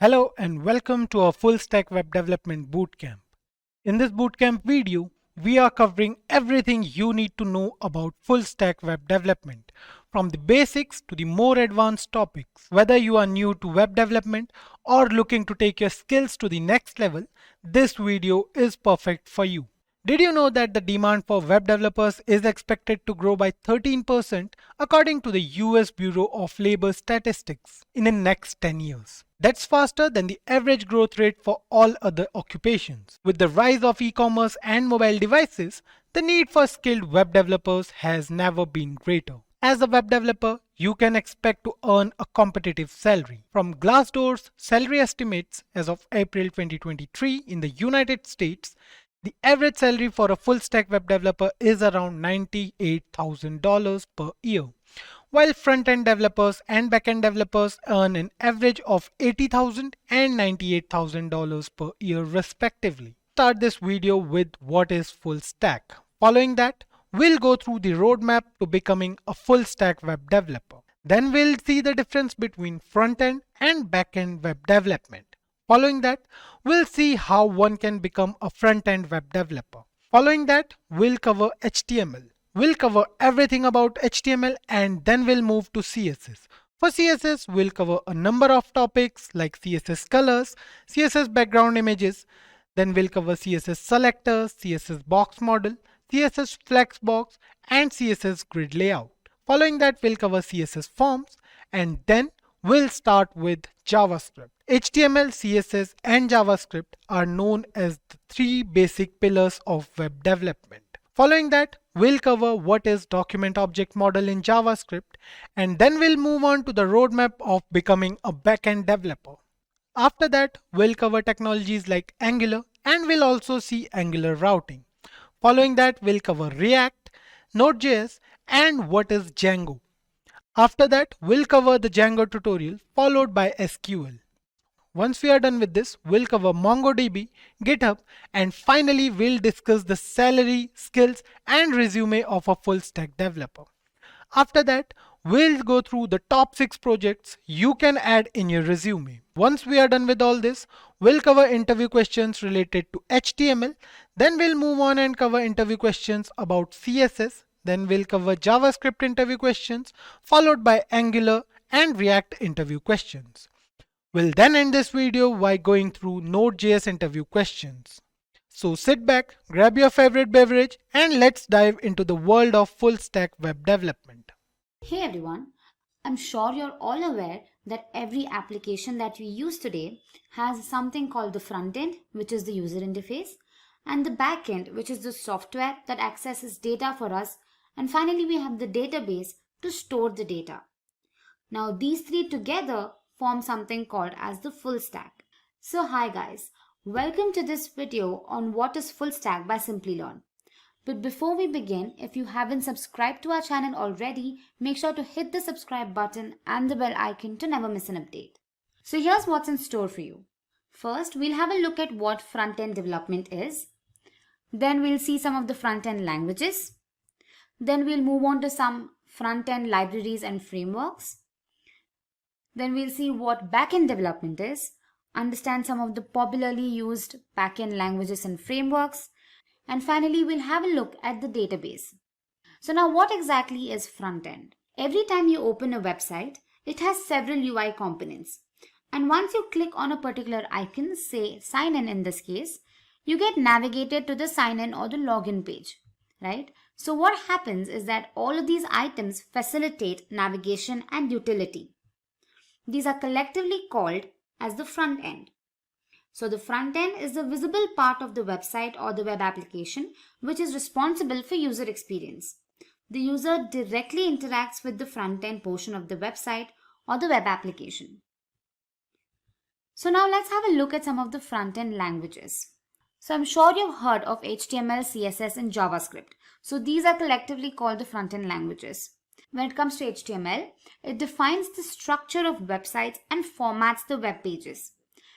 Hello and welcome to our full stack web development bootcamp. In this bootcamp video, we are covering everything you need to know about full stack web development, from the basics to the more advanced topics. Whether you are new to web development or looking to take your skills to the next level, this video is perfect for you. Did you know that the demand for web developers is expected to grow by 13% according to the US Bureau of Labor Statistics in the next 10 years? That's faster than the average growth rate for all other occupations. With the rise of e-commerce and mobile devices, the need for skilled web developers has never been greater. As a web developer, you can expect to earn a competitive salary. From Glassdoor's salary estimates as of April 2023 in the United States, the average salary for a full stack web developer is around $98,000 per year, while front-end developers and backend developers earn an average of $80,000 and $98,000 per year respectively. Start this video with what is full stack. Following that, we'll go through the roadmap to becoming a full stack web developer. Then we'll see the difference between front-end and backend web development. Following that, we'll see how one can become a front-end web developer. Following that, we'll cover HTML. We'll cover everything about HTML and then we'll move to CSS. For CSS, we'll cover a number of topics like CSS Colors, CSS Background Images. Then we'll cover CSS Selectors, CSS Box Model, CSS Flexbox and CSS Grid Layout. Following that, we'll cover CSS Forms and then we'll start with JavaScript. HTML, CSS and JavaScript are known as the three basic pillars of web development. Following that, we'll cover what is document object model in JavaScript and then we'll move on to the roadmap of becoming a backend developer. After that, we'll cover technologies like Angular and we'll also see Angular routing. Following that, we'll cover React, Node.js and what is Django. After that, we'll cover the Django tutorial followed by SQL. Once we are done with this, we'll cover Mongo DB, GitHub, and finally we'll discuss the salary, skills, and resume of a full stack developer. After that, we'll go through the top 6 projects you can add in your resume. Once we are done with all this, we'll cover interview questions related to HTML. Then we'll move on and cover interview questions about CSS. Then we'll cover JavaScript interview questions, followed by Angular and React interview questions. We'll then end this video by going through Node.js interview questions. So sit back, grab your favorite beverage, and let's dive into the world of full stack web development. Hey everyone, I'm sure you're all aware that every application that we use today has something called the front end, which is the user interface, and the back end, which is the software that accesses data for us, and finally we have the database to store the data. Now these three together form something called as the full stack. So hi guys, welcome to this video on what is full stack by Simplilearn. But before we begin, if you haven't subscribed to our channel already, make sure to hit the subscribe button and the bell icon to never miss an update. So here's what's in store for you. First, we'll have a look at what front-end development is. Then we'll see some of the front-end languages. Then we'll move on to some front-end libraries and frameworks. Then we'll see what backend development is, understand some of the popularly used backend languages and frameworks, and finally we'll have a look at the database. So now what exactly is front-end? Every time you open a website, it has several UI components. And once you click on a particular icon, say sign in this case, you get navigated to the sign in or the login page, right? So what happens is that all of these items facilitate navigation and utility. These are collectively called as the front end. So the front end is the visible part of the website or the web application which is responsible for user experience. The user directly interacts with the front end portion of the website or the web application. So now let's have a look at some of the front end languages. So I'm sure you've heard of HTML, CSS and JavaScript. So these are collectively called the front end languages. When it comes to HTML, it defines the structure of websites and formats the web pages.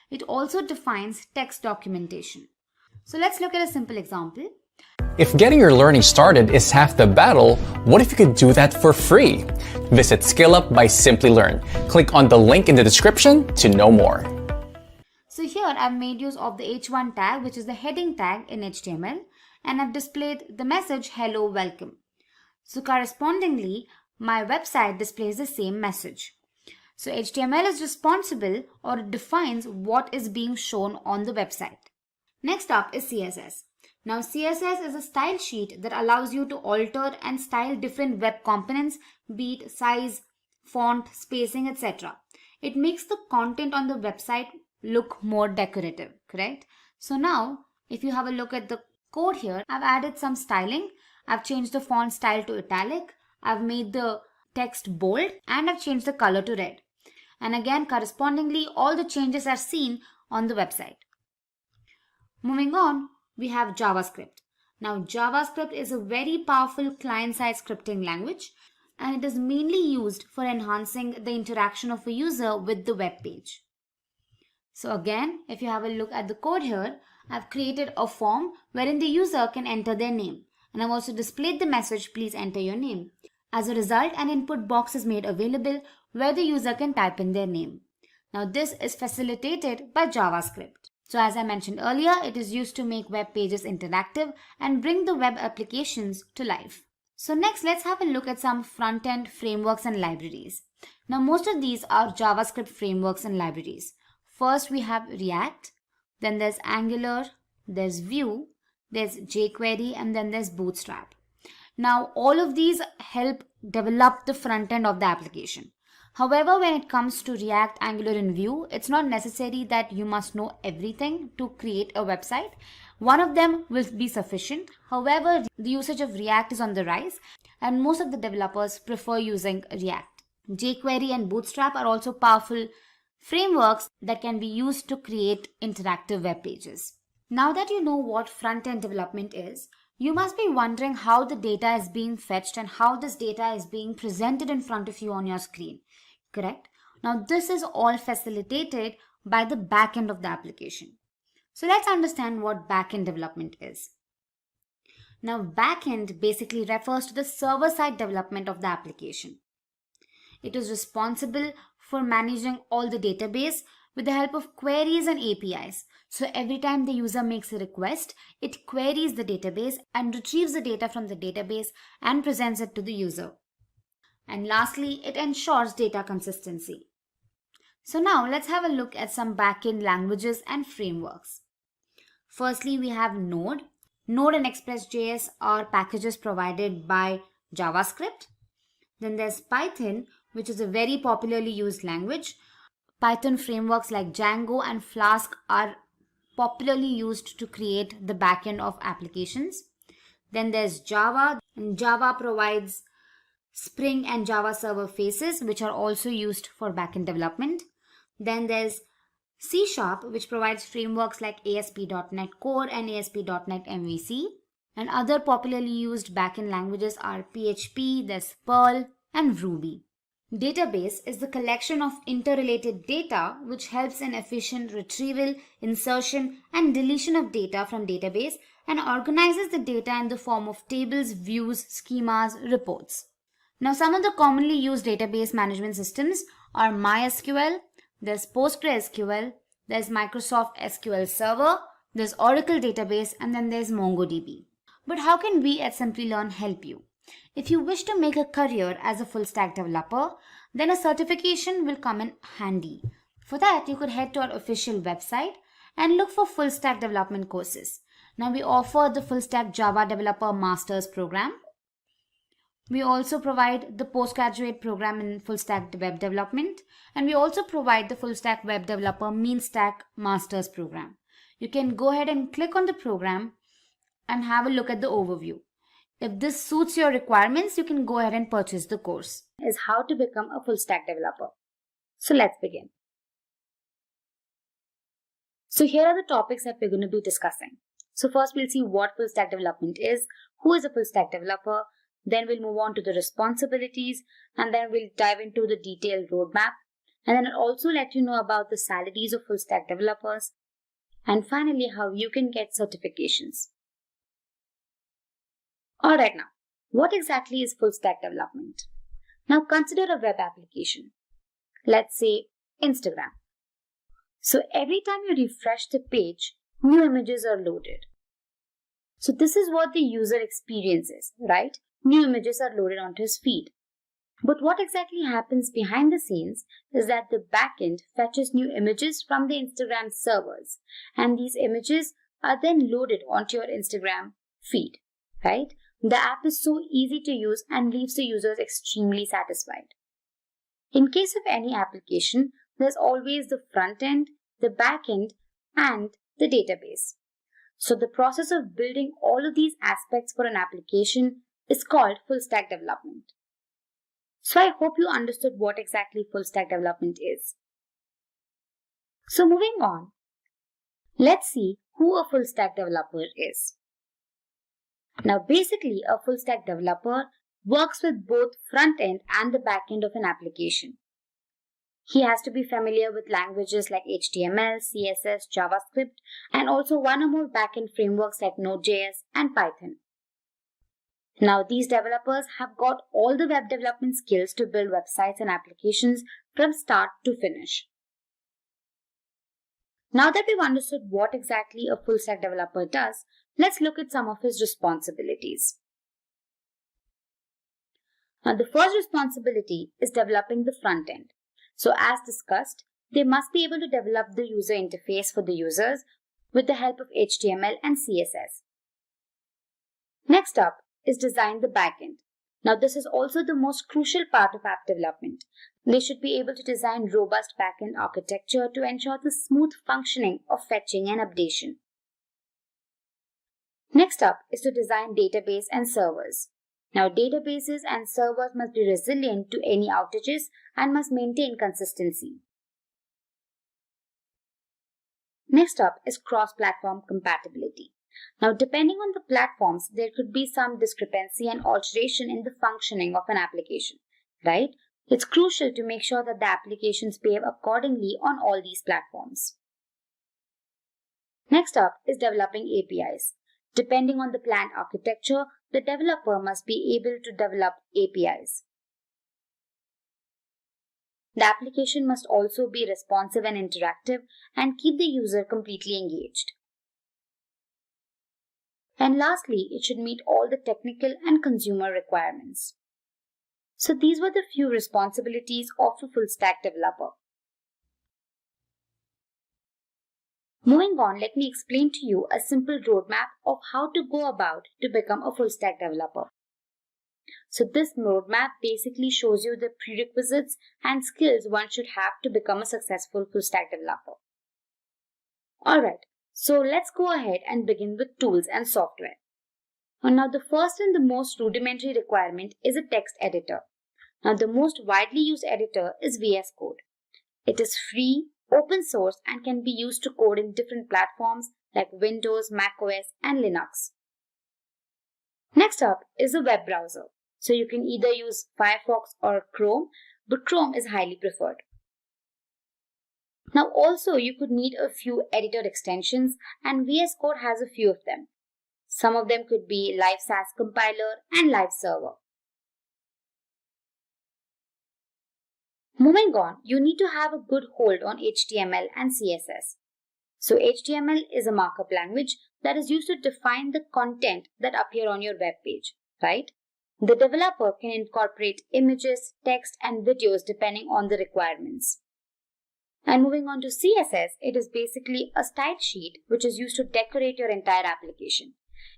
It also defines text documentation. So let's look at a simple example. If getting your learning started is half the battle, what if you could do that for free? Visit SkillUp by Simplilearn. Click on the link in the description to know more. here I've made use of the h1 tag, which is the heading tag in HTML, and I've displayed the message hello welcome. So correspondingly, my website displays the same message. So HTML is responsible, or it defines what is being shown on the website. Next up is CSS. Now CSS is a style sheet that allows you to alter and style different web components, be it size, font, spacing, etc. It makes the content on the website look more decorative, correct? So now, if you have a look at the code here, I've added some styling. I've changed the font style to italic. I've made the text bold, and I've changed the color to red. And again, correspondingly, all the changes are seen on the website. Moving on, we have JavaScript. Now, JavaScript is a very powerful client-side scripting language, and it is mainly used for enhancing the interaction of a user with the web page. So again, if you have a look at the code here, I've created a form wherein the user can enter their name. And I've also displayed the message, please enter your name. As a result, an input box is made available where the user can type in their name. Now this is facilitated by JavaScript. So as I mentioned earlier, it is used to make web pages interactive and bring the web applications to life. So next, let's have a look at some front-end frameworks and libraries. Now most of these are JavaScript frameworks and libraries. First we have React, then there's Angular, there's Vue, there's jQuery, and then there's Bootstrap. Now all of these help develop the front end of the application. However, when it comes to React, Angular, and Vue, it's not necessary that you must know everything to create a website. One of them will be sufficient. However, the usage of React is on the rise, and most of the developers prefer using React. jQuery and Bootstrap are also powerful frameworks that can be used to create interactive web pages. Now that you know what front-end development is, you must be wondering how the data is being fetched and how this data is being presented in front of you on your screen, correct? Now this is all facilitated by the backend of the application. So let's understand what backend development is. Now backend basically refers to the server-side development of the application. It is responsible for managing all the database with the help of queries and APIs. So every time the user makes a request, it queries the database and retrieves the data from the database and presents it to the user. And lastly, it ensures data consistency. So now let's have a look at some backend languages and frameworks. Firstly, we have Node. Node and Express.js are packages provided by JavaScript. Then there's Python, which is a very popularly used language. Python frameworks like Django and Flask are popularly used to create the backend of applications. Then there's Java, and Java provides Spring and Java Server Faces, which are also used for backend development. Then there's C#, which provides frameworks like ASP.NET Core and ASP.NET MVC. And other popularly used backend languages are PHP, there's Perl, and Ruby. Database is the collection of interrelated data which helps in efficient retrieval, insertion, and deletion of data from database and organizes the data in the form of tables, views, schemas, reports. Now some of the commonly used database management systems are MySQL, there's PostgreSQL, there's Microsoft SQL Server, there's Oracle Database, and then there's Mongo DB. But how can we at Simplilearn help you? If you wish to make a career as a full stack developer, then a certification will come in handy. For that, you could head to our official website and look for full stack development courses. Now we offer the full stack Java Developer Masters program. We also provide the postgraduate program in full stack web development, and we also provide the full stack web developer mean stack masters program. You can go ahead and click on the program and have a look at the overview. If this suits your requirements, you can go ahead and purchase the course. Is how to become a full stack developer. So let's begin. So here are the topics that we're going to be discussing. So first we'll see what full stack development is, who is a full stack developer, then we'll move on to the responsibilities, and then we'll dive into the detailed roadmap, and then I'll also let you know about the salaries of full stack developers, and finally how you can get certifications. Alright, now, what exactly is full stack development? Now consider a web application. Let's say Instagram. So every time you refresh the page, new images are loaded. So this is what the user experiences, right? New images are loaded onto his feed. But what exactly happens behind the scenes is that the backend fetches new images from the Instagram servers, and these images are then loaded onto your Instagram feed, right? The app is so easy to use and leaves the users extremely satisfied. In case of any application, there's always the front end, the back end, and the database. So the process of building all of these aspects for an application is called full stack development. So I hope you understood what exactly full stack development is. So moving on, let's see who a full stack developer is. Now basically a full stack developer works with both front end and the back end of an application. He has to be familiar with languages like HTML, CSS, JavaScript, and also one or more backend frameworks like Node.js and Python. Now, these developers have got all the web development skills to build websites and applications from start to finish. Now that we've understood what exactly a full stack developer does, let's look at some of his responsibilities. Now, the first responsibility is developing the front end. So as discussed, they must be able to develop the user interface for the users with the help of HTML and CSS. Next up is design the backend. Now this is also the most crucial part of app development. They should be able to design robust backend architecture to ensure the smooth functioning of fetching and updation. Next up is to design database and servers. Now databases and servers must be resilient to any outages and must maintain consistency. Next up is cross-platform compatibility. Now, depending on the platforms, there could be some discrepancy and alteration in the functioning of an application, right? It's crucial to make sure that the applications behave accordingly on all these platforms. Next up is developing APIs. Depending on the planned architecture, the developer must be able to develop APIs. The application must also be responsive and interactive and keep the user completely engaged. And lastly, it should meet all the technical and consumer requirements. So these were the few responsibilities of a full stack developer. Moving on, let me explain to you a simple roadmap of how to go about to become a full stack developer. So this roadmap basically shows you the prerequisites and skills one should have to become a successful full stack developer. Alright. So let's go ahead and begin with tools and software. Now the first and the most rudimentary requirement is a text editor. Now the most widely used editor is VS Code. It is free, open source and can be used to code in different platforms like Windows, macOS and Linux. Next up is a web browser. So you can either use Firefox or Chrome, but Chrome is highly preferred. Now also you could need a few editor extensions and VS Code has a few of them. Some of them could be Live SAS Compiler and Live Server. Moving on, you need to have a good hold on HTML and CSS. So HTML is a markup language that is used to define the content that appear on your web page, right? The developer can incorporate images, text and videos depending on the requirements. And moving on to CSS, it is basically a style sheet which is used to decorate your entire application.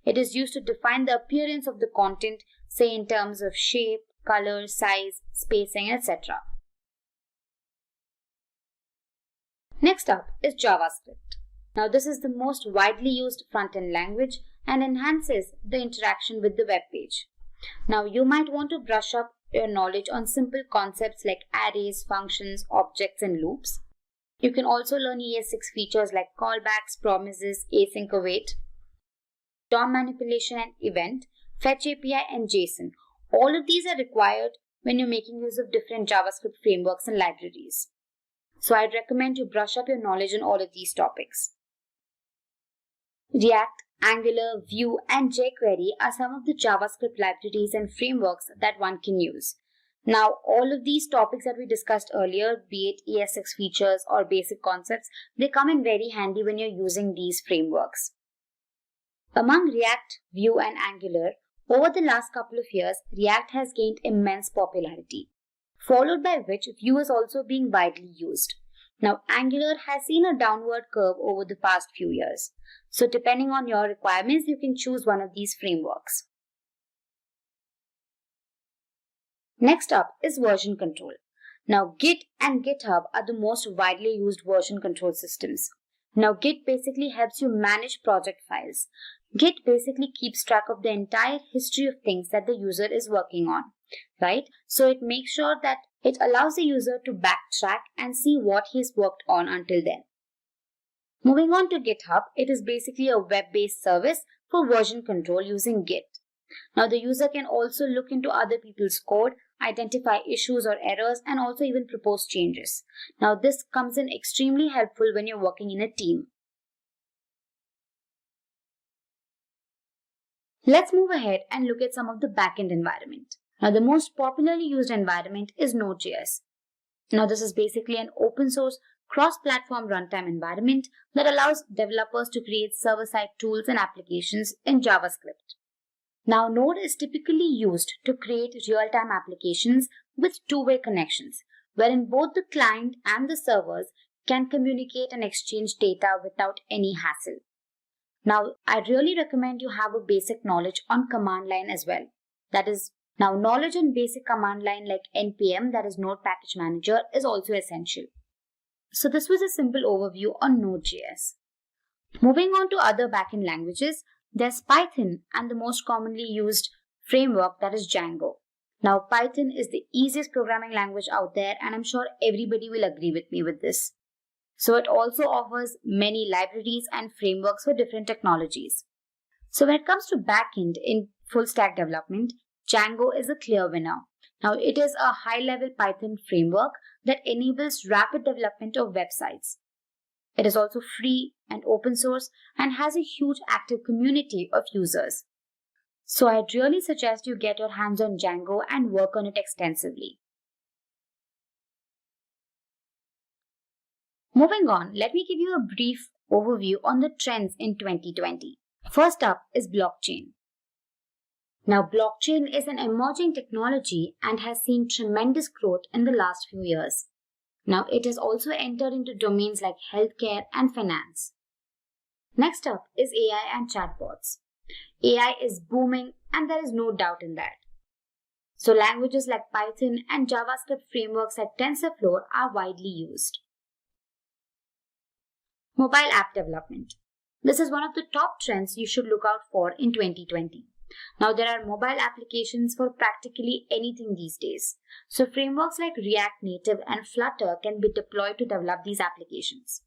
It is used to define the appearance of the content, say in terms of shape, color, size, spacing, etc. Next up is JavaScript. Now this is the most widely used front-end language and enhances the interaction with the web page. Now you might want to brush up your knowledge on simple concepts like arrays, functions, objects and loops. You can also learn ES6 features like callbacks, promises, async await, DOM manipulation and event, fetch API and JSON. All of these are required when you're making use of different JavaScript frameworks and libraries. So I'd recommend you brush up your knowledge on all of these topics. React, Angular, Vue and jQuery are some of the JavaScript libraries and frameworks that one can use. Now, all of these topics that we discussed earlier, be it ES6 features or basic concepts, they come in very handy when you're using these frameworks. Among React, Vue, and Angular, over the last couple of years, React has gained immense popularity, followed by which Vue is also being widely used. Now, Angular has seen a downward curve over the past few years. So, depending on your requirements, you can choose one of these frameworks. Next up is version control. Now, Git and GitHub are the most widely used version control systems. Now, Git basically helps you manage project files. Git basically keeps track of the entire history of things that the user is working on, right? So it makes sure that it allows the user to backtrack and see what he's worked on until then. Moving on to GitHub, it is basically a web-based service for version control using Git. Now, the user can also look into other people's code, identify issues or errors, and also even propose changes. Now, this comes in extremely helpful when you're working in a team. Let's move ahead and look at some of the backend environment. Now, the most popularly used environment is Node.js. Now, this is basically an open source cross-platform runtime environment that allows developers to create server-side tools and applications in JavaScript. Now, Node is typically used to create real-time applications with two-way connections, wherein both the client and the servers can communicate and exchange data without any hassle. Now, I really recommend you have a basic knowledge on command line as well. That is, now knowledge on basic command line like npm, that is Node Package Manager, is also essential. So this was a simple overview on Node.js. Moving on to other backend languages, there's Python and the most commonly used framework, that is Django. Now, Python is the easiest programming language out there, and I'm sure everybody will agree with me with this. So it also offers many libraries and frameworks for different technologies. So when it comes to backend in full stack development, Django is a clear winner. Now, it is a high-level Python framework that enables rapid development of websites. It is also free and open source and has a huge active community of users. So I'd really suggest you get your hands on Django and work on it extensively. Moving on, let me give you a brief overview on the trends in 2020. First up is blockchain. Now, blockchain is an emerging technology and has seen tremendous growth in the last few years. Now, it has also entered into domains like healthcare and finance. Next up is AI and chatbots. AI is booming, and there is no doubt in that. So languages like Python and JavaScript frameworks like TensorFlow are widely used. Mobile app development. This is one of the top trends you should look out for in 2020. Now, there are mobile applications for practically anything these days. So frameworks like React Native and Flutter can be deployed to develop these applications.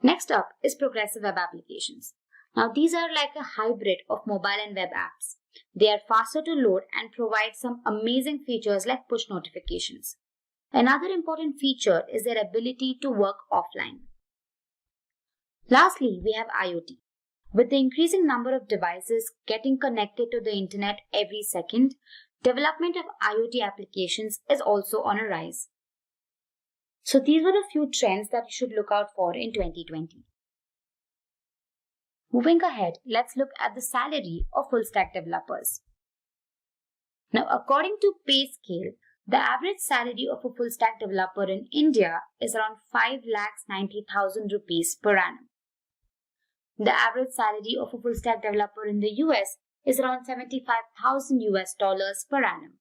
Next up is progressive web applications. Now, these are like a hybrid of mobile and web apps. They are faster to load and provide some amazing features like push notifications. Another important feature is their ability to work offline. Lastly, we have IoT. With the increasing number of devices getting connected to the internet every second, development of IoT applications is also on a rise. So these were a few trends that you should look out for in 2020. Moving ahead, let's look at the salary of full stack developers. Now, according to PayScale, the average salary of a full stack developer in India is around 5,90,000 rupees per annum. The average salary of a full stack developer in the US is around $75,000 per annum.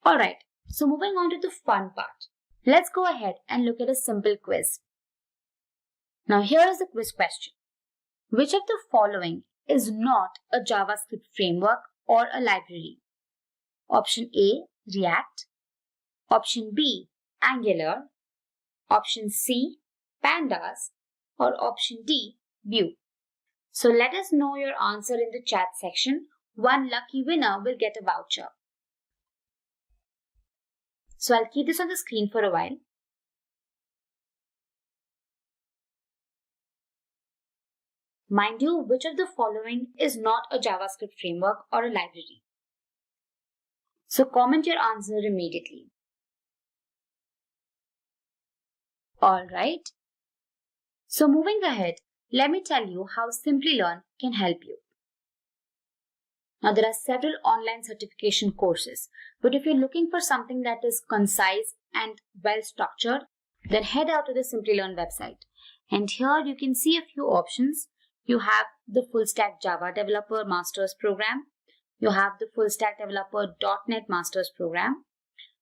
Alright, so moving on to the fun part. Let's go ahead and look at a simple quiz. Now, here is the quiz question. Which of the following is not a JavaScript framework or a library? Option A, React. Option B, Angular. Option C, Pandas. Or option D, Vue. So let us know your answer in the chat section. One lucky winner will get a voucher. So I'll keep this on the screen for a while. Mind you, which of the following is not a JavaScript framework or a library? So comment your answer immediately. Alright. So moving ahead, let me tell you how Simplilearn can help you. Now there are several online certification courses, but if you're looking for something that is concise and well structured, then head out to the Simplilearn website. And here you can see a few options. You have the Full Stack Java Developer Masters Program. You have the Full Stack Developer .NET Masters Program.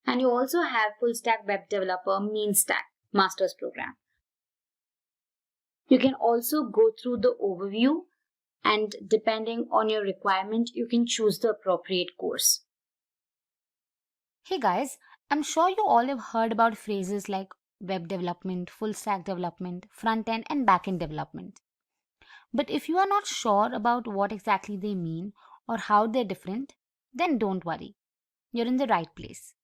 And you also have Full Stack Web Developer Mean Stack Masters Program. You can also go through the overview, and depending on your requirement, you can choose the appropriate course. Hey guys, I'm sure you all have heard about phrases like web development, full stack development, front-end and back-end development. But if you are not sure about what exactly they mean or how they're different, then don't worry. You're in the right place.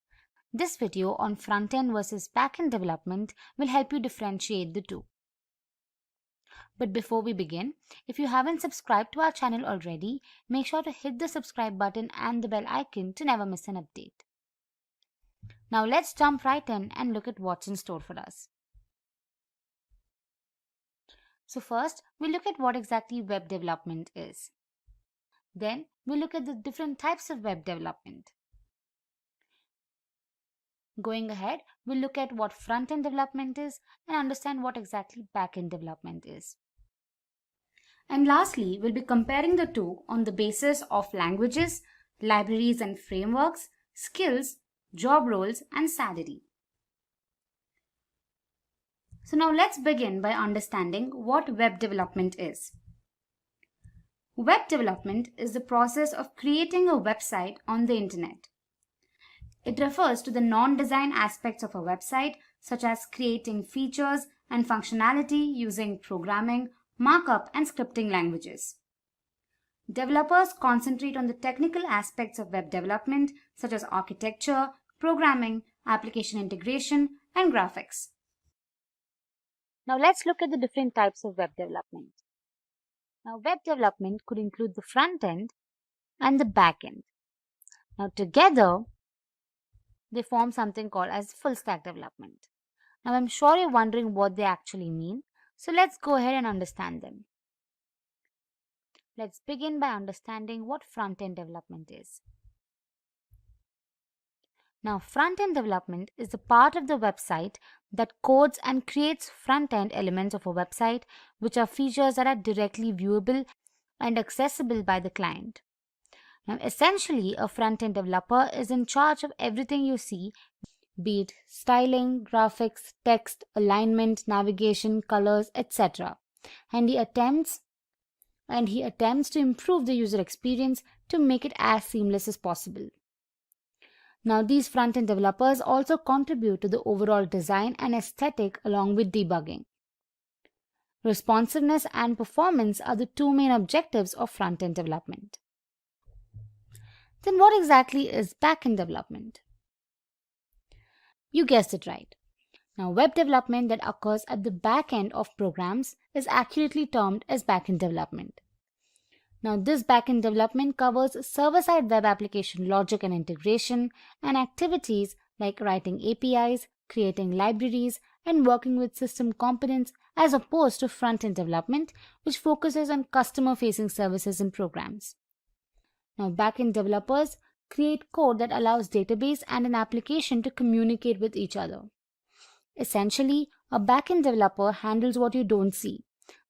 This video on front-end versus back-end development will help you differentiate the two. But before we begin, if you haven't subscribed to our channel already, make sure to hit the subscribe button and the bell icon to never miss an update. Now let's jump right in and look at what's in store for us. So first, we look at what exactly web development is. Then, we look at the different types of web development. Going ahead, we'll look at what front-end development is and understand what exactly back-end development is. And lastly, we'll be comparing the two on the basis of languages, libraries and frameworks, skills, job roles, and salary. So now let's begin by understanding what web development is. Web development is the process of creating a website on the internet. It refers to the non-design aspects of a website, such as creating features and functionality using programming, markup, and scripting languages. Developers concentrate on the technical aspects of web development, such as architecture, programming, application integration, and graphics. Now let's look at the different types of web development. Now web development could include the front end and the back end. Now together, they form something called as full stack development. Now I'm sure you're wondering what they actually mean, so let's go ahead and understand them. Let's begin by understanding what front-end development is. Now front-end development is the part of the website that codes and creates front-end elements of a website, which are features that are directly viewable and accessible by the client. Now essentially, a front-end developer is in charge of everything you see, be it styling, graphics, text, alignment, navigation, colors, etc. And he attempts to improve the user experience to make it as seamless as possible. Now these front-end developers also contribute to the overall design and aesthetic along with debugging. Responsiveness and performance are the two main objectives of front-end development. Then what exactly is back-end development? You guessed it right. Now web development that occurs at the back end of programs is accurately termed as back-end development. Now this back-end development covers server-side web application logic and integration and activities like writing APIs, creating libraries, and working with system components, as opposed to front-end development, which focuses on customer-facing services and programs. Now back-end developers create code that allows database and an application to communicate with each other. Essentially, a back-end developer handles what you don't see.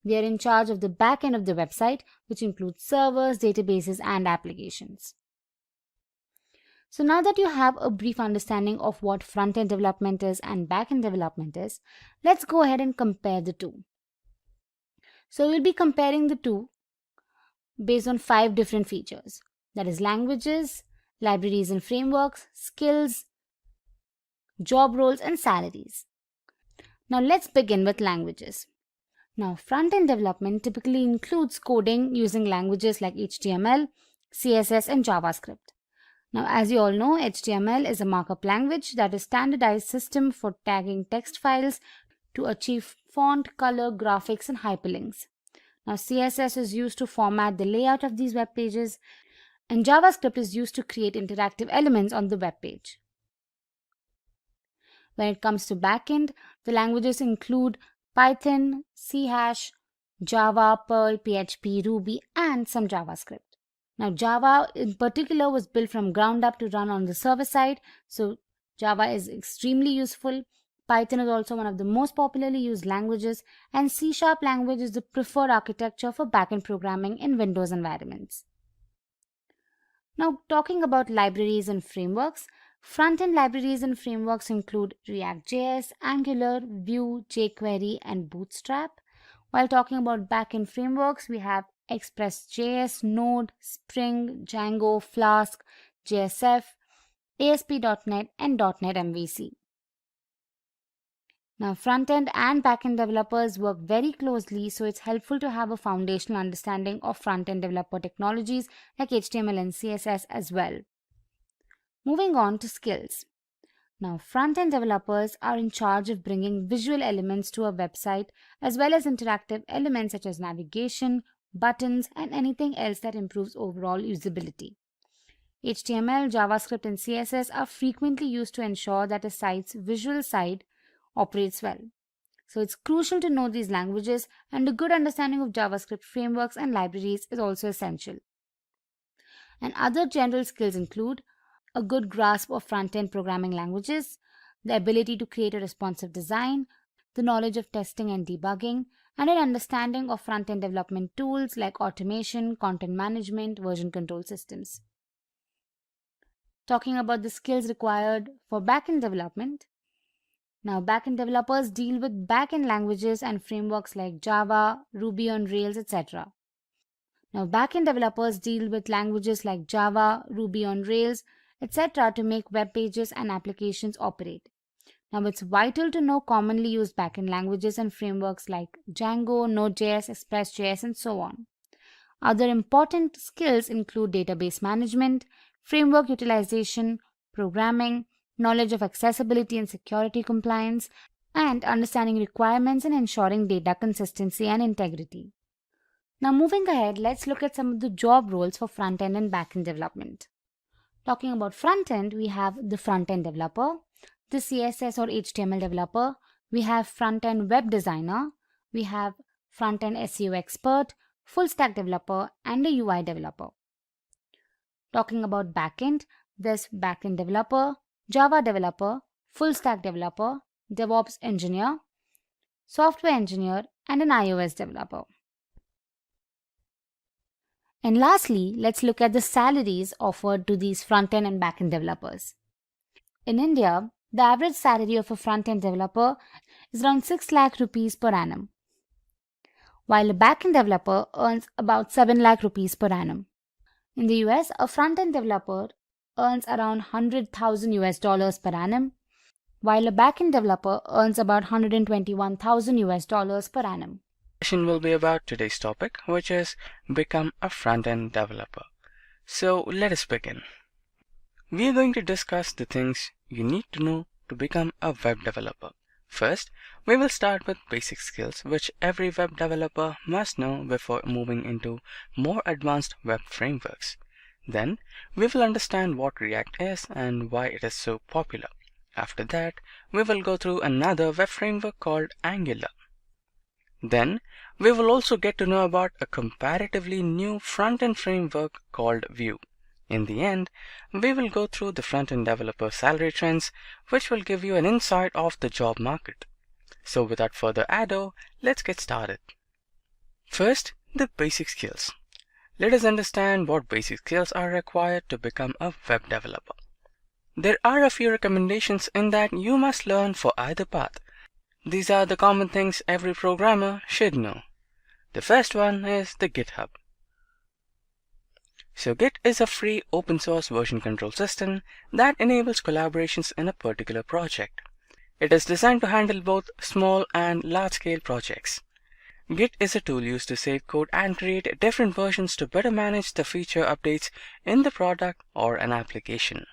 They are in charge of the back end of the website, which includes servers, databases, and applications. So now that you have a brief understanding of what front-end development is and back-end development is, let's go ahead and compare the two. So we'll be comparing the two based on 5 different features. That is languages, libraries and frameworks, skills, job roles, and salaries. Now let's begin with languages. Now front-end development typically includes coding using languages like HTML, CSS, and JavaScript. Now as you all know, HTML is a markup language that is a standardized system for tagging text files to achieve font, color, graphics, and hyperlinks. Now, CSS is used to format the layout of these web pages, and JavaScript is used to create interactive elements on the web page. When it comes to backend, the languages include Python, C#, Java, Perl, PHP, Ruby, and some JavaScript. Now, Java in particular was built from ground up to run on the server side, so Java is extremely useful. Python is also one of the most popularly used languages, and C# language is the preferred architecture for backend programming in Windows environments. Now, talking about libraries and frameworks, front-end libraries and frameworks include React.js, Angular, Vue, jQuery, and Bootstrap. While talking about backend frameworks, we have Express.js, Node, Spring, Django, Flask, JSF, ASP.NET, and .NET MVC. Now, front-end and back-end developers work very closely, so it's helpful to have a foundational understanding of front-end developer technologies like HTML and CSS as well. Moving on to skills. Now, front-end developers are in charge of bringing visual elements to a website as well as interactive elements such as navigation, buttons, and anything else that improves overall usability. HTML, JavaScript, and CSS are frequently used to ensure that a site's visual side operates well. So it's crucial to know these languages, and a good understanding of JavaScript frameworks and libraries is also essential. And other general skills include a good grasp of front-end programming languages, the ability to create a responsive design, the knowledge of testing and debugging, and an understanding of front-end development tools like automation, content management, version control systems. Talking about the skills required for backend development. Now, backend developers deal with backend languages and frameworks like Java, Ruby on Rails, etc. Now, backend developers deal with languages like Java, Ruby on Rails, etc. to make web pages and applications operate. Now, it's vital to know commonly used backend languages and frameworks like Django, Node.js, Express.js, and so on. Other important skills include database management, framework utilization, programming, knowledge of accessibility and security compliance, and understanding requirements and ensuring data consistency and integrity. Now, moving ahead, let's look at some of the job roles for front-end and back-end development. Talking about front-end, we have the front-end developer, the CSS or HTML developer, we have front-end web designer, we have front-end SEO expert, full-stack developer, and a UI developer. Talking about back-end, there's back-end developer, Java developer, full-stack developer, DevOps engineer, software engineer, and an iOS developer. And lastly, let's look at the salaries offered to these front-end and back-end developers. In India, the average salary of a front-end developer is around 6 lakh rupees per annum, while a back-end developer earns about 7 lakh rupees per annum. In the US, a front-end developer earns around $100,000 per annum, while a back-end developer earns about $121,000 per annum. Session will be about today's topic, which is become a front-end developer. So let us begin. We are going to discuss the things you need to know to become a web developer. First, we will start with basic skills which every web developer must know before moving into more advanced web frameworks. Then, we will understand what React is and why it is so popular. After that, we will go through another web framework called Angular. Then, we will also get to know about a comparatively new front-end framework called Vue. In the end, we will go through the front-end developer salary trends, which will give you an insight of the job market. So without further ado, let's get started. First, the basic skills. Let us understand what basic skills are required to become a web developer. There are a few recommendations in that you must learn for either path. These are the common things every programmer should know. The first one is the GitHub. So Git is a free open source version control system that enables collaborations in a particular project. It is designed to handle both small and large-scale projects. Git is a tool used to save code and create different versions to better manage the feature updates in the product or an application.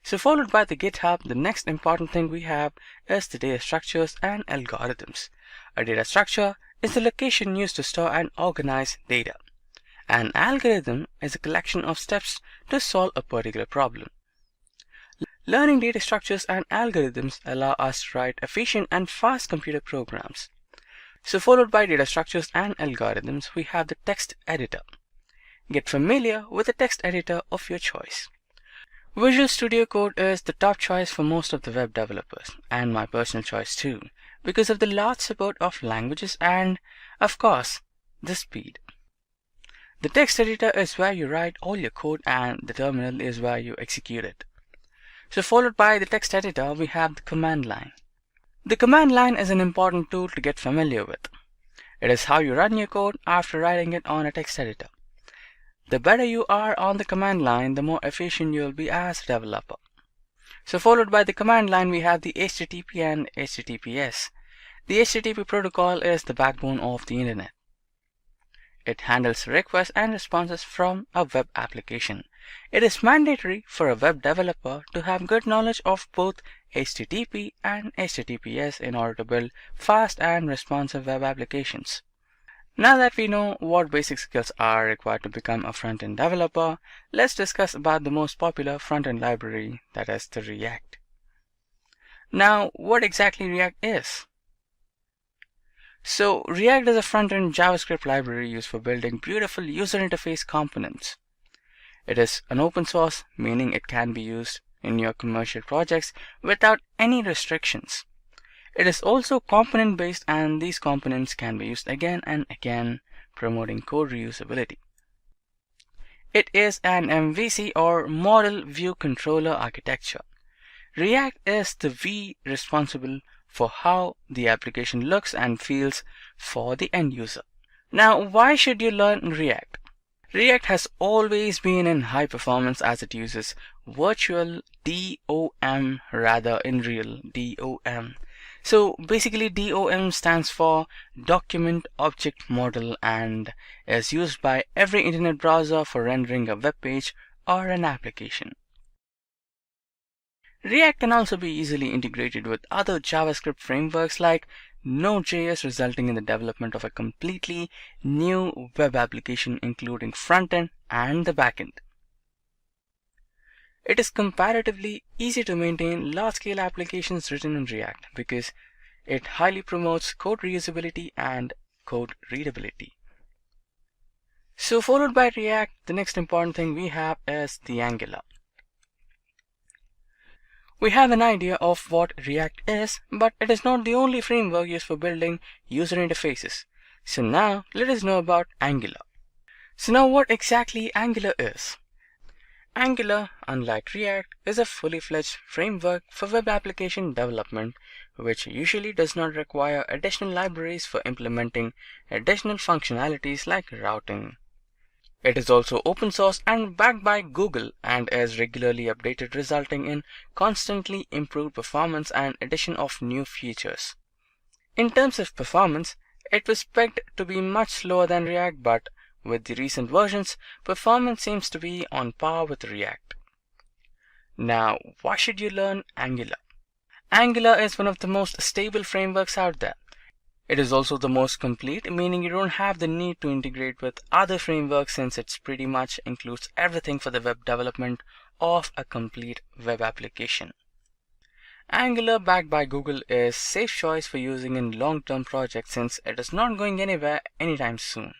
So followed by the GitHub, the next important thing we have is the data structures and algorithms. A data structure is the location used to store and organize data. An algorithm is a collection of steps to solve a particular problem. Learning data structures and algorithms allow us to write efficient and fast computer programs. So followed by data structures and algorithms, we have the text editor. Get familiar with the text editor of your choice. Visual Studio Code is the top choice for most of the web developers, and my personal choice too, because of the large support of languages and, of course, the speed. The text editor is where you write all your code and the terminal is where you execute it. So followed by the text editor, we have the command line. The command line is an important tool to get familiar with. It is how you run your code after writing it on a text editor. The better you are on the command line, the more efficient you will be as a developer. So followed by the command line, we have the HTTP and HTTPS. The HTTP protocol is the backbone of the internet. It handles requests and responses from a web application. It is mandatory for a web developer to have good knowledge of both HTTP and HTTPS in order to build fast and responsive web applications. Now that we know what basic skills are required to become a front-end developer, let's discuss about the most popular front-end library, that is the React. Now, what exactly React is? So, React is a front-end JavaScript library used for building beautiful user interface components. It is an open source, meaning it can be used in your commercial projects without any restrictions. It is also component-based, and these components can be used again and again, promoting code reusability. It is an MVC or Model View Controller architecture. React is the V responsible for how the application looks and feels for the end user. Now, why should you learn React? React has always been in high performance as it uses virtual DOM rather in real DOM. So basically DOM stands for Document Object Model and is used by every internet browser for rendering a web page or an application. React can also be easily integrated with other JavaScript frameworks like Node.js, resulting in the development of a completely new web application including frontend and the backend. It is comparatively easy to maintain large-scale applications written in React because it highly promotes code reusability and code readability. So followed by React, the next important thing we have is the Angular. We have an idea of what React is, but it is not the only framework used for building user interfaces. So now let us know about Angular. So now what exactly Angular is? Angular, unlike React, is a fully fledged framework for web application development, which usually does not require additional libraries for implementing additional functionalities like routing. It is also open source and backed by Google and is regularly updated, resulting in constantly improved performance and addition of new features. In terms of performance, it was pegged to be much slower than React, but with the recent versions, performance seems to be on par with React. Now, why should you learn Angular? Angular is one of the most stable frameworks out there. It is also the most complete, meaning you don't have the need to integrate with other frameworks since it pretty much includes everything for the web development of a complete web application. Angular, backed by Google, is safe choice for using in long-term projects since it is not going anywhere anytime soon.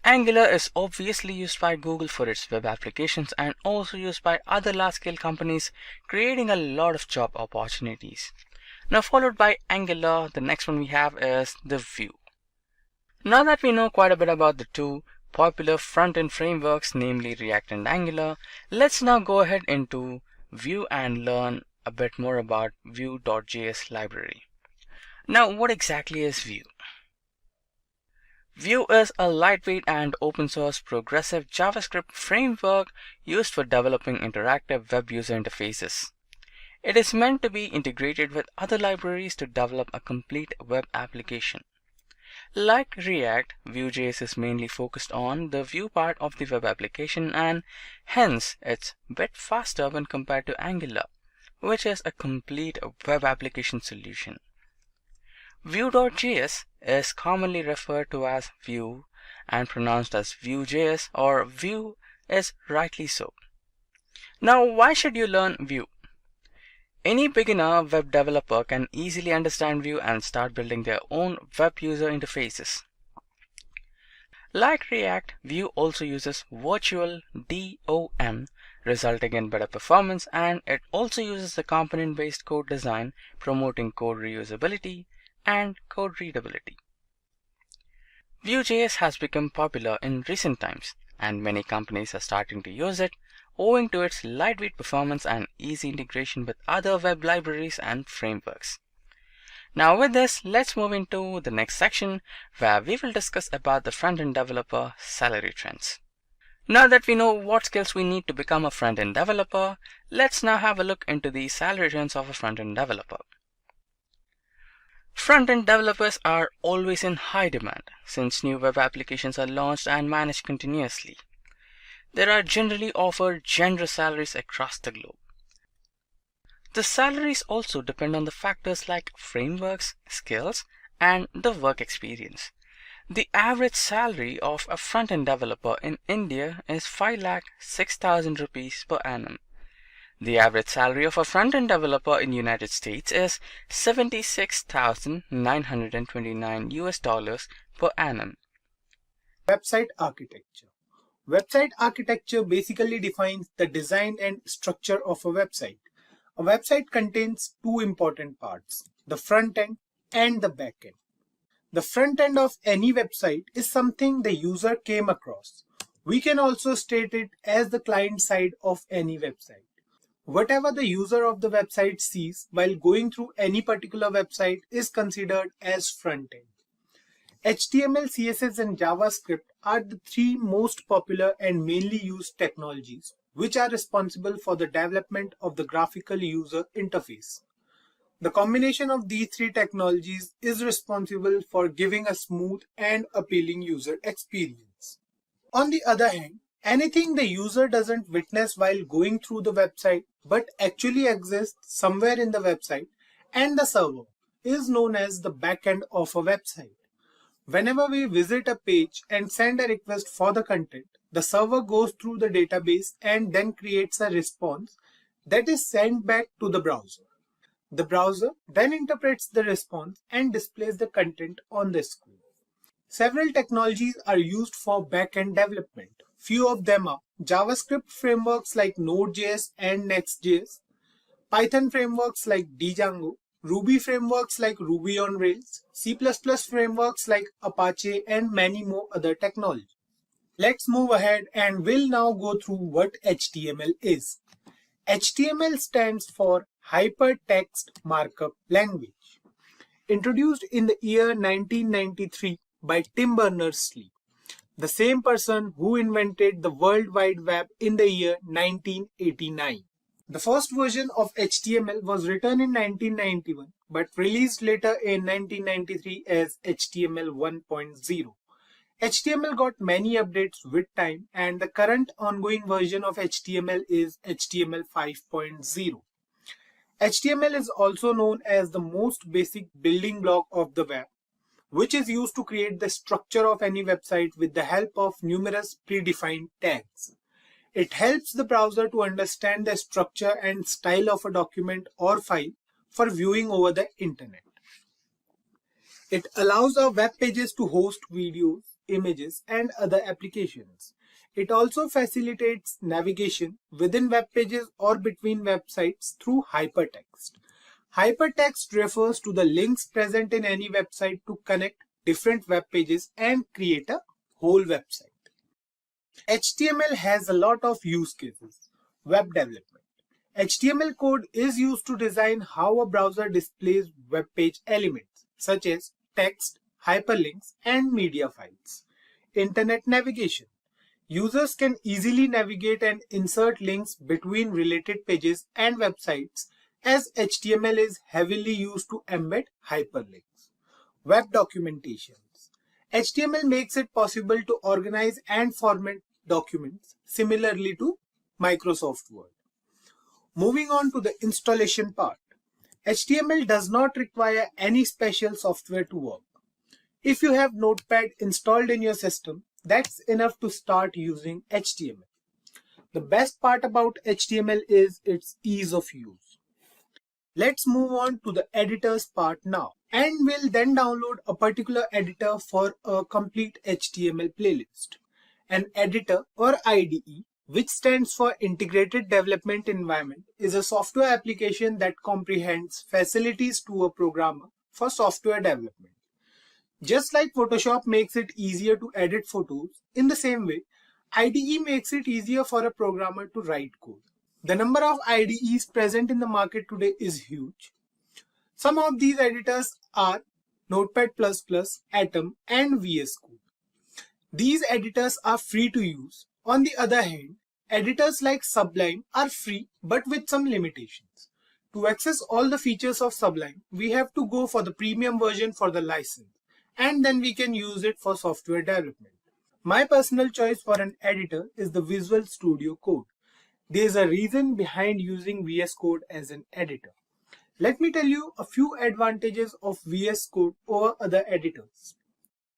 Angular is obviously used by Google for its web applications and also used by other large-scale companies, creating a lot of job opportunities. Now followed by Angular, the next one we have is the Vue. Now that we know quite a bit about the two popular front-end frameworks, namely React and Angular, let's now go ahead into Vue and learn a bit more about Vue.js library. Now what exactly is Vue? Vue is a lightweight and open source progressive JavaScript framework used for developing interactive web user interfaces. It is meant to be integrated with other libraries to develop a complete web application. Like React, Vue.js is mainly focused on the view part of the web application, and hence it's a bit faster when compared to Angular, which is a complete web application solution. Vue.js is commonly referred to as Vue and pronounced as Vue.js, or Vue is rightly so. Now, why should you learn Vue? Any beginner web developer can easily understand Vue and start building their own web user interfaces. Like React, Vue also uses virtual DOM, resulting in better performance, and it also uses the component-based code design, promoting code reusability and code readability. Vue.js has become popular in recent times, and many companies are starting to use it, owing to its lightweight performance and easy integration with other web libraries and frameworks. Now with this, let's move into the next section where we will discuss about the front-end developer salary trends. Now that we know what skills we need to become a front-end developer, let's now have a look into the salary trends of a front-end developer. Front-end developers are always in high demand since new web applications are launched and managed continuously. There are generally offered generous salaries across the globe. The salaries also depend on the factors like frameworks, skills, and the work experience. The average salary of a front-end developer in India is 5,06,000 rupees per annum. The average salary of a front-end developer in United States is $76,929 per annum. Website architecture. Website architecture basically defines the design and structure of a website. A website contains two important parts, the front end and the back end. The front end of any website is something the user came across. We can also state it as the client side of any website. Whatever the user of the website sees while going through any particular website is considered as front end. HTML, CSS, and JavaScript are the three most popular and mainly used technologies which are responsible for the development of the graphical user interface. The combination of these three technologies is responsible for giving a smooth and appealing user experience. On the other hand, anything the user doesn't witness while going through the website but actually exists somewhere in the website and the server is known as the backend of a website. Whenever we visit a page and send a request for the content, the server goes through the database and then creates a response that is sent back to the browser. The browser then interprets the response and displays the content on the screen. Several technologies are used for backend development. Few of them are JavaScript frameworks like Node.js and Next.js, Python frameworks like Django, Ruby frameworks like Ruby on Rails, C++ frameworks like Apache, and many more other technologies. Let's move ahead and we'll now go through what HTML is. HTML stands for Hypertext Markup Language. Introduced in the year 1993 by Tim Berners-Lee, the same person who invented the World Wide Web in the year 1989. The first version of HTML was written in 1991 but released later in 1993 as HTML 1.0. HTML got many updates with time, and the current ongoing version of HTML is HTML 5.0. HTML is also known as the most basic building block of the web, which is used to create the structure of any website with the help of numerous predefined tags. It helps the browser to understand the structure and style of a document or file for viewing over the internet. It allows our web pages to host videos, images, and other applications. It also facilitates navigation within web pages or between websites through hypertext. Hypertext refers to the links present in any website to connect different web pages and create a whole website. HTML has a lot of use cases. Web development. HTML code is used to design how a browser displays web page elements such as text, hyperlinks, and media files. Internet navigation. Users can easily navigate and insert links between related pages and websites, as HTML is heavily used to embed hyperlinks. Web documentations. HTML makes it possible to organize and format documents similarly to Microsoft Word. Moving on to the installation part. HTML does not require any special software to work. If you have Notepad installed in your system, that's enough to start using HTML. The best part about HTML is its ease of use. Let's move on to the editors part now, and we'll then download a particular editor for a complete HTML playlist. An editor or IDE, which stands for Integrated Development Environment, is a software application that comprehends facilities to a programmer for software development. Just like Photoshop makes it easier to edit photos, in the same way, IDE makes it easier for a programmer to write code. The number of IDEs present in the market today is huge. Some of these editors are Notepad++, Atom, and VS Code. These editors are free to use. On the other hand, editors like Sublime are free but with some limitations. To access all the features of Sublime, we have to go for the premium version for the license, and then we can use it for software development. My personal choice for an editor is the Visual Studio Code. There is a reason behind using VS Code as an editor. Let me tell you a few advantages of VS Code over other editors.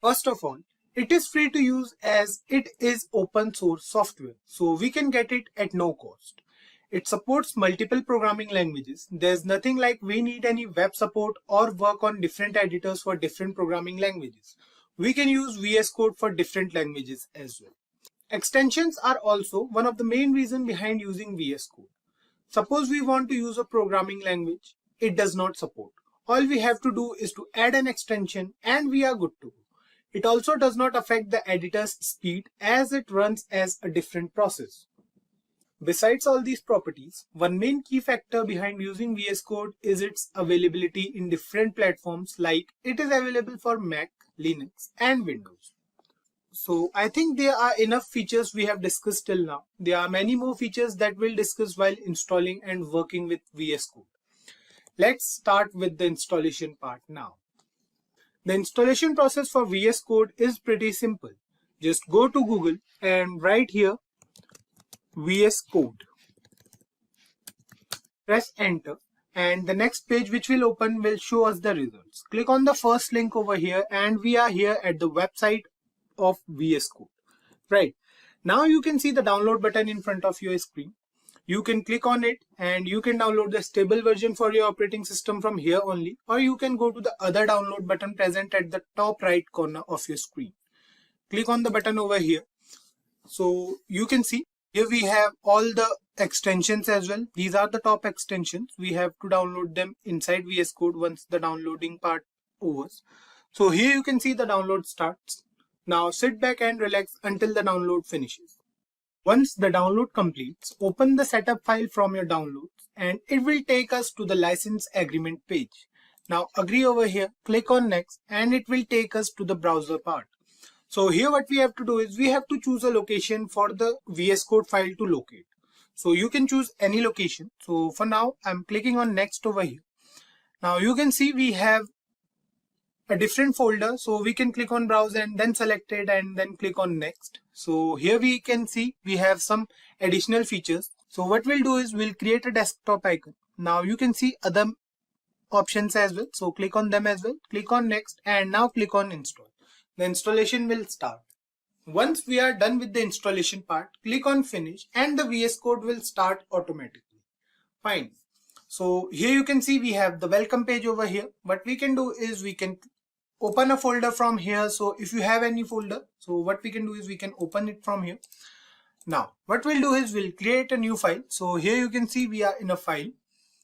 First of all, it is free to use as it is open source software, so we can get it at no cost. It supports multiple programming languages. There's nothing like we need any web support or work on different editors for different programming languages. We can use VS Code for different languages as well. Extensions are also one of the main reasons behind using VS Code. Suppose we want to use a programming language, it does not support. All we have to do is to add an extension and we are good to go. It also does not affect the editor's speed as it runs as a different process. Besides all these properties, one main key factor behind using VS Code is its availability in different platforms, like it is available for Mac, Linux, and Windows. So I think there are enough features we have discussed till now. There are many more features that we'll discuss while installing and working with VS Code. Let's start with the installation part now. The installation process for VS Code is pretty simple. Just go to Google and write here VS Code. Press enter and the next page which will open will show us the results. Click on the first link over here and we are here at the website of VS Code. Right. Now you can see the download button in front of your screen. You can click on it and you can download the stable version for your operating system from here only, or you can go to the other download button present at the top right corner of your screen. Click on the button over here. So you can see here we have all the extensions as well. These are the top extensions. We have to download them inside VS Code once the downloading part overs. So here you can see the download starts. Now sit back and relax until the download finishes. Once the download completes, open the setup file from your downloads and it will take us to the license agreement page. Now agree over here, click on next and it will take us to the browser part. So here what we have to do is we have to choose a location for the VS Code file to locate. So you can choose any location. So for now I'm clicking on next over here. Now you can see we have a different folder, so we can click on browse and then select it and then click on next. So here we can see we have some additional features. So what we'll do is we'll create a desktop icon. Now you can see other options as well, so click on them as well, click on next and now click on install. The installation will start. Once we are done with the installation part, click on finish and the VS Code will start automatically. Fine. So here you can see we have the welcome page over here. What we can do is we can open a folder from here. So if you have any folder, so what we can do is we can open it from here. Now what we'll do is we'll create a new file. So here you can see we are in a file.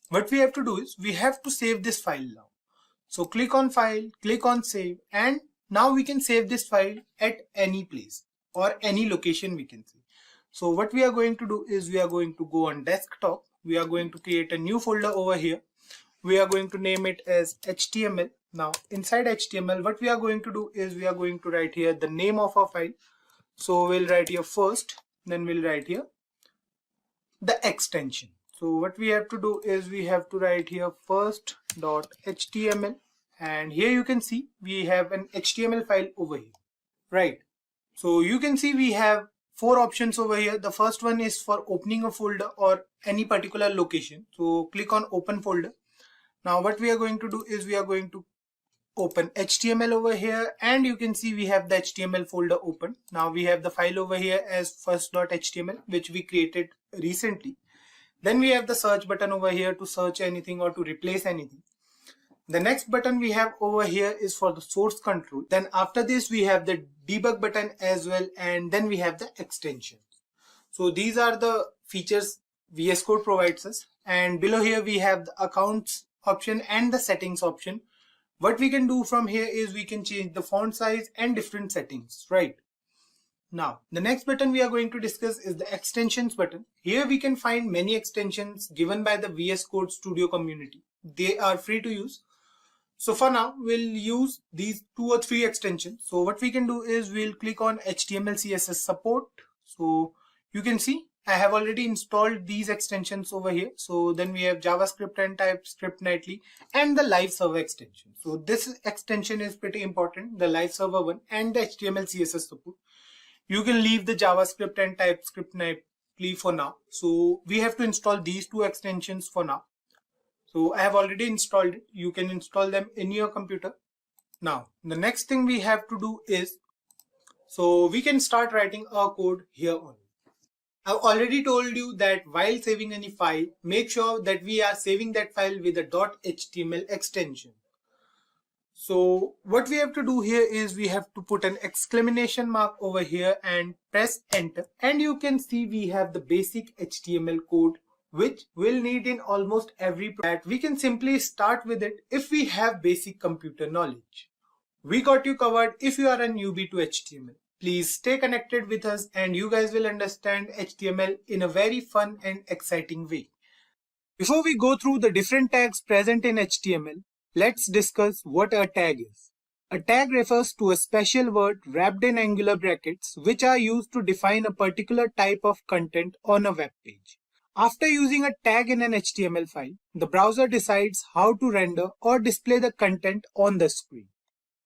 What we have to do is we have to save this file now. So click on file, click on save, and now we can save this file at any place or any location we can see. So what we are going to do is we are going to go on desktop. We are going to create a new folder over here. We are going to name it as HTML. Now inside HTML, what we are going to do is we are going to write here the name of our file. So we'll write here first, then we'll write here the extension. So what we have to do is we have to write here first.html, and here you can see we have an HTML file over here. right? So you can see we have 4 options over here. The first one is for opening a folder or any particular location. So click on open folder. Now what we are going to do is we are going to open HTML over here, and you can see we have the HTML folder open. Now we have the file over here as first.html, which we created recently. Then we have the search button over here to search anything or to replace anything. The next button we have over here is for the source control. Then after this we have the debug button as well, and then we have the extensions. So these are the features VS Code provides us, and below here we have the accounts option and the settings option. What we can do from here is we can change the font size and different settings, right? Now, the next button we are going to discuss is the extensions button. Here we can find many extensions given by the VS Code Studio community. They are free to use. So for now, we'll use these 2 or 3 extensions. So what we can do is we'll click on HTML CSS support. So you can see I have already installed these extensions over here. So then we have JavaScript and TypeScript nightly and the live server extension. So this extension is pretty important, the live server one and the HTML CSS support. You can leave the JavaScript and TypeScript nightly for now. So we have to install these 2 extensions for now. So I have already installed it. You can install them in your computer. Now, the next thing we have to do is, so we can start writing our code here on. I've already told you that while saving any file, make sure that we are saving that file with a .html extension. So what we have to do here is we have to put an exclamation mark over here and press enter. And you can see we have the basic HTML code, which we'll need in almost every project. We can simply start with it if we have basic computer knowledge. We got you covered if you are a newbie to HTML. Please stay connected with us and you guys will understand HTML in a very fun and exciting way. Before we go through the different tags present in HTML, let's discuss what a tag is. A tag refers to a special word wrapped in angular brackets which are used to define a particular type of content on a web page. After using a tag in an HTML file, the browser decides how to render or display the content on the screen.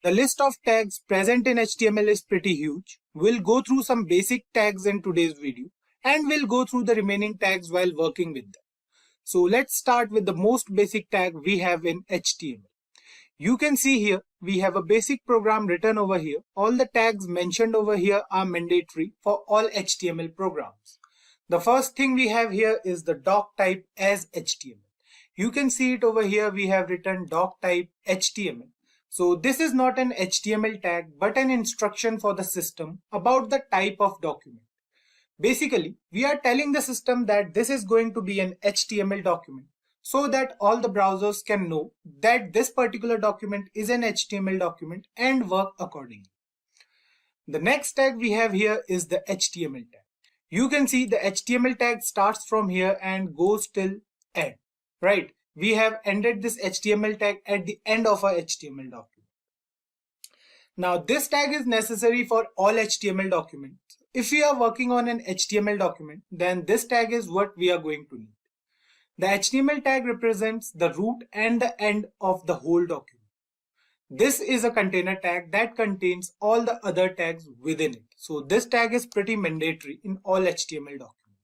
The list of tags present in HTML is pretty huge. We'll go through some basic tags in today's video and we'll go through the remaining tags while working with them. So let's start with the most basic tag we have in HTML. You can see here we have a basic program written over here. All the tags mentioned over here are mandatory for all HTML programs. The first thing we have here is the doc type as HTML. You can see it over here. We have written doc type HTML. So this is not an HTML tag, but an instruction for the system about the type of document. Basically, we are telling the system that this is going to be an HTML document so that all the browsers can know that this particular document is an HTML document and work accordingly. The next tag we have here is the HTML tag. You can see the HTML tag starts from here and goes till end, right? We have ended this HTML tag at the end of our HTML document. Now this tag is necessary for all HTML documents. If we are working on an HTML document, then this tag is what we are going to need. The HTML tag represents the root and the end of the whole document. This is a container tag that contains all the other tags within it. So this tag is pretty mandatory in all HTML documents.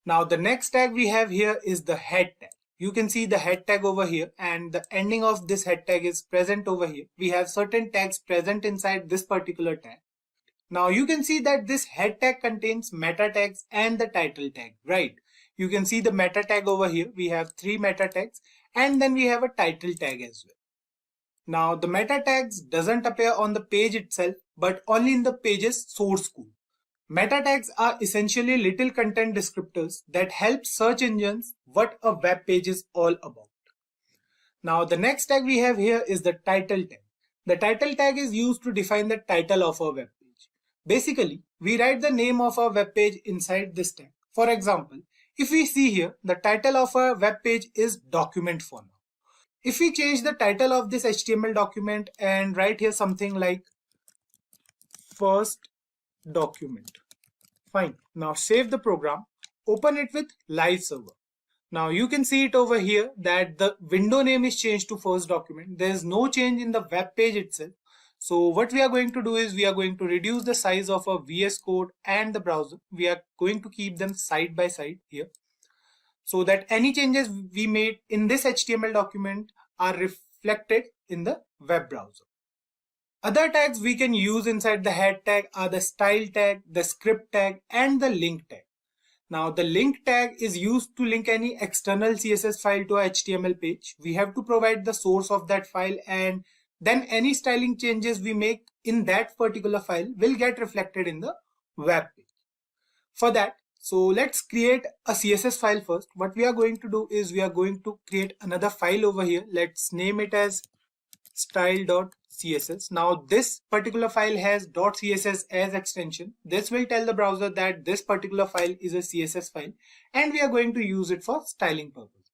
Now the next tag we have here is the head tag. You can see the head tag over here and the ending of this head tag is present over here. We have certain tags present inside this particular tag. Now you can see that this head tag contains meta tags and the title tag, right? You can see the meta tag over here. We have 3 meta tags and then we have a title tag as well. Now the meta tags doesn't appear on the page itself, but only in the page's source code. Meta tags are essentially little content descriptors that help search engines what a web page is all about. Now the next tag we have here is the title tag. The title tag is used to define the title of our web page. Basically, we write the name of our web page inside this tag. For example, if we see here, the title of our web page is document for now. If we change the title of this HTML document and write here something like first document. Fine. Now save the program, open it with live server. Now you can see it over here that the window name is changed to first document. There is no change in the web page itself. So what we are going to do is we are going to reduce the size of our VS Code and the browser. We are going to keep them side by side here, so that any changes we made in this HTML document are reflected in the web browser. Other tags we can use inside the head tag are the style tag, the script tag, and the link tag. Now the link tag is used to link any external CSS file to a HTML page. We have to provide the source of that file, and then any styling changes we make in that particular file will get reflected in the web page. For that, so let's create a CSS file first. What we are going to do is we are going to create another file over here. Let's name it as style.css. Now this particular file has .css as extension. This will tell the browser that this particular file is a CSS file and we are going to use it for styling purposes.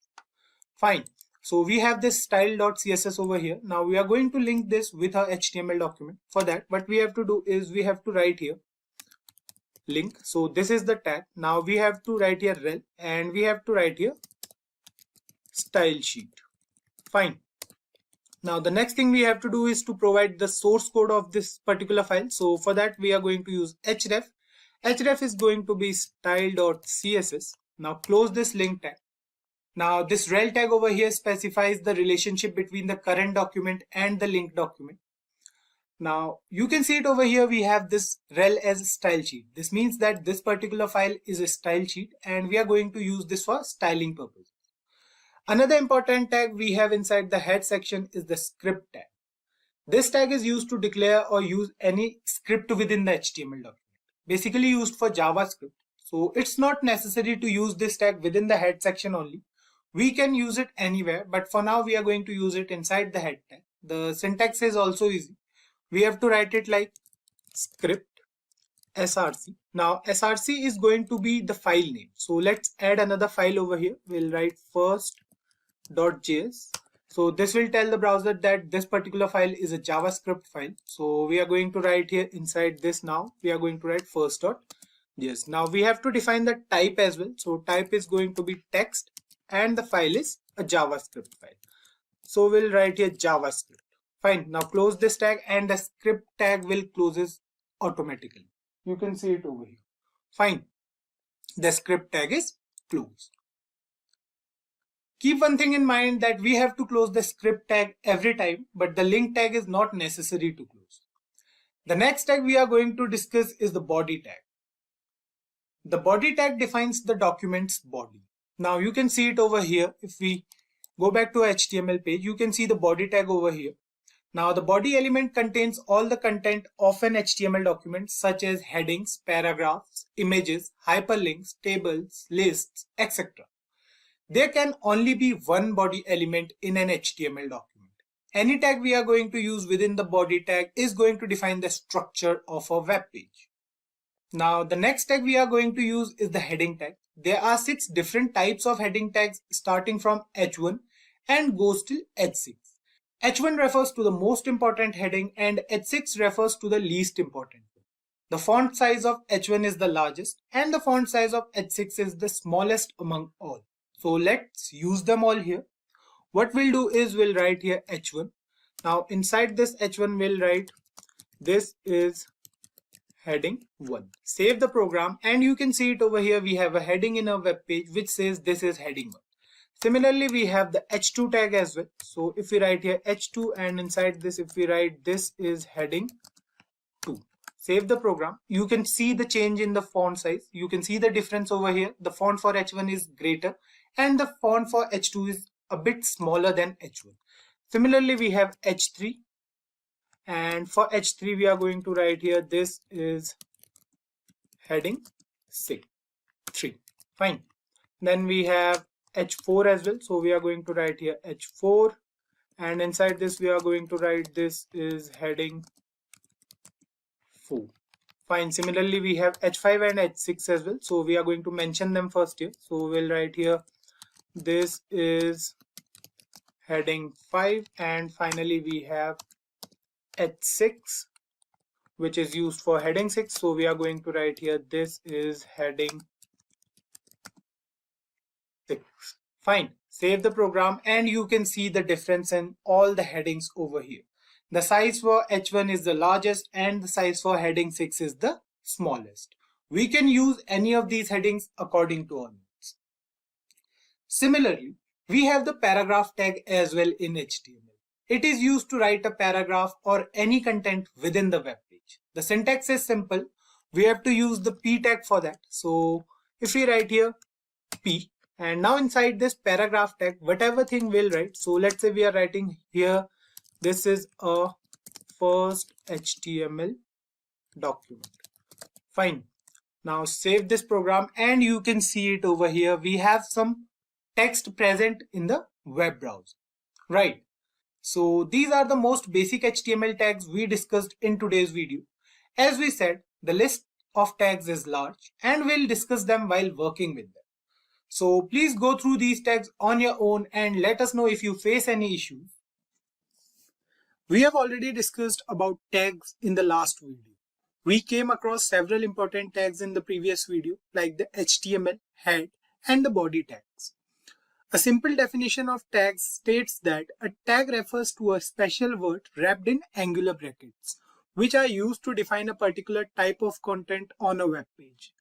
Fine. So we have this style.css over here. Now we are going to link this with our HTML document. For that, what we have to do is we have to write here link. So this is the tag. Now we have to write here rel and we have to write here style sheet. Fine. Now the next thing we have to do is to provide the source code of this particular file. So for that we are going to use href. Href is going to be style.css. Now close this link tag. Now this rel tag over here specifies the relationship between the current document and the link document. Now you can see it over here, we have this rel as a style sheet. This means that this particular file is a style sheet and we are going to use this for styling purposes. Another important tag we have inside the head section is the script tag. This tag is used to declare or use any script within the HTML document. Basically used for JavaScript. So it's not necessary to use this tag within the head section only. We can use it anywhere, but for now we are going to use it inside the head tag. The syntax is also easy. We have to write it like script src. Now src is going to be the file name. So let's add another file over here. We'll write first.js. So this will tell the browser that this particular file is a JavaScript file. So we are going to write here inside this. Now we are going to write first.js. Now we have to define the type as well. So type is going to be text and the file is a JavaScript file. So we'll write here JavaScript. Fine. Now close this tag and the script tag will closes automatically. You can see it over here. Fine. The script tag is closed. Keep one thing in mind that we have to close the script tag every time, but the link tag is not necessary to close. The next tag we are going to discuss is the body tag. The body tag defines the document's body. Now you can see it over here. If we go back to our HTML page, you can see the body tag over here. Now the body element contains all the content of an HTML document such as headings, paragraphs, images, hyperlinks, tables, lists, etc. There can only be one body element in an HTML document. Any tag we are going to use within the body tag is going to define the structure of a web page. Now the next tag we are going to use is the heading tag. There are 6 different types of heading tags starting from H1 and goes till H6. H1 refers to the most important heading and H6 refers to the least important. The font size of H1 is the largest and the font size of H6 is the smallest among all. So let's use them all here. What we'll do is we'll write here H1. Now inside this H1 we'll write this is heading 1. Save the program and you can see it over here. We have a heading in our web page which says this is heading 1. Similarly, we have the H2 tag as well. So if we write here H2 and inside this if we write this is heading 2. Save the program. You can see the change in the font size. You can see the difference over here. The font for H1 is greater and the font for H2 is a bit smaller than H1. Similarly, we have H3 and for H3 we are going to write here this is heading 3. Fine. Then we have H4 as well. So we are going to write here H4 and inside this we are going to write this is heading 4. Fine. Similarly, we have H5 and H6 as well. So we are going to mention them first here. So we'll write here this is heading 5 and finally we have H6 which is used for heading 6. So we are going to write here this is heading 6. Fine. Save the program and you can see the difference in all the headings over here. The size for H1 is the largest and the size for heading 6 is the smallest. We can use any of these headings according to our needs. Similarly, we have the paragraph tag as well in HTML. It is used to write a paragraph or any content within the web page. The syntax is simple. We have to use the P tag for that. So if we write here P, and now inside this paragraph tag, whatever thing we'll write. So let's say we are writing here, this is a first HTML document. Fine. Now save this program and you can see it over here. We have some text present in the web browser, right? So these are the most basic HTML tags we discussed in today's video. As we said, the list of tags is large and we'll discuss them while working with them. So please go through these tags on your own and let us know if you face any issues. We have already discussed about tags in the last video. We came across several important tags in the previous video like the HTML, head and the body tags. A simple definition of tags states that a tag refers to a special word wrapped in angular brackets, which are used to define a particular type of content on a web page.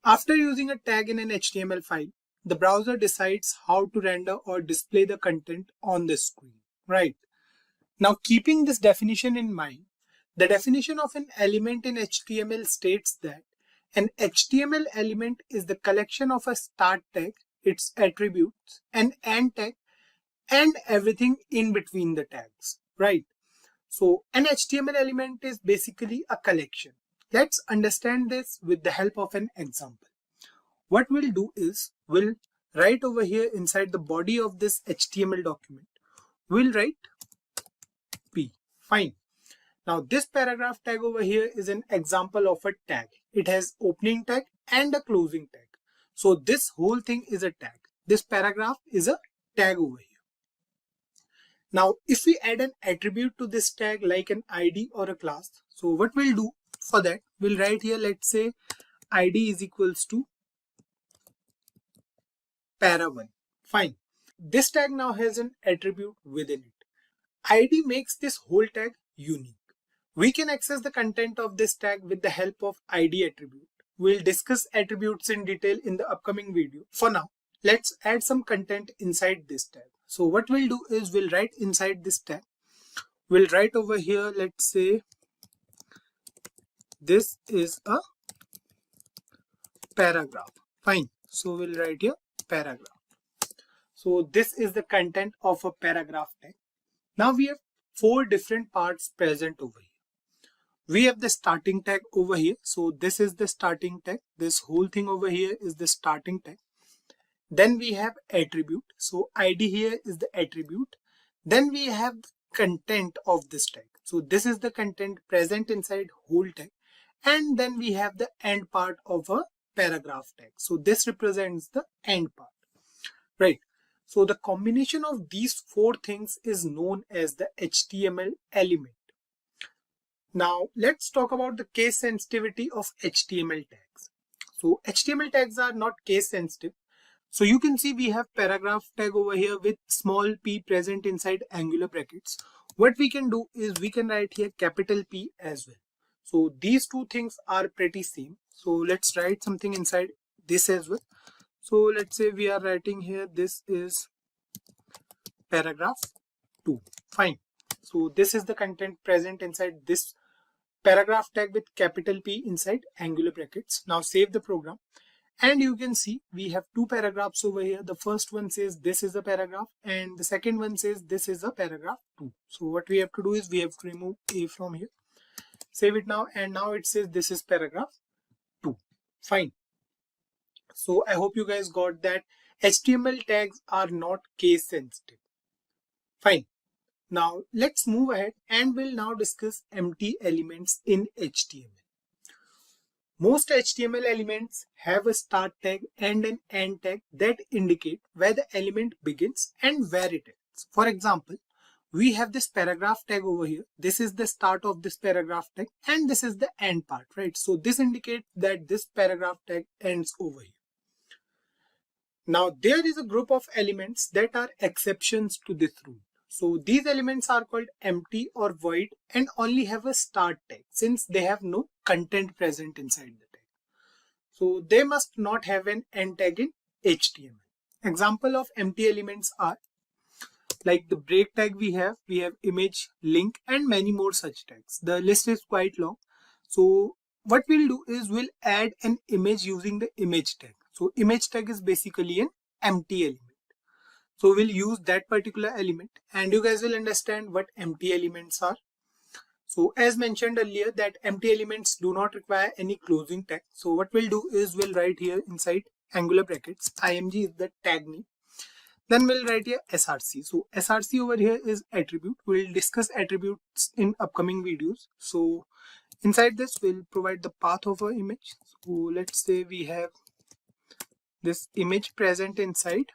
After using a tag in an HTML file, the browser decides how to render or display the content on the screen, right? Now, keeping this definition in mind, the definition of an element in HTML states that an HTML element is the collection of a start tag, its attributes, an end tag, and everything in between the tags, right? So an HTML element is basically a collection. Let's understand this with the help of an example. What we'll do is we'll write over here inside the body of this HTML document, we'll write P. Fine. Now this paragraph tag over here is an example of a tag. It has opening tag and a closing tag. So this whole thing is a tag. This paragraph is a tag over here. Now if we add an attribute to this tag like an ID or a class, so what we'll do for that, we'll write here, let's say ID is equals to para1. Fine. This tag now has an attribute within it. ID makes this whole tag unique. We can access the content of this tag with the help of ID attribute. We'll discuss attributes in detail in the upcoming video. For now, let's add some content inside this tag. So what we'll do is we'll write inside this tag. We'll write over here, let's say this is a paragraph. Fine. So we'll write here paragraph. So this is the content of a paragraph tag. Now we have 4 different parts present over here. We have the starting tag over here. So this is the starting tag. This whole thing over here is the starting tag. Then we have attribute. So ID here is the attribute. Then we have the content of this tag. So this is the content present inside whole tag. And then we have the end part of a paragraph tag. So this represents the end part, right? So the combination of these 4 things is known as the HTML element. Now let's talk about the case sensitivity of HTML tags. So HTML tags are not case sensitive. So you can see we have paragraph tag over here with small p present inside angular brackets. What we can do is we can write here capital P as well. So these 2 things are pretty same. So let's write something inside this as well. So let's say we are writing here, this is paragraph 2. Fine. So this is the content present inside this paragraph tag with capital P inside angular brackets. Now save the program and you can see we have 2 paragraphs over here. The first one says this is a paragraph and the second one says this is a paragraph 2. So what we have to do is we have to remove A from here. Save it now and now it says this is paragraph 2. Fine. So I hope you guys got that HTML tags are not case sensitive. Fine. Now let's move ahead and we'll now discuss empty elements in HTML. Most HTML elements have a start tag and an end tag that indicate where the element begins and where it ends. For example, we have this paragraph tag over here. This is the start of this paragraph tag and this is the end part, right? So this indicates that this paragraph tag ends over here. Now there is a group of elements that are exceptions to this rule. So these elements are called empty or void and only have a start tag since they have no content present inside the tag. So they must not have an end tag in HTML. Example of empty elements are like the break tag we have image, link and many more such tags. The list is quite long. So what we'll do is we'll add an image using the image tag. So image tag is basically an empty element. So we'll use that particular element and you guys will understand what empty elements are. So as mentioned earlier that empty elements do not require any closing tag. So what we'll do is we'll write here inside angular brackets, img is the tag name. Then we'll write here src. So src over here is attribute. We'll discuss attributes in upcoming videos. So inside this we'll provide the path of our image. So let's say we have this image present inside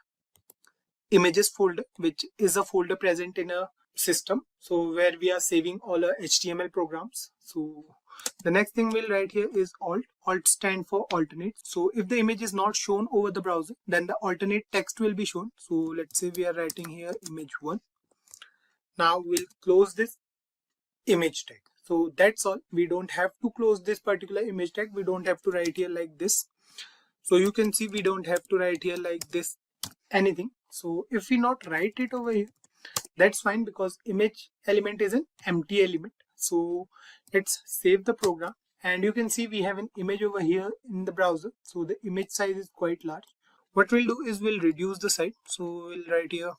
images folder, which is a folder present in a system, so where we are saving all our HTML programs. So the next thing we'll write here is alt stand for alternate. So if the image is not shown over the browser, then the alternate text will be shown. So let's say we are writing here image1. Now we'll close this image tag. So that's all. We don't have to close this particular image tag. We don't have to write here like this. So you can see we don't have to write here like this anything. So if we not write it over here, that's fine because image element is an empty element. So let's save the program and you can see we have an image over here in the browser. So the image size is quite large. What we'll do is we'll reduce the size. So we'll write here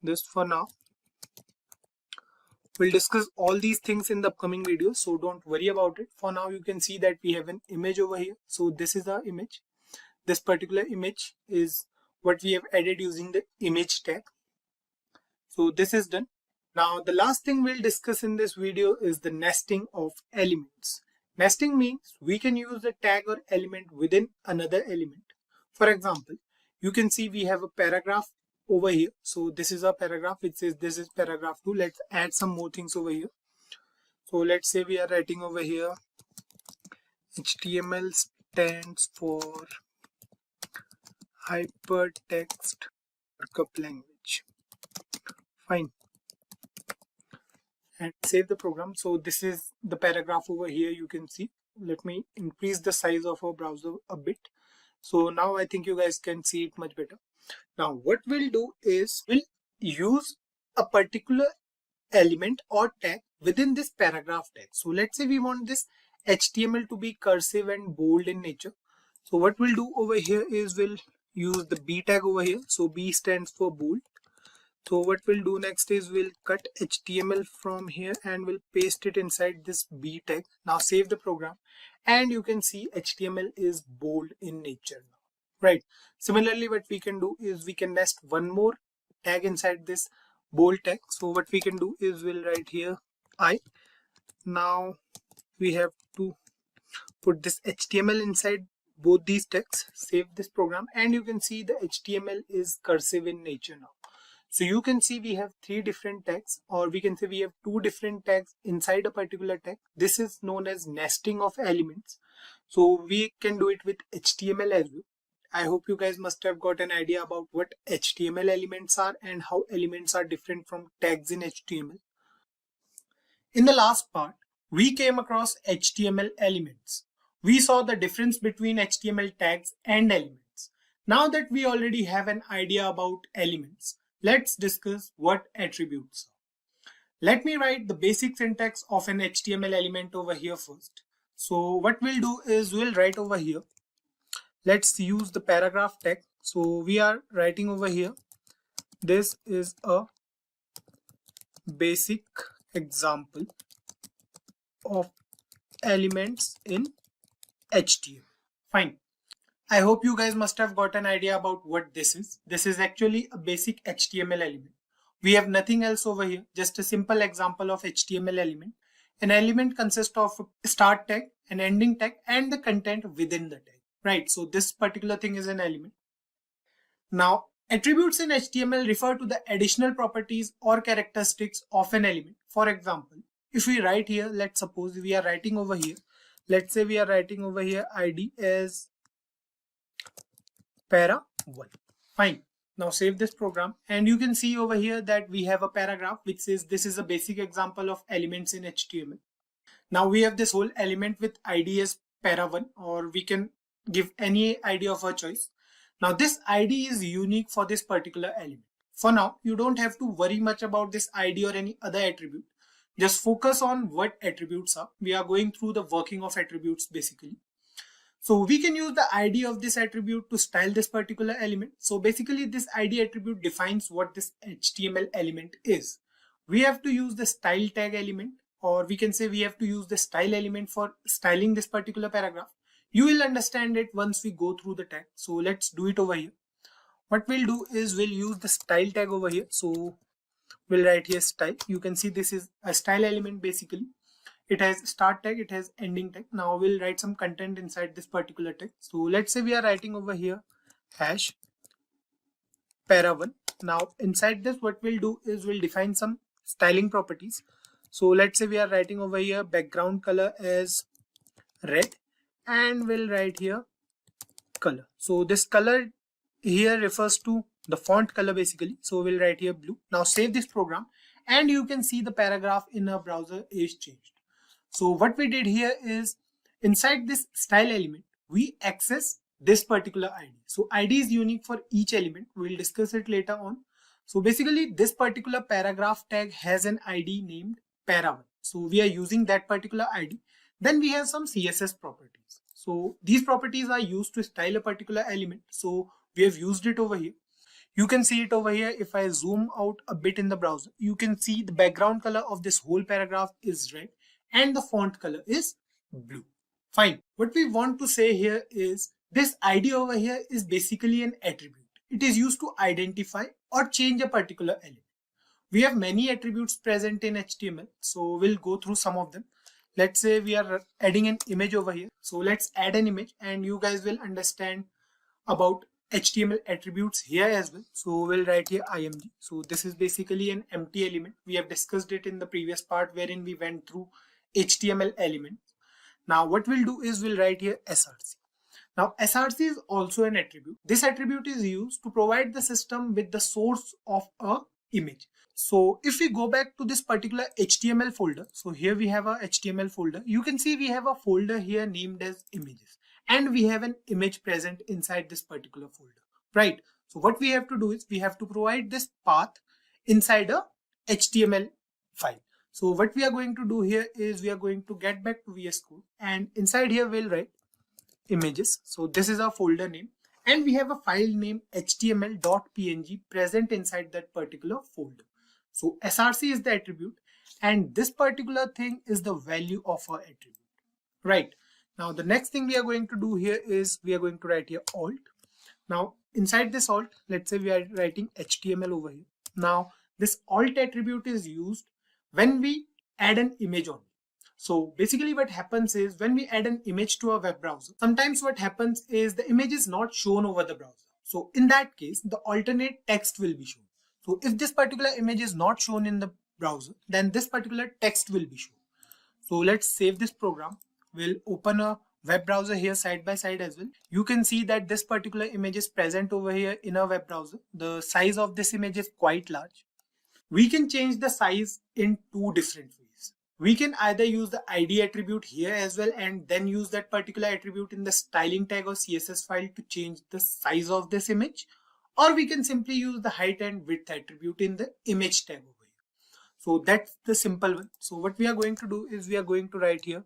this for now. We'll discuss all these things in the upcoming videos, so don't worry about it. For now you can see that we have an image over here. So this is our image. This particular image is what we have added using the image tag. So this is done. Now the last thing we'll discuss in this video is the nesting of elements. Nesting means we can use a tag or element within another element. For example, you can see we have a paragraph over here. So this is a paragraph which says this is paragraph 2. Let's add some more things over here. So let's say we are writing over here HTML stands for hypertext markup language. Fine. And save the program. So this is the paragraph over here. You can see. Let me increase the size of our browser a bit. So now I think you guys can see it much better. Now what we'll do is we'll use a particular element or tag within this paragraph tag. So let's say we want this HTML to be cursive and bold in nature. So what we'll do over here is we'll use the B tag over here. So B stands for bold. So what we'll do next is we'll cut HTML from here and we'll paste it inside this B tag. Now save the program and you can see HTML is bold in nature now, right? Similarly, what we can do is we can nest one more tag inside this bold tag. So what we can do is we'll write here I. Now we have to put this HTML inside both these tags, save this program, and you can see the HTML is cursive in nature now. So you can see we have three different tags, or we can say we have two different tags inside a particular tag. This is known as nesting of elements. So we can do it with HTML as well. I hope you guys must have got an idea about what HTML elements are and how elements are different from tags in HTML. In the last part, we came across HTML elements. We saw the difference between HTML tags and elements. Now that we already have an idea about elements, let's discuss what attributes are. Let me write the basic syntax of an HTML element over here first. So what we'll do is we'll write over here. Let's use the paragraph tag. So we are writing over here. This is a basic example of elements in HTML. Fine. I hope you guys must have got an idea about what this is. This is actually a basic HTML element. We have nothing else over here, just a simple example of HTML element. An element consists of a start tag, an ending tag, and the content within the tag. Right, so this particular thing is an element. Now, attributes in HTML refer to the additional properties or characteristics of an element. For example, if we write here, let's suppose we are writing over here. Let's say we are writing over here ID as para1. Fine. Now save this program, and you can see over here that we have a paragraph which says this is a basic example of elements in HTML. Now we have this whole element with ID as para1, or we can give any ID of our choice. Now this ID is unique for this particular element. For now, you don't have to worry much about this ID or any other attribute. Just focus on what attributes are. We are going through the working of attributes basically. So we can use the ID of this attribute to style this particular element. So basically this ID attribute defines what this HTML element is. We have to use the style tag element, or we can say we have to use the style element for styling this particular paragraph. You will understand it once we go through the tag. So let's do it over here. What we'll do is we'll use the style tag over here. So we'll write here style. You can see this is a style element basically. It has start tag, it has ending tag. Now we'll write some content inside this particular tag. So let's say we are writing over here hash para1. Now inside this, what we'll do is we'll define some styling properties. So let's say we are writing over here background color as red, and we'll write here color. So this color here refers to the font color basically. So we'll write here blue. Now save this program, and you can see the paragraph in our browser is changed. So what we did here is inside this style element, we access this particular ID. So ID is unique for each element. We'll discuss it later on. So basically this particular paragraph tag has an ID named para1. So we are using that particular ID. Then we have some CSS properties. So these properties are used to style a particular element. So we have used it over here. You can see it over here. If I zoom out a bit in the browser, you can see the background color of this whole paragraph is red and the font color is blue. Fine. What we want to say here is this ID over here is basically an attribute. It is used to identify or change a particular element. We have many attributes present in HTML. So we'll go through some of them. Let's say we are adding an image over here. So let's add an image, and you guys will understand about HTML attributes here as well. So we'll write here img. So this is basically an empty element. We have discussed it in the previous part wherein we went through HTML elements. Now what we'll do is we'll write here src. Now src is also an attribute. This attribute is used to provide the system with the source of a image. So if we go back to this particular HTML folder, so here we have a HTML folder. You can see we have a folder here named as images, and we have an image present inside this particular folder, right? So what we have to do is we have to provide this path inside a HTML file. So what we are going to do here is we are going to get back to VS Code, and inside here we'll write images. So this is our folder name, and we have a file name html.png present inside that particular folder. So src is the attribute, and this particular thing is the value of our attribute, right? Now the next thing we are going to do here is we are going to write here alt. Now inside this alt, let's say we are writing HTML over here. Now this alt attribute is used when we add an image on. So basically what happens is when we add an image to a web browser, sometimes what happens is the image is not shown over the browser. So in that case, the alternate text will be shown. So if this particular image is not shown in the browser, then this particular text will be shown. So let's save this program. We'll open a web browser here side by side as well. You can see that this particular image is present over here in a web browser. The size of this image is quite large. We can change the size in two different ways. We can either use the ID attribute here as well, and then use that particular attribute in the styling tag or CSS file to change the size of this image. Or we can simply use the height and width attribute in the image tag over here. So that's the simple one. So what we are going to do is we are going to write here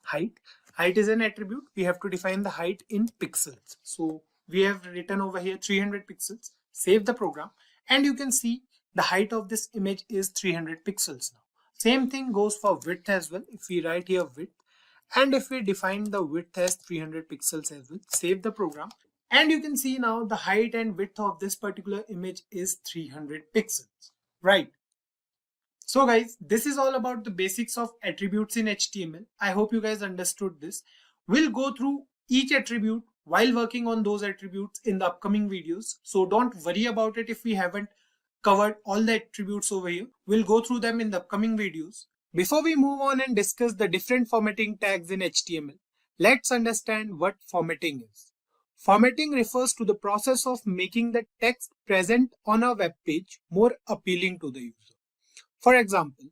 height. Height is an attribute. We have to define the height in pixels. So we have written over here 300 pixels. Save the program, and you can see the height of this image is 300 pixels now. Same thing goes for width as well. If we write here width, and if we define the width as 300 pixels as well, save the program, and you can see now the height and width of this particular image is 300 pixels, right? So guys, this is all about the basics of attributes in HTML. I hope you guys understood this. We'll go through each attribute while working on those attributes in the upcoming videos. So don't worry about it if we haven't covered all the attributes over here. We'll go through them in the upcoming videos. Before we move on and discuss the different formatting tags in HTML, let's understand what formatting is. Formatting refers to the process of making the text present on a web page more appealing to the user. For example,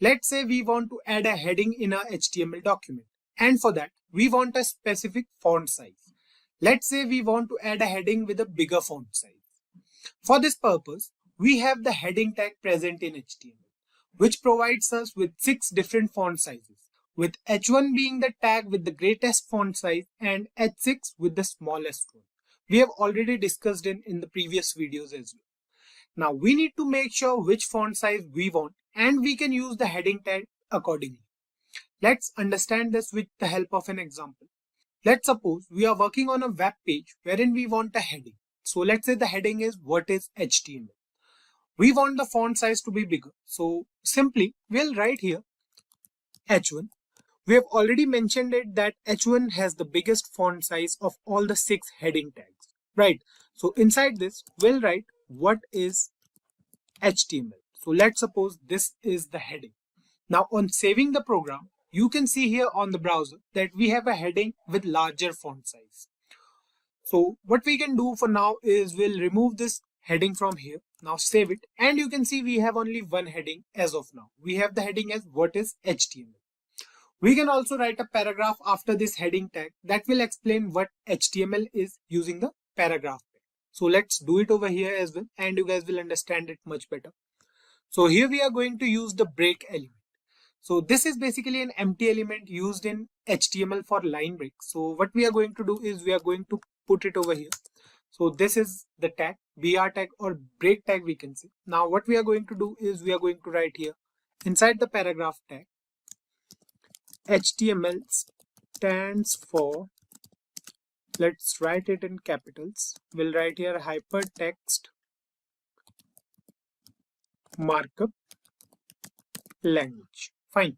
let's say we want to add a heading in a HTML document, and for that we want a specific font size. Let's say we want to add a heading with a bigger font size. For this purpose, we have the heading tag present in HTML, which provides us with 6 different font sizes, with H1 being the tag with the greatest font size and H6 with the smallest one. We have already discussed in the previous videos as well. Now we need to make sure which font size we want, and we can use the heading tag accordingly. Let's understand this with the help of an example. Let's suppose we are working on a web page wherein we want a heading. So let's say the heading is what is HTML. We want the font size to be bigger. So simply we'll write here H1. We have already mentioned it that H1 has the biggest font size of all the 6 heading tags, right? So inside this we'll write what is HTML. So let's suppose this is the heading. Now on saving the program, you can see here on the browser that we have a heading with larger font size. So what we can do for now is we'll remove this heading from here. Now save it, and you can see we have only one heading as of now. We have the heading as what is HTML. We can also write a paragraph after this heading tag that will explain what HTML is using the paragraph tag. So let's do it over here as well, and you guys will understand it much better. So here we are going to use the break element. So this is basically an empty element used in HTML for line break. So what we are going to do is we are going to put it over here. So this is the tag, BR tag or break tag we can say. Now what we are going to do is we are going to write here inside the paragraph tag, HTML stands for, let's write it in capitals. We'll write here hypertext markup language. Fine.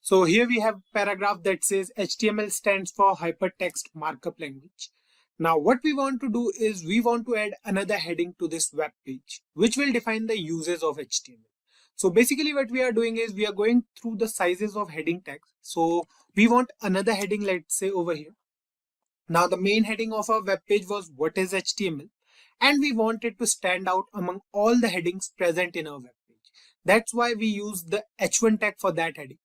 So here we have a paragraph that says HTML stands for hypertext markup language. Now what we want to do is we want to add another heading to this web page, which will define the uses of HTML. So basically what we are doing is we are going through the sizes of heading tags. So we want another heading, let's say over here. Now the main heading of our web page was what is HTML, and we want it to stand out among all the headings present in our web page. That's why we use the H1 tag for that heading.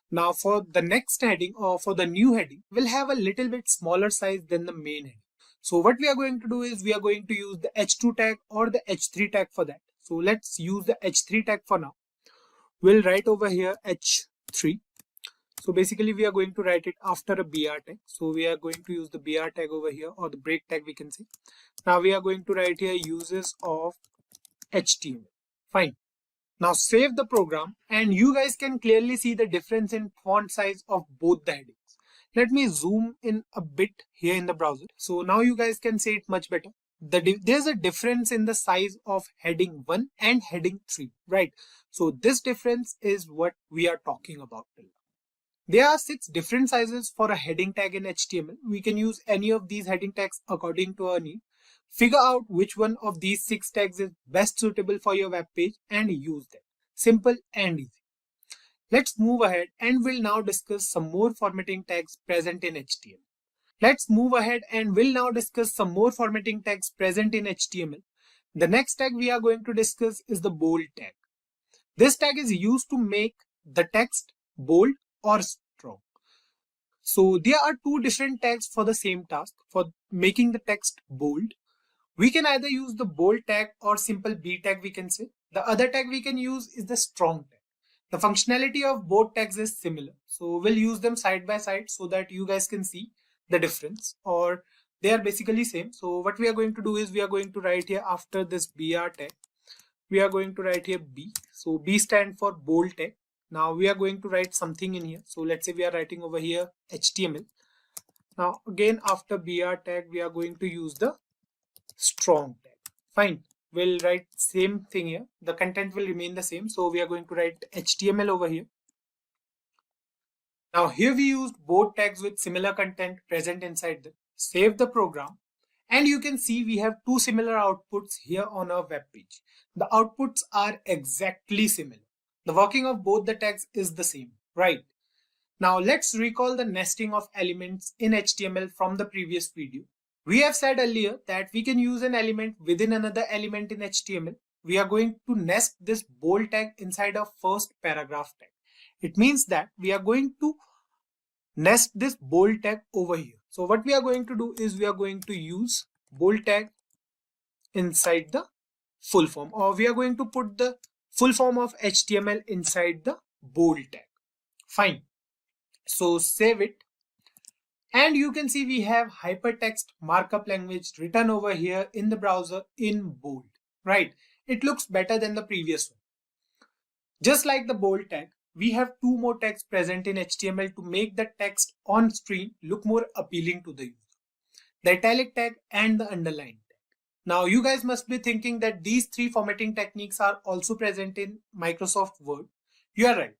Now for the next heading or for the new heading, we'll have a little bit smaller size than the main heading. So what we are going to do is we are going to use the H2 tag or the H3 tag for that. So let's use the H3 tag for now. We'll write over here H3. So basically we are going to write it after a BR tag. So we are going to use the BR tag over here, or the break tag we can say. Now we are going to write here uses of HTML. Fine. Now save the program, and you guys can clearly see the difference in font size of both the headings. Let me zoom in a bit here in the browser. So now you guys can see it much better. There's a difference in the size of heading 1 and heading 3, right? So this difference is what we are talking about till now. There are 6 different sizes for a heading tag in HTML. We can use any of these heading tags according to our need. Figure out which one of these 6 tags is best suitable for your web page and use them. Simple and easy. Let's move ahead and we'll now discuss some more formatting tags present in HTML. The next tag we are going to discuss is the bold tag. This tag is used to make the text bold or strong. So there are 2 different tags for the same task. For making the text bold, we can either use the bold tag or simple B tag we can say. The other tag we can use is the strong tag. The functionality of both tags is similar. So we'll use them side by side so that you guys can see the difference, or they are basically same. So what we are going to do is we are going to write here after this BR tag, we are going to write here B. So B stands for bold tag. Now we are going to write something in here. So let's say we are writing over here HTML. Now again after BR tag we are going to use the strong tag. Fine. We'll write same thing here. The content will remain the same. So we are going to write HTML over here. Now here we used both tags with similar content present inside them. Save the program, and you can see we have 2 similar outputs here on our web page. The outputs are exactly similar. The working of both the tags is the same, right? Now let's recall the nesting of elements in HTML from the previous video. We have said earlier that we can use an element within another element in HTML. We are going to nest this bold tag inside a first paragraph tag. It means that we are going to nest this bold tag over here. So what we are going to do is we are going to use bold tag inside the full form, or we are going to put the full form of HTML inside the bold tag. Fine. So save it. And you can see we have hypertext markup language written over here in the browser in bold, right? It looks better than the previous one. Just like the bold tag, we have two more tags present in HTML to make the text on screen look more appealing to the user. The italic tag and the underline tag. Now you guys must be thinking that these three formatting techniques are also present in Microsoft Word. You are right.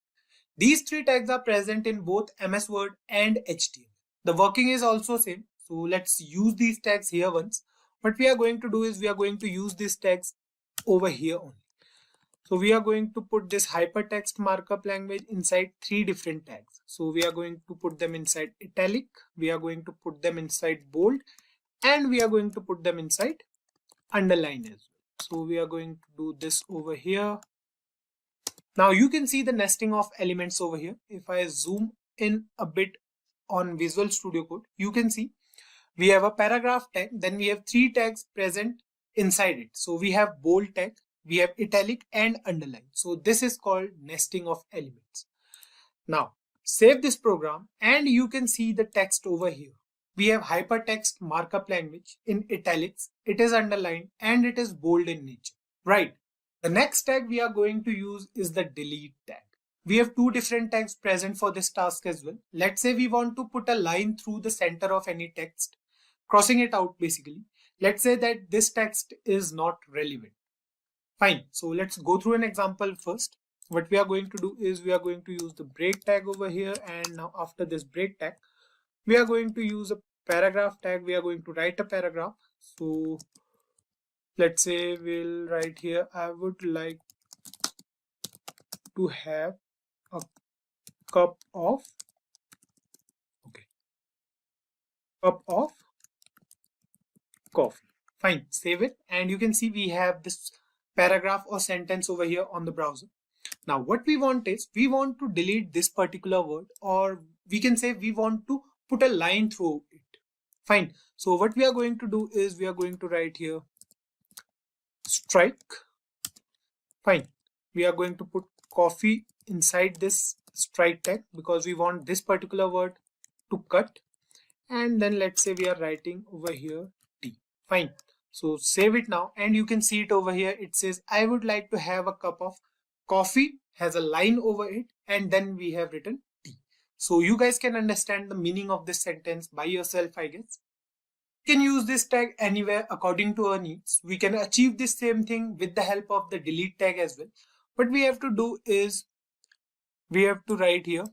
These three tags are present in both MS Word and HTML. The working is also same. So let's use these tags here once. What we are going to do is we are going to use these tags over here only. So we are going to put this hypertext markup language inside three different tags. So we are going to put them inside italic, we are going to put them inside bold, and we are going to put them inside underline as well. So we are going to do this over here. Now you can see the nesting of elements over here. If I zoom in a bit on Visual Studio Code, you can see we have a paragraph tag, then we have three tags present inside it. So we have bold tag, we have italic and underline. So this is called nesting of elements. Now save this program and you can see the text over here. We have hypertext markup language in italics, it is underlined and it is bold in nature, right? The next tag we are going to use is the delete tag. We have two different tags present for this task as well. Let's say we want to put a line through the center of any text, crossing it out basically. Let's say that this text is not relevant. Fine, so let's go through an example first. What we are going to do is we are going to use the break tag over here, and now after this break tag, we are going to use a paragraph tag. We are going to write a paragraph. So let's say we'll write here, I would like to have a cup of coffee. Fine, save it, and you can see we have this paragraph or sentence over here on the browser. Now what we want is we want to delete this particular word, or we can say we want to put a line through it. Fine, so what we are going to do is we are going to write here strike. Fine, we are going to put coffee inside this strike tag because we want this particular word to cut, and then let's say we are writing over here tea. Fine, so save it now and you can see it over here. It says I would like to have a cup of coffee, has a line over it, and then we have written tea. So you guys can understand the meaning of this sentence by yourself, I guess. We can use this tag anywhere according to our needs. We can achieve this same thing with the help of the delete tag as well. What we have to do is we have to write here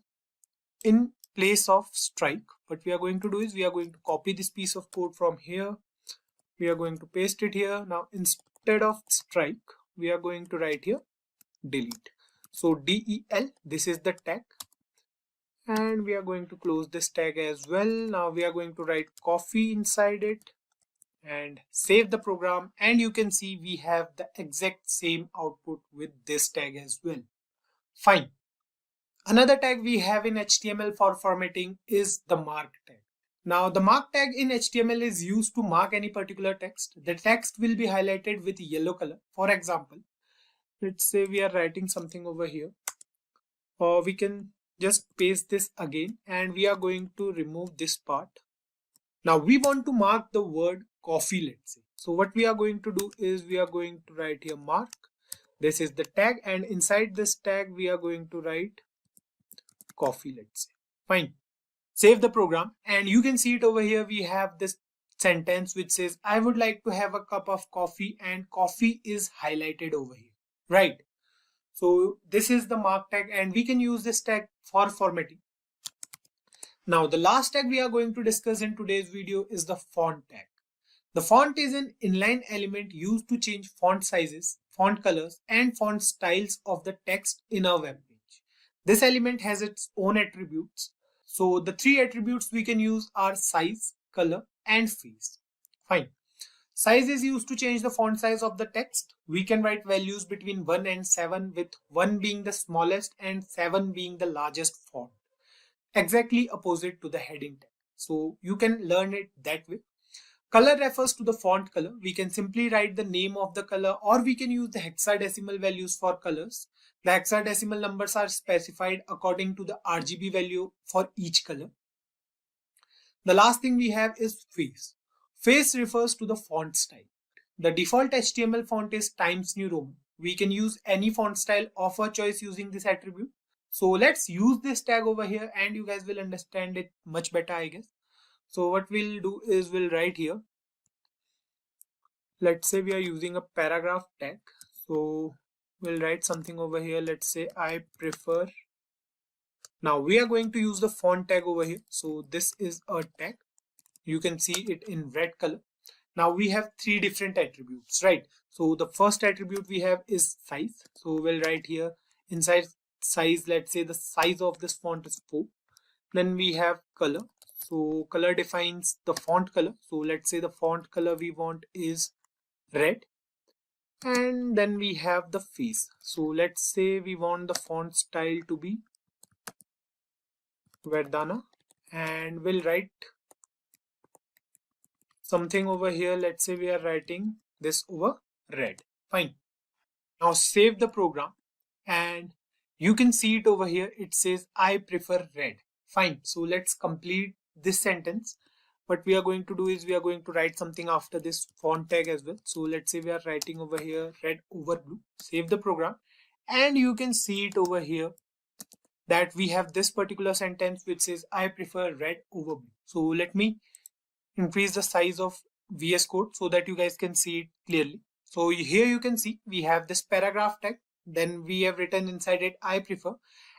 in place of strike. What we are going to do is we are going to copy this piece of code from here. We are going to paste it here. Now instead of strike, we are going to write here delete. So del, this is the tag, and we are going to close this tag as well. Now we are going to write coffee inside it and save the program, and you can see we have the exact same output with this tag as well. Fine. Another tag we have in HTML for formatting is the mark tag. Now the mark tag in HTML is used to mark any particular text. The text will be highlighted with yellow color. For example, let's say we are writing something over here, or we can just paste this again and we are going to remove this part. Now we want to mark the word coffee, let's say. So what we are going to do is we are going to write here mark. This is the tag, and inside this tag we are going to write coffee, let's say. Fine. Save the program and you can see it over here. We have this sentence which says I would like to have a cup of coffee, and coffee is highlighted over here, right? So this is the mark tag and we can use this tag for formatting. Now the last tag we are going to discuss in today's video is the font tag. The font is an inline element used to change font sizes, font colors, and font styles of the text in a web page. This element has its own attributes. So the three attributes we can use are size, color, and face. Fine. Size is used to change the font size of the text. We can write values between 1 and 7, with 1 being the smallest and 7 being the largest font, exactly opposite to the heading tag. So you can learn it that way. Color refers to the font color. We can simply write the name of the color, or we can use the hexadecimal values for colors. The hexadecimal numbers are specified according to the RGB value for each color. The last thing we have is face. Face refers to the font style. The default HTML font is Times New Roman. We can use any font style of our choice using this attribute. So let's use this tag over here and you guys will understand it much better, I guess. So what we'll do is we'll write here. Let's say we are using a paragraph tag. So we'll write something over here. Let's say I prefer. Now we are going to use the font tag over here. So this is a tag. You can see it in red color. Now we have three different attributes, right? So the first attribute we have is size. So we'll write here inside size, let's say the size of this font is 4. Then we have color. So color defines the font color. So let's say the font color we want is red. And then we have the face. So let's say we want the font style to be Verdana, and we'll write something over here. Let's say we are writing this over red. Fine. Now save the program and you can see it over here. It says I prefer red. Fine. So let's complete this sentence. What we are going to do is we are going to write something after this font tag as well. So let's say we are writing over here red over blue. Save the program and you can see it over here that we have this particular sentence which says I prefer red over blue. So let me increase the size of VS Code so that you guys can see it clearly. So here you can see we have this paragraph tag. Then we have written inside it I prefer,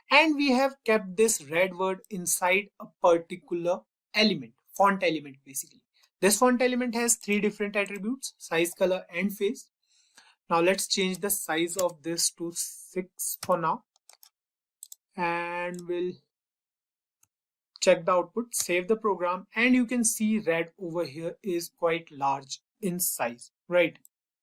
and we have kept this red word inside a particular element, font element basically. This font element has three different attributes: size, color, and face. Now let's change the size of this to 6 for now. And we'll check the output, save the program, and you can see red over here is quite large in size, right?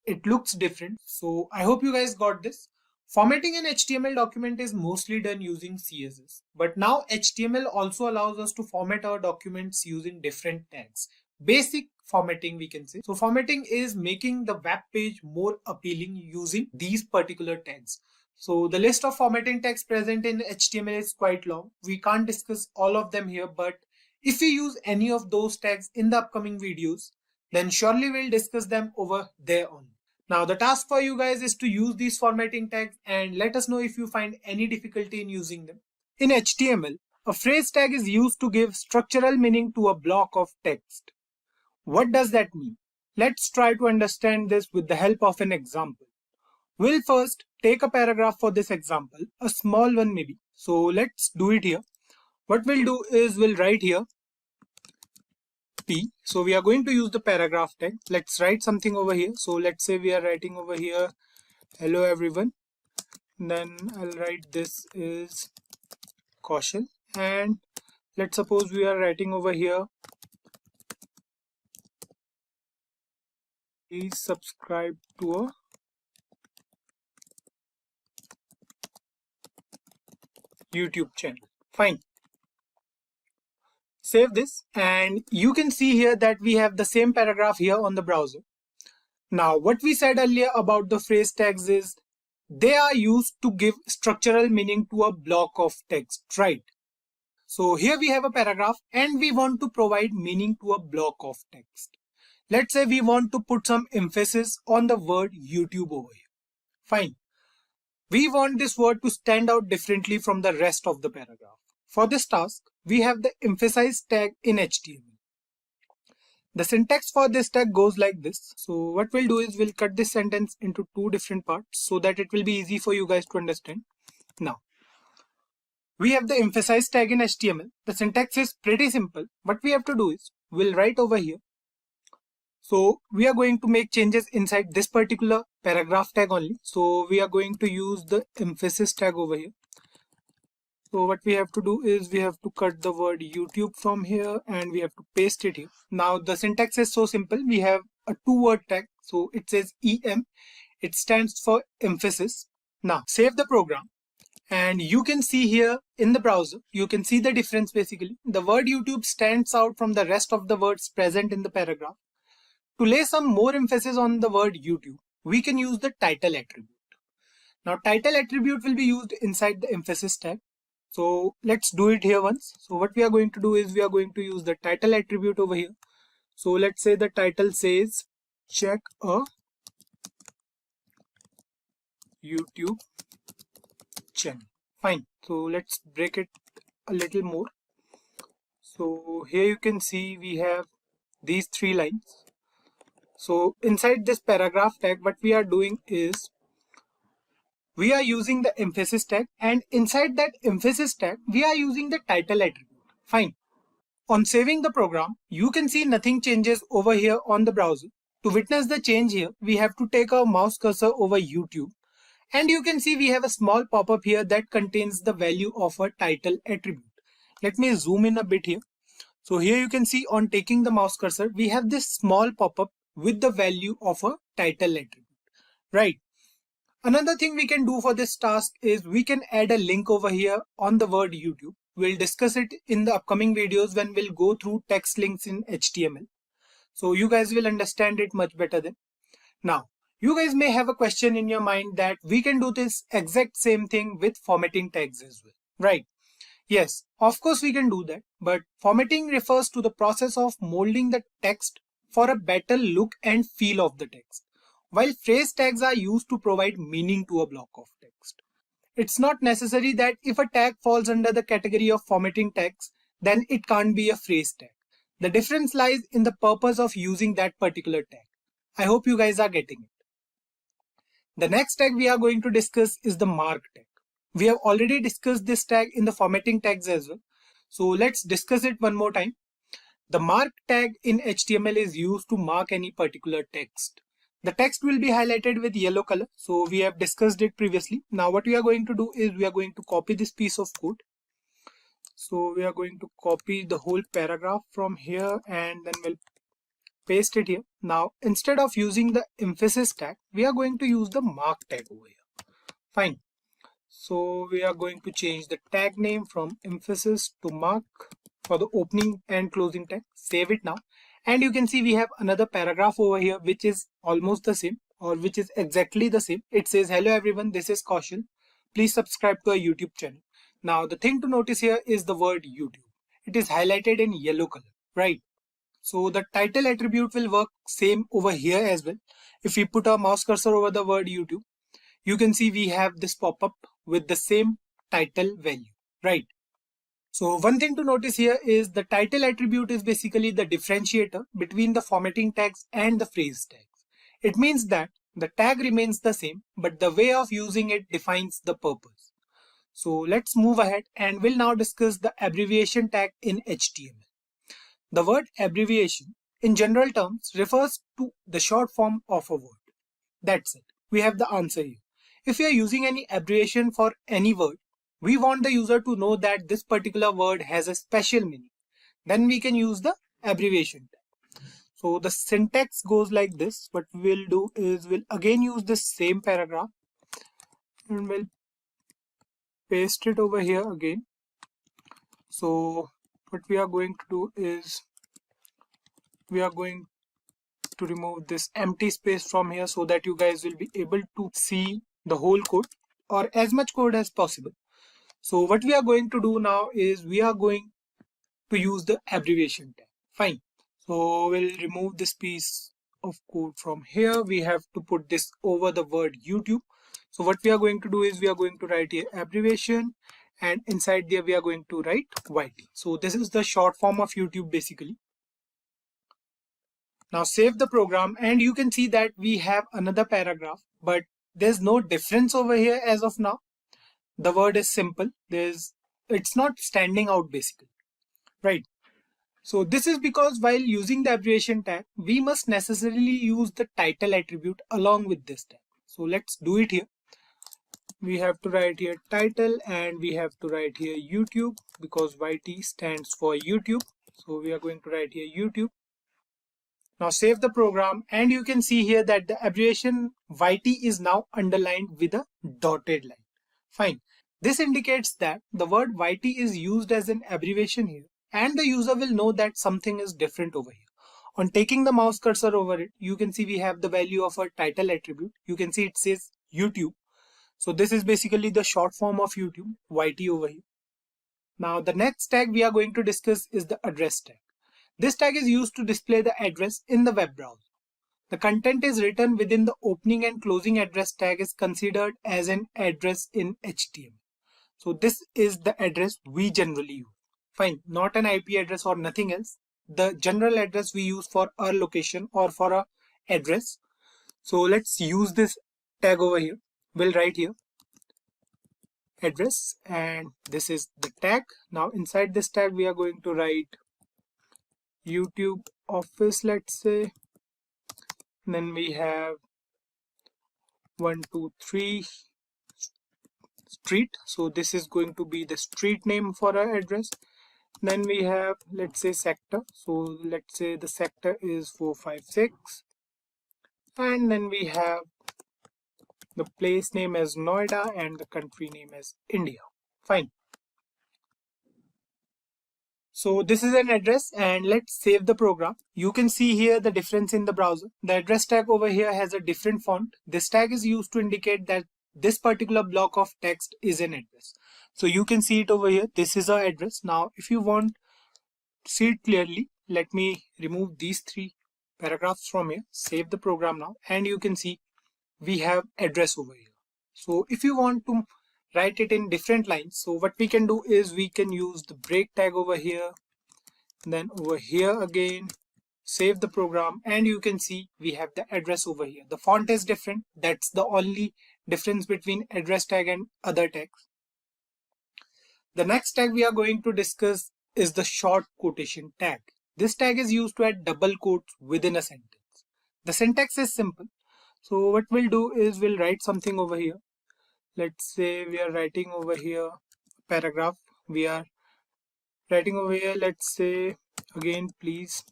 It looks different. So I hope you guys got this. Formatting an HTML document is mostly done using CSS, but now HTML also allows us to format our documents using different tags. Basic formatting, we can say. So formatting is making the web page more appealing using these particular tags. So the list of formatting tags present in HTML is quite long. We can't discuss all of them here, but if we use any of those tags in the upcoming videos, then surely we'll discuss them over there on. Now the task for you guys is to use these formatting tags and let us know if you find any difficulty in using them. In HTML, a phrase tag is used to give structural meaning to a block of text. What does that mean? Let's try to understand this with the help of an example. We'll first take a paragraph for this example, a small one maybe. So let's do it here. What we'll do is we'll write here P. So we are going to use the paragraph tag. Let's write something over here. So let's say we are writing over here, hello everyone. Then I'll write this is Kaushal. And let's suppose we are writing over here, please subscribe to a YouTube channel. Fine. Save this and you can see here that we have the same paragraph here on the browser. Now what we said earlier about the phrase tags is they are used to give structural meaning to a block of text, right? So here we have a paragraph and we want to provide meaning to a block of text. Let's say we want to put some emphasis on the word YouTube over here. Fine. We want this word to stand out differently from the rest of the paragraph. For this task, we have the emphasize tag in HTML. The syntax for this tag goes like this. So what we'll do is we'll cut this sentence into two different parts so that it will be easy for you guys to understand. Now, we have the emphasize tag in HTML. The syntax is pretty simple. What we have to do is we'll write over here. So we are going to make changes inside this particular paragraph tag only. So we are going to use the emphasis tag over here. So what we have to do is we have to cut the word YouTube from here and we have to paste it here. Now the syntax is so simple. We have a 2-word tag. So it says EM. It stands for emphasis. Now save the program. And you can see here in the browser, you can see the difference basically. The word YouTube stands out from the rest of the words present in the paragraph. To lay some more emphasis on the word YouTube, we can use the title attribute. Now title attribute will be used inside the emphasis tag. So let's do it here once. So what we are going to do is we are going to use the title attribute over here. So let's say the title says check a YouTube channel. Fine. So let's break it a little more. So here you can see we have these 3 lines. So inside this paragraph tag, what we are doing is we are using the emphasis tag, and inside that emphasis tag, we are using the title attribute. Fine. On saving the program, you can see nothing changes over here on the browser. To witness the change here, we have to take our mouse cursor over YouTube. And you can see we have a small pop-up here that contains the value of a title attribute. Let me zoom in a bit here. So here you can see on taking the mouse cursor, we have this small pop-up with the value of a title attribute, right? Another thing we can do for this task is we can add a link over here on the word YouTube. We'll discuss it in the upcoming videos when we'll go through text links in HTML. So you guys will understand it much better then. Now, you guys may have a question in your mind that we can do this exact same thing with formatting tags as well, right? Yes, of course we can do that, but formatting refers to the process of molding the text for a better look and feel of the text, while phrase tags are used to provide meaning to a block of text. It's not necessary that if a tag falls under the category of formatting tags, then it can't be a phrase tag. The difference lies in the purpose of using that particular tag. I hope you guys are getting it. The next tag we are going to discuss is the mark tag. We have already discussed this tag in the formatting tags as well. So let's discuss it one more time. The mark tag in HTML is used to mark any particular text. The text will be highlighted with yellow color. So we have discussed it previously. Now what we are going to do is we are going to copy this piece of code. So we are going to copy the whole paragraph from here and then we'll paste it here. Now instead of using the emphasis tag, we are going to use the mark tag over here. Fine. So we are going to change the tag name from emphasis to mark for the opening and closing tag. Save it now. And you can see we have another paragraph over here which is almost the same, or which is exactly the same. It says, hello everyone, this is Kaushal. Please subscribe to our YouTube channel. Now the thing to notice here is the word YouTube. It is highlighted in yellow color, right? So the title attribute will work same over here as well. If we put our mouse cursor over the word YouTube, you can see we have this pop-up with the same title value, right? So one thing to notice here is the title attribute is basically the differentiator between the formatting tags and the phrase tags. It means that the tag remains the same, but the way of using it defines the purpose. So let's move ahead and we'll now discuss the abbreviation tag in HTML. The word abbreviation in general terms refers to the short form of a word. That's it. We have the answer here. If we are using any abbreviation for any word, we want the user to know that this particular word has a special meaning. Then we can use the abbreviation tag. So the syntax goes like this. What we'll do is we'll again use the same paragraph and we'll paste it over here again. So what we are going to do is we are going to remove this empty space from here so that you guys will be able to see the whole code or as much code as possible. So what we are going to do now is we are going to use the abbreviation tag. Fine. So we'll remove this piece of code from here. We have to put this over the word YouTube. So what we are going to do is we are going to write here abbreviation, and inside there we are going to write YT. So this is the short form of YouTube basically. Now save the program and you can see that we have another paragraph, but there's no difference over here as of now. The word is simple. It's not standing out basically, right? So this is because while using the abbreviation tag, we must necessarily use the title attribute along with this tag. So let's do it here. we have to write here title, and we have to write here YouTube because YT stands for YouTube. So we are going to write here YouTube. Now save the program, and you can see here that the abbreviation YT is now underlined with a dotted line. Fine. This indicates that the word YT is used as an abbreviation here, and the user will know that something is different over here. On taking the mouse cursor over it, you can see we have the value of our title attribute. You can see it says YouTube. So this is basically the short form of YouTube, YT over here. Now the next tag we are going to discuss is the address tag. This tag is used to display the address in the web browser. The content is written within the opening and closing address tag is considered as an address in HTML. So this is the address we generally use. Fine, not an IP address or nothing else. The general address we use for our location or for our address. So let's use this tag over here. We'll write here address, and this is the tag. Now inside this tag we are going to write YouTube office, let's say. Then we have 123 street. So this is going to be the street name for our address. Then we have, let's say, sector. So let's say the sector is 456. And then we have the place name as Noida and the country name as India. Fine. So this is an address, and let's save the program. You can see here the difference in the browser. The address tag over here has a different font. This tag is used to indicate that this particular block of text is an address. So you can see it over here. This is our address. Now if you want to see it clearly, let me remove these 3 paragraphs from here. Save the program now, and you can see we have address over here. So if you want to write it in different lines, so what we can do is we can use the break tag over here, then over here again, save the program, and you can see we have the address over here. The font is different. That's the only difference between address tag and other tags. The next tag we are going to discuss is the short quotation tag. This tag is used to add double quotes within a sentence. The syntax is simple. So what we'll do is we'll write something over here. Let's say we are writing over here paragraph. We are writing over here, let's say, again, please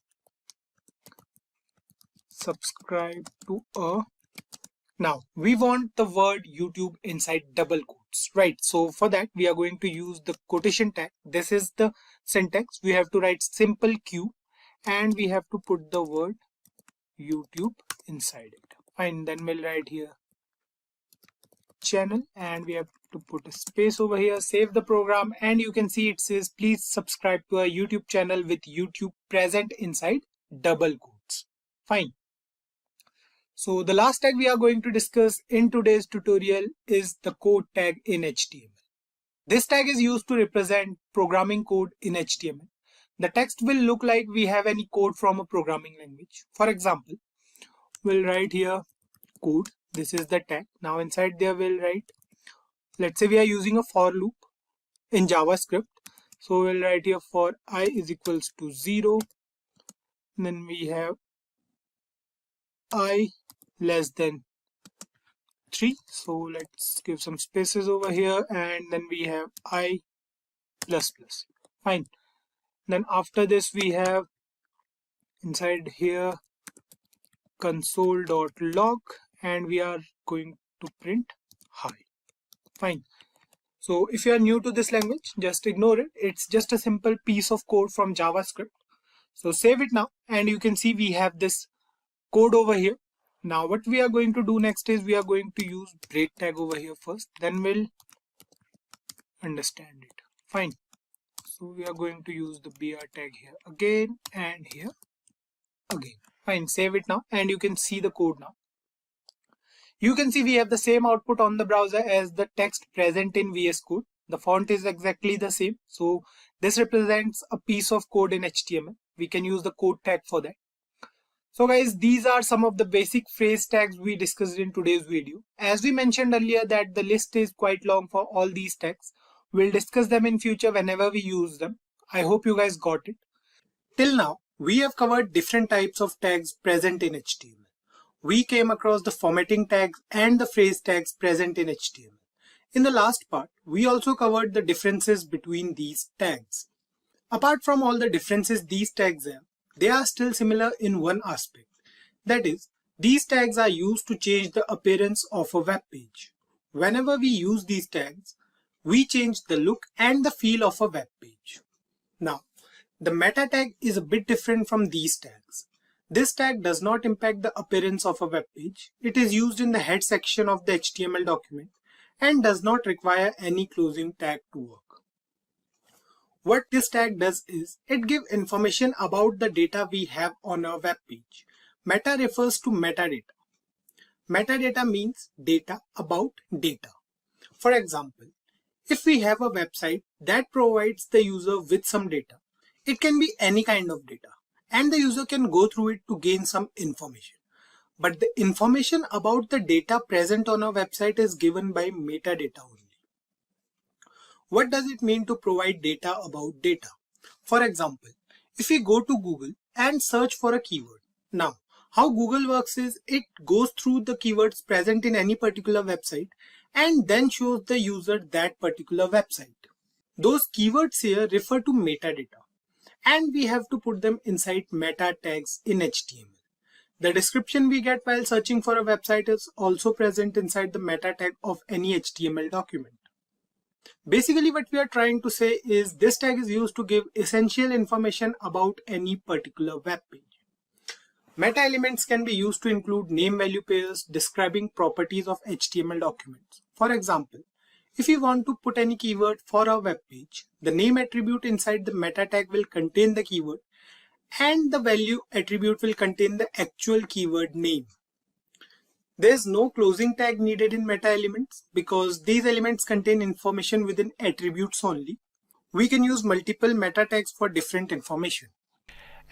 subscribe to a. Now we want the word YouTube inside double quotes, right? So for that we are going to use the quotation tag. This is the syntax. We have to write simple Q, and we have to put the word YouTube inside it. Fine, then we'll write here channel, and we have to put a space over here. Save the program, and you can see it says please subscribe to our YouTube channel with YouTube present inside double quotes. Fine. So the last tag we are going to discuss in today's tutorial is the code tag in HTML. This tag is used to represent programming code in HTML. The text will look like we have any code from a programming language. For example, we'll write here code. This is the tag. Now inside there we'll write, let's say we are using a for loop in JavaScript. So we'll write here for I is equals to 0. Then we have I less than 3. So let's give some spaces over here, and then we have I plus plus. Fine. Then after this we have inside here console.log, and we are going to print hi. Fine. So if you are new to this language, just ignore it. It's just a simple piece of code from JavaScript. So save it now, and you can see we have this code over here. Now what we are going to do next is we are going to use break tag over here first, then we'll understand it. Fine. So we are going to use the br tag here again and here again. Fine, save it now, and you can see the code now. You can see we have the same output on the browser as the text present in VS Code. The font is exactly the same. So this represents a piece of code in HTML. We can use the code tag for that. So guys, these are some of the basic phrase tags we discussed in today's video. As we mentioned earlier that the list is quite long for all these tags. We'll discuss them in future whenever we use them. I hope you guys got it. Till now, we have covered different types of tags present in HTML. We came across the formatting tags and the phrase tags present in HTML. In the last part, we also covered the differences between these tags. Apart from all the differences these tags have, they are still similar in one aspect. That is, these tags are used to change the appearance of a web page. Whenever we use these tags, we change the look and the feel of a web page. Now, the meta tag is a bit different from these tags. This tag does not impact the appearance of a web page. It is used in the head section of the HTML document and does not require any closing tag to work. What this tag does is, it gives information about the data we have on our web page. Meta refers to metadata. Metadata means data about data. For example, if we have a website that provides the user with some data, it can be any kind of data, and the user can go through it to gain some information. But the information about the data present on our website is given by metadata only. What does it mean to provide data about data? For example, if we go to Google and search for a keyword. Now, how Google works is, it goes through the keywords present in any particular website and then shows the user that particular website. Those keywords here refer to metadata, and we have to put them inside meta tags in HTML. The description we get while searching for a website is also present inside the meta tag of any HTML document. Basically, what we are trying to say is, this tag is used to give essential information about any particular web page. Meta elements can be used to include name-value pairs describing properties of HTML documents. For example, if you want to put any keyword for a web page, the name attribute inside the meta tag will contain the keyword, and the value attribute will contain the actual keyword name. There is no closing tag needed in meta elements because these elements contain information within attributes only. We can use multiple meta tags for different information.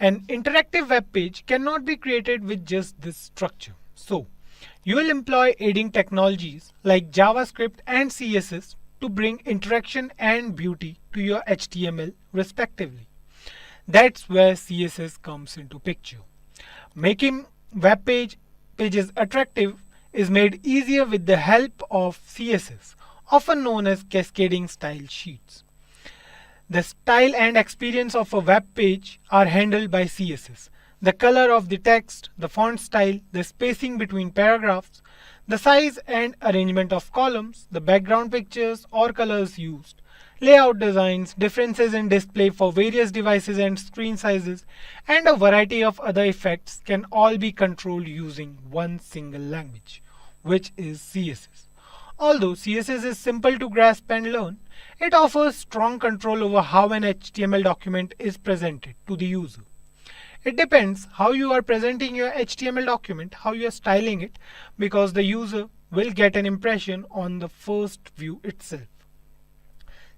An interactive web page cannot be created with just this structure. So, you will employ aiding technologies like JavaScript and CSS to bring interaction and beauty to your HTML respectively. That's where CSS comes into picture. Making web pages attractive is made easier with the help of CSS, often known as cascading style sheets. The style and experience of a web page are handled by CSS. The color of the text, the font style, the spacing between paragraphs, the size and arrangement of columns, the background pictures or colors used, layout designs, differences in display for various devices and screen sizes, and a variety of other effects can all be controlled using one single language, which is CSS. Although CSS is simple to grasp and learn, it offers strong control over how an HTML document is presented to the user. It depends how you are presenting your HTML document, how you are styling it, because the user will get an impression on the first view itself.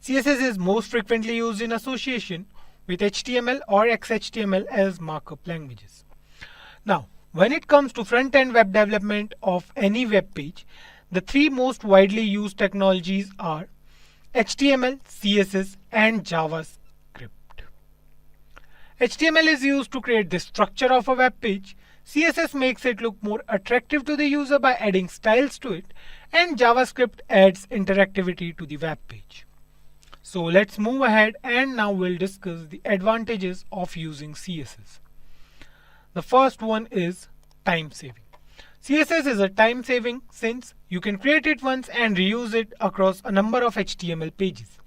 CSS is most frequently used in association with HTML or XHTML as markup languages. Now, when it comes to front-end web development of any web page, the three most widely used technologies are HTML, CSS, and JavaScript. HTML is used to create the structure of a web page, CSS makes it look more attractive to the user by adding styles to it, and JavaScript adds interactivity to the web page. So let's move ahead and now we'll discuss the advantages of using CSS. The first one is time saving. CSS is a time saving since you can create it once and reuse it across a number of HTML pages.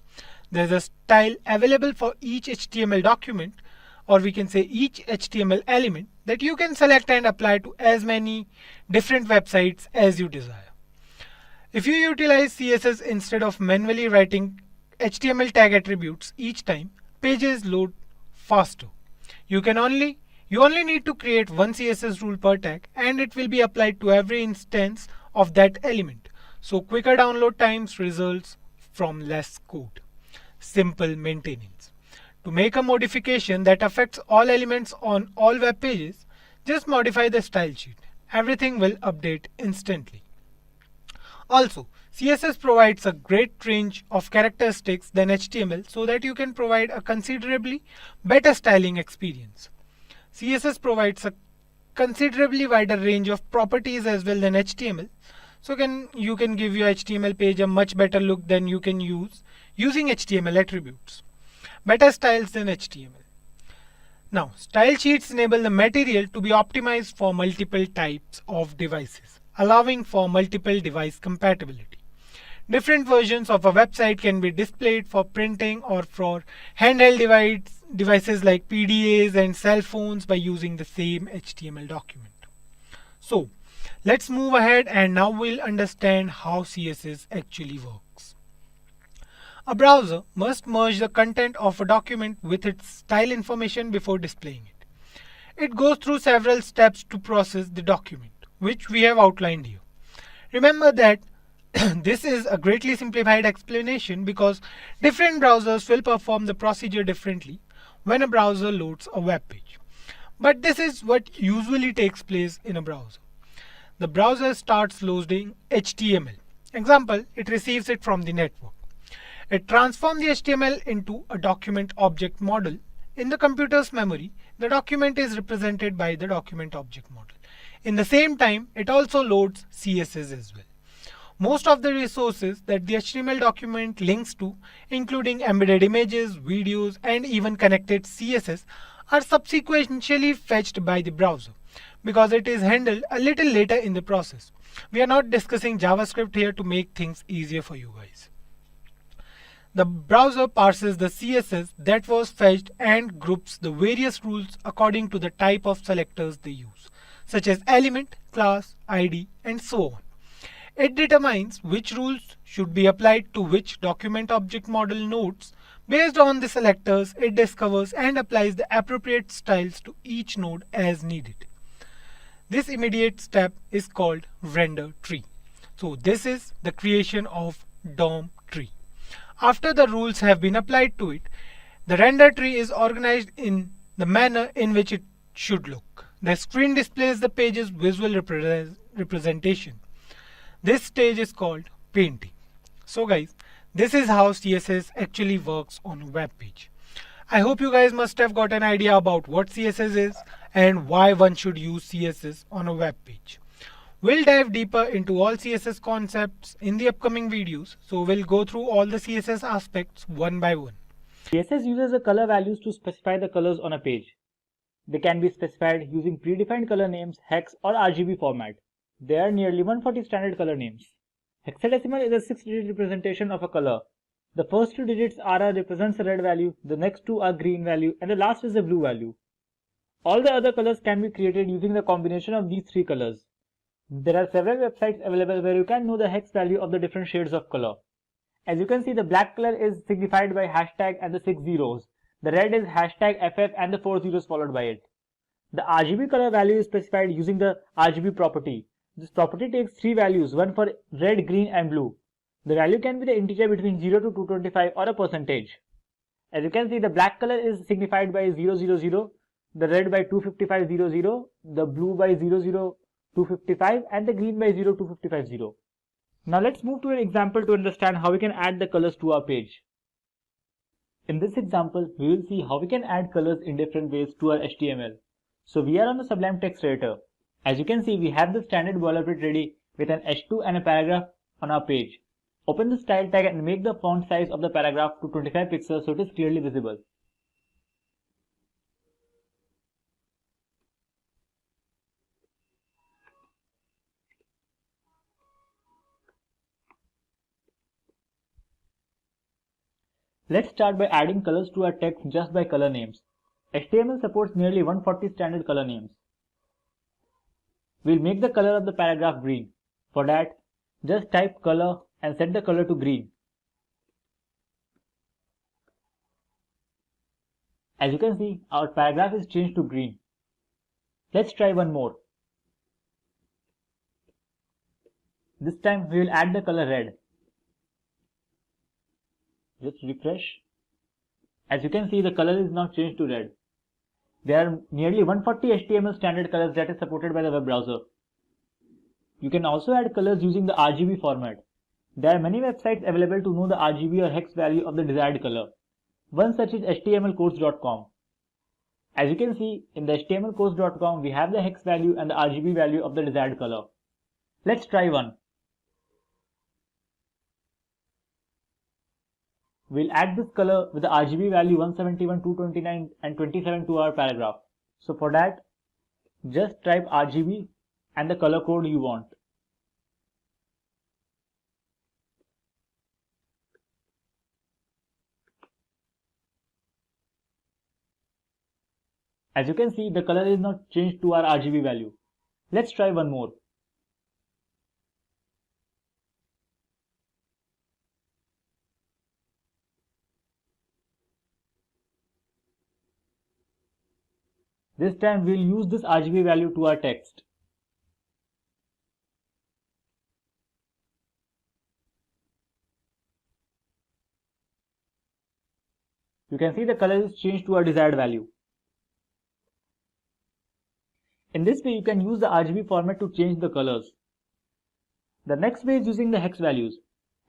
There's a style available for each HTML document, or we can say each HTML element, that you can select and apply to as many different websites as you desire. If you utilize CSS instead of manually writing HTML tag attributes each time, pages load faster. You only need to create one CSS rule per tag and it will be applied to every instance of that element. So quicker download times results from less code. Simple maintenance. To make a modification that affects all elements on all web pages, just modify the style sheet. Everything will update instantly. Also, CSS provides a great range of characteristics than HTML so that you can provide a considerably better styling experience. CSS provides a considerably wider range of properties as well than HTML, So you can give your HTML page a much better look than you can using HTML attributes. Better styles than HTML. Now, style sheets enable the material to be optimized for multiple types of devices, allowing for multiple device compatibility. Different versions of a website can be displayed for printing or for handheld devices like PDAs and cell phones by using the same HTML document. So, let's move ahead and now we'll understand how CSS actually works. A browser must merge the content of a document with its style information before displaying it. It goes through several steps to process the document, which we have outlined here. Remember that this is a greatly simplified explanation because different browsers will perform the procedure differently when a browser loads a web page. But this is what usually takes place in a browser. The browser starts loading HTML. Example, it receives it from the network. It transforms the HTML into a document object model. In the computer's memory, the document is represented by the document object model. In the same time, it also loads CSS as well. Most of the resources that the HTML document links to, including embedded images, videos, and even connected CSS, are subsequently fetched by the browser because it is handled a little later in the process. We are not discussing JavaScript here to make things easier for you guys. The browser parses the CSS that was fetched and groups the various rules according to the type of selectors they use, such as element, class, ID, and so on. It determines which rules should be applied to which document object model nodes. Based on the selectors, it discovers and applies the appropriate styles to each node as needed. This immediate step is called render tree. So this is the creation of DOM tree. After the rules have been applied to it, the render tree is organized in the manner in which it should look. The screen displays the page's visual representation. This stage is called painting. So guys, this is how CSS actually works on a web page. I hope you guys must have got an idea about what CSS is and why one should use CSS on a web page. We'll dive deeper into all CSS concepts in the upcoming videos, so we'll go through all the CSS aspects one by one. CSS uses the color values to specify the colors on a page. They can be specified using predefined color names, hex or RGB format. There are nearly 140 standard color names. Hexadecimal is a 6-digit representation of a color. The first 2 digits represents the red value, the next 2 are green value, and the last is the blue value. All the other colors can be created using the combination of these 3 colors. There are several websites available where you can know the hex value of the different shades of color. As you can see, the black color is signified by hashtag and the 6 zeros. The red is hashtag FF and the 4 zeros followed by it. The RGB color value is specified using the RGB property. This property takes 3 values, one for red, green and blue. The value can be the integer between 0 to 225 or a percentage. As you can see, the black color is signified by 000, the red by 25500, the blue by 00255 and the green by 02550. Now let's move to an example to understand how we can add the colors to our page. In this example, we will see how we can add colors in different ways to our HTML. So we are on the Sublime Text Editor. As you can see, we have the standard boilerplate ready with an H2 and a paragraph on our page. Open the style tag and make the font size of the paragraph to 25 pixels so it is clearly visible. Let's start by adding colors to our text just by color names. HTML supports nearly 140 standard color names. We'll make the color of the paragraph green. For that, just type color and set the color to green. As you can see, our paragraph is changed to green. Let's try one more. This time we will add the color red. Just refresh. As you can see, the color is now changed to red. There are nearly 140 HTML standard colors that is supported by the web browser. You can also add colors using the RGB format. There are many websites available to know the RGB or hex value of the desired color. One such is htmlcodes.com. As you can see, in the htmlcodes.com we have the hex value and the RGB value of the desired color. Let's try one. We'll add this color with the RGB value 171, 229 and 27 to our paragraph. So for that, just type RGB and the color code you want. As you can see, the color is not changed to our RGB value. Let's try one more. This time we'll use this RGB value to our text. You can see the color is changed to our desired value. In this way, you can use the RGB format to change the colors. The next way is using the hex values.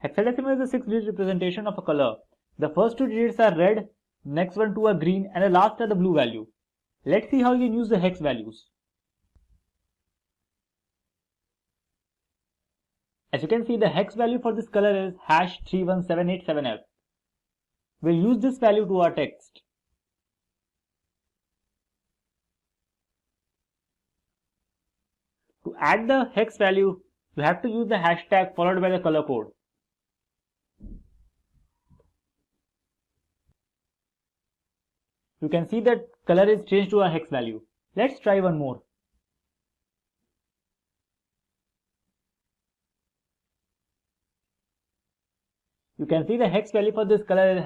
Hexadecimal is a 6-digit representation of a color. The first 2 digits are red, next one 2 are green, and the last are the blue value. Let's see how you can use the hex values. As you can see, the hex value for this color is #31787F. We'll use this value to our text. To add the hex value, you have to use the hashtag followed by the color code. You can see that color is changed to our hex value. Let's try one more. You can see the hex value for this color is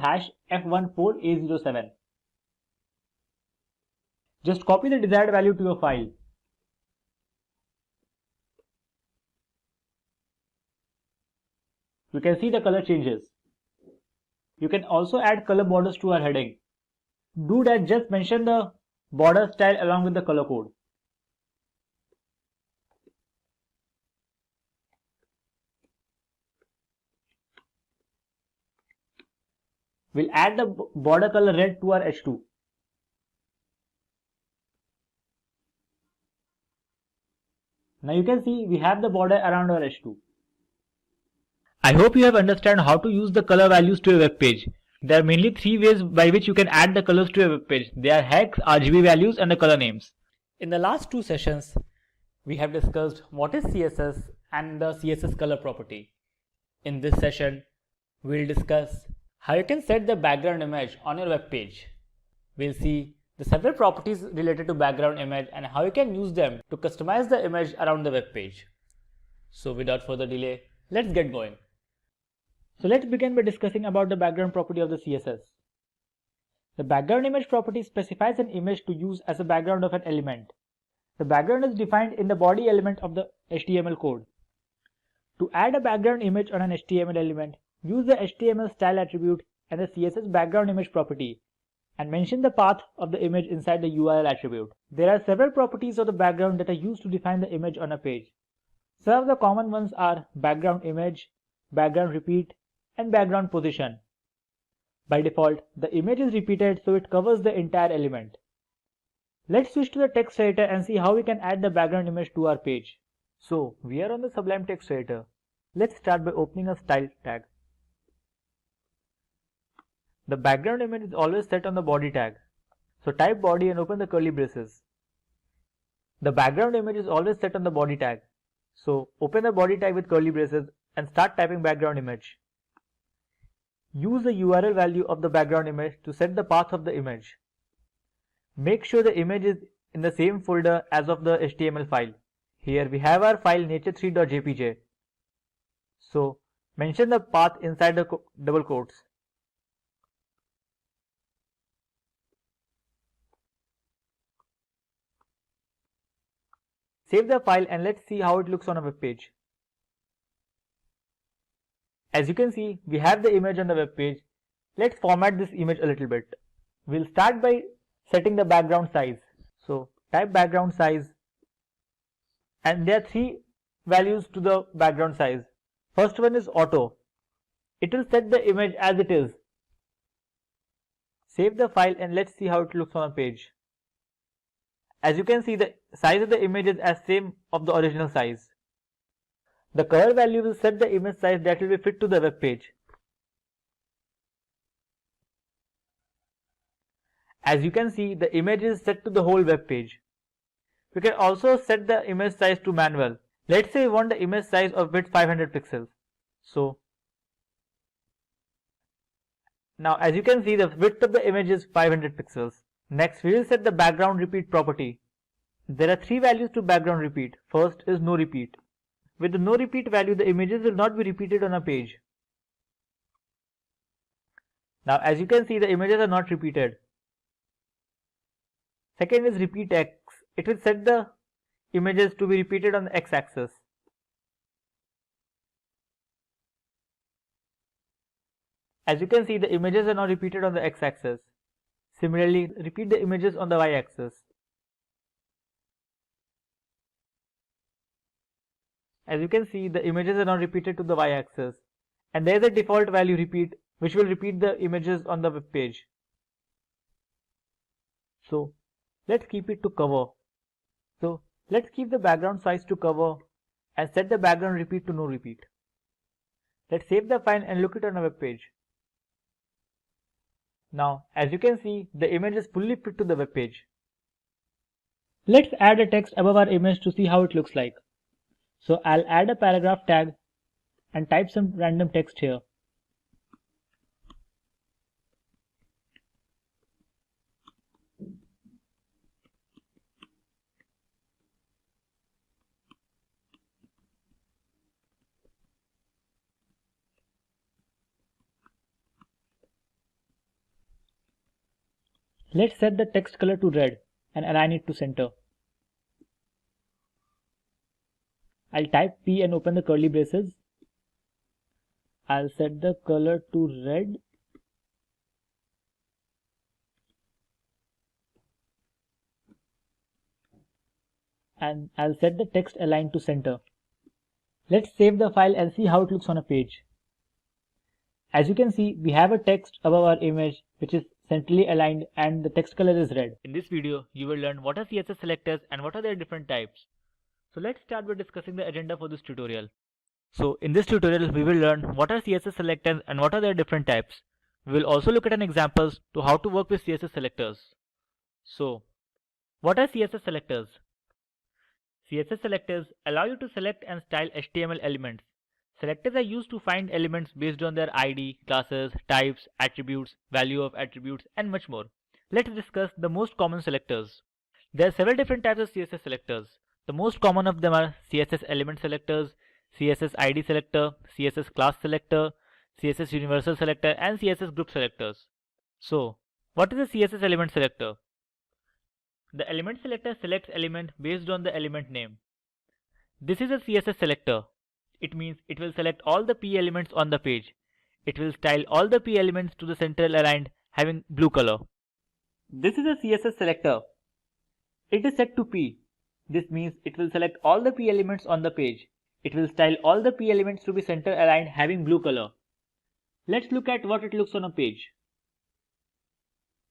#F14A07. Just copy the desired value to your file. You can see the color changes. You can also add color borders to our heading. Do that, just mention the border style along with the color code. We'll add the border color red to our H2. Now you can see we have the border around our H2. I hope you have understood how to use the color values to a web page. There are mainly 3 ways by which you can add the colors to a web page. They are hex, RGB values and the color names. In the last 2 sessions, we have discussed what is CSS and the CSS color property. In this session, we'll discuss how you can set the background image on your web page. We'll see the several properties related to background image and how you can use them to customize the image around the web page. So without further delay, let's get going. So let's begin by discussing about the background property of the CSS. The background image property specifies an image to use as a background of an element. The background is defined in the body element of the HTML code. To add a background image on an HTML element, use the HTML style attribute and the CSS background image property and mention the path of the image inside the URL attribute. There are several properties of the background that are used to define the image on a page. Some of the common ones are background image, background repeat, and background position. By default, the image is repeated so it covers the entire element. Let's switch to the text editor and see how we can add the background image to our page. So we are on the Sublime text editor. Let's start by opening a style tag. The background image is always set on the body tag. So type body and open the curly braces. The background image is always set on the body tag. So open the body tag with curly braces and start typing background image. Use the URL value of the background image to set the path of the image. Make sure the image is in the same folder as of the HTML file. Here we have our file nature3.jpg. So mention the path inside the double quotes. Save the file and let's see how it looks on a web page. As you can see, we have the image on the web page. Let's format this image a little bit. We'll start by setting the background size. So type background size and there are 3 values to the background size. First one is auto. It will set the image as it is. Save the file and let's see how it looks on a page. As you can see, the size of the image is as same of the original size. The color value will set the image size that will be fit to the web page. As you can see, the image is set to the whole web page. We can also set the image size to manual. Let's say we want the image size of width 500 pixels. So now as you can see, the width of the image is 500 pixels. Next, we will set the background repeat property. There are 3 values to background repeat. First is no repeat. With the no repeat value, the images will not be repeated on a page. Now as you can see, the images are not repeated. Second is repeat X. It will set the images to be repeated on the X axis. As you can see, the images are now repeated on the X axis. Similarly, repeat the images on the Y axis. As you can see, the images are now repeated to the Y axis. And there is a default value repeat which will repeat the images on the web page. So let's keep it to cover. So let's keep the background size to cover and set the background repeat to no repeat. Let's save the file and look it on a web page. Now as you can see, the image is fully fit to the web page. Let's add a text above our image to see how it looks like. So I'll add a paragraph tag and type some random text here. Let's set the text color to red and align it to center. I'll type P and open the curly braces. I'll set the color to red. And I'll set the text align to center. Let's save the file and see how it looks on a page. As you can see, we have a text above our image which is centrally aligned and the text color is red. In this video, you will learn what are CSS selectors and what are their different types. So let's start by discussing the agenda for this tutorial. So in this tutorial, we will learn what are CSS selectors and what are their different types. We will also look at an examples to how to work with CSS selectors. So what are CSS selectors? CSS selectors allow you to select and style HTML elements. Selectors are used to find elements based on their ID, classes, types, attributes, value of attributes, and much more. Let's discuss the most common selectors. There are several different types of CSS selectors. The most common of them are CSS element selectors, CSS ID selector, CSS class selector, CSS universal selector, and CSS group selectors. So, what is a CSS element selector? The element selector selects element based on the element name. This is a CSS selector. It means it will select all the P elements on the page. It will style all the P elements to the central aligned having blue color. This is a CSS selector. It is set to P. This means it will select all the P elements on the page. It will style all the P elements to be center aligned having blue color. Let's look at what it looks on a page.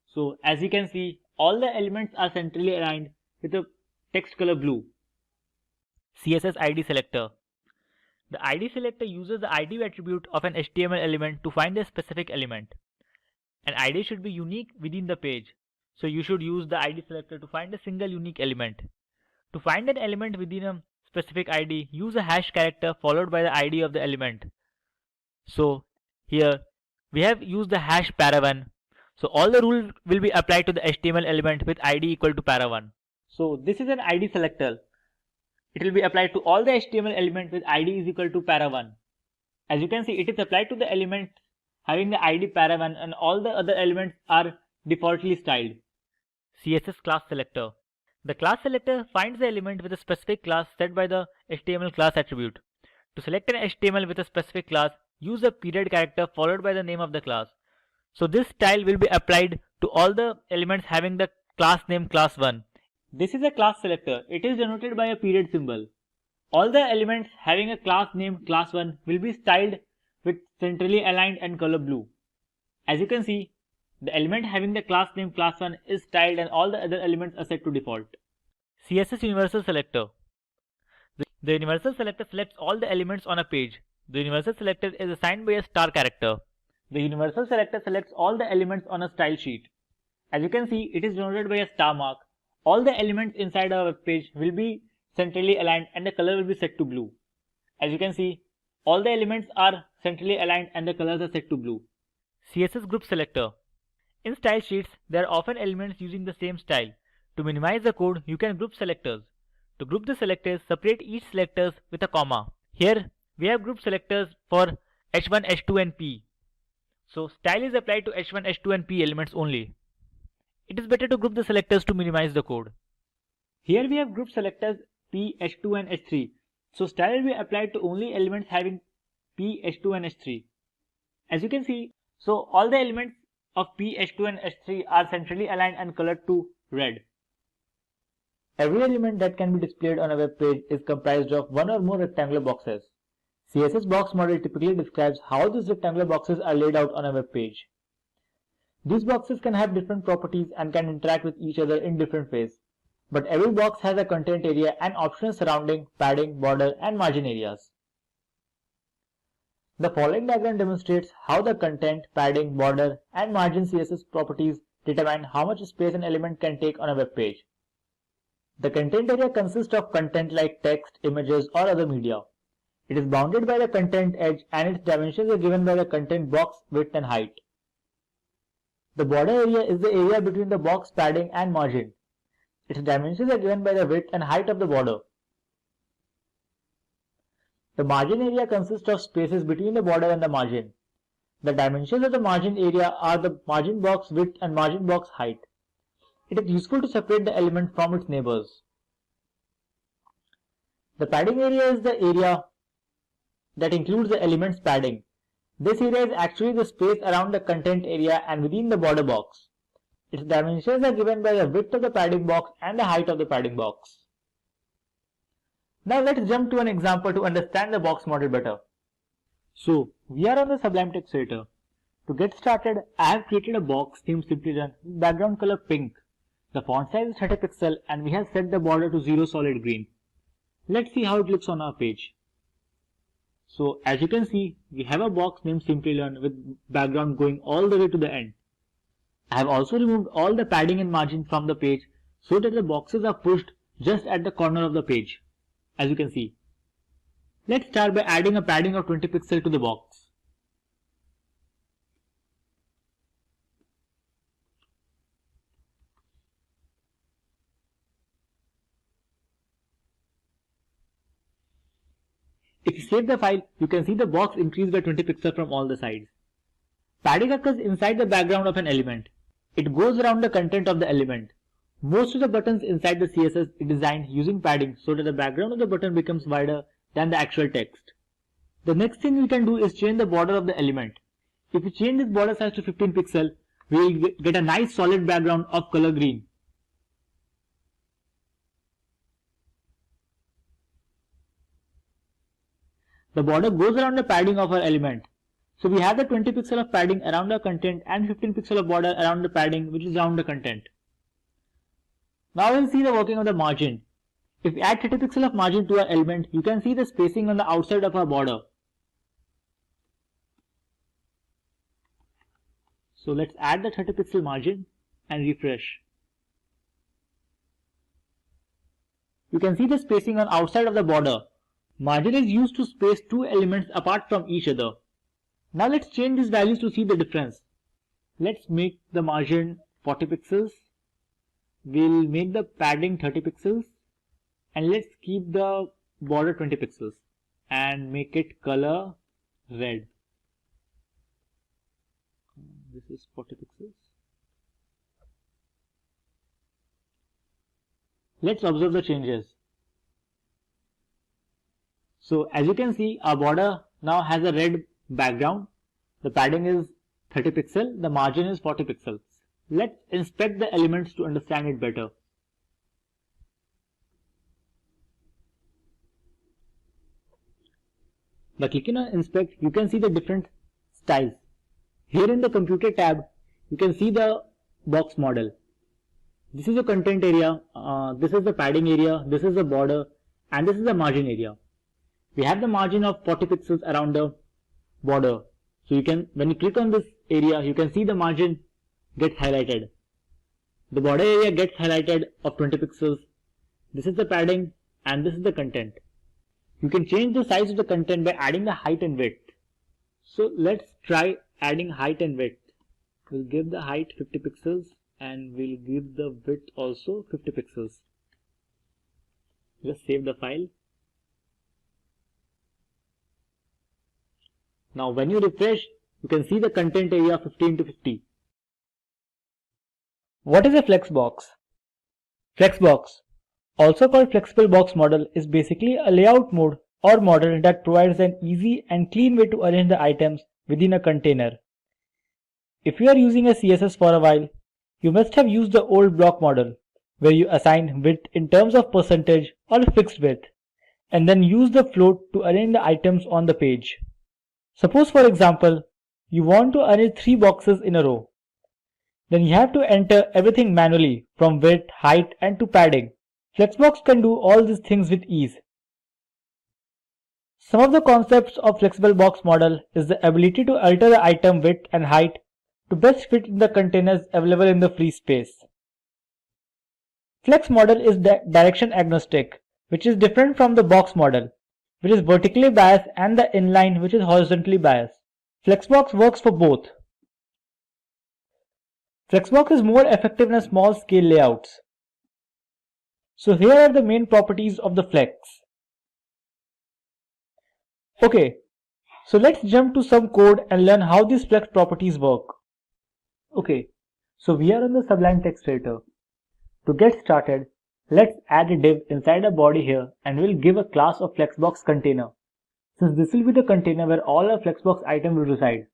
So as you can see, all the elements are centrally aligned with a text color blue. CSS ID selector. The ID selector uses the ID attribute of an HTML element to find a specific element. An ID should be unique within the page. So you should use the ID selector to find a single unique element. To find an element within a specific ID, use a hash character followed by the ID of the element. So here we have used the hash para1. So all the rules will be applied to the HTML element with ID equal to para1. So this is an ID selector. It will be applied to all the HTML element with ID is equal to para1. As you can see, it is applied to the element having the ID para1 and all the other elements are defaultly styled. CSS class selector. The class selector finds the element with a specific class set by the HTML class attribute. To select an HTML with a specific class, use a period character followed by the name of the class. So this style will be applied to all the elements having the class name class1. This is a class selector. It is denoted by a period symbol. All the elements having a class name class1 will be styled with centrally aligned and color blue. As you can see, the element having the class name class1 is styled and all the other elements are set to default. CSS universal selector. The universal selector selects all the elements on a page. The universal selector is assigned by a star character. The universal selector selects all the elements on a style sheet. As you can see, it is denoted by a star mark. All the elements inside our web page will be centrally aligned and the color will be set to blue. As you can see, all the elements are centrally aligned and the colors are set to blue. CSS Group Selector. In style sheets, there are often elements using the same style. To minimize the code, you can group selectors. To group the selectors, separate each selectors with a comma. Here, we have group selectors for H1, H2 and P. So, style is applied to H1, H2 and P elements only. It is better to group the selectors to minimize the code. Here we have group selectors P, H2 and H3. So, style will be applied to only elements having P, H2 and H3. As you can see, so all the elements of P, H2 and H3 are centrally aligned and colored to red. Every element that can be displayed on a web page is comprised of one or more rectangular boxes. CSS box model typically describes how these rectangular boxes are laid out on a web page. These boxes can have different properties and can interact with each other in different ways. But every box has a content area and optional surrounding, padding, border and margin areas. The following diagram demonstrates how the content, padding, border and margin CSS properties determine how much space an element can take on a web page. The content area consists of content like text, images or other media. It is bounded by the content edge and its dimensions are given by the content box width and height. The border area is the area between the box, padding and margin. Its dimensions are given by the width and height of the border. The margin area consists of spaces between the border and the margin. The dimensions of the margin area are the margin box width and margin box height. It is useful to separate the element from its neighbors. The padding area is the area that includes the element's padding. This area is actually the space around the content area and within the border box. Its dimensions are given by the width of the padding box and the height of the padding box. Now let's jump to an example to understand the box model better. So, we are on the Sublime Text Editor. To get started, I have created a box named Simplilearn with background color pink. The font size is 30 pixels and we have set the border to 0 solid green. Let's see how it looks on our page. So as you can see, we have a box named Simplilearn with background going all the way to the end. I have also removed all the padding and margin from the page so that the boxes are pushed just at the corner of the page. As you can see. Let's start by adding a padding of 20 pixels to the box. If you save the file, you can see the box increased by 20 pixels from all the sides. Padding occurs inside the background of an element. It goes around the content of the element. Most of the buttons inside the CSS is designed using padding so that the background of the button becomes wider than the actual text. The next thing we can do is change the border of the element. If we change this border size to 15 pixels, we will get a nice solid background of color green. The border goes around the padding of our element. So we have the 20 pixels of padding around our content and 15 pixels of border around the padding which is around the content. Now we'll see the working of the margin. If we add 30 pixels of margin to our element, you can see the spacing on the outside of our border. So let's add the 30 pixel margin and refresh. You can see the spacing on outside of the border. Margin is used to space two elements apart from each other. Now let's change these values to see the difference. Let's make the margin 40 pixels. We'll make the padding 30 pixels. And let's keep the border 20 pixels. And make it color red. This is 40 pixels. Let's observe the changes. So as you can see, our border now has a red background. The padding is 30 pixels, the margin is 40 pixels. Let's inspect the elements to understand it better. By clicking on inspect, you can see the different styles. Here in the computer tab, you can see the box model. This is the content area, this is the padding area, this is the border, and this is the margin area. We have the margin of 40 pixels around the border. So you can, when you click on this area, you can see the margin gets highlighted. The border area gets highlighted of 20 pixels. This is the padding and this is the content. You can change the size of the content by adding the height and width. So let's try adding height and width. We'll give the height 50 pixels and we'll give the width also 50 pixels. Just save the file. Now when you refresh, you can see the content area 15 to 50. What is a Flexbox? Flexbox, also called Flexible Box Model, is basically a layout mode or model that provides an easy and clean way to arrange the items within a container. If you are using a CSS for a while, you must have used the old block model, where you assign width in terms of percentage or fixed width, and then use the float to arrange the items on the page. Suppose, for example, you want to arrange 3 boxes in a row. Then you have to enter everything manually, from width, height, and to padding. Flexbox can do all these things with ease. Some of the concepts of Flexible Box Model is the ability to alter the item width and height to best fit in the containers available in the free space. Flex model is direction agnostic, which is different from the box model, which is vertically biased, and the inline, which is horizontally biased. Flexbox works for both. Flexbox is more effective in a small scale layouts. So here are the main properties of the Flex. Okay, so let's jump to some code and learn how these Flex properties work. Okay, so we are on the Sublime Text Editor. To get started, let's add a div inside a body here and we'll give a class of Flexbox container, since this will be the container where all our Flexbox items will reside.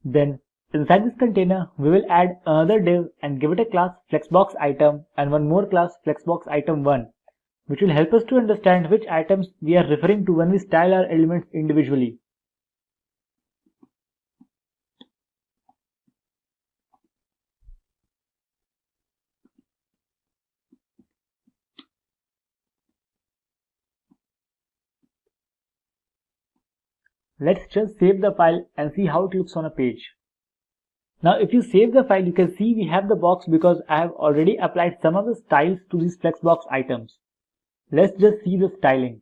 Then inside this container, we will add another div and give it a class Flexbox item and one more class Flexbox item 1, which will help us to understand which items we are referring to when we style our elements individually. Let's just save the file and see how it looks on a page. Now if you save the file, you can see we have the box because I have already applied some of the styles to these Flexbox items. Let's just see the styling.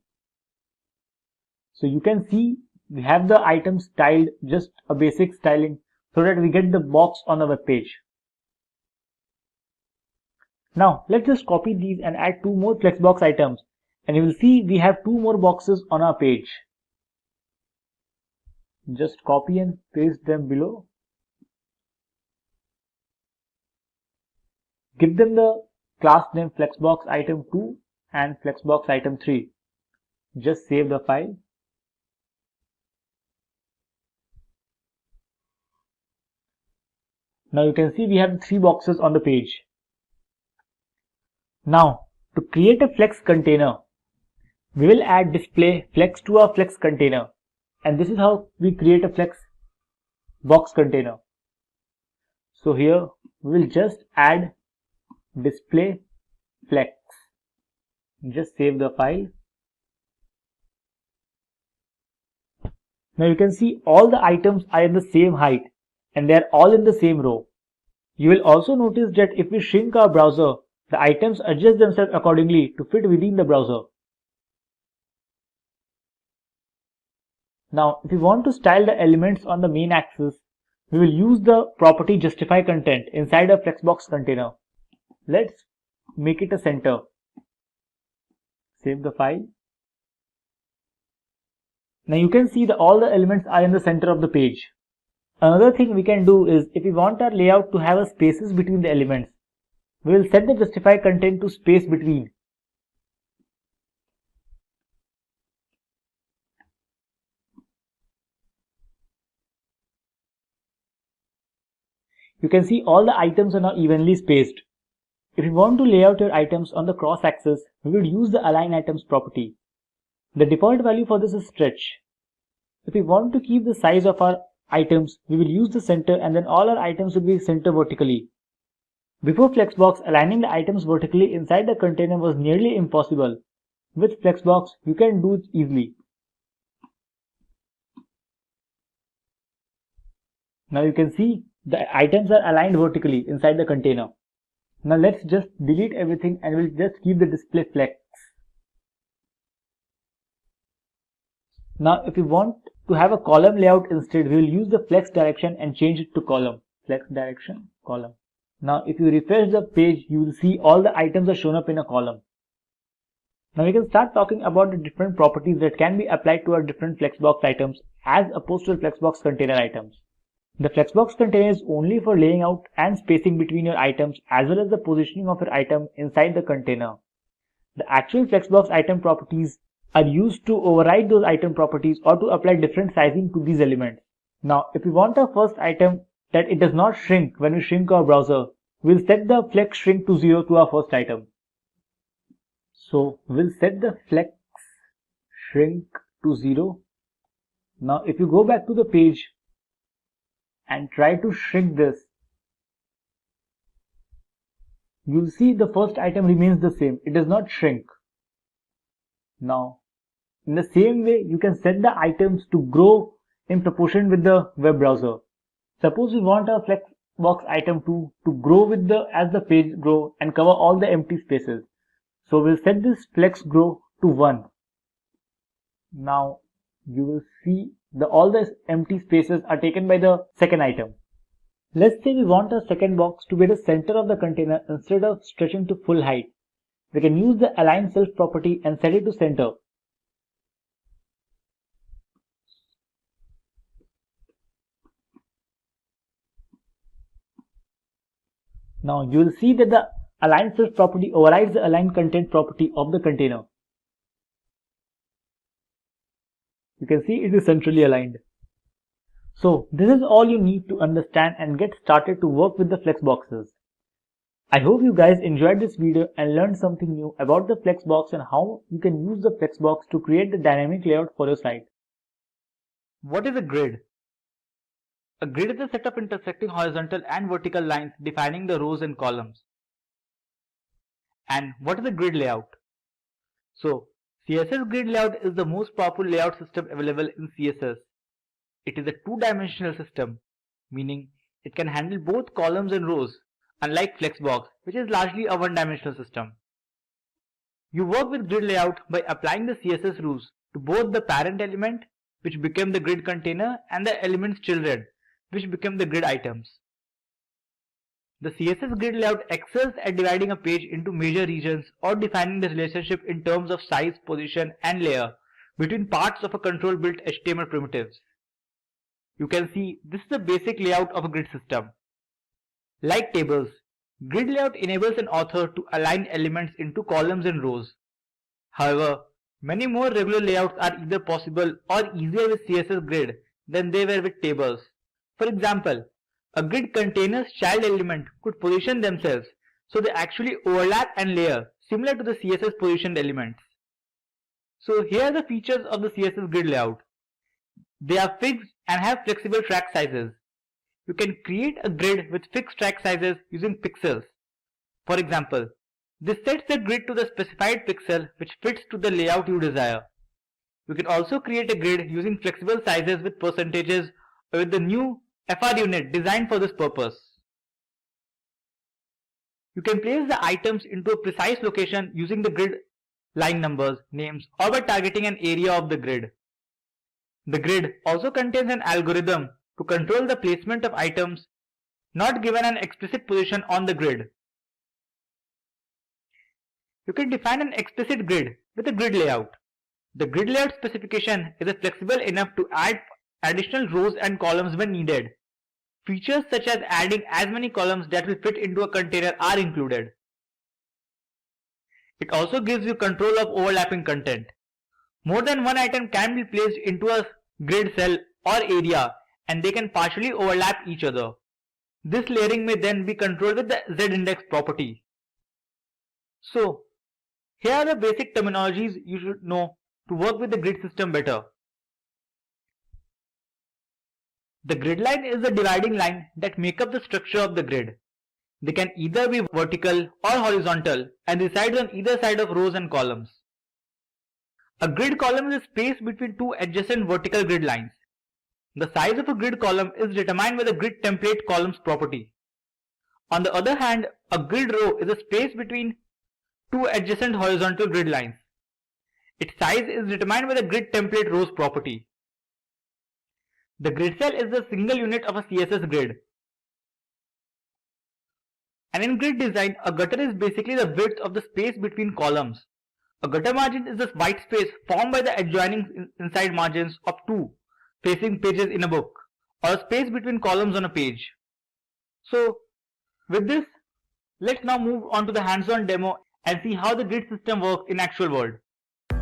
So you can see we have the items styled, just a basic styling, so that we get the box on the web page. Now let's just copy these and add 2 more Flexbox items, and you will see we have 2 more boxes on our page. Just copy and paste them below. Give them the class name Flexbox item 2 and Flexbox item 3. Just save the file. Now you can see we have 3 boxes on the page. Now to create a Flex container, we will add display Flex to our Flex container. And this is how we create a Flex box container. So here we will just add display Flex. Just save the file. Now you can see all the items are in the same height and they are all in the same row. You will also notice that if we shrink our browser, the items adjust themselves accordingly to fit within the browser. Now, if we want to style the elements on the main axis, we will use the property justify content inside a Flexbox container. Let's make it a center. Save the file. Now you can see that all the elements are in the center of the page. Another thing we can do is, if we want our layout to have a spaces between the elements, we will set the justify content to space between. You can see all the items are now evenly spaced. If you want to lay out your items on the cross axis, we will use the align items property. The default value for this is stretch. If we want to keep the size of our items, we will use the center, and then all our items will be center vertically. Before Flexbox, aligning the items vertically inside the container was nearly impossible. With Flexbox, you can do it easily. Now you can see the items are aligned vertically inside the container. Now let's just delete everything and we'll just keep the display flex. Now if we want to have a column layout instead, we will use the flex direction and change it to column. Flex direction, column. Now if you refresh the page, you will see all the items are shown up in a column. Now we can start talking about the different properties that can be applied to our different Flexbox items as opposed to the Flexbox container items. The Flexbox container is only for laying out and spacing between your items as well as the positioning of your item inside the container. The actual Flexbox item properties are used to override those item properties or to apply different sizing to these elements. Now, if we want our first item that it does not shrink when we shrink our browser, we'll set the flex shrink to 0 to our first item. So, we'll set the flex shrink to 0. Now, if you go back to the page and try to shrink this, you'll see the first item remains the same. It does not shrink. Now, in the same way, you can set the items to grow in proportion with the web browser. Suppose we want our Flexbox item to grow with as the page grow and cover all the empty spaces. So we'll set this flex grow to 1. Now you will see all the empty spaces are taken by the second item. Let's say we want our second box to be the center of the container instead of stretching to full height. We can use the align self property and set it to center. Now you will see that the align self property overrides the align content property of the container. You can see it is centrally aligned. So this is all you need to understand and get started to work with the Flexboxes. I hope you guys enjoyed this video and learned something new about the Flexbox and how you can use the Flexbox to create the dynamic layout for your site. What is a grid? A grid is a set of intersecting horizontal and vertical lines defining the rows and columns. And what is a grid layout? So, CSS Grid layout is the most powerful layout system available in CSS. It is a two-dimensional system, meaning it can handle both columns and rows, unlike Flexbox, which is largely a one-dimensional system. You work with grid layout by applying the CSS rules to both the parent element, which became the grid container, and the element's children, which became the grid items. The CSS Grid layout excels at dividing a page into major regions or defining the relationship in terms of size, position, and layer between parts of a control-built HTML primitives. You can see this is the basic layout of a grid system. Like tables, grid layout enables an author to align elements into columns and rows. However, many more regular layouts are either possible or easier with CSS Grid than they were with tables. For example, a grid container's child element could position themselves so they actually overlap and layer, similar to the CSS positioned elements. So here are the features of the CSS Grid layout. They are fixed and have flexible track sizes. You can create a grid with fixed track sizes using pixels. For example, this sets the grid to the specified pixel which fits to the layout you desire. You can also create a grid using flexible sizes with percentages or with the new FR unit designed for this purpose. You can place the items into a precise location using the grid line numbers, names, or by targeting an area of the grid. The grid also contains an algorithm to control the placement of items not given an explicit position on the grid. You can define an explicit grid with a grid layout. The grid layout specification is flexible enough to add additional rows and columns when needed. Features such as adding as many columns that will fit into a container are included. It also gives you control of overlapping content. More than one item can be placed into a grid cell or area and they can partially overlap each other. This layering may then be controlled with the z-index property. So, here are the basic terminologies you should know to work with the grid system better. The grid line is the dividing line that make up the structure of the grid. They can either be vertical or horizontal and reside on either side of rows and columns. A grid column is a space between two adjacent vertical grid lines. The size of a grid column is determined by the grid template columns property. On the other hand, a grid row is a space between two adjacent horizontal grid lines. Its size is determined by the grid template rows property. The grid cell is the single unit of a CSS grid. And in grid design, a gutter is basically the width of the space between columns. A gutter margin is the white space formed by the adjoining inside margins of two facing pages in a book, or a space between columns on a page. So, with this, let's now move on to the hands-on demo and see how the grid system works in actual world.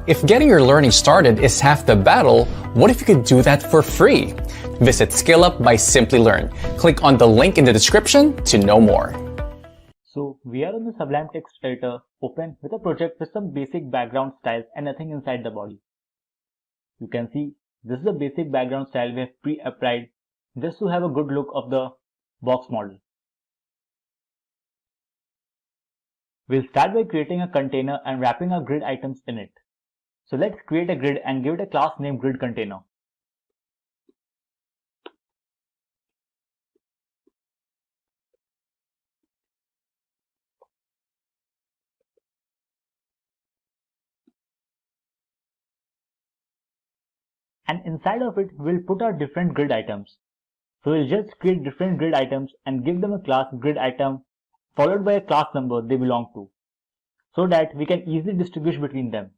If getting your learning started is half the battle, what if you could do that for free? Visit SkillUp by Simplilearn. Click on the link in the description to know more. So we are on the Sublime Text Editor open with a project with some basic background styles and nothing inside the body. You can see this is the basic background style we have pre-applied just to have a good look of the box model. We'll start by creating a container and wrapping our grid items in it. So let's create a grid and give it a class named grid container. And inside of it, we'll put our different grid items. So we'll just create different grid items and give them a class grid item followed by a class number they belong to, so that we can easily distinguish between them.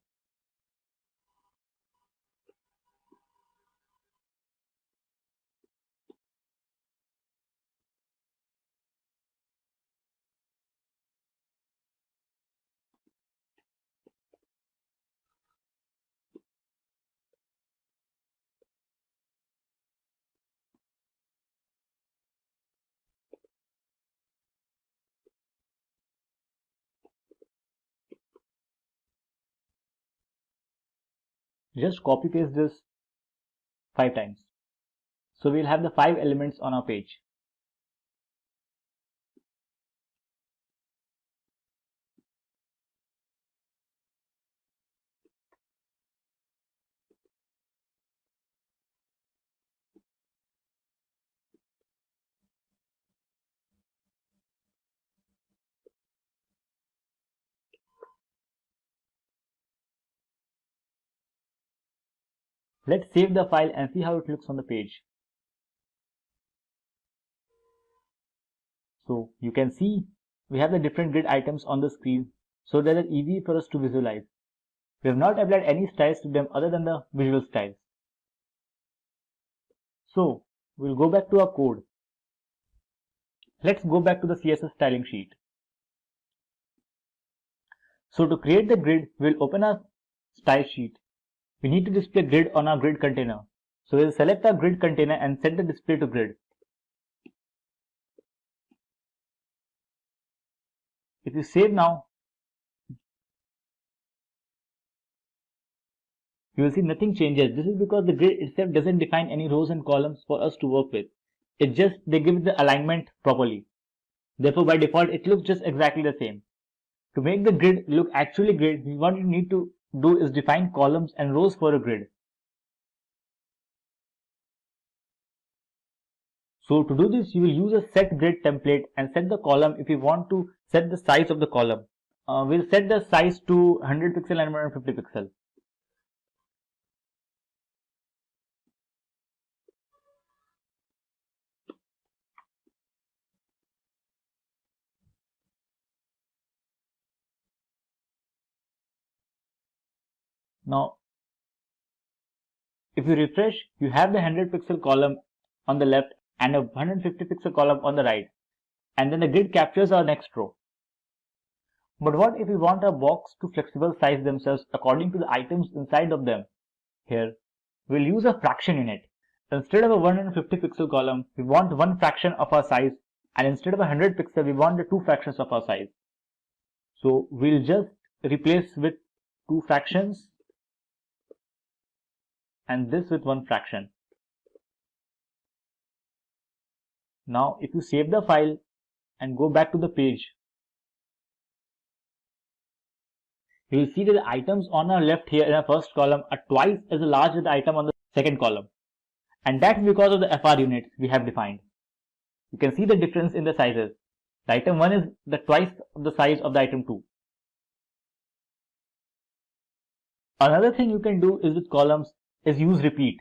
Just copy paste this 5 times. So we'll have the 5 elements on our page. Let's save the file and see how it looks on the page. So you can see we have the different grid items on the screen, so that it's easy for us to visualize. We have not applied any styles to them other than the visual styles. So we'll go back to our code. Let's go back to the CSS styling sheet. So to create the grid, we'll open our style sheet. We need to display grid on our grid container. So we'll select our grid container and set the display to grid. If you save now, you will see nothing changes. This is because the grid itself doesn't define any rows and columns for us to work with. It just, they give it the alignment properly. Therefore, by default, it looks just exactly the same. To make the grid look actually grid, what you need to do is define columns and rows for a grid. So to do this, you will use a set grid template and set the column if you want to set the size of the column. We'll set the size to 100 pixel and 150 pixel. Now, if you refresh, you have the 100 pixel column on the left and a 150 pixel column on the right, and then the grid captures our next row. But what if we want our box to flexible size themselves according to the items inside of them? Here, we'll use a fraction unit. Instead of a 150 pixel column, we want one fraction of our size, and instead of a 100 pixel, we want the two fractions of our size. So we'll just replace with two fractions and this with one fraction. Now if you save the file and go back to the page, you will see that the items on our left here in our first column are twice as large as the item on the second column. And that's because of the FR units we have defined. You can see the difference in the sizes. The item 1 is the twice of the size of the item 2. Another thing you can do is with columns is use repeat.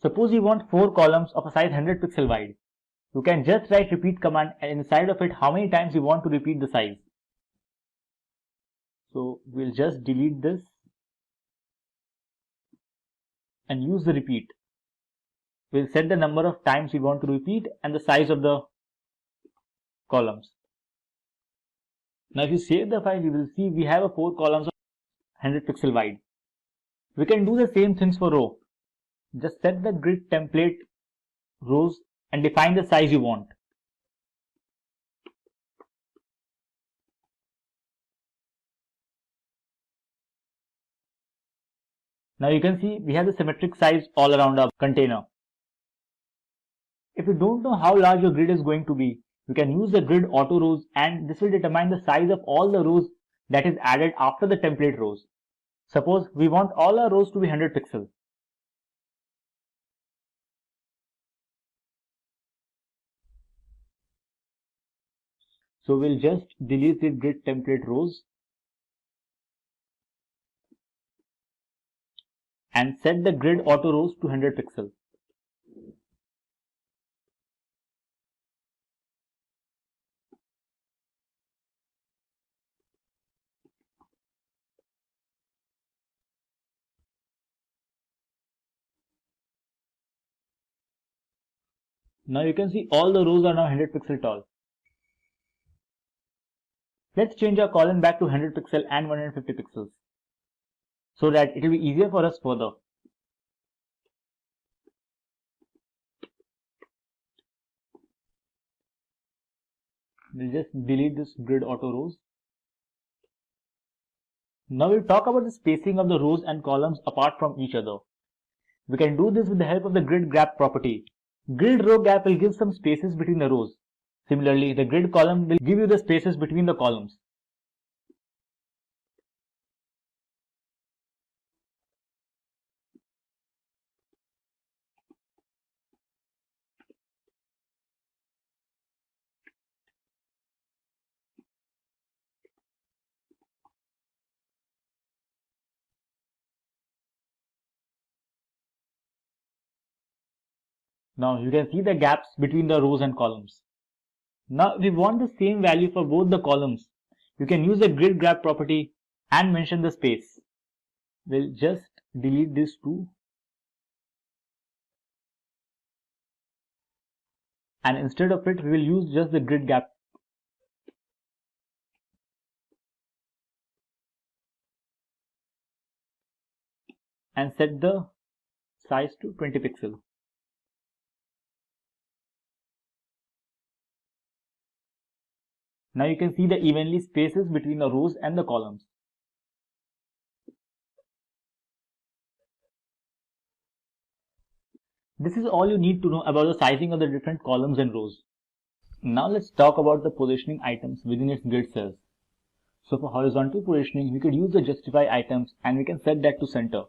Suppose you want 4 columns of a size 100 pixel wide. You can just write repeat command and inside of it how many times you want to repeat the size. So we'll just delete this and use the repeat. We'll set the number of times we want to repeat and the size of the columns. Now if you save the file, you will see we have 4 columns of 100 pixel wide. We can do the same things for row. Just set the grid template rows and define the size you want. Now you can see we have the symmetric size all around our container. If you don't know how large your grid is going to be, you can use the grid auto rows and this will determine the size of all the rows that is added after the template rows. Suppose we want all our rows to be 100 pixels. So we'll just delete the grid template rows and set the grid auto rows to 100 pixels. Now you can see all the rows are now 100 pixel tall. Let's change our column back to 100 pixel and 150 pixels so that it will be easier for us further. We'll just delete this grid auto rows. Now we'll talk about the spacing of the rows and columns apart from each other. We can do this with the help of the grid gap property. Grid row gap will give some spaces between the rows. Similarly, the grid column will give you the spaces between the columns. Now you can see the gaps between the rows and columns. Now if we want the same value for both the columns, you can use the grid grab property and mention the space. We'll just delete this too. And instead of it, we will use just the grid gap. And set the size to 20 pixels. Now you can see the evenly spaces between the rows and the columns. This is all you need to know about the sizing of the different columns and rows. Now let's talk about the positioning items within its grid cells. So for horizontal positioning, we could use the justify items and we can set that to center.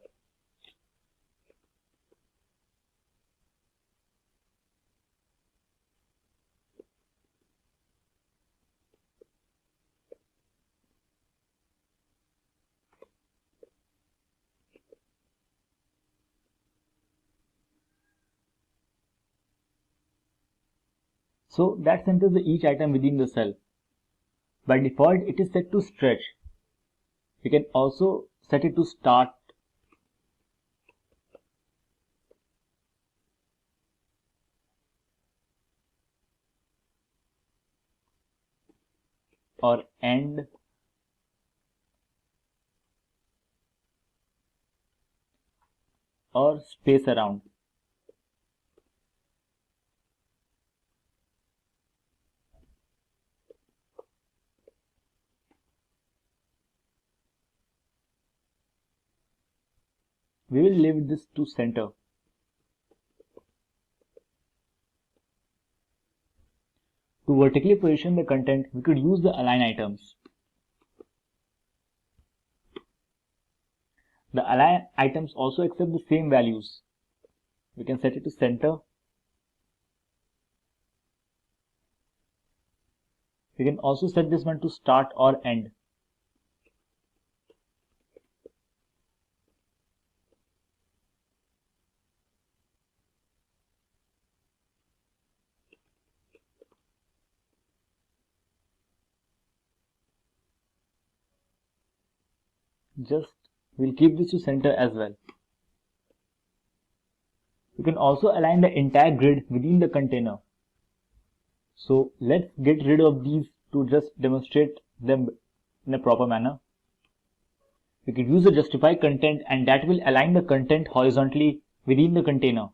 So that centers each item within the cell. By default, it is set to stretch. You can also set it to start. Or end. Or space around. We will leave this to center. To To vertically position the content, we could use the align items. The align items also accept the same values. We can set it to center. We can also set this one to start or end. We'll keep this to center as well. You can also align the entire grid within the container. So let's get rid of these to just demonstrate them in a proper manner. We could use the justify content, and that will align the content horizontally within the container.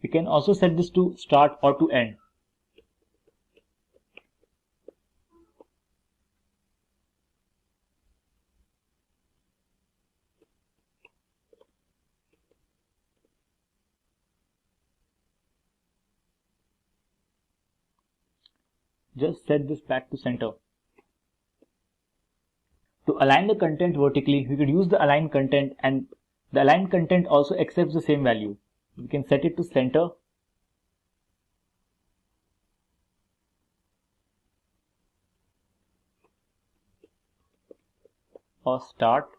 We can also set this to start or to end. Just set this back to center. To align the content vertically, we could use the align content, and the align content also accepts the same value. We can set it to center. Or start.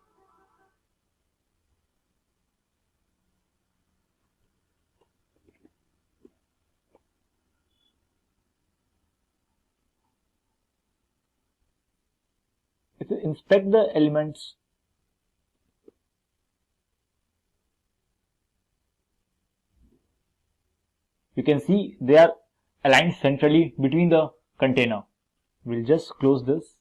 If you inspect the elements, you can see they are aligned centrally between the container. We'll just close this.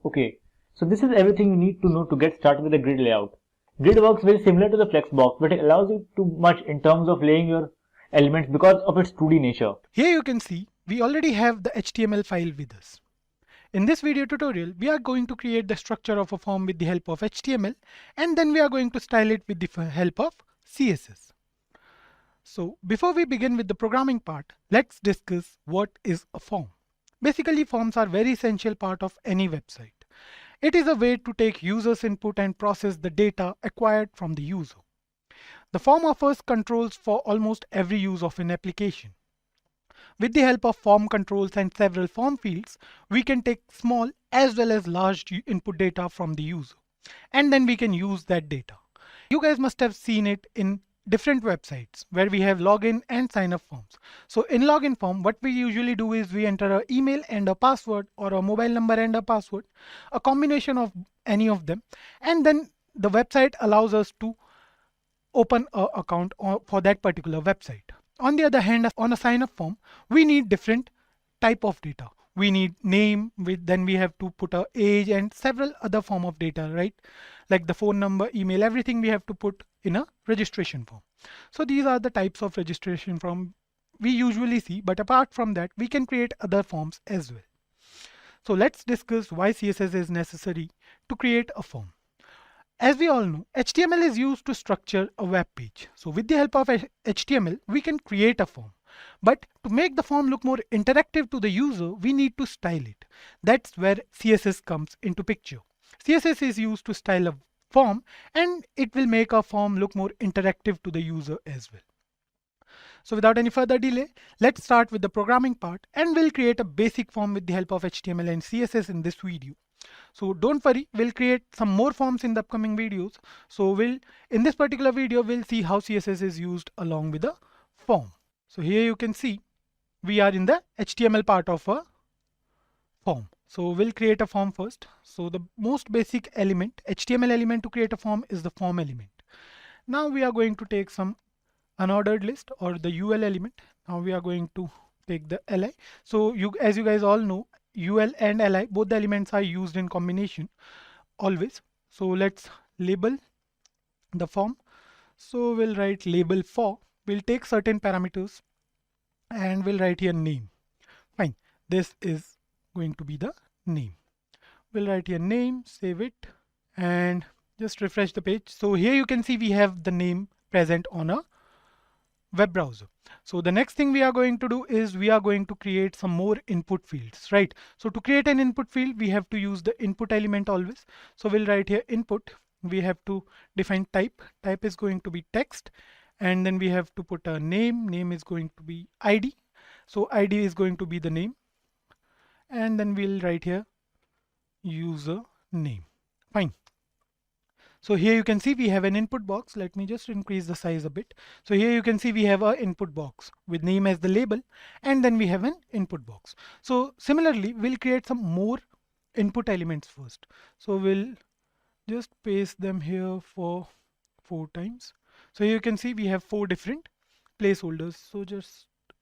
Okay, so this is everything you need to know to get started with the grid layout. Grid works very similar to the Flexbox, but it allows you too much in terms of laying your elements because of its 2D nature. Here you can see we already have the HTML file with us. In this video tutorial, we are going to create the structure of a form with the help of HTML, and then we are going to style it with the help of CSS. So before we begin with the programming part, let's discuss what is a form. Basically, forms are very essential part of any website. It is a way to take users' input and process the data acquired from the user. The form offers controls for almost every use of an application. With the help of form controls and several form fields, we can take small as well as large input data from the user, and then we can use that data. You guys must have seen it in different websites where we have login and sign up forms. So in login form, what we usually do is we enter an email and a password, or a mobile number and a password, a combination of any of them, and then the website allows us to open an account for that particular website. On the other hand, on a sign up form, we need different type of data. We need name, then we have to put a age and several other form of data, right? Like the phone number, email, everything we have to put in a registration form. So these are the types of registration form we usually see, but apart from that, we can create other forms as well. So let's discuss why CSS is necessary to create a form. As we all know, HTML is used to structure a web page. So with the help of HTML, we can create a form. But to make the form look more interactive to the user, we need to style it. That's where CSS comes into picture. CSS is used to style a form, and it will make a form look more interactive to the user as well. So without any further delay, let's start with the programming part, and we'll create a basic form with the help of HTML and CSS in this video. So don't worry, we'll create some more forms in the upcoming videos. So in this particular video, we'll see how CSS is used along with the form. So here you can see we are in the HTML part of a form. So we'll create a form first. So the most basic element, HTML element to create a form, is the form element. Now we are going to take some unordered list or the UL element. Now we are going to take the li. So as you guys all know, UL and li, both the elements are used in combination always. So let's label the form. So we'll write label for. We'll take certain parameters and we'll write here name. Fine. This is going to be the name. We'll write here name, save it, and just refresh the page. So here you can see we have the name present on a web browser. So the next thing we are going to do is we are going to create some more input fields, right? So to create an input field, we have to use the input element always. So we'll write here input. We have to define type. Type is going to be text, and then we have to put a name. Name is going to be ID. So ID is going to be the name, and then we'll write here user name. Fine. So here you can see we have an input box. Let me just increase the size a bit. So here you can see we have an input box with name as the label, and then we have an input box. So similarly, we'll create some more input elements first. So we'll just paste them here for 4 times. So here you can see we have 4 different placeholders. So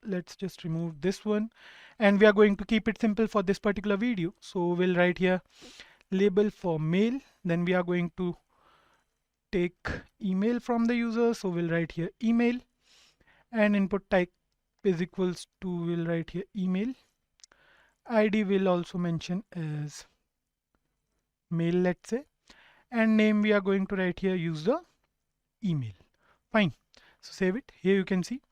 let's just remove this one, and we are going to keep it simple for this particular video. So we'll write here label for mail. Then we are going to take email from the user, so we'll write here email, and input type is equals to, we'll write here email. ID will also mention as mail, let's say, and name we are going to write here user email. Fine. So save it. Here you can see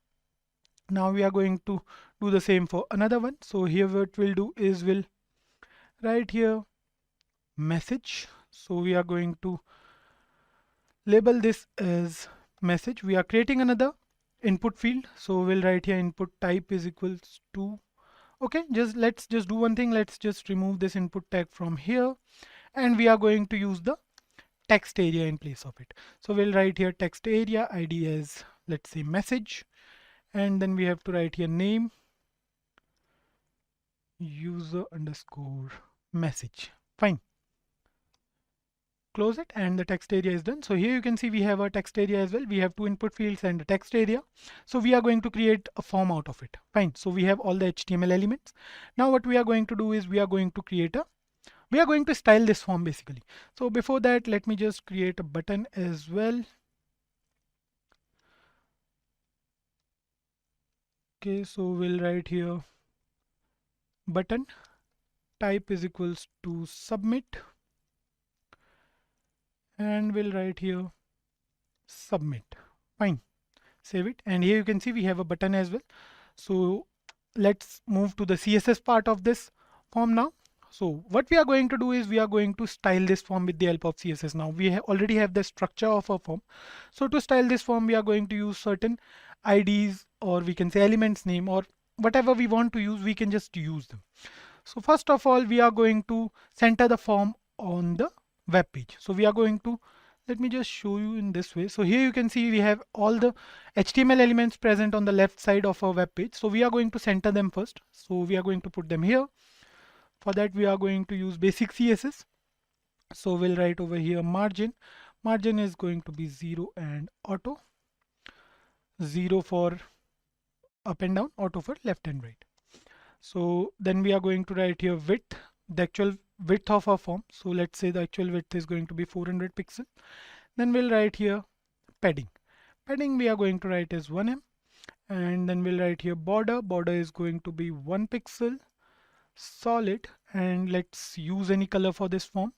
now we are going to do the same for another one. So here what we'll do is we'll write here message. So we are going to label this as message. We are creating another input field, so we'll write here input type is equals to, okay, let's just do one thing. Let's just remove this input tag from here, and we are going to use the text area in place of it. So we'll write here text area, ID as, let's say, message, and then we have to write here name user underscore message. Fine. Close it, and the text area is done. So here you can see we have a text area as well. We have 2 input fields and a text area. So we are going to create a form out of it. Fine. So we have all the HTML elements. Now what we are going to do is we are going to style this form basically. So before that, let me just create a button as well. Okay, so we'll write here button type is equals to submit, and we'll write here submit. Fine. Save it, and here you can see we have a button as well. So let's move to the CSS part of this form now. So what we are going to do is we are going to style this form with the help of CSS. Now we already have the structure of a form. So to style this form, we are going to use certain IDs, or we can say elements name, or whatever we want to use, we can just use them. So first of all, we are going to center the form on the web page. So we are going to, let me just show you in this way. So here you can see we have all the HTML elements present on the left side of our web page. So we are going to center them first. So we are going to put them here. For that, we are going to use basic CSS. So we'll write over here margin. Margin is going to be 0 and auto. 0 for up and down, auto for left and right. So then we are going to write here width, the actual width of our form. So let's say the actual width is going to be 400 pixels. Then we'll write here padding. Padding we are going to write as 1 em, and then we'll write here border. Border is going to be 1 pixel. Solid, and let's use any color for this form.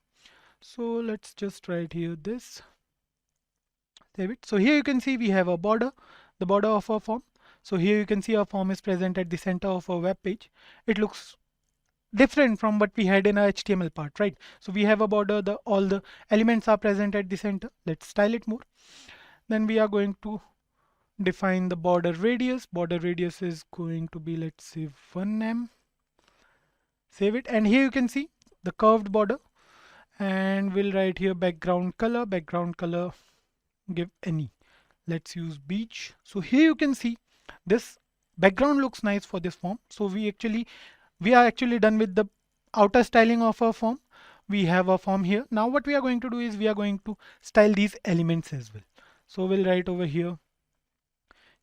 So let's just write here this. Save it. So here you can see we have a border, the border of our form. So here you can see our form is present at the center of our web page. It looks different from what we had in our HTML part, right? So we have a border, all the elements are present at the center. Let's style it more. Then we are going to define the border radius. Border radius is going to be, let's say, 1 em. Save it, and here you can see the curved border, and we'll write here background color. Background color, give any. Let's use beige. So here you can see this background looks nice for this form. So we are actually done with the outer styling of our form. We have a form here. Now what we are going to do is we are going to style these elements as well. So we'll write over here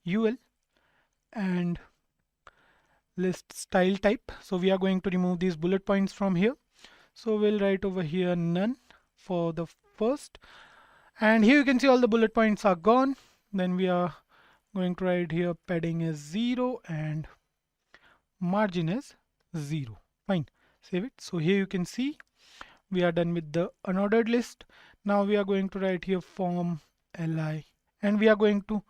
UL and list style type. So we are going to remove these bullet points from here. So we'll write over here none for the first, and here you can see all the bullet points are gone. Then we are going to write here padding is 0 and margin is 0. Fine. Save it. So here you can see We are done with the unordered list. Now we are going to write here form li, and we are going to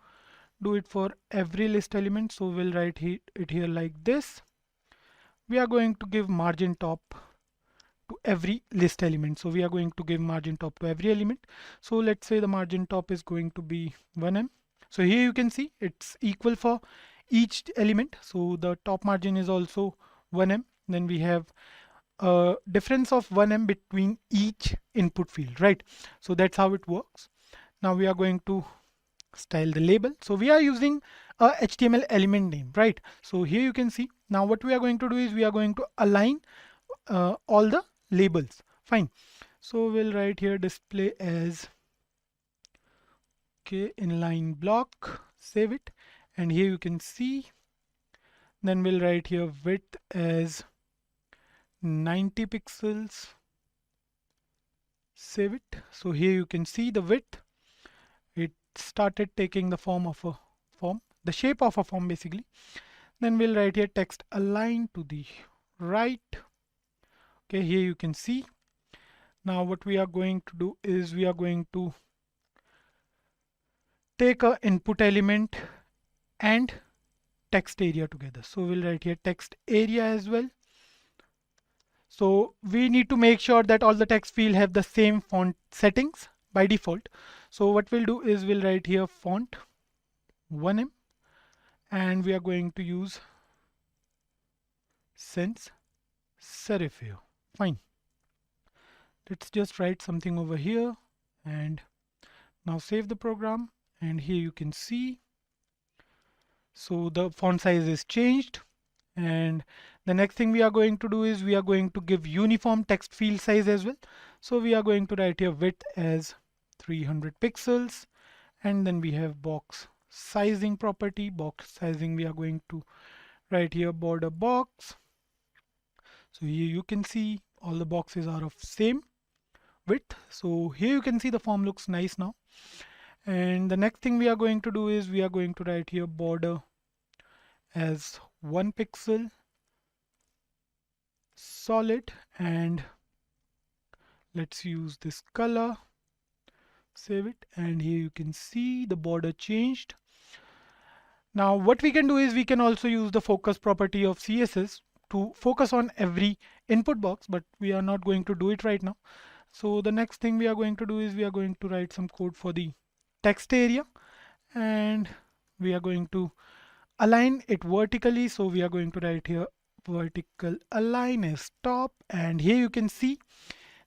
do it for every list element. So we'll write it here like this. We are going to give margin top to every list element. So we are going to give margin top to every element. So let's say the margin top is going to be 1em. So here you can see it's equal for each element. So the top margin is also 1em. Then we have a difference of 1em between each input field, right? So that's how it works. Now we are going to style the label. So we are using a HTML element name, right? So here you can see. Now what we are going to do is we are going to align all the labels. Fine. So we'll write here display as inline block, save it, and here you can see. Then we'll write here width as 90 pixels, save it. So here you can see the width, it started taking the form of a form, the shape of a form basically. Then we'll write here text align to the right. Okay, here you can see. Now what we are going to do is we are going to take a input element and text area together. So we'll write here text area as well. So we need to make sure that all the text field have the same font settings by default. So what we'll do is we'll write here font 1em, and we are going to use sans serif here. Fine. Let's just write something over here and now save the program, and here you can see. So the font size is changed, and the next thing we are going to do is we are going to give uniform text field size as well. So we are going to write here width as 300 pixels, and then we have box sizing property. Box sizing, we are going to write here border box. So here you can see all the boxes are of same width. So here you can see the form looks nice now. And the next thing we are going to do is we are going to write here border as 1 pixel solid, and let's use this color, save it, and here you can see the border changed. Now what we can do is we can also use the focus property of CSS to focus on every input box, but we are not going to do it right now. So the next thing we are going to do is we are going to write some code for the text area, and we are going to align it vertically. So we are going to write here vertical align as top, and here you can see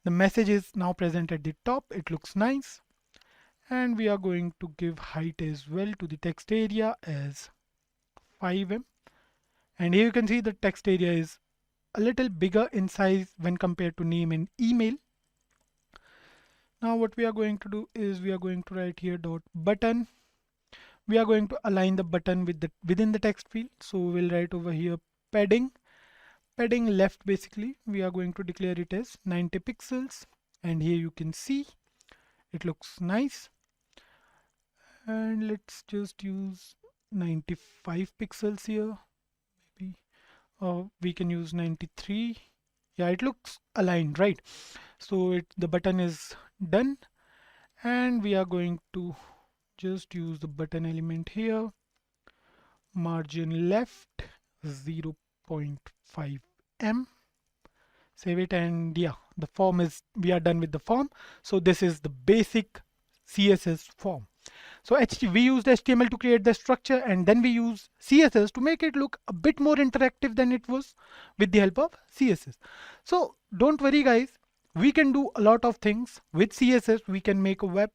the message is now present at the top. It looks nice. And we are going to give height as well to the text area as 5em, and here you can see the text area is a little bigger in size when compared to name and email. Now what we are going to do is we are going to write here dot button. We are going to align the button with the within the text field. So we'll write over here padding left. Basically we are going to declare it as 90 pixels, and here you can see it looks nice. And let's just use 95 pixels here, maybe, or we can use 93. Yeah, it looks aligned, right? So the button is done, and we are going to just use the button element here, margin left 0.5em, save it, and yeah, the form is, we are done with the form. So this is the basic CSS form. So we used HTML to create the structure, and then we use CSS to make it look a bit more interactive than it was with the help of CSS. So don't worry guys, we can do a lot of things with CSS. We can make a web,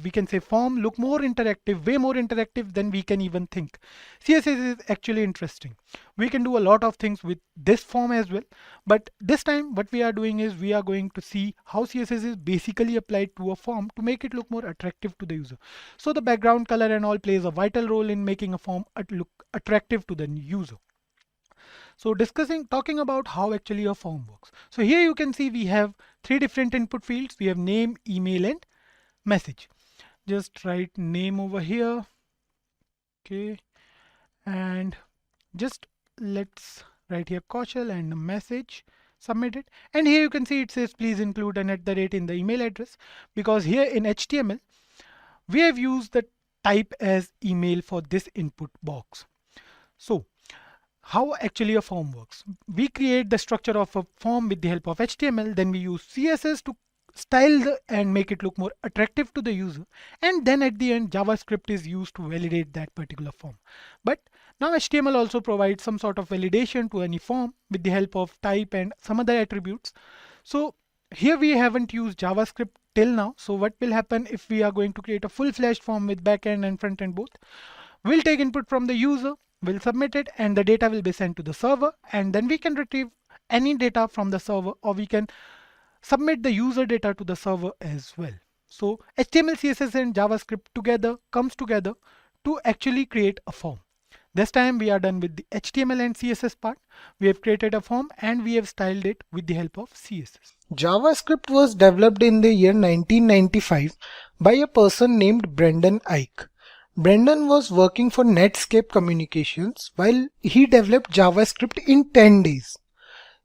we can say form look more interactive, way more interactive than we can even think. CSS is actually interesting. We can do a lot of things with this form as well, but this time what we are doing is we are going to see how CSS is basically applied to a form to make it look more attractive to the user. So the background color and all plays a vital role in making a form look attractive to the user. So talking about how actually a form works. So here you can see we have 3 different input fields. We have name, email, and message. Just write name over here. Okay, and just let's write here Kaushal, and message submit it. And here you can see it says please include an @ in the email address, because here in HTML we have used the type as email for this input box. So how actually a form works: we create the structure of a form with the help of HTML, then we use CSS to style and make it look more attractive to the user, and then at the end JavaScript is used to validate that particular form. But now HTML also provides some sort of validation to any form with the help of type and some other attributes. So here we haven't used JavaScript till now. So what will happen if we are going to create a full-fledged form with backend and frontend both? We'll take input from the user, we'll submit it, and the data will be sent to the server, and then we can retrieve any data from the server, or we can submit the user data to the server as well. So HTML, CSS and JavaScript comes together to actually create a form. This time we are done with the HTML and CSS part. We have created a form and we have styled it with the help of CSS. JavaScript was developed in the year 1995 by a person named Brendan Eich. Brendan was working for Netscape Communications while he developed JavaScript in 10 days.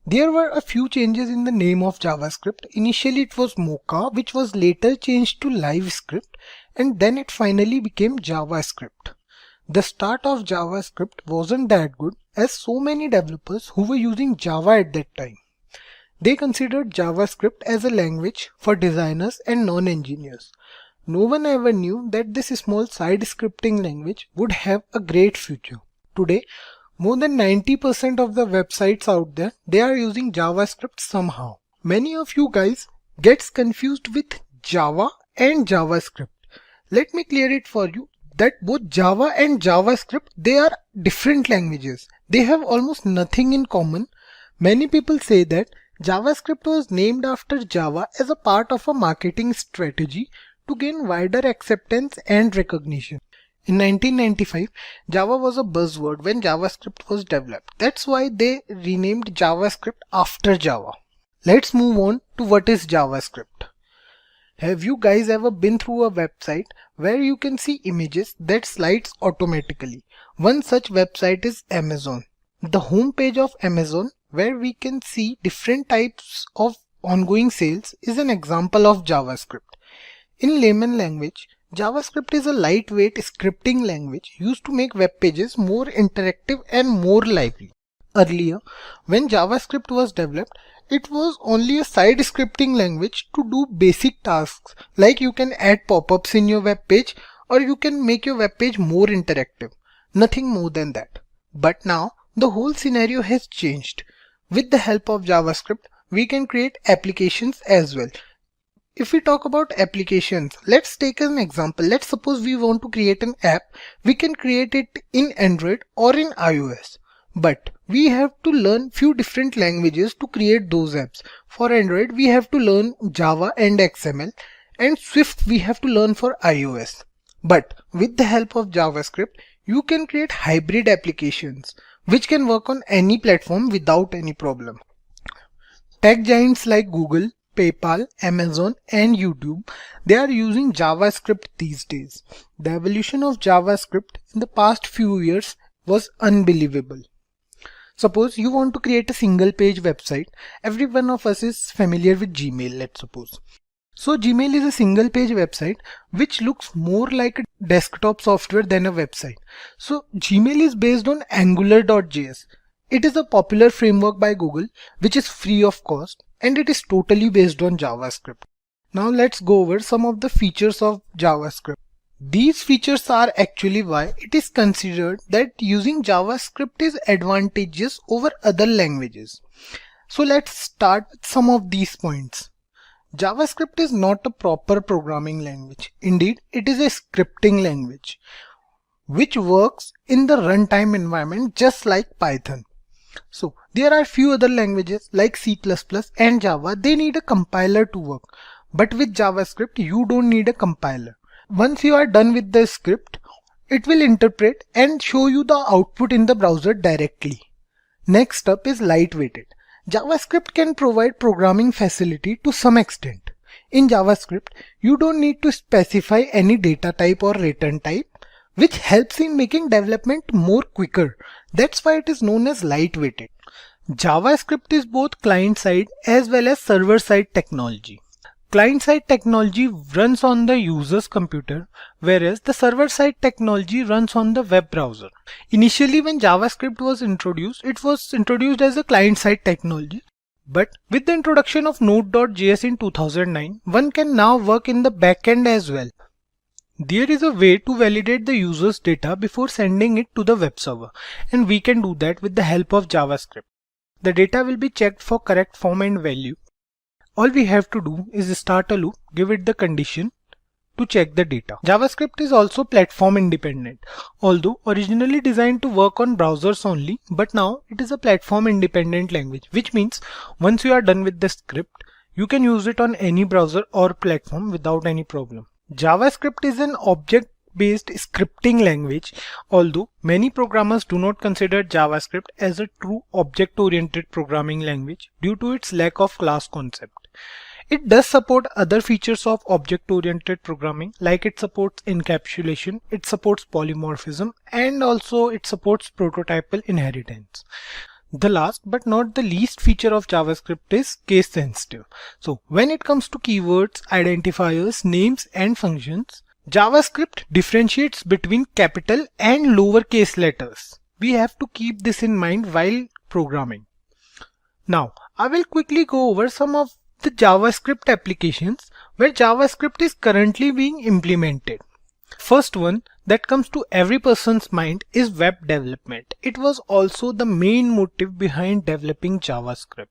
There were a few changes in the name of JavaScript. Initially it was Mocha, which was later changed to LiveScript, and then it finally became JavaScript. The start of JavaScript wasn't that good, as so many developers who were using Java at that time. They considered JavaScript as a language for designers and non-engineers. No one ever knew that this small side scripting language would have a great future. Today, more than 90% of the websites out there, they are using JavaScript somehow. Many of you guys gets confused with Java and JavaScript. Let me clear it for you that both Java and JavaScript, they are different languages. They have almost nothing in common. Many people say that JavaScript was named after Java as a part of a marketing strategy to gain wider acceptance and recognition. In 1995, Java was a buzzword when JavaScript was developed. That's why they renamed JavaScript after Java. Let's move on to what is JavaScript. Have you guys ever been through a website where you can see images that slides automatically? One such website is Amazon. The home page of Amazon, where we can see different types of ongoing sales, is an example of JavaScript. In layman language, JavaScript is a lightweight scripting language used to make web pages more interactive and more lively. Earlier, when JavaScript was developed, it was only a side scripting language to do basic tasks, like you can add pop-ups in your web page or you can make your web page more interactive. Nothing more than that. But now, the whole scenario has changed. With the help of JavaScript, we can create applications as well. If we talk about applications, let's take an example. Let's suppose we want to create an app. We can create it in Android or in iOS. But we have to learn few different languages to create those apps. For Android, we have to learn Java and XML, and Swift we have to learn for iOS. But with the help of JavaScript, you can create hybrid applications which can work on any platform without any problem. Tech giants like Google, PayPal, Amazon and YouTube, they are using JavaScript these days. The evolution of JavaScript in the past few years was unbelievable. Suppose you want to create a single page website. Every one of us is familiar with Gmail, let's suppose. So Gmail is a single page website which looks more like a desktop software than a website. So Gmail is based on Angular.js. It is a popular framework by Google which is free of cost, and it is totally based on JavaScript. Now let's go over some of the features of JavaScript. These features are actually why it is considered that using JavaScript is advantageous over other languages. So let's start with some of these points. JavaScript is not a proper programming language. Indeed, it is a scripting language which works in the runtime environment just like Python. So there are few other languages like C++ and Java. They need a compiler to work. But with JavaScript, you don't need a compiler. Once you are done with the script, it will interpret and show you the output in the browser directly. Next up is lightweighted. JavaScript can provide programming facility to some extent. In JavaScript, you don't need to specify any data type or return type, which helps in making development more quicker. That's why it is known as lightweighted. JavaScript is both client-side as well as server-side technology. Client-side technology runs on the user's computer, whereas the server-side technology runs on the web browser. Initially, when JavaScript was introduced, it was introduced as a client-side technology. But with the introduction of Node.js in 2009, one can now work in the backend as well. There is a way to validate the user's data before sending it to the web server, and we can do that with the help of JavaScript. The data will be checked for correct form and value. All we have to do is start a loop, give it the condition to check the data. JavaScript is also platform independent, although originally designed to work on browsers only, but now it is a platform independent language, which means once you are done with the script, you can use it on any browser or platform without any problem. JavaScript is an object-based scripting language, although many programmers do not consider JavaScript as a true object-oriented programming language due to its lack of class concept. It does support other features of object-oriented programming, like it supports encapsulation, it supports polymorphism, and also it supports prototypal inheritance. The last but not the least feature of JavaScript is case sensitive. So when it comes to keywords, identifiers, names and functions, JavaScript differentiates between capital and lowercase letters. We have to keep this in mind while programming. Now, I will quickly go over some of the JavaScript applications where JavaScript is currently being implemented. First one that comes to every person's mind is web development. It was also the main motive behind developing JavaScript.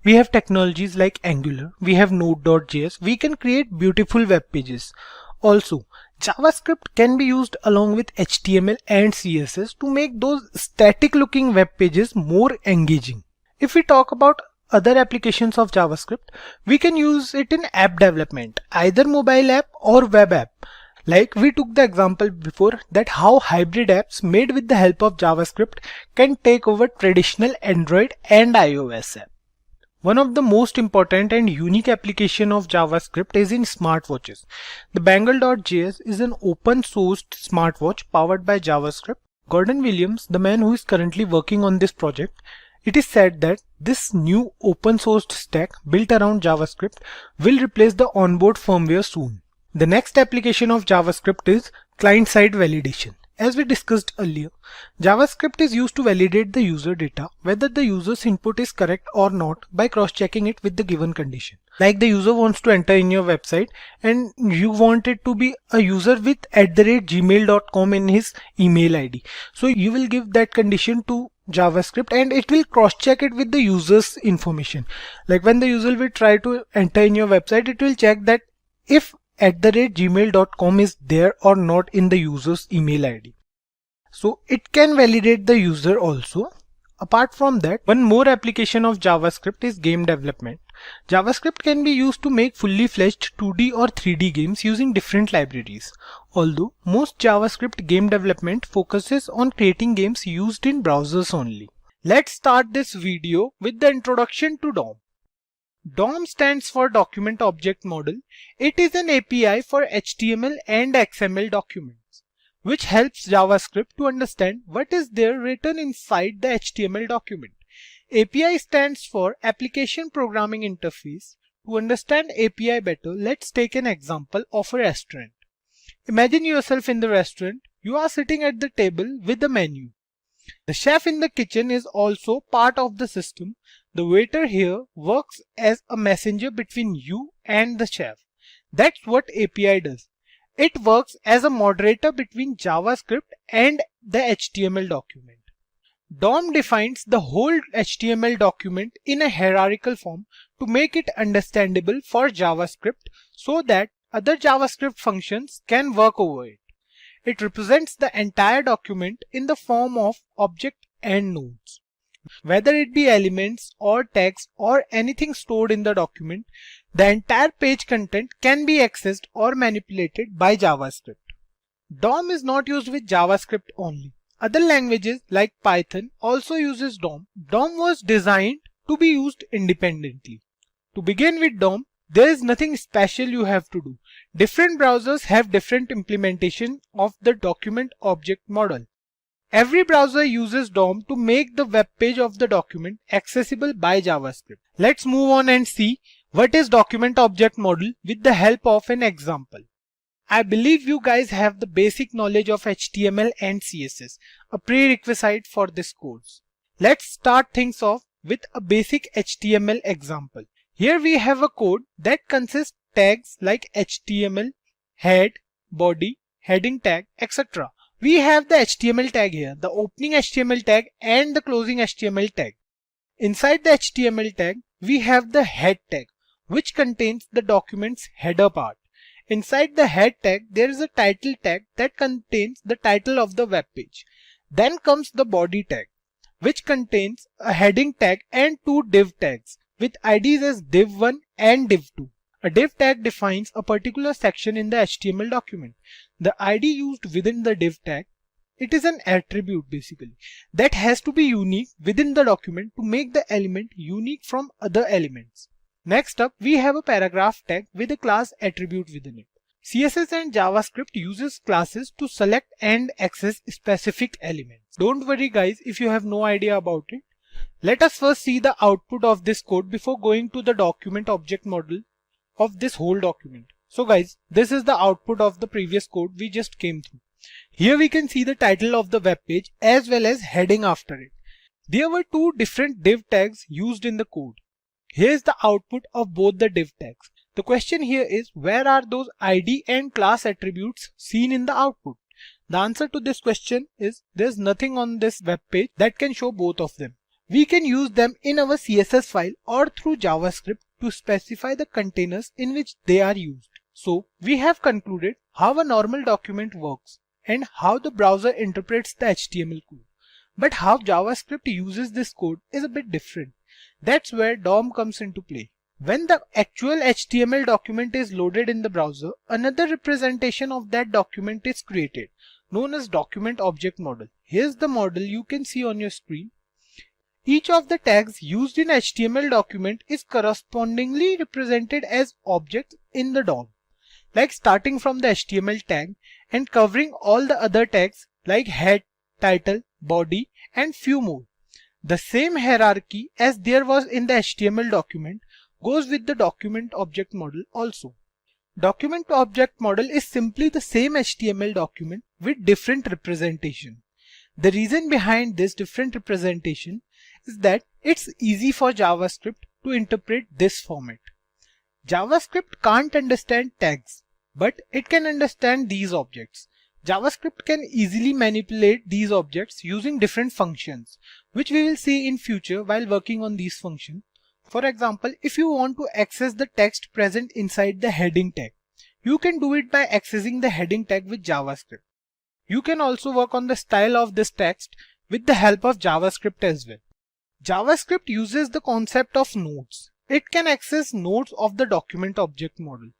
We have technologies like Angular, we have Node.js, we can create beautiful web pages. Also, JavaScript can be used along with HTML and CSS to make those static looking web pages more engaging. If we talk about other applications of JavaScript, we can use it in app development, either mobile app or web app. Like we took the example before that how hybrid apps made with the help of JavaScript can take over traditional Android and iOS app. One of the most important and unique application of JavaScript is in smartwatches. The Bangle.js is an open sourced smartwatch powered by JavaScript. Gordon Williams, the man who is currently working on this project, it is said that this new open sourced stack built around JavaScript will replace the onboard firmware soon. The next application of JavaScript is client-side validation. As we discussed earlier, JavaScript is used to validate the user data, whether the user's input is correct or not by cross-checking it with the given condition. Like the user wants to enter in your website and you want it to be a user with @gmail.com in his email ID. So you will give that condition to JavaScript and it will cross-check it with the user's information. Like when the user will try to enter in your website, it will check that if @gmail.com is there or not in the user's email ID. So it can validate the user also. Apart from that, one more application of JavaScript is game development. JavaScript can be used to make fully fledged 2D or 3D games using different libraries. Although most JavaScript game development focuses on creating games used in browsers only. Let's start this video with the introduction to DOM. DOM stands for Document Object Model. It is an API for HTML and XML documents, which helps JavaScript to understand what is there written inside the HTML document. API stands for Application Programming Interface. To understand API better, let's take an example of a restaurant. Imagine yourself in the restaurant. You are sitting at the table with the menu. The chef in the kitchen is also part of the system. The waiter here works as a messenger between you and the chef. That's what API does. It works as a moderator between JavaScript and the HTML document. DOM defines the whole HTML document in a hierarchical form to make it understandable for JavaScript so that other JavaScript functions can work over it. It represents the entire document in the form of object and nodes. Whether it be elements or text or anything stored in the document, the entire page content can be accessed or manipulated by JavaScript. DOM is not used with JavaScript only. Other languages like Python also uses DOM. DOM was designed to be used independently. To begin with DOM, there is nothing special you have to do. Different browsers have different implementation of the document object model. Every browser uses DOM to make the web page of the document accessible by JavaScript. Let's move on and see what is document object model with the help of an example. I believe you guys have the basic knowledge of HTML and CSS, a prerequisite for this course. Let's start things off with a basic HTML example. Here we have a code that consists tags like HTML, head, body, heading tag, etc. We have the HTML tag here, the opening HTML tag and the closing HTML tag. Inside the HTML tag, we have the head tag, which contains the document's header part. Inside the head tag, there is a title tag that contains the title of the web page. Then comes the body tag, which contains a heading tag and two div tags with IDs as div1 and div2. A div tag defines a particular section in the HTML document. The ID used within the div tag, it is an attribute basically that has to be unique within the document to make the element unique from other elements. Next up, we have a paragraph tag with a class attribute within it. CSS and JavaScript uses classes to select and access specific elements. Don't worry guys if you have no idea about it. Let us first see the output of this code before going to the document object model of this whole document. So guys, this is the output of the previous code we just came through. Here we can see the title of the web page as well as heading after it. There were two different div tags used in the code. Here is the output of both the div tags. The question here is, where are those ID and class attributes seen in the output? The answer to this question is there's nothing on this web page that can show both of them. We can use them in our CSS file or through JavaScript to specify the containers in which they are used. So we have concluded how a normal document works and how the browser interprets the HTML code. But how JavaScript uses this code is a bit different. That's where DOM comes into play. When the actual HTML document is loaded in the browser, another representation of that document is created, known as document object model. Here's the model you can see on your screen. Each of the tags used in HTML document is correspondingly represented as objects in the DOM, like starting from the HTML tag and covering all the other tags like head, title, body, and few more. The same hierarchy as there was in the HTML document goes with the document object model also. Document object model is simply the same HTML document with different representation. The reason behind this different representation is that it's easy for JavaScript to interpret this format. JavaScript can't understand tags, but it can understand these objects. JavaScript can easily manipulate these objects using different functions, which we will see in future while working on these functions. For example, if you want to access the text present inside the heading tag, you can do it by accessing the heading tag with JavaScript. You can also work on the style of this text with the help of JavaScript as well. JavaScript uses the concept of nodes. It can access nodes of the document object model.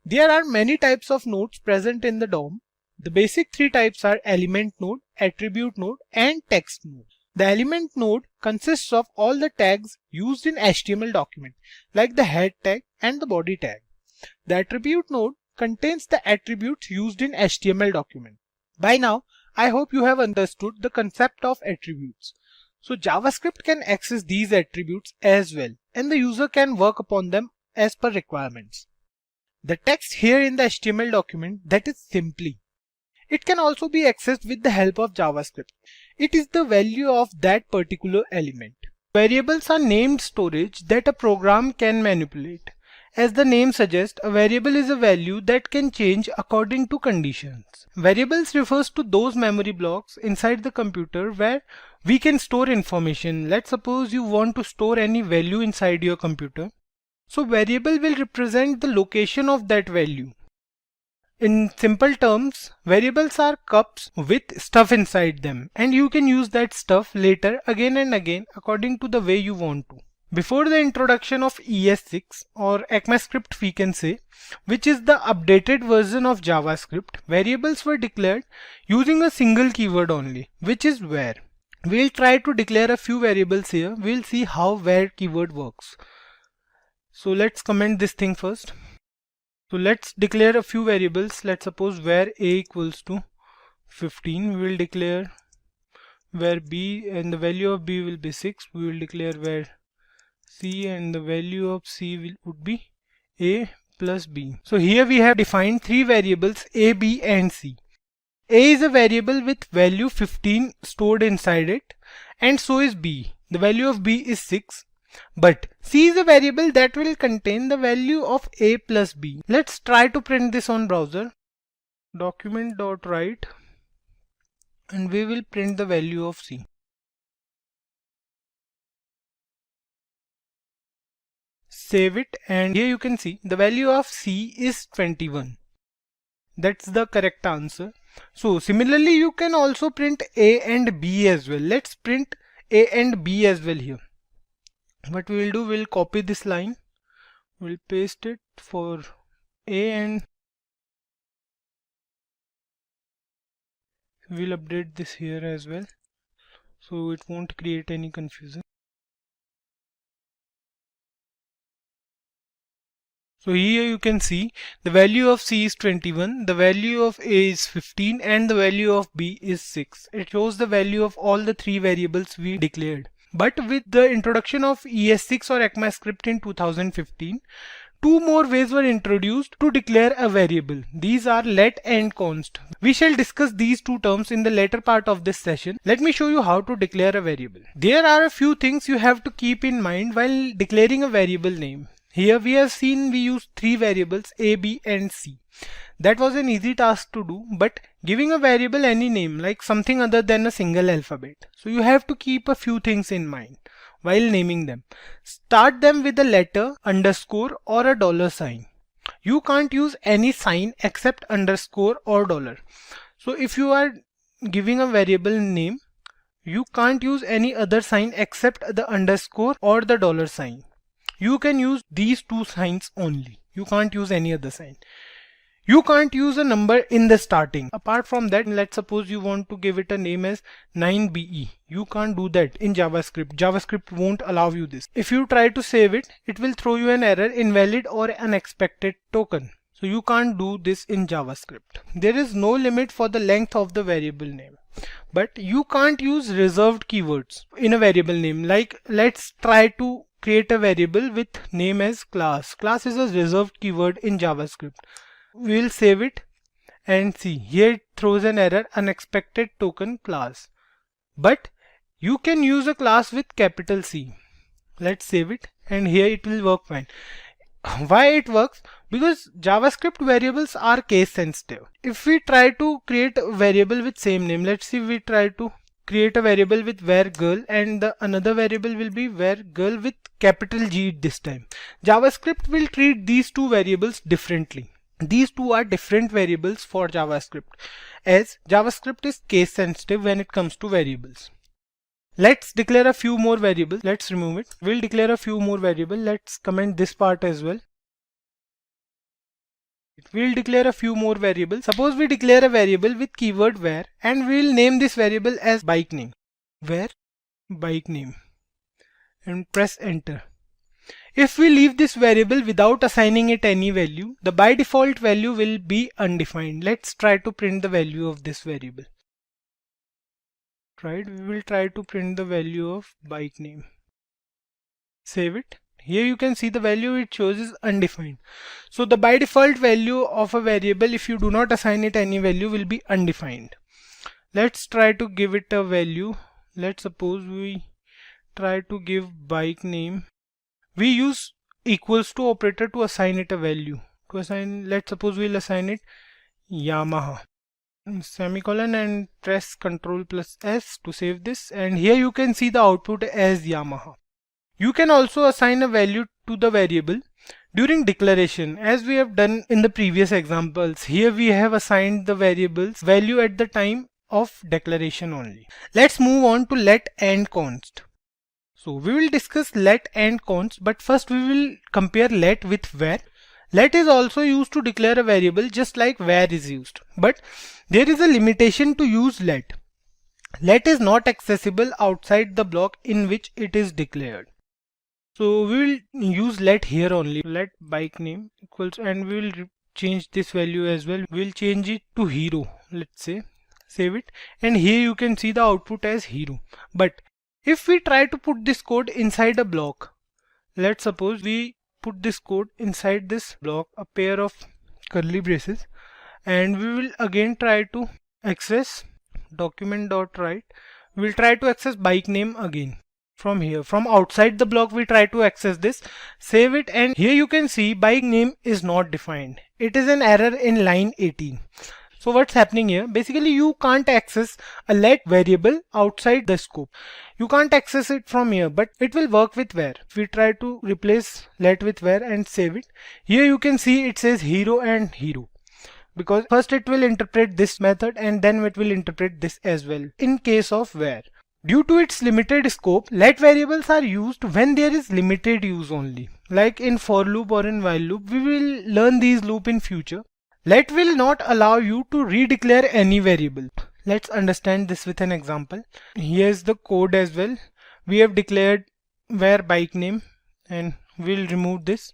There are many types of nodes present in the DOM. The basic three types are element node, attribute node, and text node. The element node consists of all the tags used in HTML document, like the head tag and the body tag. The attribute node contains the attributes used in HTML document. By now, I hope you have understood the concept of attributes. So JavaScript can access these attributes as well, and the user can work upon them as per requirements. The text here in the HTML document, that is simply. It can also be accessed with the help of JavaScript. It is the value of that particular element. Variables are named storage that a program can manipulate. As the name suggests, a variable is a value that can change according to conditions. Variables refers to those memory blocks inside the computer where we can store information. Let's suppose you want to store any value inside your computer. So variable will represent the location of that value. In simple terms, variables are cups with stuff inside them, and you can use that stuff later again and again according to the way you want to. Before the introduction of ES6 or ECMAScript we can say, which is the updated version of JavaScript, variables were declared using a single keyword only, which is where. We'll try to declare a few variables here. We'll see how where keyword works. So let's comment this thing first. So let's declare a few variables. Let's suppose where a equals to 15. We will declare where b and the value of b will be 6. We will declare where c and the value of c would be a plus b. So here we have defined three variables a, b and c. A is a variable with value 15 stored inside it, and so is b. The value of b is 6. But c is a variable that will contain the value of a plus b. Let's try to print this on browser. Document.write, and we will print the value of c. Save it, and here you can see the value of c is 21. That's the correct answer. So similarly you can also print a and b as well. Let's print a and b as well here. What we will do, we'll copy this line, we'll paste it for a, and we'll update this here as well so it won't create any confusion. So here you can see the value of c is 21, the value of a is 15, and the value of b is 6. It shows the value of all the three variables we declared. But with the introduction of ES6 or ECMAScript in 2015, two more ways were introduced to declare a variable. These are let and const. We shall discuss these two terms in the later part of this session. Let me show you how to declare a variable. There are a few things you have to keep in mind while declaring a variable name. Here we have seen we use three variables a, b and c. That was an easy task to do, but giving a variable any name, like something other than a single alphabet. So you have to keep a few things in mind while naming them. Start them with a letter, underscore or a dollar sign. You can't use any sign except underscore or dollar. So if you are giving a variable name, you can't use any other sign except the underscore or the dollar sign. You can use these two signs only. You can't use any other sign. You can't use a number in the starting. Apart from that, let's suppose you want to give it a name as 9BE. You can't do that in JavaScript. JavaScript won't allow you this. If you try to save it, it will throw you an error, invalid or unexpected token. So you can't do this in JavaScript. There is no limit for the length of the variable name. But you can't use reserved keywords in a variable name. Like let's try to create a variable with name as class. Class is a reserved keyword in JavaScript. We will save it and see here it throws an error, unexpected token class. But you can use a class with capital C. Let's save it, and here it will work fine. Why it works? Because JavaScript variables are case sensitive. If we try to create a variable with same name, let's see, we try to create a variable with var girl, and the another variable will be var girl with capital G this time. JavaScript will treat these two variables differently. These two are different variables for JavaScript, as JavaScript is case sensitive when it comes to variables. Let's declare a few more variables. Let's remove it. We'll declare a few more variables. Let's comment this part as well. We'll declare a few more variables. Suppose we declare a variable with keyword var, and we'll name this variable as bike name. Var bike name, and press enter. If we leave this variable without assigning it any value, the by default value will be undefined. Let's try to print the value of this variable. Right, we will try to print the value of bike name. Save it. Here you can see the value it shows is undefined. So the by default value of a variable, if you do not assign it any value, will be undefined. Let's try to give it a value. Let's suppose we try to give bike name. We use equals to operator to assign it a value. To assign, let's suppose we'll assign it Yamaha. Semicolon, and press Ctrl plus S to save this, and here you can see the output as Yamaha. You can also assign a value to the variable during declaration, as we have done in the previous examples. Here we have assigned the variable's value at the time of declaration only. Let's move on to let and const. So we will discuss let and const, but first we will compare let with var. Let is also used to declare a variable just like var is used, but there is a limitation to use let. Let is not accessible outside the block in which it is declared. So we will use let here only. Let bike name equals, and we will change this value as well. We will change it to hero, let's say. Save it, and here you can see the output as hero. But if we try to put this code inside a block, let's suppose we put this code inside this block, a pair of curly braces, and we will again try to access document.write. We'll try to access bike name again. From here, from outside the block, we try to access this, save it, and here you can see bike name is not defined. It is an error in line 18. So what's happening here? Basically, you can't access a let variable outside the scope. You can't access it from here, but it will work with where. If we try to replace let with where and save it, here you can see it says hero and hero. Because first it will interpret this method and then it will interpret this as well in case of where. Due to its limited scope, let variables are used when there is limited use only. Like in for loop or in while loop, we will learn these loop in future. Let will not allow you to redeclare any variable. Let's understand this with an example. Here's the code as well. We have declared where bike name and we'll remove this.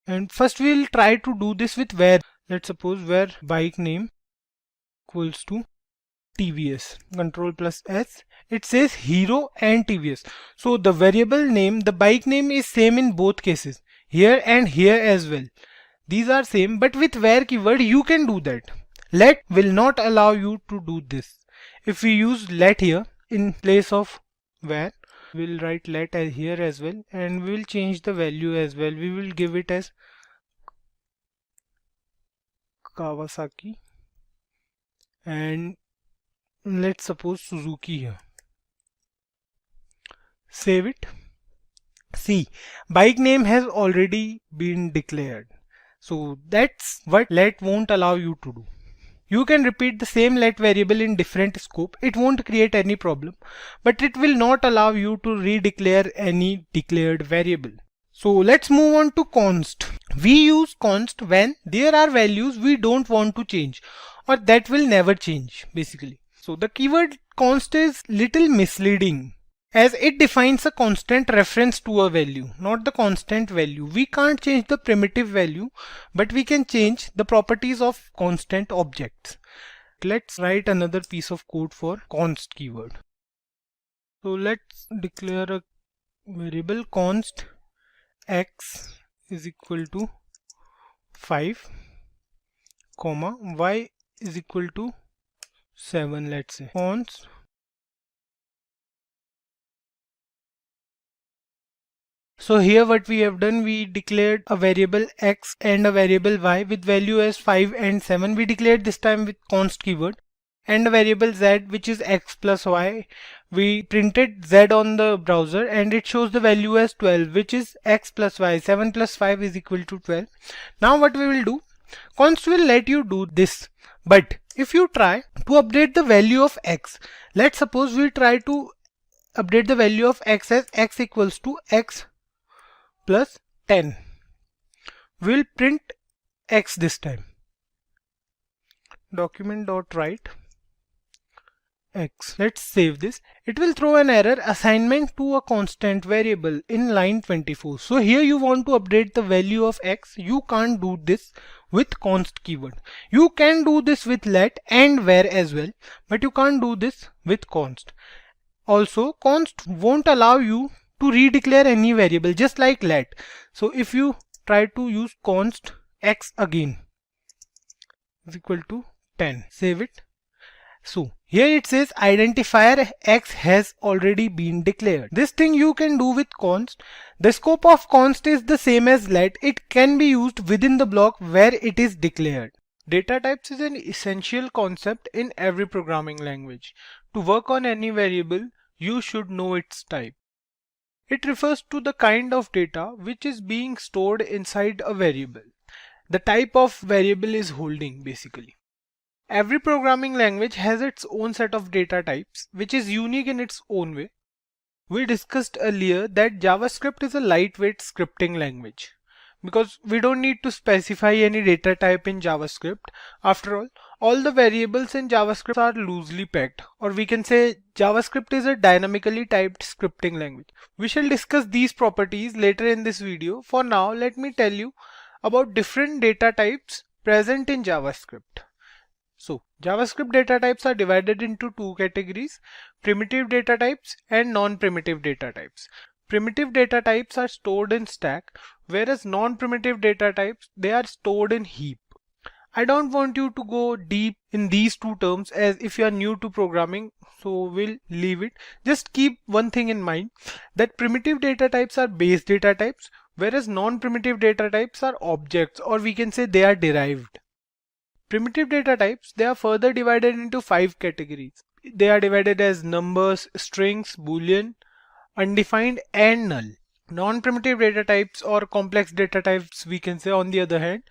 And first we'll try to do this with where. Let's suppose where bike name equals to TVS. Control plus S. It says hero and TVS. So the variable name, the bike name is same in both cases. Here and here as well. These are same, but with where keyword you can do that. Let will not allow you to do this. If we use let here in place of where, we'll write let as here as well, and we will change the value as well. We will give it as Kawasaki and let's suppose Suzuki here. Save it. See, bike name has already been declared. So that's what let won't allow you to do. You can repeat the same let variable in different scope. It won't create any problem, but it will not allow you to redeclare any declared variable. So let's move on to const. We use const when there are values we don't want to change or that will never change basically. So the keyword const is little misleading as it defines a constant reference to a value, not the constant value. We can't change the primitive value, but we can change the properties of constant objects. Let's write another piece of code for const keyword. So let's declare a variable const x is equal to 5, comma y is equal to 7. Let's say const So here what we have done, we declared a variable x and a variable y with value as 5 and 7. We declared this time with const keyword, and a variable z which is x plus y. We printed z on the browser and it shows the value as 12, which is x plus y. 7 plus 5 is equal to 12. Now what we will do, const will let you do this, but if you try to update the value of x, let's suppose we try to update the value of x as x equals to x plus 10. We'll print x this time. Document.write x. Let's save this. It will throw an error, assignment to a constant variable in line 24. So here you want to update the value of x. You can't do this with const keyword. You can do this with let and where as well, but you can't do this with const. Also, const won't allow you to redeclare any variable, just like let. So if you try to use const x again is equal to 10, save it. So here it says identifier x has already been declared. This thing you can do with const. The scope of const is the same as let. It can be used within the block where it is declared. Data types is an essential concept in every programming language. To work on any variable, you should know its type. It refers to the kind of data which is being stored inside a variable. The type of variable is holding basically. Every programming language has its own set of data types which is unique in its own way. We discussed earlier that JavaScript is a lightweight scripting language because we don't need to specify any data type in JavaScript. After all the variables in JavaScript are loosely packed, or we can say JavaScript is a dynamically typed scripting language. We shall discuss these properties later in this video. For now, let me tell you about different data types present in JavaScript. So JavaScript data types are divided into two categories: primitive data types and non-primitive data types. Primitive data types are stored in stack, whereas non-primitive data types, they are stored in heap. I don't want you to go deep in these two terms as if you are new to programming, so we'll leave it. Just keep one thing in mind, that primitive data types are base data types, whereas non-primitive data types are objects, or we can say they are derived. Primitive data types, they are further divided into 5 categories. They are divided as numbers, strings, boolean, undefined and null. Non-primitive data types or complex data types, we can say, on the other hand,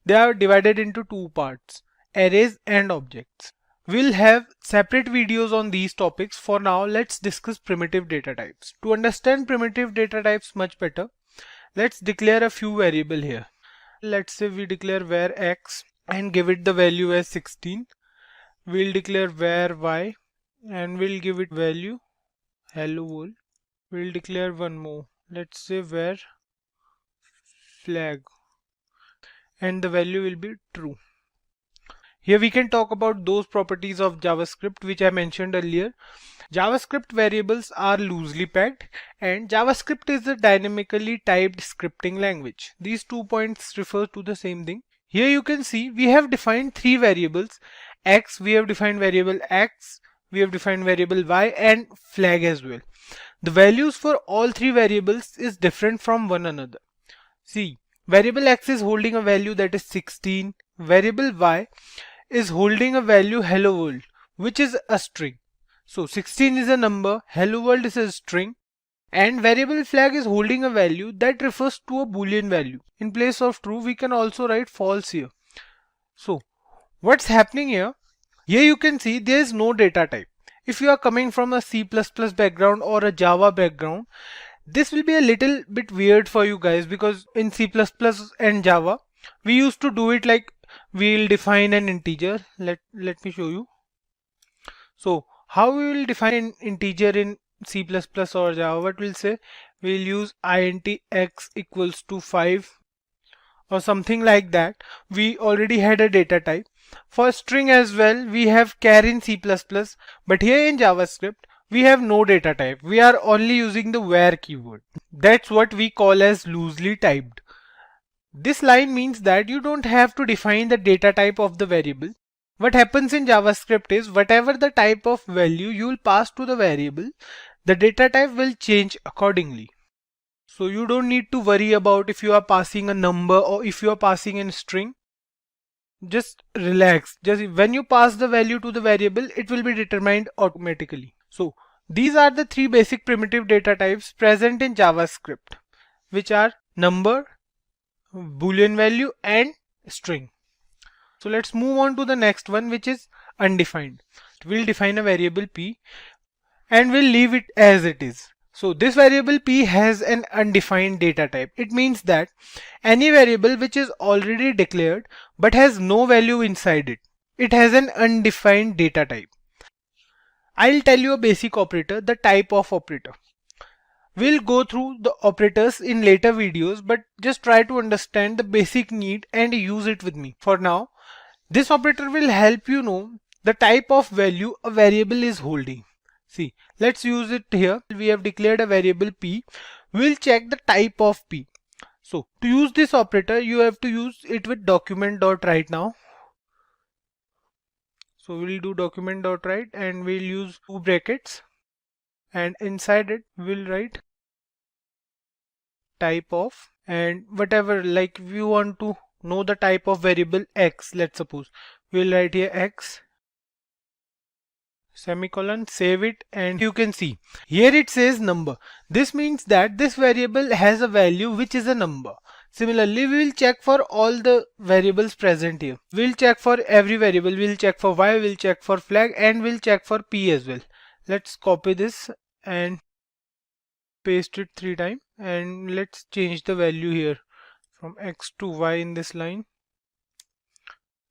they are divided into two parts: arrays and objects. We'll have separate videos on these topics. For now, let's discuss primitive data types. To understand primitive data types much better, let's declare a few variables here. Let's say we declare var x and give it the value as 16. We'll declare var y and we'll give it value hello world. We'll declare one more. Let's say var flag and the value will be true. Here we can talk about those properties of JavaScript which I mentioned earlier. JavaScript variables are loosely packed and JavaScript is a dynamically typed scripting language. These 2 points refer to the same thing. Here you can see we have defined 3 variables: x, we have defined variable x, we have defined variable y, and flag as well. The values for all 3 variables is different from one another. See, variable x is holding a value that is 16, variable y is holding a value hello world, which is a string. So 16 is a number, hello world is a string, and variable flag is holding a value that refers to a boolean value. In place of true, we can also write false here. So what's happening here? Here you can see there is no data type. If you are coming from a C++ background or a Java background, this will be a little bit weird for you guys, because in C++ and Java, we used to do it like we'll define an integer. Let me show you. So how we will define an integer in C++ or Java? What we'll say, we'll use int x equals to 5 or something like that. We already had a data type. For string as well, we have char in C++, but here in JavaScript, we have no data type. We are only using the var keyword. That's what we call as loosely typed. This line means that you don't have to define the data type of the variable. What happens in JavaScript is whatever the type of value you will pass to the variable, the data type will change accordingly. So you don't need to worry about if you are passing a number or if you are passing a string. Just relax. Just when you pass the value to the variable, it will be determined automatically. So these are the 3 basic primitive data types present in JavaScript, which are number, boolean value, and string. So let's move on to the next one, which is undefined. We'll define a variable p and we'll leave it as it is. So this variable p has an undefined data type. It means that any variable which is already declared but has no value inside it, it has an undefined data type. I'll tell you a basic operator, the type of operator. We'll go through the operators in later videos, but just try to understand the basic need and use it with me. For now, this operator will help you know the type of value a variable is holding. See, let's use it here. We have declared a variable p. We'll check the type of p. So to use this operator, you have to use it with document.write now. So we'll do document.write and we'll use 2 brackets, and inside it we'll write type of, and whatever, like if you want to know the type of variable x, let's suppose, we'll write here x semicolon, save it, and you can see here it says number. This means that this variable has a value which is a number. Similarly, we will check for all the variables present here. We'll check for every variable. We'll check for y, we'll check for flag, and we'll check for p as well. Let's copy this and paste it 3 times, and let's change the value here from x to y in this line,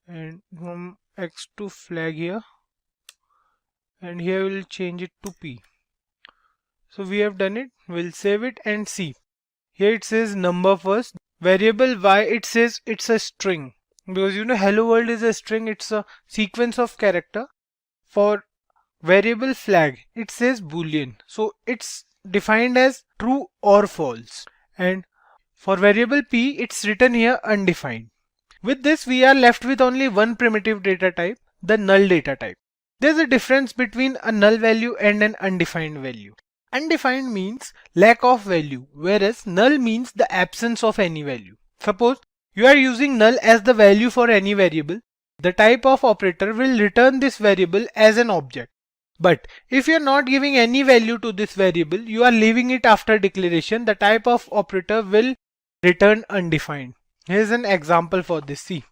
and from x to flag here, and here we'll change it to p. So we have done it. We'll save it and see. Here it says number first. Variable y, it says it's a string. because hello world is a string, it's a sequence of character. For variable flag, it says boolean, so it's defined as true or false, and for variable p, it's written here undefined. With this, we are left with only one primitive data type, the null data type. There's a difference between a null value and an undefined value. Undefined means lack of value, whereas null means the absence of any value. Suppose you are using null as the value for any variable, the type of operator will return this variable as an object. But if you are not giving any value to this variable, you are leaving it after declaration, the type of operator will return undefined. Here's an example for this. See,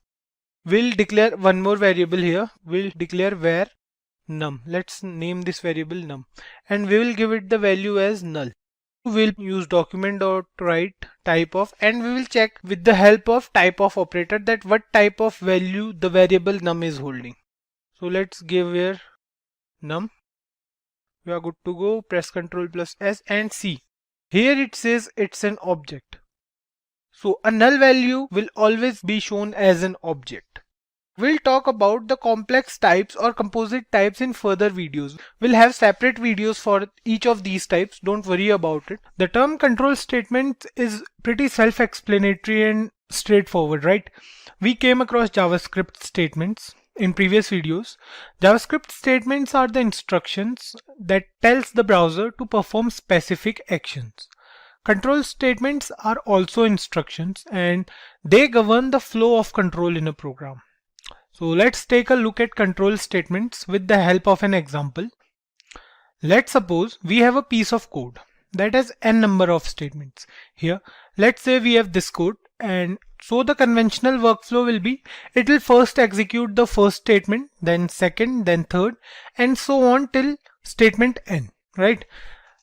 we'll declare one more variable here. We'll declare var num. Let's name this variable num, and we will give it the value as null. We'll use document.write type of, and we will check with the help of type of operator that what type of value the variable num is holding. So let's give here num. We are good to go. Press Ctrl plus S and see. Here it says it's an object. So a null value will always be shown as an object. We'll talk about the complex types or composite types in further videos. We'll have separate videos for each of these types, don't worry about it. The term control statement is pretty self-explanatory and straightforward, right? We came across JavaScript statements in previous videos. JavaScript statements are the instructions that tells the browser to perform specific actions. Control statements are also instructions and they govern the flow of control in a program. So let's take a look at control statements with the help of an example. Let's suppose we have a piece of code that has n number of statements. Here, let's say we have this code, and so the conventional workflow will be, it will first execute the first statement, then second, then third, and so on till statement n, right?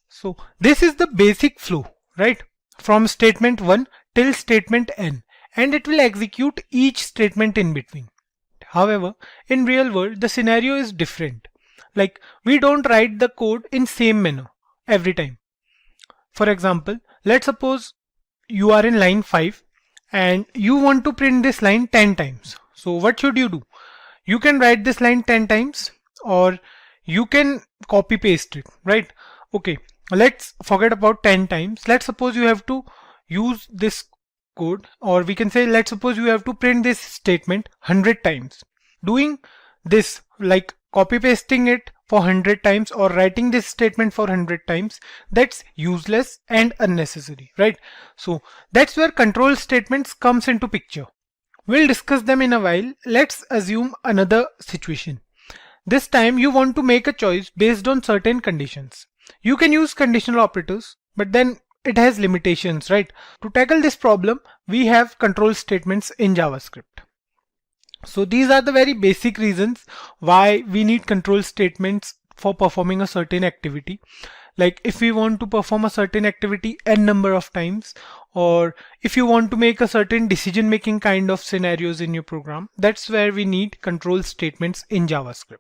So this is the basic flow, right? From statement 1 till statement n, and it will execute each statement in between. However, in real world, the scenario is different. Like, we don't write the code in same manner every time. For example, let's suppose you are in line 5 and you want to print this line 10 times. So what should you do? You can write this line 10 times or you can copy paste it, right? Okay, let's forget about 10 times. Let's suppose you have to use this code, or we can say, let's suppose you have to print this statement 100 times. Doing this, like copy pasting it for 100 times or writing this statement for 100 times, that's useless and unnecessary, right? So that's where control statements comes into picture. We'll discuss them in a while. Let's assume another situation. This time you want to make a choice based on certain conditions. You can use conditional operators, but then it has limitations, right? To tackle this problem, we have control statements in JavaScript. So these are the very basic reasons why we need control statements for performing a certain activity. Like if we want to perform a certain activity n number of times, or if you want to make a certain decision making kind of scenarios in your program, that's where we need control statements in JavaScript.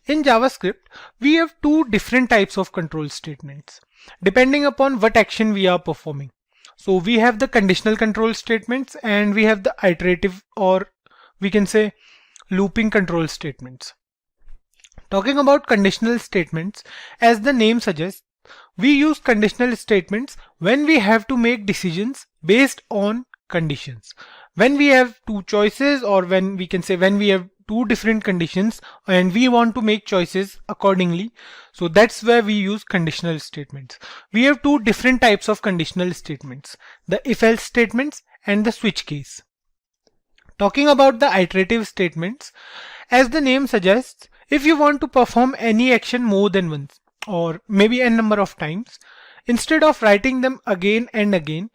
In JavaScript, we have two different types of control statements depending upon what action we are performing. So we have the conditional control statements and we have the iterative, or we can say looping control statements. Talking about conditional statements, as the name suggests, we use conditional statements when we have to make decisions based on conditions. When we have two choices, or when we can say when we have two different conditions and we want to make choices accordingly. So that's where we use conditional statements. We have two different types of conditional statements, the if-else statements and the switch case. Talking about the iterative statements, as the name suggests, if you want to perform any action more than once or maybe n number of times, instead of writing them again and again,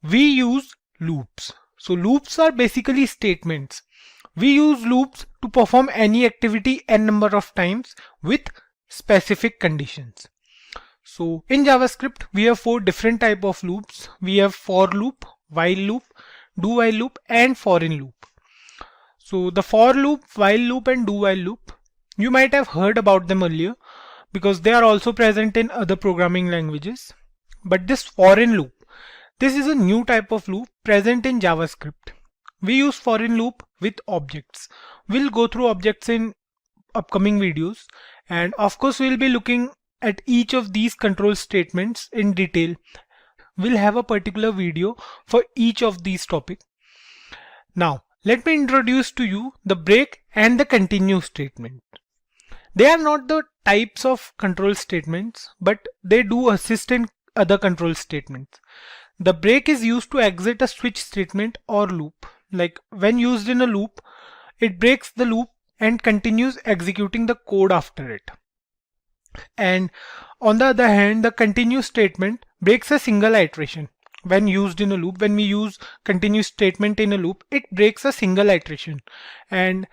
we use loops. So loops are basically statements. We use loops to perform any activity n number of times with specific conditions. So in JavaScript, we have four different type of loops. We have for loop, while loop, do while loop, and foreign loop. So the for loop, while loop, and do while loop, you might have heard about them earlier because they are also present in other programming languages. But this foreign loop, this is a new type of loop present in JavaScript. we use for in loop with objects. We'll go through objects in upcoming videos, and of course we'll be looking at each of these control statements in detail. We'll have a particular video for each of these topics. Now let me introduce to you the break and the continue statement. They are not the types of control statements, but they do assist in other control statements. The break is used to exit a switch statement or loop. Like when used in a loop, it breaks the loop and continues executing the code after it. And on the other hand, the continue statement breaks a single iteration. When used in a loop, when we use continue statement in a loop, it breaks a single iteration, and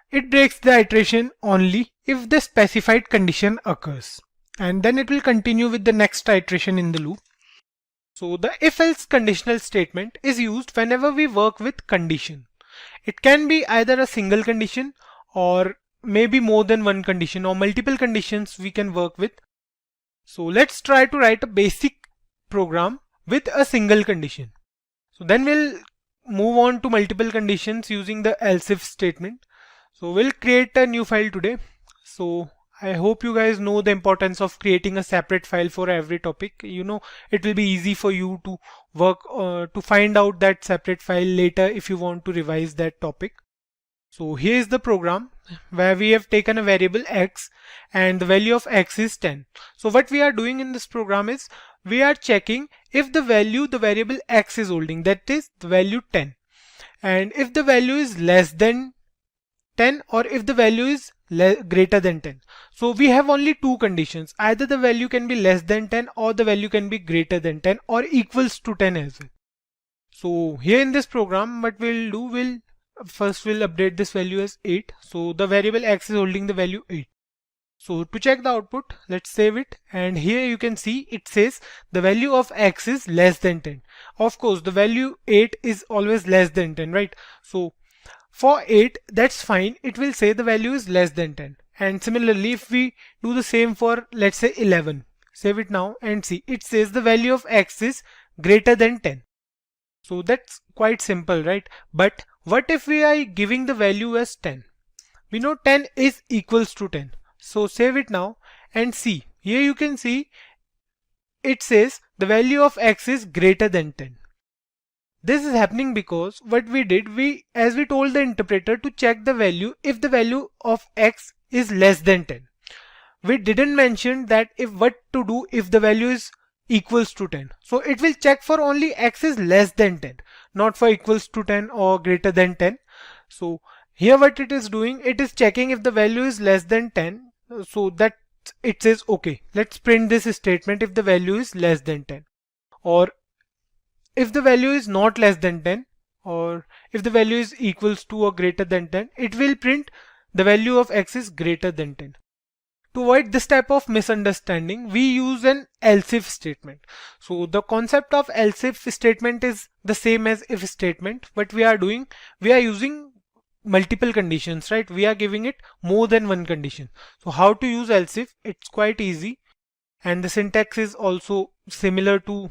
it breaks the iteration only if the specified condition occurs, and then it will continue with the next iteration in the loop. So the if-else conditional statement is used whenever we work with condition. It can be either a single condition or maybe more than one condition or multiple conditions we can work with. So let's try to write a basic program with a single condition. So then we'll move on to multiple conditions using the else if statement. So we'll create a new file today. So I hope you guys know the importance of creating a separate file for every topic. You know, it will be easy for you to work to find out that separate file later if you want to revise that topic. So here is the program where we have taken a variable x and the value of x is 10. So what we are doing in this program is we are checking if the value the variable x is holding, that is the value 10, and if the value is less than 10 or if the value is greater than 10. So we have only two conditions. Either the value can be less than 10 or the value can be greater than 10 or equals to 10 as well. So here in this program, what we'll do, we'll update this value as 8. So the variable x is holding the value 8. So to check the output, let's save it, and here you can see it says the value of x is less than 10. Of course the value 8 is always less than 10, right? So for 8, that's fine, it will say the value is less than 10. And similarly, if we do the same for, let's say 11, save it now and see, it says the value of x is greater than 10. So that's quite simple, right? But what if we are giving the value as 10? We know 10 is equals to 10. So save it now and see, here you can see it says the value of x is greater than 10. This is happening because what we did, as we told the interpreter to check the value if the value of x is less than 10. We didn't mention that what to do if the value is equals to 10. So it will check for only x is less than 10, not for equals to 10 or greater than 10. So here what it is doing, it is checking if the value is less than 10. So that it says, okay, let's print this statement if the value is less than 10. Or if the value is not less than 10, or if the value is equals to or greater than 10, it will print the value of x is greater than 10. To avoid this type of misunderstanding, we use an else if statement. So the concept of else if statement is the same as if statement. What we are doing, we are using multiple conditions, right? We are giving it more than one condition. So how to use else if? It's quite easy, and the syntax is also similar to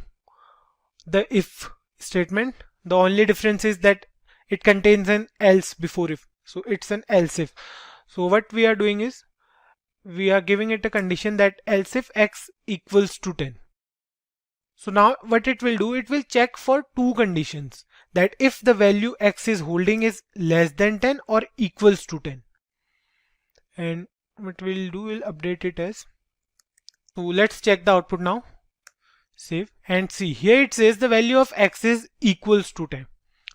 the if statement. The only difference is that it contains an else before if. So it's an else if. So what we are doing is we are giving it a condition that else if x equals to 10. So now what it will do, it will check for two conditions, that if the value x is holding is less than 10 or equals to 10. And what we'll do, we'll update it as. So let's check the output now. Save and see, here it says the value of x is equals to 10,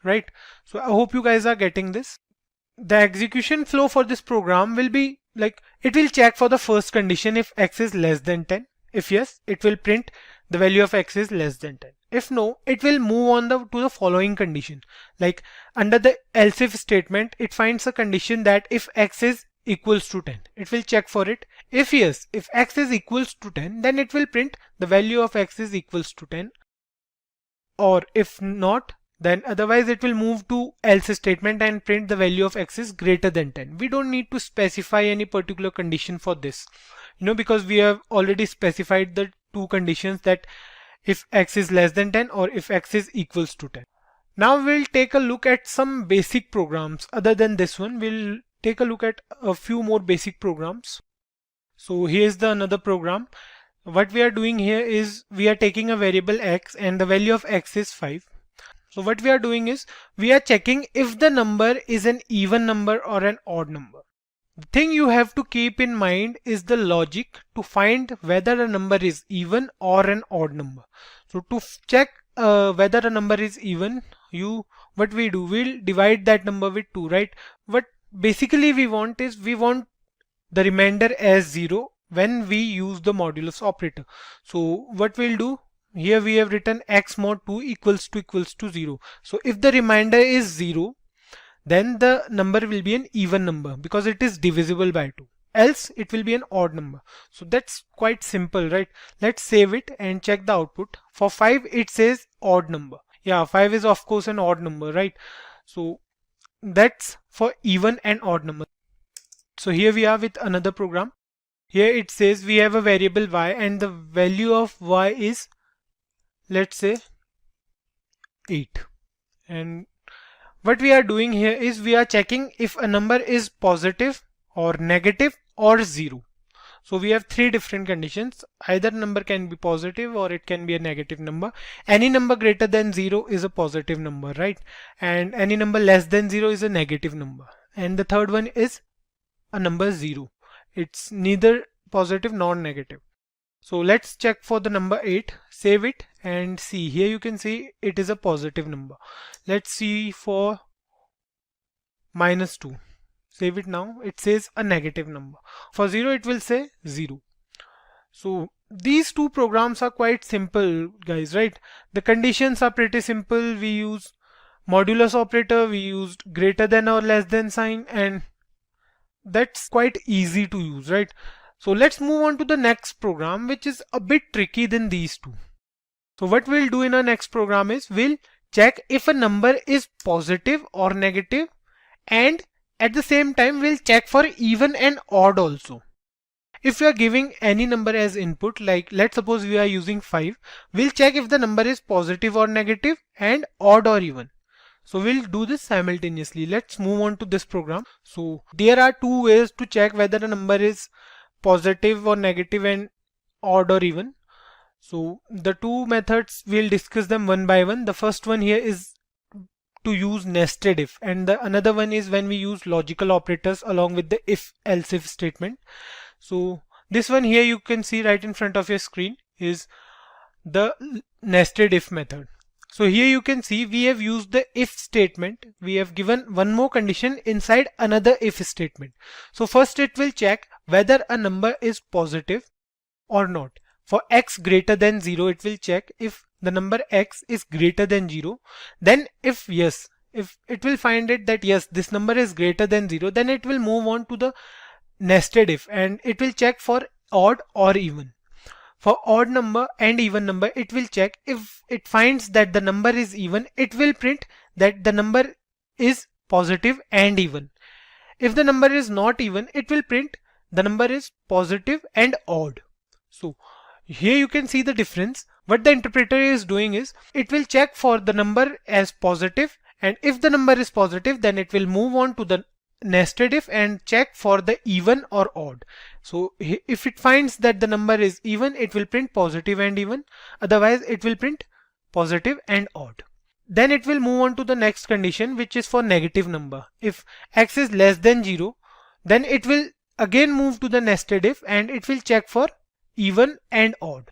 right? So I hope you guys are getting this. The execution flow for this program will be like, it will check for the first condition if x is less than 10. If yes, it will print the value of x is less than 10. If no, it will move on to the following condition. Like under the else if statement, it finds a condition that if x is equals to 10, it will check for it. If yes, if x is equals to 10, then it will print the value of x is equals to 10. Or if not, then otherwise it will move to else statement and print the value of x is greater than 10. We don't need to specify any particular condition for this, because we have already specified the two conditions, that if x is less than 10 or if x is equals to 10. Now we'll take a look at some basic programs. Other than this one, we'll take a look at a few more basic programs. So here's the another program. What we are doing here is we are taking a variable x and the value of x is 5. So what we are doing is we are checking if the number is an even number or an odd number. The thing you have to keep in mind is the logic to find whether a number is even or an odd number. So to check whether a number is even, what we do, we'll divide that number with 2, right? What basically we want is we want the remainder as 0 when we use the modulus operator. So what we'll do, here we have written x mod 2 equals to 0. So if the remainder is 0, then the number will be an even number because it is divisible by 2. Else it will be an odd number. So that's quite simple, right? Let's save it and check the output. For 5 it says odd number. Yeah, 5 is of course an odd number, right? So that's for even and odd number. So here we are with another program. Here it says we have a variable y and the value of y is, let's say, 8. And what we are doing here is we are checking if a number is positive or negative or 0. So we have 3 different conditions. Either number can be positive or it can be a negative number. Any number greater than 0 is a positive number, right? And any number less than 0 is a negative number. And the third one is a number 0. It's neither positive nor negative. So let's check for the number 8, save it and see. Here you can see it is a positive number. Let's see for -2. Save it now. It says a negative number. For 0 it will say 0. So these two programs are quite simple, guys, right? The conditions are pretty simple. We use modulus operator, we used greater than or less than sign, and that's quite easy to use, right? So let's move on to the next program, which is a bit tricky than these two. So what we'll do in our next program is we'll check if a number is positive or negative, and at the same time we'll check for even and odd also. If we are giving any number as input, like let's suppose we are using 5, we'll check if the number is positive or negative and odd or even. So we'll do this simultaneously. Let's move on to this program. So there are two ways to check whether a number is positive or negative and odd or even. So the two methods, we'll discuss them one by one. The first one here is to use nested if, and the another one is when we use logical operators along with the if else if statement. So this one here you can see right in front of your screen is the nested if method. So here you can see we have used the if statement. We have given one more condition inside another if statement. So first it will check whether a number is positive or not. For x greater than 0, it will check if the number x is greater than 0. Then if yes, if it will find it that yes, this number is greater than 0, then it will move on to the nested if and it will check for odd or even. For odd number and even number, it will check if it finds that the number is even, it will print that the number is positive and even. If the number is not even, it will print the number is positive and odd. So here you can see the difference. What the interpreter is doing is it will check for the number as positive, and if the number is positive, then it will move on to the nested if and check for the even or odd. So if it finds that the number is even, it will print positive and even, otherwise it will print positive and odd. Then it will move on to the next condition, which is for negative number. If x is less than 0, then it will again move to the nested if and it will check for even and odd.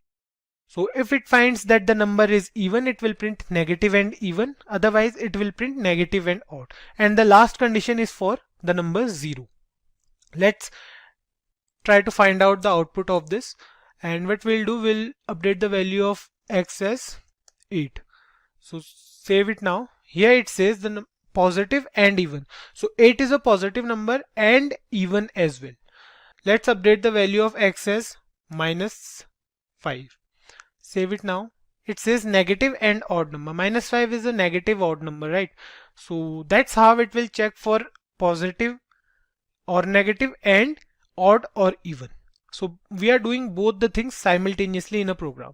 So if it finds that the number is even, it will print negative and even, otherwise it will print negative and odd. And the last condition is for the number 0. Let's try to find out the output of this, and what we'll do, we'll update the value of x as 8. So save it now. Here it says the positive and even. So 8 is a positive number and even as well. Let's update the value of x as -5. Save it now. It says negative and odd number. -5 is a negative odd number, right? So that's how it will check for positive or negative and odd or even. So we are doing both the things simultaneously in a program.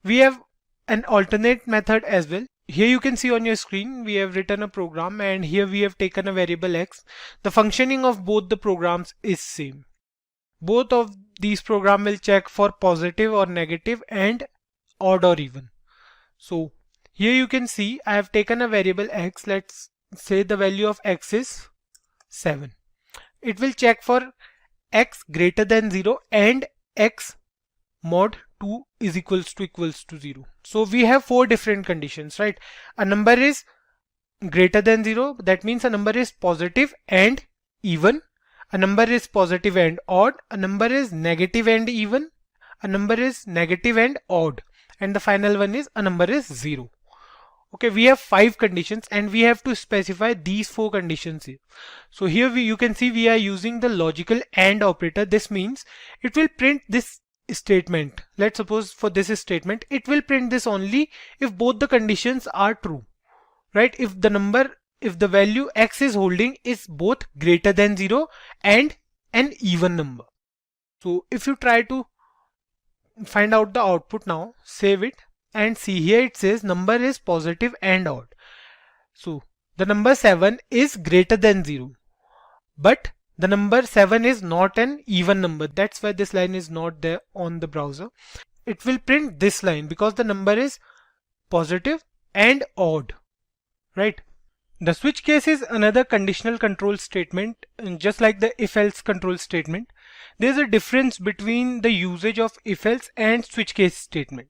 We have an alternate method as well. here you can see on your screen we have written a program, and here we have taken a variable x. The functioning of both the programs is same. Both of these program will check for positive or negative and odd or even. So here you can see I have taken a variable x. Let's say the value of x is 7. It will check for x greater than 0 and x mod 2 is equals to 0. So we have 4 different conditions, right? A number is greater than 0, that means a number is positive and even. A number is positive and odd. A number is negative and even. A number is negative and odd. And the final one is a number is 0. Okay, we have 5 conditions and we have to specify these 4 conditions here. So here you can see we are using the logical AND operator. This means it will print this statement. Let's suppose for this statement, it will print this only if both the conditions are true, right? If the value x is holding is both greater than 0 and an even number. So if you try to find out the output now, save it and see, here it says number is positive and odd. So the number 7 is greater than 0, but the number 7 is not an even number. That's why this line is not there on the browser. It will print this line because the number is positive and odd, right? The switch case is another conditional control statement, just like the if-else control statement. There's a difference between the usage of if-else and switch case statement.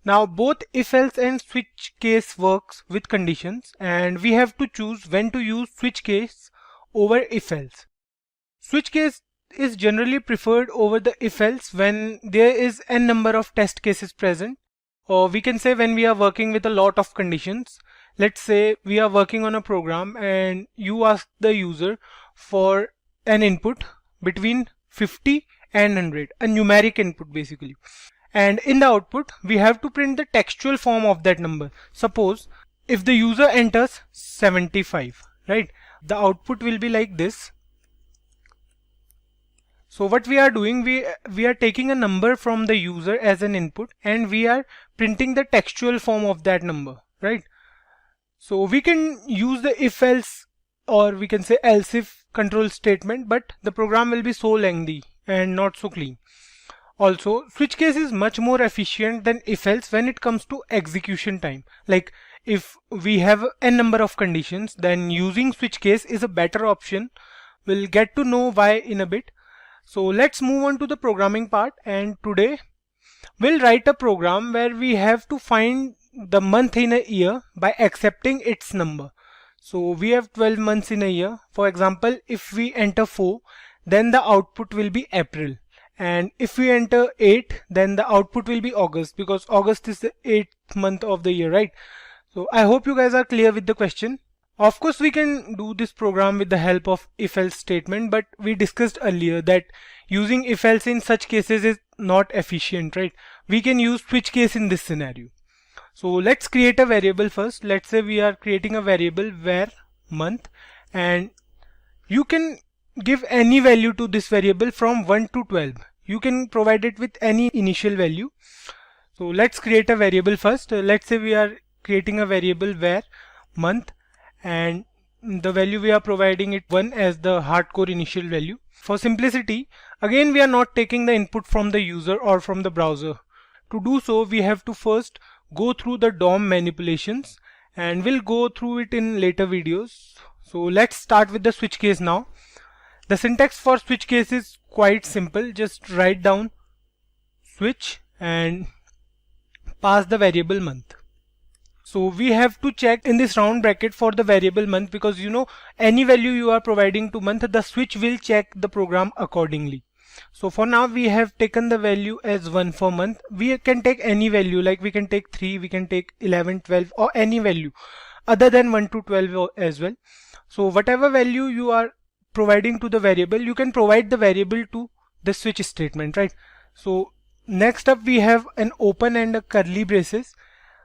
Now both if-else and switch case works with conditions, and we have to choose when to use switch case over if-else. Switch case is generally preferred over the if-else when there is n number of test cases present, or we can say when we are working with a lot of conditions. Let's say we are working on a program and you ask the user for an input between 50 and 100, a numeric input basically. And in the output, we have to print the textual form of that number. Suppose if the user enters 75, right? The output will be like this. So what we are doing, we are taking a number from the user as an input and we are printing the textual form of that number, right? So we can use the if else, or we can say else if control statement, but the program will be so lengthy and not so clean. Also, switch case is much more efficient than if else when it comes to execution time. Like if we have n number of conditions, then using switch case is a better option. We'll get to know why in a bit. So let's move on to the programming part, and today we'll write a program where we have to find the month in a year by accepting its number. So we have 12 months in a year. For example, if we enter 4, then the output will be April. And if we enter 8, then the output will be August, because August is the 8th month of the year, right? So I hope you guys are clear with the question. Of course, we can do this program with the help of if-else statement, but we discussed earlier that using if-else in such cases is not efficient, right? We can use switch case in this scenario. So let's create a variable first. Let's say we are creating a variable where month, and you can give any value to this variable from 1 to 12. You can provide it with any initial value. So let's create a variable first. Let's say we are creating a variable where month, and the value we are providing it 1 as the hardcore initial value. For simplicity, again we are not taking the input from the user or from the browser. To do so, we have to first go through the DOM manipulations, and we'll go through it in later videos. So let's start with the switch case now. The syntax for switch case is quite simple. Just write down switch and pass the variable month. So we have to check in this round bracket for the variable month, because you know any value you are providing to month, the switch will check the program accordingly. So for now we have taken the value as 1 for month. We can take any value, like we can take 3, we can take 11, 12 or any value other than 1 to 12 as well. So whatever value you are providing to the variable, you can provide the variable to the switch statement, right? So next up we have an open and a curly braces.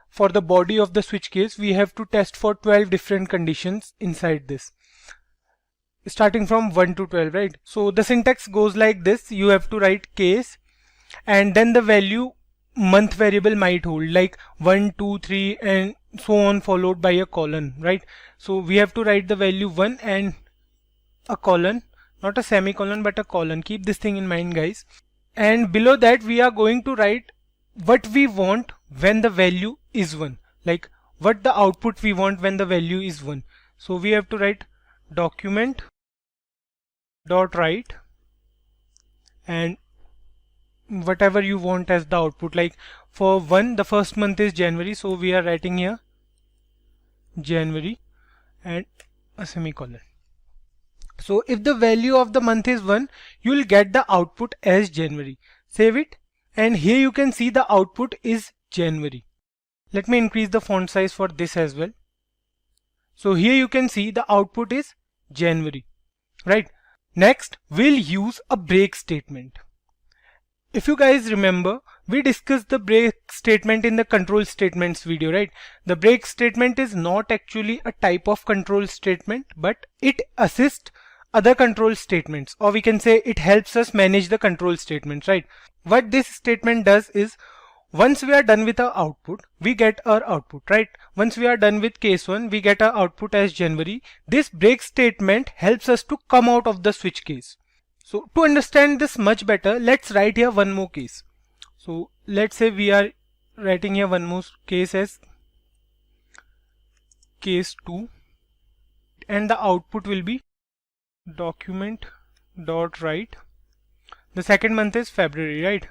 For the body of the switch case, we have to test for 12 different conditions inside this, starting from 1 to 12, right? So the syntax goes like this. You have to write case and then the value month variable might hold, like 1, 2, 3 and so on followed by a colon, right? So we have to write the value 1 and a colon, not a semicolon but a colon. Keep this thing in mind, guys. And below that we are going to write what we want when the value is 1, like what the output we want when the value is 1. So we have to write document dot write and whatever you want as the output. Like for 1, the first month is January, so we are writing here January and a semicolon. So if the value of the month is 1, you will get the output as January. Save it, and here you can see the output is January. Let me increase the font size for this as well. So here you can see the output is January, right? Next, we'll use a break statement. If you guys remember, we discussed the break statement in the control statements video, right? The break statement is not actually a type of control statement, but it assists other control statements, or we can say it helps us manage the control statements, right? What this statement does is, once we are done with our output, we get our output, right? Once we are done with case 1, we get our output as January. This break statement helps us to come out of the switch case. So to understand this much better, let's write here one more case. So let's say we are writing here one more case as case 2, and the output will be document dot write. The second month is February, right?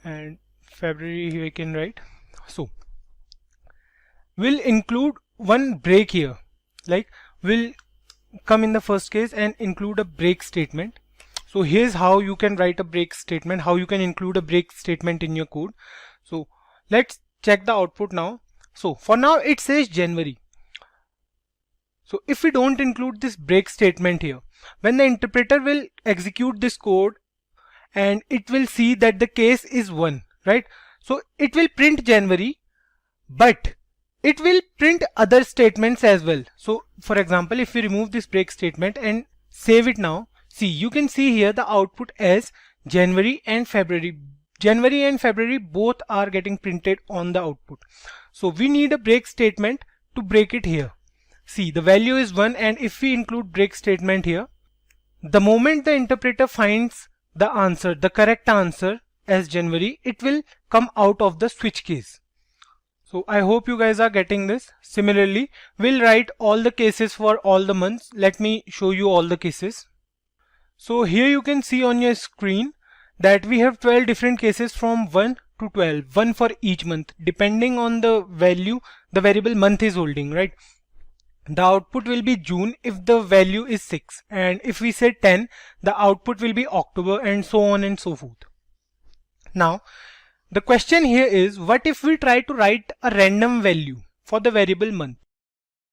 And February here we can write. So we'll include one break here, like we'll come in the first case and include a break statement. So here's how you can write a break statement, how you can include a break statement in your code. So let's check the output now. So for now it says January. So if we don't include this break statement here, when the interpreter will execute this code and it will see that the case is 1, right? So it will print January, but it will print other statements as well. So for example, if we remove this break statement and save it now, see, you can see here the output as January and February. January and February both are getting printed on the output. So we need a break statement to break it here. See, the value is 1, and if we include break statement here, the moment the interpreter finds the answer, the correct answer as January, it will come out of the switch case. So I hope you guys are getting this. Similarly, we'll write all the cases for all the months. Let me show you all the cases. So here you can see on your screen that we have 12 different cases from 1 to 12, one for each month, depending on the value the variable month is holding, right? The output will be June if the value is 6, and if we say 10, the output will be October, and so on and so forth. Now the question here is, what if we try to write a random value for the variable month?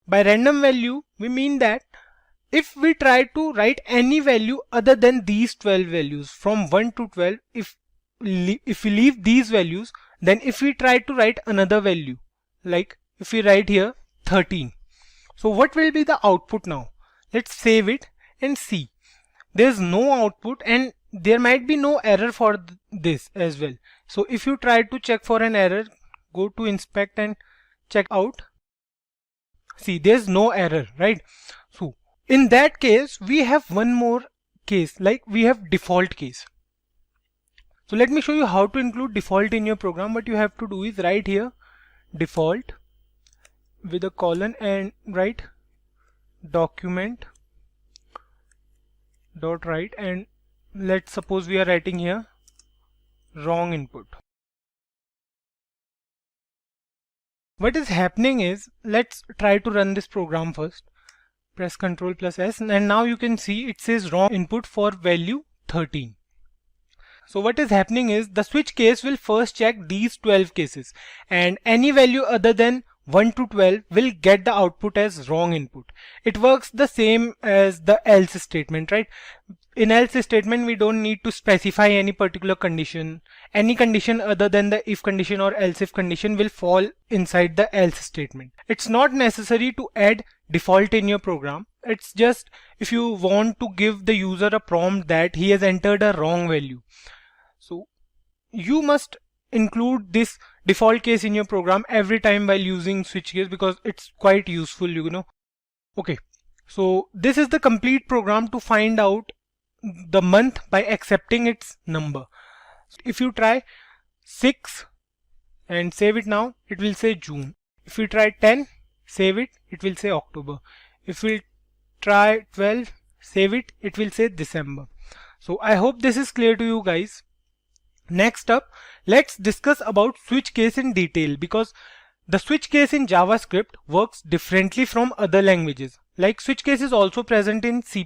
By random value we mean that if we try to write any value other than these 12 values from 1 to 12, if we leave these values, then if we try to write another value, like if we write here 13, so what will be the output now? Let's save it and see. There's no output, and there might be no error for this as well. So if you try to check for an error, go to inspect and check out. See, there's no error, right? So in that case, we have one more case, like we have default case. So let me show you how to include default in your program. What you have to do is write here default with a colon and write document dot write, and let's suppose we are writing here wrong input. What is happening is, let's try to run this program first. Press Ctrl plus S, and now you can see it says wrong input for value 13. So what is happening is, the switch case will first check these 12 cases, and any value other than 1 to 12 will get the output as wrong input. It works the same as the else statement, right? In else statement, we don't need to specify any particular condition. Any condition other than the if condition or else if condition will fall inside the else statement. It's not necessary to add default in your program. It's just if you want to give the user a prompt that he has entered a wrong value. So you must include this default case in your program every time while using switch case, because it's quite useful, you know. Okay, so this is the complete program to find out the month by accepting its number. If you try 6 and save it now, it will say June. If we try 10, save it, it will say October. If we try 12, save it, it will say December. So I hope this is clear to you guys. Next up, let's discuss about switch case in detail, because the switch case in JavaScript works differently from other languages. Like switch case is also present in C++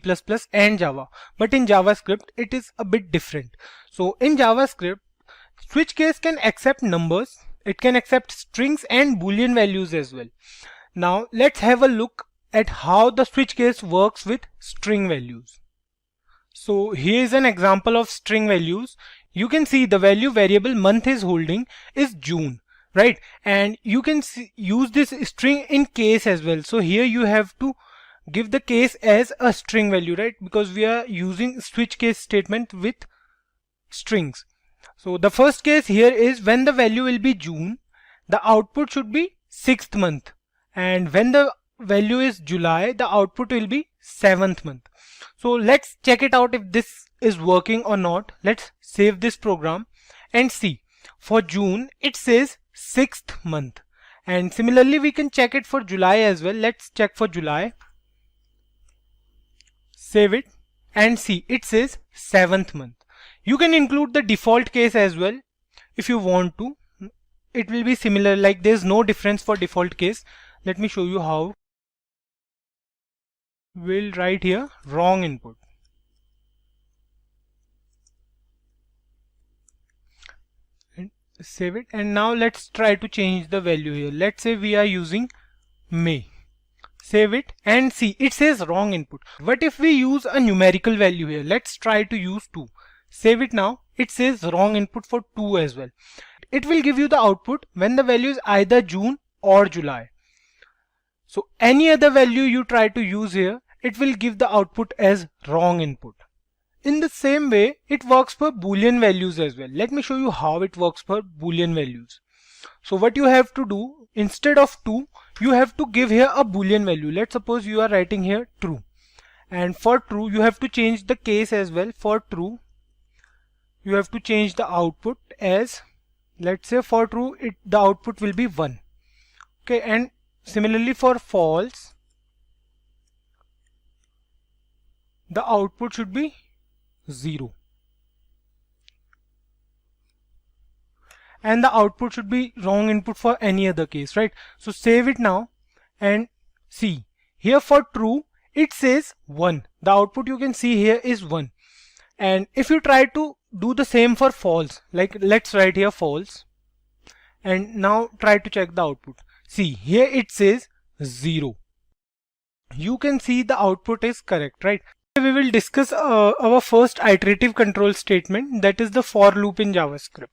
and Java, but in JavaScript it is a bit different. So in JavaScript, switch case can accept numbers, it can accept strings and boolean values as well. Now let's have a look at how the switch case works with string values. So here is an example of string values. You can see the value variable month is holding is June, right? And you can use this string in case as well. So here you have to give the case as a string value, right? Because we are using switch case statement with strings. So the first case here is when the value will be June, the output should be 6th month. And when the value is July, the output will be 7th month. So let's check it out if this is working or not. Let's save this program and see. For June, it says 6th month. And similarly, we can check it for July as well. Let's check for July. Save it and see, it says 7th month. You can include the default case as well if you want to. It will be similar, like there's no difference for default case. Let me show you how. We'll write here wrong input. And save it. And now let's try to change the value here. Let's say we are using May. Save it and see, it says wrong input. What if we use a numerical value here? Let's try to use 2. Save it now. It says wrong input for 2 as well. It will give you the output when the value is either June or July. So any other value you try to use here, it will give the output as wrong input. In the same way, it works for Boolean values as well. Let me show you how it works for Boolean values. So what you have to do, instead of 2, you have to give here a Boolean value. Let's suppose you are writing here true. And for true, you have to change the case as well. For true, you have to change the output as, let's say for true, the output will be 1. Okay, and similarly for false, the output should be 0. And the output should be wrong input for any other case, right? So save it now and see. Here for true, it says 1. The output you can see here is 1. And if you try to do the same for false, like let's write here false. And now try to check the output. See, here it says 0. You can see the output is correct, right? We will discuss our first iterative control statement, that is the for loop in JavaScript.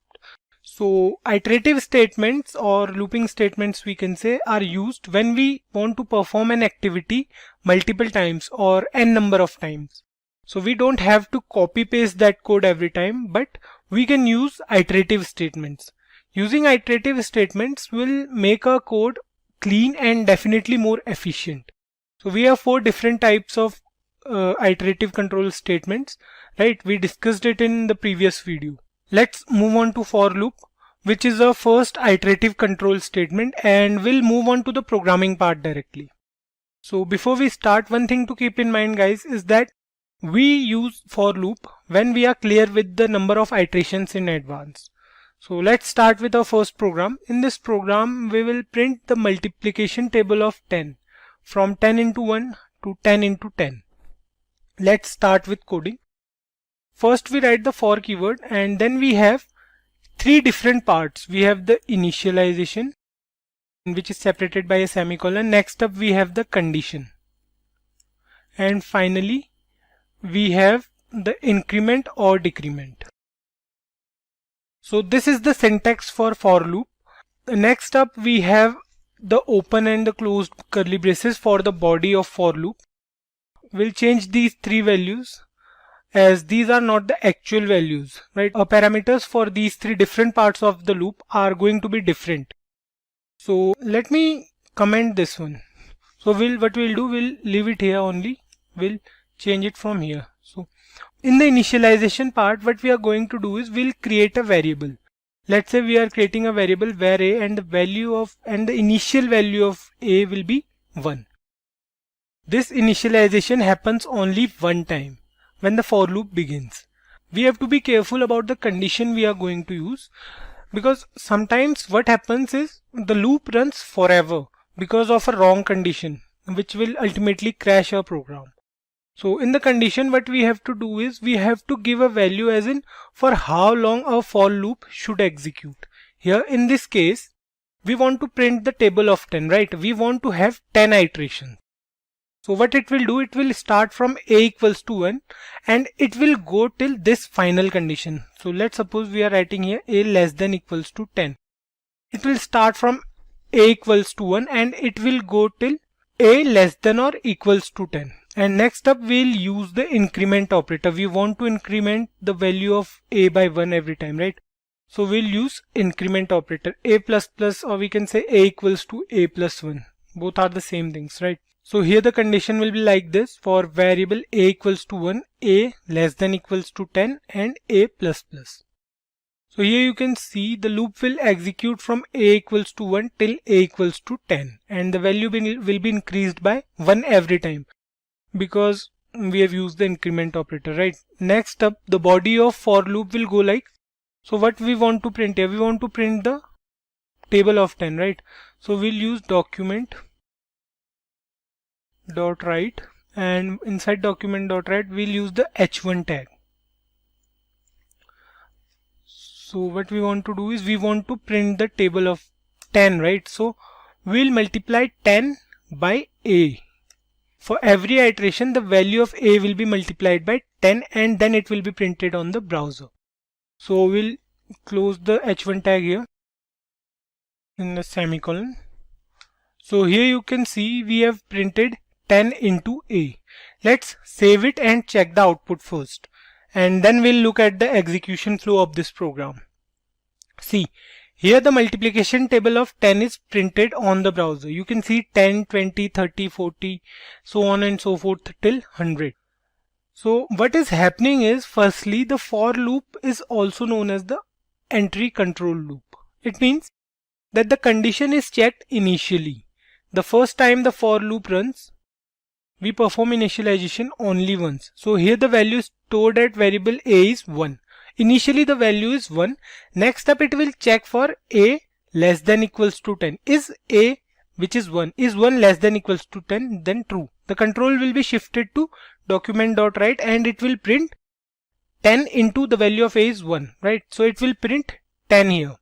So iterative statements or looping statements, we can say, are used when we want to perform an activity multiple times or n number of times. So we don't have to copy paste that code every time, but we can use iterative statements. Using iterative statements will make our code clean and definitely more efficient. So we have 4 different types of iterative control statements, right? We discussed it in the previous video. Let's move on to for loop, which is our first iterative control statement, and we'll move on to the programming part directly. So before we start, one thing to keep in mind, guys, is that we use for loop when we are clear with the number of iterations in advance. So let's start with our first program. In this program, we will print the multiplication table of 10 from 10 into 1 to 10 into 10. Let's start with coding. First we write the for keyword, and then we have 3 different parts. We have the initialization, which is separated by a semicolon. Next up we have the condition. And finally we have the increment or decrement. So this is the syntax for loop. Next up we have the open and the closed curly braces for the body of for loop. We'll change these 3 values as these are not the actual values, right? Our parameters for these three different parts of the loop are going to be different. So let me comment this one. So what we'll do, we'll leave it here only. We'll change it from here. So in the initialization part, what we are going to do is we'll create a variable. Let's say we are creating a variable where a and the initial value of a will be 1. This initialization happens only one time when the for loop begins. We have to be careful about the condition we are going to use, because sometimes what happens is the loop runs forever because of a wrong condition, which will ultimately crash our program. So in the condition, what we have to do is we have to give a value as in for how long our for loop should execute. Here in this case, we want to print the table of 10, right? We want to have 10 iterations. So what it will do, it will start from a equals to 1 and it will go till this final condition. So let's suppose we are writing here a less than equals to 10. It will start from a equals to 1 and it will go till a less than or equals to 10. And next up we'll use the increment operator. We want to increment the value of a by 1 every time, right? So we'll use increment operator, a plus plus, or we can say a equals to a plus 1. Both are the same things, right? So here the condition will be like this: for variable a equals to 1, a less than equals to 10 and a plus plus. So here you can see the loop will execute from a equals to 1 till a equals to 10 and the value will be increased by 1 every time because we have used the increment operator, right? Next up, the body of for loop will go like, so what we want to print here, we want to print the table of 10, right? So we'll use document dot write, and inside document dot write we'll use the h1 tag. So what we want to do is we want to print the table of 10, right? So we'll multiply 10 by a. For every iteration, the value of a will be multiplied by 10 and then it will be printed on the browser. So we'll close the h1 tag here in the semicolon. So here you can see we have printed 10 into a. Let's save it and check the output first, and then we'll look at the execution flow of this program. See, here the multiplication table of 10 is printed on the browser. You can see 10, 20, 30, 40, so on and so forth till 100. So what is happening is, firstly, the for loop is also known as the entry control loop. It means that the condition is checked initially. The first time the for loop runs, we perform initialization only once. So here the value stored at variable a is 1. Initially the value is 1. Next up it will check for a less than equals to 10. Is a, which is 1, is 1 less than equals to 10? Then true. The control will be shifted to document.write and it will print 10 into the value of a is 1, right? So it will print 10 here.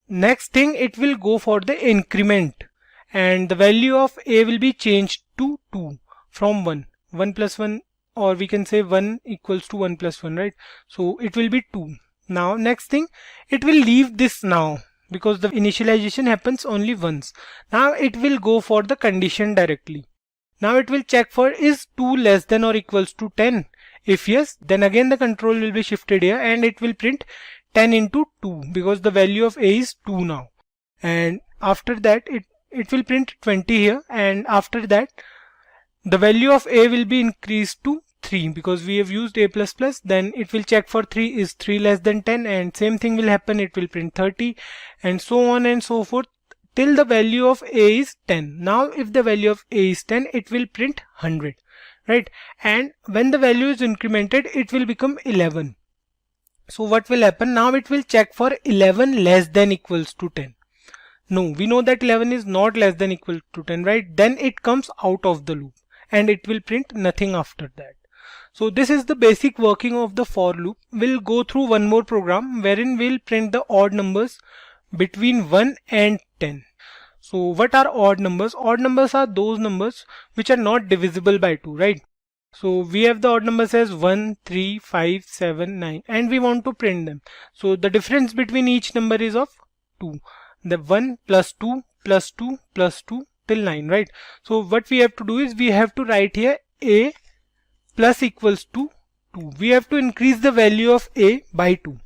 Next thing, it will go for the increment and the value of a will be changed to 2 from 1. 1 plus 1, or we can say 1 equals to 1 plus 1, right? So it will be 2. Now next thing, it will leave this now because the initialization happens only once. Now it will go for the condition directly. Now it will check for is 2 less than or equals to 10. If yes, then again the control will be shifted here and it will print 10 into 2 because the value of a is 2 now. And after that it will print 20 here, and after that the value of a will be increased to 3 because we have used a++. Then it will check for 3 is 3 less than 10, and same thing will happen, it will print 30 and so on and so forth till the value of a is 10. Now if the value of a is 10, it will print 100, right? And when the value is incremented, it will become 11. So what will happen? Now it will check for 11 less than equals to 10. No, we know that 11 is not less than equal to 10, right? Then it comes out of the loop and it will print nothing after that. So this is the basic working of the for loop. We'll go through one more program wherein we'll print the odd numbers between 1 and 10. So what are odd numbers? Odd numbers are those numbers which are not divisible by 2, right? So we have the odd numbers as 1, 3, 5, 7, 9 and we want to print them. So the difference between each number is of 2. The 1 plus 2 plus 2 plus 2 till 9, right? So what we have to do is we have to write here a plus equals to 2. We have to increase the value of a by 2.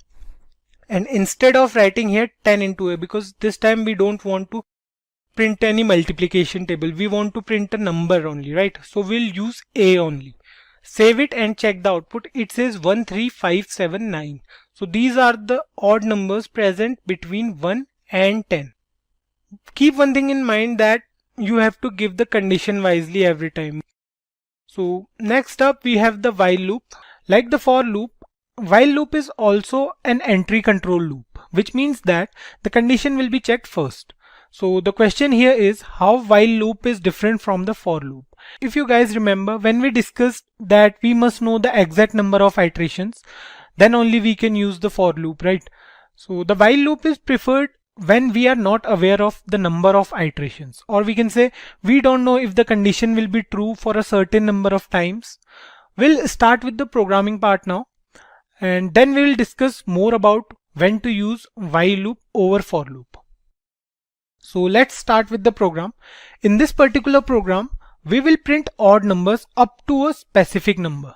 And instead of writing here 10 into a, because this time we don't want to print any multiplication table, we want to print a number only, right? So we'll use a only. Save it and check the output. It says 13579. So these are the odd numbers present between 1 and 10. Keep one thing in mind, that you have to give the condition wisely every time. So next up we have the while loop. Like the for loop, while loop is also an entry control loop, which means that the condition will be checked first. So the question here is how while loop is different from the for loop. If you guys remember, when we discussed that we must know the exact number of iterations, then only we can use the for loop, right? So the while loop is preferred when we are not aware of the number of iterations, or we can say we don't know if the condition will be true for a certain number of times. We'll start with the programming part now, and then we will discuss more about when to use while loop over for loop. So let's start with the program. In this particular program, we will print odd numbers up to a specific number.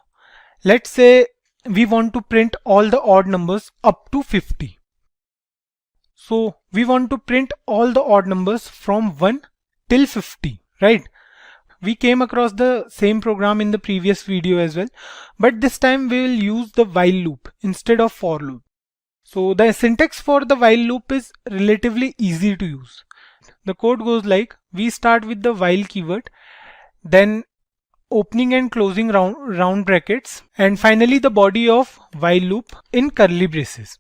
Let's say we want to print all the odd numbers up to 50. So we want to print all the odd numbers from 1 till 50, right? We came across the same program in the previous video as well, but this time we will use the while loop instead of for loop. So the syntax for the while loop is relatively easy to use. The code goes like, we start with the while keyword, then opening and closing round brackets, and finally the body of while loop in curly braces.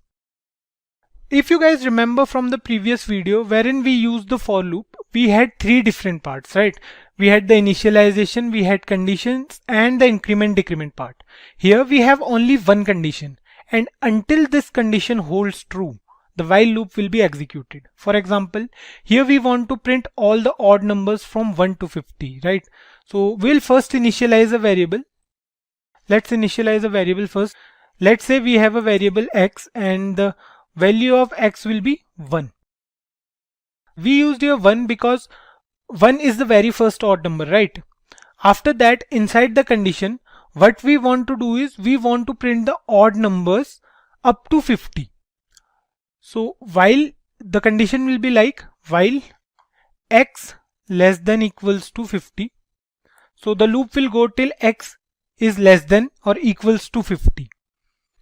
If you guys remember from the previous video wherein we used the for loop, we had 3 different parts, right? We had the initialization, we had conditions, and the increment decrement part. Here we have only one condition, and until this condition holds true, the while loop will be executed. For example, here we want to print all the odd numbers from 1 to 50, right? So we'll first initialize a variable. Let's initialize a variable first. Let's say we have a variable x and the value of x will be 1. We used here 1 because 1 is the very first odd number, right? After that, inside the condition, what we want to do is we want to print the odd numbers up to 50. So while the condition will be like while x less than equals to 50. So the loop will go till x is less than or equals to 50.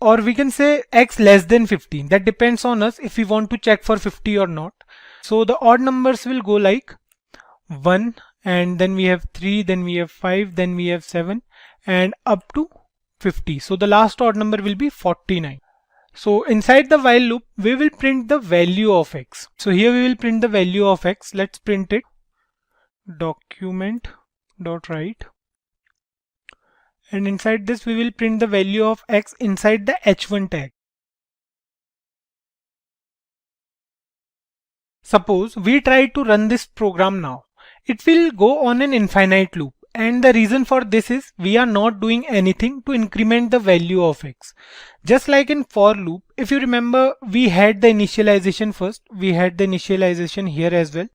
Or we can say x less than 50. That depends on us if we want to check for 50 or not. So the odd numbers will go like 1, and then we have 3, then we have 5, then we have 7, and up to 50. So the last odd number will be 49. So inside the while loop, we will print the value of x. So here we will print the value of x. Let's print it. Document.write. And inside this, we will print the value of x inside the h1 tag. Suppose we try to run this program now. It will go on an infinite loop. And the reason for this is we are not doing anything to increment the value of x. Just like in for loop, if you remember, we had the initialization first. We had the initialization here as well.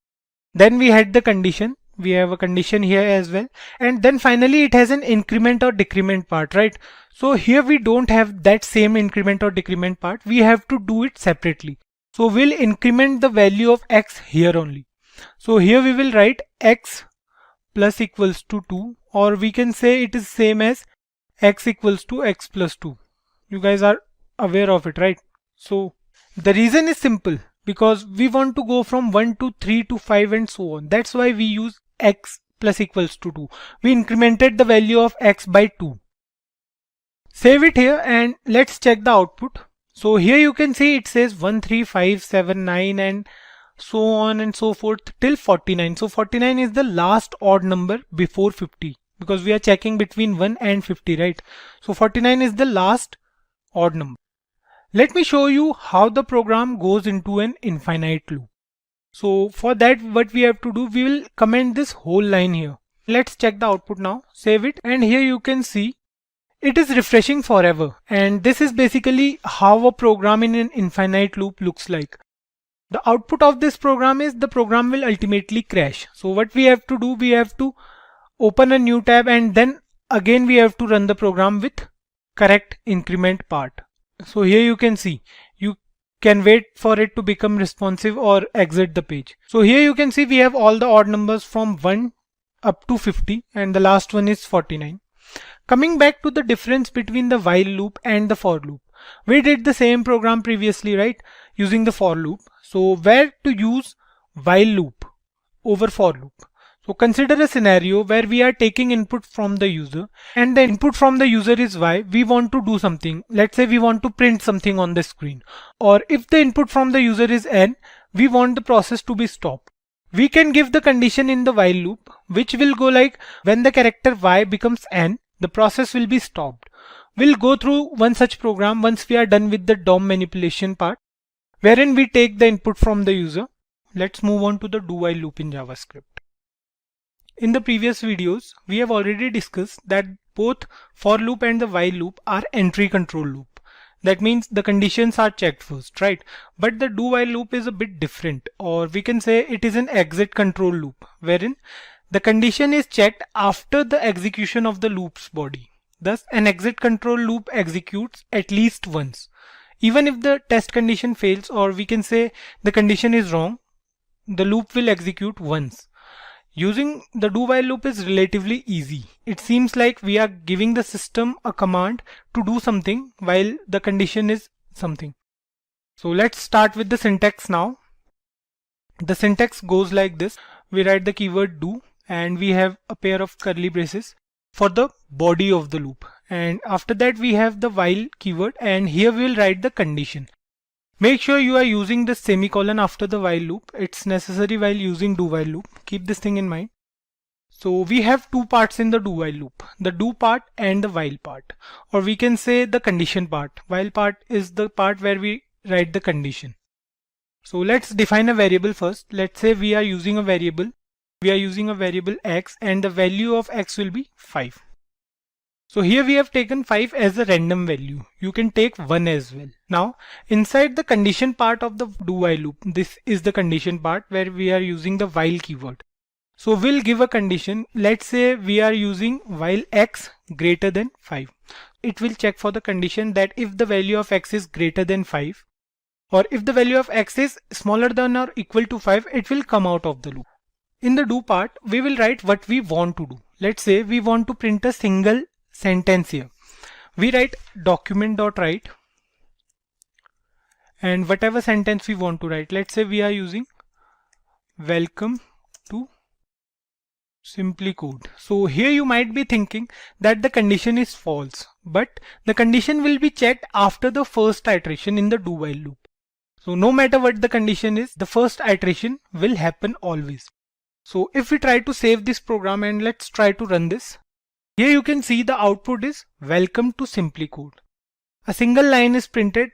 Then we had the condition. We have a condition here as well. And then finally it has an increment or decrement part, right? So here we don't have that same increment or decrement part. We have to do it separately. So we'll increment the value of x here only. So here we will write x plus equals to 2, or we can say it is same as x equals to x plus 2. You guys are aware of it, right? So the reason is simple, because we want to go from 1 to 3 to 5 and so on. That's why we use x plus equals to 2. We incremented the value of x by 2. Save it here and let's check the output. So here you can see it says 13579 and so on and so forth till 49. So 49 is the last odd number before 50, because we are checking between 1 and 50, right? So 49 is the last odd number. Let me show you how the program goes into an infinite loop. So for that, what we have to do, we will comment this whole line here. Let's check the output now. Save it, and here you can see it is refreshing forever. And this is basically how a program in an infinite loop looks like. The output of this program is the program will ultimately crash. So what we have to do, we have to open a new tab and then again we have to run the program with correct increment part. So here you can see, you can wait for it to become responsive or exit the page. So here you can see we have all the odd numbers from 1 up to 50 and the last one is 49. Coming back to the difference between the while loop and the for loop. We did the same program previously, right? Using the for loop. So where to use while loop over for loop? So consider a scenario where we are taking input from the user and the input from the user is y. We want to do something. Let's say we want to print something on the screen. Or if the input from the user is n, we want the process to be stopped. We can give the condition in the while loop, which will go like when the character y becomes n, the process will be stopped. We'll go through one such program once we are done with the DOM manipulation part, wherein we take the input from the user. Let's move on to the do while loop in JavaScript. In the previous videos, we have already discussed that both for loop and the while loop are entry control loop. That means the conditions are checked first, right? But the do while loop is a bit different, or we can say it is an exit control loop, wherein the condition is checked after the execution of the loop's body. Thus, an exit control loop executes at least once. Even if the test condition fails, or we can say the condition is wrong, the loop will execute once. Using the do while loop is relatively easy. It seems like we are giving the system a command to do something while the condition is something. So let's start with the syntax now. The syntax goes like this. We write the keyword do and we have a pair of curly braces for the body of the loop. And after that we have the while keyword and here we will write the condition. Make sure you are using the semicolon after the while loop. It's necessary while using do while loop. Keep this thing in mind. So we have two parts in the do while loop, the do part and the while part, or we can say the condition part. While part is the part where we write the condition. So let's define a variable first. Let's say we are using a variable. We are using a variable x and the value of x will be 5. So here we have taken 5 as a random value. You can take 1 as well. Now inside the condition part of the do while loop, this is the condition part where we are using the while keyword. So we'll give a condition. Let's say we are using while x greater than 5. It will check for the condition that if the value of x is greater than 5 or if the value of x is smaller than or equal to 5, it will come out of the loop. In the do part, we will write what we want to do. Let's say we want to print a single sentence here. We write document.write and whatever sentence we want to write. Let's say we are using welcome to Simplicode. So here you might be thinking that the condition is false, but the condition will be checked after the first iteration in the do while loop. So no matter what the condition is, the first iteration will happen always. So if we try to save this program and let's try to run this. Here you can see the output is welcome to Simplicode. A single line is printed.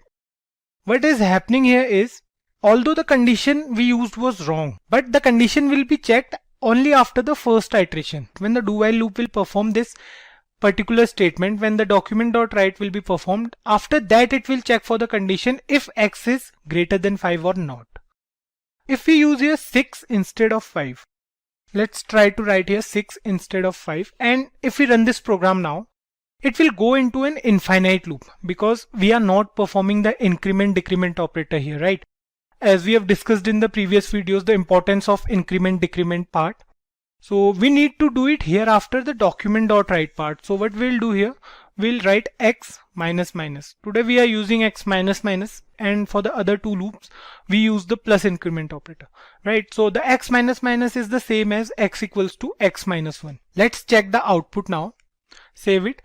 What is happening here is, although the condition we used was wrong, but the condition will be checked only after the first iteration. When the do while loop will perform this particular statement, when the document.write will be performed, after that it will check for the condition if x is greater than 5 or not. If we use here 6 instead of 5, let's try to write here 6 instead of 5, and if we run this program now, it will go into an infinite loop because we are not performing the increment decrement operator here, right? As we have discussed in the previous videos, the importance of increment decrement part. So we need to do it here after the document.write part. So what we'll do here, we'll write x minus minus. Today we are using x minus minus, and for the other two loops we use the plus increment operator, right? So the x minus minus is the same as x equals to x minus 1. Let's check the output now. Save it.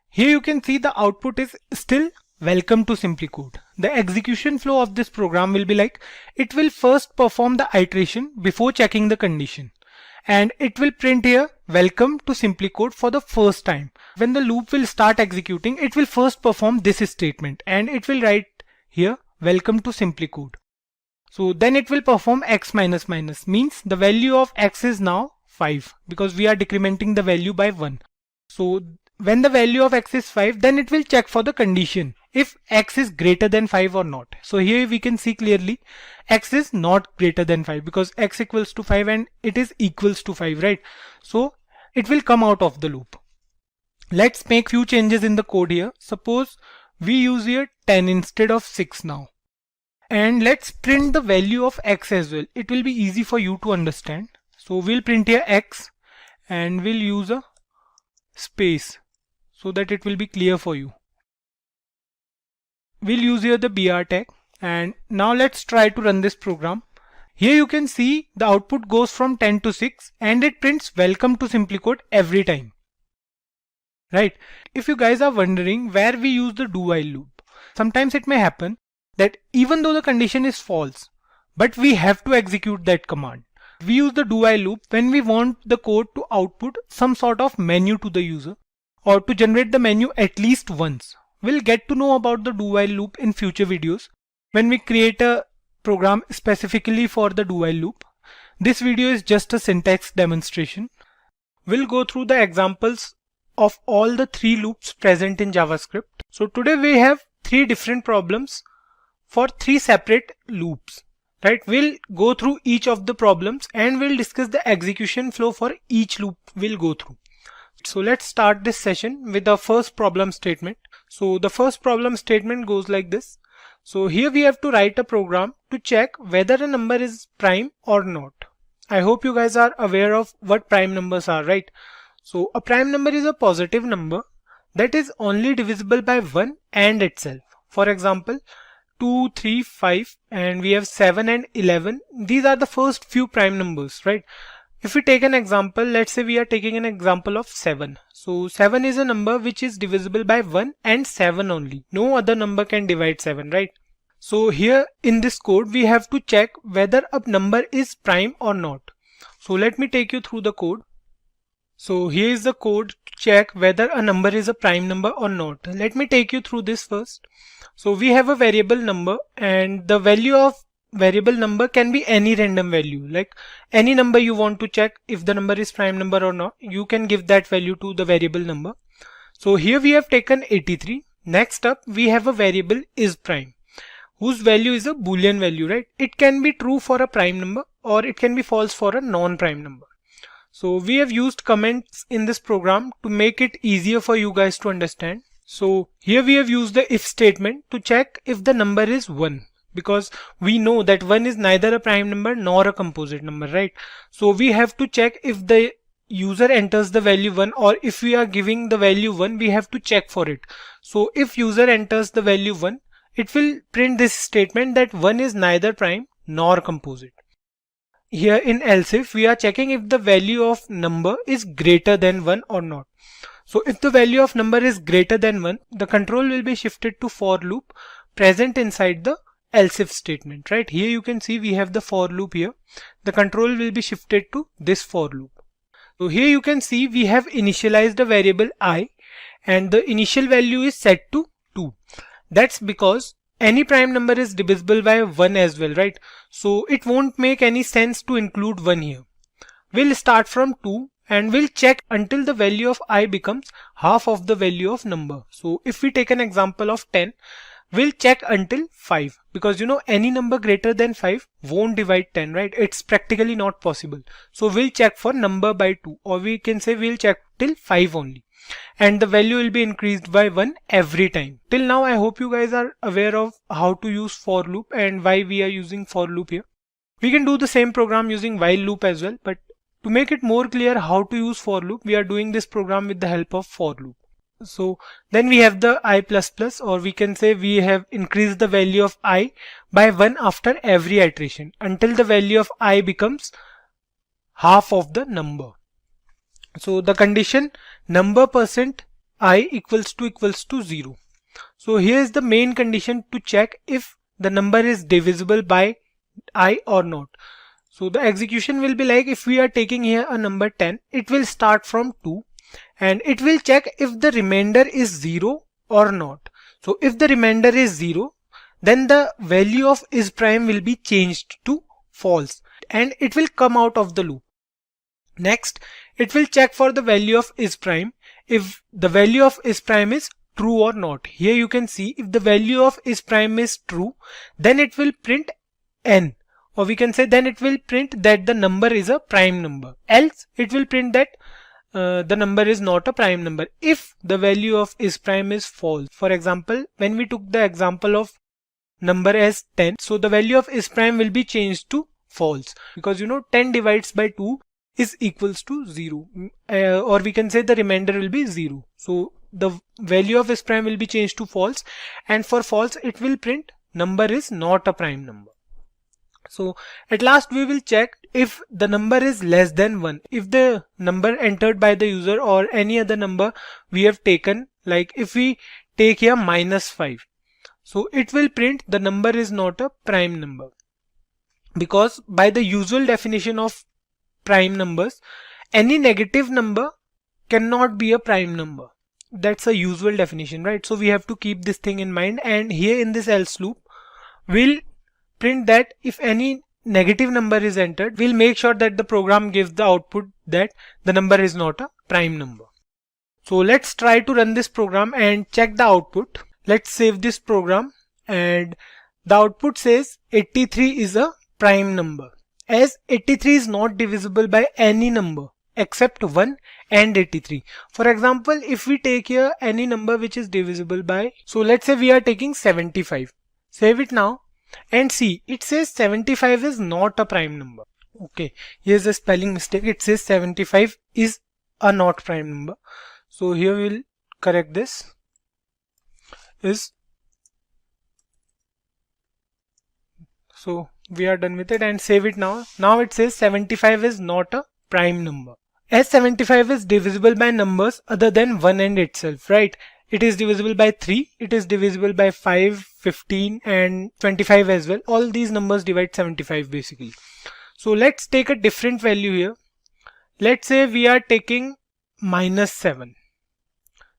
Here you can see the output is still welcome to Simplicode. The execution flow of this program will be like, it will first perform the iteration before checking the condition, and it will print here welcome to Simplicode for the first time. When the loop will start executing, it will first perform this statement and it will write here welcome to Simplicode. So then it will perform x minus minus, means the value of x is now 5 because we are decrementing the value by 1. So when the value of x is 5, then it will check for the condition if x is greater than 5 or not. So here we can see clearly x is not greater than 5 because x equals to 5 and it is equals to 5, right? So it will come out of the loop. Let's make few changes in the code here. Suppose we use here 10 instead of 6 now. And let's print the value of x as well. It will be easy for you to understand. So we'll print here x and we'll use a space so that it will be clear for you. We'll use here the br tag, and now let's try to run this program. Here you can see the output goes from 10 to 6 and it prints welcome to Simplicode every time. Right? If you guys are wondering where we use the do while loop, sometimes it may happen that even though the condition is false, but we have to execute that command. We use the do while loop when we want the code to output some sort of menu to the user or to generate the menu at least once. We'll get to know about the do while loop in future videos when we create a program specifically for the do while loop. This video is just a syntax demonstration. We'll go through the examples of all the 3 loops present in JavaScript. So today we have 3 different problems for 3 separate loops, right? We'll go through each of the problems and we'll discuss the execution flow for each loop we'll go through. So let's start this session with the first problem statement. So the first problem statement goes like this. So here we have to write a program to check whether a number is prime or not. I hope you guys are aware of what prime numbers are, right? So a prime number is a positive number that is only divisible by 1 and itself. For example, 2, 3, 5, and we have 7 and 11. These are the first few prime numbers, right? If we take an example, let's say we are taking an example of 7. So 7 is a number which is divisible by 1 and 7 only. No other number can divide 7, right? So here in this code, we have to check whether a number is prime or not. So let me take you through the code. So here is the code to check whether a number is a prime number or not. Let me take you through this first. So we have a variable number and the value of variable number can be any random value, like any number you want to check if the number is prime number or not. You can give that value to the variable number. So here we have taken 83. Next up we have a variable is prime whose value is a boolean value, right? It can be true for a prime number or it can be false for a non-prime number. So we have used comments in this program to make it easier for you guys to understand. So here we have used the if statement to check if the number is 1, because we know that 1 is neither a prime number nor a composite number, right? So we have to check if the user enters the value 1, or if we are giving the value 1, we have to check for it. So if user enters the value 1, it will print this statement that 1 is neither prime nor composite. Here in else if, we are checking if the value of number is greater than 1 or not. So if the value of number is greater than 1, the control will be shifted to for loop present inside the else if statement, right? Here you can see we have the for loop here. The control will be shifted to this for loop. So here you can see we have initialized a variable I and the initial value is set to 2. That's because any prime number is divisible by 1 as well, right? So it won't make any sense to include 1 here. We'll start from 2 and we'll check until the value of I becomes half of the value of number. So if we take an example of 10, we'll check until 5, because you know any number greater than 5 won't divide 10, right? It's practically not possible. So we'll check for number by 2, or we can say we'll check till 5 only. And the value will be increased by 1 every time. Till now I hope you guys are aware of how to use for loop and why we are using for loop here. We can do the same program using while loop as well, but to make it more clear how to use for loop, we are doing this program with the help of for loop. So then we have the I++, or we can say we have increased the value of I by 1 after every iteration until the value of I becomes half of the number. So the condition number %I equals to 0. So here is the main condition to check if the number is divisible by I or not. So the execution will be like, if we are taking here a number 10, it will start from 2 and it will check if the remainder is 0 or not. So if the remainder is 0, then the value of is prime will be changed to false and it will come out of the loop. Next, it will check for the value of is prime if the value of is prime is true or not. Here you can see if the value of is prime is true, then it will print n, or we can say then it will print that the number is a prime number. Else it will print that the number is not a prime number if the value of isPrime is false. For example, when we took the example of number as 10, so the value of isPrime will be changed to false, because 10 divides by 2 is equals to 0, or we can say the remainder will be 0. So the value of isPrime will be changed to false, and for false it will print number is not a prime number. So at last we will check if the number is less than 1. If the number entered by the user or any other number we have taken, like if we take here -5, so it will print the number is not a prime number, because by the usual definition of prime numbers, any negative number cannot be a prime number. That's a usual definition, right? So we have to keep this thing in mind, and here in this else loop we'll print that if any negative number is entered, we'll make sure that the program gives the output that the number is not a prime number. So let's try to run this program and check the output. Let's save this program, and the output says 83 is a prime number, as 83 is not divisible by any number except 1 and 83. For example, if we take here any number which is divisible by, so let's say we are taking 75. Save it now and see, it says 75 is not a prime number. Okay, here's a spelling mistake. It says 75 is a not prime number. So here we'll correct this. So we are done with it and save it now. Now it says 75 is not a prime number, as 75 is divisible by numbers other than 1 and itself, right? It is divisible by 3, it is divisible by 5, 15 and 25 as well. All these numbers divide 75 basically. So let's take a different value here. Let's say we are taking -7.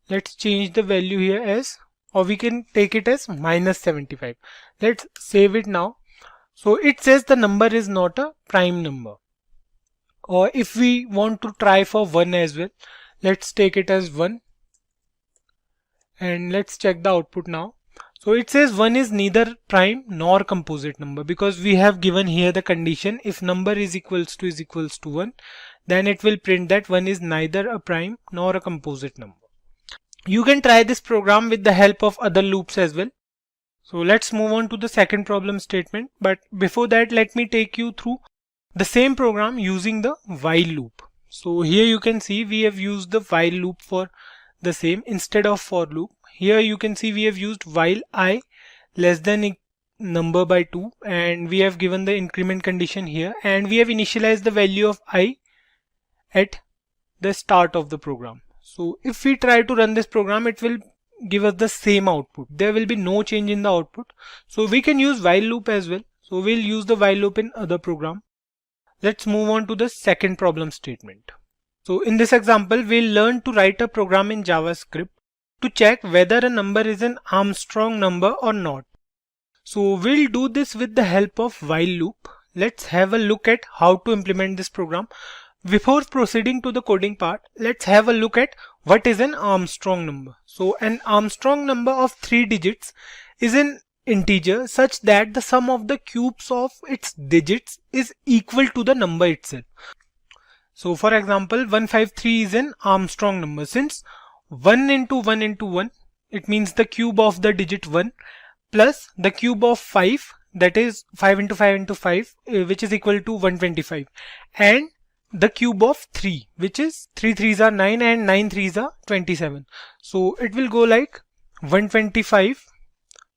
Let's change the value here as, or we can take it as -75. Let's save it now. So it says the number is not a prime number. Or if we want to try for 1 as well, let's take it as 1. And let's check the output now. So it says 1 is neither prime nor composite number, because we have given here the condition if number is equals to 1, then it will print that 1 is neither a prime nor a composite number. You can try this program with the help of other loops as well. So let's move on to the second problem statement, but before that let me take you through the same program using the while loop. So here you can see we have used the while loop for the same instead of for loop. Here you can see we have used while I less than number by 2, and we have given the increment condition here, and we have initialized the value of I at the start of the program. So if we try to run this program, it will give us the same output. There will be no change in the output. So we can use while loop as well. So we'll use the while loop in other program. Let's move on to the second problem statement. So in this example, we'll learn to write a program in JavaScript to check whether a number is an Armstrong number or not. So we'll do this with the help of while loop. Let's have a look at how to implement this program. Before proceeding to the coding part, let's have a look at what is an Armstrong number. So an Armstrong number of 3 digits is an integer such that the sum of the cubes of its digits is equal to the number itself. So for example, 153 is an Armstrong number, since 1 into 1 into 1, it means the cube of the digit 1 plus the cube of 5, that is 5 into 5 into 5, which is equal to 125, and the cube of 3, which is 3 3s are 9 and 9 3s are 27. So it will go like 125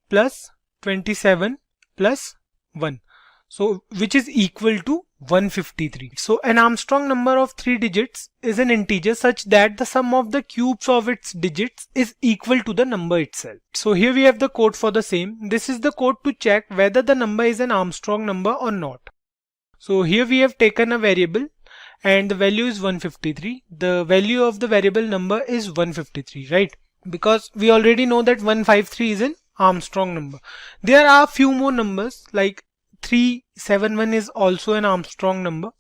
plus 27 plus 1. So which is equal to 153. So an Armstrong number of 3 digits is an integer such that the sum of the cubes of its digits is equal to the number itself. So here we have the code for the same. This is the code to check whether the number is an Armstrong number or not. So here we have taken a variable and the value is 153. The value of the variable number is 153, right? Because we already know that 153 is an Armstrong number. There are few more numbers like 371 is also an Armstrong number.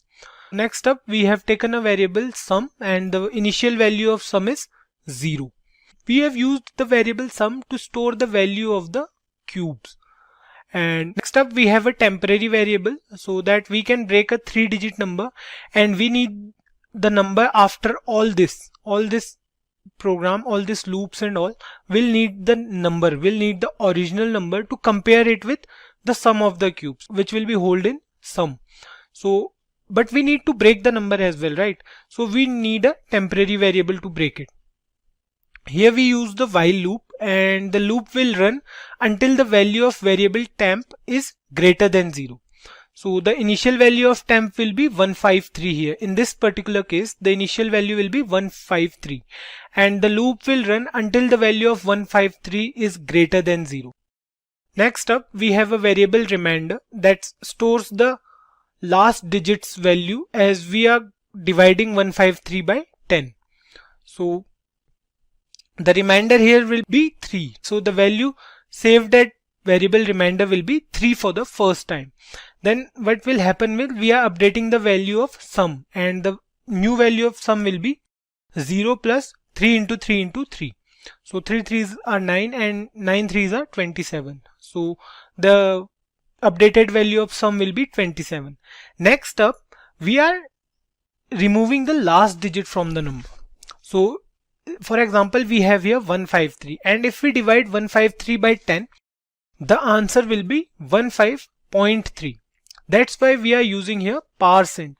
Next up, we have taken a variable sum and the initial value of sum is 0. We have used the variable sum to store the value of the cubes. And next up, we have a temporary variable so that we can break a 3-digit number and we need the number after all this program, all these loops and all, will need the number, will need the original number to compare it with the sum of the cubes, which will be held in sum. So, but we need to break the number as well, right? So we need a temporary variable to break it. Here we use the while loop, and the loop will run until the value of variable temp is greater than 0. So the initial value of temp will be 153 here. In this particular case, the initial value will be 153, and the loop will run until the value of 153 is greater than 0. Next up, we have a variable remainder that stores the last digit's value, as we are dividing 153 by 10. So the remainder here will be 3. So the value saved at variable remainder will be 3 for the first time. Then what will happen will, we are updating the value of sum, and the new value of sum will be 0 plus 3 into 3 into 3. So 3 3s are 9 and 9 3s are 27. So the updated value of sum will be 27. Next up, we are removing the last digit from the number. So for example, we have here 153, and if we divide 153 by 10, the answer will be 15.3. That's why we are using here %,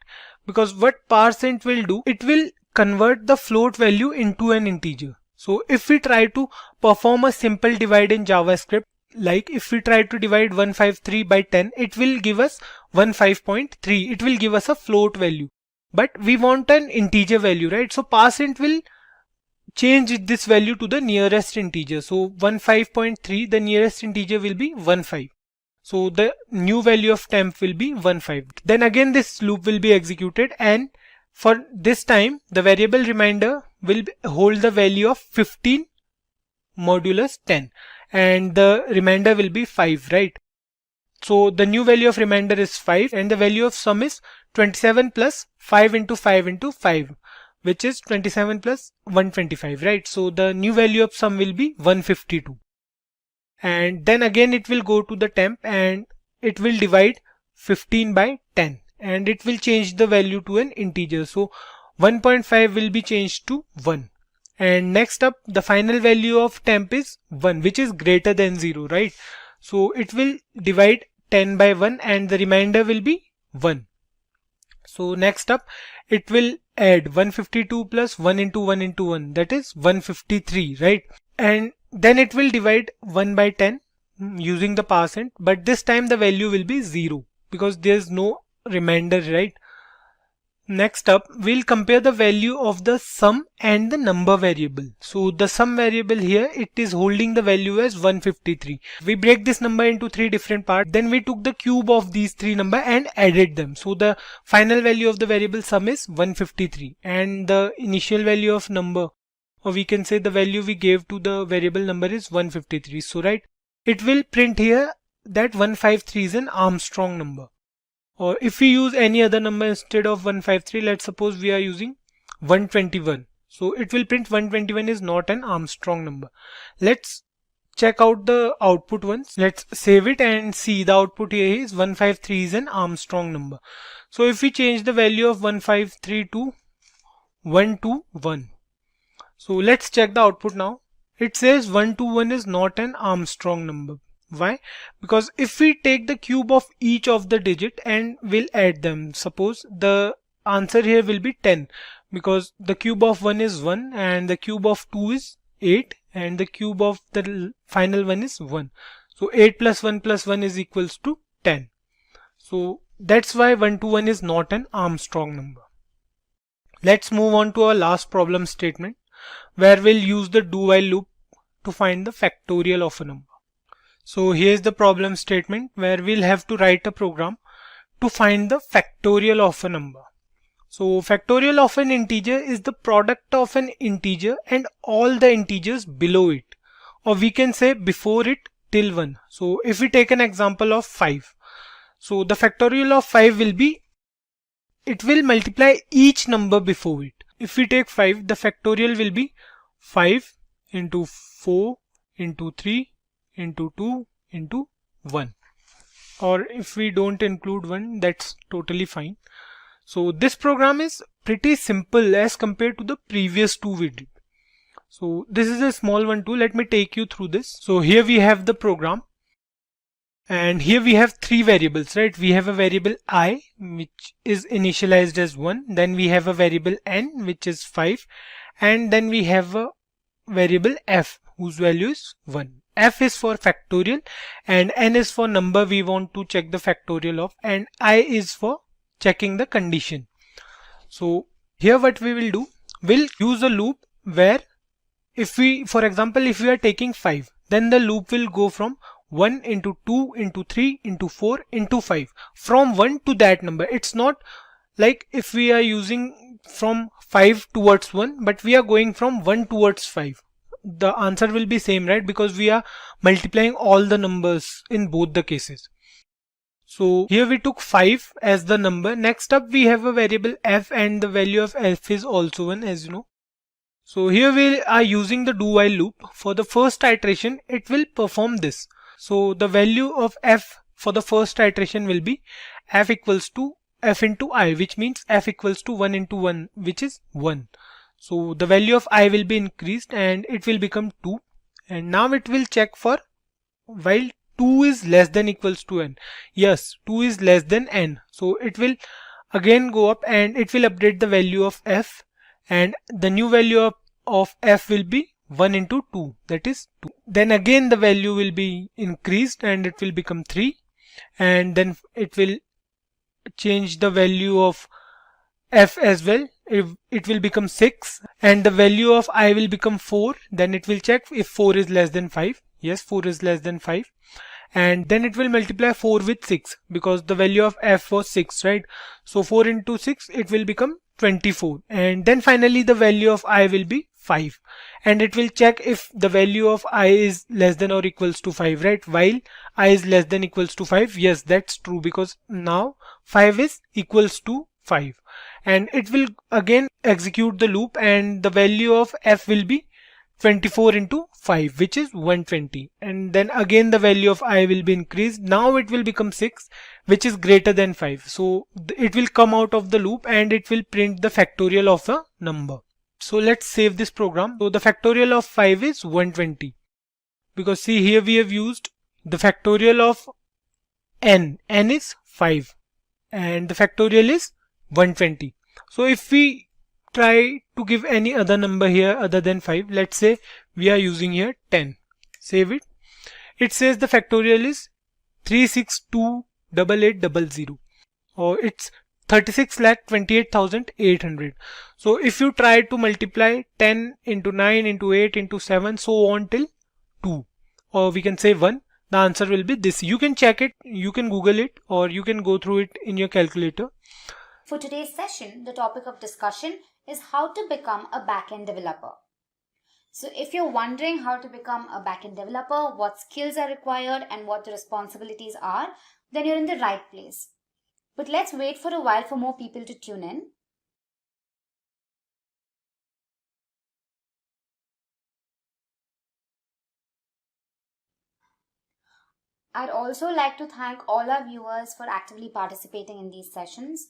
because what % will do, it will convert the float value into an integer. So if we try to perform a simple divide in JavaScript, like if we try to divide 153 by 10, it will give us 15.3. It will give us a float value, but we want an integer value, right? So % will change this value to the nearest integer. So 15.3, the nearest integer will be 15. So the new value of temp will be 15. Then again this loop will be executed, and for this time the variable remainder will hold the value of 15 modulus 10, and the remainder will be 5, right? So the new value of remainder is 5, and the value of sum is 27 plus 5 into 5 into 5, which is 27 plus 125, right? So the new value of sum will be 152. And then again it will go to the temp, and it will divide 15 by 10, and it will change the value to an integer. So 1.5 will be changed to 1. And next up, the final value of temp is 1, which is greater than 0, right? So it will divide 10 by 1, and the remainder will be 1. So next up, it will add 152 plus 1 into 1 into 1, that is 153, right? And then it will divide 1 by 10 using the %, but this time the value will be 0 because there's no remainder, right? Next up, we'll compare the value of the sum and the number variable. So the sum variable here, it is holding the value as 153. We break this number into 3 different parts. Then we took the cube of these 3 numbers and added them. So the final value of the variable sum is 153, and the initial value of number, or we can say the value we gave to the variable number, is 153. So right, it will print here that 153 is an Armstrong number. Or if we use any other number instead of 153, let's suppose we are using 121. So it will print 121 is not an Armstrong number. Let's check out the output once. Let's save it and see the output here is 153 is an Armstrong number. So if we change the value of 153 to 121. So let's check the output now. It says 121 is not an Armstrong number. Why? Because if we take the cube of each of the digit and we'll add them, suppose the answer here will be 10, because the cube of 1 is 1 and the cube of 2 is 8 and the cube of the final one is 1. So 8 plus 1 plus 1 is equals to 10. So that's why 121 is not an Armstrong number. Let's move on to our last problem statement, where we'll use the do while loop to find the factorial of a number. So here's the problem statement where we'll have to write a program to find the factorial of a number. So factorial of an integer is the product of an integer and all the integers below it, or we can say before it till 1. So if we take an example of 5, so the factorial of 5 will be, it will multiply each number before it. If we take 5, the factorial will be 5 into 4 into 3 into 2 into 1, or if we don't include 1, that's totally fine. So this program is pretty simple as compared to the previous two we did. So this is a small one too. Let me take you through this. So here we have the program. And here we have three variables, right? We have a variable I, which is initialized as 1. Then we have a variable n, which is 5. And then we have a variable f, whose value is 1. F is for factorial and n is for number we want to check the factorial of, and I is for checking the condition. So here what we will do, we'll use a loop where if we, for example, if we are taking 5, then the loop will go from 1 into 2 into 3 into 4 into 5 from 1 to that number. It's not like if we are using from 5 towards 1, but we are going from 1 towards 5. The answer will be same, right? Because we are multiplying all the numbers in both the cases. So here we took 5 as the number. Next up we have a variable f, and the value of f is also 1, as you know. So here we are using the do while loop. For the first iteration it will perform this. So the value of f for the first iteration will be f equals to f into I, which means f equals to 1 into 1, which is 1. So the value of I will be increased and it will become 2. And now it will check for while 2 is less than equals to n. Yes, 2 is less than n. So it will again go up and it will update the value of f, and the new value of f will be 1 into 2, that is 2. Then again the value will be increased and it will become 3, and then it will change the value of f as well. It will become 6, and the value of I will become 4. Then it will check if 4 is less than 5. Yes, 4 is less than 5. And then it will multiply 4 with 6 because the value of f was 6, right? So 4 into 6, it will become 24. And then finally the value of I will be 5, and it will check if the value of I is less than or equals to 5, right? While I is less than equals to 5, yes, that's true, because now 5 is equals to 5, and it will again execute the loop, and the value of f will be 24 into 5, which is 120, and then again the value of I will be increased. Now it will become 6, which is greater than 5. So it will come out of the loop and it will print the factorial of a number. So let's save this program. So the factorial of 5 is 120, because see here we have used the factorial of n. N is 5 and the factorial is 120. So if we try to give any other number here other than 5, let's say we are using here 10. Save it. It says the factorial is 3628800, or it's 36,28,800. So if you try to multiply 10 into 9 into 8 into 7 so on till 2, or we can say 1, the answer will be this. You can check it, you can Google it, or you can go through it in your calculator. For today's session, the topic of discussion is how to become a backend developer. So if you're wondering how to become a backend developer, what skills are required and what the responsibilities are, then you're in the right place. But let's wait for a while for more people to tune in. I'd also like to thank all our viewers for actively participating in these sessions.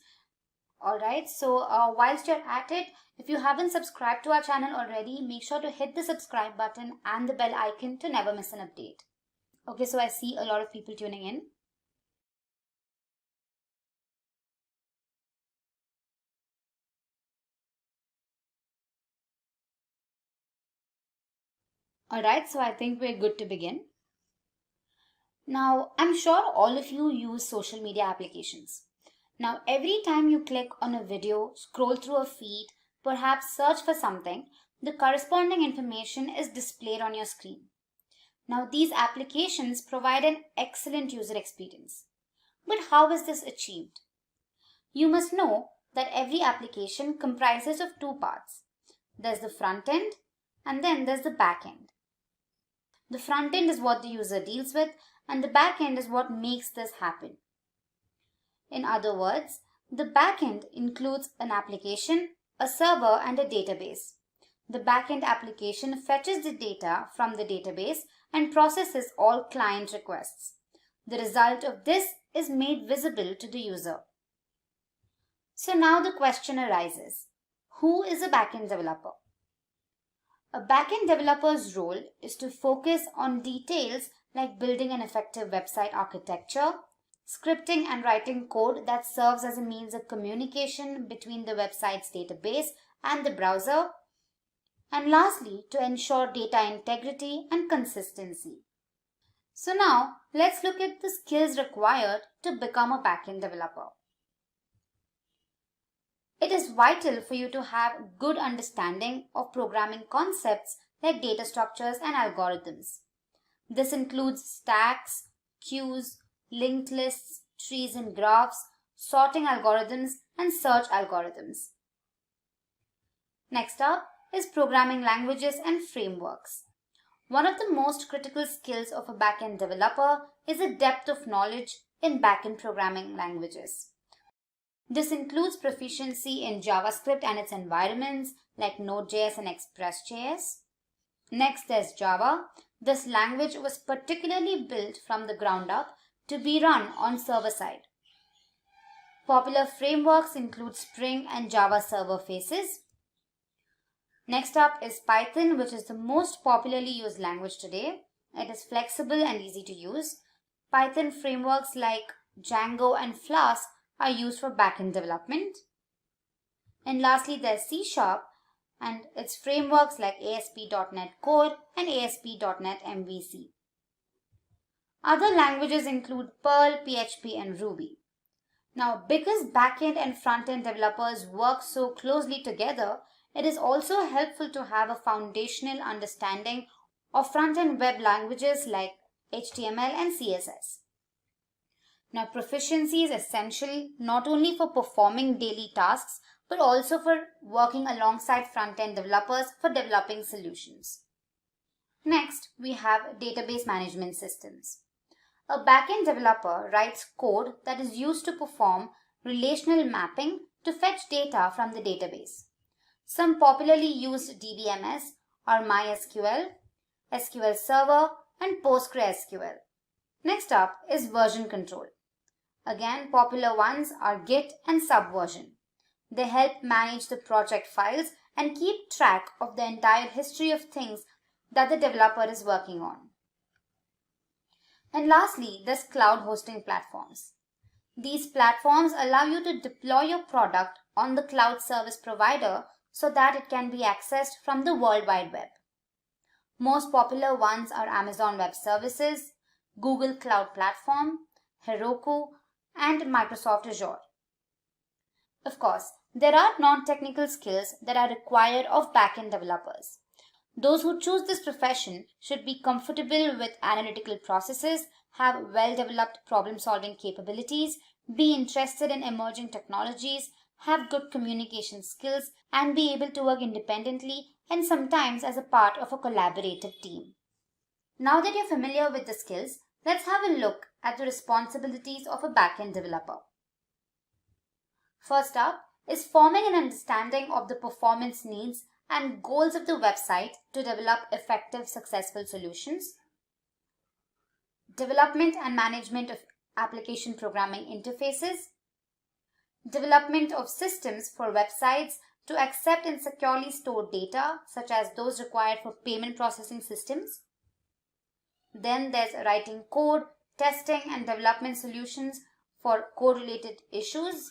Alright, so whilst you're at it, if you haven't subscribed to our channel already, make sure to hit the subscribe button and the bell icon to never miss an update. Okay, so I see a lot of people tuning in. Alright, so I think we're good to begin. Now, I'm sure all of you use social media applications. Now, every time you click on a video, scroll through a feed, perhaps search for something, the corresponding information is displayed on your screen. Now, these applications provide an excellent user experience. But how is this achieved? You must know that every application comprises of two parts. There's the front end and then there's the back end. The front end is what the user deals with, and the back end is what makes this happen. In other words, the back end includes an application, a server, and a database. The back end application fetches the data from the database and processes all client requests. The result of this is made visible to the user. So now the question arises, who is a backend developer? A backend developer's role is to focus on details like building an effective website architecture, scripting and writing code that serves as a means of communication between the website's database and the browser, and lastly, to ensure data integrity and consistency. So now, let's look at the skills required to become a backend developer. It is vital for you to have good understanding of programming concepts like data structures and algorithms. This includes stacks, queues, linked lists, trees and graphs, sorting algorithms, and search algorithms. Next up is programming languages and frameworks. One of the most critical skills of a backend developer is a depth of knowledge in backend programming languages. This includes proficiency in JavaScript and its environments like Node.js and Express.js. Next, there's Java. This language was particularly built from the ground up to be run on server side. Popular frameworks include Spring and Java Server Faces. Next up is Python, which is the most popularly used language today. It is flexible and easy to use. Python frameworks like Django and Flask are used for backend development. And lastly, there's C# and its frameworks like ASP.NET Core and ASP.NET MVC. Other languages include Perl, PHP, and Ruby. Now, because backend and frontend developers work so closely together, it is also helpful to have a foundational understanding of front-end web languages like HTML and CSS. Now, proficiency is essential not only for performing daily tasks, but also for working alongside front-end developers for developing solutions. Next, we have database management systems. A backend developer writes code that is used to perform relational mapping to fetch data from the database. Some popularly used DBMS are MySQL, SQL Server, and PostgreSQL. Next up is version control. Again, popular ones are Git and Subversion. They help manage the project files and keep track of the entire history of things that the developer is working on. And lastly, there's cloud hosting platforms. These platforms allow you to deploy your product on the cloud service provider so that it can be accessed from the World Wide Web. Most popular ones are Amazon Web Services, Google Cloud Platform, Heroku, and Microsoft Azure. Of course, there are non-technical skills that are required of backend developers. Those who choose this profession should be comfortable with analytical processes, have well-developed problem-solving capabilities, be interested in emerging technologies, have good communication skills, and be able to work independently and sometimes as a part of a collaborative team. Now that you're familiar with the skills, let's have a look at the responsibilities of a backend developer. First up is forming an understanding of the performance needs and goals of the website to develop effective, successful solutions. Development and management of application programming interfaces. Development of systems for websites to accept and securely store data, such as those required for payment processing systems. Then there's writing code, testing and development solutions for code-related issues.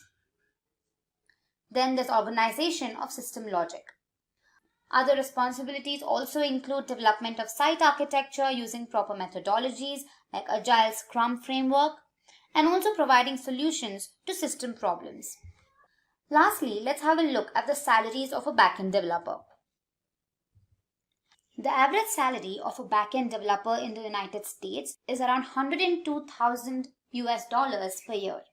Then there's organization of system logic. Other responsibilities also include development of site architecture using proper methodologies like Agile Scrum framework, and also providing solutions to system problems. Lastly, let's have a look at the salaries of a backend developer. The average salary of a backend developer in the United States is around $102,000 per year.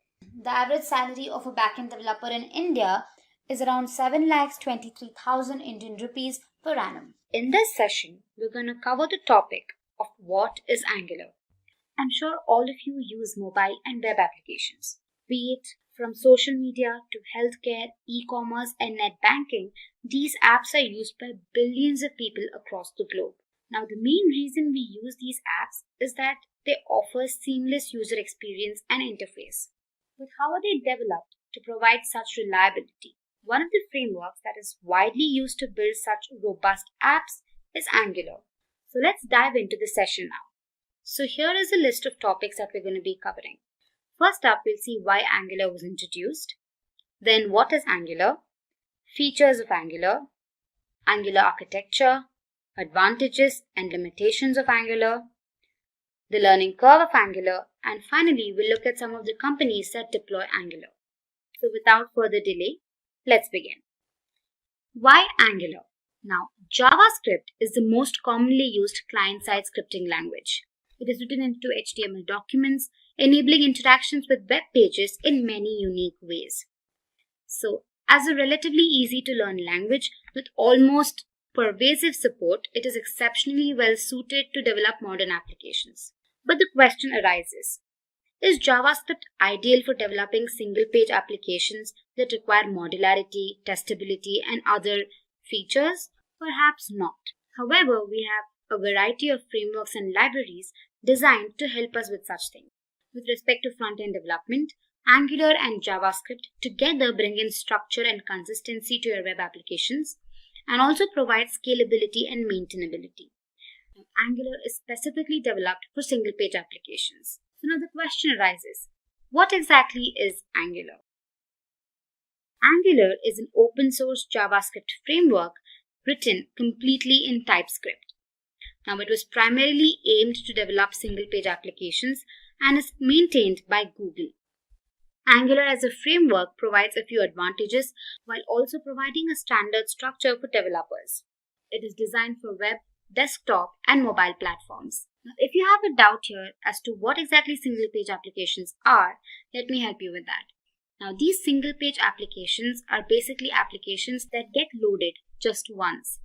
The average salary of a backend developer in India is around 7,23,000 Indian rupees per annum. In this session, we're going to cover the topic of what is Angular. I'm sure all of you use mobile and web applications. Be it from social media to healthcare, e-commerce, and net banking, these apps are used by billions of people across the globe. Now, the main reason we use these apps is that they offer seamless user experience and interface. But how are they developed to provide such reliability. One of the frameworks that is widely used to build such robust apps is Angular. So let's dive into the session now. So here is a list of topics that we're going to be covering. First up, we'll see why Angular was introduced. Then what is Angular? Features of Angular, Angular architecture, advantages and limitations of Angular, the learning curve of Angular, and finally we'll look at some of the companies that deploy Angular. So without further delay, let's begin. Why Angular? Now, JavaScript is the most commonly used client-side scripting language. It is written into HTML documents, enabling interactions with web pages in many unique ways. So, as a relatively easy to learn language with almost pervasive support, it is exceptionally well suited to develop modern applications. But the question arises, is JavaScript ideal for developing single-page applications that require modularity, testability, and other features? Perhaps not. However, we have a variety of frameworks and libraries designed to help us with such things. With respect to front-end development, Angular and JavaScript together bring in structure and consistency to your web applications and also provide scalability and maintainability. Now, Angular is specifically developed for single-page applications. So now the question arises, what exactly is Angular? Angular is an open-source JavaScript framework written completely in TypeScript. Now, it was primarily aimed to develop single-page applications and is maintained by Google. Angular as a framework provides a few advantages while also providing a standard structure for developers. It is designed for web, desktop, and mobile platforms. Now, if you have a doubt here as to what exactly single-page applications are, let me help you with that. Now, these single-page applications are basically applications that get loaded just once.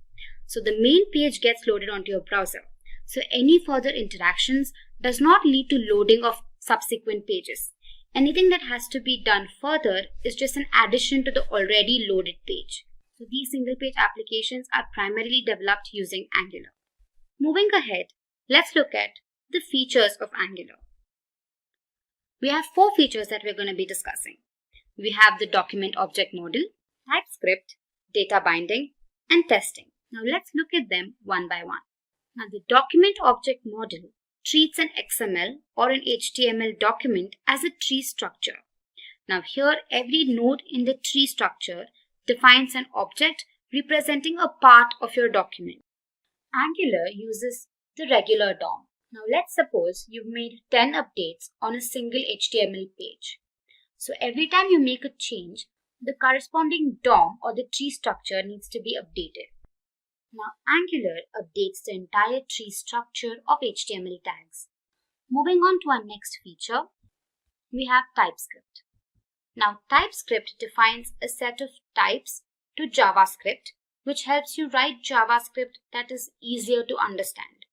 So the main page gets loaded onto your browser. So any further interactions does not lead to loading of subsequent pages. Anything that has to be done further is just an addition to the already loaded page. So these single-page applications are primarily developed using Angular. Moving ahead, let's look at the features of Angular. We have 4 features that we're going to be discussing. We have the document object model, TypeScript, data binding, and testing. Now let's look at them one by one. Now the document object model treats an XML or an HTML document as a tree structure. Now here every node in the tree structure defines an object representing a part of your document. Angular uses the regular DOM. Now let's suppose you've made 10 updates on a single HTML page. So every time you make a change, the corresponding DOM or the tree structure needs to be updated. Now Angular updates the entire tree structure of HTML tags. Moving on to our next feature, we have TypeScript. Now TypeScript defines a set of types to JavaScript, which helps you write JavaScript that is easier to understand.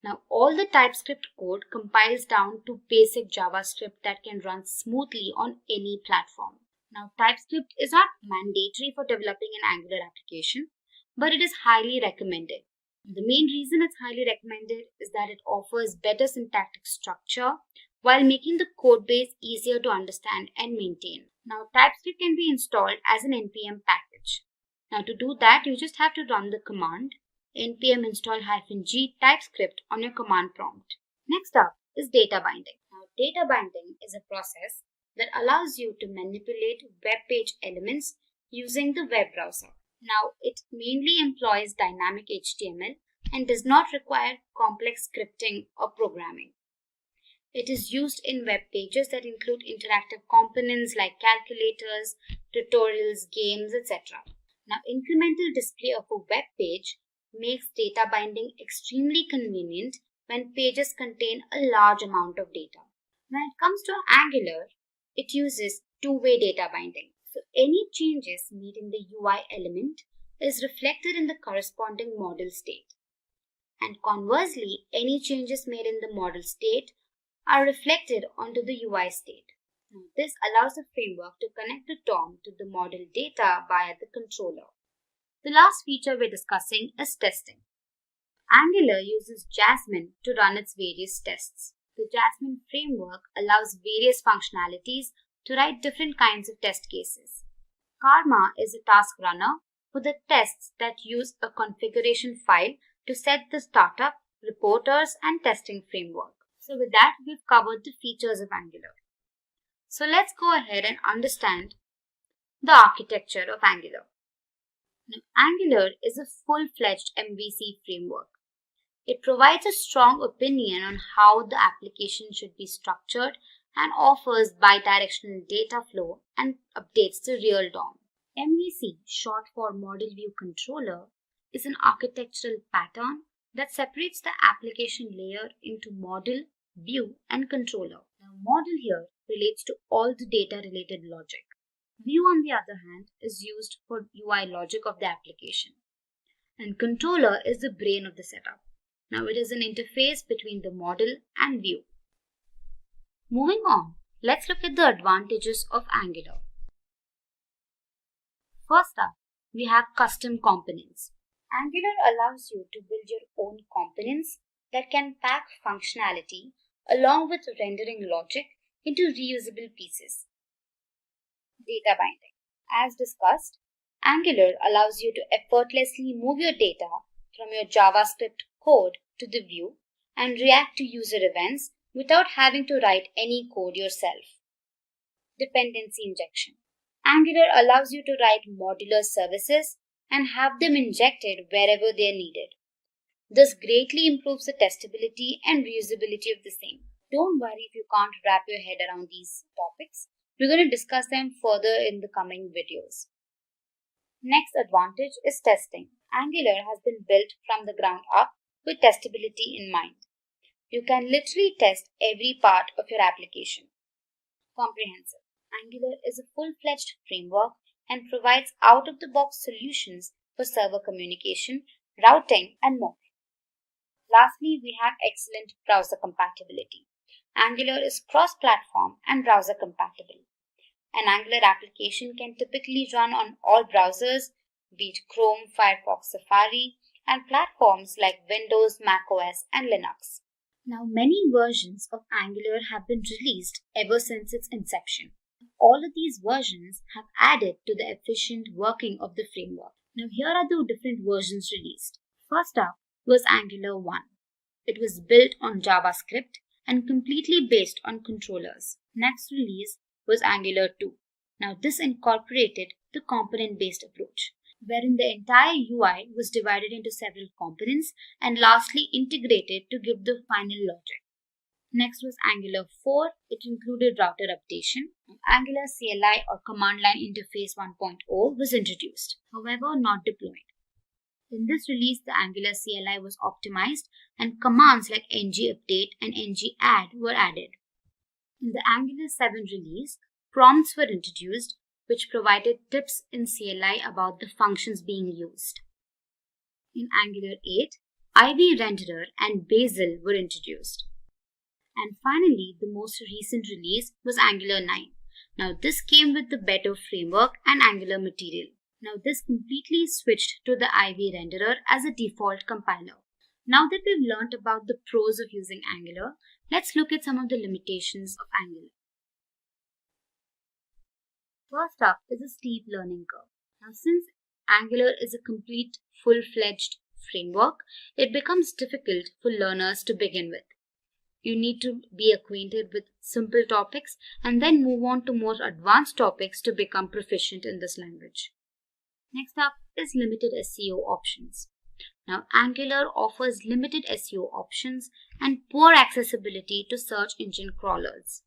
Now all the TypeScript code compiles down to basic JavaScript that can run smoothly on any platform. Now TypeScript is not mandatory for developing an Angular application, but it is highly recommended. The main reason it's highly recommended is that it offers better syntactic structure while making the code base easier to understand and maintain. Now TypeScript can be installed as an npm package. Now to do that, you just have to run the command npm install -g TypeScript on your command prompt. Next up is data binding. Now data binding is a process that allows you to manipulate web page elements using the web browser. Now, it mainly employs dynamic HTML and does not require complex scripting or programming. It is used in web pages that include interactive components like calculators, tutorials, games, etc. Now, incremental display of a web page makes data binding extremely convenient when pages contain a large amount of data. When it comes to Angular, it uses two-way data binding. So any changes made in the UI element is reflected in the corresponding model state. And conversely, any changes made in the model state are reflected onto the UI state. Now, this allows the framework to connect the DOM to the model data via the controller. The last feature we're discussing is testing. Angular uses Jasmine to run its various tests. The Jasmine framework allows various functionalities to write different kinds of test cases. Karma is a task runner for the tests that use a configuration file to set the startup, reporters, and testing framework. So with that, we've covered the features of Angular. So let's go ahead and understand the architecture of Angular. Now, Angular is a full-fledged MVC framework. It provides a strong opinion on how the application should be structured and offers bidirectional data flow and updates the real DOM. MVC, short for Model View Controller, is an architectural pattern that separates the application layer into model, view, and controller. Now, model here relates to all the data-related logic. View, on the other hand, is used for UI logic of the application. And controller is the brain of the setup. Now, it is an interface between the model and view. Moving on, let's look at the advantages of Angular. First up, we have custom components. Angular allows you to build your own components that can pack functionality along with rendering logic into reusable pieces. Data binding. As discussed, Angular allows you to effortlessly move your data from your JavaScript code to the view and react to user events without having to write any code yourself. Dependency injection. Angular allows you to write modular services and have them injected wherever they are needed. This greatly improves the testability and reusability of the same. Don't worry if you can't wrap your head around these topics. We're going to discuss them further in the coming videos. Next advantage is testing. Angular has been built from the ground up with testability in mind. You can literally test every part of your application. Comprehensive. Angular is a full-fledged framework and provides out-of-the-box solutions for server communication, routing, and more. Lastly, we have excellent browser compatibility. Angular is cross-platform and browser compatible. An Angular application can typically run on all browsers, be it Chrome, Firefox, Safari, and platforms like Windows, macOS, and Linux. Now, many versions of Angular have been released ever since its inception. All of these versions have added to the efficient working of the framework. Now, here are the different versions released. First up was Angular 1. It was built on JavaScript and completely based on controllers. Next release was Angular 2. Now, this incorporated the component-based approach, wherein the entire UI was divided into several components and lastly integrated to give the final logic. Next was Angular 4. It included router updation. Angular CLI or Command Line Interface 1.0 was introduced, however not deployed. In this release, the Angular CLI was optimized and commands like ng-update and ng-add were added. In the Angular 7 release, prompts were introduced which provided tips in CLI about the functions being used. In Angular 8, IV renderer and Bazel were introduced. And finally, the most recent release was Angular 9. Now this came with the better framework and Angular material. Now this completely switched to the IV renderer as a default compiler. Now that we've learnt about the pros of using Angular, let's look at some of the limitations of Angular. First up is a steep learning curve. Now since Angular is a complete full-fledged framework, it becomes difficult for learners to begin with. You need to be acquainted with simple topics and then move on to more advanced topics to become proficient in this language. Next up is limited SEO options. Now, Angular offers limited SEO options and poor accessibility to search engine crawlers.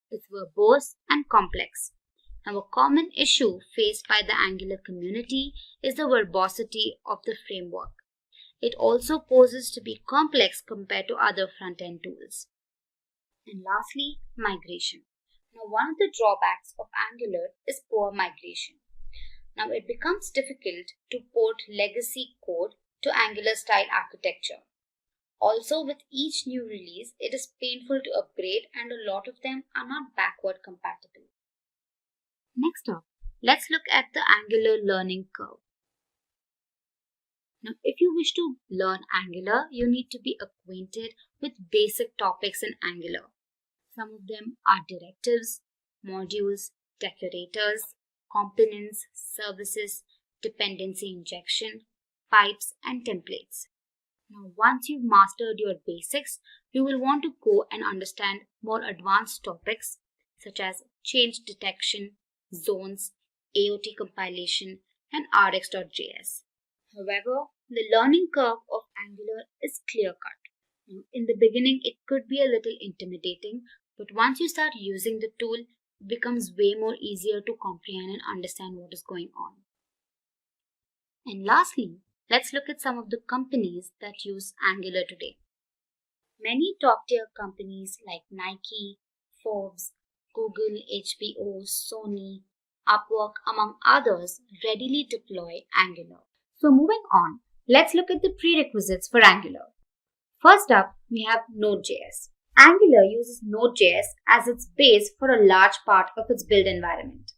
It's verbose and complex. Now, a common issue faced by the Angular community is the verbosity of the framework. It also poses to be complex compared to other front-end tools. And lastly, migration. Now, one of the drawbacks of Angular is poor migration. Now, it becomes difficult to port legacy code to Angular-style architecture. Also, with each new release, it is painful to upgrade and a lot of them are not backward compatible. Next up, let's look at the Angular learning curve. Now, if you wish to learn Angular, you need to be acquainted with basic topics in Angular. Some of them are directives, modules, decorators, components, services, dependency injection, pipes, and templates. Now, once you've mastered your basics, you will want to go and understand more advanced topics such as change detection, zones, AOT compilation, and RX.js. However, the learning curve of Angular is clear-cut. In the beginning, it could be a little intimidating, but once you start using the tool, it becomes way more easier to comprehend and understand what is going on. And lastly, let's look at some of the companies that use Angular today. Many top-tier companies like Nike, Forbes, Google, HBO, Sony, Upwork, among others, readily deploy Angular. So moving on, let's look at the prerequisites for Angular. First up, we have Node.js. Angular uses Node.js as its base for a large part of its build environment.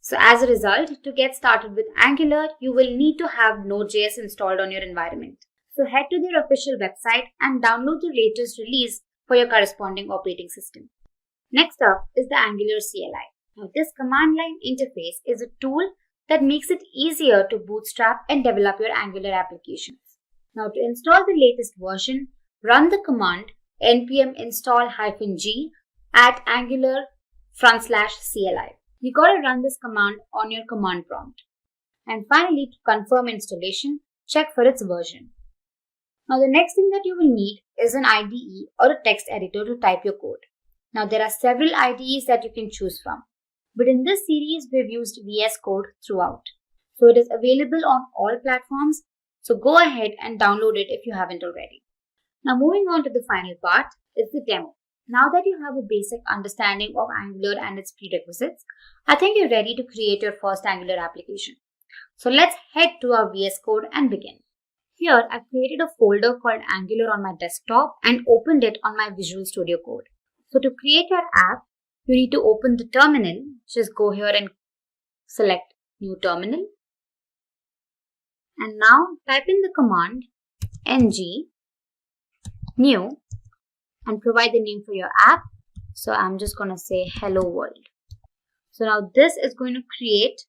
So as a result, to get started with Angular, you will need to have Node.js installed on your environment. So head to their official website and download the latest release for your corresponding operating system. Next up is the Angular CLI. Now this command line interface is a tool that makes it easier to bootstrap and develop your Angular applications. Now to install the latest version, run the command npm install-g at angular/CLI. You gotta run this command on your command prompt. And finally, to confirm installation, check for its version. Now the next thing that you will need is an IDE or a text editor to type your code. Now there are several IDEs that you can choose from, but in this series we've used VS Code throughout. So it is available on all platforms, so go ahead and download it if you haven't already. Now moving on to the final part is the demo. Now that you have a basic understanding of Angular and its prerequisites, I think you're ready to create your first Angular application. So let's head to our VS Code and begin. Here I've created a folder called Angular on my desktop and opened it on my Visual Studio Code. So to create your app, you need to open the terminal. Just go here and select New Terminal. And now type in the command ng new and provide the name for your app. So I'm just going to say hello world. So now this is going to create,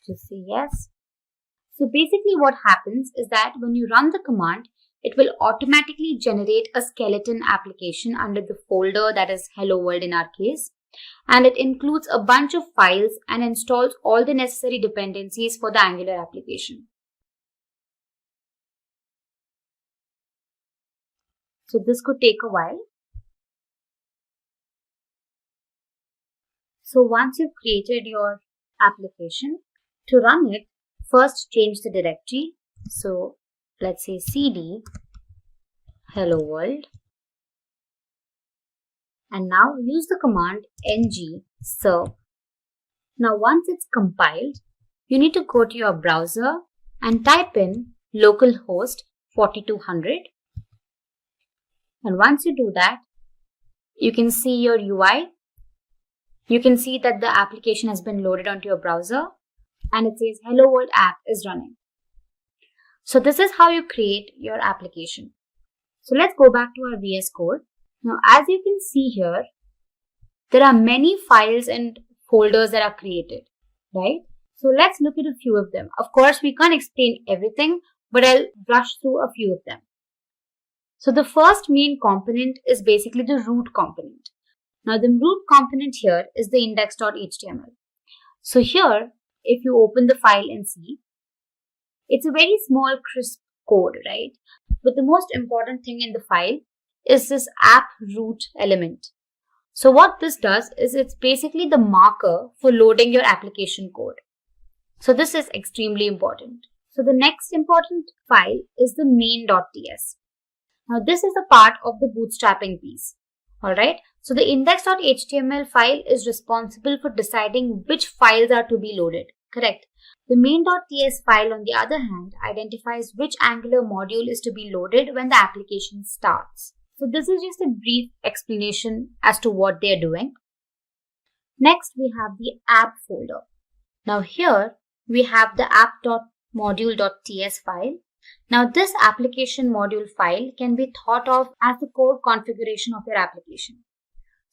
just say yes. So basically what happens is that when you run the command, it will automatically generate a skeleton application under the folder that is hello world in our case. And it includes a bunch of files and installs all the necessary dependencies for the Angular application. So this could take a while. So once you've created your application, to run it, first change the directory. So let's say cd hello world. And now use the command ng serve. Now once it's compiled, you need to go to your browser and type in localhost 4200. And once you do that, you can see your UI. You can see that the application has been loaded onto your browser and it says hello world app is running. So this is how you create your application. So let's go back to our VS Code. Now as you can see here, there are many files and folders that are created, right? So let's look at a few of them. Of course, we can't explain everything, but I'll brush through a few of them. So the first main component is basically the root component. Now the root component here is the index.html. So here, if you open the file and see, it's a very small crisp code, right? But the most important thing in the file is this app root element. So what this does is it's basically the marker for loading your application code. So this is extremely important. So the next important file is the main.ts. Now this is a part of the bootstrapping piece. Alright, so the index.html file is responsible for deciding which files are to be loaded, correct? The main.ts file, on the other hand, identifies which Angular module is to be loaded when the application starts. So this is just a brief explanation as to what they're doing. Next, we have the app folder. Now here, we have the app.module.ts file. Now this application module file can be thought of as the code configuration of your application.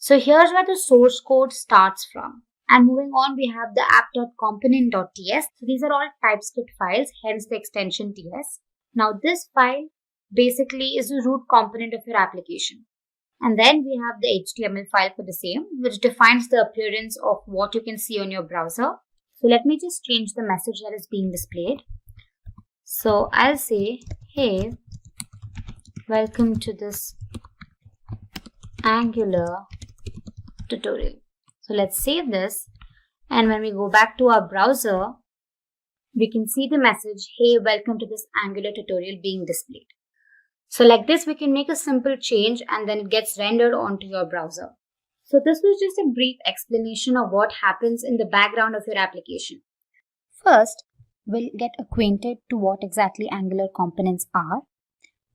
So here's where the source code starts from. And moving on, we have the app.component.ts. So these are all TypeScript files, hence the extension TS. Now this file basically is the root component of your application. And then we have the HTML file for the same, which defines the appearance of what you can see on your browser. So let me just change the message that is being displayed. So I'll say, hey, welcome to this Angular tutorial. So let's save this. And when we go back to our browser, we can see the message, hey, welcome to this Angular tutorial being displayed. So like this, we can make a simple change and then it gets rendered onto your browser. So this was just a brief explanation of what happens in the background of your application. First, we'll get acquainted to what exactly Angular components are.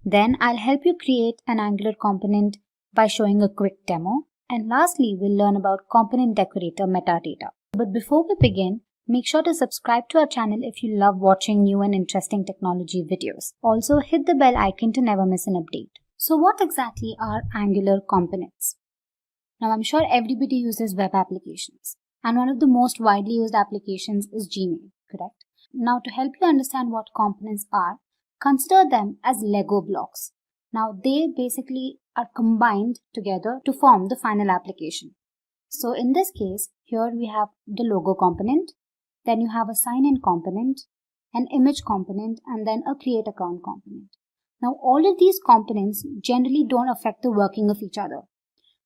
Then I'll help you create an Angular component by showing a quick demo. And lastly, we'll learn about component decorator metadata. But before we begin, make sure to subscribe to our channel if you love watching new and interesting technology videos. Also, hit the bell icon to never miss an update. So what exactly are Angular components? Now, I'm sure everybody uses web applications, and one of the most widely used applications is Gmail, correct? Now, to help you understand what components are, consider them as Lego blocks. Now, they basically are combined together to form the final application. So in this case, here we have the logo component, then you have a sign-in component, an image component, and then a create account component. Now, all of these components generally don't affect the working of each other.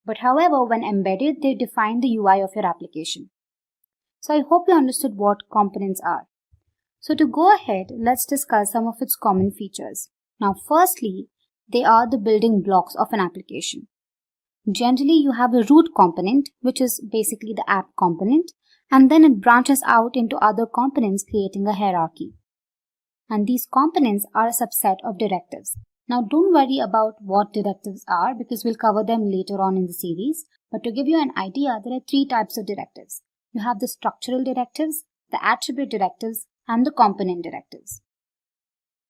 But however, when embedded, they define the UI of your application. So I hope you understood what components are. So to go ahead, let's discuss some of its common features. Now, firstly, they are the building blocks of an application. Generally, you have a root component, which is basically the app component, and then it branches out into other components, creating a hierarchy. And these components are a subset of directives. Now, don't worry about what directives are because we'll cover them later on in the series. But to give you an idea, there are three types of directives. You have the structural directives, the attribute directives, and the component directives.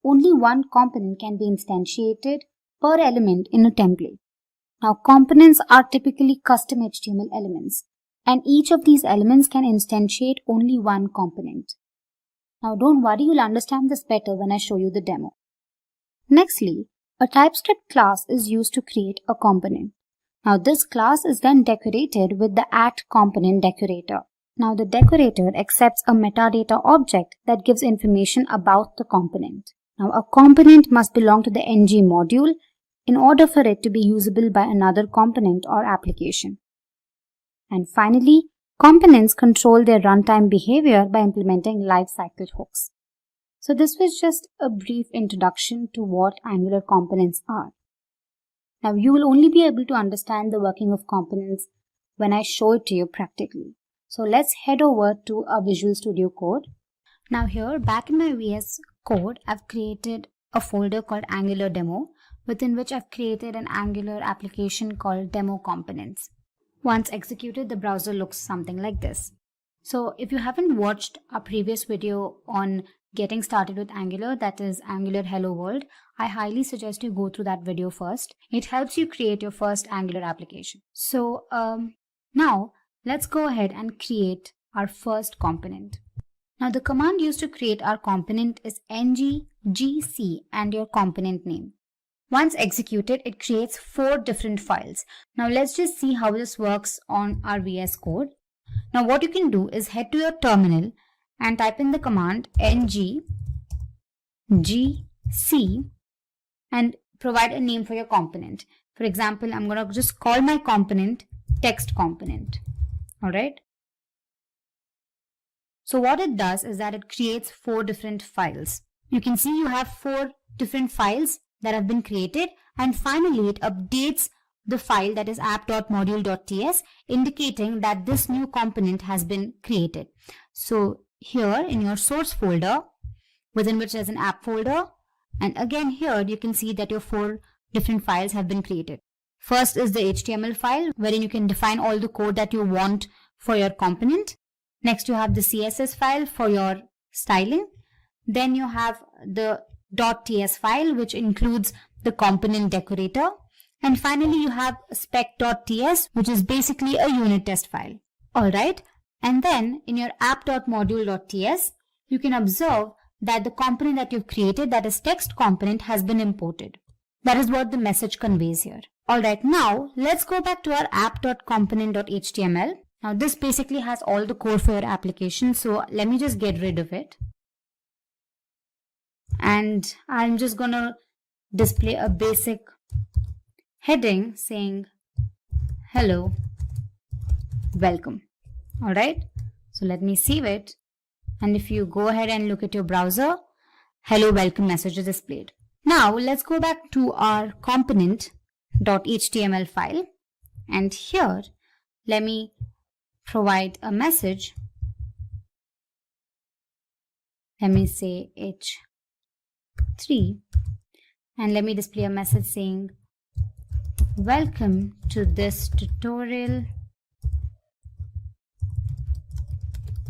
Only one component can be instantiated per element in a template. Now, components are typically custom HTML elements, and each of these elements can instantiate only one component. Now, don't worry, you'll understand this better when I show you the demo. Nextly, a TypeScript class is used to create a component. Now, this class is then decorated with the @component decorator. Now, the decorator accepts a metadata object that gives information about the component. Now, a component must belong to the ng module in order for it to be usable by another component or application. And finally, components control their runtime behavior by implementing lifecycle hooks. So this was just a brief introduction to what Angular components are. Now, you will only be able to understand the working of components when I show it to you practically. So let's head over to our Visual Studio Code. Now here, back in my VS Code, I've created a folder called Angular Demo, within which I've created an Angular application called Demo Components. Once executed, the browser looks something like this. So if you haven't watched our previous video on getting started with Angular, that is Angular Hello World, I highly suggest you go through that video first. It helps you create your first Angular application. So now let's go ahead and create our first component. Now the command used to create our component is ng-gc and your component name. Once executed, it creates 4 different files. Now let's just see how this works on our VS Code. Now what you can do is head to your terminal and type in the command ng-gc and provide a name for your component. For example, I'm going to just call my component text component. Alright. So what it does is that it creates 4 different files. You can see you have 4 different files that have been created, and finally it updates the file that is app.module.ts, indicating that this new component has been created. So here in your source folder, within which there's an app folder, and again here you can see that your 4 different files have been created. First is the HTML file, wherein you can define all the code that you want for your component. Next you have the CSS file for your styling. Then you have the .ts file, which includes the component decorator. And finally, you have spec.ts, which is basically a unit test file. Alright, and then in your app.module.ts, you can observe that the component that you've created, that is text component, has been imported. That is what the message conveys here. Alright, now let's go back to our app.component.html. Now this basically has all the code for your application, so let me just get rid of it. And I'm just gonna display a basic heading saying hello, welcome. Alright, so let me save it. And if you go ahead and look at your browser, hello, welcome message is displayed. Now let's go back to our component.html file, and here let me provide a message. Let me say h3, and let me display a message saying welcome to this tutorial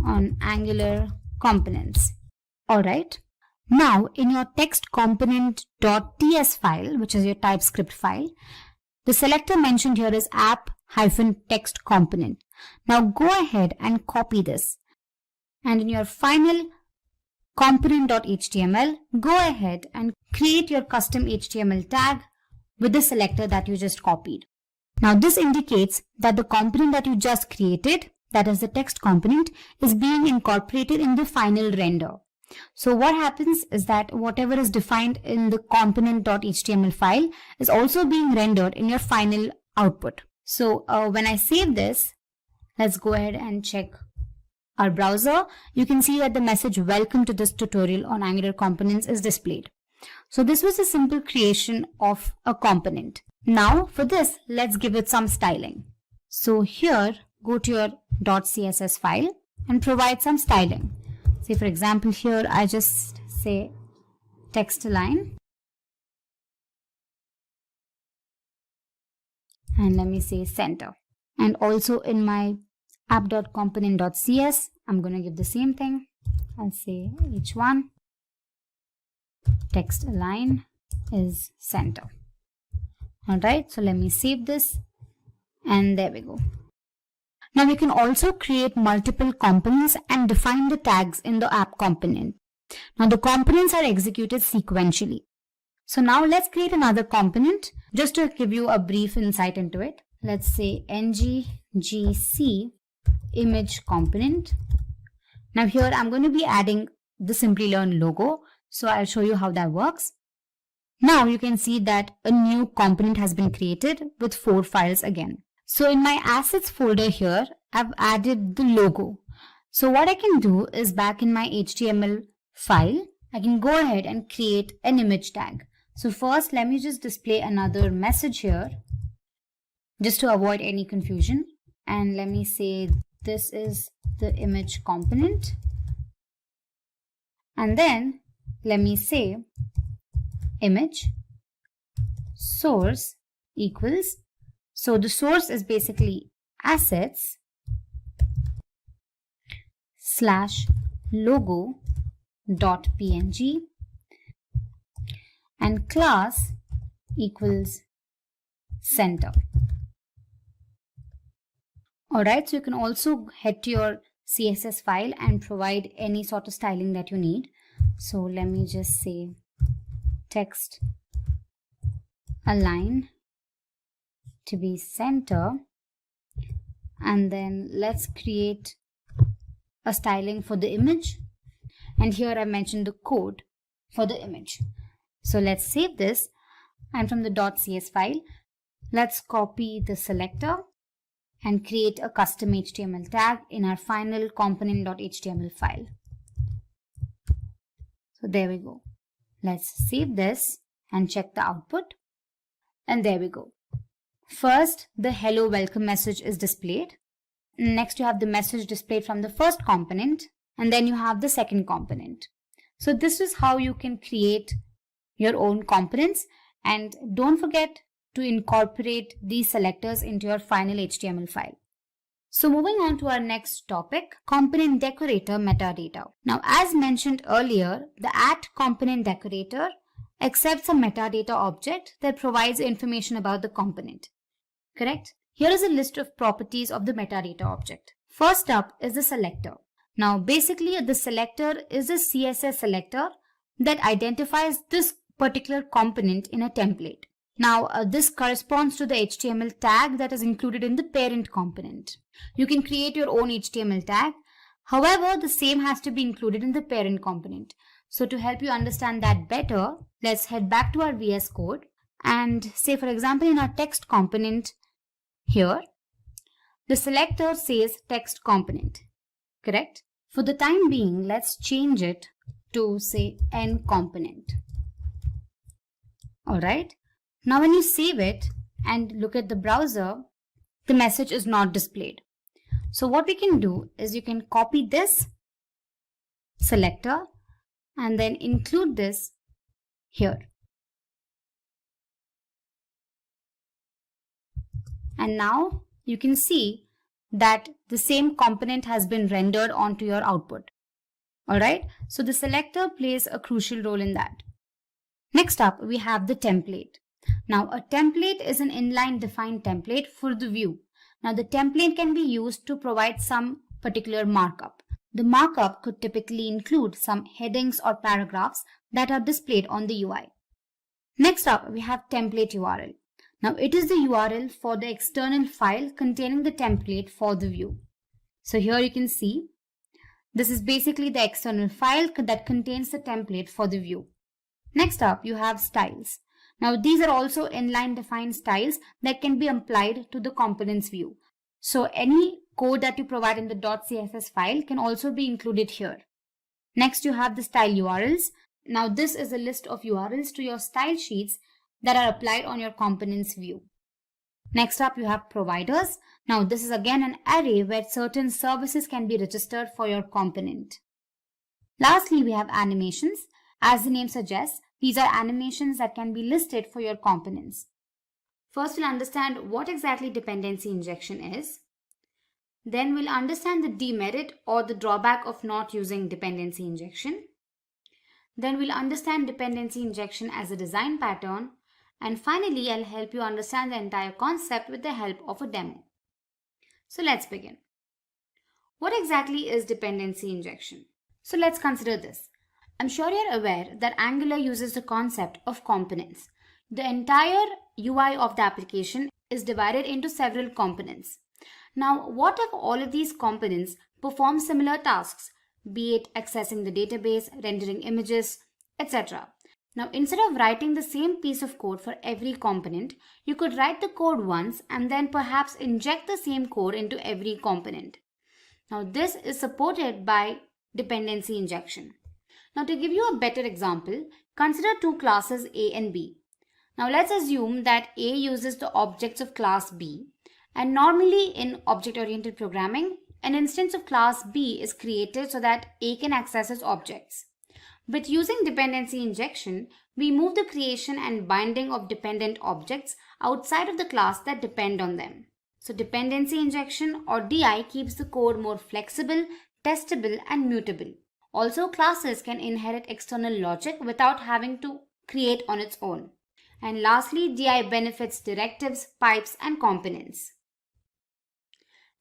on Angular components. Alright, now in your text component.ts file, which is your TypeScript file, the selector mentioned here is app-text component. Now go ahead and copy this, and in your final component.html, go ahead and create your custom HTML tag with the selector that you just copied. Now this indicates that the component that you just created, that is the text component, is being incorporated in the final render. So what happens is that whatever is defined in the component.html file is also being rendered in your final output. So when I save this, let's go ahead and check our browser. You can see that the message welcome to this tutorial on Angular components is displayed. So this was a simple creation of a component. Now for this, let's give it some styling. So here, go to your .css file and provide some styling. Say for example here, I just say text align, and let me say center. And also in my app.component.cs, I'm going to give the same thing. I'll say h1, text align is center. Alright, so let me save this, and there we go. Now we can also create multiple components and define the tags in the app component. Now the components are executed sequentially. So now let's create another component just to give you a brief insight into it. Let's say ngGC image component. Now here I'm going to be adding the Simplilearn logo. So I'll show you how that works. Now you can see that a new component has been created with 4 files again. So in my assets folder here, I've added the logo. So what I can do is back in my HTML file, I can go ahead and create an image tag. So first, let me just display another message here just to avoid any confusion. And let me say this is the image component. And then let me say image source equals, so the source is basically assets / logo.png, and class equals center. Alright, so you can also head to your CSS file and provide any sort of styling that you need. So let me just say text align to be center, and then let's create a styling for the image, and here I mentioned the code for the image. So let's save this, and from the .cs file, let's copy the selector and create a custom HTML tag in our final component.html file. So there we go. Let's save this and check the output, and there we go. First, the hello welcome message is displayed. Next, you have the message displayed from the first component, and then you have the second component. So this is how you can create your own components, and don't forget to incorporate these selectors into your final HTML file. So moving on to our next topic, component decorator metadata. Now, as mentioned earlier, the @component decorator accepts a metadata object that provides information about the component. Correct? Here is a list of properties of the metadata object. First up is the selector. Now basically the selector is a CSS selector that identifies this particular component in a template. Now this corresponds to the HTML tag that is included in the parent component. You can create your own HTML tag. However, the same has to be included in the parent component. So to help you understand that better, let's head back to our VS Code and say, for example, in our text component here, the selector says text component. Correct? For the time being, let's change it to say n component. Alright. Now when you save it and look at the browser, the message is not displayed. So what we can do is you can copy this selector and then include this here. And now you can see that the same component has been rendered onto your output. Alright, so the selector plays a crucial role in that. Next up, we have the template. Now a template is an inline defined template for the view. Now the template can be used to provide some particular markup. The markup could typically include some headings or paragraphs that are displayed on the UI. Next up, we have template URL. Now it is the URL for the external file containing the template for the view. So here you can see, this is basically the external file that contains the template for the view. Next up, you have styles. Now these are also inline defined styles that can be applied to the components view. So any code that you provide in the .css file can also be included here. Next you have the style URLs. Now this is a list of URLs to your style sheets that are applied on your components view. Next up you have providers. Now this is again an array where certain services can be registered for your component. Lastly we have animations. As the name suggests, these are animations that can be listed for your components. First we'll understand what exactly dependency injection is. Then we'll understand the demerit or the drawback of not using dependency injection. Then we'll understand dependency injection as a design pattern. And finally, I'll help you understand the entire concept with the help of a demo. So let's begin. What exactly is dependency injection? So let's consider this. I'm sure you're aware that Angular uses the concept of components. The entire UI of the application is divided into several components. Now, what if all of these components perform similar tasks, be it accessing the database, rendering images, etc.? Now, instead of writing the same piece of code for every component, you could write the code once and then perhaps inject the same code into every component. Now, this is supported by dependency injection. Now, to give you a better example, consider two classes A and B. Now, let's assume that A uses the objects of class B, and normally in object-oriented programming, an instance of class B is created so that A can access its objects. But using dependency injection, we move the creation and binding of dependent objects outside of the class that depend on them. So dependency injection or DI keeps the code more flexible, testable, and mutable. Also, classes can inherit external logic without having to create on its own. And lastly, DI benefits directives, pipes, and components.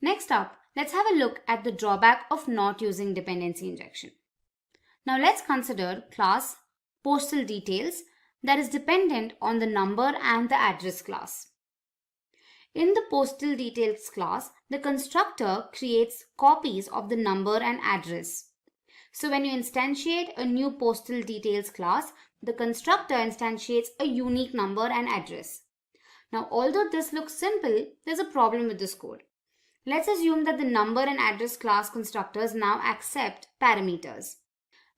Next up, let's have a look at the drawback of not using dependency injection. Now let's consider class postal details that is dependent on the number and the address class. In the postal details class, the constructor creates copies of the number and address. So when you instantiate a new postal details class, the constructor instantiates a unique number and address. Now, although this looks simple, there's a problem with this code. Let's assume that the number and address class constructors now accept parameters.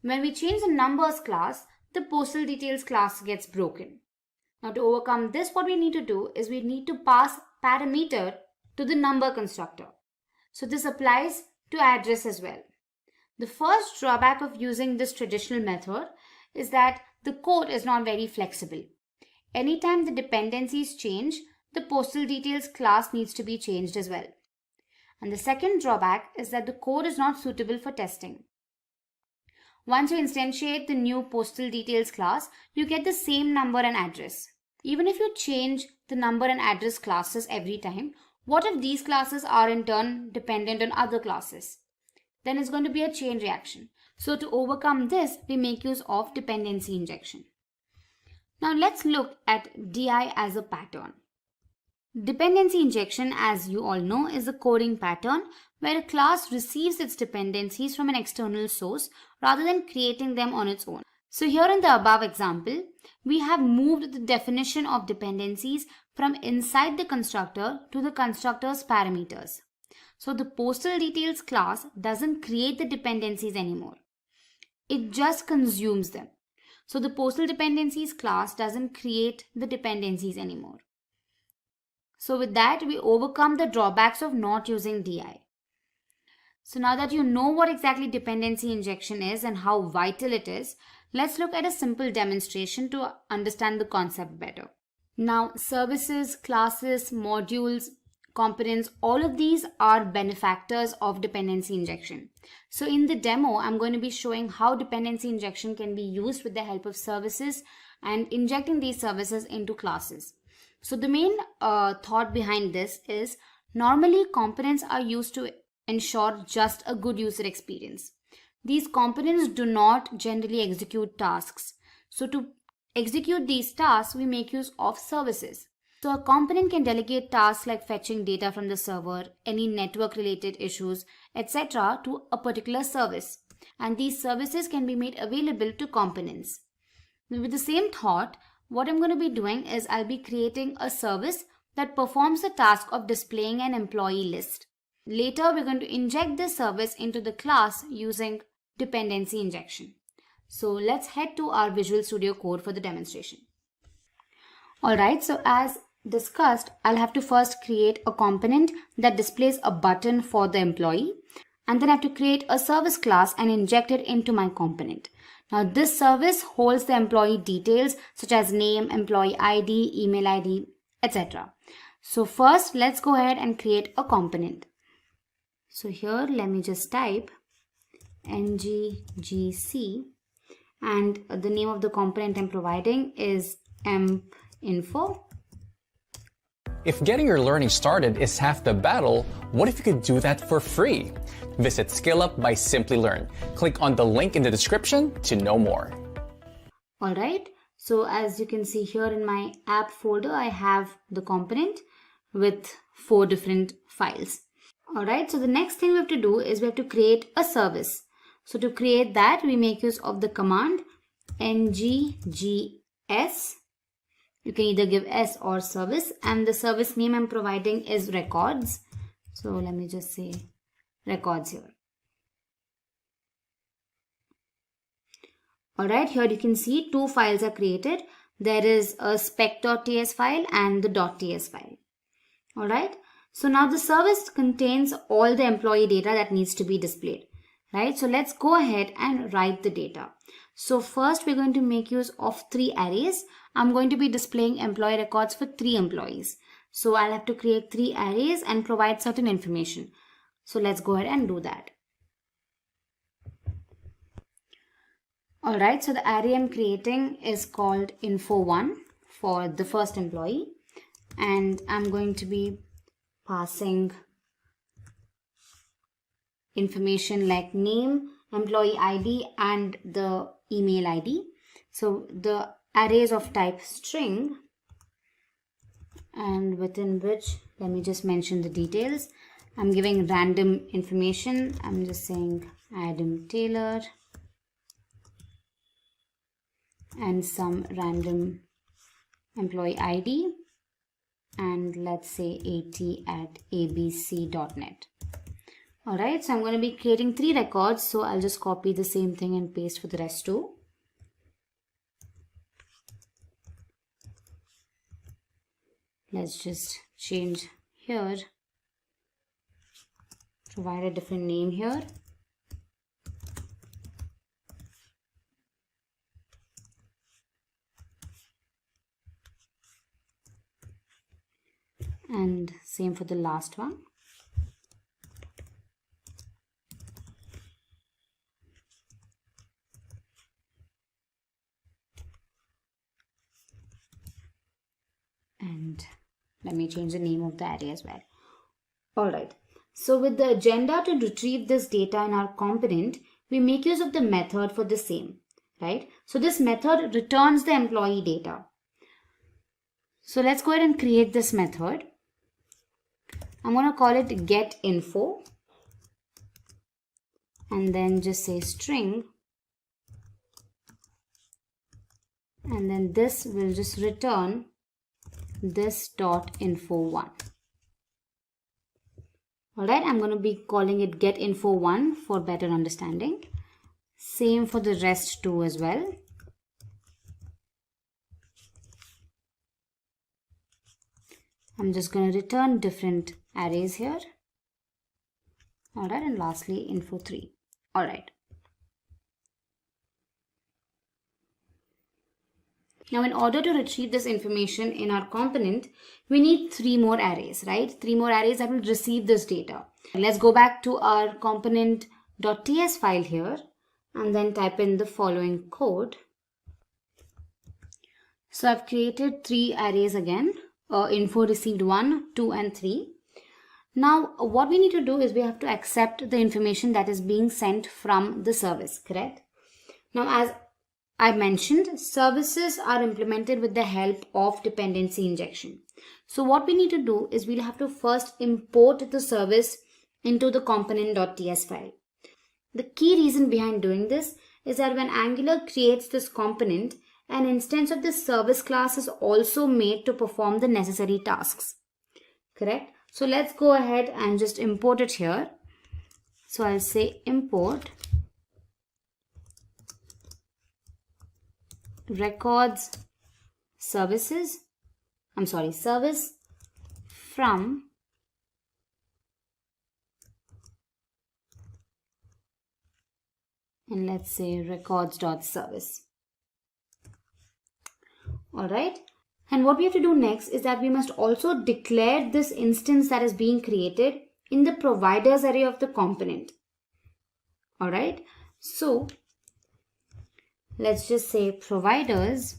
When we change the numbers class, the postal details class gets broken. Now to overcome this, what we need to do is we need to pass parameter to the number constructor. So this applies to address as well. The first drawback of using this traditional method is that the code is not very flexible. Anytime the dependencies change, the postal details class needs to be changed as well. And the second drawback is that the code is not suitable for testing. Once you instantiate the new postal details class, you get the same number and address. Even if you change the number and address classes every time, what if these classes are in turn dependent on other classes? Then it's going to be a chain reaction. So to overcome this, we make use of dependency injection. Now let's look at DI as a pattern. Dependency injection, as you all know, is a coding pattern where a class receives its dependencies from an external source rather than creating them on its own. So here in the above example, we have moved the definition of dependencies from inside the constructor to the constructor's parameters. So the postal details class doesn't create the dependencies anymore. It just consumes them. So the postal dependencies class doesn't create the dependencies anymore. So with that, we overcome the drawbacks of not using DI. So now that you know what exactly dependency injection is and how vital it is, let's look at a simple demonstration to understand the concept better. Now, services, classes, modules, components, all of these are benefactors of dependency injection. So in the demo, I'm going to be showing how dependency injection can be used with the help of services and injecting these services into classes. So the main thought behind this is normally components are used to ensure just a good user experience. These components do not generally execute tasks. So to execute these tasks, we make use of services. So a component can delegate tasks like fetching data from the server, any network related issues, etc. to a particular service. And these services can be made available to components. With the same thought, what I'm going to be doing is I'll be creating a service that performs the task of displaying an employee list. Later, we're going to inject this service into the class using dependency injection. So let's head to our Visual Studio Code for the demonstration. Alright, so as discussed, I'll have to first create a component that displays a button for the employee, and then I have to create a service class and inject it into my component. Now this service holds the employee details such as name, employee ID, email ID, etc. So first, let's go ahead and create a component. So here, let me just type ngGC, and the name of the component I'm providing is minfo. If getting your learning started is half the battle, what if you could do that for free? Visit SkillUp by Simplilearn. Click on the link in the description to know more. Alright, so as you can see here in my app folder, I have the component with 4 different files. Alright, so the next thing we have to do is we have to create a service. So to create that, we make use of the command ngGS. You can either give S or service, and the service name I'm providing is records. So let me just say records here. Alright, here you can see 2 files are created. There is a spec.ts file and the .ts file. Alright, so now the service contains all the employee data that needs to be displayed. Right, so let's go ahead and write the data. So first we're going to make use of 3 arrays. I'm going to be displaying employee records for 3 employees. So I'll have to create 3 arrays and provide certain information. So let's go ahead and do that. Alright, so the array I'm creating is called info1 for the first employee. And I'm going to be passing information like name, employee ID, and the email ID. So the array is of type string, and within which, let me just mention the details. I'm giving random information. I'm just saying Adam Taylor and some random employee ID, and let's say at@abc.net. Alright, so I'm going to be creating 3 records, so I'll just copy the same thing and paste for the rest too. Let's just change here, provide a different name here. And same for the last one. Let me change the name of the array as well. Alright, so with the agenda to retrieve this data in our component, we make use of the method for the same, right? So this method returns the employee data. So let's go ahead and create this method. I'm going to call it getInfo and then just say string, and then this will just return this .info1. Alright, I'm going to be calling it getInfo1 for better understanding. Same for the rest too as well. I'm just going to return different arrays here. Alright, and lastly info3. Alright. Now in order to retrieve this information in our component, we need 3 more arrays, right? 3 more arrays that will receive this data. Let's go back to our component.ts file here and then type in the following code. So I've created 3 arrays again. Info received 1, 2 and 3. Now what we need to do is we have to accept the information that is being sent from the service, correct? Now as I mentioned, services are implemented with the help of dependency injection. So what we need to do is we'll have to first import the service into the component.ts file. The key reason behind doing this is that when Angular creates this component, an instance of this service class is also made to perform the necessary tasks. Correct? So let's go ahead and just import it here. So I'll say import records service from and let's say records.service. Alright, and what we have to do next is that we must also declare this instance that is being created in the providers array of the component. Alright, so let's just say providers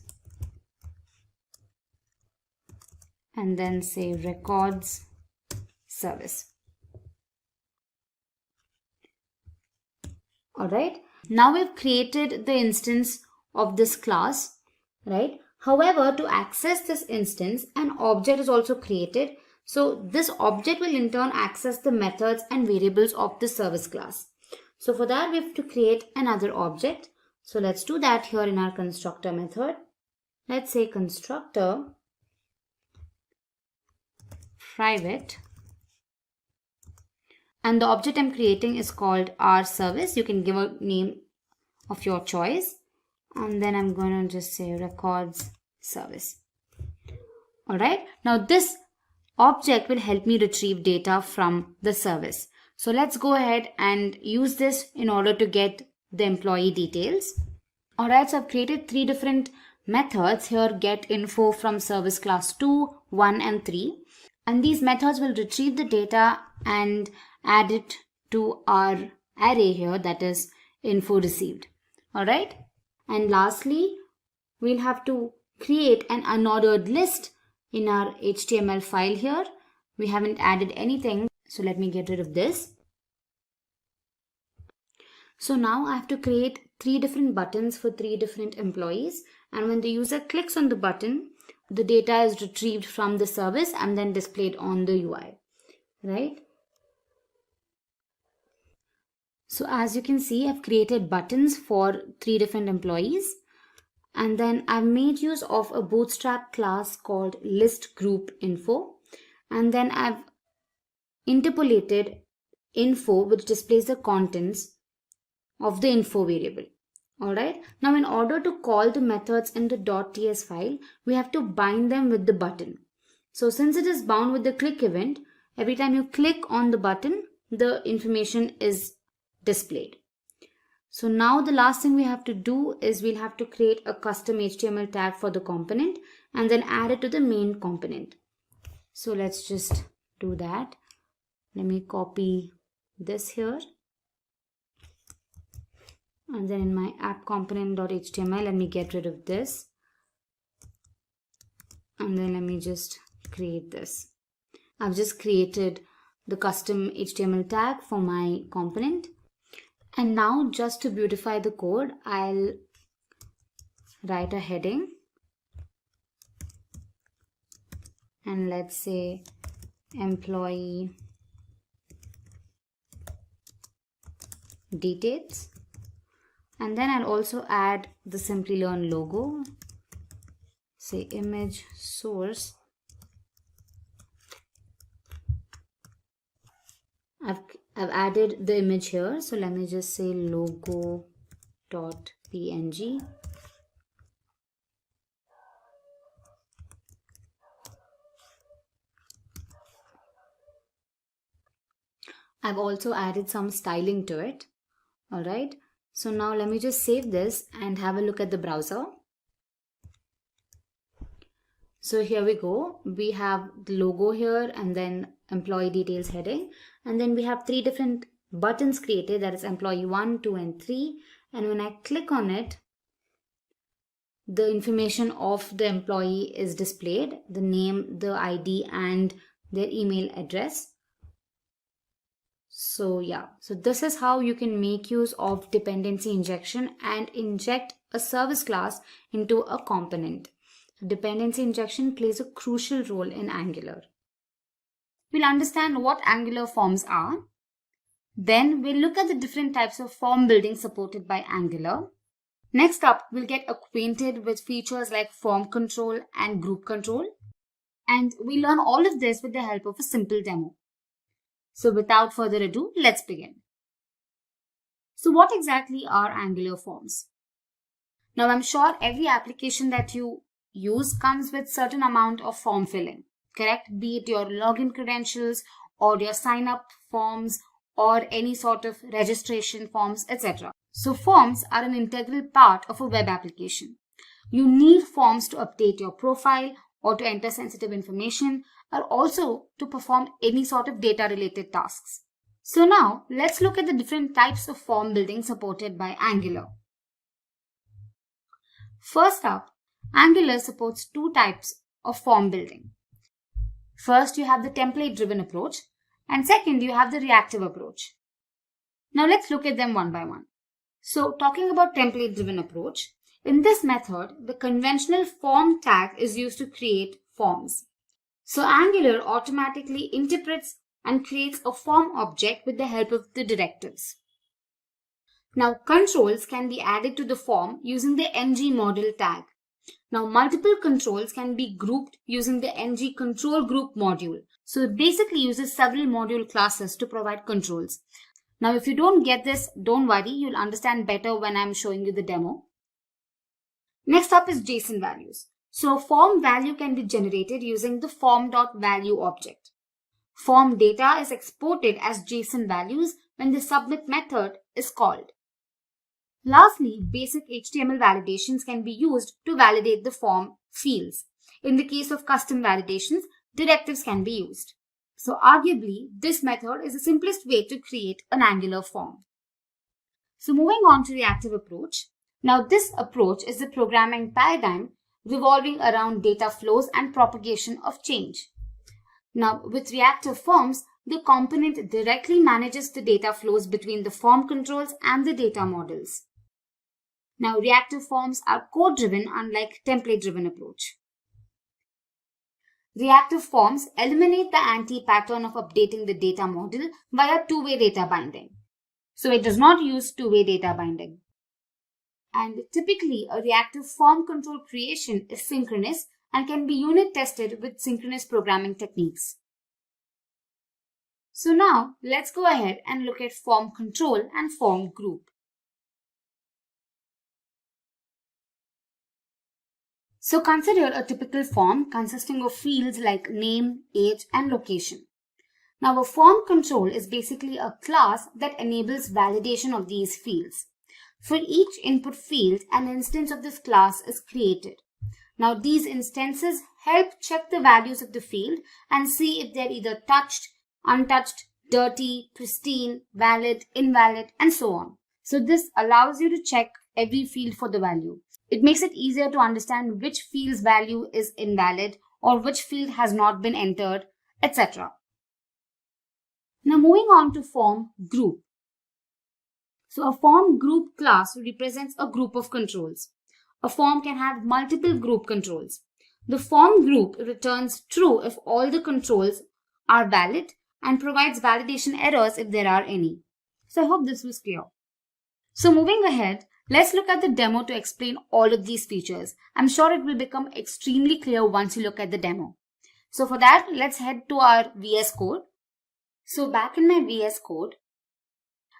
and then say records service. Alright, now we've created the instance of this class, right? However, to access this instance, an object is also created. So this object will in turn access the methods and variables of the service class. So for that, we have to create another object. So let's do that here in our constructor method. Let's say constructor private. And the object I'm creating is called rService. You can give a name of your choice. And then I'm going to just say records service. Alright, now this object will help me retrieve data from the service. So let's go ahead and use this in order to get the employee details. Alright, so I've created 3 different methods here, get info from service class 2, 1 and 3. And these methods will retrieve the data and add it to our array here, that is info received. Alright. And lastly, we'll have to create an unordered list in our HTML file here. We haven't added anything, so let me get rid of this. So now I have to create 3 different buttons for 3 different employees, and when the user clicks on the button, the data is retrieved from the service and then displayed on the UI, right? So as you can see, I've created buttons for 3 different employees, and then I've made use of a bootstrap class called list group info, and then I've interpolated info which displays the contents of the info variable. Alright, now in order to call the methods in the .ts file, we have to bind them with the button. So since it is bound with the click event, every time you click on the button, the information is displayed. So now the last thing we have to do is we'll have to create a custom HTML tag for the component and then add it to the main component. So let's just do that. Let me copy this here. And then in my app component.html, let me get rid of this. And then let me just create this. I've just created the custom HTML tag for my component. And now just to beautify the code, I'll write a heading. And let's say employee details. And then I'll also add the Simplilearn logo. Say image source. I've added the image here, so let me just say logo.png. I've also added some styling to it. Alright, so now let me just save this and have a look at the browser. So here we go. We have the logo here and then employee details heading. And then we have 3 different buttons created, that is employee 1, 2 and 3. And when I click on it, the information of the employee is displayed, the name, the ID and their email address. So yeah, so this is how you can make use of dependency injection and inject a service class into a component. Dependency injection plays a crucial role in Angular. We'll understand what Angular forms are. Then we'll look at the different types of form building supported by Angular. Next up, we'll get acquainted with features like form control and group control. And we'll learn all of this with the help of a simple demo. So without further ado, let's begin. So what exactly are Angular forms? Now I'm sure every application that you use comes with certain amount of form filling, correct? Be it your login credentials or your sign up forms or any sort of registration forms, etc. So forms are an integral part of a web application. You need forms to update your profile or to enter sensitive information or also to perform any sort of data related tasks. So now let's look at the different types of form building supported by Angular. First up, Angular supports 2 types of form building. First, you have the template-driven approach, and second, you have the reactive approach. Now let's look at them one by one. So talking about template-driven approach, in this method, the conventional form tag is used to create forms. So Angular automatically interprets and creates a form object with the help of the directives. Now controls can be added to the form using the ng model tag. Now multiple controls can be grouped using the ng control group module. So it basically uses several module classes to provide controls. Now if you don't get this, don't worry, you'll understand better when I'm showing you the demo. Next up is JSON values. So form value can be generated using the form.value object. Form data is exported as JSON values when the submit method is called. Lastly, basic HTML validations can be used to validate the form fields. In the case of custom validations, directives can be used. So arguably, this method is the simplest way to create an Angular form. So moving on to reactive approach. Now this approach is the programming paradigm revolving around data flows and propagation of change. Now with reactive forms, the component directly manages the data flows between the form controls and the data models. Now reactive forms are code-driven unlike template-driven approach. Reactive forms eliminate the anti-pattern of updating the data model via two-way data binding. So it does not use two-way data binding. And typically a reactive form control creation is synchronous and can be unit tested with synchronous programming techniques. So now let's go ahead and look at form control and form group. So consider a typical form consisting of fields like name, age, and location. Now a form control is basically a class that enables validation of these fields. For each input field, an instance of this class is created. Now these instances help check the values of the field and see if they're either touched, untouched, dirty, pristine, valid, invalid, and so on. So this allows you to check every field for the value. It makes it easier to understand which field's value is invalid or which field has not been entered, etc. Now moving on to form group. So a form group class represents a group of controls. A form can have multiple group controls. The form group returns true if all the controls are valid and provides validation errors if there are any. So I hope this was clear. So moving ahead, let's look at the demo to explain all of these features. I'm sure it will become extremely clear once you look at the demo. So for that, let's head to our VS Code. So back in my VS Code,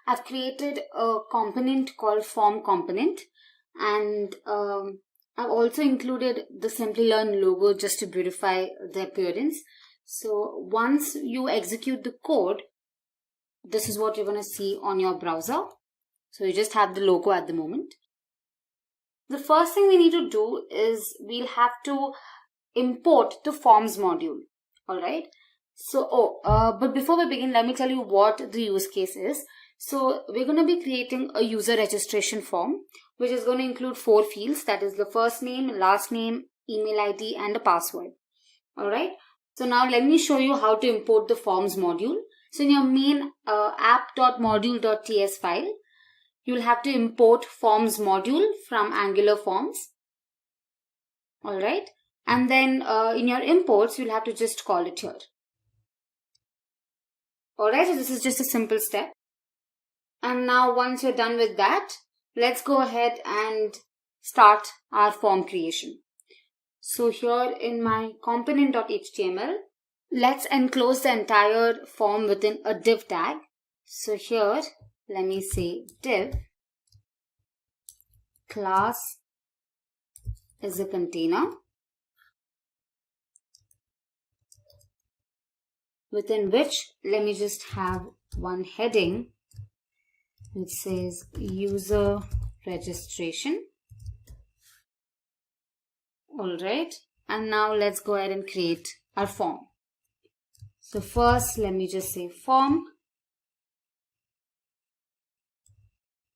I've created a component called form component, and I've also included the Simplilearn logo just to beautify the appearance. So once you execute the code, this is what you're going to see on your browser. So you just have the logo at the moment. The first thing we need to do is we'll have to import the forms module. All right. So, but before we begin, let me tell you what the use case is. So we're going to be creating a user registration form, which is going to include 4 fields. That is the first name, last name, email ID, and a password. All right. So now let me show you how to import the forms module. So in your main app.module.ts file, you'll have to import forms module from Angular Forms. All right. And then in your imports, you'll have to just call it here. All right. So this is just a simple step. And now once you're done with that, let's go ahead and start our form creation. So here in my component.html, let's enclose the entire form within a div tag. So here, let me say div class is a container within which let me just have one heading which says user registration. All right. And now let's go ahead and create our form. So first, let me just say form.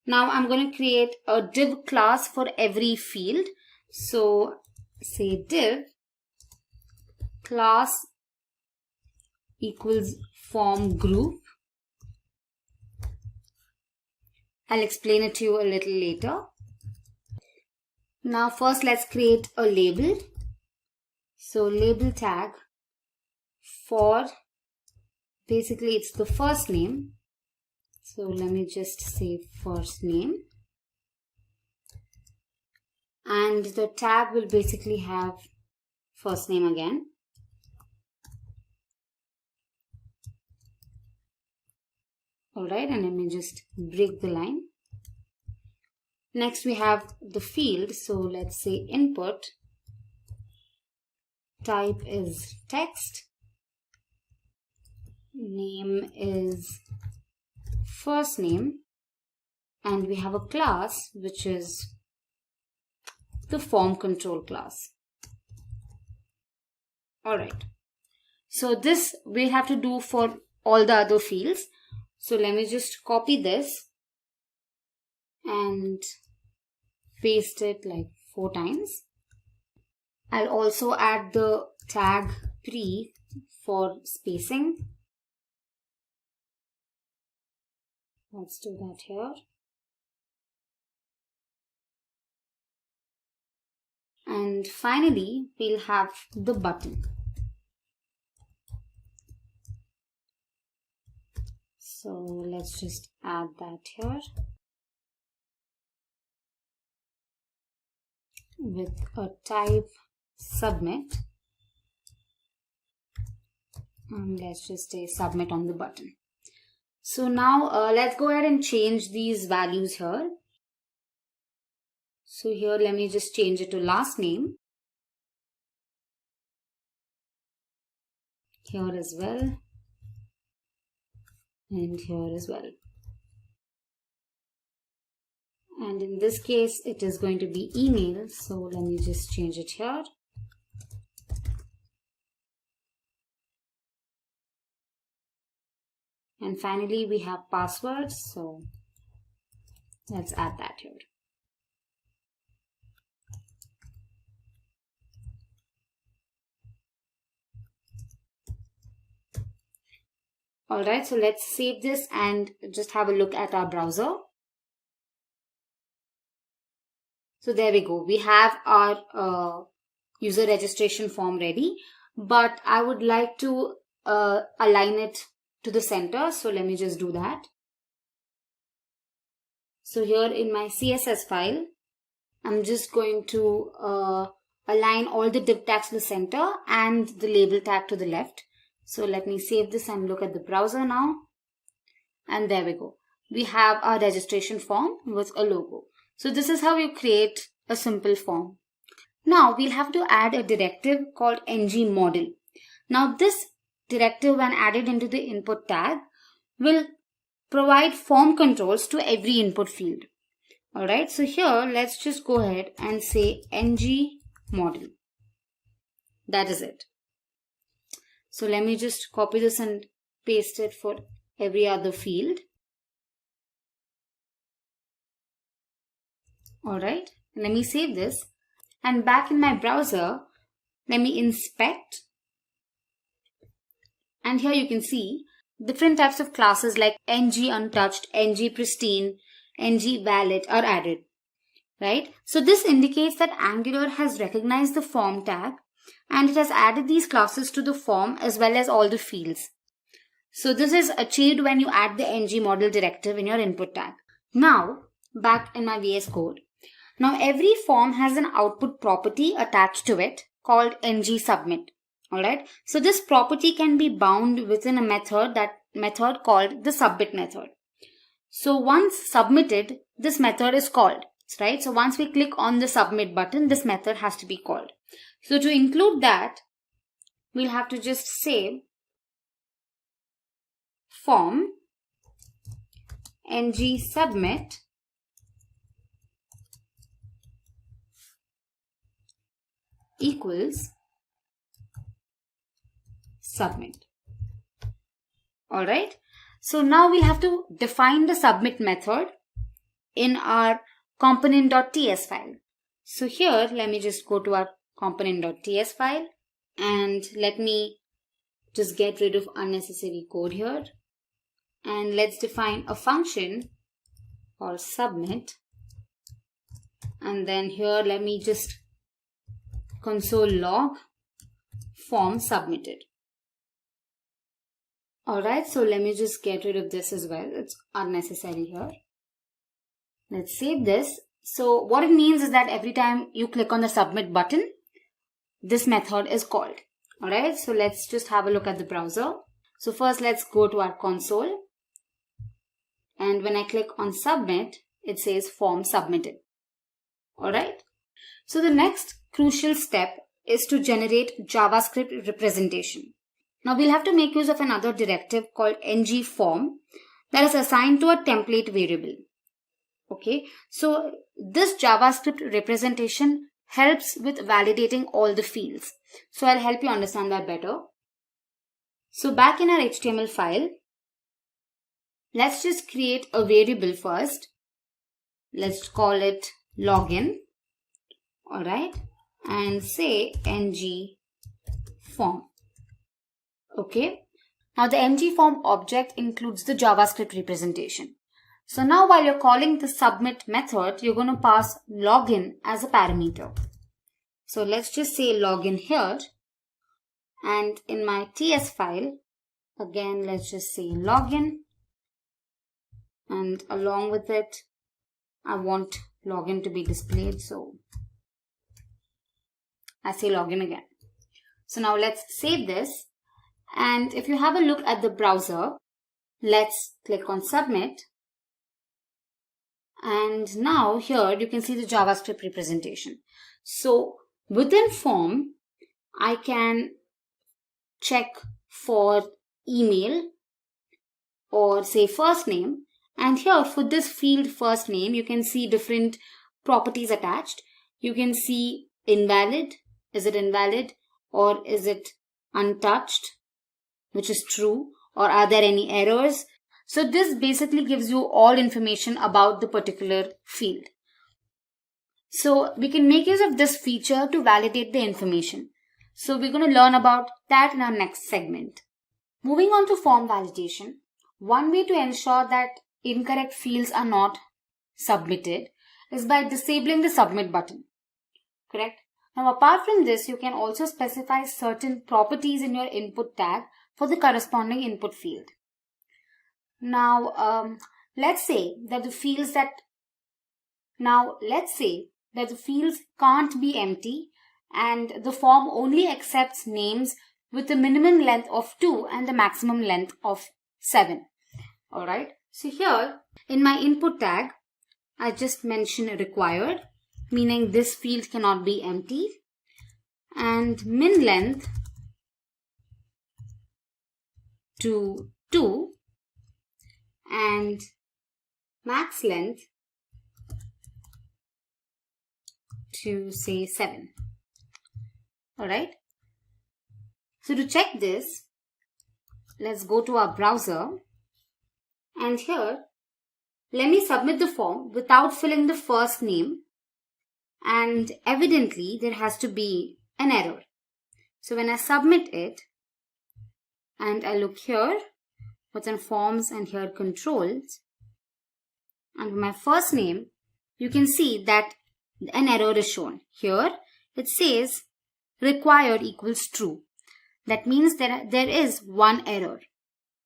Now I'm going to create a div class for every field. So say div class equals form group. I'll explain it to you a little later. Now first let's create a label. So label tag for, basically it's the first name. So let me just say first name. And the tag will basically have first name again. Alright, and let me just break the line. Next we have the field. So let's say input. Type is text. Name is first name. And we have a class which is the form control class. Alright. So this we'll have to do for all the other fields. So let me just copy this and paste it like 4 times. I'll also add the tag pre for spacing. Let's do that here. And finally, we'll have the button. So let's just add that here with a type submit. And let's just say submit on the button. So now let's go ahead and change these values here. So here let me just change it to last name. Here as well. And here as well. And in this case, it is going to be email. So let me just change it here. And finally, we have password. So let's add that here. Alright, so let's save this and just have a look at our browser. So there we go. We have our user registration form ready, but I would like to align it to the center. So let me just do that. So here in my CSS file, I'm just going to align all the div tags to the center and the label tag to the left. So let me save this and look at the browser now. And there we go. We have our registration form with a logo. So this is how you create a simple form. Now we'll have to add a directive called ngModel. Now this directive, when added into the input tag, will provide form controls to every input field. Alright, so here let's just go ahead and say ngModel. That is it. So let me just copy this and paste it for every other field. Alright, let me save this. And back in my browser, let me inspect. And here you can see different types of classes like ngUntouched, ngPristine, ngValid are added. Right? So this indicates that Angular has recognized the form tag and it has added these classes to the form as well as all the fields. So this is achieved when you add the ngModel directive in your input tag. Now, back in my VS Code. Now every form has an output property attached to it called ngSubmit. Alright, so this property can be bound within a method called the submit method. So once submitted, this method is called, right? So once we click on the submit button, this method has to be called. So to include that, we'll have to just say form ngSubmit equals submit. Alright, so now we have to define the submit method in our component.ts file. So here, let me just go to our component.ts file and let me just get rid of unnecessary code here. And let's define a function called submit. And then here, let me just console log form submitted. Alright, so let me just get rid of this as well. It's unnecessary here. Let's save this. So what it means is that every time you click on the submit button, this method is called. Alright, so let's just have a look at the browser. So first let's go to our console. And when I click on submit, it says form submitted. Alright. So the next crucial step is to generate JavaScript representation. Now we'll have to make use of another directive called ngForm that is assigned to a template variable. Okay, so this JavaScript representation helps with validating all the fields. So I'll help you understand that better. So back in our HTML file, let's just create a variable first. Let's call it login. Alright, and say ngForm. Okay, now the ngForm object includes the JavaScript representation. So now while you're calling the submit method, you're going to pass login as a parameter. So let's just say login here. And in my TS file, again, let's just say login. And along with it, I want login to be displayed. So I say login again. So now let's save this. And if you have a look at the browser, let's click on submit. And now here you can see the JavaScript representation. So within form, I can check for email or say first name. And here for this field first name, you can see different properties attached. You can see invalid. Is it invalid or is it untouched, which is true, or are there any errors? So this basically gives you all information about the particular field. So we can make use of this feature to validate the information. So we're going to learn about that in our next segment. Moving on to form validation, one way to ensure that incorrect fields are not submitted is by disabling the submit button. Correct? Now, apart from this, you can also specify certain properties in your input tag for the corresponding input field. Now, let's say that the fields can't be empty and the form only accepts names with a minimum length of 2 and the maximum length of 7. Alright, so here in my input tag, I just mention required, meaning this field cannot be empty, and min length to 2 and max length to say 7. Alright, so to check this, let's go to our browser, and here let me submit the form without filling the first name, and evidently there has to be an error. So when I submit it and I look here within forms and here controls, and my first name, you can see that an error is shown. Here it says required equals true. That means there is one error.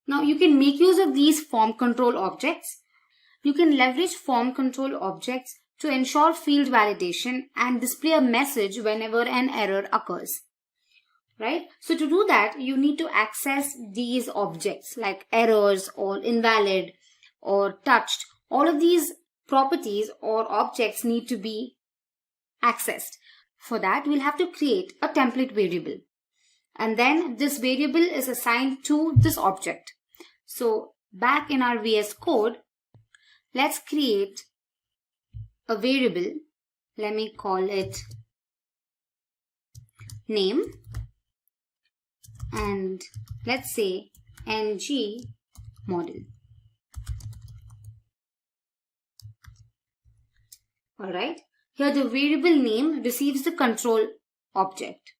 Now you can make use of these form control objects. You can leverage form control objects to ensure field validation and display a message whenever an error occurs. Right? So to do that, you need to access these objects like errors or invalid or touched. All of these properties or objects need to be accessed. For that, we'll have to create a template variable. And then this variable is assigned to this object. So back in our VS Code, let's create a variable. Let me call it name. And let's say ng model. Alright, here the variable name receives the control object.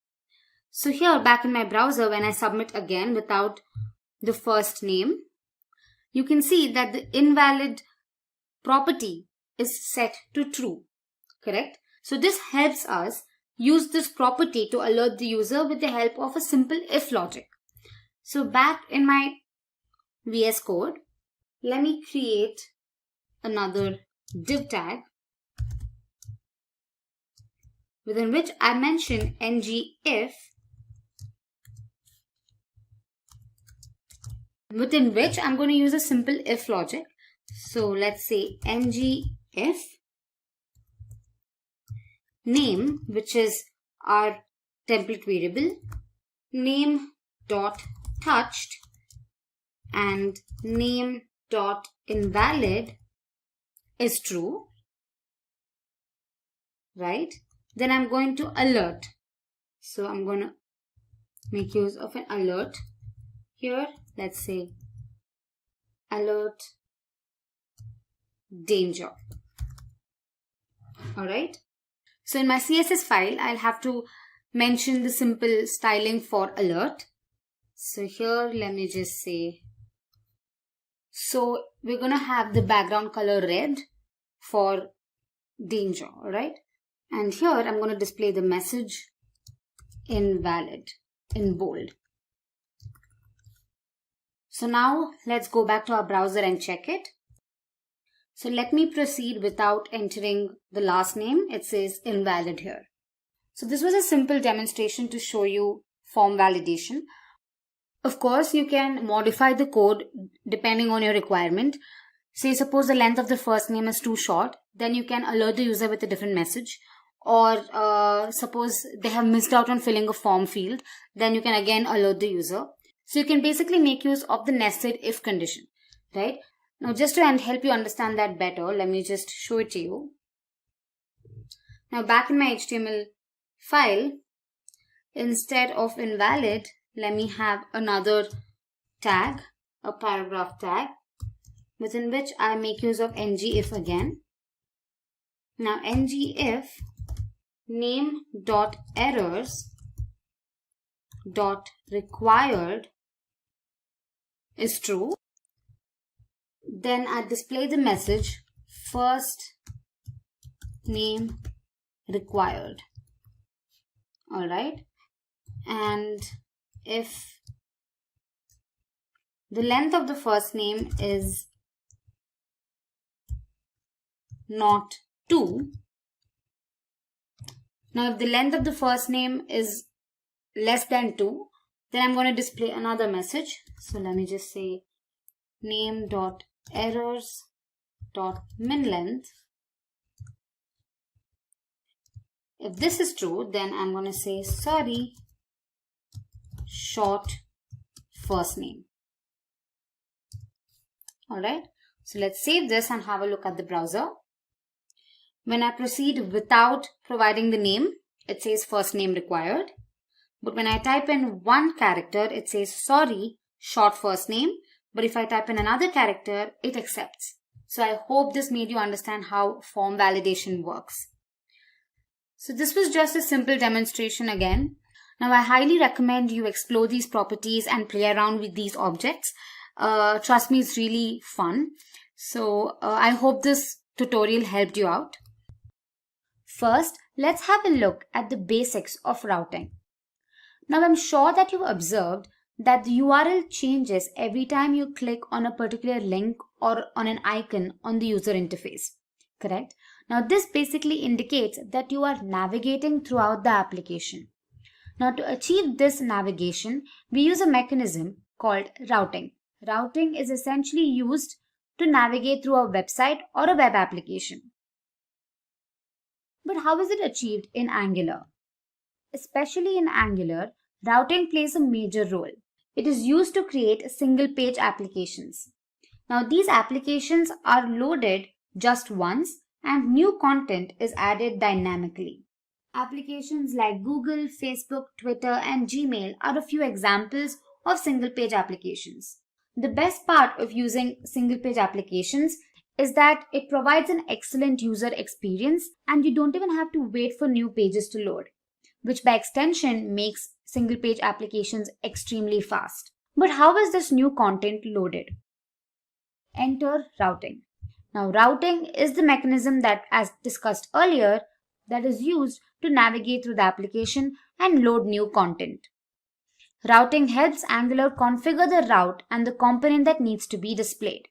So here back in my browser, when I submit again without the first name, you can see that the invalid property is set to true. Correct? So this helps us use this property to alert the user with the help of a simple if logic. So back in my VS Code, let me create another div tag within which I mention ng if, within which I'm going to use a simple if logic. So let's say ng if name, which is our template variable, name dot touched and name dot invalid is true, right? Then I'm going to alert. So I'm going to make use of an alert here. Let's say alert danger. Alright. So in my CSS file, I'll have to mention the simple styling for alert. So here, let me just say, so we're going to have the background color red for danger, alright? And here, I'm going to display the message invalid in bold. So now, let's go back to our browser and check it. So let me proceed without entering the last name. It says invalid here. So this was a simple demonstration to show you form validation. Of course, you can modify the code depending on your requirement. Say suppose the length of the first name is too short, then you can alert the user with a different message. Or suppose they have missed out on filling a form field, then you can again alert the user. So you can basically make use of the nested if condition, right? Now just to help you understand that better, let me just show it to you. Now back in my HTML file, instead of invalid, let me have another tag, a paragraph tag, within which I make use of ng if again. Now ng if name dot errors dot required is true, then I display the message first name required. Alright, and if the length of the first name is not 2, now if the length of the first name is less than 2, then I'm going to display another message. So let me just say name.errors.minLength. If this is true, then I'm going to say sorry, short first name. Alright, so let's save this and have a look at the browser. When I proceed without providing the name, it says first name required. But when I type in one character, it says sorry, short first name. But if I type in another character, it accepts. So I hope this made you understand how form validation works. So this was just a simple demonstration again. Now I highly recommend you explore these properties and play around with these objects. Trust me, it's really fun. So I hope this tutorial helped you out. First, let's have a look at the basics of routing. Now I'm sure that you've observed that the URL changes every time you click on a particular link or on an icon on the user interface. Correct? Now this basically indicates that you are navigating throughout the application. Now to achieve this navigation, we use a mechanism called routing. Routing is essentially used to navigate through a website or a web application. But how is it achieved in Angular? Especially in Angular, routing plays a major role. It is used to create single-page applications. Now these applications are loaded just once and new content is added dynamically. Applications like Google, Facebook, Twitter, and Gmail are a few examples of single-page applications. The best part of using single-page applications is that it provides an excellent user experience and you don't even have to wait for new pages to load, which by extension makes single-page applications extremely fast. But how is this new content loaded? Enter routing. Now routing is the mechanism that, as discussed earlier, that is used to navigate through the application and load new content. Routing helps Angular configure the route and the component that needs to be displayed.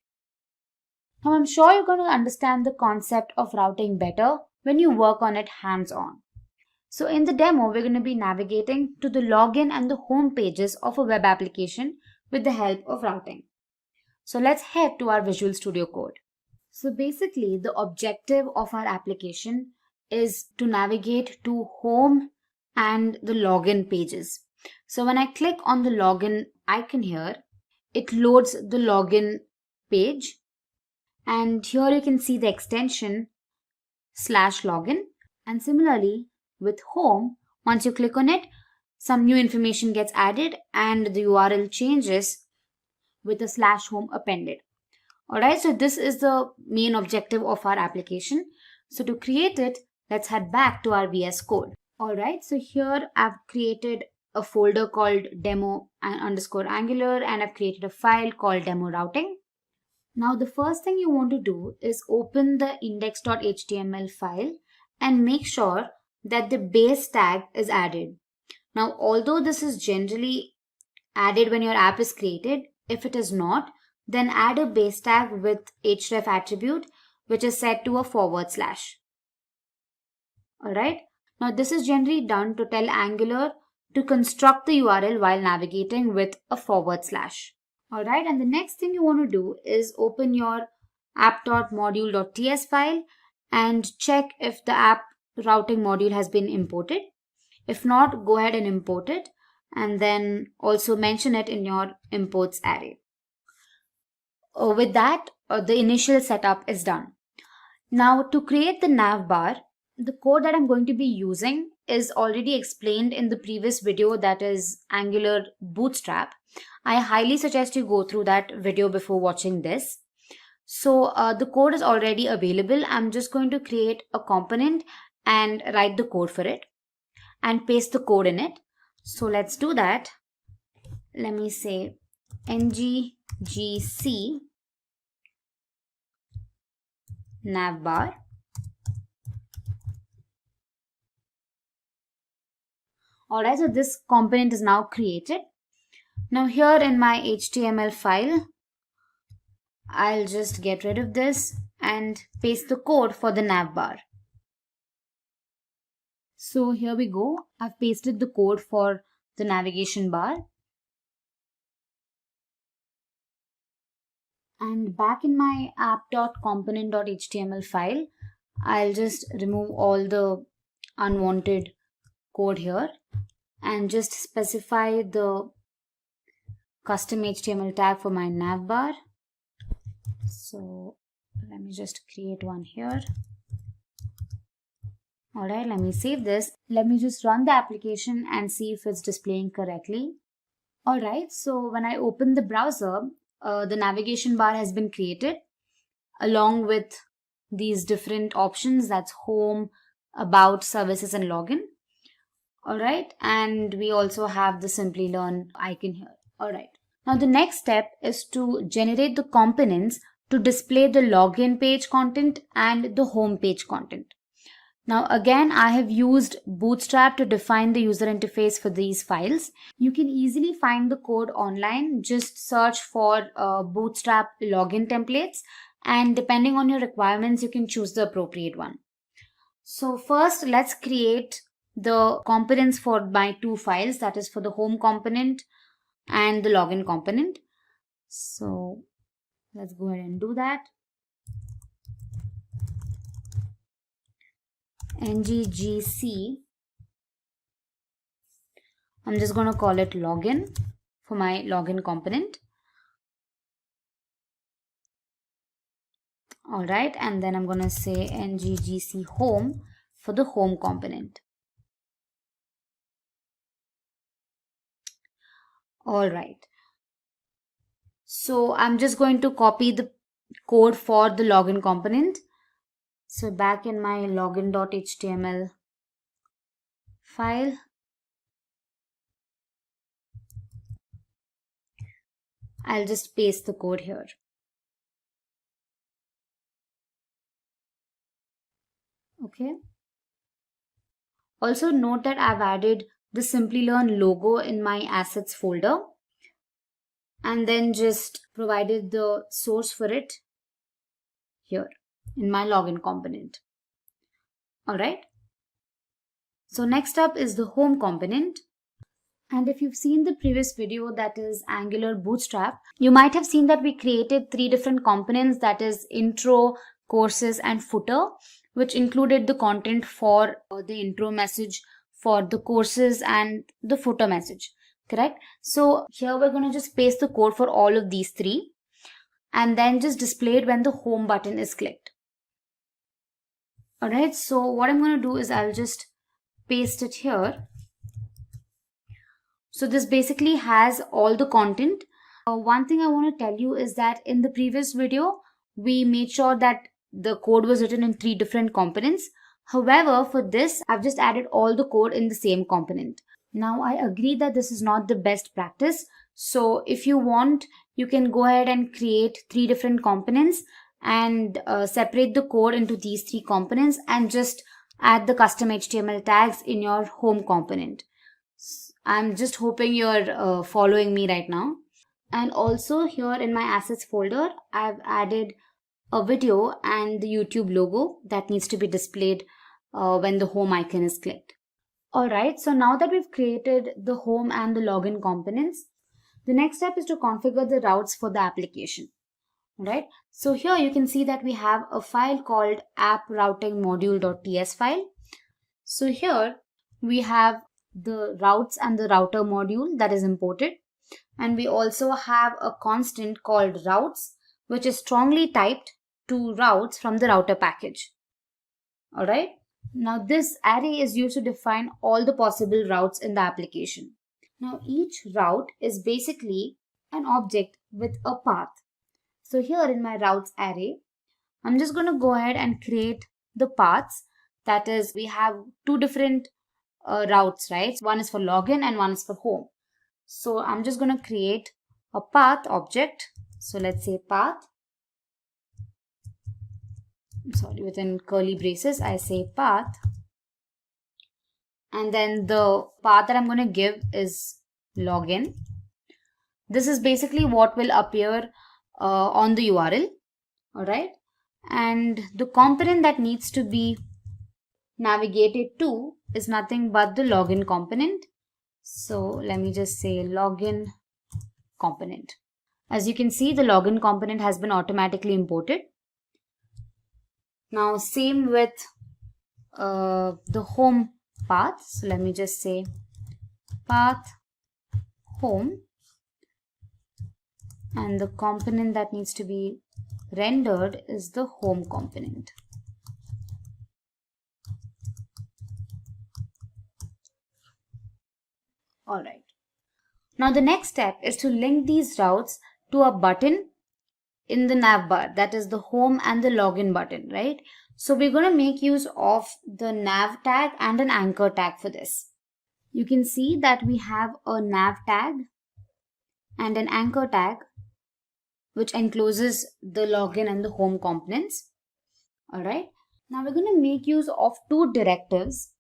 Now I'm sure you're going to understand the concept of routing better when you work on it hands-on. So in the demo, we're going to be navigating to the login and the home pages of a web application with the help of routing. So let's head to our Visual Studio Code. So basically, the objective of our application is to navigate to home and the login pages. So when I click on the login icon here, it loads the login page. And here you can see the extension /login. And similarly with home, once you click on it, some new information gets added and the URL changes with a /home appended. Alright, so this is the main objective of our application. So to create it, let's head back to our VS Code. Alright, so here I've created a folder called demo_angular and I've created a file called demo routing. Now the first thing you want to do is open the index.html file and make sure that the base tag is added. Now although this is generally added when your app is created, if it is not, then add a base tag with href attribute which is set to a /. Alright, now this is generally done to tell Angular to construct the URL while navigating with a /. Alright, and the next thing you want to do is open your app.module.ts file and check if the app routing module has been imported. If not, go ahead and import it and then also mention it in your imports array. With that, the initial setup is done. Now to create the nav bar, the code that I'm going to be using is already explained in the previous video, that is Angular Bootstrap. I highly suggest you go through that video before watching this. So the code is already available. I'm just going to create a component and write the code for it and paste the code in it. So let's do that. Let me say ngGC navbar. Alright, so this component is now created. Now here in my HTML file, I'll just get rid of this and paste the code for the navbar. So here we go. I've pasted the code for the navigation bar. And back in my app.component.html file, I'll just remove all the unwanted code here and just specify the custom HTML tag for my navbar. So let me just create one here. Alright, let me save this. Let me just run the application and see if it's displaying correctly. Alright, so when I open the browser, the navigation bar has been created along with these different options, that's home, about, services and login. Alright, and we also have the Simplilearn icon here. Alright, now the next step is to generate the components to display the login page content and the home page content. Now again, I have used Bootstrap to define the user interface for these files. You can easily find the code online. Just search for Bootstrap login templates, and depending on your requirements, you can choose the appropriate one. So first, let's create the components for my two files, that is for the home component and the login component. So let's go ahead and do that. ngGC, I'm just going to call it login for my login component. Alright, and then I'm going to say ngGC home for the home component. Alright, so I'm just going to copy the code for the login component. So back in my login.html file, I'll just paste the code here. Okay. Also note that I've added the Simplilearn logo in my assets folder and then just provided the source for it here in my login component. Alright. So next up is the home component. And if you've seen the previous video, that is Angular Bootstrap, you might have seen that we created three different components, that is intro, courses and footer, which included the content for the intro message, for the courses and the footer message, correct? So here we're going to just paste the code for all of these three and then just display it when the home button is clicked. Alright, so what I'm going to do is I'll just paste it here. So this basically has all the content. One thing I want to tell you is that in the previous video, we made sure that the code was written in three different components. However, for this, I've just added all the code in the same component. Now, I agree that this is not the best practice. So if you want, you can go ahead and create three different components and separate the code into these three components and just add the custom HTML tags in your home component. I'm just hoping you're following me right now. And also here in my assets folder, I've added a video and the YouTube logo that needs to be displayed when the home icon is clicked. Alright, so now that we've created the home and the login components, the next step is to configure the routes for the application. Alright, so here you can see that we have a file called app-routing-module.ts file. So here we have the routes and the router module that is imported, and we also have a constant called routes, which is strongly typed to routes from the router package. Alright, now this array is used to define all the possible routes in the application. Now each route is basically an object with a path. So here in my routes array, I'm just going to go ahead and create the paths. That is, we have two different routes, right? One is for login and one is for home. So I'm just going to create a path object. So let's say path. Sorry, within curly braces, I say path. And then the path that I'm going to give is login. This is basically what will appear on the URL. Alright. And the component that needs to be navigated to is nothing but the login component. So let me just say login component. As you can see, the login component has been automatically imported. Now same with the home path. So let me just say path home, and the component that needs to be rendered is the home component. Alright. Now the next step is to link these routes to a button in the nav bar, that is the home and the login button, right? So we're going to make use of the nav tag and an anchor tag for this. You can see that we have a nav tag and an anchor tag which encloses the login and the home components. Alright. Now we're going to make use of two directives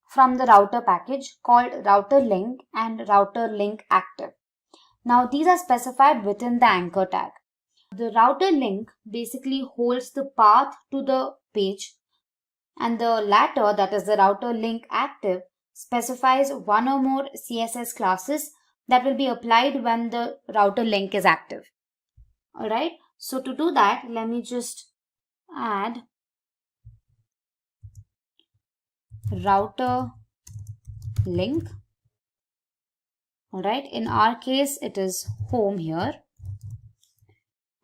from the router package called router link and router link active. Now these are specified within the anchor tag. The router link basically holds the path to the page, and the latter, that is the router link active, specifies one or more CSS classes that will be applied when the router link is active. Alright, so to do that, let me just add router link. Alright, in our case it is home here,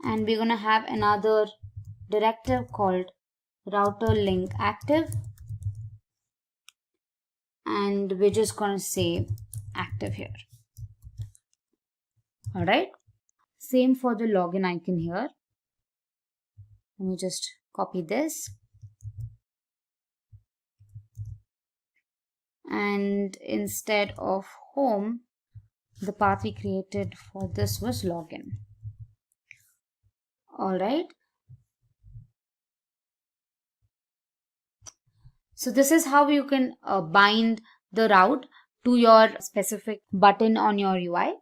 and we're going to have another directive called router link active, and we're just going to say active here. Alright, same for the login icon here. Let me just copy this, and instead of home, the path we created for this was login. Alright. So this is how you can bind the route to your specific button on your UI.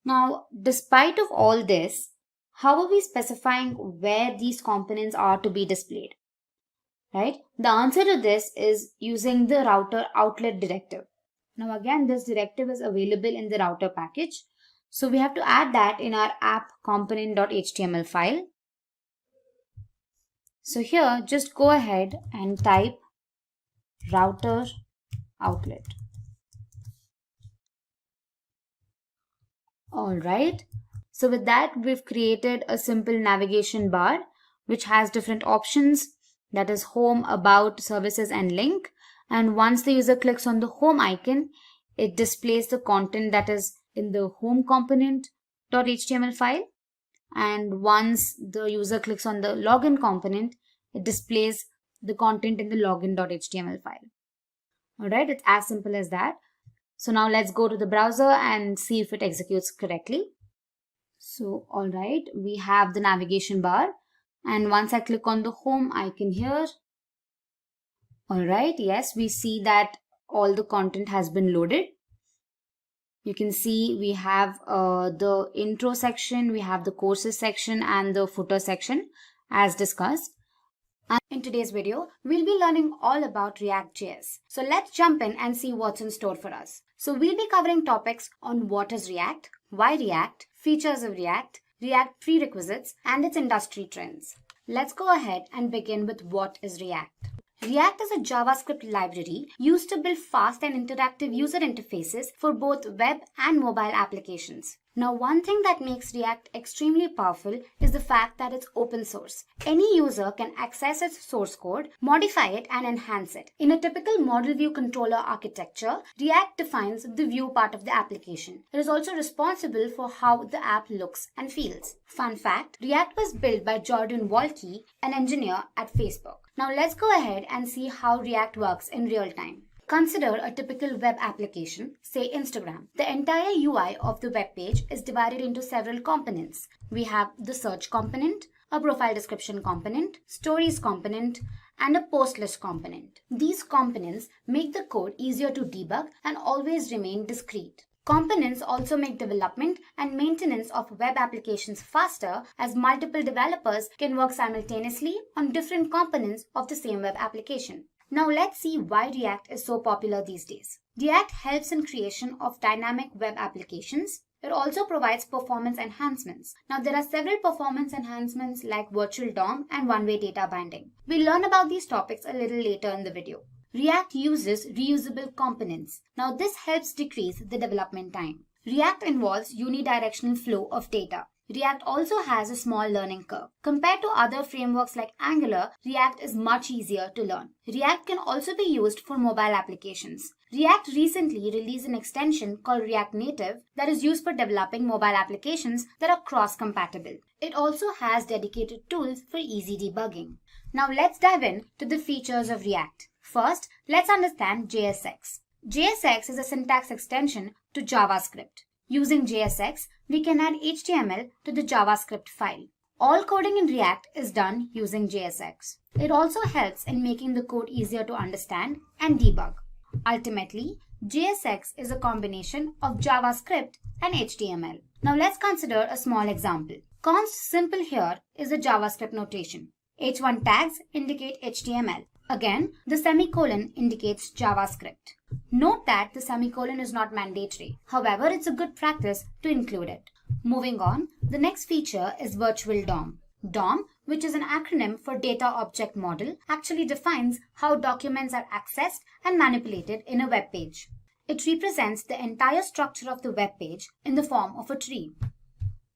Now, despite of all this, how are we specifying where these components are to be displayed? Right? The answer to this is using the router outlet directive. Now again, this directive is available in the router package. So we have to add that in our app component.html file. So here, just go ahead and type router outlet. Alright, so with that, we've created a simple navigation bar which has different options, that is home, about, services and link. And once the user clicks on the home icon, it displays the content that is in the home component.html file. And once the user clicks on the login component, it displays the content in the login.html file. Alright, it's as simple as that. So now let's go to the browser and see if it executes correctly. So alright, we have the navigation bar, and once I click on the home icon here, alright, yes, we see that all the content has been loaded. You can see we have the intro section, we have the courses section and the footer section as discussed. And in today's video, we'll be learning all about React.js. So let's jump in and see what's in store for us. So we'll be covering topics on what is React, why React, features of React, React prerequisites, and its industry trends. Let's go ahead and begin with what is React. React is a JavaScript library used to build fast and interactive user interfaces for both web and mobile applications. Now, one thing that makes React extremely powerful is the fact that it's open source. Any user can access its source code, modify it, and enhance it. In a typical model view controller architecture, React defines the view part of the application. It is also responsible for how the app looks and feels. Fun fact, React was built by Jordan Walke, an engineer at Facebook. Now let's go ahead and see how React works in real time. Consider a typical web application, say Instagram. The entire UI of the web page is divided into several components. We have the search component, a profile description component, stories component, and a post list component. These components make the code easier to debug and always remain discrete. Components also make development and maintenance of web applications faster, as multiple developers can work simultaneously on different components of the same web application. Now let's see why React is so popular these days. React helps in creation of dynamic web applications. It also provides performance enhancements. Now there are several performance enhancements like virtual DOM and one-way data binding. We'll learn about these topics a little later in the video. React uses reusable components. Now this helps decrease the development time. React involves unidirectional flow of data. React also has a small learning curve. Compared to other frameworks like Angular, React is much easier to learn. React can also be used for mobile applications. React recently released an extension called React Native that is used for developing mobile applications that are cross-compatible. It also has dedicated tools for easy debugging. Now let's dive into the features of React. First, let's understand JSX. JSX is a syntax extension to JavaScript. Using JSX, we can add HTML to the JavaScript file. All coding in React is done using JSX. It also helps in making the code easier to understand and debug. Ultimately, JSX is a combination of JavaScript and HTML. Now let's consider a small example. Const simple here is a JavaScript notation. H1 tags indicate HTML. Again, the semicolon indicates JavaScript. Note that the semicolon is not mandatory. However, it's a good practice to include it. Moving on, the next feature is virtual DOM. DOM, which is an acronym for Data Object Model, actually defines how documents are accessed and manipulated in a web page. It represents the entire structure of the web page in the form of a tree.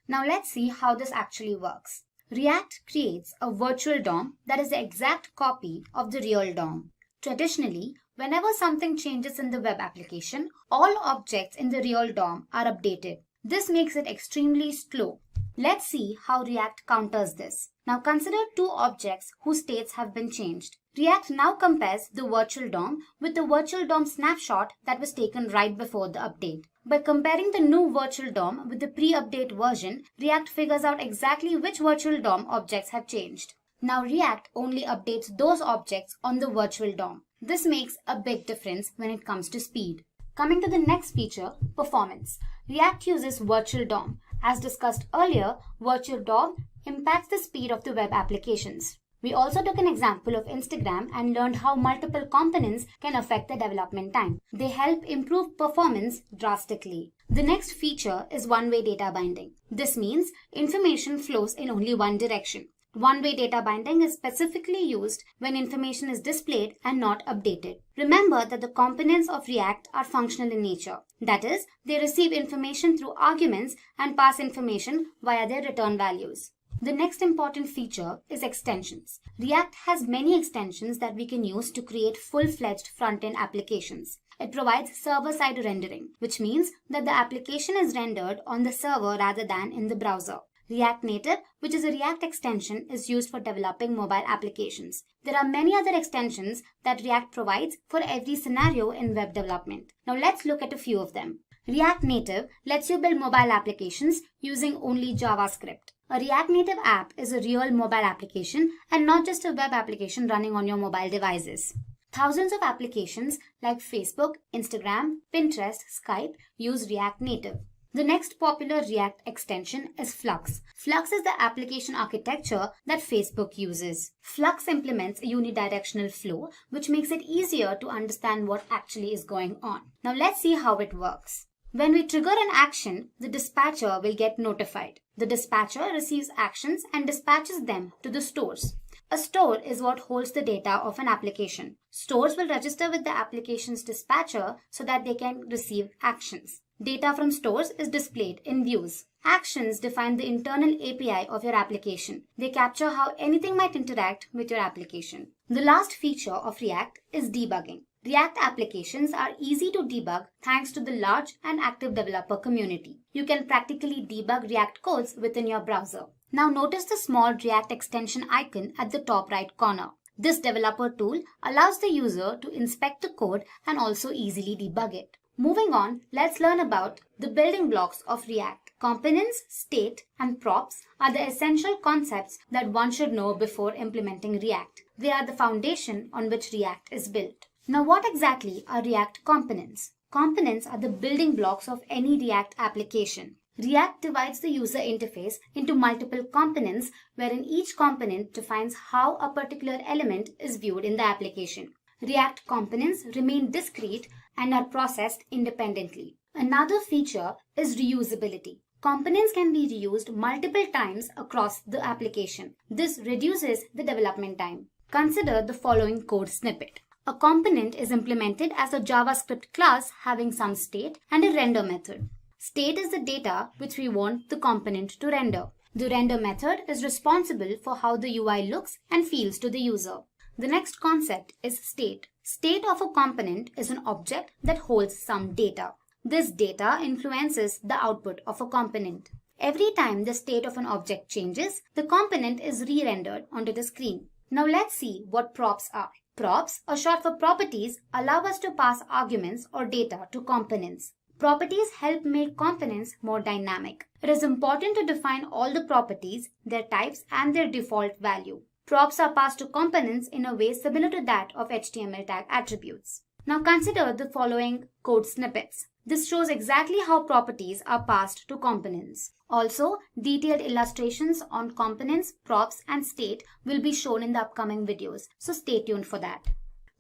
Now let's see how this actually works. React creates a virtual DOM that is the exact copy of the real DOM. Traditionally, whenever something changes in the web application, all objects in the real DOM are updated. This makes it extremely slow. Let's see how React counters this. Now consider two objects whose states have been changed. React now compares the virtual DOM with the virtual DOM snapshot that was taken right before the update. By comparing the new virtual DOM with the pre-update version, React figures out exactly which virtual DOM objects have changed. Now React only updates those objects on the virtual DOM. This makes a big difference when it comes to speed. Coming to the next feature, performance. React uses virtual DOM. As discussed earlier, virtual DOM impacts the speed of the web applications. We also took an example of Instagram and learned how multiple components can affect the development time. They help improve performance drastically. The next feature is one-way data binding. This means information flows in only one direction. One-way data binding is specifically used when information is displayed and not updated. Remember that the components of React are functional in nature. That is, they receive information through arguments and pass information via their return values. The next important feature is extensions. React has many extensions that we can use to create full-fledged front-end applications. It provides server-side rendering, which means that the application is rendered on the server rather than in the browser. React Native, which is a React extension, is used for developing mobile applications. There are many other extensions that React provides for every scenario in web development. Now let's look at a few of them. React Native lets you build mobile applications using only JavaScript. A React Native app is a real mobile application and not just a web application running on your mobile devices. Thousands of applications like Facebook, Instagram, Pinterest, Skype use React Native. The next popular React extension is Flux. Flux is the application architecture that Facebook uses. Flux implements a unidirectional flow, which makes it easier to understand what actually is going on. Now let's see how it works. When we trigger an action, the dispatcher will get notified. The dispatcher receives actions and dispatches them to the stores. A store is what holds the data of an application. Stores will register with the application's dispatcher so that they can receive actions. Data from stores is displayed in views. Actions define the internal API of your application. They capture how anything might interact with your application. The last feature of React is debugging. React applications are easy to debug thanks to the large and active developer community. You can practically debug React codes within your browser. Now notice the small React extension icon at the top right corner. This developer tool allows the user to inspect the code and also easily debug it. Moving on, let's learn about the building blocks of React. Components, state, and props are the essential concepts that one should know before implementing React. They are the foundation on which React is built. Now, what exactly are React components? Components are the building blocks of any React application. React divides the user interface into multiple components, wherein each component defines how a particular element is viewed in the application. React components remain discrete and are processed independently. Another feature is reusability. Components can be reused multiple times across the application. This reduces the development time. Consider the following code snippet. A component is implemented as a JavaScript class having some state and a render method. State is the data which we want the component to render. The render method is responsible for how the UI looks and feels to the user. The next concept is state. State of a component is an object that holds some data. This data influences the output of a component. Every time the state of an object changes, the component is re-rendered onto the screen. Now let's see what props are. Props, or short for properties, allow us to pass arguments or data to components. Properties help make components more dynamic. It is important to define all the properties, their types, and their default value. Props are passed to components in a way similar to that of HTML tag attributes. Now consider the following code snippets. This shows exactly how properties are passed to components. Also, detailed illustrations on components, props, and state will be shown in the upcoming videos, so stay tuned for that.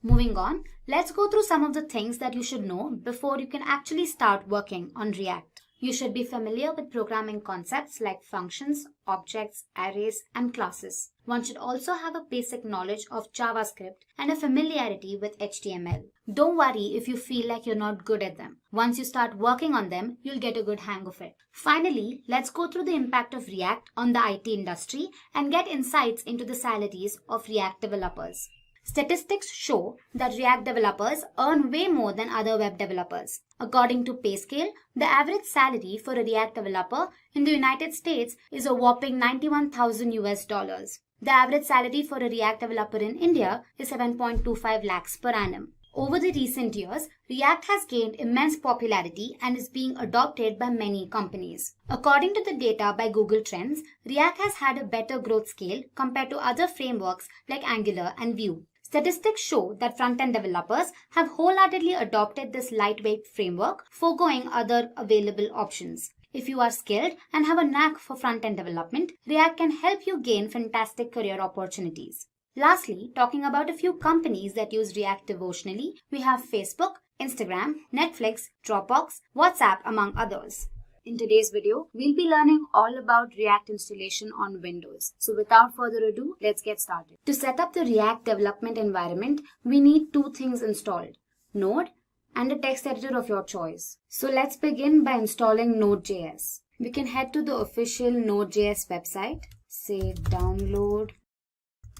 Moving on, let's go through some of the things that you should know before you can actually start working on React. You should be familiar with programming concepts like functions, objects, arrays, and classes. One should also have a basic knowledge of JavaScript and a familiarity with HTML. Don't worry if you feel like you're not good at them. Once you start working on them, you'll get a good hang of it. Finally, let's go through the impact of React on the IT industry and get insights into the salaries of React developers. Statistics show that React developers earn way more than other web developers. According to PayScale, the average salary for a React developer in the United States is a whopping $91,000. The average salary for a React developer in India is 7.25 lakhs per annum. Over the recent years, React has gained immense popularity and is being adopted by many companies. According to the data by Google Trends, React has had a better growth scale compared to other frameworks like Angular and Vue. Statistics show that front-end developers have wholeheartedly adopted this lightweight framework, foregoing other available options. If you are skilled and have a knack for front-end development, React can help you gain fantastic career opportunities. Lastly, talking about a few companies that use React devotionally, we have Facebook, Instagram, Netflix, Dropbox, WhatsApp, among others. In today's video, we'll be learning all about React installation on Windows. So without further ado, let's get started. To set up the React development environment, we need two things installed: Node and a text editor of your choice. So let's begin by installing Node.js. We can head to the official Node.js website, say download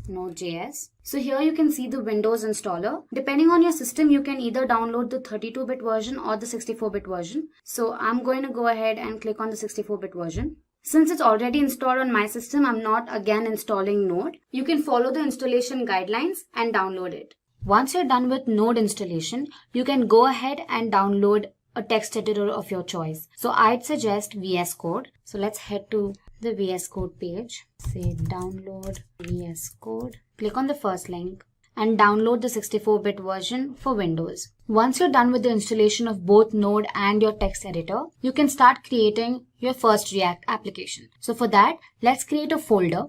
Node.js. So here you can see the Windows installer. Depending on your system, you can either download the 32-bit version or the 64-bit version. So I'm going to go ahead and click on the 64-bit version. Since it's already installed on my system, I'm not again installing Node. You can follow the installation guidelines and download it. Once you're done with Node installation, you can go ahead and download a text editor of your choice. So I'd suggest VS Code. So let's head to the VS Code page. Say download VS Code. Click on the first link and download the 64-bit version for Windows. Once you're done with the installation of both Node and your text editor, you can start creating your first React application. So for that, let's create a folder.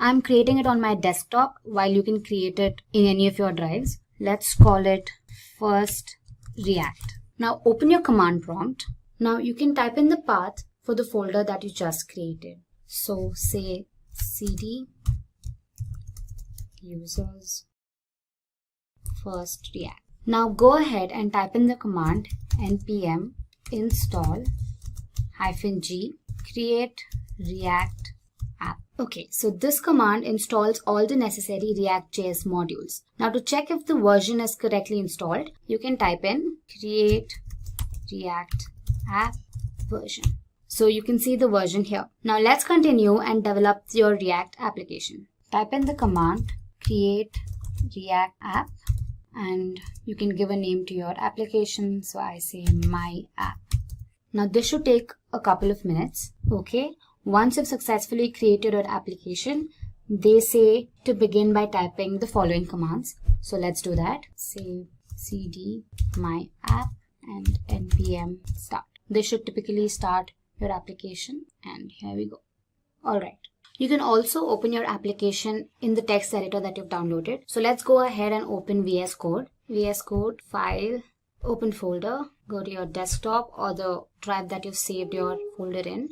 I'm creating it on my desktop, while you can create it in any of your drives. Let's call it first React. Now open your command prompt. Now you can type in the path for the folder that you just created. So say cd users first React. Now go ahead and type in the command npm install -g create React app. Okay, so this command installs all the necessary React.js modules. Now to check if the version is correctly installed, you can type in create React app version. So you can see the version here. Now let's continue and develop your React application. Type in the command create React app, and you can give a name to your application. So I say my app. Now this should take a couple of minutes. Okay. Once you've successfully created your application, they say to begin by typing the following commands. So let's do that. Say cd my app and npm start. This should typically start your application, and here we go. Alright. You can also open your application in the text editor that you've downloaded. So let's go ahead and open VS Code. VS Code, file, open folder, go to your desktop or the drive that you've saved your folder in.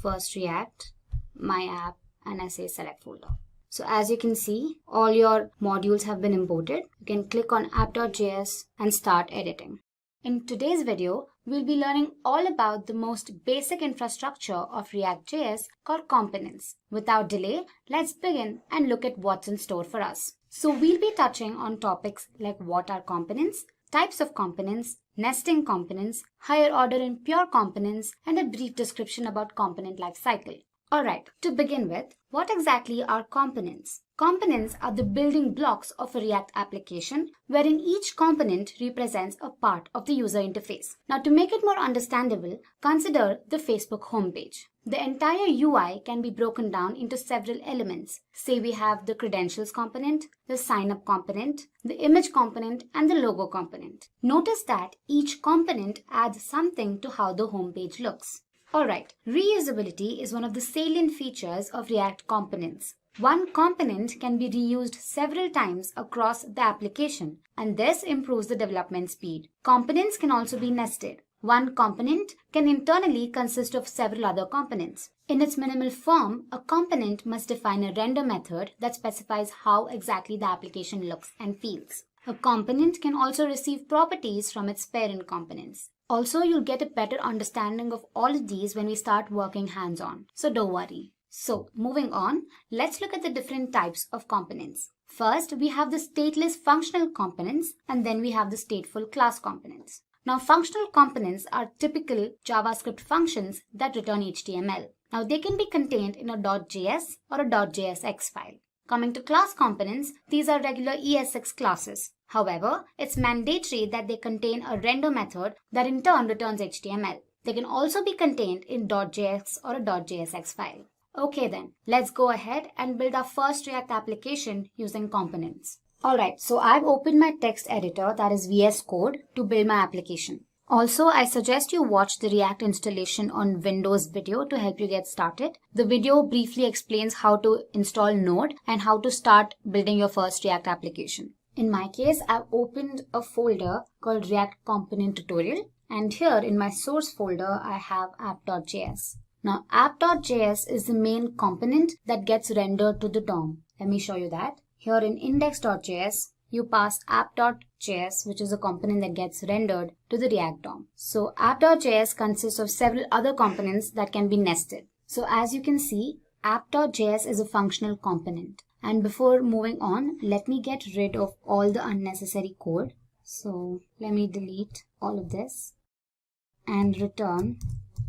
First React, my app, and I say select folder. So as you can see, all your modules have been imported. You can click on app.js and start editing. In today's video, we'll be learning all about the most basic infrastructure of React.js called components. Without delay, let's begin and look at what's in store for us. So we'll be touching on topics like what are components, types of components, nesting components, higher order and pure components, and a brief description about component lifecycle. Alright, to begin with, what exactly are components? Components are the building blocks of a React application wherein each component represents a part of the user interface. Now to make it more understandable, consider the Facebook homepage. The entire UI can be broken down into several elements. Say we have the credentials component, the sign up component, the image component, and the logo component. Notice that each component adds something to how the homepage looks. Alright, reusability is one of the salient features of React components. One component can be reused several times across the application, and this improves the development speed. Components can also be nested. One component can internally consist of several other components. In its minimal form, a component must define a render method that specifies how exactly the application looks and feels. A component can also receive properties from its parent components. Also, you'll get a better understanding of all of these when we start working hands-on, so don't worry. So, moving on, let's look at the different types of components. First, we have the stateless functional components, and then we have the stateful class components. Now, functional components are typical JavaScript functions that return HTML. Now, they can be contained in a .js or a .jsx file. Coming to class components, these are regular ESX classes. However, it's mandatory that they contain a render method that in turn returns HTML. They can also be contained in .js or a .jsx file. Okay then, let's go ahead and build our first React application using components. Alright, so I've opened my text editor, that is VS Code, to build my application. Also, I suggest you watch the React installation on Windows video to help you get started. The video briefly explains how to install Node and how to start building your first React application. In my case, I've opened a folder called React Component Tutorial, and here in my source folder, I have app.js. Now, app.js is the main component that gets rendered to the DOM. Let me show you that. Here in index.js, you pass app.js, which is a component that gets rendered to the React DOM. So app.js consists of several other components that can be nested. So as you can see, app.js is a functional component. And before moving on, let me get rid of all the unnecessary code. So let me delete all of this and return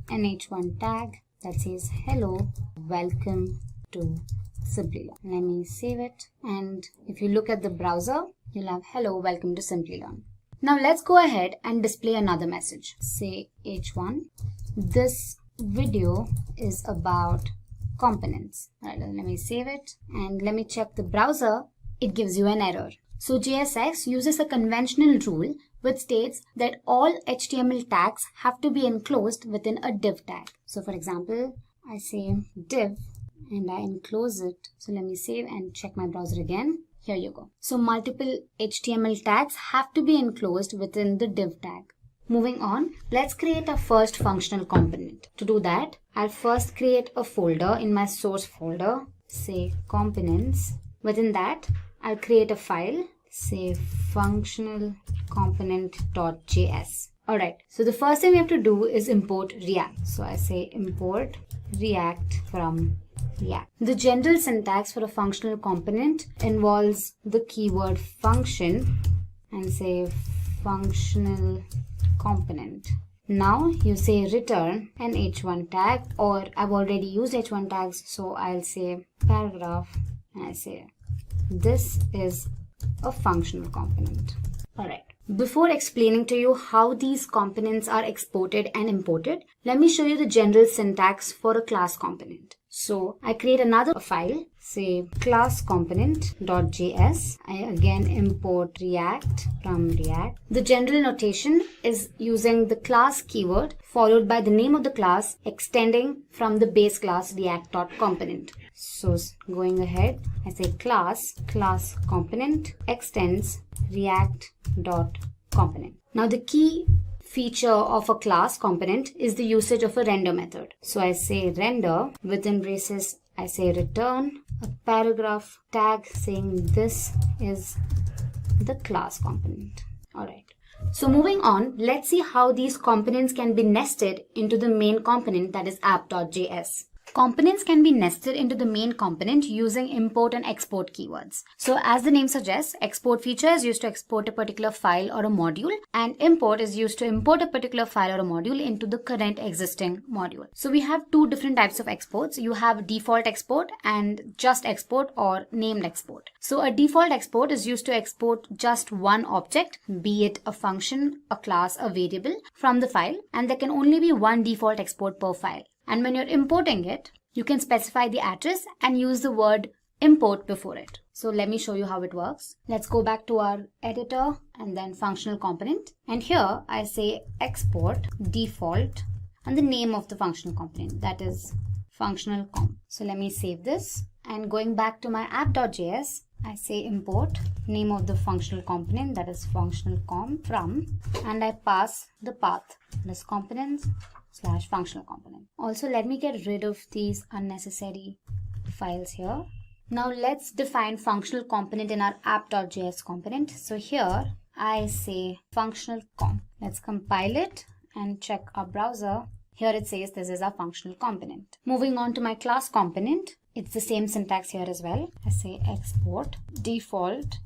an h1 tag that says hello, welcome to Simplilearn. Let me save it, and if you look at the browser, you'll have hello, welcome to Simplilearn. Now let's go ahead and display another message. Say h1, this video is about components. Alright, let me save it and let me check the browser. It gives you an error. So JSX uses a conventional rule which states that all HTML tags have to be enclosed within a div tag. So for example, I say div and I enclose it. So let me save and check my browser again. Here you go. So multiple HTML tags have to be enclosed within the div tag. Moving on, let's create a first functional component. To do that, I'll first create a folder in my source folder, say components. Within that, I'll create a file, say functional component.js. Alright, so the first thing we have to do is import React. So I say import React from React. The general syntax for a functional component involves the keyword function and say functional component. Now you say return an h1 tag, or I've already used h1 tags, so I'll say paragraph and I say this is a functional component. Alright. Before explaining to you how these components are exported and imported, let me show you the general syntax for a class component. So I create another file, say class component.js. I again import React from React. The general notation is using the class keyword followed by the name of the class extending from the base class React.component. So going ahead, I say class component extends React.component. Now the key feature of a class component is the usage of a render method. So I say render, within braces I say return a paragraph tag saying this is the class component. Alright. So moving on, let's see how these components can be nested into the main component, that is app.js. Components can be nested into the main component using import and export keywords. So as the name suggests, export feature is used to export a particular file or a module, and import is used to import a particular file or a module into the current existing module. So we have two different types of exports. You have default export and just export or named export. So a default export is used to export just one object, be it a function, a class, a variable, from the file, and there can only be one default export per file. And when you're importing it, you can specify the address and use the word import before it. So let me show you how it works. Let's go back to our editor and then functional component. And here I say export default and the name of the functional component, that is functional comp. So let me save this, and going back to my app.js, I say import name of the functional component, that is functional comp from, and I pass the path, this components / functional component. Also, let me get rid of these unnecessary files here. Now let's define functional component in our app.js component. So here I say functional comp. Let's compile it and check our browser. Here it says this is our functional component. Moving on to my class component, it's the same syntax here as well. I say export default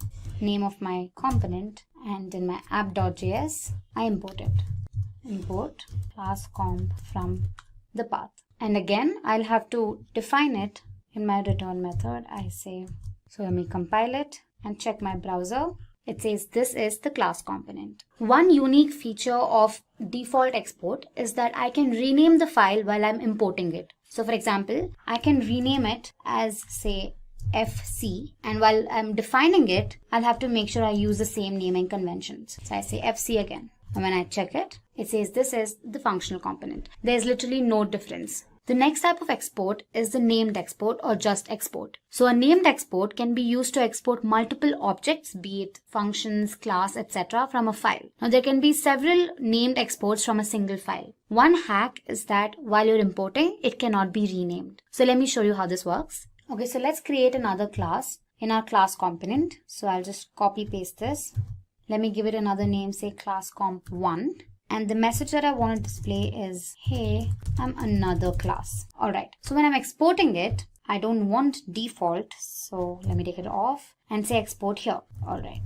name of my component, and in my app.js I import it. Import class comp from the path, and again I'll have to define it in my return method. I say, so let me compile it and check my browser. It says this is the class component. One unique feature of default export is that I can rename the file while I'm importing it. So for example, I can rename it as say FC, and while I'm defining it, I'll have to make sure I use the same naming conventions. So I say FC again. And when I check it, it says this is the functional component. There's literally no difference. The next type of export is the named export or just export. So a named export can be used to export multiple objects, be it functions, class, etc. from a file. Now there can be several named exports from a single file. One hack is that while you're importing, it cannot be renamed. So let me show you how this works. Okay, so let's create another class in our class component. So I'll just copy paste this. Let me give it another name, say class comp1. And the message that I want to display is, hey, I'm another class. Alright, so when I'm exporting it, I don't want default. So let me take it off and say export here. Alright.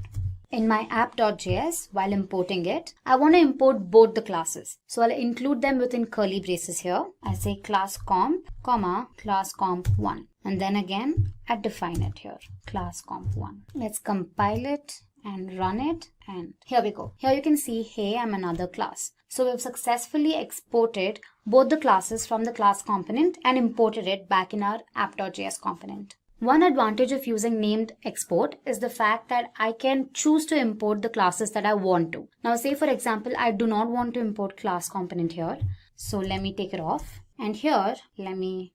In my app.js, while importing it, I want to import both the classes. So I'll include them within curly braces here. I say class comp, comma, class comp1. And then again, I define it here, class comp1. Let's compile it and run it, and here we go. Here you can see, hey, I'm another class. So we've successfully exported both the classes from the class component and imported it back in our app.js component. One advantage of using named export is the fact that I can choose to import the classes that I want to. Now say for example, I do not want to import class component here. So let me take it off, and here let me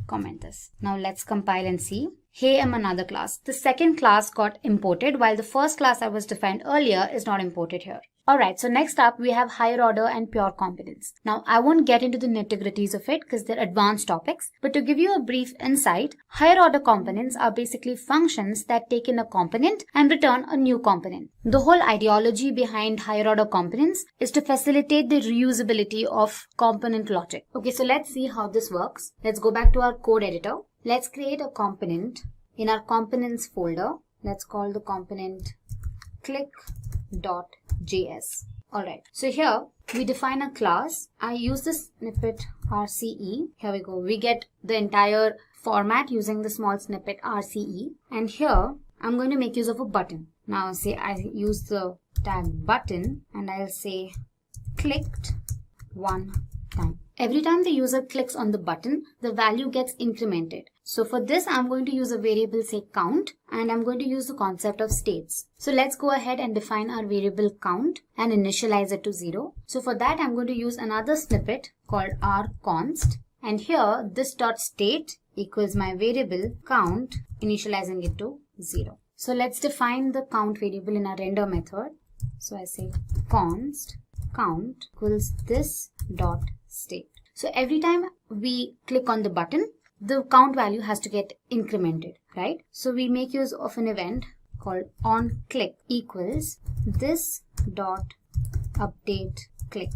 comment this. Now let's compile and see. Hey, I'm another class. The second class got imported while the first class I was defined earlier is not imported here. Alright, so next up we have higher order and pure components. Now I won't get into the nitty-gritties of it because they're advanced topics, but to give you a brief insight, higher order components are basically functions that take in a component and return a new component. The whole ideology behind higher order components is to facilitate the reusability of component logic. Okay, so let's see how this works. Let's go back to our code editor. Let's create a component in our components folder. Let's call the component click.js. Alright, so here we define a class. I use the snippet RCE. Here we go. We get the entire format using the small snippet RCE. And here I'm going to make use of a button. Now say I use the tag button and I'll say clicked one time. Every time the user clicks on the button, the value gets incremented. So for this, I'm going to use a variable say count, and I'm going to use the concept of states. So let's go ahead and define our variable count and initialize it to 0. So for that, I'm going to use another snippet called rconst, and here this dot state equals my variable count, initializing it to 0. So let's define the count variable in our render method. So I say const count equals this dot state. So every time we click on the button, the count value has to get incremented, right? So we make use of an event called onClick equals this dot update click.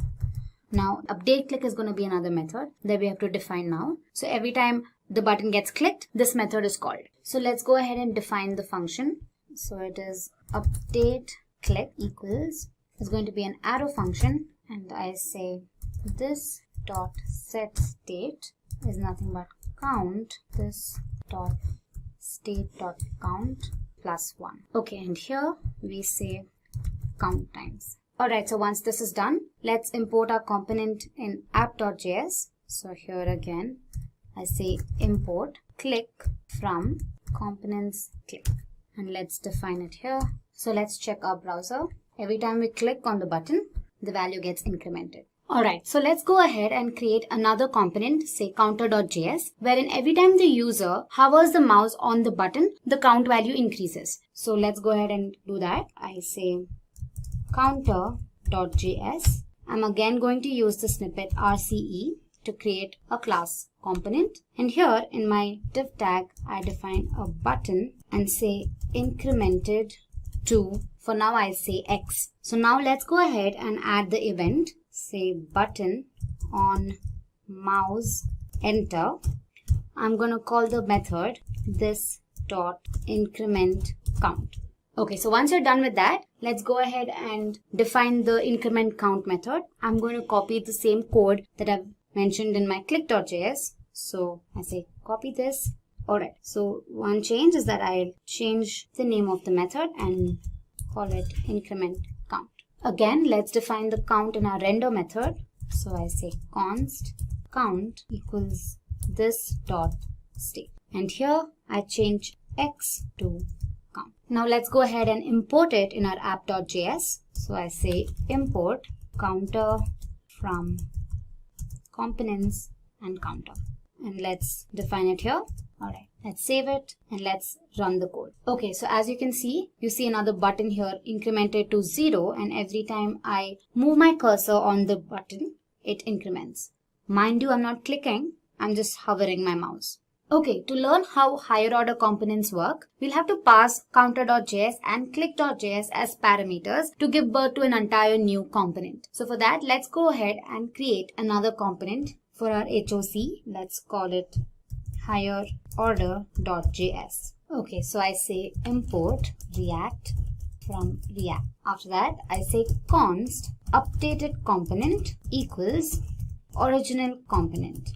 Now update click is going to be another method that we have to define now. So every time the button gets clicked, this method is called. So let's go ahead and define the function. So it is update click equals is going to be an arrow function, and I say this dot set state is nothing but count this dot state dot count plus 1. Okay, and here we say count times. Alright, so once this is done, let's import our component in app.js. So here again, I say import click from components click, and let's define it here. So let's check our browser. Every time we click on the button, the value gets incremented. Alright, so let's go ahead and create another component, say counter.js, wherein every time the user hovers the mouse on the button, the count value increases. So let's go ahead and do that. I say counter.js. I'm again going to use the snippet RCE to create a class component. And here in my div tag, I define a button and say incremented to, for now I say X. So now let's go ahead and add the event. Say button on mouse enter. I'm going to call the method this dot increment count. Okay, so once you're done with that, let's go ahead and define the increment count method. I'm going to copy the same code that I've mentioned in my click.js. So I say copy this. Alright, so one change is that I'll change the name of the method and call it increment count. Again, let's define the count in our render method. So I say const count equals this dot state. And here I change X to count. Now let's go ahead and import it in our app.js. So I say import counter from components and counter. And let's define it here. Alright, let's save it and let's run the code. Okay, so as you can see, you see another button here incremented to 0, and every time I move my cursor on the button, it increments. Mind you, I'm not clicking, I'm just hovering my mouse. Okay, to learn how higher order components work, we'll have to pass counter.js and click.js as parameters to give birth to an entire new component. So for that, let's go ahead and create another component for our HOC. Let's call it higher order.js. Okay, so I say import React from React. After that, I say const updated component equals original component.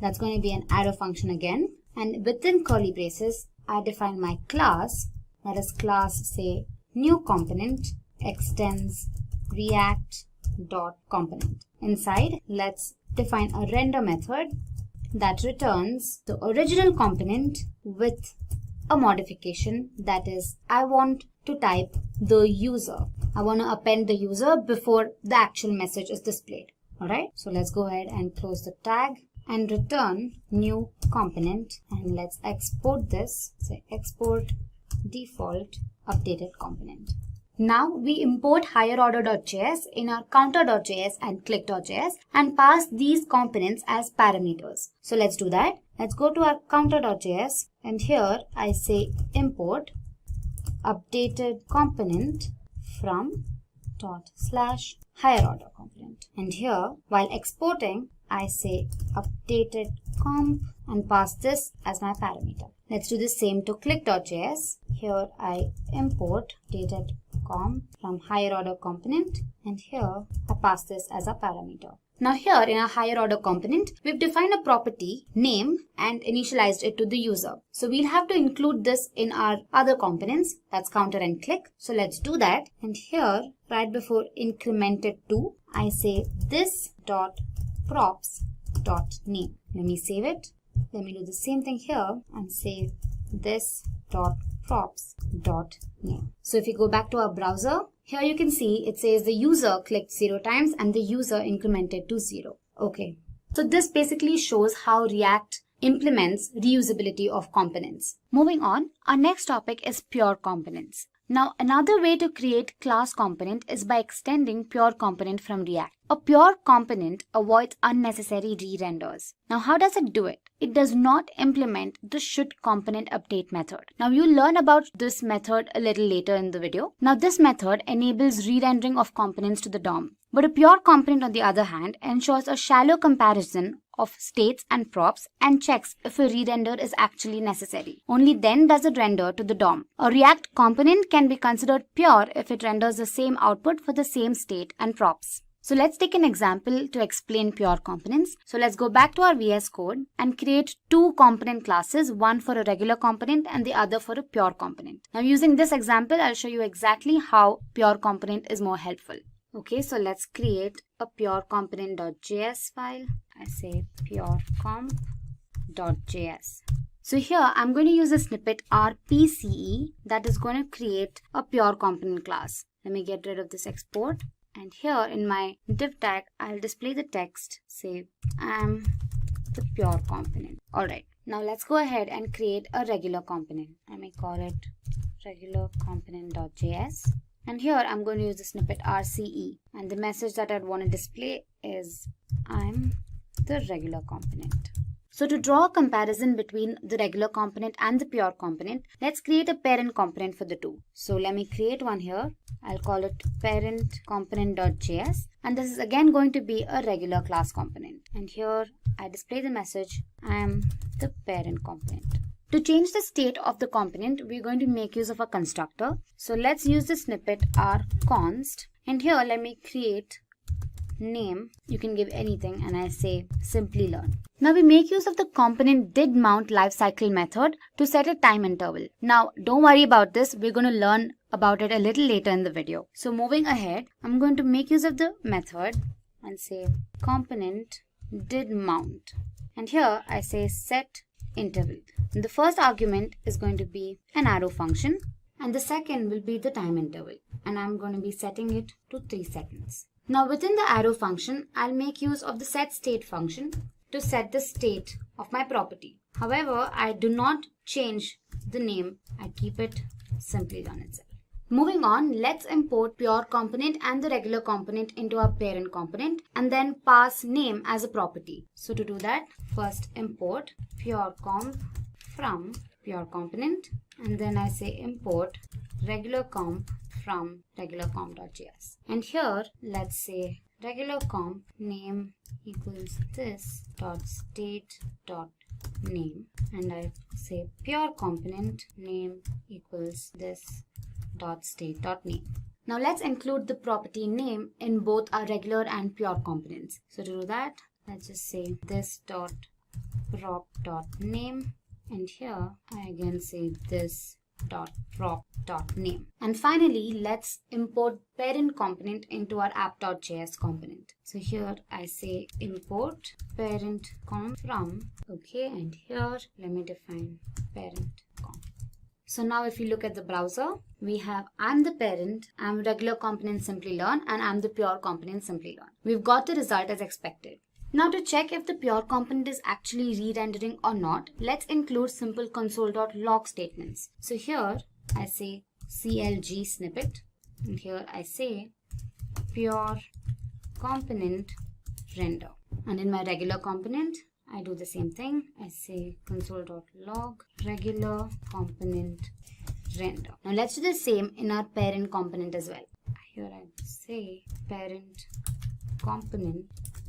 That's going to be an arrow function again. And within curly braces, I define my class. That is class say new component extends React dot component. Inside, let's define a render method that returns the original component with a modification, that is I want to type the user. I want to append the user before the actual message is displayed. Alright, so let's go ahead and close the tag and return new component, and let's export this. Say export default updated component. Now we import higher order.js in our counter.js and click.js and pass these components as parameters. So let's do that. Let's go to our counter.js, and here I say import updated component from / higher order component. And here, while exporting, I say updated comp and pass this as my parameter. Let's do the same to click.js. Here I import updated comp from higher order component, and here I pass this as a parameter. Now here in our higher order component, we've defined a property name and initialized it to the user. So we'll have to include this in our other components, that's counter and click. So let's do that. And here, right before incremented to, I say this dot props dot name. Let me save it. Let me do the same thing here and say this dot props dot name. So if you go back to our browser, here you can see it says the user clicked 0 times and the user incremented to 0. Okay. So this basically shows how React implements reusability of components. Moving on, our next topic is pure components. Now, another way to create class component is by extending pure component from React. A pure component avoids unnecessary re-renders. Now, how does it do it? It does not implement the should component update method. Now, you'll learn about this method a little later in the video. Now, this method enables re-rendering of components to the DOM. But a pure component, on the other hand, ensures a shallow comparison of states and props and checks if a re-render is actually necessary. Only then does it render to the DOM. A React component can be considered pure if it renders the same output for the same state and props. So let's take an example to explain pure components. So let's go back to our VS Code and create 2 component classes, one for a regular component and the other for a pure component. Now using this example, I'll show you exactly how pure component is more helpful. Okay, so let's create a pure component.js file. I say pure comp.js. So here I'm going to use a snippet rpce that is going to create a pure component class. Let me get rid of this export. And here in my div tag, I'll display the text, say I'm the pure component. Alright, now let's go ahead and create a regular component. I may call it regular component.js. And here I'm going to use the snippet RCE. And the message that I'd want to display is I'm the regular component. So to draw a comparison between the regular component and the pure component, let's create a parent component for the two. So let me create one here. I'll call it parent component.js. And this is again going to be a regular class component. And here I display the message, I am the parent component. To change the state of the component, we're going to make use of a constructor. So let's use the snippet rconst. And here let me create name. You can give anything and I say Simplilearn. Now we make use of the component didMount lifecycle method to set a time interval. Now don't worry about this. We're going to learn about it a little later in the video. So moving ahead, I'm going to make use of the method and say component didMount. And here I say set interval. And the first argument is going to be an arrow function and the second will be the time interval. And I'm going to be setting it to 3 seconds. Now within the arrow function, I'll make use of the setState function to set the state of my property. However, I do not change the name. I keep it Simplilearn itself. Moving on, let's import pure component and the regular component into our parent component and then pass name as a property. So to do that, first import pure comp from pure component and then I say import regular comp from regular comp.js. And here let's say regular comp name equals this dot state dot name and I say pure component name equals this dot state dot name. Now let's include the property name in both our regular and pure components. So to do that, let's just say this dot prop dot name and here I again say this dot prop dot name. And finally, let's import parent component into our app.js component. So here I say import parent comp from, okay, and here let me define parent comp. So now if you look at the browser, we have I'm the parent, I'm regular component Simplilearn, and I'm the pure component Simplilearn. We've got the result as expected. Now to check if the pure component is actually re-rendering or not, let's include simple console.log statements. So here I say CLG snippet and here I say pure component render. And in my regular component, I do the same thing. I say console.log regular component render. Now let's do the same in our parent component as well. Here I say parent component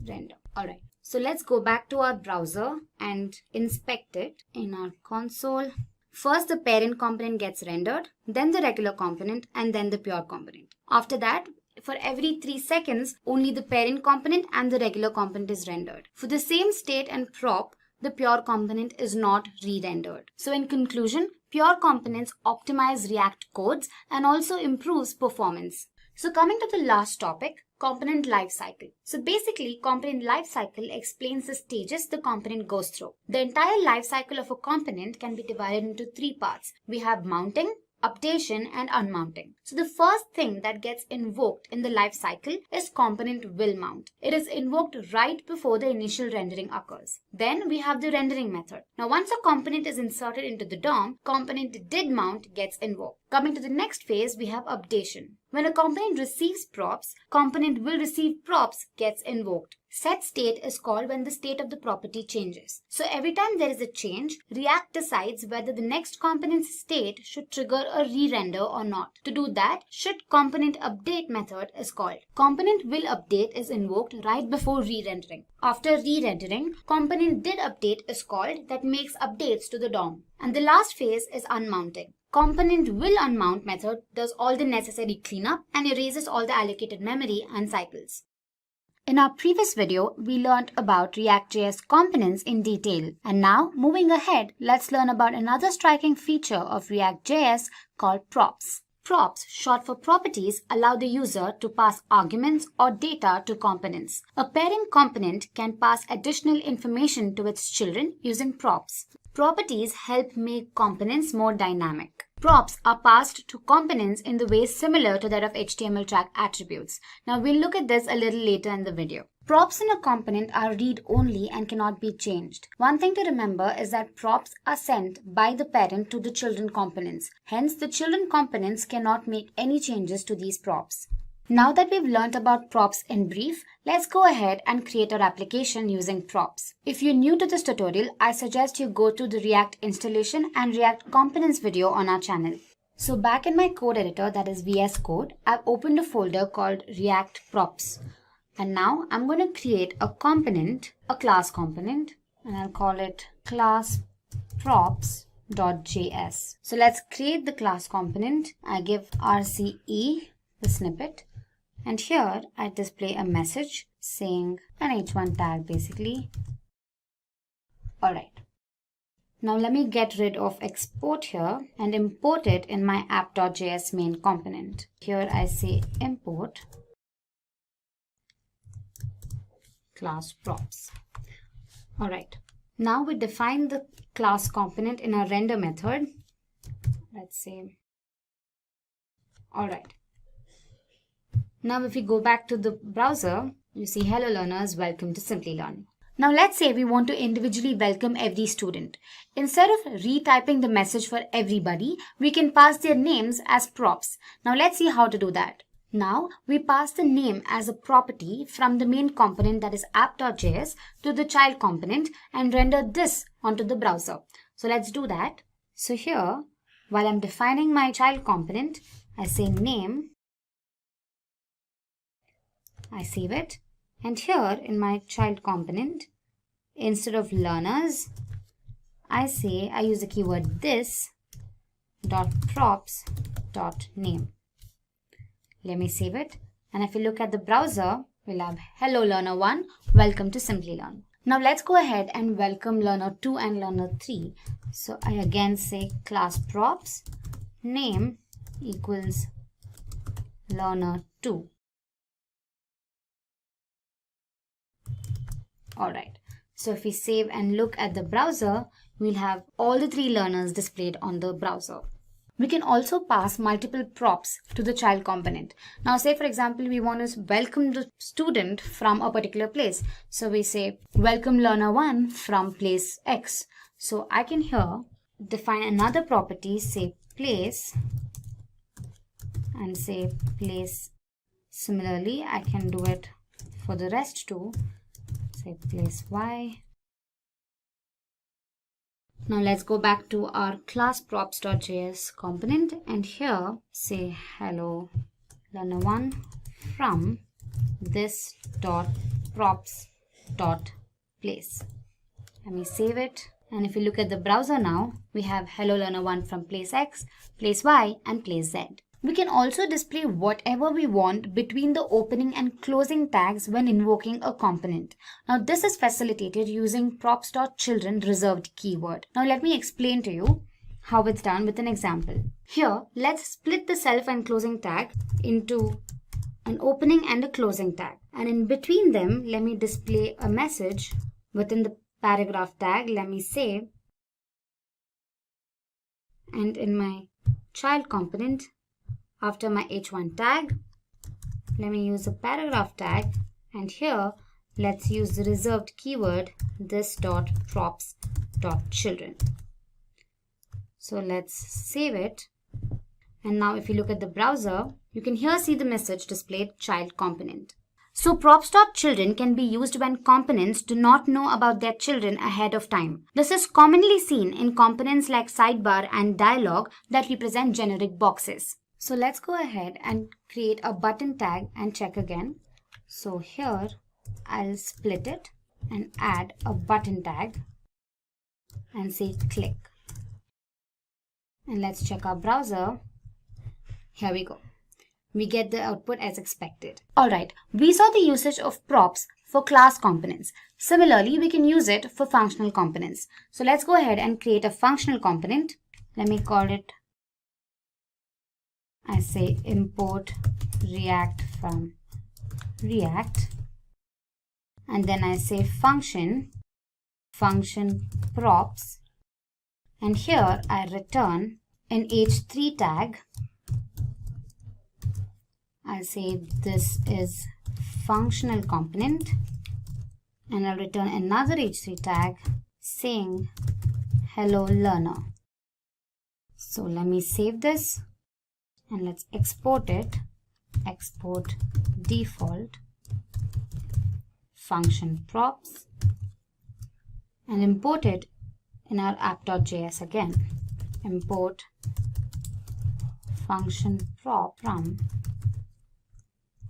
render. Alright, so let's go back to our browser and inspect it in our console. First the parent component gets rendered, then the regular component and then the pure component. After that, for every 3 seconds, only the parent component and the regular component is rendered. For the same state and prop, the pure component is not re-rendered. So in conclusion, pure components optimize React codes and also improves performance. So coming to the last topic, component lifecycle. So basically, component lifecycle explains the stages the component goes through. The entire lifecycle of a component can be divided into 3 parts. We have mounting, updation, and unmounting. So the first thing that gets invoked in the life cycle is component will mount. It is invoked right before the initial rendering occurs. Then we have the rendering method. Now once a component is inserted into the DOM, component did mount gets invoked. Coming to the next phase, we have updation. When a component receives props, component will receive props gets invoked. Set state is called when the state of the property changes. So every time there is a change, React decides whether the next component's state should trigger a re-render or not. To do that, should component update method is called. Component will update is invoked right before re-rendering. After re-rendering, component did update is called that makes updates to the DOM. And the last phase is unmounting. Component will unmount method does all the necessary cleanup and erases all the allocated memory and cycles. In our previous video, we learned about React.js components in detail. And now, moving ahead, let's learn about another striking feature of React.js called props. Props, short for properties, allow the user to pass arguments or data to components. A parent component can pass additional information to its children using props. Properties help make components more dynamic. Props are passed to components in the way similar to that of HTML tag attributes. Now we'll look at this a little later in the video. Props in a component are read-only and cannot be changed. One thing to remember is that props are sent by the parent to the children components. Hence, the children components cannot make any changes to these props. Now that we've learned about props in brief, let's go ahead and create our application using props. If you're new to this tutorial, I suggest you go to the React installation and React components video on our channel. So back in my code editor, that is VS Code, I've opened a folder called React Props. And now I'm going to create a component, a class component, and I'll call it class props.js. So let's create the class component. I give RCE the snippet. And here I display a message saying an h1 tag basically. Alright. Now let me get rid of export here and import it in my app.js main component. Here I say import class props. Alright. Now we define the class component in our render method. Let's say. Alright. Now if we go back to the browser, you see hello learners, welcome to Simplilearn. Now let's say we want to individually welcome every student. Instead of retyping the message for everybody, we can pass their names as props. Now let's see how to do that. Now we pass the name as a property from the main component, that is app.js, to the child component and render this onto the browser. So let's do that. So here, while I'm defining my child component, I say name. I save it, and here in my child component, instead of learners, I use the keyword this dot props dot name. Let me save it, and if you look at the browser, we'll have hello learner 1, welcome to Simplilearn. Now let's go ahead and welcome learner 2 and learner 3. So I again say class props name equals learner 2. Alright, so if we save and look at the browser, we'll have all the 3 learners displayed on the browser. We can also pass multiple props to the child component. Now say for example, we want to welcome the student from a particular place. So we say welcome learner 1 from place X. So I can here define another property, say place, and say place. Similarly, I can do it for the rest too. Say place Y. Now let's go back to our class props.js component and here say hello learner 1 from this dot props dot place. Let me save it, and if you look at the browser now, we have hello learner 1 from place X, place Y, and place Z. We can also display whatever we want between the opening and closing tags when invoking a component. Now this is facilitated using props.children reserved keyword. Now let me explain to you how it's done with an example. Here, let's split the self and closing tag into an opening and a closing tag. And in between them, let me display a message within the paragraph tag. Let me say, and in my child component, after my h1 tag, let me use a paragraph tag, and here let's use the reserved keyword this.props.children. So let's save it. And now if you look at the browser, you can here see the message displayed child component. So props.children can be used when components do not know about their children ahead of time. This is commonly seen in components like sidebar and dialog that represent generic boxes. So let's go ahead and create a button tag and check again. So here I'll split it and add a button tag and say click. And let's check our browser. Here we go. We get the output as expected. Alright, we saw the usage of props for class components. Similarly, we can use it for functional components. So let's go ahead and create a functional component. Let me call it, I say import React from React. And then I say function props. And here I return an h3 tag. I'll say this is functional component, and I'll return another h3 tag saying hello learner. So let me save this and let's export it. Export default function props and import it in our app.js again. Import function prop from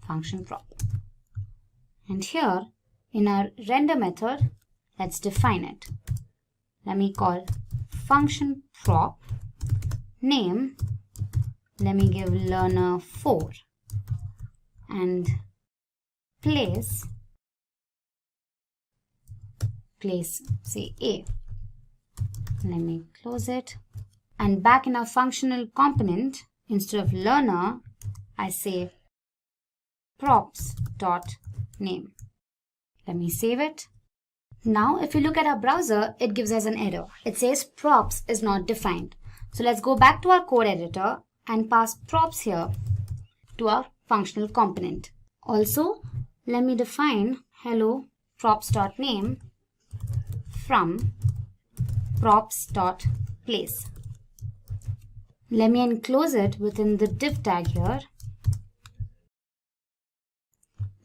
function prop. And here in our render method, let's define it. Let me call function prop name. Let me give learner 4 and place say A. Let me close it. And back in our functional component, instead of learner, I say props.name. Let me save it. Now, if you look at our browser, it gives us an error. It says props is not defined. So let's go back to our code editor and pass props here to our functional component. Also, let me define hello props.name from props.place. Let me enclose it within the div tag here.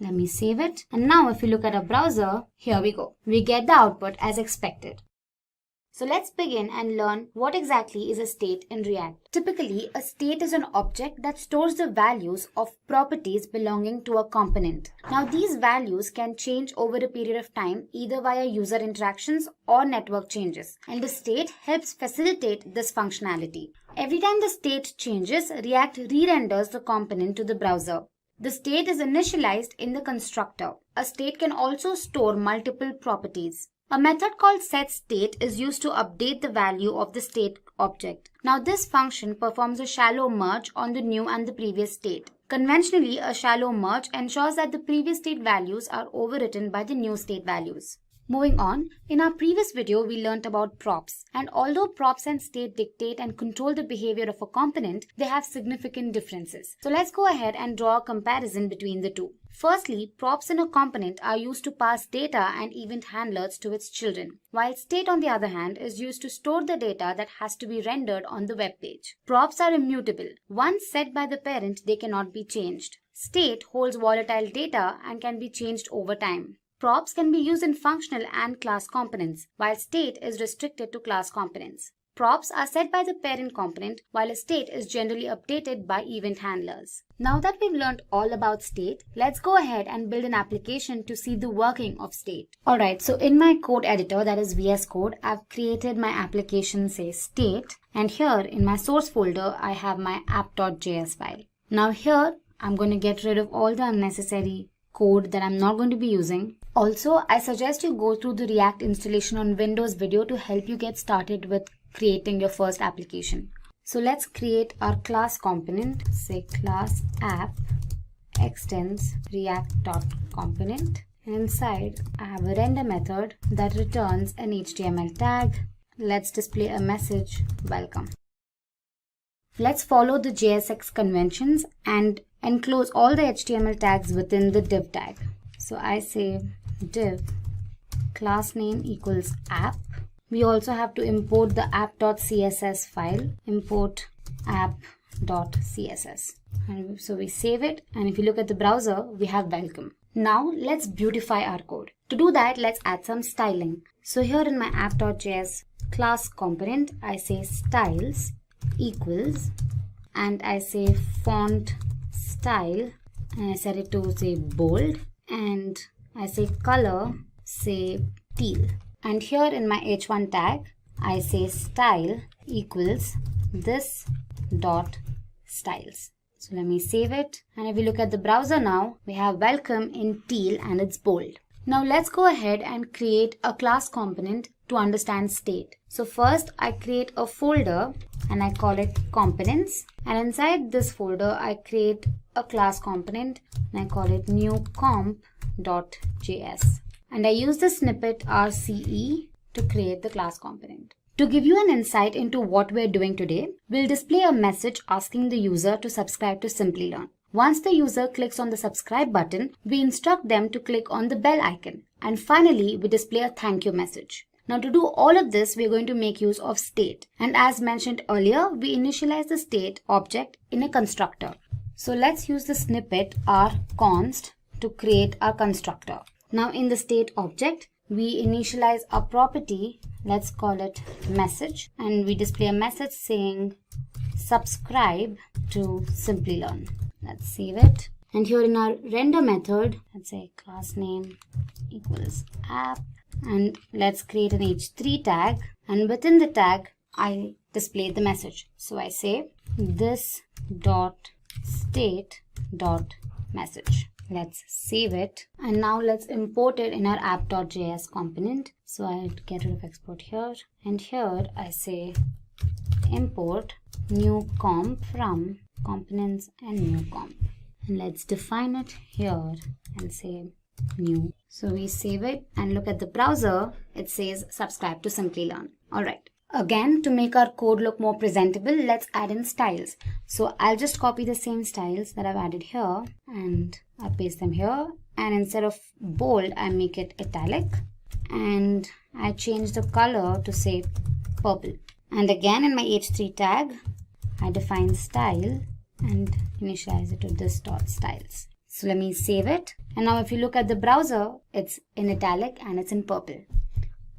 Let me save it. And now if you look at our browser, here we go. We get the output as expected. So let's begin and learn what exactly is a state in React. Typically, a state is an object that stores the values of properties belonging to a component. Now, these values can change over a period of time either via user interactions or network changes. And the state helps facilitate this functionality. Every time the state changes, React re-renders the component to the browser. The state is initialized in the constructor. A state can also store multiple properties. A method called setState is used to update the value of the state object. Now this function performs a shallow merge on the new and the previous state. Conventionally, a shallow merge ensures that the previous state values are overwritten by the new state values. Moving on, in our previous video, we learnt about props. And although props and state dictate and control the behavior of a component, they have significant differences. So let's go ahead and draw a comparison between the two. Firstly, props in a component are used to pass data and event handlers to its children, while state on the other hand is used to store the data that has to be rendered on the web page. Props are immutable. Once set by the parent, they cannot be changed. State holds volatile data and can be changed over time. Props can be used in functional and class components, while state is restricted to class components. Props are set by the parent component, while a state is generally updated by event handlers. Now that we've learned all about state, let's go ahead and build an application to see the working of state. Alright, so in my code editor, that is VS Code, I've created my application, say state, and here in my source folder, I have my app.js file. Now here, I'm going to get rid of all the unnecessary code that I'm not going to be using. Also, I suggest you go through the React installation on Windows video to help you get started with creating your first application. So let's create our class component, say class app extends react.component. Inside, I have a render method that returns an HTML tag. Let's display a message, welcome. Let's follow the JSX conventions and enclose all the HTML tags within the div tag. So I say div class name equals app. We also have to import the app.css file, import app.css. And so we save it, and if you look at the browser, we have welcome. Now let's beautify our code. To do that, let's add some styling. So here in my app.js class component, I say styles equals, and I say font style, and I set it to say bold, and I say color, say teal. And here in my h1 tag, I say style equals this dot styles. So let me save it. And if you look at the browser now, we have welcome in teal and it's bold. Now let's go ahead and create a class component to understand state. So first I create a folder and I call it components. And inside this folder, I create a class component and I call it new comp.js. And I use the snippet RCE to create the class component. To give you an insight into what we're doing today, we'll display a message asking the user to subscribe to Simplilearn. Once the user clicks on the subscribe button, we instruct them to click on the bell icon. And finally, we display a thank you message. Now to do all of this, we're going to make use of state. And as mentioned earlier, we initialize the state object in a constructor. So let's use the snippet rconst to create our constructor. Now in the state object, we initialize a property, let's call it message, and we display a message saying subscribe to Simplilearn. Let's save it. And here in our render method, let's say class name equals app, and let's create an h3 tag, and within the tag, I display the message. So I say this dot state dot message. Let's save it, and now let's import it in our app.js component. So I'll get rid of export here, and here I say import new comp from components and new comp, and let's define it here and say new. So we save it and look at the browser, it says subscribe to Simplilearn. Alright. Again, to make our code look more presentable, let's add in styles. So I'll just copy the same styles that I've added here and I paste them here. And instead of bold, I make it italic. And I change the color to say purple. And again, in my h3 tag, I define style and initialize it to this dot styles. So let me save it. And now if you look at the browser, it's in italic and it's in purple.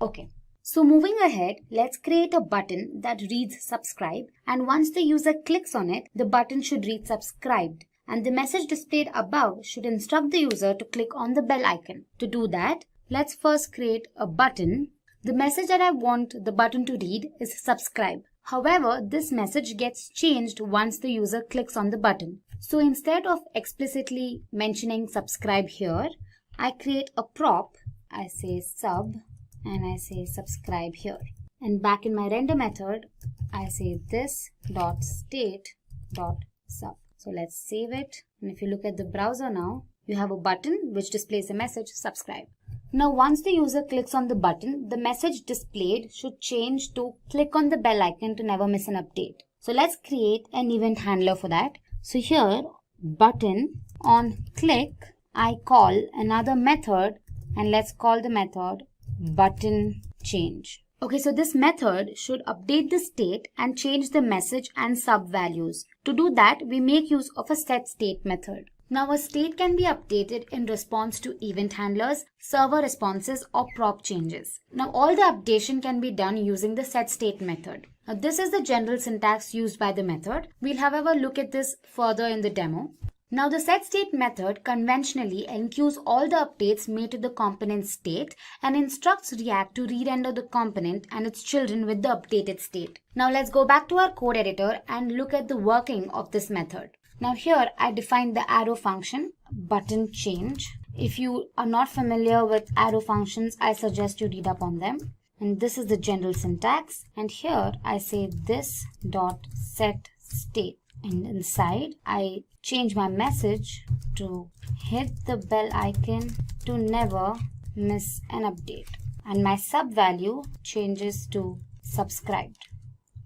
Okay. So moving ahead, let's create a button that reads subscribe, and once the user clicks on it, the button should read subscribed, and the message displayed above should instruct the user to click on the bell icon. To do that, let's first create a button. The message that I want the button to read is subscribe. However, this message gets changed once the user clicks on the button. So instead of explicitly mentioning subscribe here, I create a prop. I say sub and I say subscribe here. And back in my render method, I say this dot state dot sub. So let's save it. And if you look at the browser now, you have a button which displays a message subscribe. Now once the user clicks on the button, the message displayed should change to click on the bell icon to never miss an update. So let's create an event handler for that. So here, button on click, I call another method, and let's call the method button change. Okay, so this method should update the state and change the message and sub values. To do that, we make use of a set state method. Now a state can be updated in response to event handlers, server responses or prop changes. Now all the updation can be done using the setState method. Now this is the general syntax used by the method. We'll however look at this further in the demo. Now the setState method conventionally enqueues all the updates made to the component state and instructs React to re-render the component and its children with the updated state. Now let's go back to our code editor and look at the working of this method. Now here I defined the arrow function, button change. If you are not familiar with arrow functions, I suggest you read up on them. And this is the general syntax. And here I say this dot set state. And inside I change my message to hit the bell icon to never miss an update. And my sub value changes to subscribed.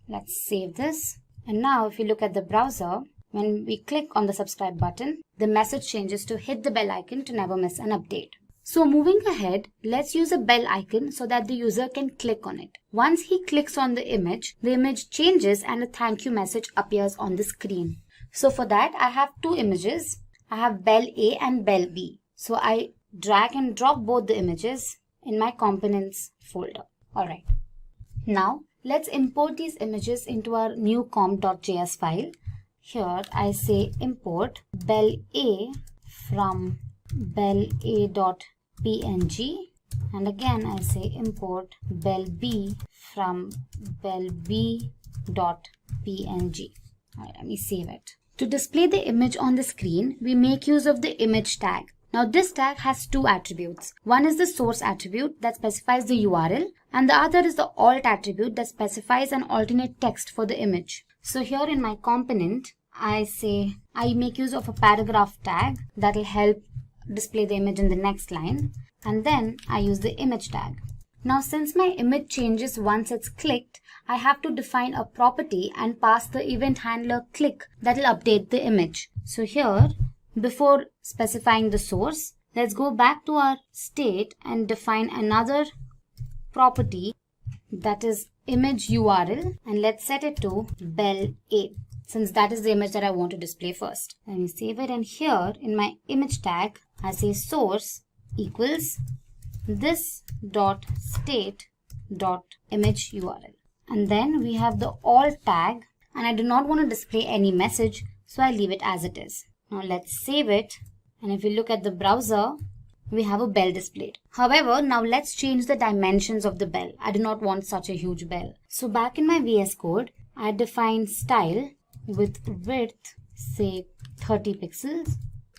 Let's save this. And now if you look at the browser, when we click on the subscribe button, the message changes to hit the bell icon to never miss an update. So moving ahead, let's use a bell icon so that the user can click on it. Once he clicks on the image changes and a thank you message appears on the screen. So for that, I have two images. I have bell A and bell B. So I drag and drop both the images in my components folder. Alright. Now let's import these images into our new comp.js file. Here I say import bell A from bell A.png, and again I say import bell B from bell B.png. Alright, let me save it. To display the image on the screen, we make use of the image tag. Now this tag has two attributes. One is the source attribute that specifies the URL, and the other is the alt attribute that specifies an alternate text for the image. So here in my component, I make use of a paragraph tag that will help display the image in the next line, and then I use the image tag. Now since my image changes once it's clicked, I have to define a property and pass the event handler click that will update the image. So here, before specifying the source, let's go back to our state and define another property that is image URL, and let's set it to bell A, since that is the image that I want to display first. Let me save it, and here in my image tag I say source equals this dot state dot image URL, and then we have the alt tag, and I do not want to display any message, so I leave it as it is. Now let's save it, and if you look at the browser, we have a bell displayed. However, now let's change the dimensions of the bell. I do not want such a huge bell. So back in my VS Code, I define style with width, say 30 pixels,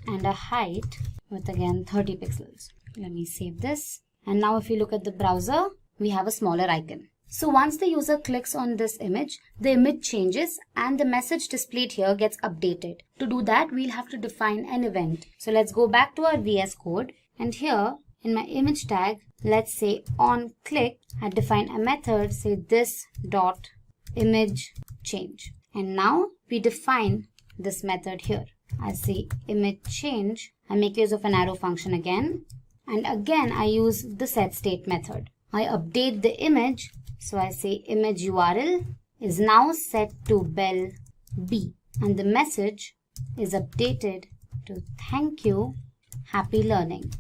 and a height with again 30 pixels. Let me save this. And now if you look at the browser, we have a smaller icon. So once the user clicks on this image, the image changes and the message displayed here gets updated. To do that, we'll have to define an event. So let's go back to our VS Code, and here in my image tag, let's say on click, I define a method, say this dot image change. And now we define this method here. I say image change. I make use of an arrow function again. And again, I use the setState method. I update the image. So I say image URL is now set to bell B. And the message is updated to thank you, happy learning.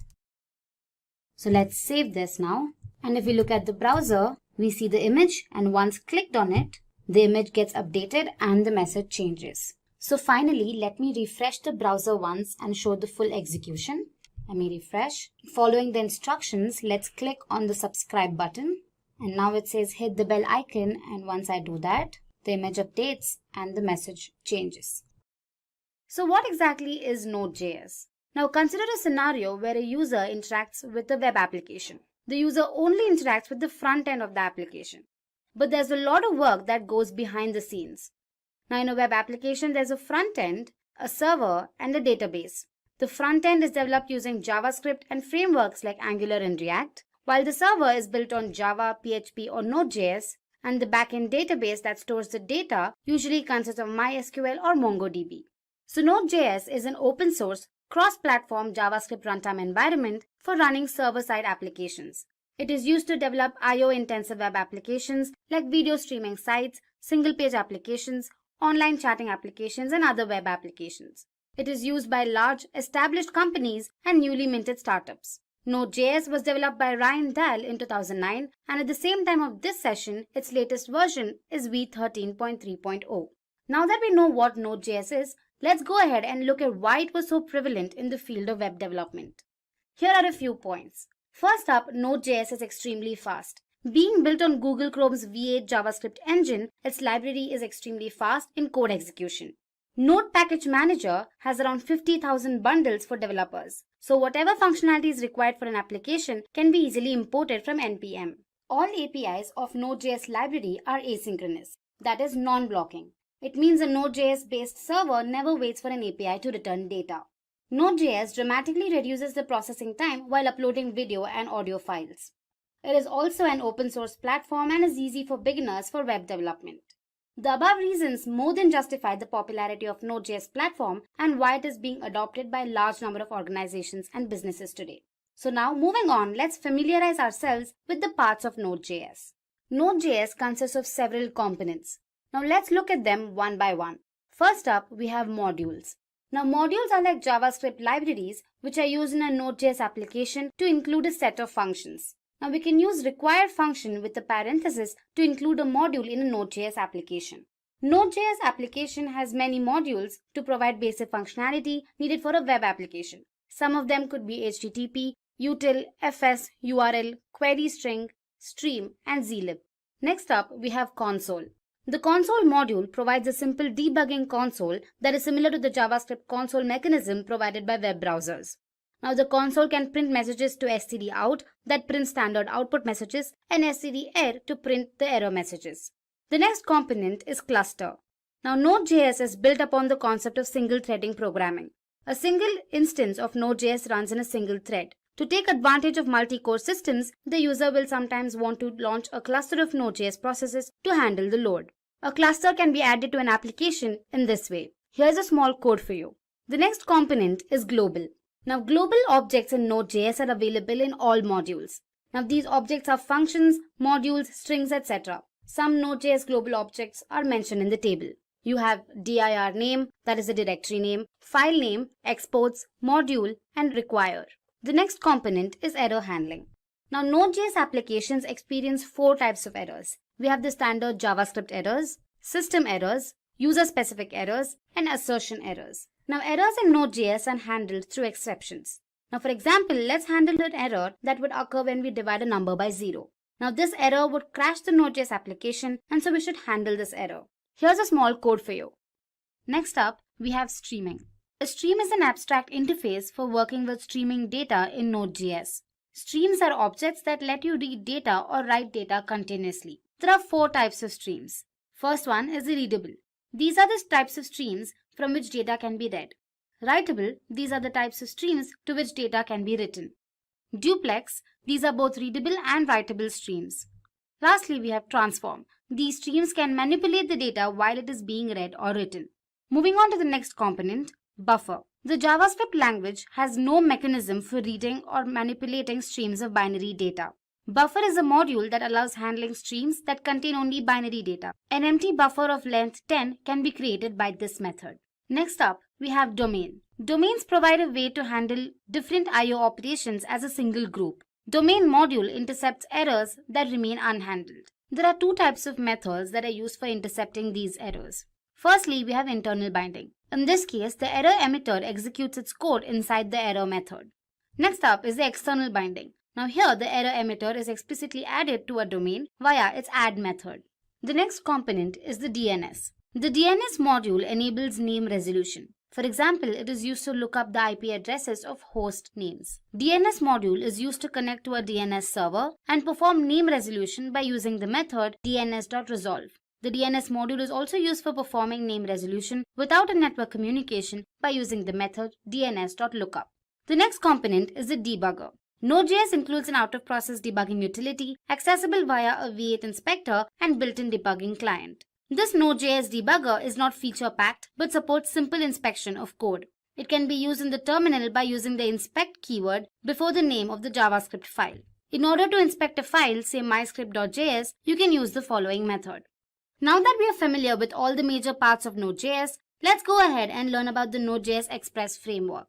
So let's save this now. And if we look at the browser, we see the image, and once clicked on it, the image gets updated and the message changes. So finally, let me refresh the browser once and show the full execution. Let me refresh. Following the instructions, let's click on the subscribe button. And now it says hit the bell icon, and once I do that, the image updates and the message changes. So what exactly is Node.js? Now consider a scenario where a user interacts with a web application. The user only interacts with the front end of the application. But there's a lot of work that goes behind the scenes. Now in a web application, there's a front end, a server, and a database. The front end is developed using JavaScript and frameworks like Angular and React, while the server is built on Java, PHP, or Node.js, and the backend database that stores the data usually consists of MySQL or Mongo DB. So Node.js is an open source, cross-platform JavaScript runtime environment for running server-side applications. It is used to develop I/O-intensive web applications like video streaming sites, single-page applications, online chatting applications, and other web applications. It is used by large, established companies and newly minted startups. Node.js was developed by Ryan Dahl in 2009, and at the same time of this session, its latest version is v13.3.0. Now that we know what Node.js is, let's go ahead and look at why it was so prevalent in the field of web development. Here are a few points. First up, Node.js is extremely fast. Being built on Google Chrome's V8 JavaScript engine, its library is extremely fast in code execution. Node Package Manager has around 50,000 bundles for developers, so whatever functionality is required for an application can be easily imported from NPM. All APIs of Node.js library are asynchronous, that is non-blocking. It means a Node.js-based server never waits for an API to return data. Node.js dramatically reduces the processing time while uploading video and audio files. It is also an open source platform and is easy for beginners for web development. The above reasons more than justify the popularity of Node.js platform and why it is being adopted by a large number of organizations and businesses today. So now moving on, let's familiarize ourselves with the parts of Node.js. Node.js consists of several components. Now let's look at them one by one. First up, we have modules. Now modules are like JavaScript libraries which are used in a Node.js application to include a set of functions. Now we can use required function with a parenthesis to include a module in a Node.js application. Node.js application has many modules to provide basic functionality needed for a web application. Some of them could be HTTP, util, fs, URL, query string, stream, and zlib. Next up, we have console. The console module provides a simple debugging console that is similar to the JavaScript console mechanism provided by web browsers. Now the console can print messages to stdout that print standard output messages and stderr to print the error messages. The next component is cluster. Now Node.js is built upon the concept of single threading programming. A single instance of Node.js runs in a single thread. To take advantage of multi-core systems, the user will sometimes want to launch a cluster of Node.js processes to handle the load. A cluster can be added to an application in this way. Here's a small code for you. The next component is global. Now global objects in Node.js are available in all modules. Now these objects are functions, modules, strings, etc. Some Node.js global objects are mentioned in the table. You have dir name, that is the directory name, file name, exports, module, and require. The next component is error handling. Now Node.js applications experience 4 types of errors. We have the standard JavaScript errors, system errors, user-specific errors, and assertion errors. Now errors in Node.js are handled through exceptions. Now for example, let's handle an error that would occur when we divide a number by 0. Now this error would crash the Node.js application, and so we should handle this error. Here's a small code for you. Next up, we have streaming. A stream is an abstract interface for working with streaming data in Node.js. Streams are objects that let you read data or write data continuously. There are 4 types of streams. First one is the readable. These are the types of streams from which data can be read. Writable, these are the types of streams to which data can be written. Duplex, these are both readable and writable streams. Lastly, we have transform. These streams can manipulate the data while it is being read or written. Moving on to the next component, buffer. The JavaScript language has no mechanism for reading or manipulating streams of binary data. Buffer is a module that allows handling streams that contain only binary data. An empty buffer of length 10 can be created by this method. Next up, we have domain. Domains provide a way to handle different I/O operations as a single group. Domain module intercepts errors that remain unhandled. There are 2 types of methods that are used for intercepting these errors. Firstly, we have internal binding. In this case, the error emitter executes its code inside the error method. Next up is the external binding. Now here, the error emitter is explicitly added to a domain via its add method. The next component is the DNS. The DNS module enables name resolution. For example, it is used to look up the IP addresses of host names. DNS module is used to connect to a DNS server and perform name resolution by using the method dns.resolve. The DNS module is also used for performing name resolution without a network communication by using the method dns.lookup. The next component is the debugger. Node.js includes an out-of-process debugging utility accessible via a V8 inspector and built-in debugging client. This Node.js debugger is not feature-packed but supports simple inspection of code. It can be used in the terminal by using the inspect keyword before the name of the JavaScript file. In order to inspect a file, say myscript.js, you can use the following method. Now that we are familiar with all the major parts of Node.js, Let's go ahead and learn about the Node.js Express framework.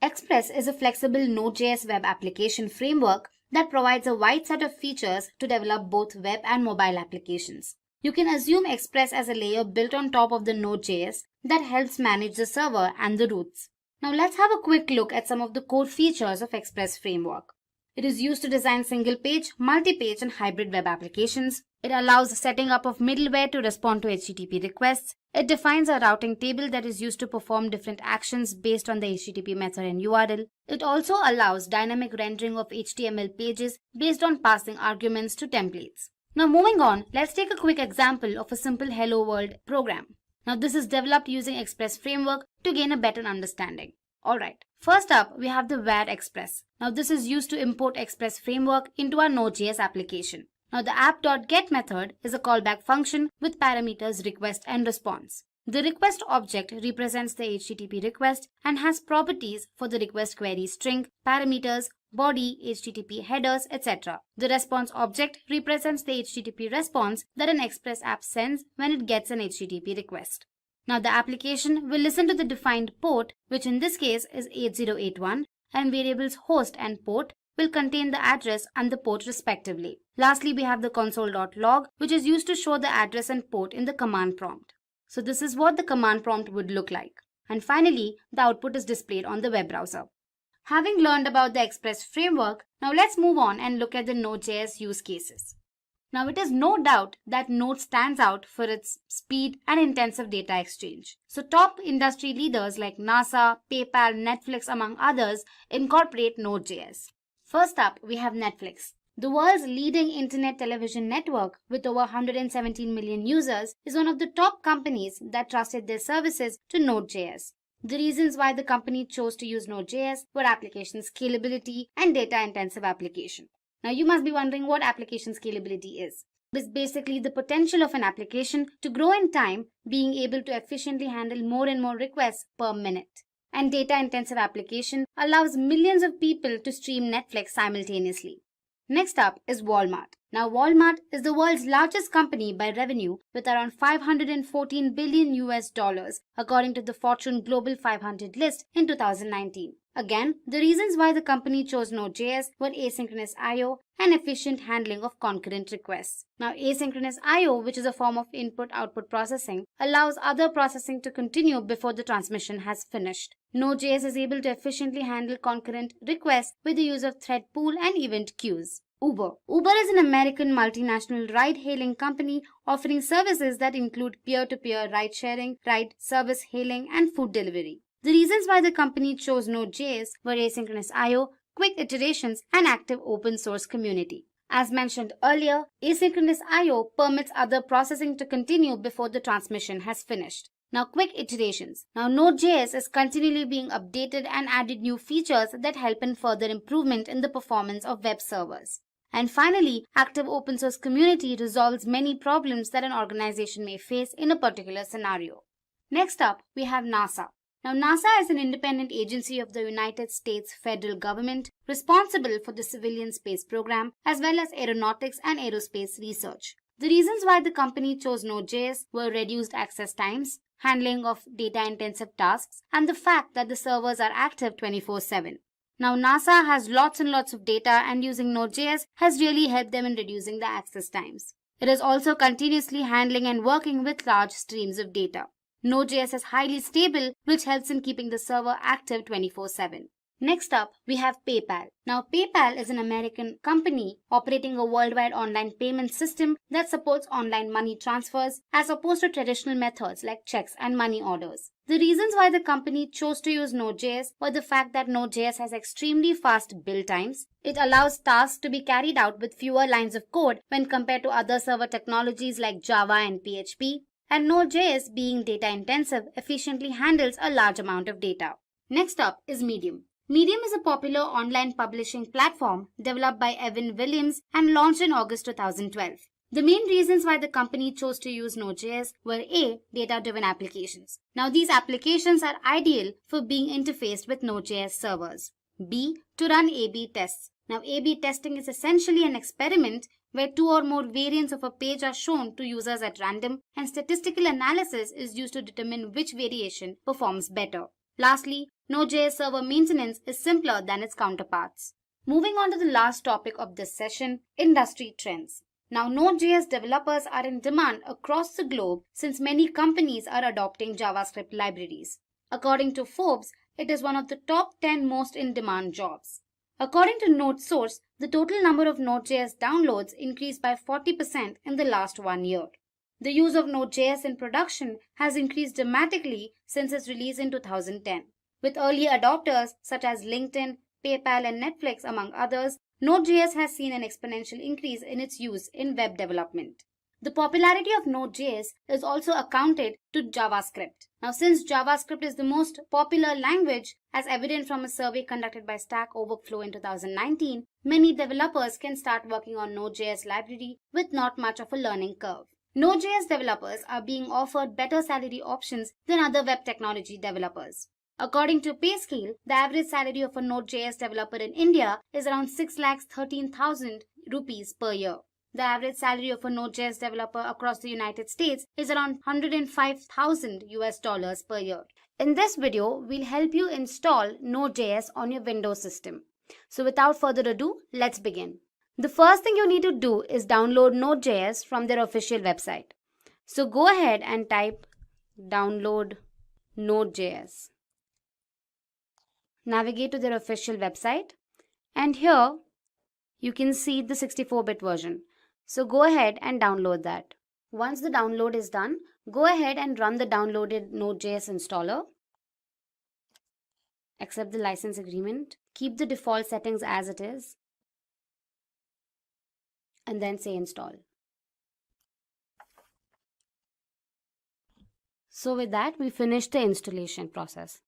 Express is a flexible Node.js web application framework that provides a wide set of features to develop both web and mobile applications. You can assume Express as a layer built on top of the Node.js that helps manage the server and the routes. Now let's have a quick look at some of the core features of Express framework. It is used to design single-page, multi-page and hybrid web applications. It allows setting up of middleware to respond to HTTP requests. It defines a routing table that is used to perform different actions based on the HTTP method and URL. It also allows dynamic rendering of HTML pages based on passing arguments to templates. Now moving on, let's take a quick example of a simple Hello World program. Now this is developed using Express framework to gain a better understanding. Alright, first up we have the var express. Now this is used to import Express framework into our Node.js application. Now the app.get method is a callback function with parameters request and response. The request object represents the HTTP request and has properties for the request query string, parameters, body, HTTP headers, etc. The response object represents the HTTP response that an Express app sends when it gets an HTTP request. Now the application will listen to the defined port, which in this case is 8081, and variables host and port will contain the address and the port respectively. Lastly, we have the console.log, which is used to show the address and port in the command prompt. So this is what the command prompt would look like. And finally, the output is displayed on the web browser. Having learned about the Express framework, now let's move on and look at the Node.js use cases. Now it is no doubt that Node stands out for its speed and intensive data exchange. So top industry leaders like NASA, PayPal, Netflix among others incorporate Node.js. First up, we have Netflix. The world's leading internet television network with over 117 million users is one of the top companies that trusted their services to Node.js. The reasons why the company chose to use Node.js were application scalability and data-intensive application. Now you must be wondering what application scalability is. It is basically the potential of an application to grow in time, being able to efficiently handle more and more requests per minute. And data-intensive application allows millions of people to stream Netflix simultaneously. Next up is Walmart. Now Walmart is the world's largest company by revenue with around $514 billion according to the Fortune Global 500 list in 2019. Again, the reasons why the company chose Node.js were asynchronous I/O and efficient handling of concurrent requests. Now asynchronous I/O, which is a form of input-output processing, allows other processing to continue before the transmission has finished. Node.js is able to efficiently handle concurrent requests with the use of thread pool and event queues. Uber. Uber is an American multinational ride-hailing company offering services that include peer-to-peer ride-sharing, ride service hailing, and food delivery. The reasons why the company chose Node.js were asynchronous I/O, quick iterations, and active open source community. As mentioned earlier, asynchronous I/O permits other processing to continue before the transmission has finished. Now quick iterations. Now Node.js is continually being updated and added new features that help in further improvement in the performance of web servers. And finally, active open source community resolves many problems that an organization may face in a particular scenario. Next up, we have NASA. Now NASA is an independent agency of the United States federal government responsible for the civilian space program as well as aeronautics and aerospace research. The reasons why the company chose Node.js were reduced access times, handling of data-intensive tasks, and the fact that the servers are active 24/7. Now NASA has lots and lots of data and using Node.js has really helped them in reducing the access times. It is also continuously handling and working with large streams of data. Node.js is highly stable, which helps in keeping the server active 24/7. Next up, we have PayPal. Now, PayPal is an American company operating a worldwide online payment system that supports online money transfers as opposed to traditional methods like checks and money orders. The reasons why the company chose to use Node.js were the fact that Node.js has extremely fast build times. It allows tasks to be carried out with fewer lines of code when compared to other server technologies like Java and PHP. And Node.js, being data intensive, efficiently handles a large amount of data. Next up is Medium. Medium is a popular online publishing platform developed by Evan Williams and launched in August 2012. The main reasons why the company chose to use Node.js were A. Data-driven applications. Now these applications are ideal for being interfaced with Node.js servers. B. To run A/B tests. Now A/B testing is essentially an experiment where 2 or more variants of a page are shown to users at random, and statistical analysis is used to determine which variation performs better. Lastly, Node.js server maintenance is simpler than its counterparts. Moving on to the last topic of this session, industry trends. Now, Node.js developers are in demand across the globe since many companies are adopting JavaScript libraries. According to Forbes, it is one of the top 10 most in-demand jobs. According to NodeSource, the total number of Node.js downloads increased by 40% in the last 1 year. The use of Node.js in production has increased dramatically since its release in 2010. With early adopters such as LinkedIn, PayPal, and Netflix, among others, Node.js has seen an exponential increase in its use in web development. The popularity of Node.js is also accounted to JavaScript. Now, since JavaScript is the most popular language, as evident from a survey conducted by Stack Overflow in 2019, many developers can start working on Node.js library with not much of a learning curve. Node.js developers are being offered better salary options than other web technology developers. According to PayScale, the average salary of a Node.js developer in India is around 6,13,000 rupees per year. The average salary of a Node.js developer across the United States is around $105,000 per year. In this video, we'll help you install Node.js on your Windows system. So without further ado, let's begin. The first thing you need to do is download Node.js from their official website. So go ahead and type download Node.js. Navigate to their official website, and here you can see the 64-bit version. So go ahead and download that. Once the download is done, go ahead and run the downloaded Node.js installer. Accept the license agreement. Keep the default settings as it is. And then say install. So with that, we finished the installation process.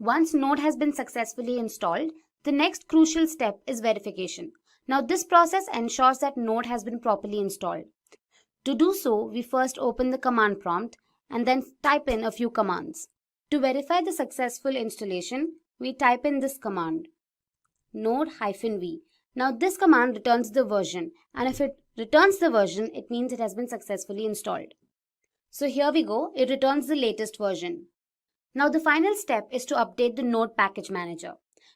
Once Node has been successfully installed, the next crucial step is verification. Now this process ensures that Node has been properly installed. To do so, we first open the command prompt and then type in a few commands. To verify the successful installation, we type in this command, node-v. Now this command returns the version, and if it returns the version, it means it has been successfully installed. So here we go, it returns the latest version. Now the final step is to update the Node package manager.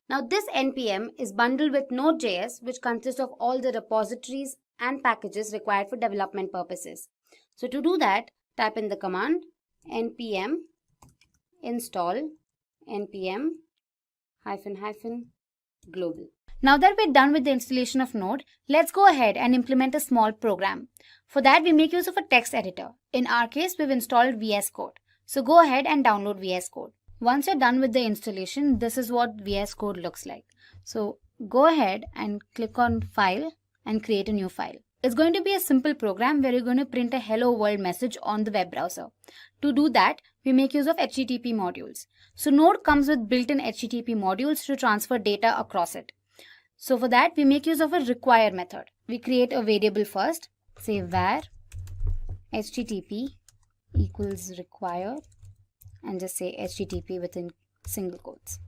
Now this npm is bundled with Node.js, which consists of all the repositories and packages required for development purposes. So to do that, type in the command npm install npm -- global. Now that we're done with the installation of Node, let's go ahead and implement a small program. For that, we make use of a text editor. In our case, we've installed VS Code. So go ahead and download VS Code. Once you're done with the installation, this is what VS Code looks like. So go ahead and click on File and create a new file. It's going to be a simple program where you're going to print a hello world message on the web browser. To do that, we make use of HTTP modules. So Node comes with built-in HTTP modules to transfer data across it. So for that, we make use of a require method. We create a variable first, say var HTTP equals require, and just say HTTP within single quotes.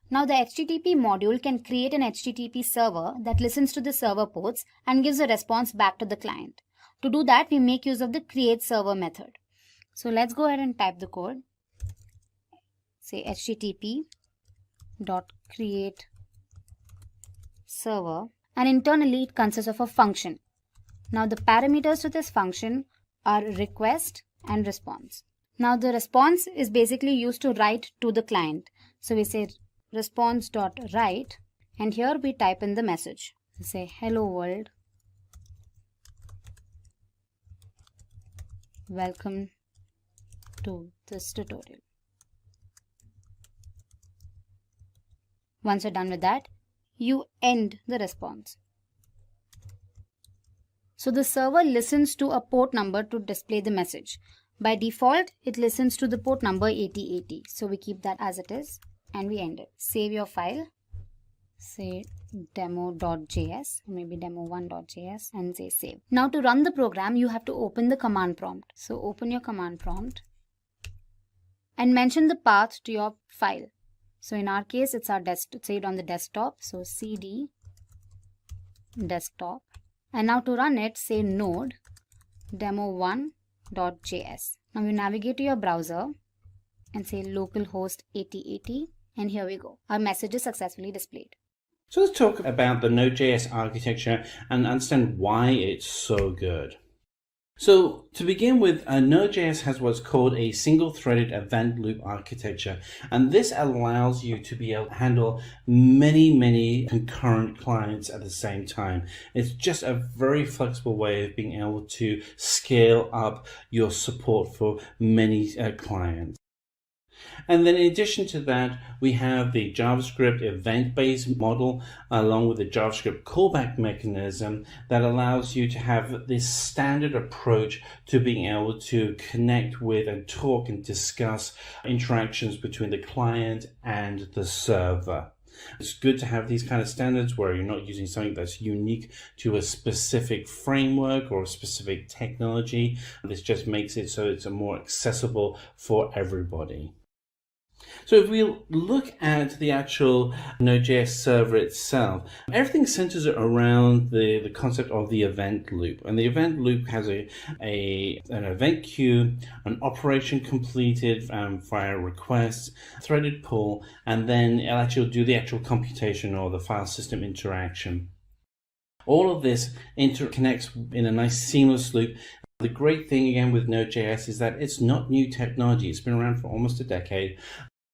Now the HTTP module can create an HTTP server that listens to the server ports and gives a response back to the client. To do that, we make use of the create server method. So let's go ahead and type the code. Say http.create server, and internally it consists of a function. Now the parameters to this function are request and response. Now the response is basically used to write to the client. So we say response.write, and here we type in the message. So say hello world, welcome to this tutorial. Once you're done with that, you end the response. So the server listens to a port number to display the message. By default, it listens to the port number 8080. So we keep that as it is and we end it. Save your file, say demo.js, maybe demo1.js, and say save. Now to run the program, you have to open the command prompt. So open your command prompt and mention the path to your file. So in our case, it's our saved on the desktop. So cd desktop And now to run it, say node demo1.js. Now you navigate to your browser and say localhost 8080, and here we go. Our message is successfully displayed. So let's talk about the Node.js architecture and understand why it's so good. So to begin with, Node.js has what's called a single-threaded event loop architecture, and this allows you to be able to handle many concurrent clients at the same time. It's just a very flexible way of being able to scale up your support for many clients. And then in addition to that, we have the JavaScript event-based model along with the JavaScript callback mechanism that allows you to have this standard approach to being able to connect with and talk and discuss interactions between the client and the server. It's good to have these kind of standards where you're not using something that's unique to a specific framework or a specific technology. This just makes it so it's more accessible for everybody. So if we look at the actual Node.js server itself, everything centers around the concept of the event loop. And the event loop has an event queue, an operation completed via requests, threaded pull, and then it'll actually do the actual computation or the file system interaction. All of this interconnects in a nice seamless loop. The great thing again with Node.js is that it's not new technology. It's been around for almost a decade.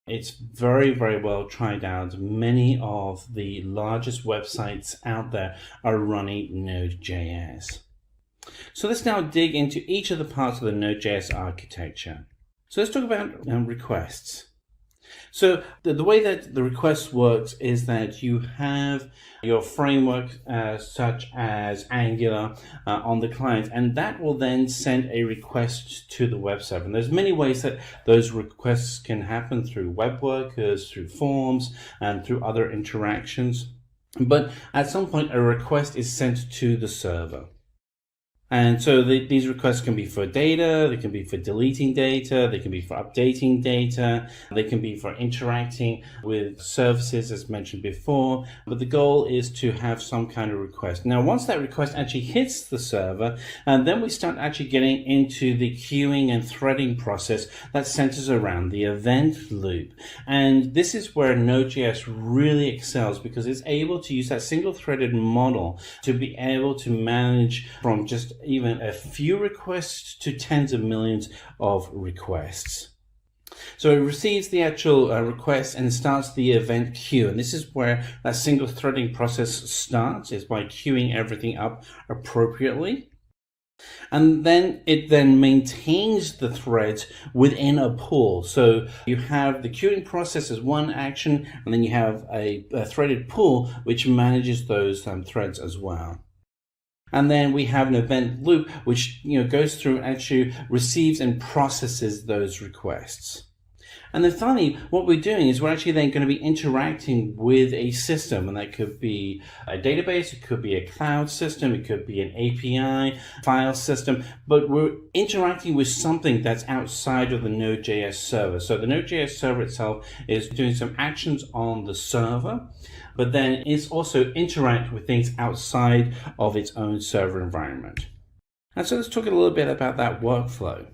It's very well tried out. Many of the largest websites out there are running Node.js. So let's now dig into each of the parts of the Node.js architecture. So let's talk about requests. So the way that the request works is that you have your framework such as Angular on the client, and that will then send a request to the web server. And there's many ways that those requests can happen through web workers, through forms, and through other interactions. But at some point, a request is sent to the server. And so these requests can be for data, they can be for deleting data, they can be for updating data, they can be for interacting with services as mentioned before, but the goal is to have some kind of request. Now once that request actually hits the server, and then we start actually getting into the queuing and threading process that centers around the event loop. And this is where Node.js really excels because it's able to use that single-threaded model to be able to manage from just even a few requests to tens of millions of requests. So it receives the actual request and starts the event queue. And this is where that single threading process starts, is by queuing everything up appropriately. And then it then maintains the threads within a pool. So you have the queuing process as one action, and then you have a threaded pool which manages those threads as well. And then we have an event loop, which goes through and actually receives and processes those requests. And then finally, what we're doing is we're actually then going to be interacting with a system, and that could be a database, it could be a cloud system, it could be an API, file system, but we're interacting with something that's outside of the Node.js server. So the Node.js server itself is doing some actions on the server, but then it's also interact with things outside of its own server environment. And so let's talk a little bit about that workflow.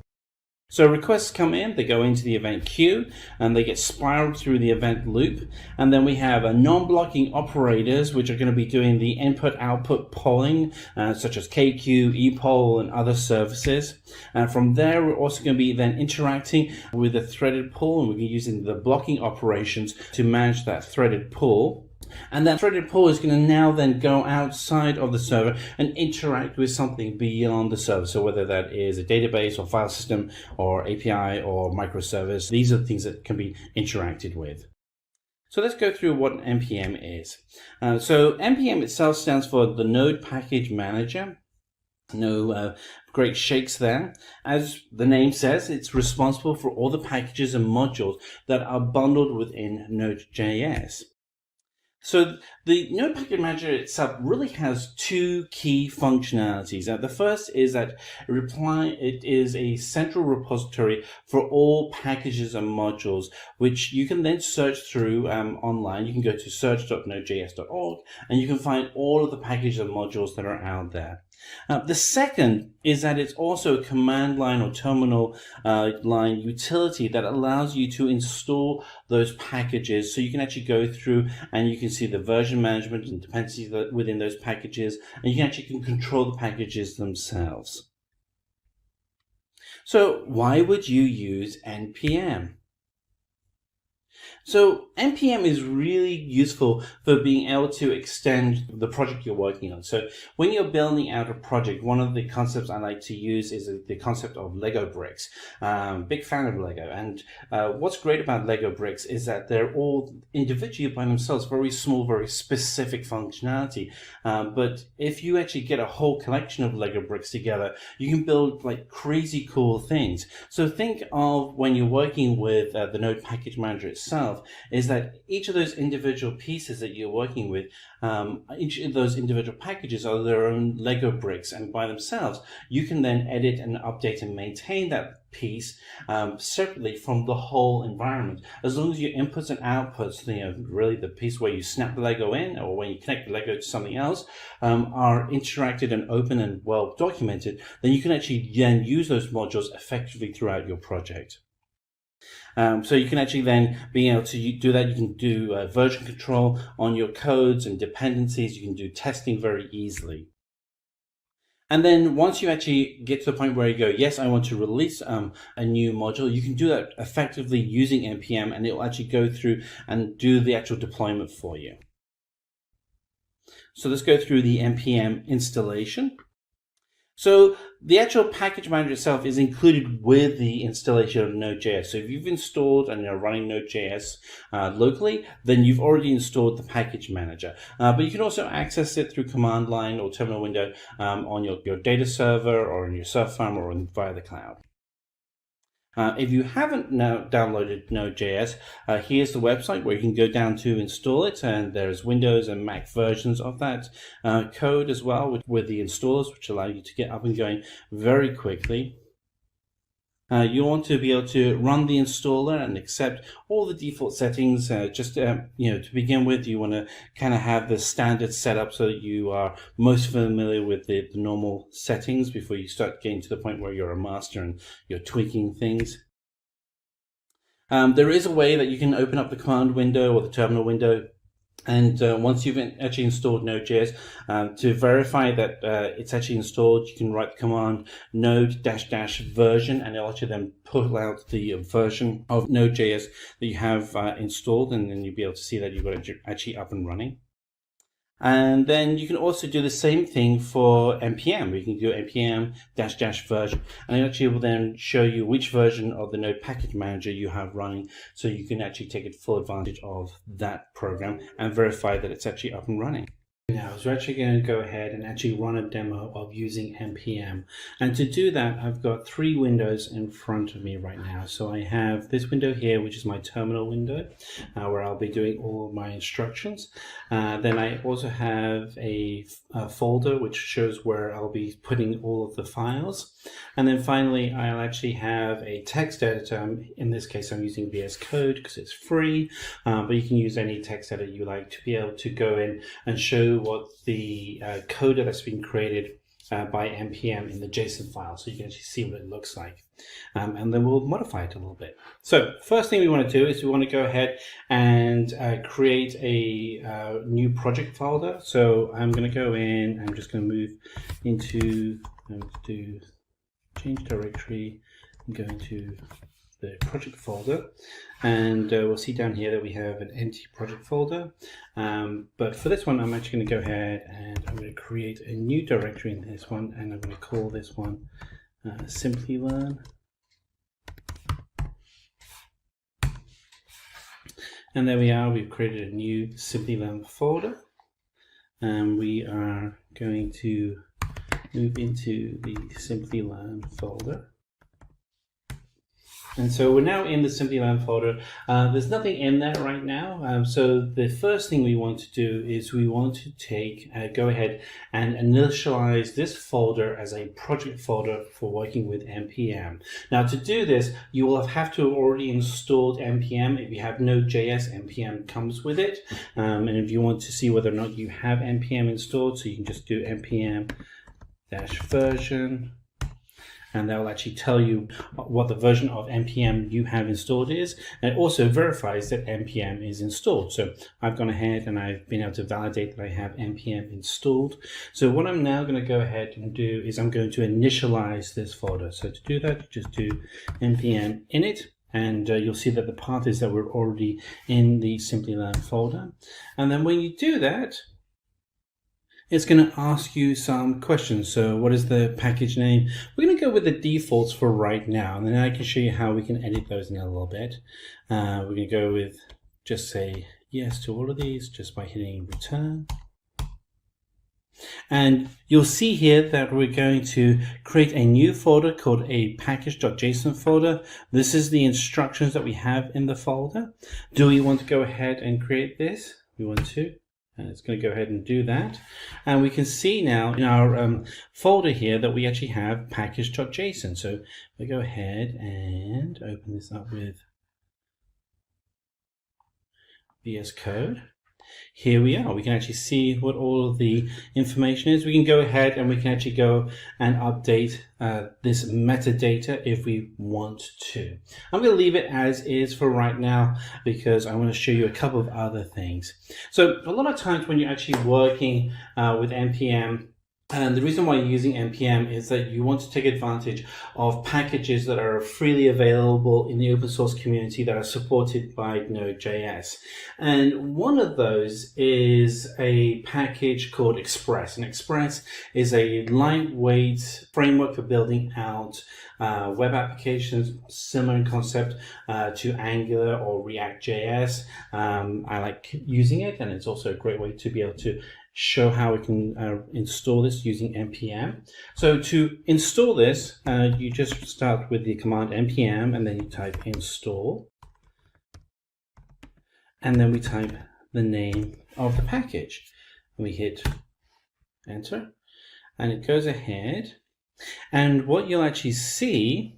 So requests come in, they go into the event queue, and they get spiraled through the event loop. And then we have non-blocking operators, which are going to be doing the input-output polling, such as KQ, ePoll, and other services. And from there, we're also going to be then interacting with the threaded pull, and we're using the blocking operations to manage that threaded pull. And that threaded pull is going to now then go outside of the server and interact with something beyond the server. So whether that is a database or file system or API or microservice, these are the things that can be interacted with. So let's go through what an NPM is. So NPM itself stands for the Node Package Manager. No great shakes there. As the name says, it's responsible for all the packages and modules that are bundled within Node.js. So the Node Package Manager itself really has two key functionalities. The first is that it is a central repository for all packages and modules, which you can then search through online. You can go to search.nodejs.org and you can find all of the packages and modules that are out there. The second is that it's also a command line or terminal line utility that allows you to install those packages. So you can actually go through and you can see the version management and dependencies within those packages, and you can control the packages themselves. So why would you use NPM? So NPM is really useful for being able to extend the project you're working on. So when you're building out a project, one of the concepts I like to use is the concept of Lego bricks. Big fan of Lego. And what's great about Lego bricks is that they're all individually by themselves, very small, very specific functionality. But if you actually get a whole collection of Lego bricks together, you can build like crazy cool things. So think of when you're working with the Node Package Manager itself, is that each of those individual pieces that you're working with, each of those individual packages are their own Lego bricks, and by themselves you can then edit and update and maintain that piece separately from the whole environment. As long as your inputs and outputs, really the piece where you snap the Lego in or when you connect the Lego to something else, are interacted and open and well documented, then you can actually then use those modules effectively throughout your project. So you can actually then be able to do that. You can do version control on your codes and dependencies. You can do testing very easily. And then once you actually get to the point where you go, yes, I want to release a new module, you can do that effectively using NPM, and it will actually go through and do the actual deployment for you. So let's go through the NPM installation. So the actual package manager itself is included with the installation of Node.js. So if you've installed and you're running Node.js locally, then you've already installed the package manager. But you can also access it through command line or terminal window on your data server or in your server farm or via the cloud. If you haven't now downloaded Node.js, here's the website where you can go down to install it, and there's Windows and Mac versions of that code as well with the installers, which allow you to get up and going very quickly. You want to be able to run the installer and accept all the default settings. To begin with, you want to kind of have the standard setup so that you are most familiar with the normal settings before you start getting to the point where you're a master and you're tweaking things. There is a way that you can open up the command window or the terminal window. And once you've actually installed Node.js, to verify that it's actually installed, you can write the command node-version, and it'll actually then pull out the version of Node.js that you have installed, and then you'll be able to see that you've got it actually up and running. And then you can also do the same thing for NPM. You can do npm --version, and it actually will then show you which version of the Node Package Manager you have running, so you can actually take full advantage of that program and verify that it's actually up and running. Now, so we're actually going to go ahead and actually run a demo of using NPM. And to do that, I've got three windows in front of me right now. So I have this window here, which is my terminal window, where I'll be doing all of my instructions. Then I also have a folder which shows where I'll be putting all of the files. And then finally, I'll actually have a text editor. In this case, I'm using VS Code because it's free, but you can use any text editor you like to be able to go in and show what the code that's been created by NPM in the JSON file, so you can actually see what it looks like. And then we'll modify it a little bit. So first thing we want to do is we want to go ahead and create a new project folder. So I'm going to go in, I'm just going to move into, do change directory, and go into the project folder, and we'll see down here that we have an empty project folder, but for this one I'm actually going to go ahead and I'm going to create a new directory in this one, and I'm going to call this one Simplilearn. And there we are, we've created a new Simplilearn folder, and we are going to move into the Simplilearn folder. And so we're now in the Simplilearn folder. There's nothing in there right now. So the first thing we want to do is we want to go ahead and initialize this folder as a project folder for working with NPM. Now to do this, you will have to have already installed NPM. If you have Node.js, NPM comes with it. And if you want to see whether or not you have NPM installed, so you can just do npm-version. And that will actually tell you what the version of NPM you have installed is. And it also verifies that NPM is installed. So I've gone ahead and I've been able to validate that I have NPM installed. So what I'm now going to go ahead and do is I'm going to initialize this folder. So to do that, just do npm init. And you'll see that the path is that we're already in the Simplilearn folder. And then when you do that, it's going to ask you some questions. So what is the package name? We're going to go with the defaults for right now, and then I can show you how we can edit those in a little bit. We're going to go with just say yes to all of these just by hitting return. And you'll see here that we're going to create a new folder called a package.json folder. This is the instructions that we have in the folder. Do we want to go ahead and create this? We want to. And it's going to go ahead and do that. And we can see now in our folder here that we actually have package.json. So we go ahead and open this up with VS Code. Here we are. We can actually see what all of the information is. We can go ahead and we can actually go and update this metadata if we want to. I'm going to leave it as is for right now because I want to show you a couple of other things. So a lot of times when you're actually working with NPM, and the reason why you're using NPM is that you want to take advantage of packages that are freely available in the open source community that are supported by Node.js. And one of those is a package called Express. And Express is a lightweight framework for building out web applications, similar in concept to Angular or React.js. I like using it, and it's also a great way to be able to show how we can install this using npm. So to install this, you just start with the command npm and then you type install. And then we type the name of the package. And we hit enter. And it goes ahead. And what you'll actually see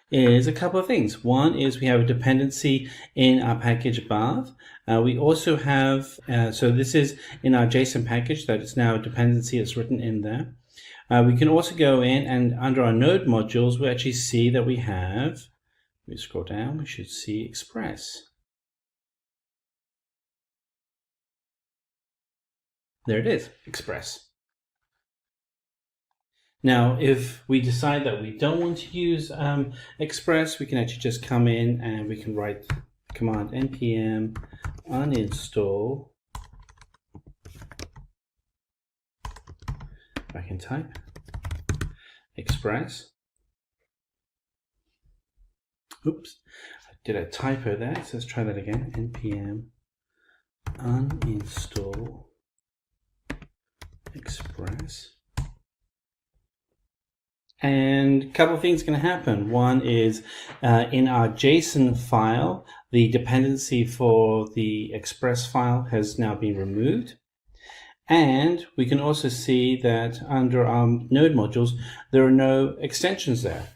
is a couple of things. One is we have a dependency in our package path. We also have, so this is in our JSON package, that is now a dependency that's written in there. We can also go in and under our node modules, we actually see that we have, we scroll down, we should see Express. There it is, Express. Now, if we decide that we don't want to use Express, we can actually just come in and we can write command npm uninstall. I can type Express. Oops, I did a typo there, so let's try that again. npm uninstall Express. And a couple of things are going to happen. One is in our JSON file, the dependency for the Express file has now been removed. And we can also see that under our node modules, there are no extensions there.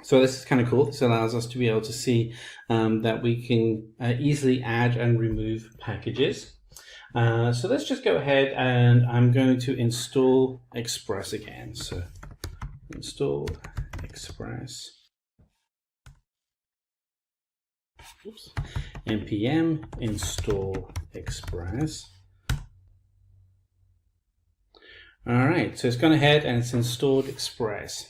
So this is kind of cool. This allows us to be able to see that we can easily add and remove packages. So let's just go ahead and I'm going to install Express again. So install Express. Oops. npm install Express. All right, so it's gone ahead and it's installed Express.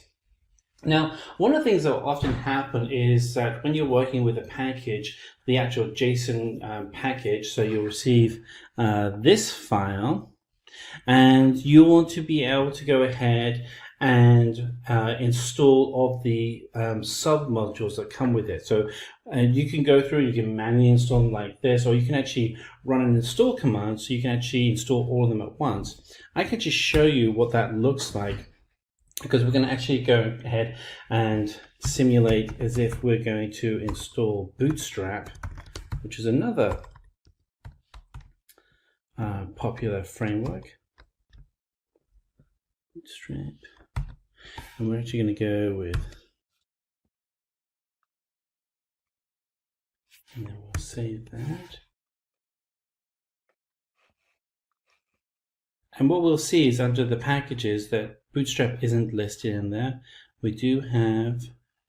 Now, one of the things that will often happen is that when you're working with a package, the actual JSON package, so you'll receive this file, and you want to be able to go ahead and install all of the sub-modules that come with it. So you can go through, you can manually install them like this, or you can actually run an install command so you can actually install all of them at once. I can just show you what that looks like, because we're going to actually go ahead and simulate as if we're going to install Bootstrap, which is another popular framework. Bootstrap. And we're actually going to go with, and then we'll save that. And what we'll see is under the packages that Bootstrap isn't listed in there. We do have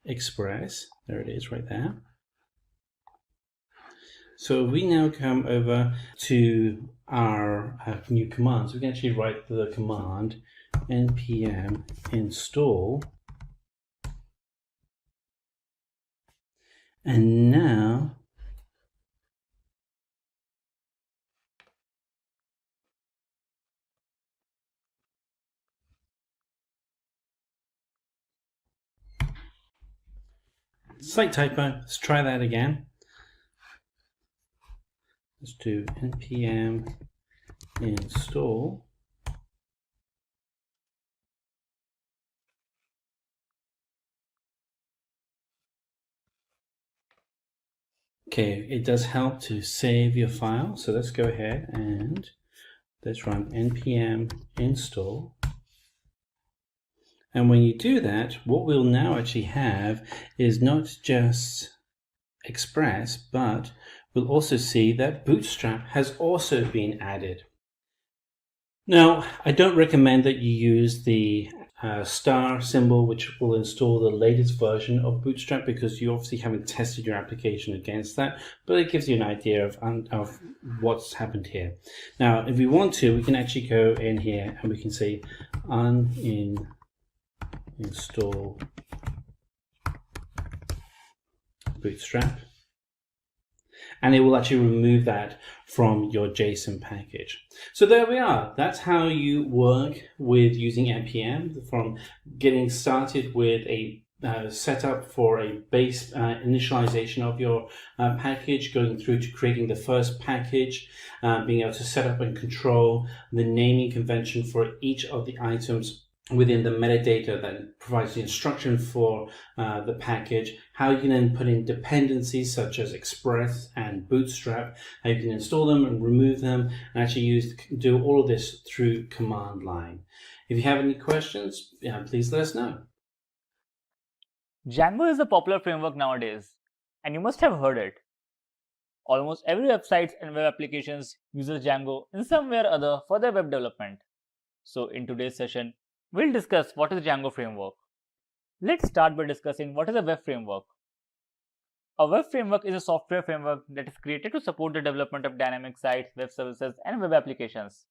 Express. There it is right there. So we now come over to our new commands. We can actually write the command npm install. And now slight typo. Let's try that again. Let's do npm install. Okay, it does help to save your file. So let's go ahead and let's run npm install. And when you do that, what we'll now actually have is not just Express, but we'll also see that Bootstrap has also been added. Now, I don't recommend that you use the star symbol, which will install the latest version of Bootstrap, because you obviously haven't tested your application against that, but it gives you an idea of what's happened here. Now, if we want to, we can actually go in here and we can say uninstall Bootstrap, and it will actually remove that from your JSON package. So there we are. That's how you work with using npm, from getting started with a setup for a base initialization of your package, going through to creating the first package, being able to set up and control the naming convention for each of the items within the metadata that provides the instruction for the package, how you can then put in dependencies such as Express and Bootstrap, how you can install them and remove them, and actually do all of this through command line. If you have any questions, please let us know. Django is a popular framework nowadays, and you must have heard it. Almost every website and web applications uses Django in some way or other for their web development. So in today's session, we'll discuss what is Django framework. Let's start by discussing what is a web framework. A web framework is a software framework that is created to support the development of dynamic sites, web services, and web applications.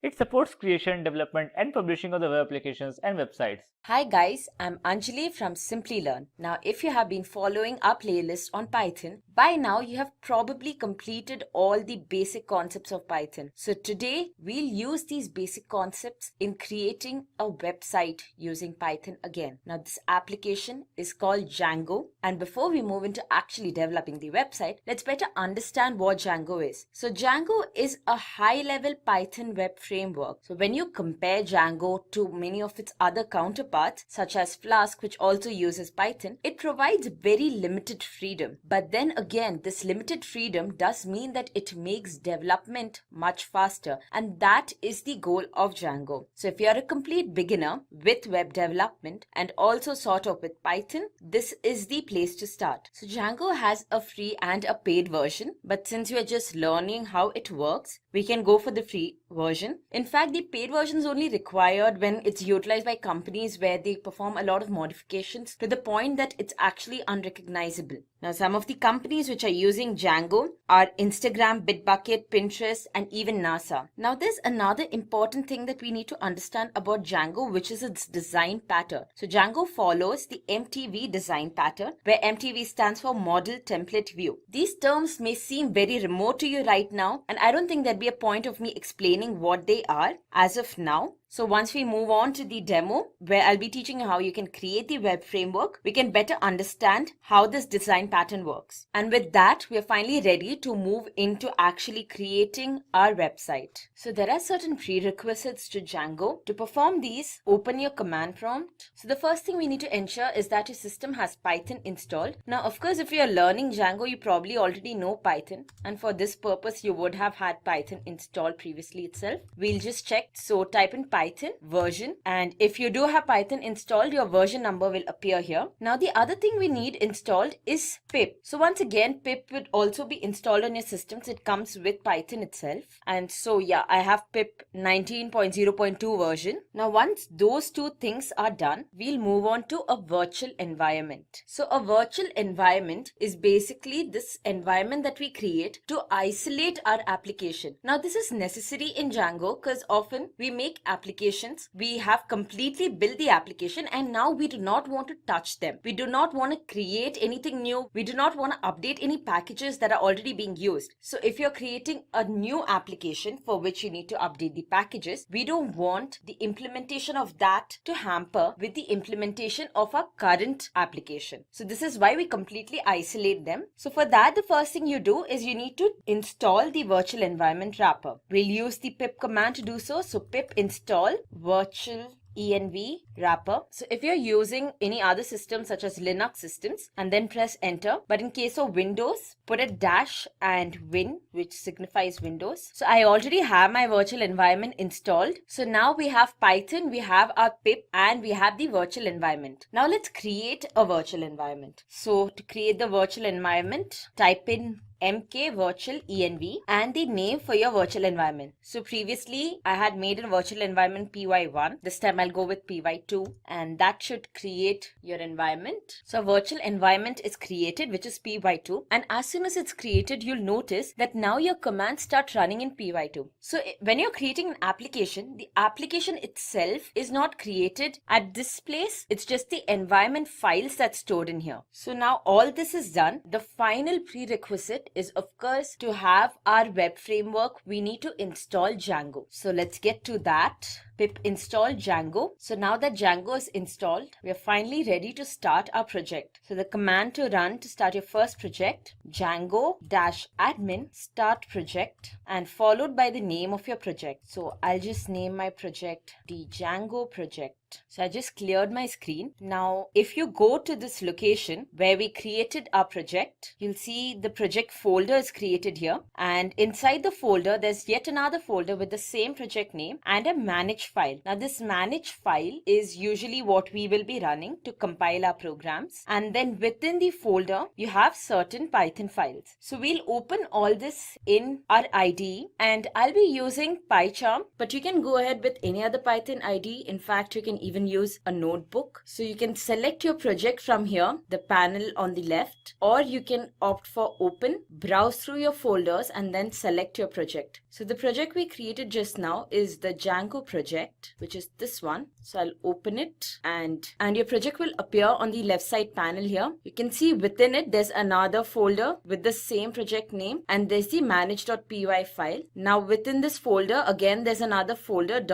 It supports creation, development, and publishing of the web applications and websites. Hi guys, I'm Anjali from Simplilearn. Now, if you have been following our playlist on Python, by now you have probably completed all the basic concepts of Python. So today, we'll use these basic concepts in creating a website using Python again. Now, this application is called Django. And before we move into actually developing the website, let's better understand what Django is. So Django is a high-level Python web framework. So when you compare Django to many of its other counterparts, such as Flask, which also uses Python, it provides very limited freedom. But then again, this limited freedom does mean that it makes development much faster, and that is the goal of Django. So if you're a complete beginner with web development and also sort of with Python, this is the place to start. So Django has a free and a paid version, but since you're just learning how it works, we can go for the free version. In fact, the paid version is only required when it's utilized by companies where they perform a lot of modifications to the point that it's actually unrecognizable. Now, some of the companies which are using Django are Instagram, Bitbucket, Pinterest, and even NASA. Now, there's another important thing that we need to understand about Django, which is its design pattern. So Django follows the MTV design pattern, where MTV stands for Model Template View. These terms may seem very remote to you right now, and I don't think there'd be a point of me explaining what they are as of now. So once we move on to the demo, where I'll be teaching you how you can create the web framework, we can better understand how this design pattern works. And with that, we are finally ready to move into actually creating our website. So there are certain prerequisites to Django. To perform these, open your command prompt. So the first thing we need to ensure is that your system has Python installed. Now, of course, if you're learning Django, you probably already know Python. And for this purpose, you would have had Python installed previously itself. We'll just check. So type in Python version. And if you do have Python installed, your version number will appear here. Now, the other thing we need installed is pip. So once again, pip would also be installed on your systems. It comes with Python itself. And so yeah, I have pip 19.0.2 version. Now, once those two things are done, we'll move on to a virtual environment. So a virtual environment is basically this environment that we create to isolate our application. Now, this is necessary in Django because often we make applications, we have completely built the application, and now we do not want to touch them. We do not want to create anything new. We do not want to update any packages that are already being used. So if you're creating a new application for which you need to update the packages, we don't want the implementation of that to hamper with the implementation of our current application. So this is why we completely isolate them. So for that, the first thing you do is you need to install the virtual environment wrapper. We'll use the pip command to do so. So pip install virtual env wrapper. So if you're using any other system such as Linux systems, and then press enter, but in case of Windows, put a dash and win, which signifies Windows. So I already have my virtual environment installed. So now we have Python, we have our pip, and we have the virtual environment. Now let's create a virtual environment. So to create the virtual environment, type in mk virtual env and the name for your virtual environment. So previously I had made a virtual environment py1. This time I'll go with py2, and that should create your environment. So a virtual environment is created, which is py2, and as soon as it's created, you'll notice that now your commands start running in py2. So when you're creating an application, the application itself is not created at this place. It's just the environment files that's stored in here. So now all this is done. The final prerequisite is, of course, to have our web framework, we need to install Django. So let's get to that. Pip install Django. So now that Django is installed, we are finally ready to start our project. So the command to run to start your first project, Django-admin start project, and followed by the name of your project. So I'll just name my project the Django project. So I just cleared my screen. Now, if you go to this location where we created our project, you'll see the project folder is created here. And inside the folder, there's yet another folder with the same project name and a manage file. Now, this manage file is usually what we will be running to compile our programs. And then within the folder, you have certain Python files. So we'll open all this in our IDE, and I'll be using PyCharm, but you can go ahead with any other Python IDE. In fact, you can even use a notebook. So you can select your project from here, the panel on the left, or you can opt for open, browse through your folders, and then select your project. So the project we created just now is the Django project, which is this one. So I'll open it, and your project will appear on the left side panel here. You can see within it, there's another folder with the same project name, and there's the manage.py file. Now within this folder, again, there's another folder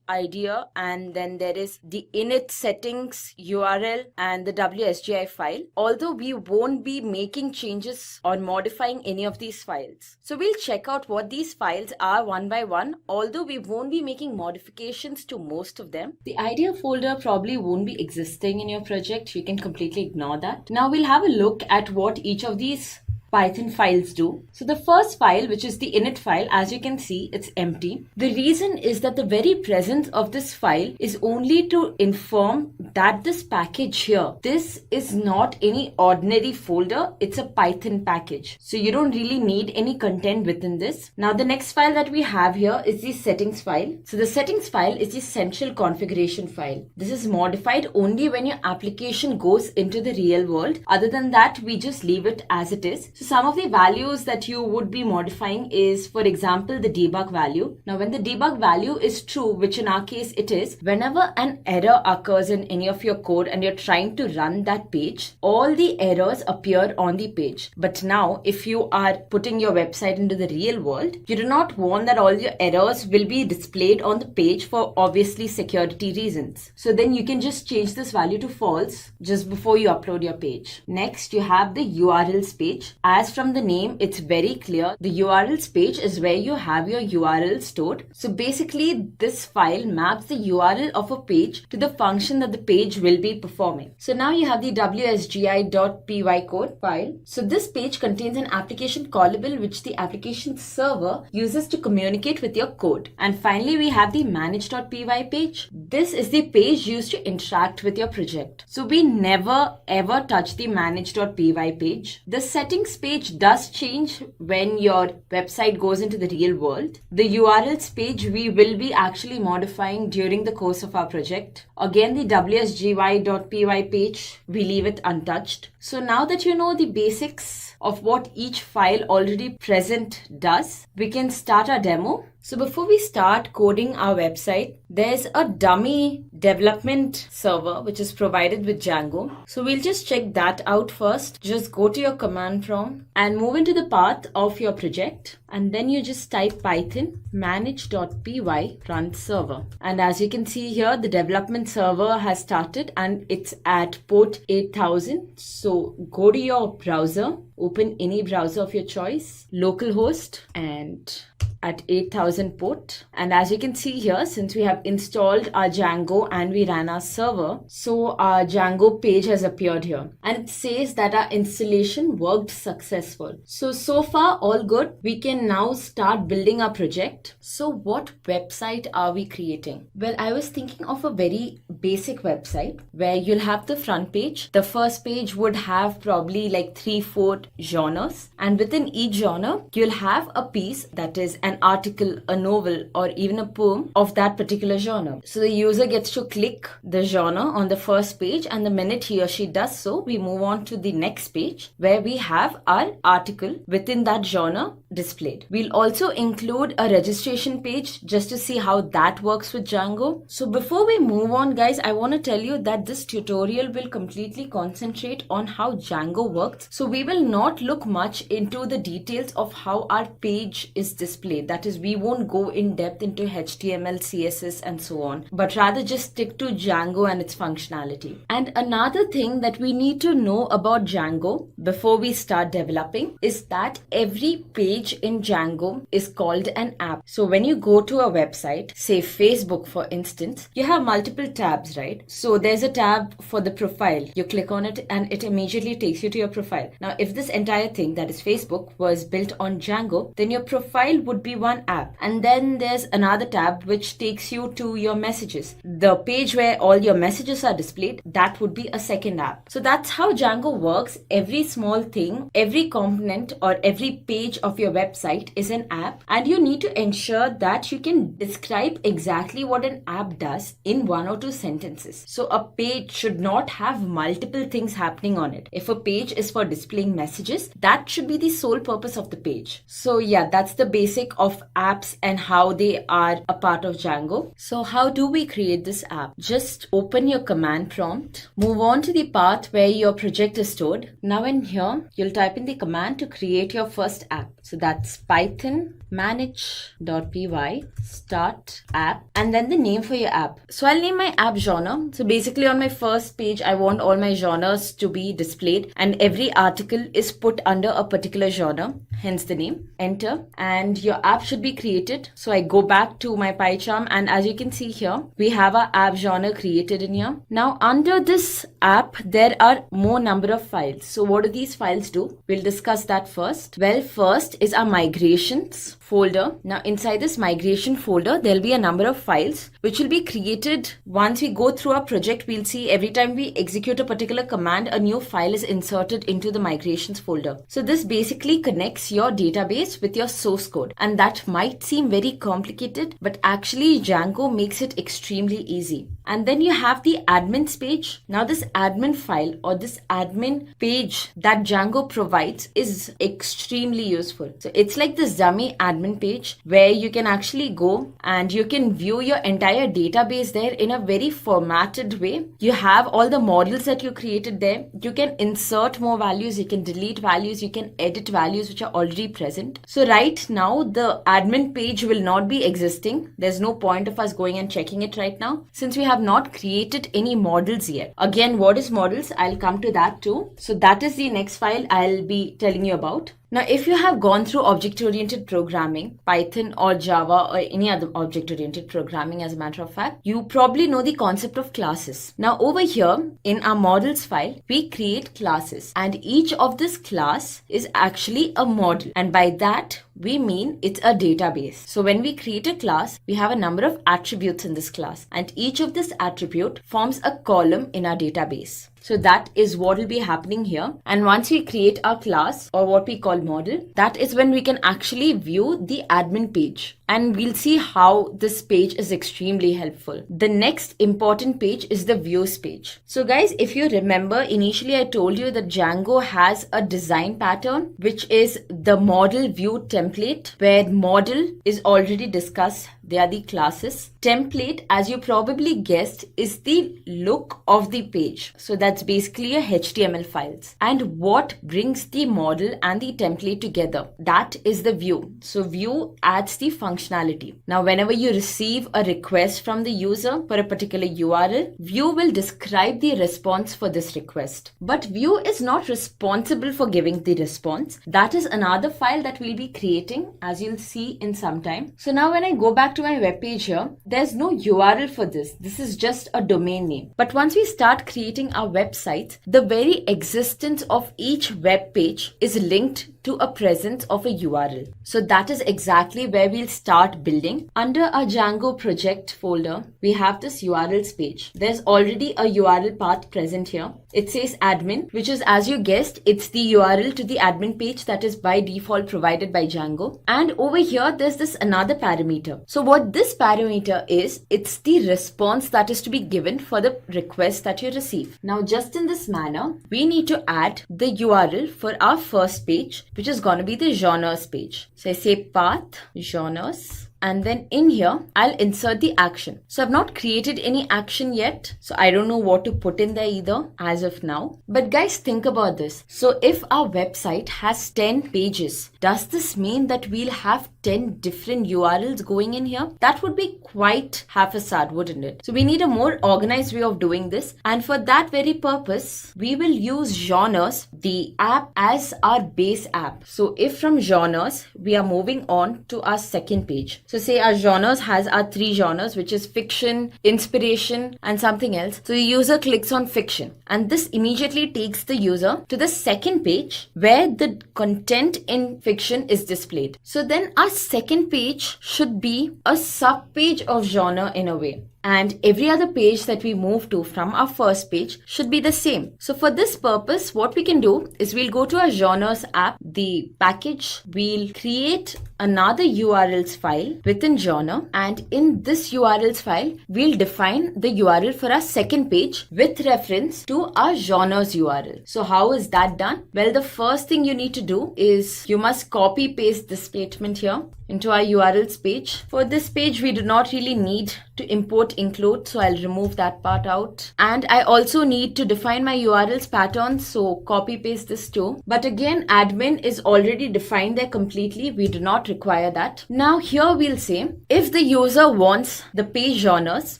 .idea, and then there is the init settings URL and the WSGI file. Although we won't be making changes or modifying any of these files. So we'll check out what these files are one by one, although we won't be making modifications to most of them. The idea folder probably won't be existing in your project. You can completely ignore that. Now we'll have a look at what each of these Python files do. So the first file, which is the init file, as you can see, it's empty. The reason is that the very presence of this file is only to inform that this package here, this is not any ordinary folder, it's a Python package. So you don't really need any content within this. Now the next file that we have here is the settings file. So the settings file is the central configuration file. This is modified only when your application goes into the real world. Other than that, we just leave it as it is. So some of the values that you would be modifying is, for example, the debug value. Now when the debug value is true, which in our case it is, whenever an error occurs in any of your code and you're trying to run that page, all the errors appear on the page. But now if you are putting your website into the real world, you do not want that all your errors will be displayed on the page for obviously security reasons. So then you can just change this value to false just before you upload your page. Next, you have the URLs page. As from the name, it's very clear. The URLs page is where you have your URL stored. So basically, this file maps the URL of a page to the function that the page will be performing. So now you have the wsgi.py code file. So this page contains an application callable which the application server uses to communicate with your code. And finally, we have the manage.py page. This is the page used to interact with your project. So we never ever touch the manage.py page. The settings page does change when your website goes into the real world. The URLs page we will be actually modifying during the course of our project. Again, the wsgy.py page, we leave it untouched. So now that you know the basics of what each file already present does, we can start our demo. So before we start coding our website, there's a dummy development server which is provided with Django. So we'll just check that out first. Just go to your command prompt and move into the path of your project. And then you just type Python manage.py run server. And as you can see here, the development server has started and it's at port 8000. So go to your browser, open any browser of your choice, localhost, and at 8000 port. And as you can see here, since we have installed our Django and we ran our server, so our Django page has appeared here and it says that our installation worked successful. So far all good. We can now start building our project. So what website are we creating? Well, I was thinking of a very basic website where you'll have the front page. The first page would have probably like 3-4 genres, and within each genre you'll have a piece that is an article, a novel, or even a poem of that particular genre. So the user gets to click the genre on the first page, and the minute he or she does so, we move on to the next page where we have our article within that genre displayed. We'll also include a registration page just to see how that works with Django. So before we move on, guys, I want to tell you that this tutorial will completely concentrate on how Django works. So we will not look much into the details of how our page is displayed. That is, we won't go in depth into HTML, CSS, and so on, but rather just stick to Django and its functionality. And another thing that we need to know about Django before we start developing is that every page in Django is called an app. So when you go to a website, say Facebook for instance, you have multiple tabs, right? So there's a tab for the profile. You click on it and it immediately takes you to your profile. Now, if this entire thing, that is Facebook, was built on Django, then your profile would be one app. And then there's another tab which takes you to your messages. The page where all your messages are displayed, that would be a second app. So that's how Django works. Every small thing, every component or every page of your website is an app, and you need to ensure that you can describe exactly what an app does in 1 or 2 sentences. So a page should not have multiple things happening on it. If a page is for displaying messages, that should be the sole purpose of the page. So yeah, that's the basic of apps and how they are a part of Django. So how do we create this app? Just open your command prompt, move on to the path where your project is stored. Now in here, you'll type in the command to create your first app. So that's Python manage.py start app, and then the name for your app. So I'll name my app genre. So basically on my first page, I want all my genres to be displayed and every article is put under a particular genre, hence the name. Enter, and your app should be created. So I go back to my PyCharm, and as you can see here, we have our app genre created in here. Now under this app, there are more number of files. So what do these files do? We'll discuss that first. Well, first is our migrations folder. Now inside this migration folder, there'll be a number of files which will be created. Once we go through our project, we'll see every time we execute a particular command, a new file is inserted into the migrations folder. So this basically connects your database with your source code, and that might seem very complicated, but actually Django makes it extremely easy. And then you have the admins page. Now this admin file or this admin page that Django provides is extremely useful. So it's like this dummy admin page where you can actually go and you can view your entire database there in a very formatted way. You have all the models that you created there. You can insert more values, you can delete values, you can edit values which are already present. So right now the admin page will not be existing. There's no point of us going and checking it right now since we have not created any models yet. Again, what is models? I'll come to that too. So that is the next file I'll be telling you about. Now, if you have gone through object-oriented programming, Python or Java or any other object-oriented programming, as a matter of fact, you probably know the concept of classes. Now, over here in our models file, we create classes and each of this class is actually a model. And by that, we mean it's a database. So when we create a class, we have a number of attributes in this class and each of this attribute forms a column in our database. So that is what will be happening here. And once we create our class or what we call model, that is when we can actually view the admin page. And we'll see how this page is extremely helpful. The next important page is the views page. So guys, if you remember, initially I told you that Django has a design pattern, which is the model view template, where model is already discussed. They are the classes. Template, as you probably guessed, is the look of the page. So that's basically a HTML files. And what brings the model and the template together? That is the view. So view adds the functionality. Now, whenever you receive a request from the user for a particular URL, view will describe the response for this request. But view is not responsible for giving the response. That is another file that we'll be creating, as you'll see in some time. So now when I go back to my web page here, there's no URL for this. This is just a domain name. But once we start creating our websites, the very existence of each web page is linked to a presence of a URL. So that is exactly where we'll start building. Under our Django project folder, we have this URLs page. There's already a URL path present here. It says admin, which is, as you guessed, it's the URL to the admin page that is by default provided by Django. And over here, there's this another parameter. So what this parameter is, it's the response that is to be given for the request that you receive. Now, just in this manner, we need to add the URL for our first page, which is going to be the genres page. So I say path, genres. And then in here, I'll insert the action. So I've not created any action yet. So I don't know what to put in there either as of now. But guys, think about this. So if our website has 10 pages, does this mean that we'll have 10 different URLs going in here? That would be quite haphazard, wouldn't it? So we need a more organized way of doing this. And for that very purpose, we will use genres, the app, as our base app. So if from genres, we are moving on to our second page. So say our genres has our 3 genres, which is fiction, inspiration, and something else. So the user clicks on fiction. And this immediately takes the user to the second page where the content in fiction is displayed. So then our second page should be a sub-page of genre in a way. And every other page that we move to from our first page should be the same. So for this purpose, what we can do is we'll go to our genres app, the package, we'll create another URLs file within genre, and in this URLs file, we'll define the URL for our second page with reference to our genres URL. So how is that done? Well, the first thing you need to do is you must copy paste this statement here into our URLs page. For this page, we do not really need to import include, so I'll remove that part out. And I also need to define my URLs pattern, so copy paste this too. But again, admin is already defined there completely. We do not require that. Now here we'll say, if the user wants the page genres,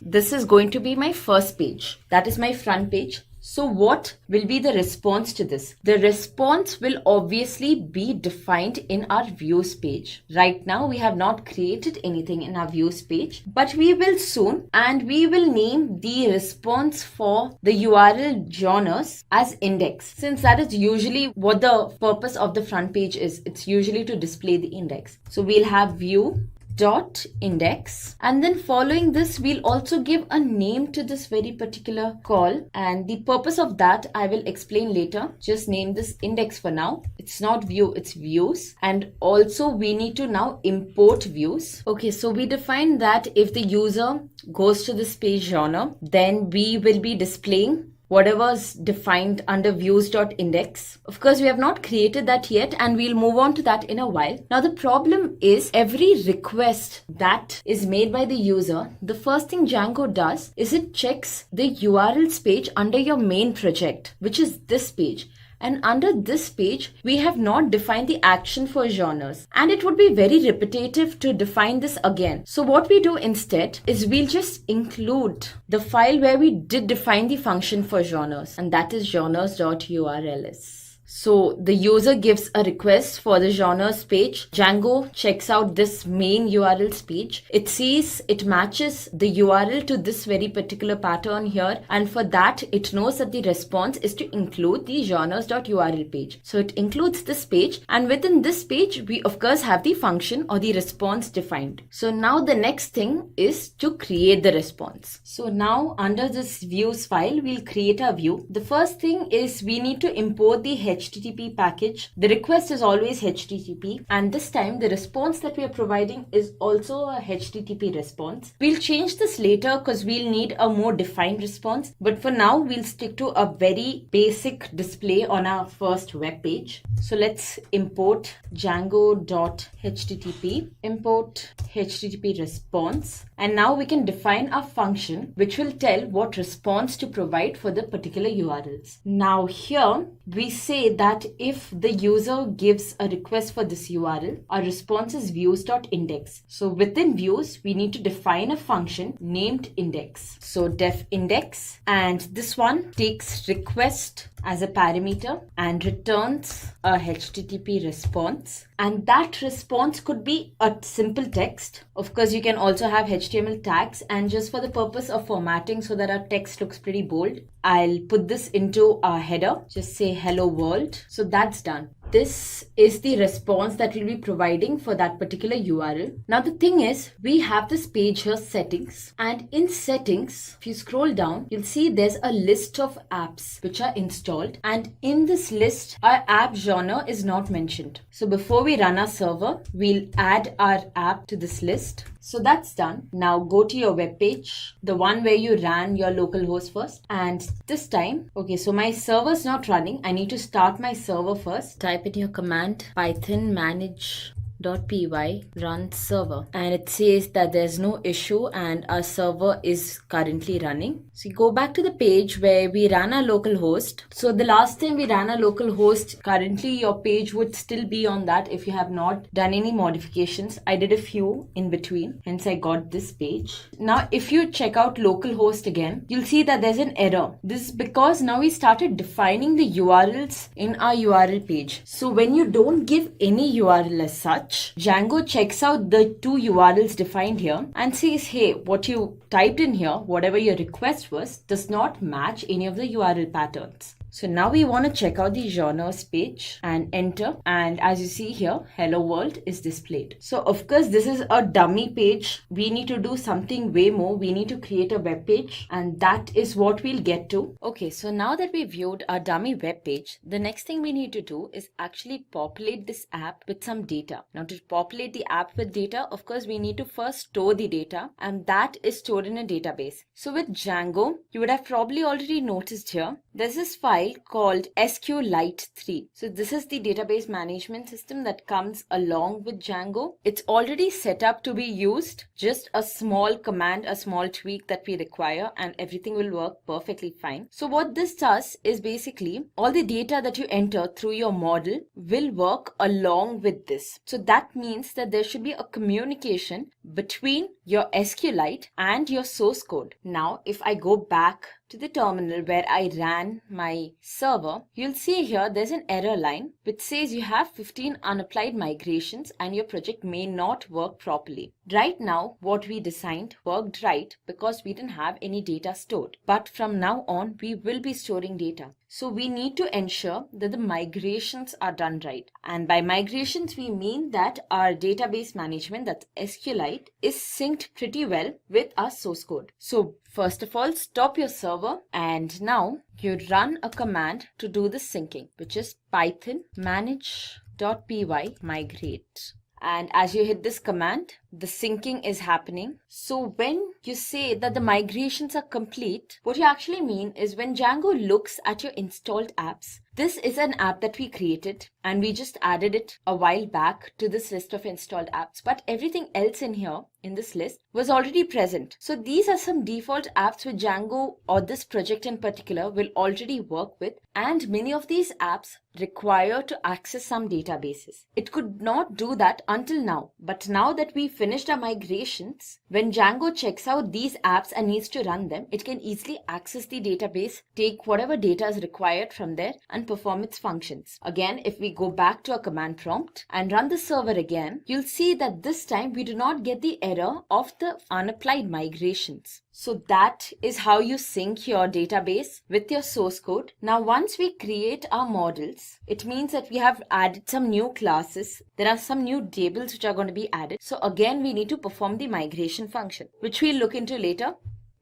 this is going to be my first page. That is my front page. So what will be the response to this? The response will obviously be defined in our views page. Right now, we have not created anything in our views page, but we will soon, and we will name the response for the URL genres as index, since that is usually what the purpose of the front page is. It's usually to display the index. So we'll have view dot index, and then following this we'll also give a name to this very particular call, and the purpose of that I will explain later. Just name this index for now. It's not view, it's views. And also we need to now import views. Okay, so we define that if the user goes to this page genre, then we will be displaying whatever's defined under views.index. Of course, we have not created that yet, and we'll move on to that in a while. Now, the problem is every request that is made by the user, the first thing Django does is it checks the URLs page under your main project, which is this page. And under this page, we have not defined the action for genres. And it would be very repetitive to define this again. So what we do instead is we'll just include the file where we did define the function for genres. And that is genres.urls. So the user gives a request for the genres page. Django checks out this main URLs page. It sees it matches the URL to this very particular pattern here. And for that, it knows that the response is to include the genres.url page. So it includes this page. And within this page, we of course have the function or the response defined. So now the next thing is to create the response. So now under this views file, we'll create a view. The first thing is we need to import the HTTP package. The request is always HTTP, and this time the response that we are providing is also a HTTP response. We'll change this later because we'll need a more defined response, but for now we'll stick to a very basic display on our first web page. So let's import django.http, import HTTP response, and now we can define a function which will tell what response to provide for the particular URLs. Now here we say that if the user gives a request for this URL, our response is views.index. So within views, we need to define a function named index. So def index, and this one takes request as a parameter and returns a HTTP response. And that response could be a simple text. Of course, you can also have HTML tags, and just for the purpose of formatting so that our text looks pretty bold, I'll put this into our header. Just say hello world. So that's done. This is the response that we'll be providing for that particular URL. Now the thing is, we have this page here, settings, and in settings, if you scroll down, you'll see there's a list of apps which are installed, and in this list, our app genre is not mentioned. So before we run our server, we'll add our app to this list. So that's done. Now go to your web page, the one where you ran your localhost first. And this time, okay, so my server's not running. I need to start my server first. Type in your command python manage.py run server, and it says that there's no issue and our server is currently running. So you go back to the page where we ran our localhost. So the last time we ran our localhost, currently your page would still be on that if you have not done any modifications. I did a few in between, hence I got this page. Now if you check out localhost again, you'll see that there's an error. This is because now we started defining the URLs in our URL page. So when you don't give any URL as such, Django checks out the two URLs defined here and says, hey, what you typed in here, whatever your request was, does not match any of the URL patterns. So now we want to check out the genres page and enter, and as you see here, hello world is displayed. So of course this is a dummy page. We need to do something way more. We need to create a web page, and that is what we'll get to. Okay, so now that we viewed our dummy web page, the next thing we need to do is actually populate this app with some data. Now to populate the app with data, of course we need to first store the data, and that is stored in a database. So with Django, you would have probably already noticed here, there's this file called SQLite3. So this is the database management system that comes along with Django. It's already set up to be used, just a small command, a small tweak that we require, and everything will work perfectly fine. So what this does is basically all the data that you enter through your model will work along with this. So that means that there should be a communication between your SQLite and your source code. Now, if I go back to the terminal where I ran my server, you'll see here there's an error line which says you have 15 unapplied migrations and your project may not work properly. Right now, what we designed worked right because we didn't have any data stored. But from now on, we will be storing data. So we need to ensure that the migrations are done right. And by migrations, we mean that our database management, that's SQLite, is synced pretty well with our source code. So first of all, stop your server, and now you run a command to do the syncing, which is python manage.py migrate. And as you hit this command, the syncing is happening. So when you say that the migrations are complete, what you actually mean is when Django looks at your installed apps, this is an app that we created and we just added it a while back to this list of installed apps. But everything else in here in this list was already present. So these are some default apps which Django, or this project in particular, will already work with. And many of these apps require to access some databases. It could not do that until now. But now that we finished our migrations, when Django checks out these apps and needs to run them, it can easily access the database, take whatever data is required from there and perform its functions. Again, if we go back to our command prompt and run the server again, you'll see that this time we do not get the error of the unapplied migrations. So that is how you sync your database with your source code. Now, once we create our models, it means that we have added some new classes. There are some new tables which are going to be added. So again, we need to perform the migration function, which we'll look into later.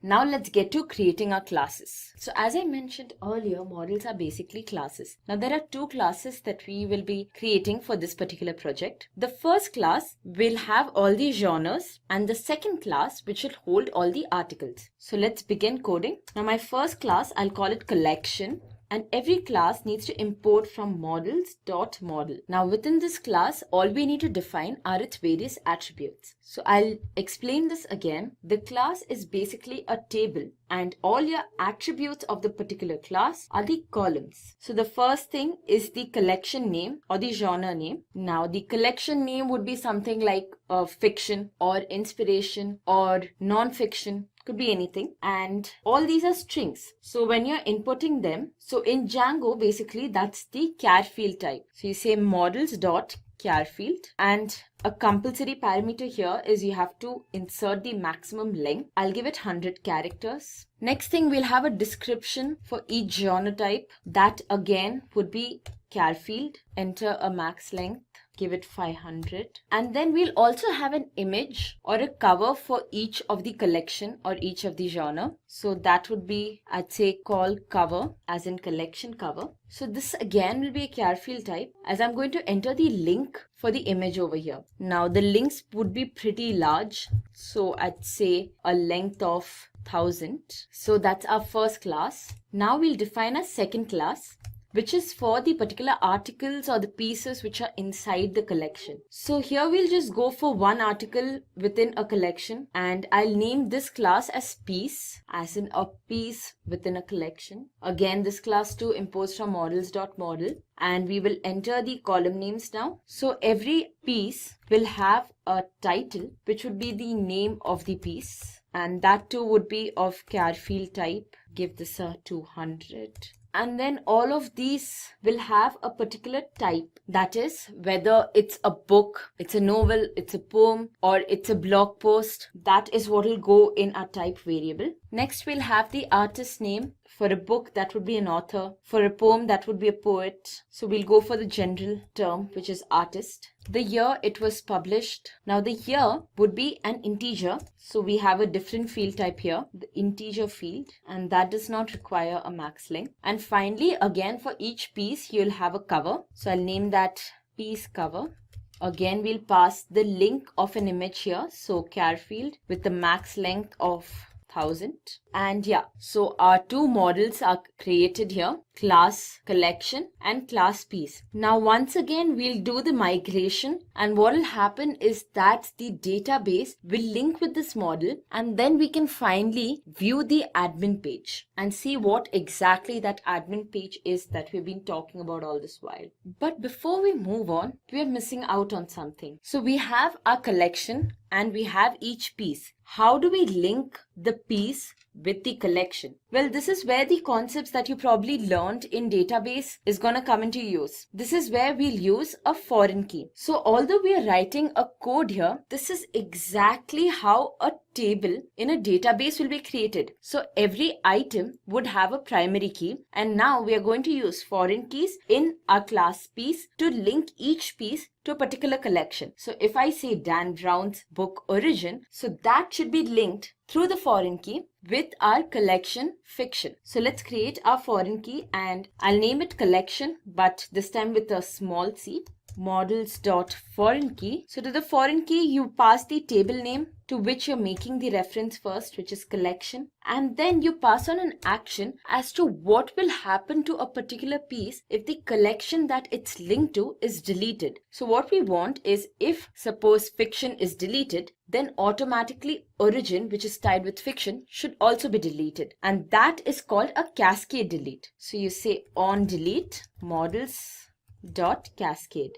Now let's get to creating our classes. So as I mentioned earlier, models are basically classes. Now there are two classes that we will be creating for this particular project. The first class will have all the genres and the second class which will hold all the articles. So let's begin coding. Now my first class, I'll call it collection. And every class needs to import from models.model. Now within this class, all we need to define are its various attributes. So I'll explain this again. The class is basically a table and all your attributes of the particular class are the columns. So the first thing is the collection name or the genre name. Now the collection name would be something like fiction or inspiration or non-fiction. Could be anything, and all these are strings. So when you're inputting them, so in Django basically that's the char field type. So you say models.char field, and a compulsory parameter here is you have to insert the maximum length. I'll give it 100 characters. Next thing, we'll have a description for each genre type. That again would be char field. Enter a max length. Give it 500. And then we'll also have an image or a cover for each of the collection or each of the genre. So that would be, I'd say, call cover as in collection cover. So this again will be a char field type, as I'm going to enter the link for the image over here. Now the links would be pretty large. So I'd say a length of 1000. So that's our first class. Now we'll define a second class, which is for the particular articles or the pieces which are inside the collection. So here we'll just go for one article within a collection, and I'll name this class as piece, as in a piece within a collection. Again, this class too imports from models.model, and we will enter the column names now. So every piece will have a title, which would be the name of the piece, and that too would be of char field type. Give this a 200. And then all of these will have a particular type. That is, whether it's a book, it's a novel, it's a poem, or it's a blog post. That is what will go in our type variable. Next, we'll have the artist name. For a book, that would be an author. For a poem, that would be a poet. So we'll go for the general term, which is artist. The year it was published. Now the year would be an integer. So we have a different field type here, the integer field, and that does not require a max length. And finally, again, for each piece, you'll have a cover. So I'll name that piece cover. Again, we'll pass the link of an image here. So char field with the max length of 1000. And yeah, so our two models are created here, class collection and class piece. Now once again, we'll do the migration, and what will happen is that the database will link with this model, and then we can finally view the admin page and see what exactly that admin page is that we've been talking about all this while. But before we move on, we are missing out on something. So we have our collection and we have each piece. How do we link the piece with the collection? Well, this is where the concepts that you probably learned in database is gonna come into use. This is where we'll use a foreign key. So although we are writing a code here, this is exactly how a table in a database will be created. So every item would have a primary key, and now we are going to use foreign keys in our class piece to link each piece to a particular collection. So if I say Dan Brown's book origin, so that should be linked through the foreign key with our collection fiction. So let's create our foreign key, and I'll name it collection, but this time with a small c. Models.foreign key. So to the foreign key, you pass the table name to which you're making the reference first, which is collection, and then you pass on an action as to what will happen to a particular piece if the collection that it's linked to is deleted. So what we want is, if suppose fiction is deleted, then automatically origin, which is tied with fiction, should also be deleted, and that is called a cascade delete. So you say on delete models.cascade.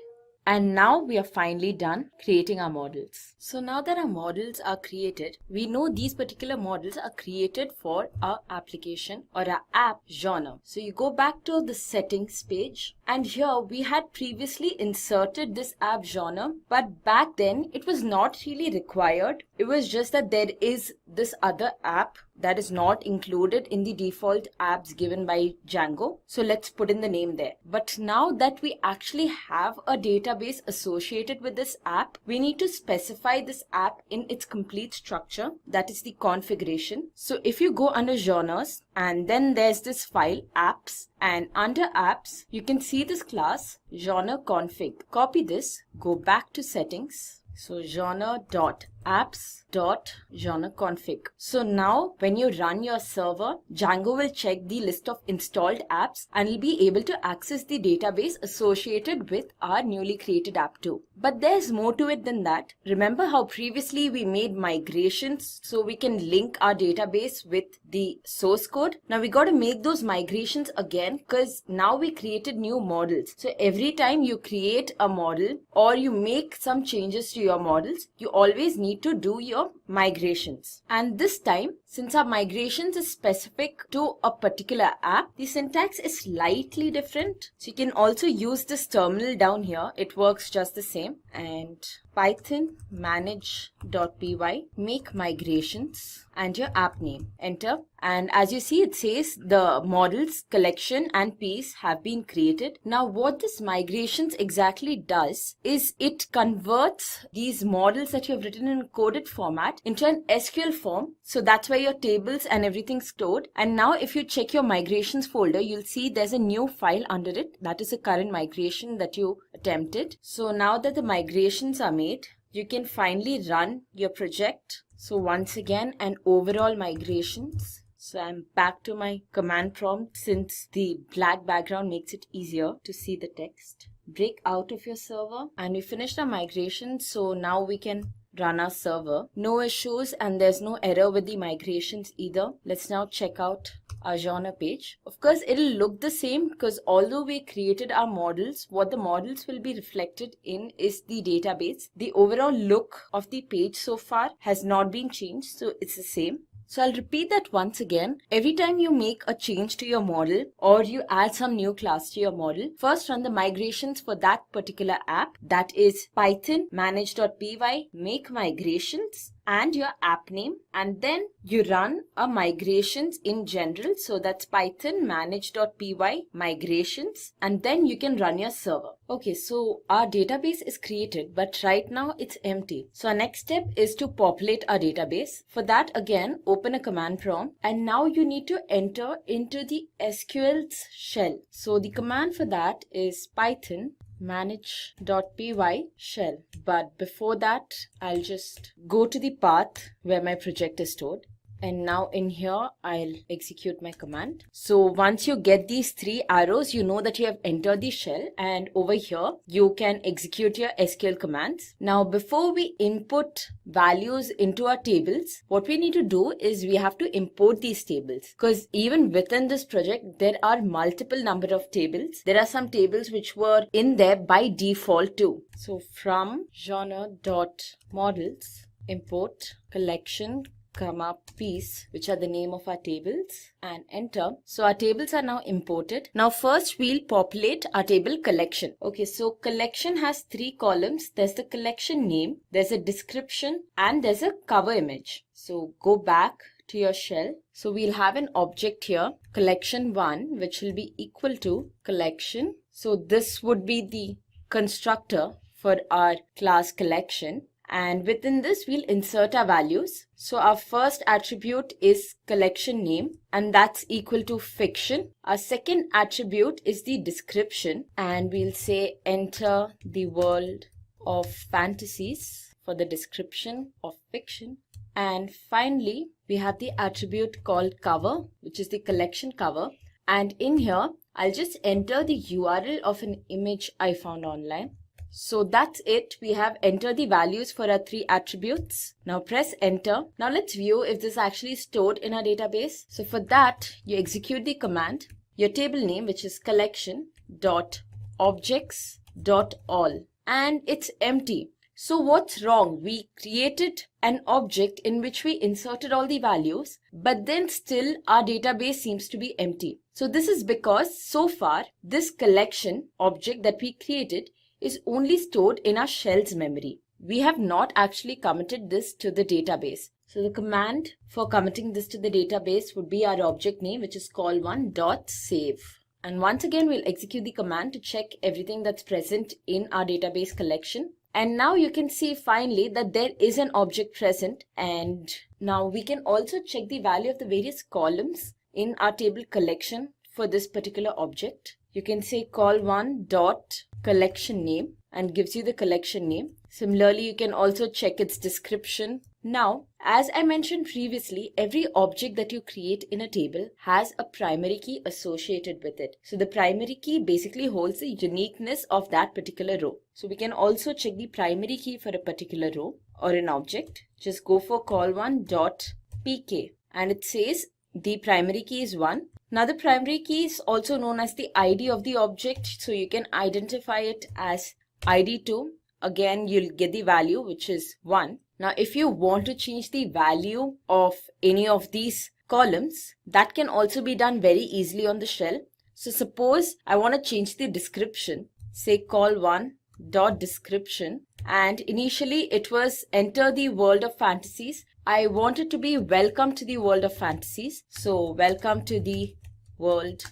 And now we are finally done creating our models. So now that our models are created, we know these particular models are created for our application or our app genre. So you go back to the settings page, and here we had previously inserted this app genre, but back then it was not really required. It was just that there is this other app that is not included in the default apps given by Django. So let's put in the name there. But now that we actually have a database associated with this app, we need to specify this app in its complete structure, that is the configuration. So if you go under genres, and then there's this file apps, and under apps you can see this class genre config. Copy this, go back to settings. So genre.apps.genre config. So now when you run your server, Django will check the list of installed apps and will be able to access the database associated with our newly created app too. But there's more to it than that. Remember how previously we made migrations so we can link our database with the source code? Now we got to make those migrations again, because now we created new models. So every time you create a model or you make some changes to your models, you always need to do your migrations. And this time, since our migrations is specific to a particular app, the syntax is slightly different. So you can also use this terminal down here. It works just the same. And Python manage.py, make migrations, and your app name. Enter. And as you see, it says the models, collection, and piece have been created. Now what this migrations exactly does is it converts these models that you have written in coded format into an SQL form. So that's where your tables and everything's stored. And now if you check your migrations folder, you'll see there's a new file under it. That is the current migration that you attempted. So now that the migrations are made, you can finally run your project. So once again, an overall migrations. So I'm back to my command prompt, since the black background makes it easier to see the text. Break out of your server, and we finished our migration. So now we can run our server. No issues, and there's no error with the migrations either. Let's now check out our genre page. Of course, it'll look the same, because although we created our models, what the models will be reflected in is the database. The overall look of the page so far has not been changed, so it's the same. So I'll repeat that once again. Every time you make a change to your model or you add some new class to your model, first run the migrations for that particular app. That is Python manage.py, make migrations, and your app name, and then you run a migrations in general. So that's Python manage.py migrations, and then you can run your server. Okay, so our database is created, but right now it's empty. So our next step is to populate our database. For that, again, open a command prompt, and now you need to enter into the SQL's shell. So the command for that is Python manage.py shell. But before that, I'll just go to the path where my project is stored. And now in here, I'll execute my command. So once you get these three arrows, you know that you have entered the shell, and over here, you can execute your SQL commands. Now, before we input values into our tables, what we need to do is we have to import these tables, because even within this project, there are multiple number of tables. There are some tables which were in there by default too. So from genre.models, import collection comma piece, which are the name of our tables, and enter. So our tables are now imported. Now first we'll populate our table collection. Okay, so collection has 3 columns. There's the collection name, there's a description, and there's a cover image. So go back to your shell. So we'll have an object here, collection1, which will be equal to collection. So this would be the constructor for our class collection. And within this, we'll insert our values. So our first attribute is collection name, and that's equal to fiction. Our second attribute is the description, and we'll say enter the world of fantasies for the description of fiction. And finally, we have the attribute called cover, which is the collection cover. And in here, I'll just enter the URL of an image I found online. So that's it. We have entered the values for our 3 attributes. Now press enter. Now let's view if this is actually stored in our database. So for that, you execute the command, your table name, which is collection.objects.all, and it's empty. So what's wrong? We created an object in which we inserted all the values, but then still our database seems to be empty. So this is because so far this collection object that we created is only stored in our shell's memory. We have not actually committed this to the database. So the command for committing this to the database would be our object name, which is call1.save. And once again, we'll execute the command to check everything that's present in our database collection. And now you can see finally that there is an object present. And now we can also check the value of the various columns in our table collection for this particular object. You can say call1.collection name and gives you the collection name. Similarly, you can also check its description. Now, as I mentioned previously, every object that you create in a table has a primary key associated with it. So the primary key basically holds the uniqueness of that particular row. So we can also check the primary key for a particular row or an object. Just go for call1.pk and it says the primary key is 1. Now the primary key is also known as the ID of the object, so you can identify it as ID2. Again, you'll get the value, which is 1. Now if you want to change the value of any of these columns, that can also be done very easily on the shell. So suppose I want to change the description, say call1.description, and initially it was enter the world of fantasies. I want it to be welcome to the world of fantasies. So welcome to the world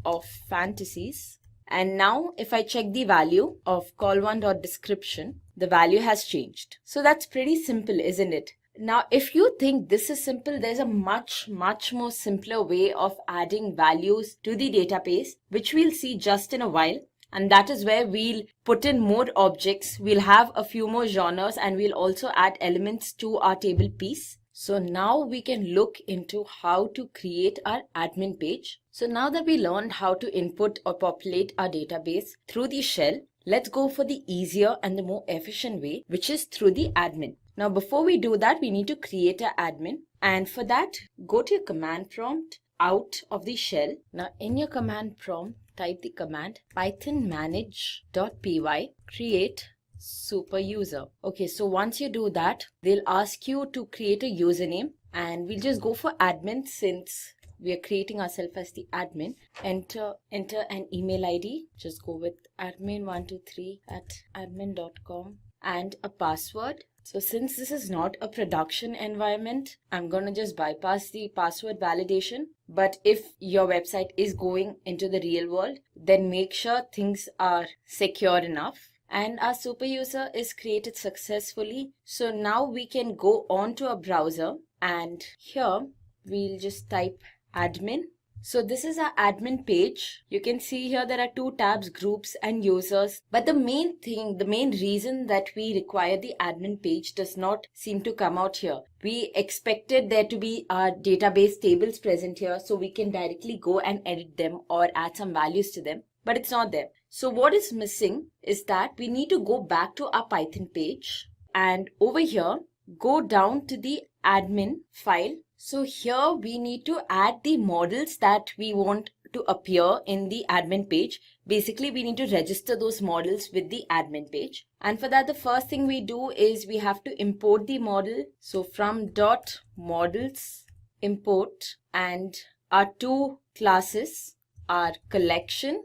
of fantasies. And now if I check the value of call1.description, the value has changed. So that's pretty simple, isn't it? Now, if you think this is simple, there's a much more simpler way of adding values to the database, which we'll see just in a while. And that is where we'll put in more objects. We'll have a few more genres and we'll also add elements to our table piece. So now we can look into how to create our admin page. So now that we learned how to input or populate our database through the shell, let's go for the easier and the more efficient way, which is through the admin. Now before we do that, we need to create an admin. And for that, go to your command prompt out of the shell. Now in your command prompt, type the command python manage.py create super user. Okay, so once you do that, they'll ask you to create a username, and we'll just go for admin since we are creating ourselves as the admin. Enter an email ID. Just go with admin123@admin.com and a password. So since this is not a production environment, I'm going to just bypass the password validation. But if your website is going into the real world, then make sure things are secure enough. And our super user is created successfully. So now we can go on to a browser, and here we'll just type admin. So this is our admin page. You can see here there are 2 tabs, groups and users. But the main reason that we require the admin page does not seem to come out here. We expected there to be our database tables present here so we can directly go and edit them or add some values to them. But it's not there. So what is missing is that we need to go back to our Python page, and over here, go down to the admin file. So here we need to add the models that we want to appear in the admin page, basically we need to register those models with the admin page. And for that, the first thing we do is we have to import the model. So from .models import, and our two classes are collection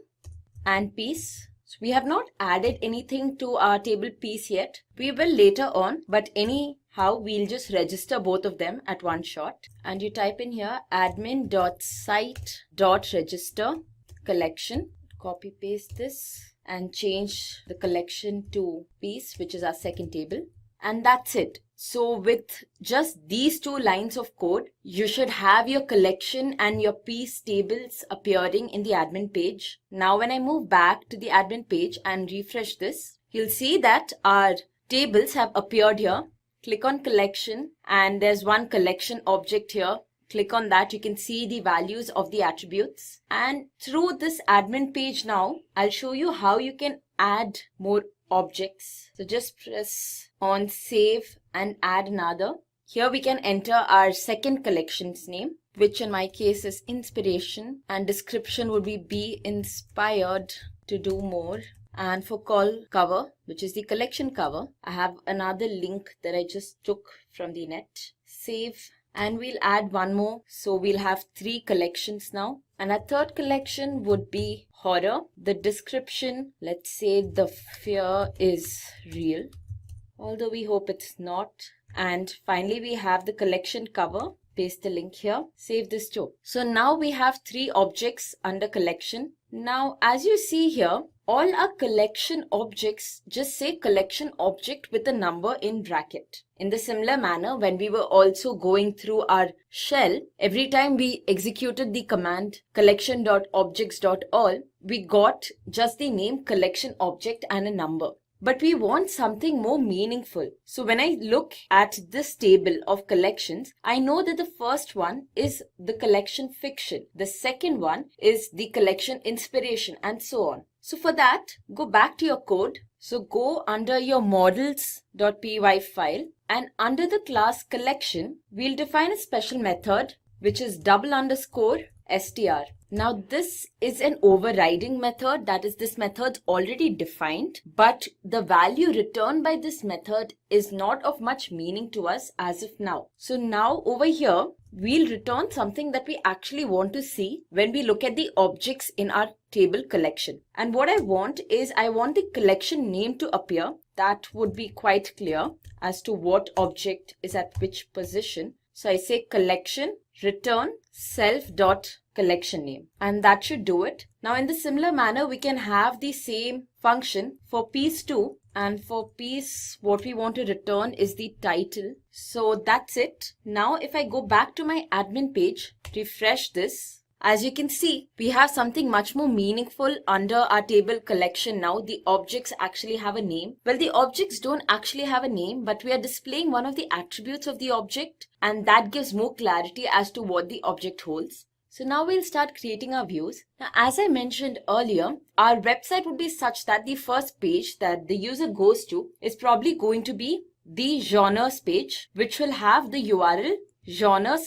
and piece. So we have not added anything to our table piece yet. We will later on, but anyhow, we'll just register both of them at one shot. And you type in here admin.site.register collection. Copy paste this and change the collection to piece, which is our second table. And that's it. So with just these two lines of code, you should have your collection and your piece tables appearing in the admin page. Now when I move back to the admin page and refresh this, you'll see that our tables have appeared here. Click on collection and there's one collection object here. Click on that, you can see the values of the attributes. And through this admin page now, I'll show you how you can add more objects. So just press on save and add another. Here we can enter our second collection's name, which in my case is inspiration, and description would be inspired to do more. And for call cover, which is the collection cover, I have another link that I just took from the net. Save. And we'll add one more. So we'll have 3 collections now. And our third collection would be horror. The description, let's say the fear is real, although we hope it's not. And finally, we have the collection cover. Paste the link here. Save this too. So now we have 3 objects under collection. Now, as you see here, all our collection objects just say collection object with a number in bracket. In the similar manner, when we were also going through our shell, every time we executed the command collection.objects.all, we got just the name collection object and a number. But we want something more meaningful. So when I look at this table of collections, I know that the first one is the collection fiction. The second one is the collection inspiration, and so on. So for that, go back to your code. So go under your models.py file, and under the class collection, we'll define a special method which is _str. Now this is an overriding method, that is, this method already defined, but the value returned by this method is not of much meaning to us as of now. So now over here, we'll return something that we actually want to see when we look at the objects in our table collection. And what I want is, I want the collection name to appear. That would be quite clear as to what object is at which position. So I say collection return self.collection name, and that should do it. Now in the similar manner, we can have the same function for piece 2, and for piece what we want to return is the title. So that's it. Now if I go back to my admin page, refresh this, as you can see, we have something much more meaningful under our table collection now. The objects actually have a name. Well, the objects don't actually have a name, but we are displaying one of the attributes of the object, and that gives more clarity as to what the object holds. So now we'll start creating our views. Now, as I mentioned earlier, our website would be such that the first page that the user goes to is probably going to be the genres page, which will have the URL genre/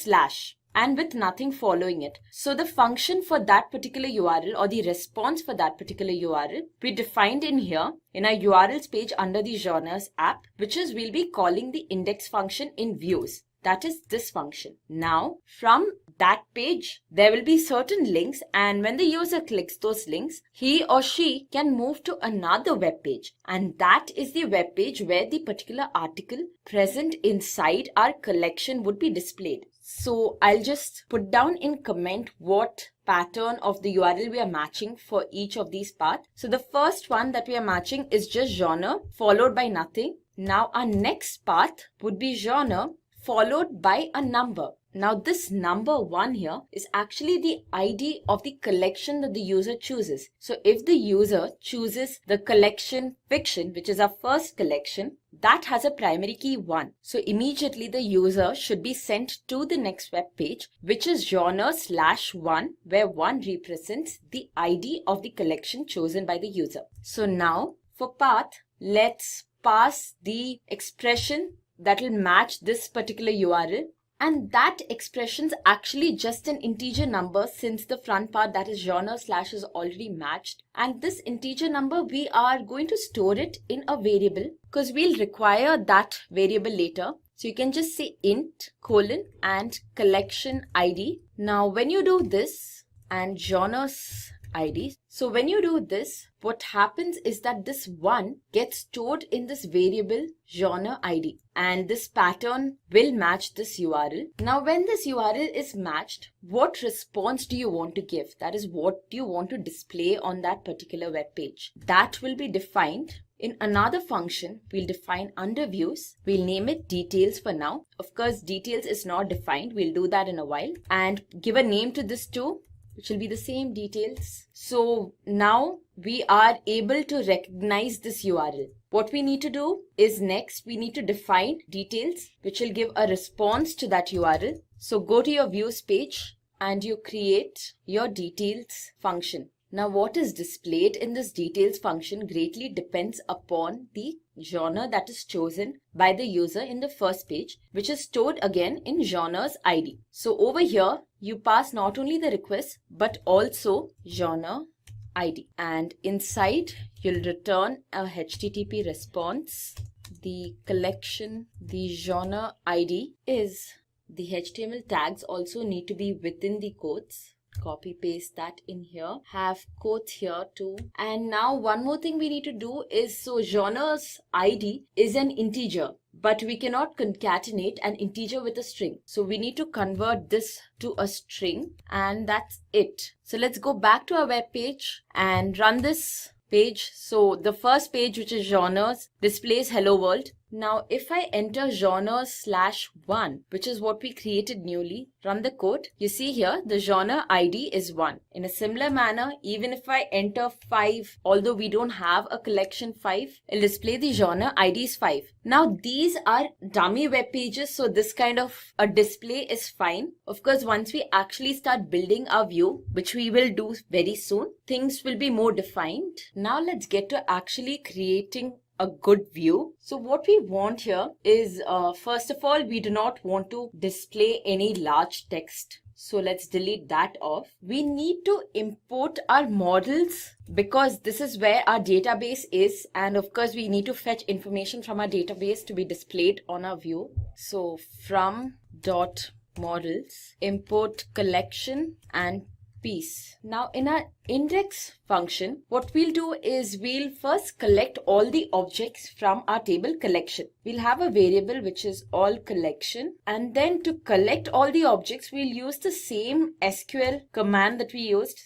and with nothing following it. So the function for that particular URL, or the response for that particular URL, we defined in here in our URLs page under the genres app, which is we'll be calling the index function in views. That is this function. Now from that page, there will be certain links, and when the user clicks those links, he or she can move to another web page, and that is the web page where the particular article present inside our collection would be displayed. So I'll just put down in comment what pattern of the URL we are matching for each of these paths. So the first one that we are matching is just genre followed by nothing. Now our next path would be genre followed by a number. Now this number 1 here is actually the ID of the collection that the user chooses. So if the user chooses the collection fiction, which is our first collection, that has a primary key 1. So immediately the user should be sent to the next web page, which is genre/1, where 1 represents the ID of the collection chosen by the user. So now for path, let's pass the expression that will match this particular URL. And that expression's actually just an integer number, since the front part, that is genre slash, is already matched. And this integer number, we are going to store it in a variable because we'll require that variable later. So you can just say int colon and collection ID. Now when you do this, and genres ID. So when you do this, what happens is that this 1 gets stored in this variable genre ID, and this pattern will match this URL. Now when this URL is matched, what response do you want to give? That is, what do you want to display on that particular web page? That will be defined in another function. We'll define under views. We'll name it details for now. Of course, details is not defined. We'll do that in a while. And give a name to this too, which will be the same details. So now we are able to recognize this URL. What we need to do is next we need to define details, which will give a response to that URL. So go to your views page and you create your details function. Now what is displayed in this details function greatly depends upon the genre that is chosen by the user in the first page, which is stored again in genres ID. So over here, you pass not only the request, but also genre ID. And inside, you'll return a HTTP response. The collection, the genre ID is, the HTML tags also need to be within the quotes. Copy paste that in here, have quotes here too. And now one more thing we need to do is, so genres ID is an integer, but we cannot concatenate an integer with a string. So we need to convert this to a string, and that's it. So let's go back to our web page and run this page. So the first page, which is genres, displays hello world. Now if I enter genres/1, which is what we created newly, run the code, you see here the genre ID is 1. In a similar manner, even if I enter 5, although we don't have a collection 5, it'll display the genre ID is 5. Now these are dummy web pages, so this kind of a display is fine. Of course, once we actually start building our view, which we will do very soon, things will be more defined. Now let's get to actually creating a good view. So what we want here is, first of all, we do not want to display any large text. So let's delete that off. We need to import our models because this is where our database is. And of course, we need to fetch information from our database to be displayed on our view. So from .models, import collection and piece. Now in our index function, what we'll do is we'll first collect all the objects from our table collection. We'll have a variable which is all collection, and then to collect all the objects, we'll use the same SQL command that we used.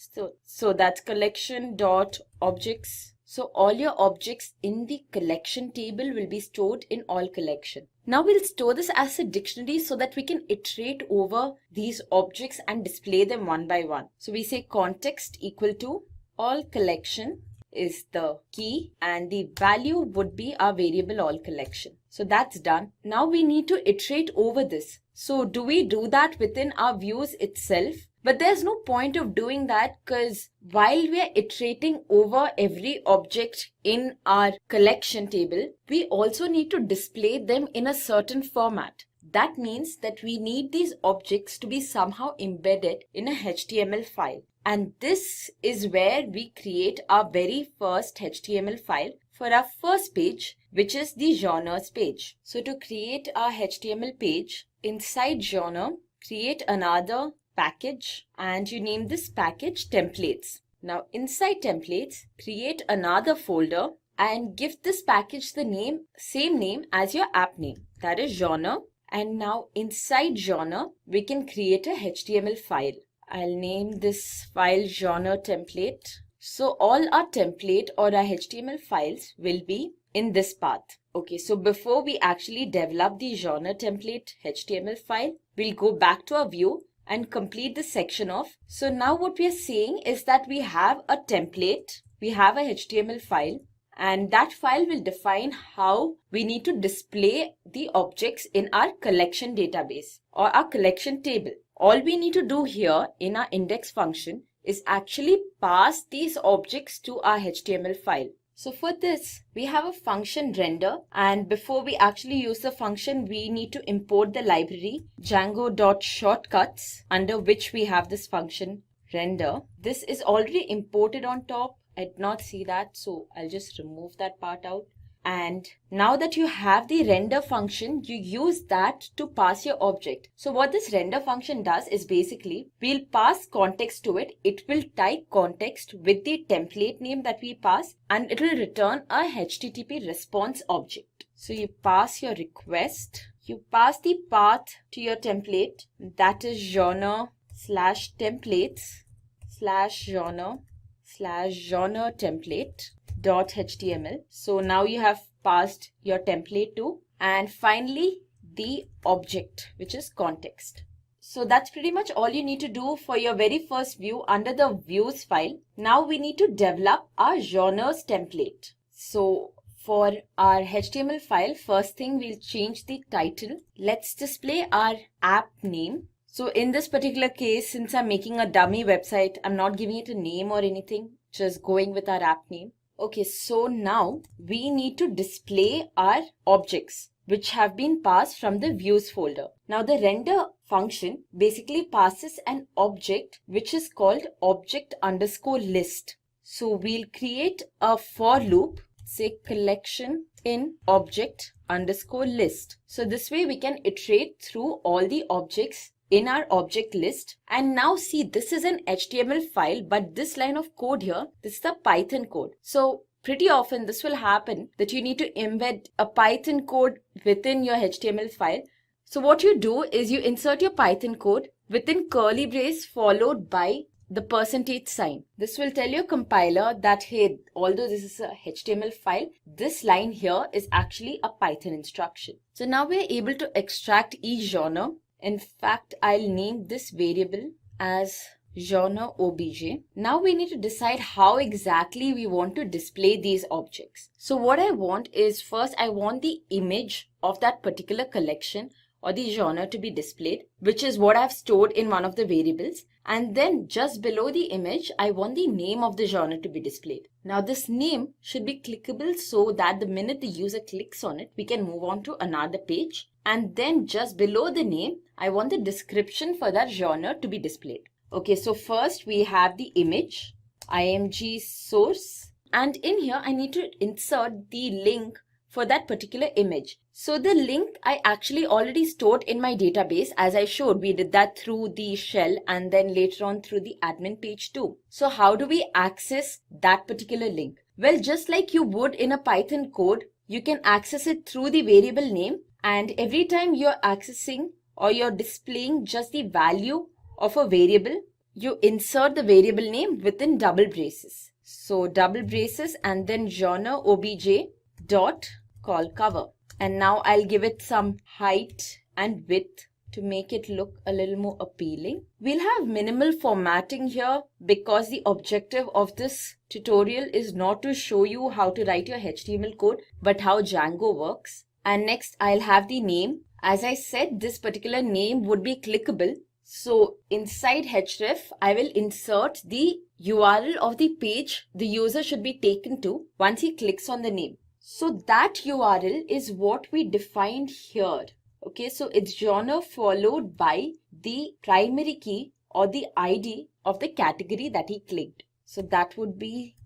So that's collection.objects. So all your objects in the collection table will be stored in all collection. Now we'll store this as a dictionary so that we can iterate over these objects and display them one by one. So we say context equal to all collection is the key, and the value would be our variable all collection. So that's done. Now we need to iterate over this. So do we do that within our views itself? But there's no point of doing that, because while we are iterating over every object in our collection table, we also need to display them in a certain format. That means that we need these objects to be somehow embedded in a HTML file. And this is where we create our very first HTML file for our first page, which is the genres page. So to create our HTML page, inside genre, create another package, and you name this package templates. Now inside templates, create another folder and give this package the same name as your app name, that is genre. And now inside genre, we can create a HTML file. I'll name this file genre template. So all our template or our HTML files will be in this path. Okay, so before we actually develop the genre template HTML file, we'll go back to our view and complete this section off. So now what we are saying is that we have a template, we have a HTML file, and that file will define how we need to display the objects in our collection database or our collection table. All we need to do here in our index function is actually pass these objects to our HTML file. So for this, we have a function render, and before we actually use the function, we need to import the library Django.shortcuts, under which we have this function render. This is already imported on top. I did not see that, so I'll just remove that part out. And now that you have the render function, you use that to pass your object. So what this render function does is basically, we'll pass context to it. It will type context with the template name that we pass, and it will return a HTTP response object. So you pass your request, you pass the path to your template, that is genre/templates/genre/genre template .html. So now you have passed your template to, and finally the object, which is context. So that's pretty much all you need to do for your very first view under the views file. Now we need to develop our genres template. So for our HTML file, first thing we'll change the title. Let's display our app name. So in this particular case, since I'm making a dummy website, I'm not giving it a name or anything, just going with our app name. Okay, so now we need to display our objects which have been passed from the views folder. Now the render function basically passes an object which is called object_list. So we'll create a for loop, say collection in object_list. So this way we can iterate through all the objects in our object list. And now see, this is an HTML file, but this line of code here, this is the Python code. So pretty often this will happen that you need to embed a Python code within your HTML file. So what you do is you insert your Python code within curly brace followed by the %sign. This will tell your compiler that, hey, although this is a HTML file, this line here is actually a Python instruction. So now we're able to extract each genre. In fact, I'll name this variable as genre obj. Now we need to decide how exactly we want to display these objects. So what I want is, first I want the image of that particular collection or the genre to be displayed, which is what I've stored in one of the variables. And then just below the image, I want the name of the genre to be displayed. Now this name should be clickable so that the minute the user clicks on it, we can move on to another page. And then just below the name, I want the description for that genre to be displayed. Okay, so first we have the image, img source, and in here I need to insert the link for that particular image. So the link I actually already stored in my database. As I showed, we did that through the shell and then later on through the admin page too. So how do we access that particular link? Well, just like you would in a Python code, you can access it through the variable name, and every time you're accessing or you're displaying just the value of a variable, you insert the variable name within double braces. So double braces and then genre obj dot call cover. And now I'll give it some height and width to make it look a little more appealing. We'll have minimal formatting here because the objective of this tutorial is not to show you how to write your HTML code, but how Django works. And next I'll have the name. As I said, this particular name would be clickable. So inside href, I will insert the URL of the page the user should be taken to once he clicks on the name. So that URL is what we defined here. Okay, so it's genre followed by the primary key or the ID of the category that he clicked. So that would be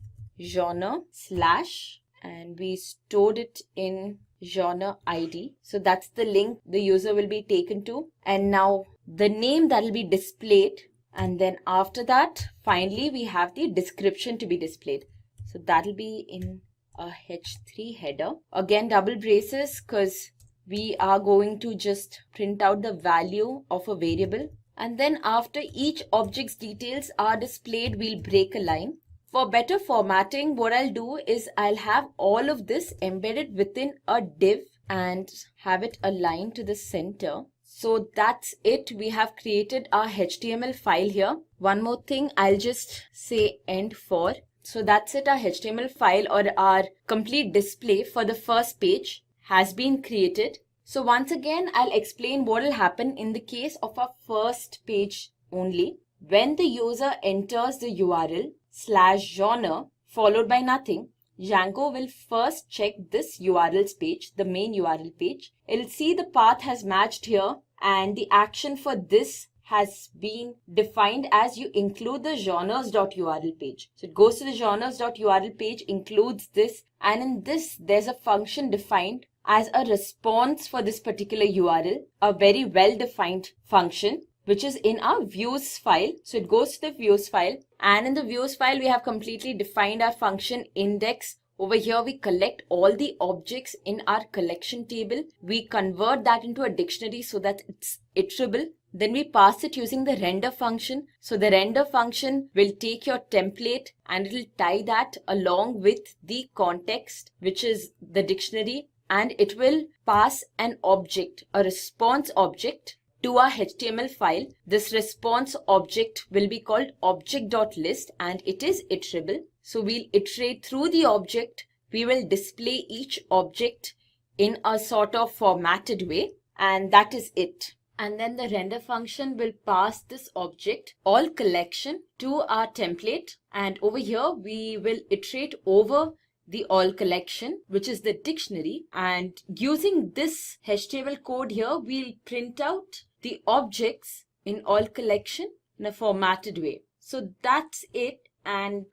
genre slash, and we stored it in genre ID. So that's the link the user will be taken to. And now the name that will be displayed. And then after that, finally, we have the description to be displayed. So that'll be in a h3 header. Again, double braces because we are going to just print out the value of a variable. And then after each object's details are displayed, we'll break a line. For better formatting, what I'll do is I'll have all of this embedded within a div and have it aligned to the center. So that's it. We have created our HTML file here. One more thing, I'll just say end for. So that's it. Our HTML file or our complete display for the first page has been created. So once again, I'll explain what will happen in the case of our first page only. When the user enters the URL /genre followed by nothing, Django will first check this URLs page, the main URL page. It'll see the path has matched here, and the action for this has been defined as you include the genres.url page. So it goes to the genres.url page, includes this, and in this there's a function defined as a response for this particular URL, a very well-defined function, which is in our views file. So it goes to the views file, and in the views file we have completely defined our function index. Over here we collect all the objects in our collection table. We convert that into a dictionary so that it's iterable. Then we pass it using the render function. So the render function will take your template and it will tie that along with the context, which is the dictionary, and it will pass an object, a response object, to our HTML file. This response object will be called object.list and it is iterable. So we'll iterate through the object. We will display each object in a sort of formatted way, and that is it. And then the render function will pass this object, all collection, to our template. And over here, we will iterate over the all collection, which is the dictionary. And using this HTML code here, we'll print out the objects in all collection in a formatted way. So that's it. And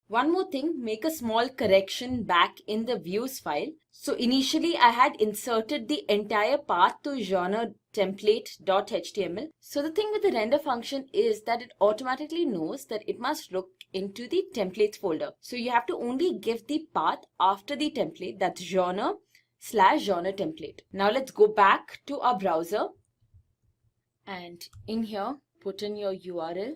one more thing, make a small correction back in the views file. So initially I had inserted the entire path to genre template.html. So the thing with the render function is that it automatically knows that it must look into the templates folder. So you have to only give the path after the template, that's genre/genre template. Now let's go back to our browser, and in here put in your URL.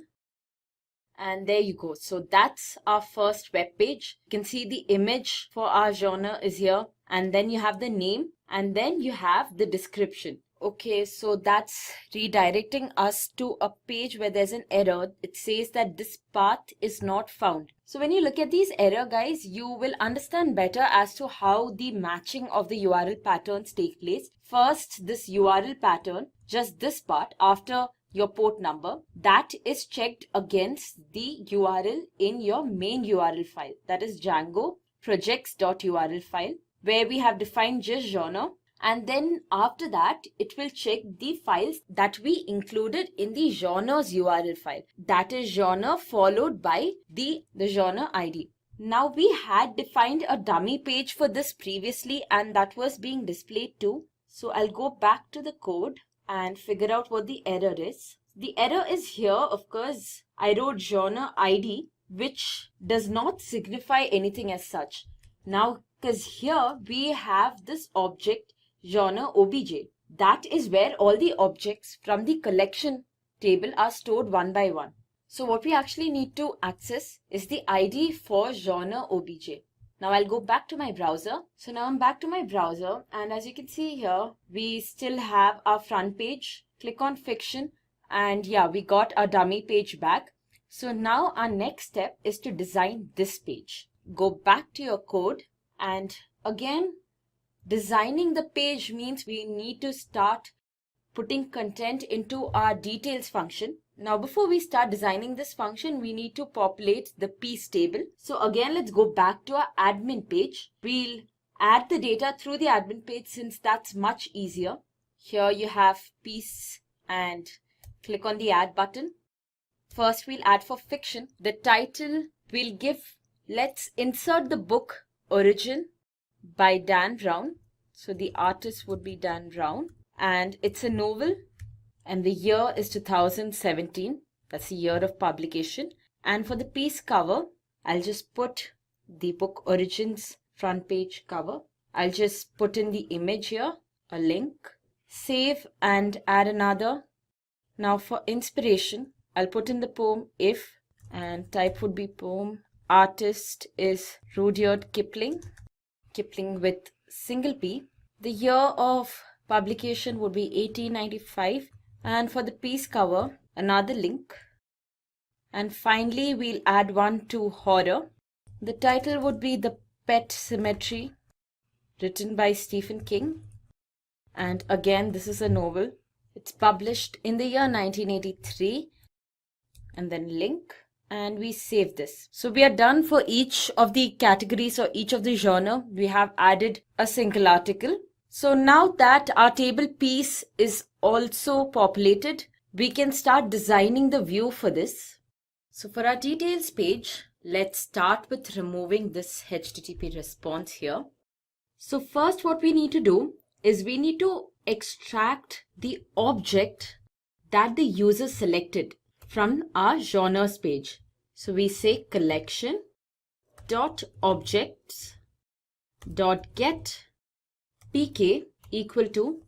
And there you go. So that's our first web page. You can see the image for our genre is here, and then you have the name, and then you have the description. Okay, so that's redirecting us to a page where there's an error. It says that this path is not found. So when you look at these error, guys, you will understand better as to how the matching of the URL patterns take place. First, this URL pattern, just this part after your port number, that is checked against the URL in your main URL file, that is Django projects.url file, where we have defined just genre. And then after that, it will check the files that we included in the genres URL file, that is genre followed by the genre ID. Now we had defined a dummy page for this previously, and that was being displayed too. So I'll go back to the code and figure out what the error is. The error is here, of course, I wrote genre ID, which does not signify anything as such. Now, because here we have this object genre obj. That is where all the objects from the collection table are stored one by one. So what we actually need to access is the ID for genre obj. Now I'll go back to my browser. So now I'm back to my browser, and as you can see here, we still have our front page. Click on fiction, and yeah, we got our dummy page back. So now our next step is to design this page. Go back to your code, and again, designing the page means we need to start putting content into our details function. Now before we start designing this function, we need to populate the piece table. So again, let's go back to our admin page. We'll add the data through the admin page since that's much easier. Here you have piece, and click on the add button. First we'll add for fiction. The title we'll give, let's insert the book Origin by Dan Brown. So the artist would be Dan Brown, and it's a novel, and the year is 2017. That's the year of publication. And for the piece cover, I'll just put the book Origins front page cover. I'll just put in the image here, a link, save and add another. Now for inspiration, I'll put in the poem If, and type would be poem. Artist is Rudyard Kipling, Kipling with single P. The year of publication would be 1895. And for the piece cover, another link. And finally, we'll add one to horror. The title would be The Pet Cemetery, written by Stephen King. And again, this is a novel. It's published in the year 1983. And then link. and we save this. So we are done for each of the categories or each of the genre. We have added a single article. So now that our table piece is also populated, we can start designing the view for this. So for our details page, let's start with removing this HTTP response here. So first what we need to do is we need to extract the object that the user selected from our genres page. So we say collection dot objects dot get pk equal to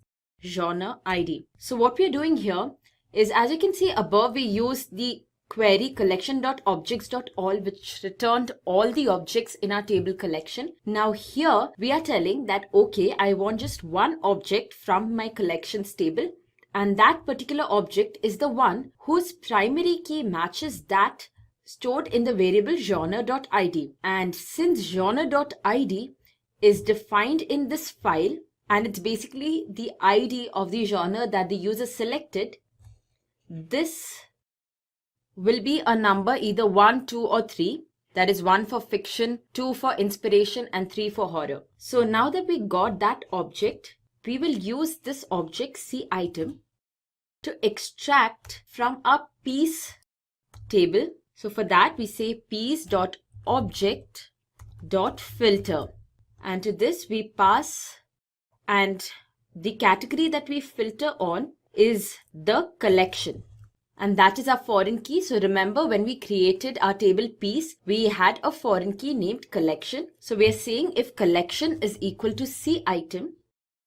genre id. So what we are doing here is, as you can see above, we use the query collection.objects.all, which returned all the objects in our table collection. Now here we are telling that, okay, I want just one object from my collections table, and that particular object is the one whose primary key matches that stored in the variable genre.id. And since genre.id is defined in this file, and it's basically the ID of the genre that the user selected, this will be a number either 1, 2 or 3. That is 1 for fiction, 2 for inspiration and 3 for horror. So now that we got that object, we will use this object cItem to extract from our piece table. So for that we say piece.object.filter, and to this we pass, and the category that we filter on is the collection, and that is our foreign key. So remember, when we created our table piece, we had a foreign key named collection. So we are saying if collection is equal to cItem,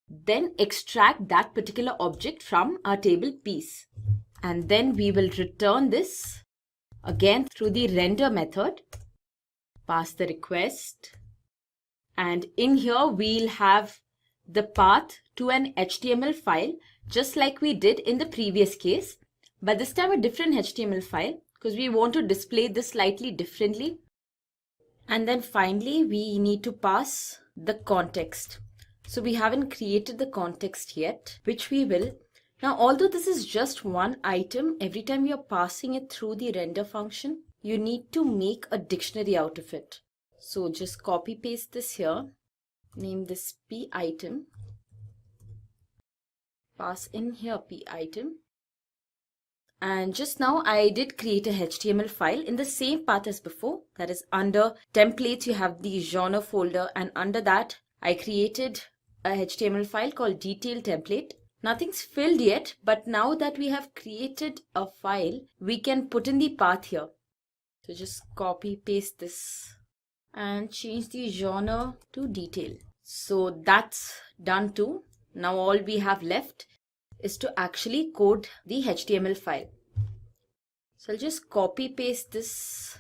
then extract that particular object from our table piece, and then we will return this again through the render method, pass the request, and in here we'll have the path to an HTML file, just like we did in the previous case, but this time a different HTML file, because we want to display this slightly differently. And then finally we need to pass the context. So we haven't created the context yet, which we will. Now, although this is just one item, every time you're passing it through the render function, you need to make a dictionary out of it. So just copy paste this here, name this p-item, pass in here p-item. And just now I did create a HTML file in the same path as before. That is, under templates you have the genre folder, and under that I created a HTML file called detail template. Nothing's filled yet, but now that we have created a file, we can put in the path here. So just copy paste this and change the genre to detail. So that's done too. Now all we have left is to actually code the HTML file. So I'll just copy paste this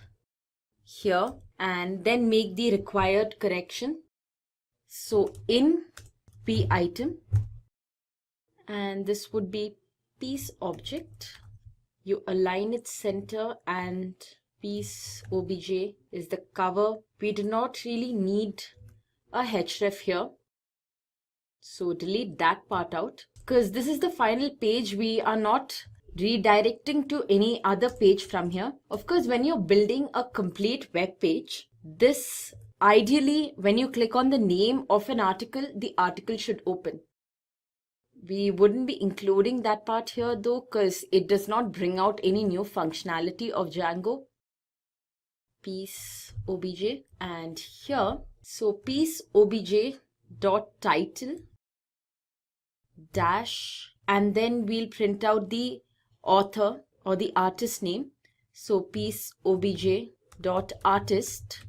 here and then make the required correction. So in p-item, and this would be piece object, you align its center, and piece obj is the cover. We do not really need a href here, so delete that part out, because this is the final page. We are not redirecting to any other page from here. Of course, when you're building a complete web page, this ideally, when you click on the name of an article, the article should open. We wouldn't be including that part here though, because it does not bring out any new functionality of Django. Piece obj, and here, so piece obj dot title dash, and then we'll print out the author or the artist name. So piece obj dot artist,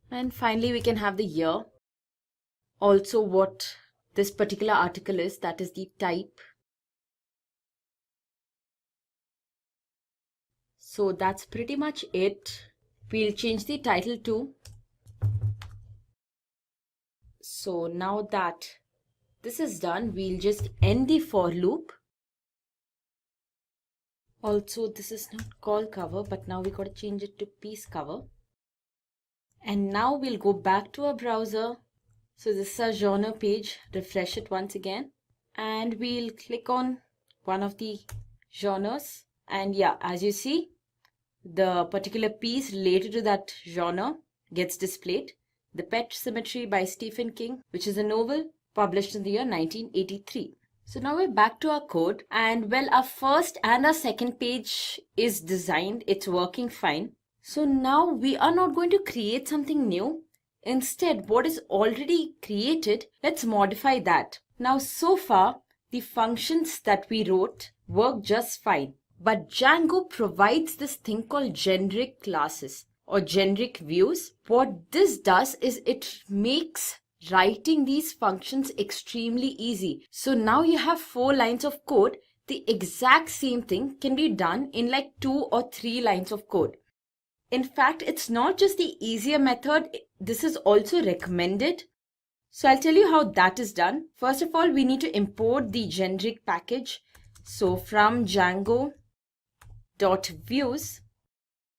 and finally we can have the year, also what this particular article is, that is the type. So that's pretty much it. We'll change the title to. So now that this is done, we'll just end the for loop. Also, this is not called cover, but now we got to change it to piece cover. And now we'll go back to our browser. So this is our genre page. Refresh it once again, and we'll click on one of the genres. And yeah, as you see, the particular piece related to that genre gets displayed. The Pet Cemetery by Stephen King, which is a novel published in the year 1983. So now we're back to our code, and well, our first and our second page is designed. It's working fine. So now we are not going to create something new. Instead, what is already created, let's modify that. Now, so far, the functions that we wrote work just fine. But Django provides this thing called generic classes or generic views. What this does is it makes writing these functions extremely easy. So now you have 4 lines of code. The exact same thing can be done in like 2 or 3 lines of code. In fact, it's not just the easier method, this is also recommended. So I'll tell you how that is done. First of all, we need to import the generic package. So from Django.views,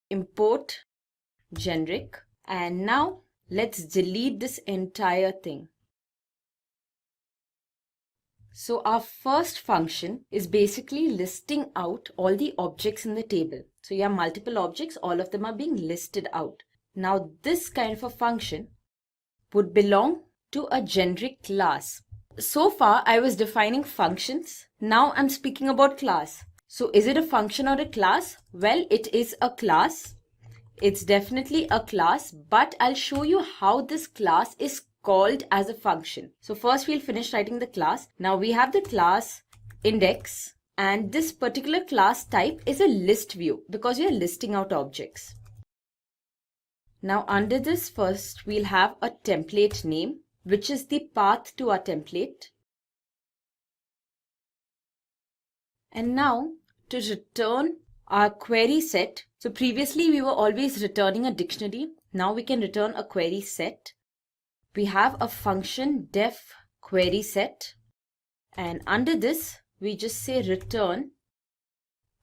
import generic. And now let's delete this entire thing. So our first function is basically listing out all the objects in the table. So you have multiple objects, all of them are being listed out. Now this kind of a function would belong to a generic class. So far I was defining functions. Now I'm speaking about class. So is it a function or a class? Well, it is a class. It's definitely a class, but I'll show you how this class is called as a function. So first we'll finish writing the class. Now we have the class index, and this particular class type is a list view because we are listing out objects. Now under this, first we'll have a template name, which is the path to our template. And now to return our query set. So previously we were always returning a dictionary. Now we can return a query set. We have a function def query set, and under this we just say return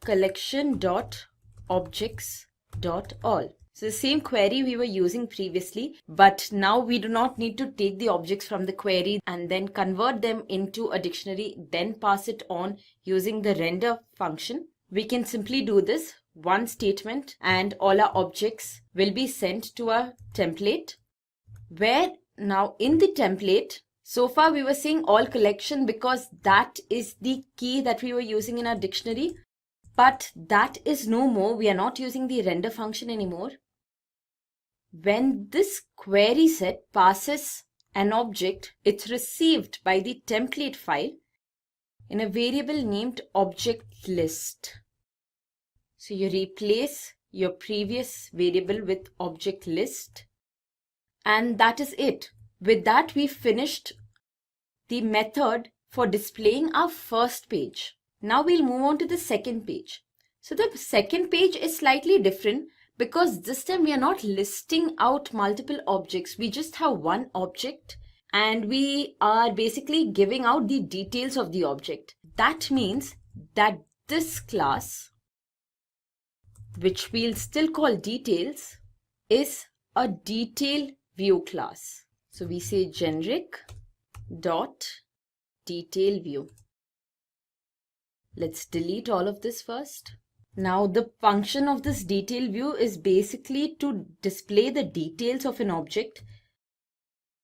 collection.objects.all. So the same query we were using previously, but now we do not need to take the objects from the query and then convert them into a dictionary, then pass it on using the render function. We can simply do this one statement and all our objects will be sent to our template, where now in the template, so far we were saying all collection because that is the key that we were using in our dictionary, but that is no more. We are not using the render function anymore. When this query set passes an object, it's received by the template file in a variable named object list. So you replace your previous variable with object list, and that is it. With that, we finished the method for displaying our first page. Now we'll move on to the second page. So the second page is slightly different because this time we are not listing out multiple objects. We just have one object and we are basically giving out the details of the object. That means that this class, which we'll still call details, is a detail view class. So we say generic dot detail view. Let's delete all of this first. Now the function of this detail view is basically to display the details of an object.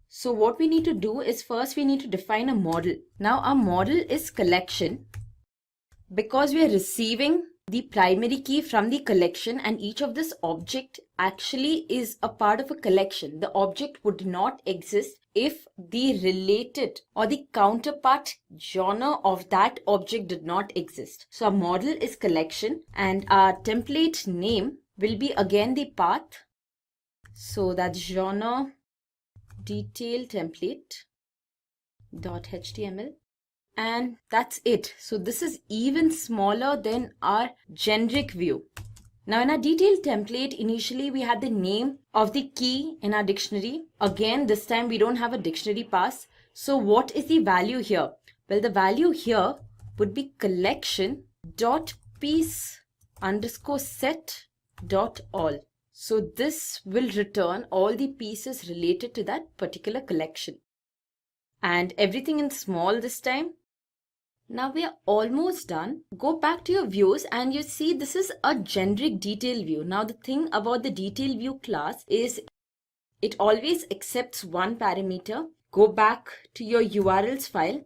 So what we need to do is first we need to define a model. Now our model is collection because we are receiving the primary key from the collection, and each of this object actually is a part of a collection. The object would not exist if the related or the counterpart genre of that object did not exist. So our model is collection and our template name will be again the path. So that's genre detail template .html. And that's it. So this is even smaller than our generic view. Now in our detail template, initially we had the name of the key in our dictionary. Again, this time we don't have a dictionary pass. So what is the value here? Well, the value here would be collection.piece_set.all. So this will return all the pieces related to that particular collection. And everything in small this time. Now we are almost done. Go back to your views and you see this is a generic detail view. Now the thing about the detail view class is it always accepts one parameter. Go back to your URLs file.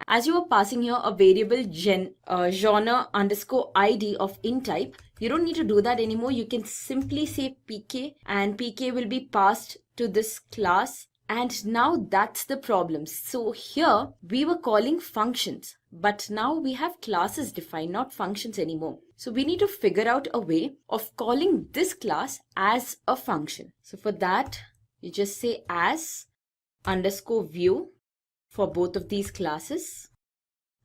As you are passing here a variable genre underscore ID of int type, you don't need to do that anymore. You can simply say PK and PK will be passed to this class. And now that's the problem. So here we were calling functions, but now we have classes defined, not functions anymore. So we need to figure out a way of calling this class as a function. So for that, you just say as underscore view for both of these classes.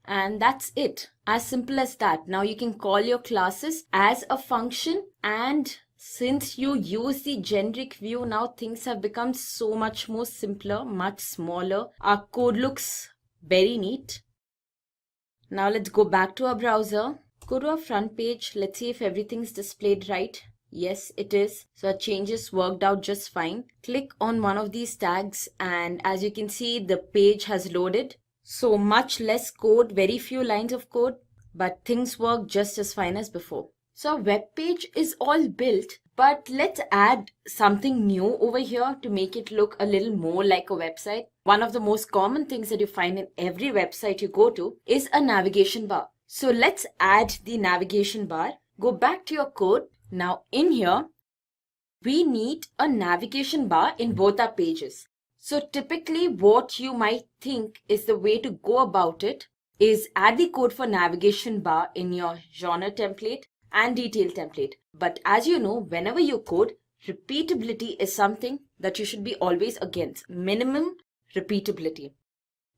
And that's it. As simple as that. Now you can call your classes as a function, and since you use the generic view, now things have become so much more simpler, much smaller. Our code looks very neat. Now let's go back to our browser. Go to our front page. Let's see if everything's displayed right. Yes, it is. So our changes worked out just fine. Click on one of these tags and as you can see, the page has loaded. So much less code, very few lines of code, but things work just as fine as before. So our web page is all built, but let's add something new over here to make it look a little more like a website. One of the most common things that you find in every website you go to is a navigation bar. So let's add the navigation bar. Go back to your code. Now in here, we need a navigation bar in both our pages. So typically what you might think is the way to go about it is add the code for navigation bar in your genre template and detail template. But as you know, whenever you code, repeatability is something that you should be always against. Minimum repeatability.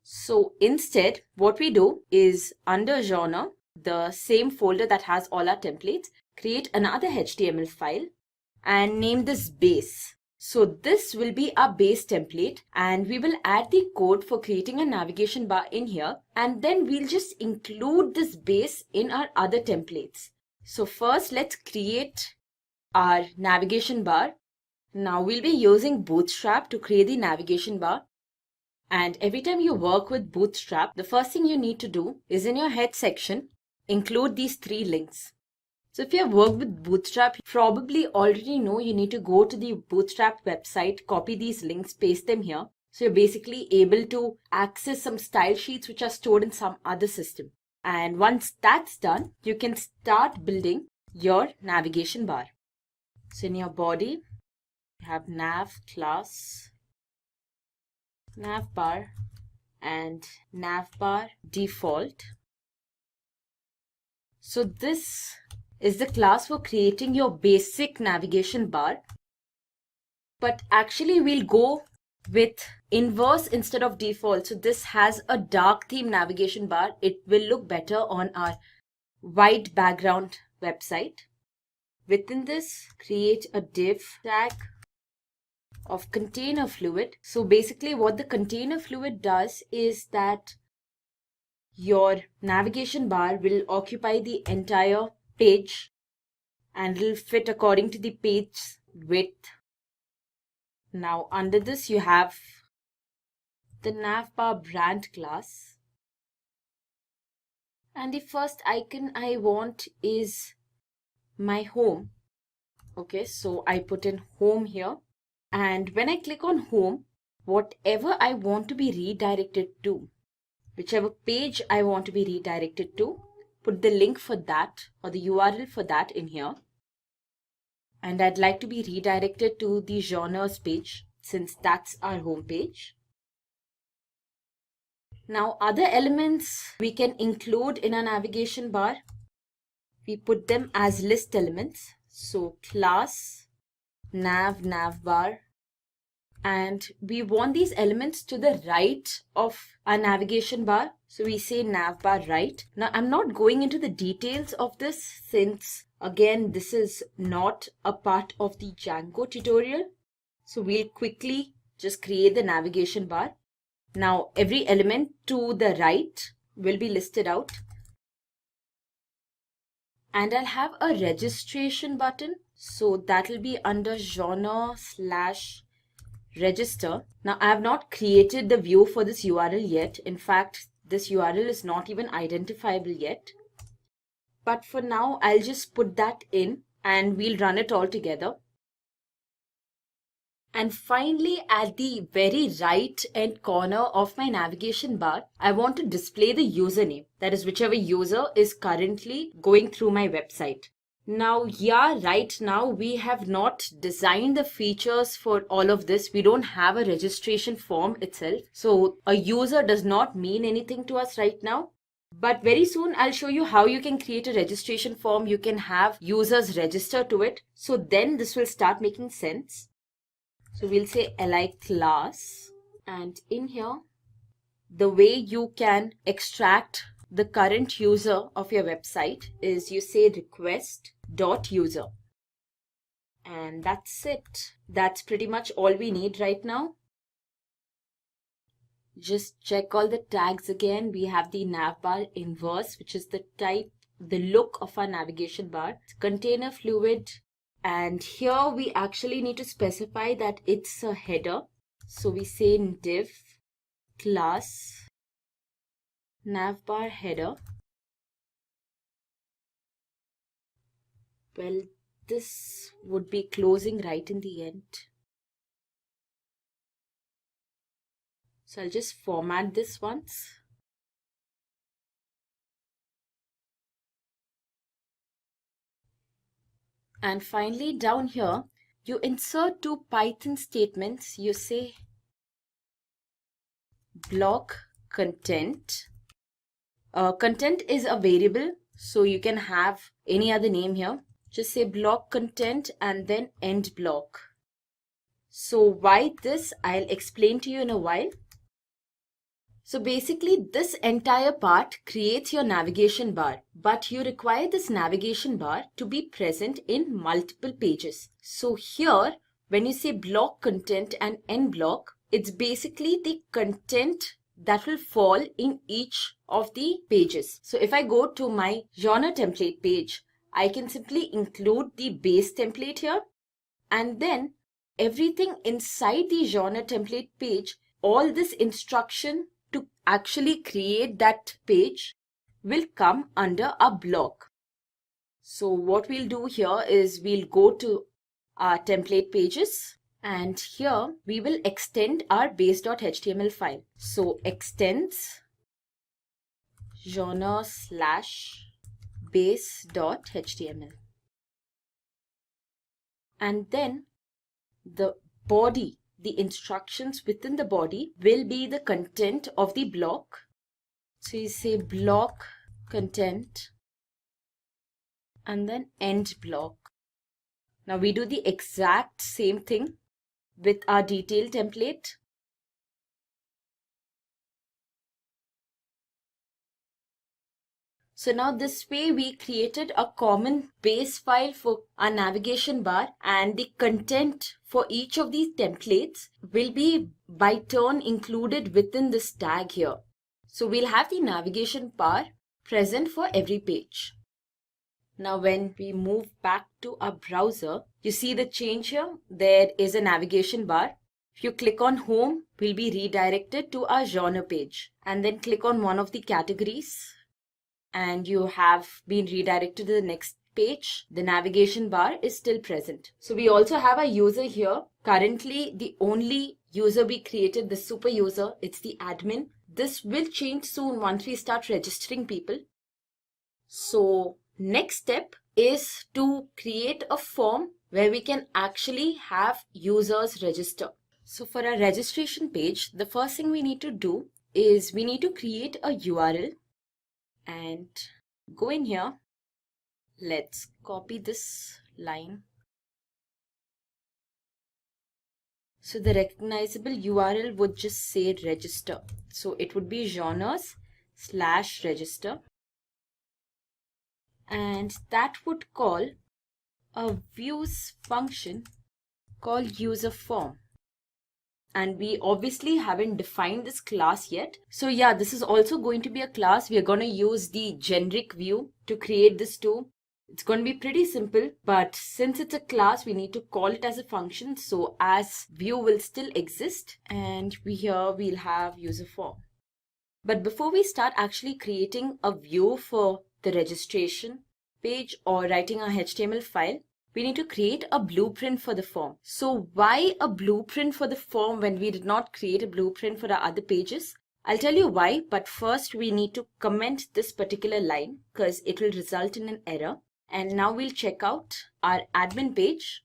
So instead, what we do is under genre, the same folder that has all our templates, create another HTML file and name this base. So this will be our base template and we will add the code for creating a navigation bar in here, and then we'll just include this base in our other templates. So first let's create our navigation bar. Now we'll be using Bootstrap to create the navigation bar. And every time you work with Bootstrap, the first thing you need to do is in your head section, include these 3 links. So if you have worked with Bootstrap, you probably already know you need to go to the Bootstrap website, copy these links, paste them here. So you're basically able to access some style sheets which are stored in some other system. And once that's done, you can start building your navigation bar. So in your body, you have nav class, navbar, and navbar default. So this is the class for creating your basic navigation bar. But actually we'll go with inverse instead of default. So this has a dark theme navigation bar. It will look better on our white background website. Within this, create a div tag of container fluid. So basically what the container fluid does is that your navigation bar will occupy the entire page and it will fit according to the page width. Now under this you have the navbar brand class, and the first icon I want is my home. Okay, so I put in home here, and when I click on home, whatever I want to be redirected to, whichever page I want to be redirected to, put the link for that or the URL for that in here. And I'd like to be redirected to the genres page since that's our home page. Now other elements we can include in our navigation bar. We put them as list elements. So class, navbar, and we want these elements to the right of our navigation bar. So we say navbar right. Now I'm not going into the details of this since again this is not a part of the Django tutorial. So we'll quickly just create the navigation bar. Now every element to the right will be listed out. And I'll have a registration button. So that will be under genre/register. Now I have not created the view for this URL yet. In fact, this URL is not even identifiable yet. But for now, I'll just put that in and we'll run it all together. And finally, at the very right end corner of my navigation bar, I want to display the username. That is, whichever user is currently going through my website. Now, yeah, right now we have not designed the features for all of this. We don't have a registration form itself. So a user does not mean anything to us right now. But very soon I'll show you how you can create a registration form. You can have users register to it. So then this will start making sense. So we'll say li class, and in here, the way you can extract the current user of your website is you say request.user. And that's it. That's pretty much all we need right now. Just check all the tags again. We have the navbar inverse, which is the type, the look of our navigation bar. Container fluid. And here we actually need to specify that it's a header. So we say div class navbar header. Well, this would be closing right in the end. So I'll just format this once. And finally, down here, you insert two Python statements. You say block content. Content is a variable, so you can have any other name here. Just say block content and then end block. So why this, I'll explain to you in a while. So basically, this entire part creates your navigation bar, but you require this navigation bar to be present in multiple pages. So here, when you say block content and end block, it's basically the content that will fall in each of the pages. So if I go to my genre template page, I can simply include the base template here, and then everything inside the genre template page, all this instruction to actually create that page will come under a block. So what we'll do here is we'll go to our template pages, and here we will extend our base.html file. So extends genre / base.html. And then the body, the instructions within the body will be the content of the block. So you say block content and then end block. Now we do the exact same thing with our detail template. So now this way we created a common base file for our navigation bar, and the content for each of these templates will be by turn included within this tag here. So we'll have the navigation bar present for every page. Now when we move back to our browser, you see the change here. There is a navigation bar. If you click on home, we'll be redirected to our genre page, and then click on one of the categories, and you have been redirected to the next page. The navigation bar is still present. So we also have a user here. Currently, the only user we created, the super user, it's the admin. This will change soon once we start registering people. So next step is to create a form where we can actually have users register. So for our registration page, the first thing we need to do is we need to create a URL. And go in here, let's copy this line. So the recognizable URL would just say register. So it would be genres / register. And that would call a views function called user form. And we obviously haven't defined this class yet. So yeah, this is also going to be a class. We are going to use the generic view to create this too. It's going to be pretty simple, but since it's a class, we need to call it as a function. So as view will still exist, and here we'll have user form. But before we start actually creating a view for the registration page or writing a HTML file, we need to create a blueprint for the form. So why a blueprint for the form when we did not create a blueprint for our other pages? I'll tell you why, but first we need to comment this particular line because it will result in an error. And now we'll check out our admin page.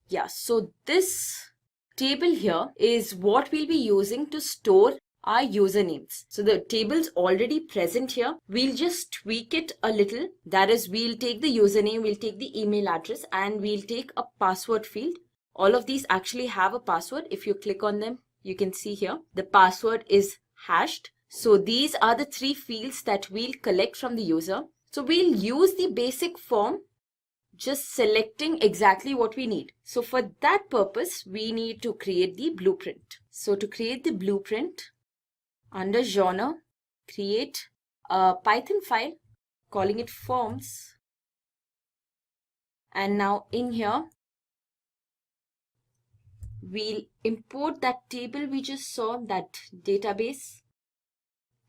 Yeah, so this table here is what we'll be using to store our usernames. So the table's already present here. We'll just tweak it a little. That is, we'll take the username, we'll take the email address, and we'll take a password field. All of these actually have a password. If you click on them, you can see here the password is hashed. So these are the 3 fields that we'll collect from the user. So we'll use the basic form, just selecting exactly what we need. So for that purpose, we need to create the blueprint. So to create the blueprint, under genre, create a Python file, calling it forms. And now in here, we'll import that table we just saw, that database.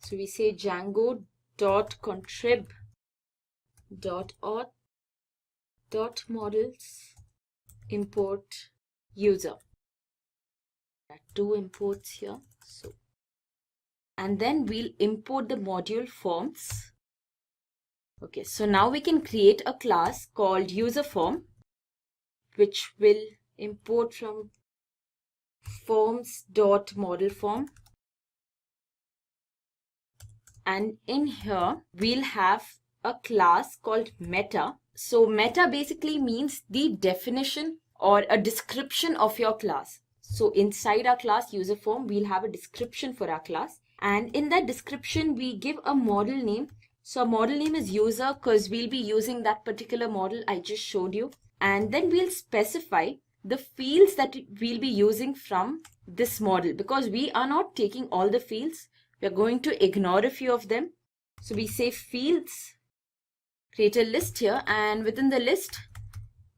So we say django.contrib.auth.models import user. There are 2 imports here. And then we'll import the module forms. Okay, so now we can create a class called user form, which will import from forms.modelForm. And in here, we'll have a class called meta. So meta basically means the definition or a description of your class. So inside our class user form, we'll have a description for our class. And in that description, we give a model name. So our model name is user because we'll be using that particular model I just showed you. And then we'll specify the fields that we'll be using from this model, because we are not taking all the fields. We're going to ignore a few of them. So we say fields, create a list here, and within the list,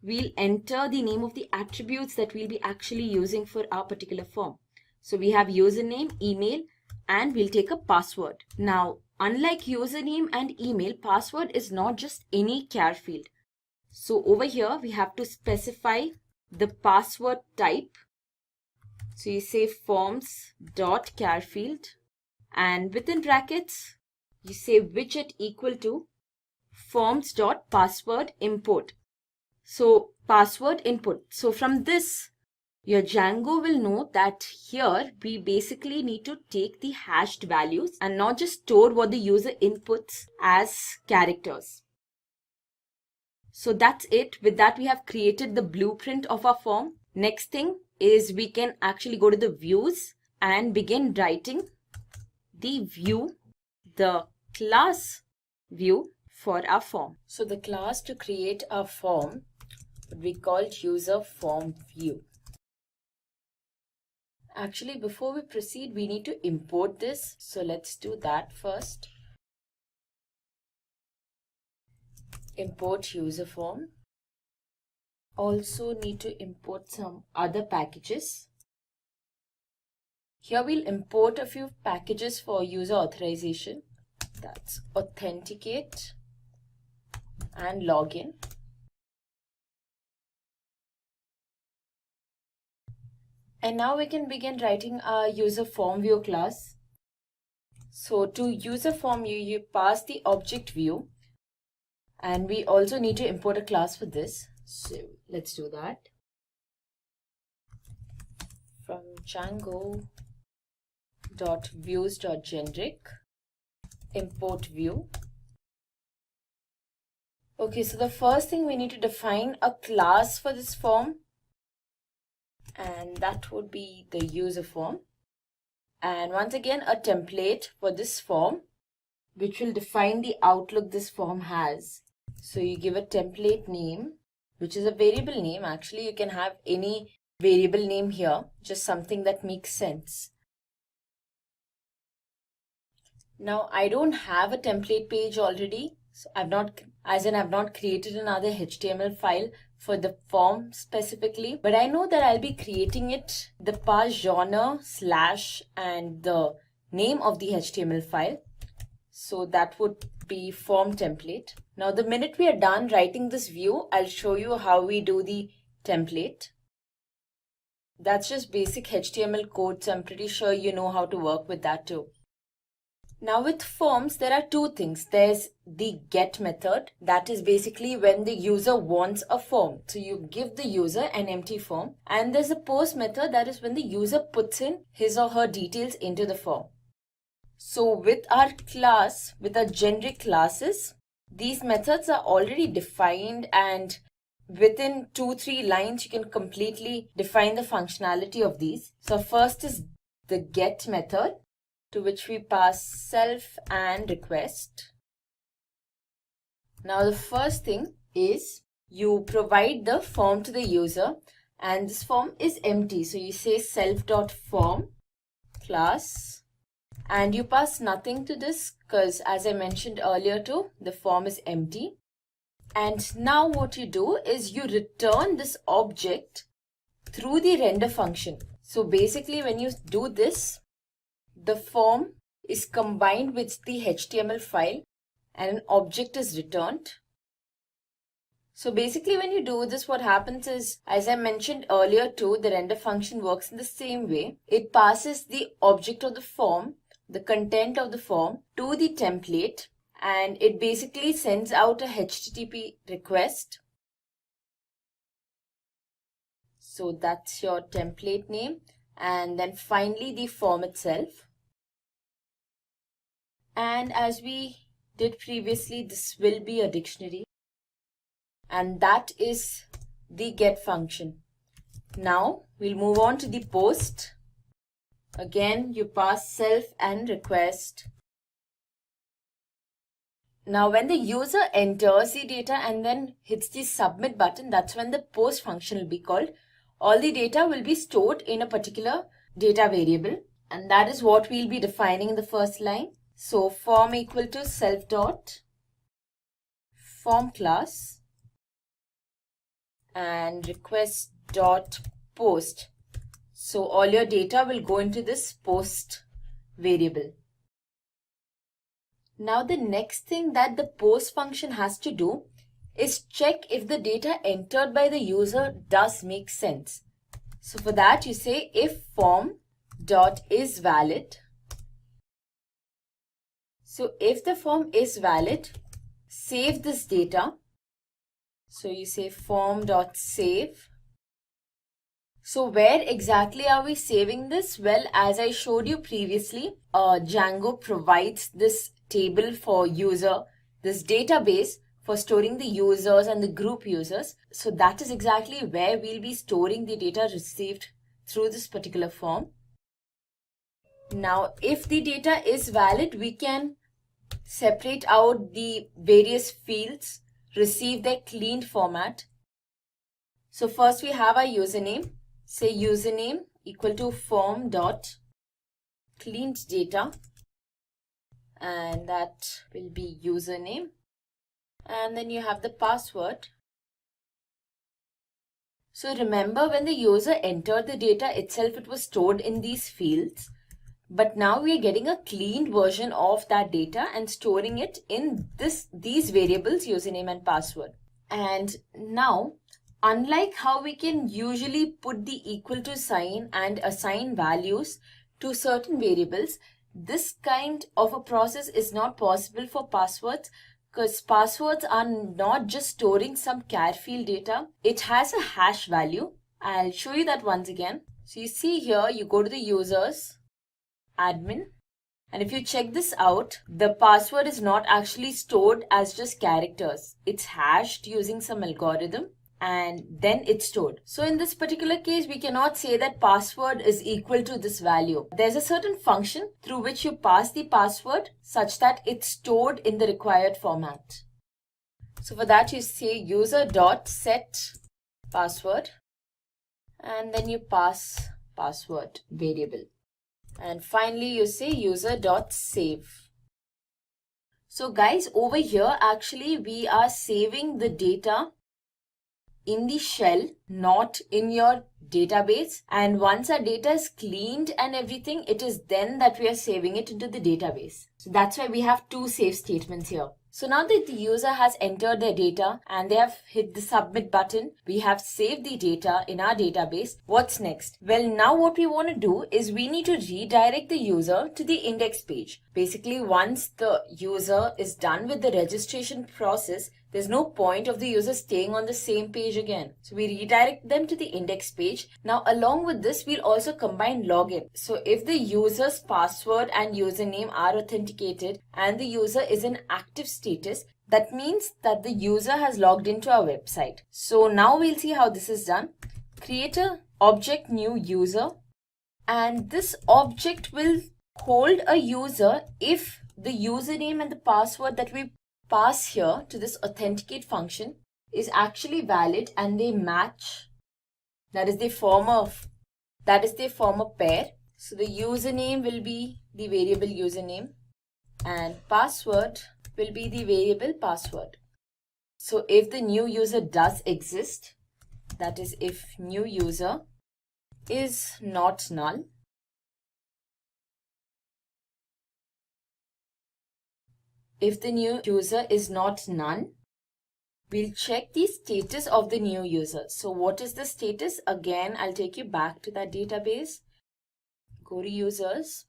we'll enter the name of the attributes that we'll be actually using for our particular form. So we have username, email, and we'll take a password. Now, unlike username and email, password is not just any char field. So over here, we have to specify the password type. So you say forms.char field, and within brackets, you say widget equal to forms.password import. So password input. So from this, your Django will know that here we basically need to take the hashed values and not just store what the user inputs as characters. So that's it. With that, we have created the blueprint of our form. Next thing is we can actually go to the views and begin writing the view, the class view for our form. So the class to create our form would be called user form view. Actually, before we proceed, we need to import this. So let's do that first. Import user form. Also need to import some other packages. Here we'll import a few packages for user authorization. That's authenticate and login. And now we can begin writing our user form view class. So to user form view, you pass the object view. And we also need to import a class for this. So let's do that. From Django.views.generic, import view. Okay, so the first thing we need to define a class for this form. And that would be the user form. And once again, a template for this form, which will define the outlook this form has. So you give a template name, which is a variable name. Actually, you can have any variable name here, just something that makes sense. Now, I don't have a template page already. So I've not created another HTML file for the form specifically, but I know that I'll be creating it. The pass genre / and the name of the HTML file. So that would be form template. Now the minute we are done writing this view, I'll show you how we do the template. That's just basic HTML code, so I'm pretty sure you know how to work with that too. Now with forms, there are two things. There's the get method. That is basically when the user wants a form. So you give the user an empty form. And there's a post method. That is when the user puts in his or her details into the form. So with our class, with our generic classes, these methods are already defined, and within 2-3 lines, you can completely define the functionality of these. So first is the get method, to which we pass self and request. Now the first thing is you provide the form to the user, and this form is empty. So you say self.form class, and you pass nothing to this because, as I mentioned earlier too, the form is empty. And now what you do is you return this object through the render function. So basically when you do this, the form is combined with the HTML file and an object is returned. So basically when you do this, what happens is, as I mentioned earlier too, the render function works in the same way. It passes the object of the form, the content of the form, to the template, and it basically sends out a HTTP request. So that's your template name, and then finally the form itself. And as we did previously, this will be a dictionary, and that is the get function. Now we'll move on to the post. Again, you pass self and request. Now when the user enters the data and then hits the submit button, that's when the post function will be called. All the data will be stored in a particular data variable, and that is what we'll be defining in the first line. So form equal to self dot form class and request dot post. So all your data will go into this post variable. Now the next thing that the post function has to do is check if the data entered by the user does make sense. So for that you say if form dot is valid. So if the form is valid, save this data. So you say form dot save. So where exactly are we saving this? Well, as I showed you previously, Django provides this table for user, this database for storing the users and the group users. So that is exactly where we'll be storing the data received through this particular form. Now, if the data is valid, we can separate out the various fields, receive their cleaned format. So first we have our username. Say username equal to form dot cleaned data, and that will be username. And then you have the password. So remember, when the user entered the data itself, it was stored in these fields. But now we are getting a cleaned version of that data and storing it in these variables, username and password. And now, unlike how we can usually put the equal to sign and assign values to certain variables, this kind of a process is not possible for passwords, because passwords are not just storing some char field data. It has a hash value. I'll show you that once again. So you see here, you go to the users, admin, and if you check this out, the password is not actually stored as just characters. It's hashed using some algorithm, and then it's stored. So in this particular case, we cannot say that password is equal to this value. There's a certain function through which you pass the password such that it's stored in the required format. So for that you say user.set password, and then you pass password variable. And finally you say user.save. So guys, over here actually we are saving the data in the shell, not in your database, and once our data is cleaned and everything, it is then that we are saving it into the database. So that's why we have two save statements here. So now that the user has entered their data and they have hit the submit button, we have saved the data in our database. What's next? Well, now what we want to do is we need to redirect the user to the index page. Basically, once the user is done with the registration process, there's no point of the user staying on the same page again. So we redirect them to the index page. Now along with this, we'll also combine login. So if the user's password and username are authenticated and the user is in active status, that means that the user has logged into our website. So now we'll see how this is done. Create a object new user, and this object will hold a user if the username and the password that we pass here to this authenticate function is actually valid and they match, that is they form a pair. So the username will be the variable username and password will be the variable password. So if the new user does exist, that is if new user is not null, if the new user is not none, we'll check the status of the new user. So what is the status? Again, I'll take you back to that database. Go to users.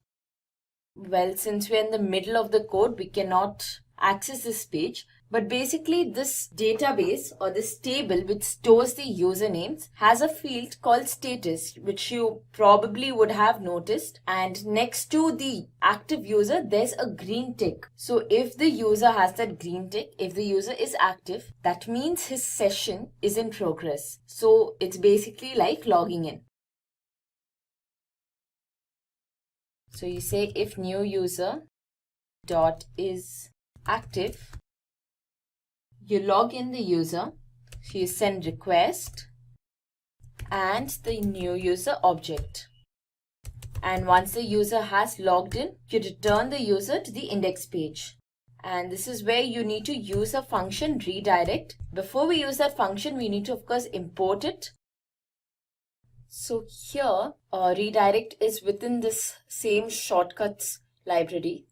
Well, since we're in the middle of the code, we cannot access this page. But basically, this database or this table which stores the usernames has a field called status, which you probably would have noticed. And next to the active user, there's a green tick. So if the user has that green tick, if the user is active, that means his session is in progress. So it's basically like logging in. So you say if new user dot is active, you log in the user, so you send request and the new user object. And once the user has logged in, you return the user to the index page. And this is where you need to use a function redirect. Before we use that function, we need to of course import it. So here, redirect is within this same shortcuts library.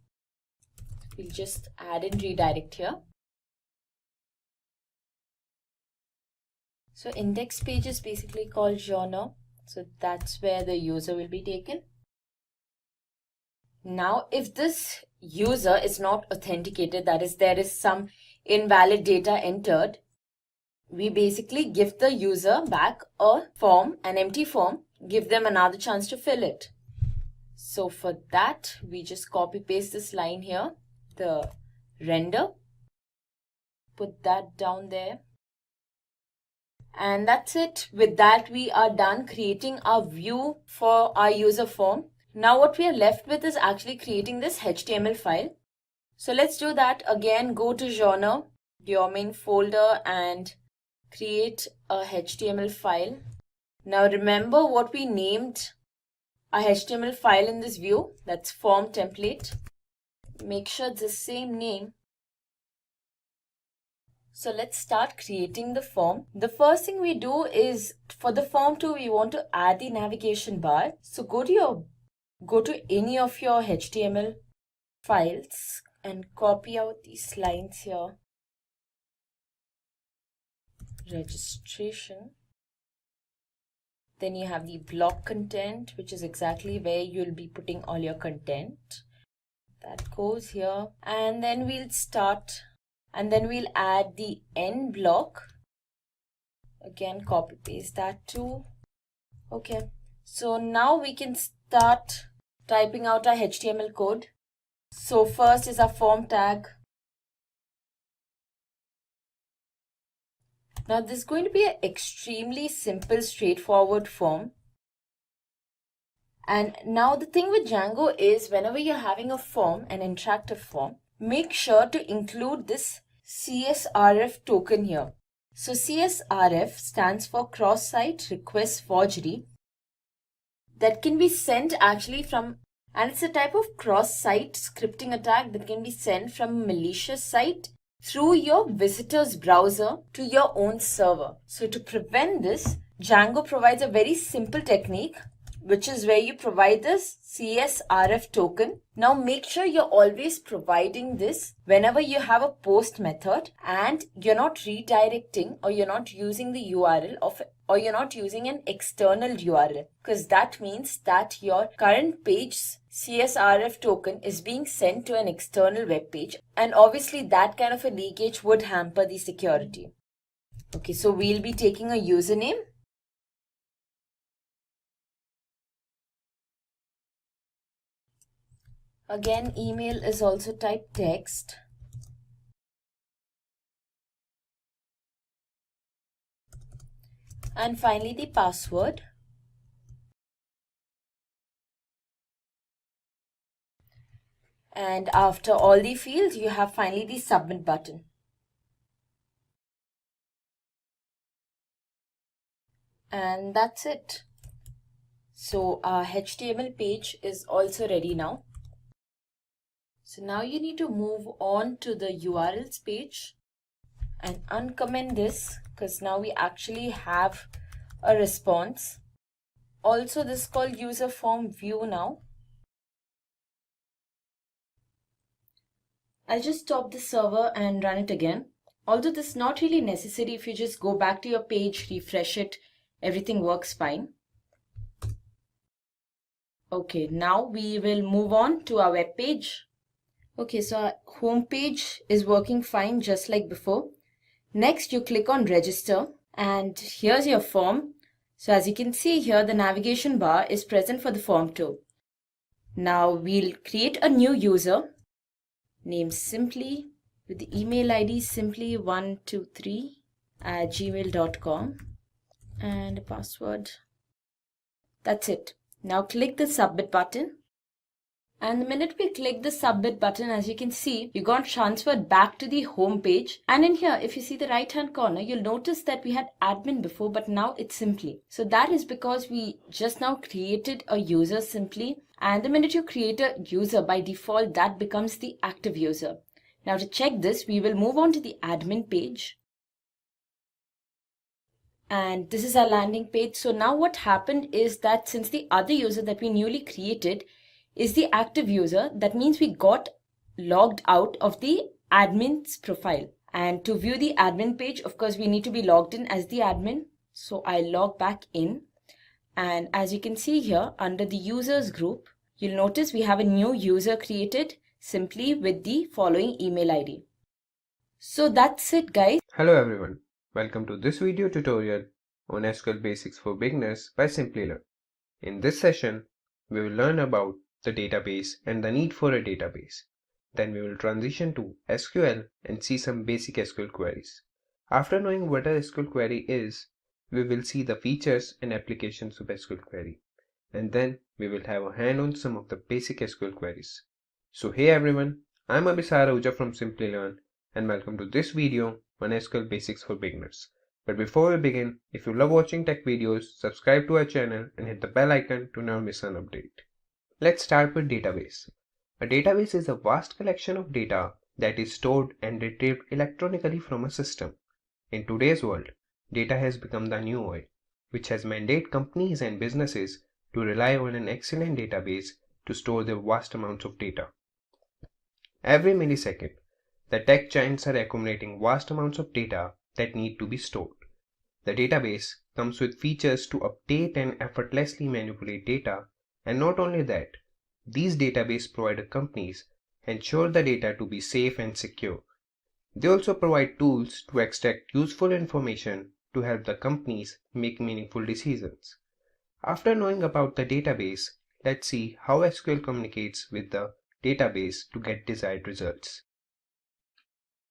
We'll just add in redirect here. So index page is basically called genre. So that's where the user will be taken. Now, if this user is not authenticated, that is, there is some invalid data entered, we basically give the user back a form, an empty form, give them another chance to fill it. So for that, we just copy paste this line here, the render, put that down there. And that's it. With that, we are done creating our view for our user form. Now what we are left with is actually creating this HTML file. So let's do that. Again, go to genre, your main folder, and create a HTML file. Now remember what we named our HTML file in this view. That's form template. Make sure it's the same name. So let's start creating the form. The first thing we do is, for the form too, we want to add the navigation bar. So go to any of your HTML files and copy out these lines here. Registration. Then you have the block content, which is exactly where you'll be putting all your content. That goes here. And then we'll start. And then we'll add the end block. Again, copy paste that too. Okay. So now we can start typing out our HTML code. So first is our form tag. Now this is going to be an extremely simple, straightforward form. And now the thing with Django is, whenever you're having a form, an interactive form, make sure to include this CSRF token here. So CSRF stands for cross-site request forgery. That can be sent actually from, and it's a type of cross-site scripting attack that can be sent from a malicious site through your visitor's browser to your own server. So to prevent this, Django provides a very simple technique, which is where you provide this CSRF token. Now make sure you're always providing this whenever you have a post method and you're not redirecting or you're not using the URL or you're not using an external URL, because that means that your current page's CSRF token is being sent to an external web page, and obviously that kind of a leakage would hamper the security. Okay, so we'll be taking a username. Again, email is also typed text. And finally the password. And after all the fields, you have finally the submit button. And that's it. So our HTML page is also ready now. So now you need to move on to the URLs page and uncomment this, because now we actually have a response. Also, this is called user form view now. I'll just stop the server and run it again. Although this is not really necessary, if you just go back to your page, refresh it, everything works fine. Okay, now we will move on to our web page. Okay, so our home page is working fine just like before. Next, you click on register and here's your form. So as you can see here, the navigation bar is present for the form too. Now we'll create a new user, name Simply, with the email ID simply123@gmail.com and a password. That's it. Now click the submit button. And the minute we click the submit button, as you can see, you got transferred back to the home page. And in here, if you see the right hand corner, you'll notice that we had admin before, but now it's Simply. So that is because we just now created a user Simply. And the minute you create a user, by default, that becomes the active user. Now to check this, we will move on to the admin page. And this is our landing page. So now what happened is that since the other user that we newly created is the active user, that means we got logged out of the admin's profile. And to view the admin page, of course, we need to be logged in as the admin. So I log back in. And as you can see here, under the users group, you'll notice we have a new user created simply with the following email ID. So that's it, guys. Hello everyone. Welcome to this video tutorial on SQL Basics for Beginners by Simplilearn. In this session, we will learn about the database and the need for a database. Then we will transition to SQL and see some basic SQL queries. After knowing what a SQL query is, we will see the features and applications of SQL query. And then we will have a hand on some of the basic SQL queries. So hey everyone, I'm Abhisar Ahuja from Simplilearn and welcome to this video on SQL Basics for Beginners. But before we begin, if you love watching tech videos, subscribe to our channel and hit the bell icon to never miss an update. Let's start with database. A database is a vast collection of data that is stored and retrieved electronically from a system. In today's world, data has become the new oil, which has mandated companies and businesses to rely on an excellent database to store their vast amounts of data. Every millisecond, the tech giants are accumulating vast amounts of data that need to be stored. The database comes with features to update and effortlessly manipulate data, and not only that, these database provider companies ensure the data to be safe and secure. They also provide tools to extract useful information to help the companies make meaningful decisions. After knowing about the database, let's see how SQL communicates with the database to get desired results.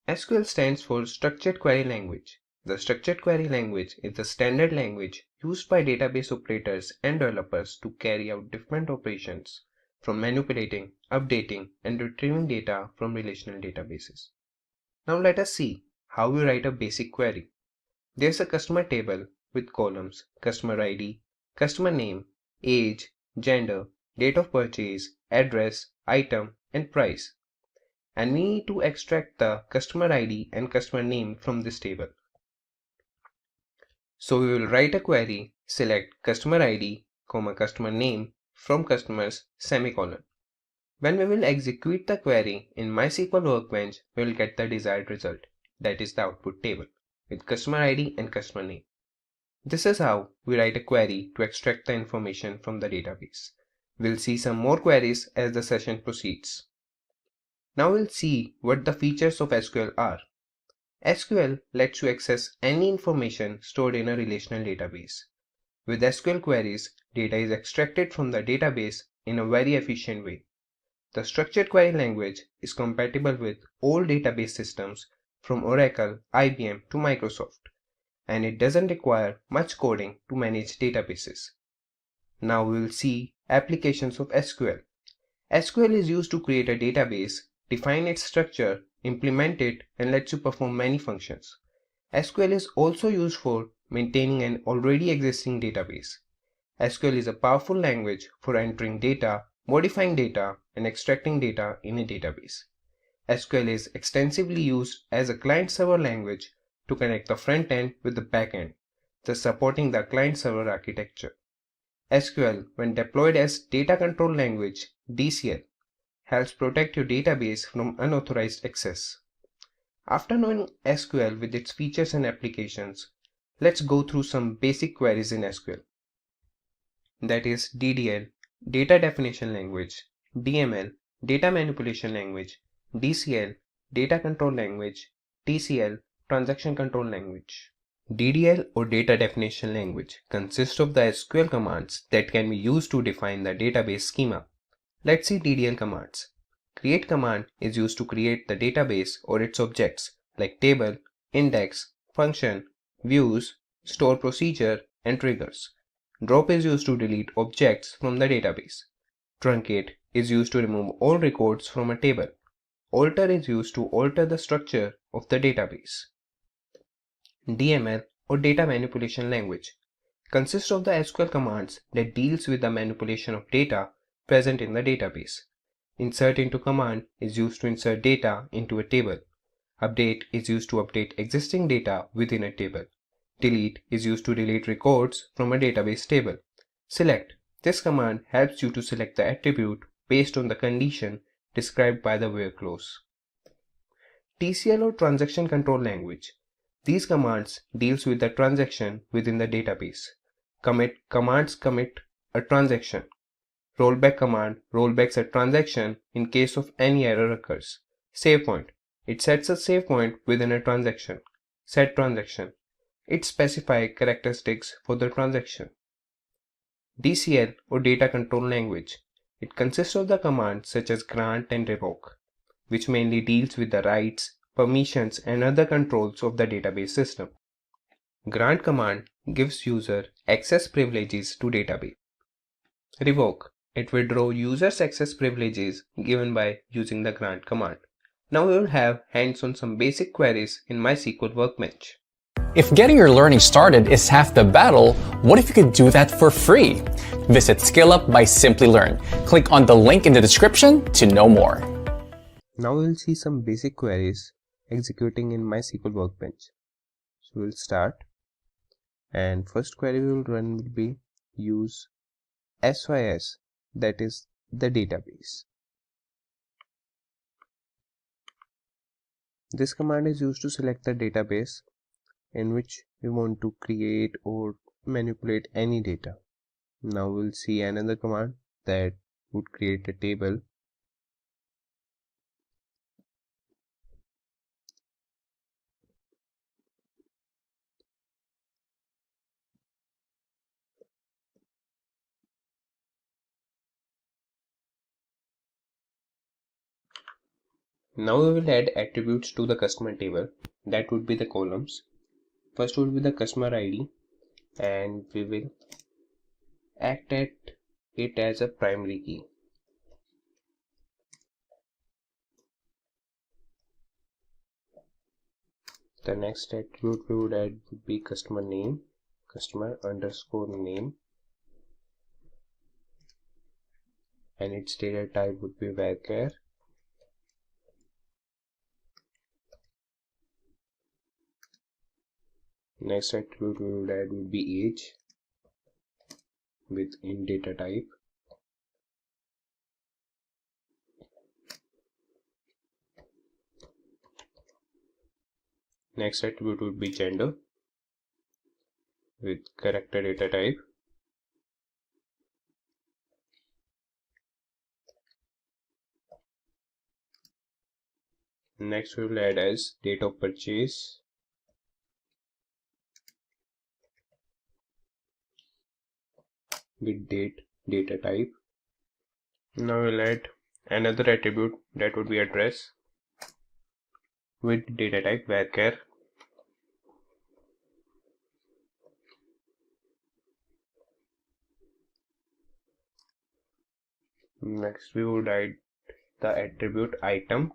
SQL stands for Structured Query Language. The structured query language is the standard language used by database operators and developers to carry out different operations, from manipulating, updating, and retrieving data from relational databases. Now let us see how we write a basic query. There's a customer table with columns, customer ID, customer name, age, gender, date of purchase, address, item, and price. And we need to extract the customer ID and customer name from this table. So we will write a query, select customer ID, customer name from customers, semicolon. When we will execute the query in MySQL Workbench, we will get the desired result, that is the output table, with customer ID and customer name. This is how we write a query to extract the information from the database. We'll see some more queries as the session proceeds. Now we'll see what the features of SQL are. SQL lets you access any information stored in a relational database. With SQL queries, data is extracted from the database in a very efficient way. The structured query language is compatible with all database systems from Oracle, IBM to Microsoft, and it doesn't require much coding to manage databases. Now we will see applications of SQL. SQL is used to create a database, define its structure, implement it, and lets you perform many functions. SQL is also used for maintaining an already existing database. SQL is a powerful language for entering data, modifying data, and extracting data in a database. SQL is extensively used as a client-server language to connect the front end with the back end, thus supporting the client-server architecture. SQL, when deployed as data control language (DCL), helps protect your database from unauthorized access. After knowing SQL with its features and applications, let's go through some basic queries in SQL. That is DDL, Data Definition Language, DML, Data Manipulation Language, DCL, Data Control Language, TCL, Transaction Control Language. DDL or Data Definition Language consists of the SQL commands that can be used to define the database schema. Let's see DDL commands. Create command is used to create the database or its objects like table, index, function, views, store procedure, and triggers. Drop is used to delete objects from the database. Truncate is used to remove all records from a table. Alter is used to alter the structure of the database. DML or Data Manipulation Language consists of the SQL commands that deals with the manipulation of data present in the database. Insert into command is used to insert data into a table. Update is used to update existing data within a table. Delete is used to delete records from a database table. Select. This command helps you to select the attribute based on the condition described by the where clause. TCL or Transaction Control Language. These commands deals with the transaction within the database. Commit commands commit a transaction. Rollback command rollbacks a transaction in case of any error occurs. Save point. It sets a save point within a transaction. Set transaction. It specifies characteristics for the transaction. DCL or Data Control Language. It consists of the commands such as grant and revoke, which mainly deals with the rights, permissions, and other controls of the database system. Grant command gives user access privileges to database. Revoke. It withdraws users access privileges given by using the grant command. Now we will have hands on some basic queries in MySQL Workbench. If getting your learning started is half the battle, what if you could do that for free? Visit SkillUp by Simplilearn. Click on the link in the description to know more. Now we will see some basic queries executing in MySQL Workbench. So we'll start, and first query we will run will be use SYS, that is the database. This command is used to select the database in which we want to create or manipulate any data. Now we'll see another command that would create a table. Now we will add attributes to the customer table. That would be the columns. First would be the customer ID, and we will act at it as a primary key. The next attribute we would add would be customer name, customer underscore name, and its data type would be varchar. Next attribute we would add would be age with int data type. Next attribute would be gender with character data type. Next we will add as date of purchase with date data type. Now we'll add another attribute that would be address with data type varchar. Next we would add the attribute item,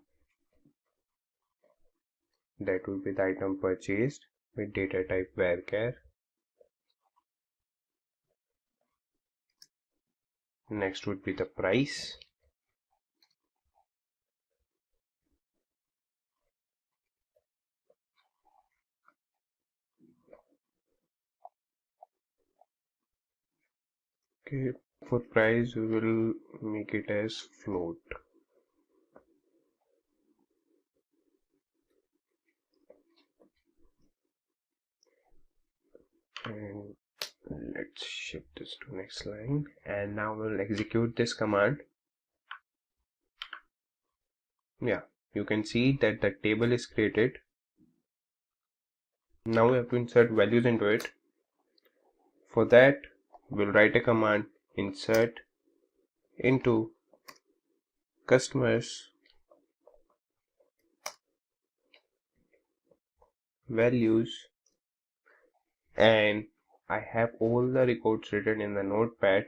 that would be the item purchased with data type varchar. Next would be the price. Okay, for price we will make it as float. And let's shift this to next line, and now we'll execute this command. Yeah, you can see that the table is created. Now we have to insert values into it. For that, we'll write a command insert into customers values, and I have all the records written in the notepad,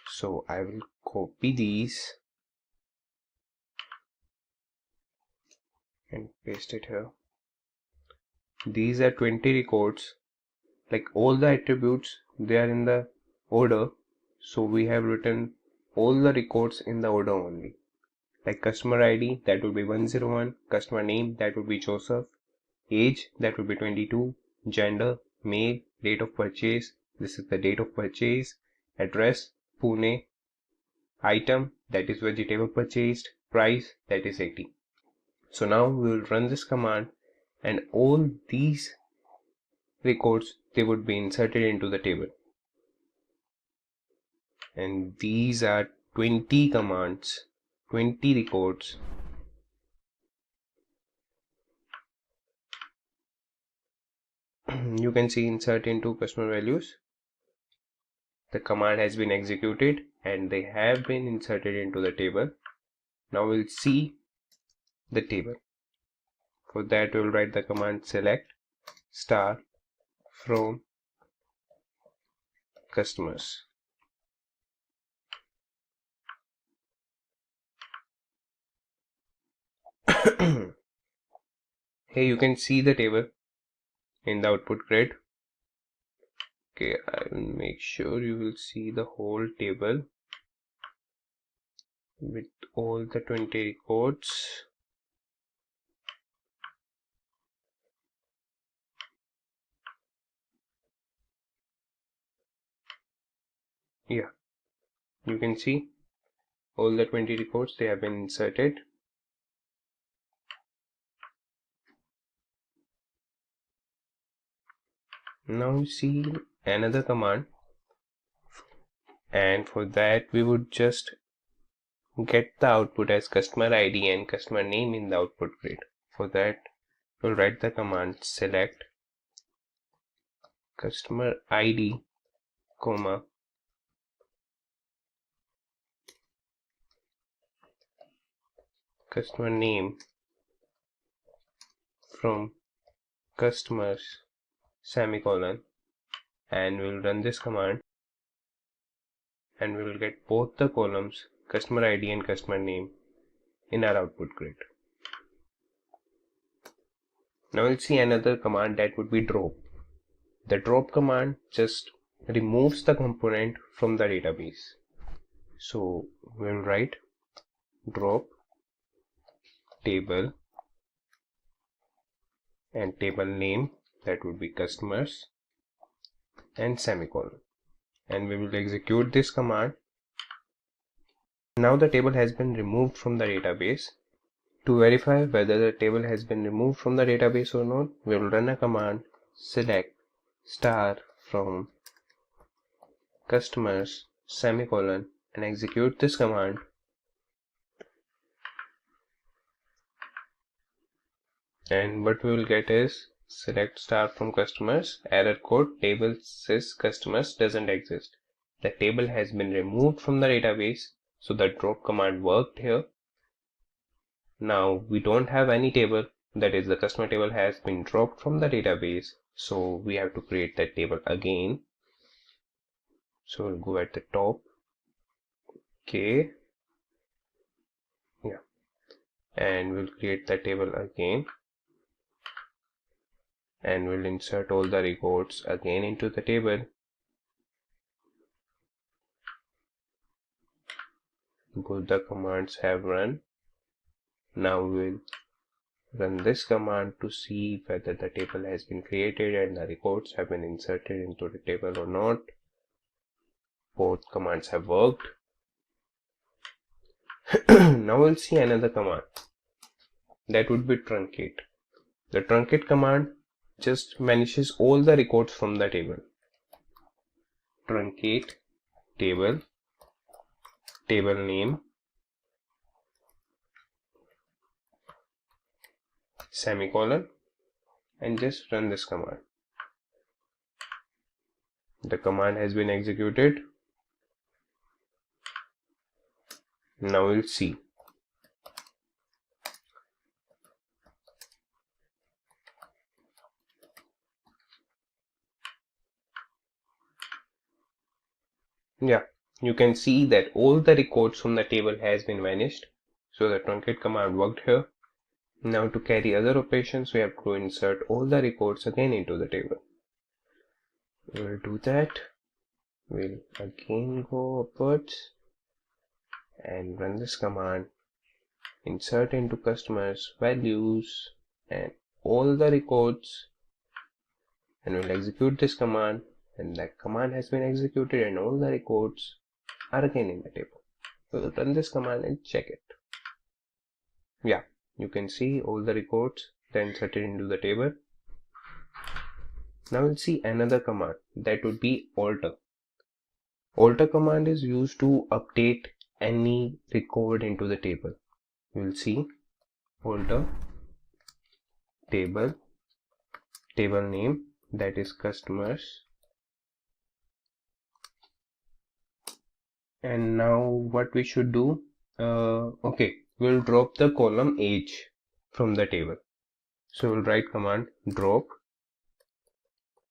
so I will copy these and paste it here. These are 20 records, like all the attributes, they are in the order, so we have written all the records in the order only. Like customer ID, that would be 101, customer name, that would be Joseph, age, that would be 22, gender, male, date of purchase, this is the date of purchase, address, Pune, item, that is vegetable purchased, price, that is 80. So now we will run this command, and all these records, they would be inserted into the table. And these are 20 commands, 20 records. You can see insert into customer values. The command has been executed and they have been inserted into the table. Now we'll see the table. For that we'll write the command select star from customers. Here you can see the table in the output grid. Okay, I will make sure you will see the whole table with all the 20 records. Yeah, you can see all the 20 records, they have been inserted. Now you see another command, and for that we would just get the output as customer ID and customer name in the output grid. For that we'll write the command select customer ID, comma, customer name from customers, semicolon, and we'll run this command and we will get both the columns customer ID and customer name in our output grid. Now we'll see another command, that would be drop. The drop command just removes the component from the database. So we'll write drop table and table name that would be customers and semicolon, and we will execute this command. Now the table has been removed from the database. To verify whether the table has been removed from the database or not, we will run a command select star from customers semicolon and execute this command. And what we will get is select star from customers, error code, table says customers doesn't exist. The table has been removed from the database, so the drop command worked here. Now we don't have any table, that is the customer table has been dropped from the database, so we have to create that table again. So we'll go at the top, okay, yeah, and we'll create the table again, and we'll insert all the records again into the table. Both the commands have run. Now we'll run this command to see whether the table has been created and the records have been inserted into the table or not. Both commands have worked. Now we'll see another command, that would be truncate. The truncate command just vanishes all the records from the table. Truncate table, table name, semicolon, and just run this command. The command has been executed. Now we'll see. Yeah, you can see that all the records from the table has been vanished. So the truncate command worked here. Now to carry other operations, we have to insert all the records again into the table. We'll do that. We'll again go upwards and run this command, insert into customers values and all the records, and we'll execute this command, and that command has been executed and all the records are again in the table. We'll run this command and check it. Yeah, you can see all the records are inserted into the table. Now we'll see another command, that would be alter. Alter command is used to update any record into the table. We'll see alter table, table name, that is customers. And now what we should do, okay, we'll drop the column age from the table. So we'll write command drop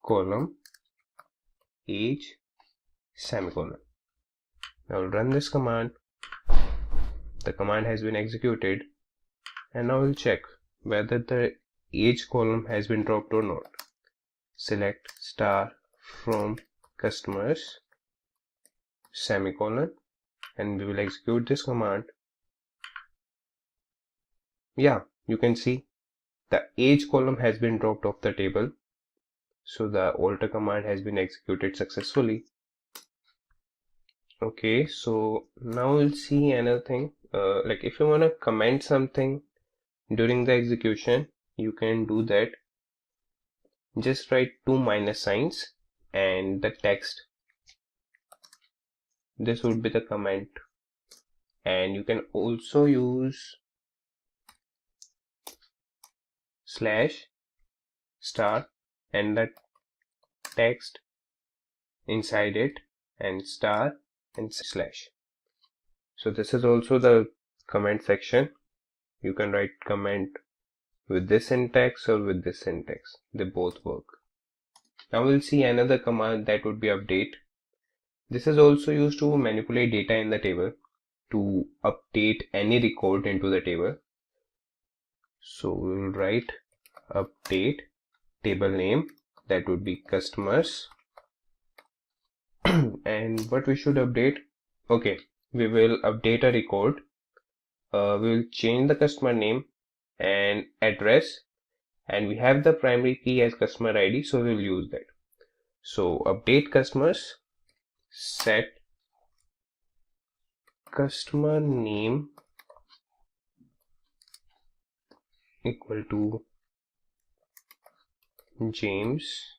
column age semicolon. Now we'll run this command. The command has been executed, and now we'll check whether the age column has been dropped or not. Select star from customers semicolon, and we will execute this command. Yeah, you can see the age column has been dropped off the table, so the alter command has been executed successfully. Okay, so now we'll see another thing, like if you want to comment something during the execution, you can do that. Just write 2 minus signs and the text. This would be the comment, and you can also use slash star and the text inside it, and star and slash. So this is also the comment section. You can write comment with this syntax or with this syntax. They both work. Now we'll see another command, that would be update. This is also used to manipulate data in the table, to update any record into the table. So we'll write update table name, that would be customers. And what we should update, okay, we will update a record. We will change the customer name and address, and we have the primary key as customer ID, so we'll use that. So update customers, set customer name equal to James,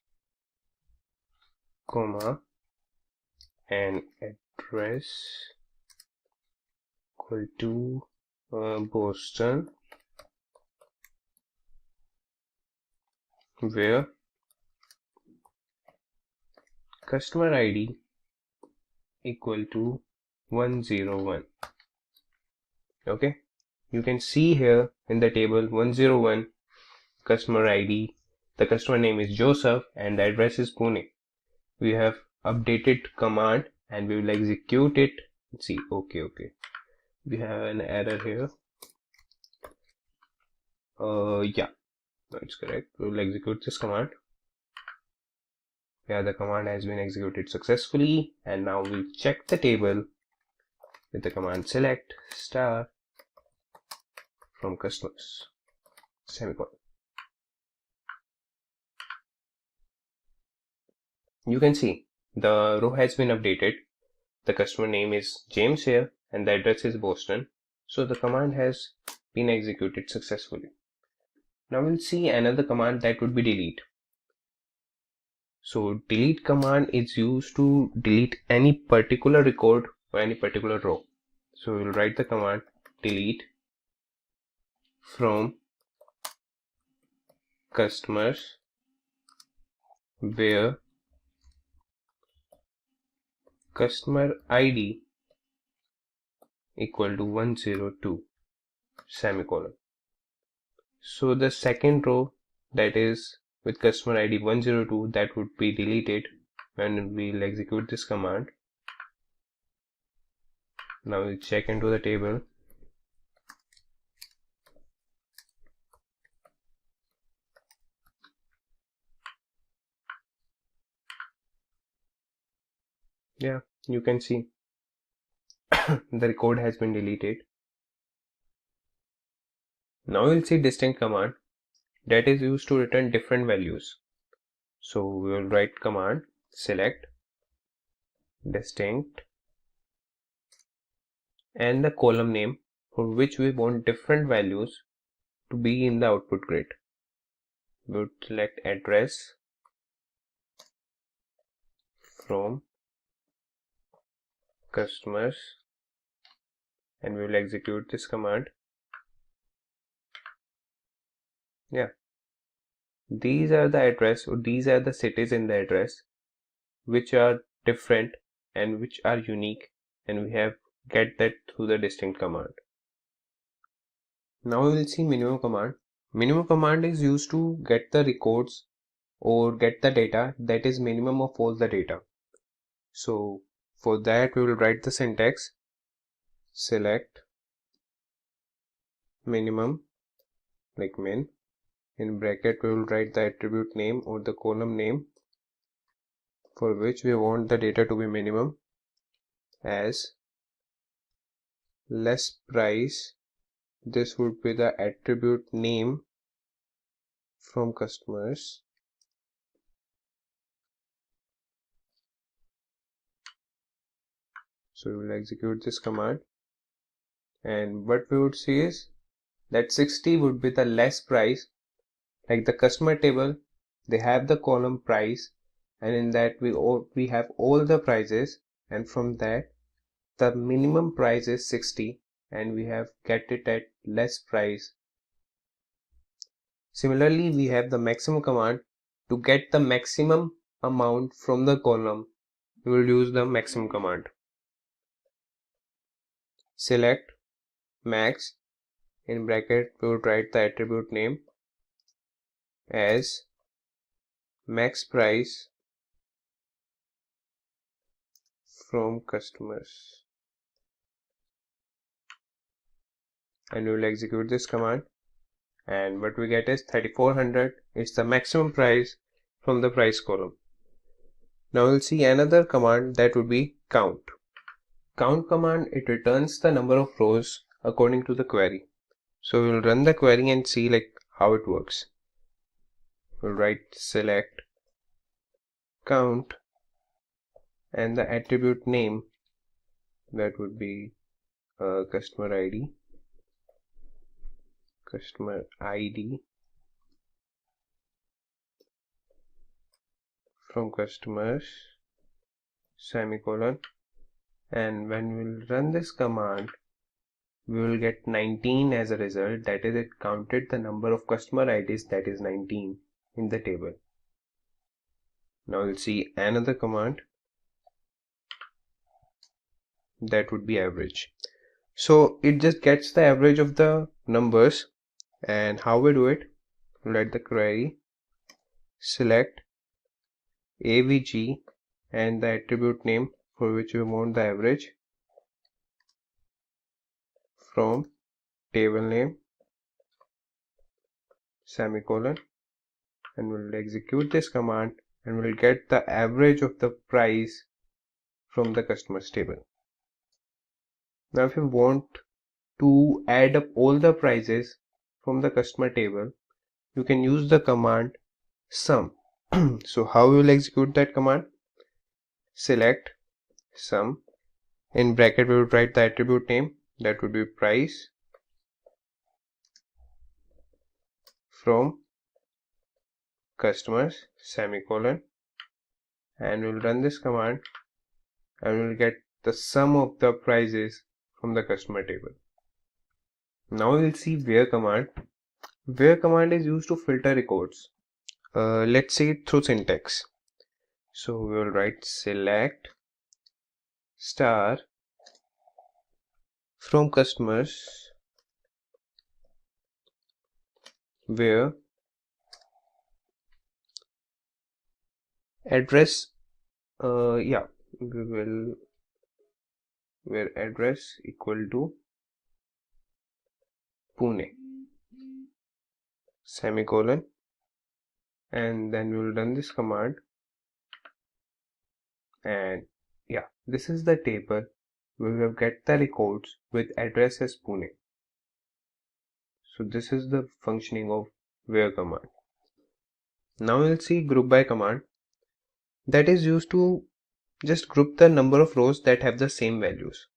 comma, and address equal to Boston, where customer ID equal to 101. Okay, you can see here in the table 101 customer ID, the customer name is Joseph and the address is Pune. We have updated command and we will execute it. Let's see, okay, we have an error here. Yeah, that's correct. We will execute this command. Yeah, the command has been executed successfully, and now we'll check the table with the command select star from customers, semicolon. You can see the row has been updated. The customer name is James here and the address is Boston. So the command has been executed successfully. Now we'll see another command that would be delete. So delete command is used to delete any particular record or any particular row. So we'll write the command delete from customers where customer ID equal to 102, semicolon. So the second row, that is with customer ID 102, that would be deleted when we'll execute this command. Now we'll check into the table. Yeah, you can see the record has been deleted. Now we'll see distinct command that is used to return different values. So we will write command select distinct and the column name for which we want different values to be in the output grid. We would select address from customers and we will execute this command. Yeah, these are the address, or these are the cities in the address which are different and which are unique, and we have get that through the distinct command. Now we will see minimum command. Minimum command is used to get the records or get the data that is minimum of all the data. So for that we will write the syntax select minimum, like min, in bracket we will write the attribute name or the column name for which we want the data to be minimum as less price. This would be the attribute name from customers. So we will execute this command, and what we would see is that 60 would be the less price. Like the customer table, they have the column price, and in that we have all the prices, and from that the minimum price is 60 and we have get it at less price. Similarly, we have the maximum command. To get the maximum amount from the column, we will use the maximum command. Select max, in bracket we would write the attribute name as max price from customers, and we will execute this command, and what we get is 3400 is the maximum price from the price column. Now we'll see another command that would be count. Count command, it returns the number of rows according to the query. So we'll run the query and see like how it works. we'll write select count and the attribute name, that would be customer ID from customers semicolon, and when we'll run this command we will get 19 as a result. That is, it counted the number of customer IDs, that is 19, in the table. Now we'll see another command, that would be average. So it just gets the average of the numbers, and how we do it, let the query select avg and the attribute name for which we want the average from table name semicolon, and we'll execute this command and we'll get the average of the price from the customers table. Now if you want to add up all the prices from the customer table, you can use the command sum. So how we will execute that command? Select sum, in bracket we will write the attribute name, that would be price from customers semicolon, and we'll run this command and we'll get the sum of the prices from the customer table. Now we'll see where command. Where command is used to filter records. Let's see it through syntax. So we will write select star from customers where address we will where address equal to Pune semicolon, and then we will run this command, and this is the table we will get the records with address as Pune. So this is the functioning of where command. Now we'll see group by command, that is used to just group the number of rows that have the same values.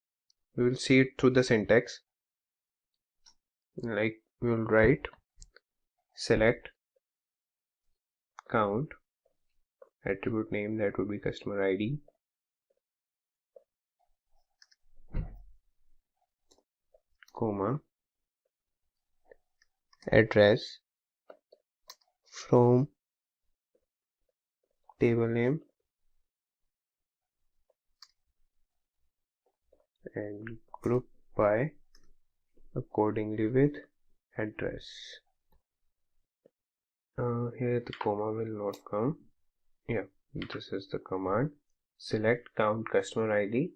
We will see it through the syntax. Like we will write select count, attribute name, that would be customer ID, comma, address from table name, and group by accordingly with address. Here the comma will not come. This is the command. Select count customer ID,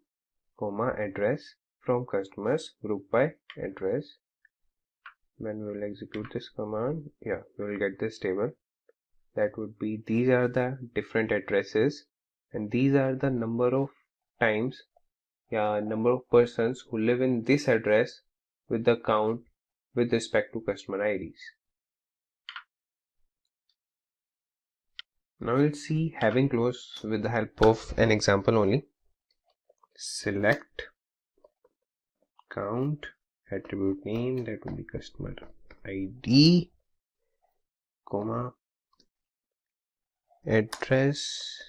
comma, address from customers, group by address. When we will execute this command, we will get this table. That would be, these are the different addresses and these are the number of times, number of persons who live in this address with the count with respect to customer IDs. Now we'll see having close with the help of an example only. Select count, attribute name, that will be customer ID, comma, address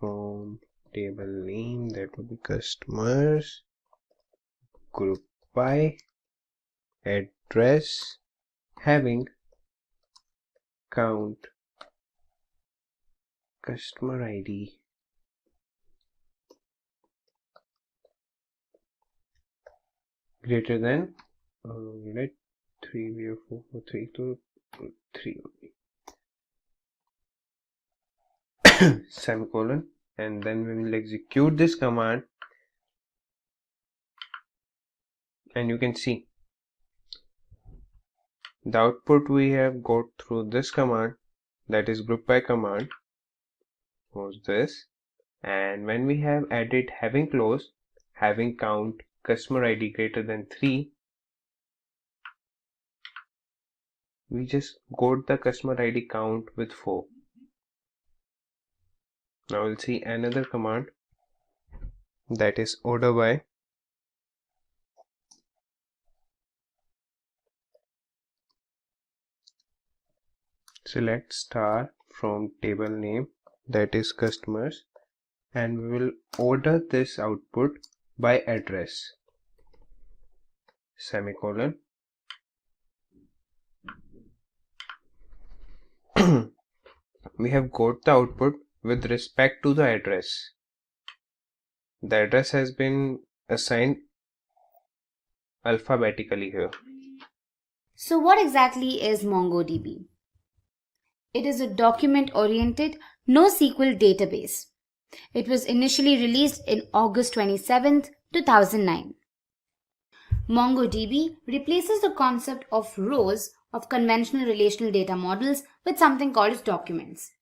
from table name, that will be customers, group by address, having count customer ID greater than let 3 be 4 4 3 to 3 only semicolon, and then we will execute this command, and you can see the output we have got through this command, that is group by command, was this. And when we have added having close, having count customer ID greater than 3, we just got the customer ID count with 4. Now we'll see another command, that is order by. Select star from table name, that is customers, and we will order this output by address, semicolon. We have got the output with respect to the address. The address has been assigned alphabetically here. So what exactly is MongoDB? It is a document-oriented NoSQL database. It was initially released in August 27, 2009. MongoDB replaces the concept of rows of conventional relational data models with something called documents.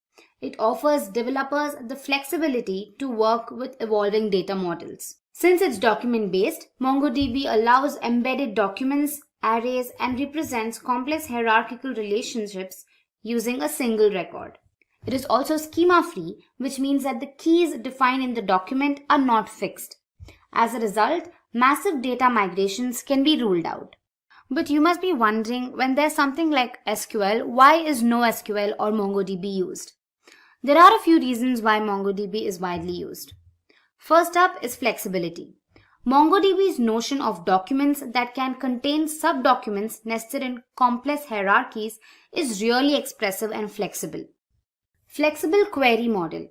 It offers developers the flexibility to work with evolving data models. Since it's document-based, MongoDB allows embedded documents, arrays, and represents complex hierarchical relationships using a single record. It is also schema-free, which means that the keys defined in the document are not fixed. As a result, massive data migrations can be ruled out. But you must be wondering, when there's something like SQL, why is NoSQL or MongoDB used? There are a few reasons why MongoDB is widely used. First up is flexibility. MongoDB's notion of documents that can contain sub-documents nested in complex hierarchies is really expressive and flexible. Flexible query model.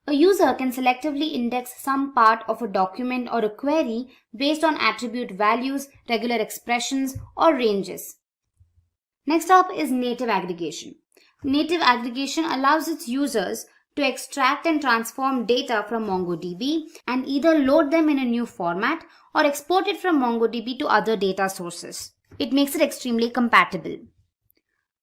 A user can selectively index some part of a document or a query based on attribute values, regular expressions, or ranges. Next up is native aggregation. Native aggregation allows its users to extract and transform data from MongoDB and either load them in a new format or export it from MongoDB to other data sources. It makes it extremely compatible.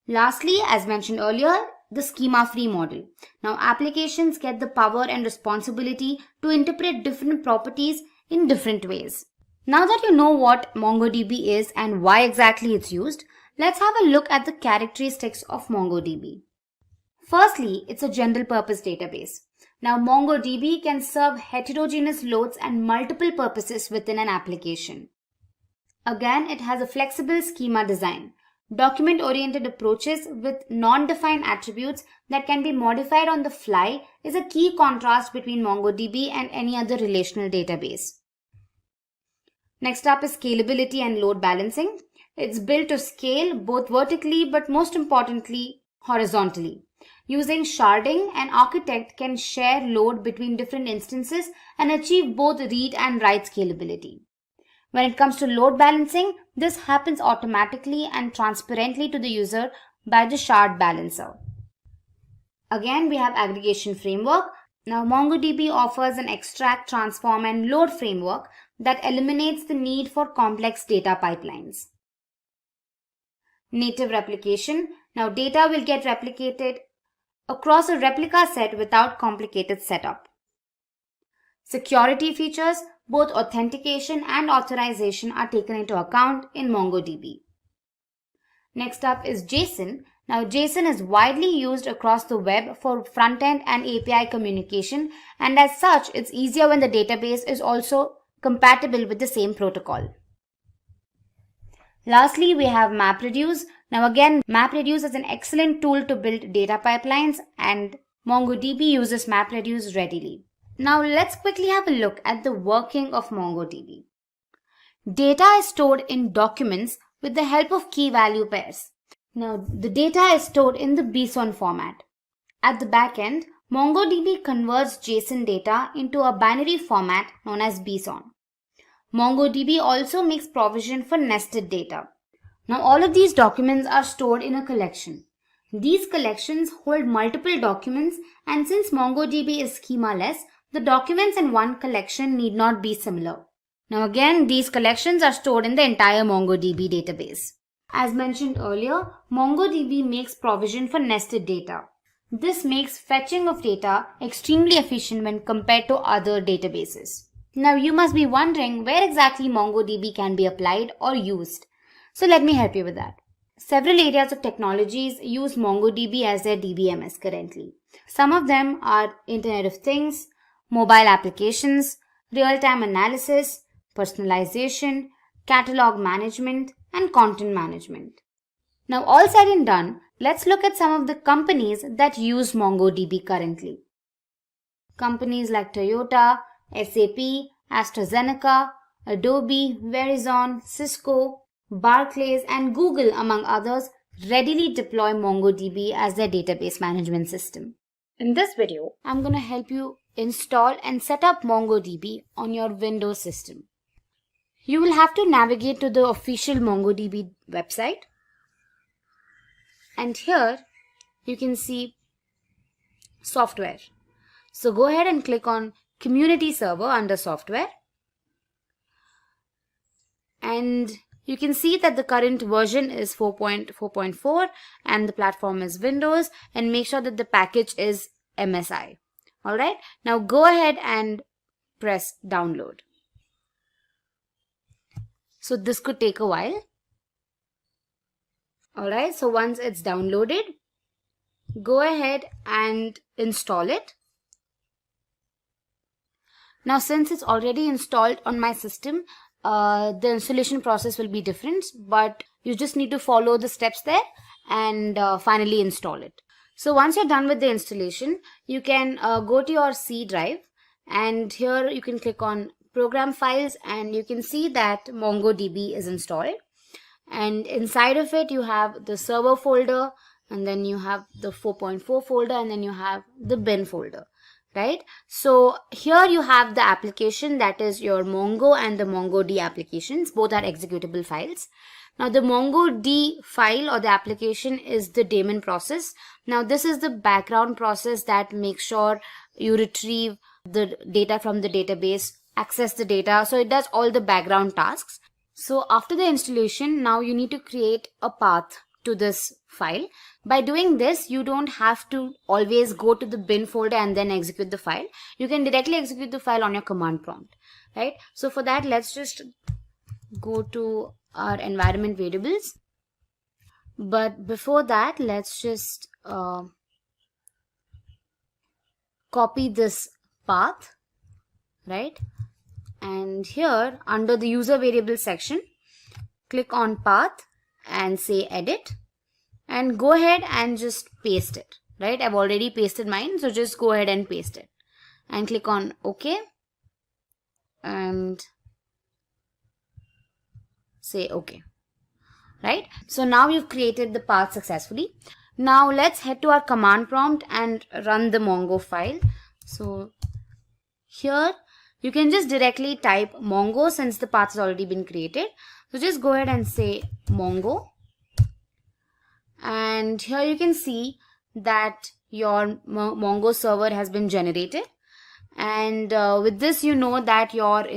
Lastly, as mentioned earlier, the schema-free model. Now, applications get the power and responsibility to interpret different properties in different ways. Now that you know what MongoDB is and why exactly it's used, let's have a look at the characteristics of MongoDB. Firstly, it's a general purpose database. Now, MongoDB can serve heterogeneous loads and multiple purposes within an application. Again, it has a flexible schema design. Document-oriented approaches with non-defined attributes that can be modified on the fly is a key contrast between MongoDB and any other relational database. Next up is scalability and load balancing. It's built to scale both vertically but most importantly horizontally. Using sharding, an architect can share load between different instances and achieve both read and write scalability. When it comes to load balancing, this happens automatically and transparently to the user by the shard balancer. Again, we have aggregation framework. Now, MongoDB offers an extract, transform, and load framework that eliminates the need for complex data pipelines. Native replication. Now, data will get replicated across a replica set without complicated setup. Security features. Both authentication and authorization are taken into account in MongoDB. Next up is JSON. Now, JSON is widely used across the web for front-end and API communication, and as such, it's easier when the database is also compatible with the same protocol. Lastly, we have MapReduce. Now again, MapReduce is an excellent tool to build data pipelines, and MongoDB uses MapReduce readily. Now let's quickly have a look at the working of MongoDB. Data is stored in documents with the help of key-value pairs. Now the data is stored in the BSON format. At the back end, MongoDB converts JSON data into a binary format known as BSON. MongoDB also makes provision for nested data. Now all of these documents are stored in a collection. These collections hold multiple documents, and since MongoDB is schemaless, the documents in one collection need not be similar. Now again, these collections are stored in the entire MongoDB database. As mentioned earlier, MongoDB makes provision for nested data. This makes fetching of data extremely efficient when compared to other databases. Now you must be wondering where exactly MongoDB can be applied or used. So let me help you with that. Several areas of technologies use MongoDB as their DBMS currently. Some of them are Internet of Things, mobile applications, real-time analysis, personalization, catalog management, and content management. Now, all said and done, let's look at some of the companies that use MongoDB currently. Companies like Toyota, SAP, AstraZeneca, Adobe, Verizon, Cisco, Barclays, and Google, among others, readily deploy MongoDB as their database management system. In this video, I'm going to help you install and set up MongoDB on your Windows system. You will have to navigate to the official MongoDB website. And here you can see software. So go ahead and click on Community Server under Software. And you can see that the current version is 4.4.4 and the platform is Windows, and make sure that the package is MSI. Alright, now go ahead and press download. So this could take a while. Alright, so once it's downloaded, go ahead and install it. Now since it's already installed on my system, the installation process will be different, but you just need to follow the steps there and finally install it. So once you're done with the installation, you can go to your C drive, and here you can click on Program Files, and you can see that MongoDB is installed. And inside of it, you have the server folder, and then you have the 4.4 folder, and then you have the bin folder. Right? So here you have the application, that is your Mongo and the MongoD applications. Both are executable files. Now the MongoD file or the application is the daemon process. Now this is the background process that makes sure you retrieve the data from the database, access the data. So it does all the background tasks. So after the installation, now you need to create a path to this file. By doing this, you don't have to always go to the bin folder and then execute the file. You can directly execute the file on your command prompt, right? So for that, let's just go to our environment variables. But before that, let's just copy this path, right? And here under the user variable section, click on path and say edit, and go ahead and just paste it, right? I've already pasted mine, so just go ahead and paste it and click on OK and say OK, right? So now you've created the path successfully. Now let's head to our command prompt and run the Mongo file. So here you can just directly type Mongo since the path has already been created. So just go ahead and say Mongo, and here you can see that your Mongo server has been generated, and with this you know that your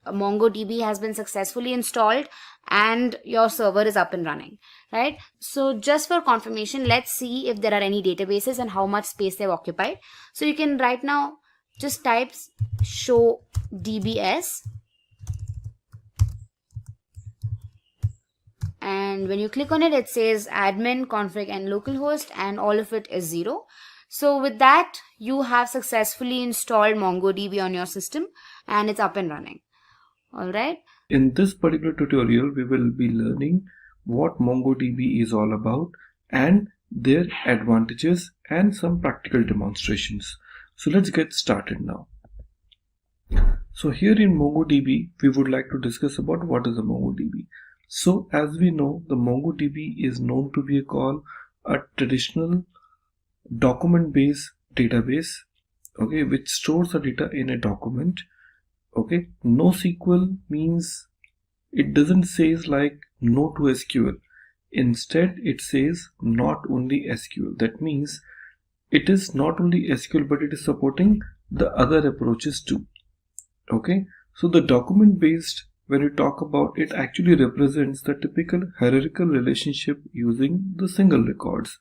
MongoDB has been successfully installed and your server is up and running, right? So just for confirmation, let's see if there are any databases and how much space they've occupied. So you can right now just type show DBS, and when you click on it, it says admin, config and localhost, and all of it is 0. So with that, you have successfully installed MongoDB on your system and it's up and running. Alright. In this particular tutorial, we will be learning what MongoDB is all about and their advantages and some practical demonstrations. So let's get started now. So here in MongoDB, we would like to discuss about what is a MongoDB. So as we know, the MongoDB is known to be a traditional document-based database, okay, which stores the data in a document. Okay, NoSQL means it doesn't say like no to SQL. Instead, it says not only SQL. That means it is not only SQL, but it is supporting the other approaches too. Okay, so the document-based, when you talk about it, actually represents the typical hierarchical relationship using the single records.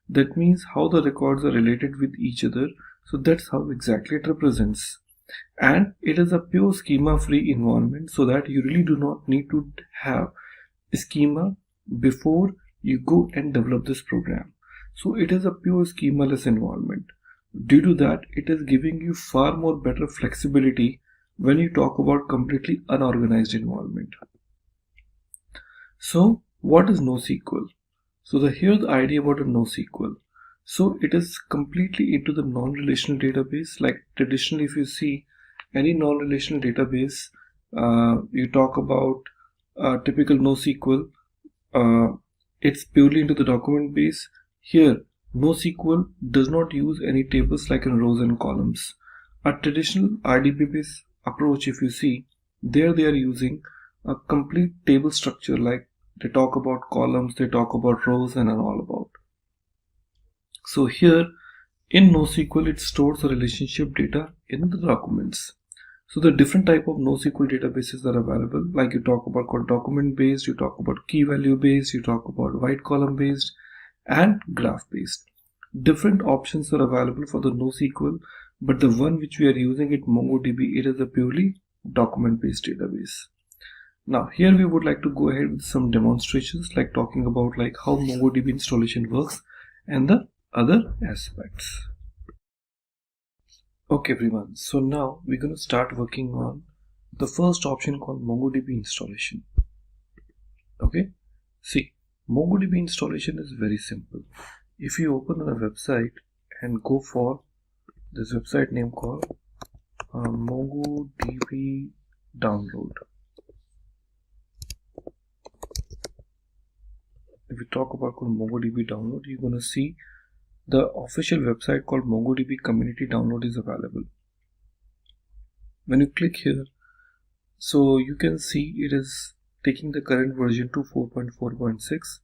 That means how the records are related with each other. So that's how exactly it represents. And it is a pure schema-free environment, so that you really do not need to have a schema before you go and develop this program. So it is a pure schemaless environment. Due to that, it is giving you far more better flexibility when you talk about completely unorganized environment. So what is NoSQL? So here's the idea about a NoSQL. So it is completely into the non-relational database. Like traditionally, if you see any non-relational database, you talk about typical NoSQL, it's purely into the document base. Here, NoSQL does not use any tables like in rows and columns. A traditional RDB based approach, if you see, there they are using a complete table structure, like they talk about columns, they talk about rows and all about. So here in NoSQL, it stores the relationship data in the documents. So the different type of NoSQL databases are available, like you talk about called document based, you talk about key value based, you talk about white column based and graph based. Different options are available for the NoSQL, but the one which we are using it, MongoDB, it is a purely document based database. Now here we would like to go ahead with some demonstrations, like talking about like how MongoDB installation works and the other aspects. Okay everyone, so now we're going to start working on the first option called MongoDB installation. Okay, see, MongoDB installation is very simple. If you open on a website and go for this website name called MongoDB download. If we talk about MongoDB download, you're going to see the official website called MongoDB community download is available. When you click here, so you can see it is taking the current version to 4.4.6.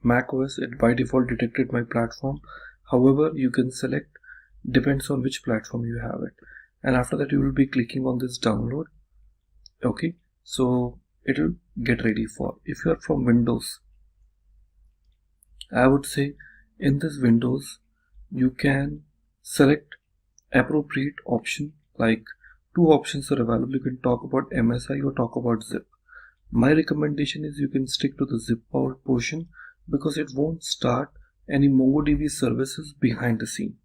macOS, it by default detected my platform. However, you can select, depends on which platform you have it. And after that you will be clicking on this download. Okay, so it will get ready for. If you are from Windows, I would say in this Windows you can select appropriate option, like two options are available. You can talk about MSI or talk about zip. My recommendation is you can stick to the zip portion, because it won't start any MongoDB services behind the scene.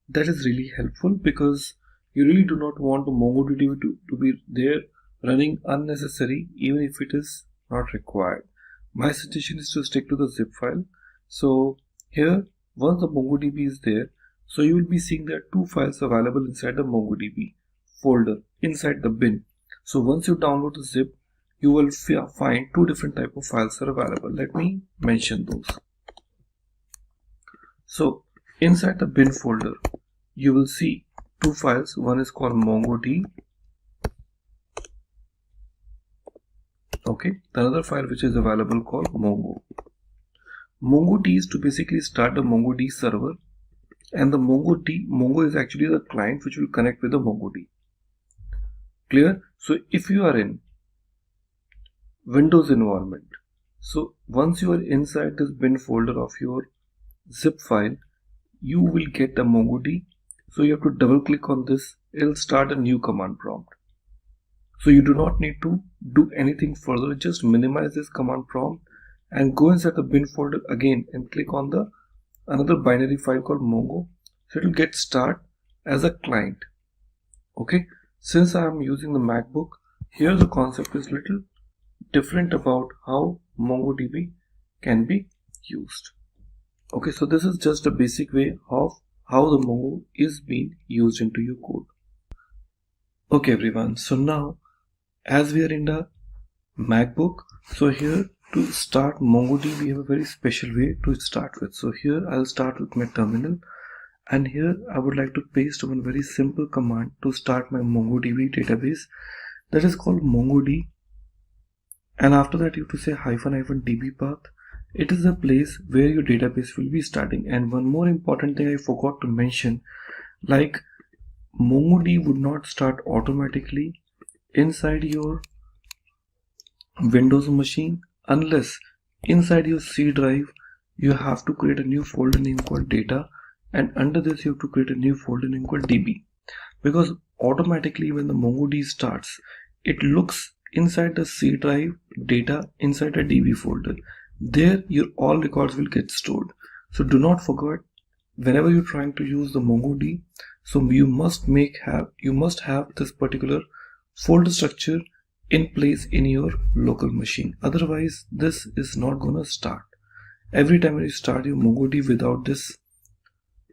That is really helpful, because you really do not want the MongoDB to be there running unnecessary, even if it is not required. My suggestion is to stick to the zip file. So here, once the MongoDB is there, so you will be seeing there are two files available inside the MongoDB folder inside the bin. So once you download the zip, you will find two different type of files are available. Let me mention those. So inside the bin folder, you will see two files. One is called MongoD. Okay, the other file which is available called Mongo. MongoD is to basically start the MongoD server, and the Mongo is actually the client which will connect with the MongoD. Clear? So if you are in Windows environment, so once you are inside this bin folder of your zip file, you will get the MongoD. So you have to double click on this. It will start a new command prompt. So you do not need to do anything further. Just minimize this command prompt and go inside the bin folder again and click on the another binary file called Mongo. So it will get start as a client. Okay, since I am using the MacBook, here the concept is little different about how MongoDB can be used. Okay, so this is just a basic way of how the Mongo is being used into your code. Okay everyone, so now as we are in the MacBook, so here to start MongoDB we have a very special way to start with. So here I'll start with my terminal, and here I would like to paste one very simple command to start my MongoDB database, that is called MongoD, and after that you have to say --db path. It is the place where your database will be starting. And one more important thing I forgot to mention, like MongoD would not start automatically inside your Windows machine unless inside your C drive you have to create a new folder name called data, and under this you have to create a new folder name called db, because automatically when the MongoD starts, it looks inside the C drive data inside a db folder. There your all records will get stored. So do not forget, whenever you're trying to use the MongoDB, so you must have this particular folder structure in place in your local machine. Otherwise this is not gonna start. Every time you start your MongoDB without this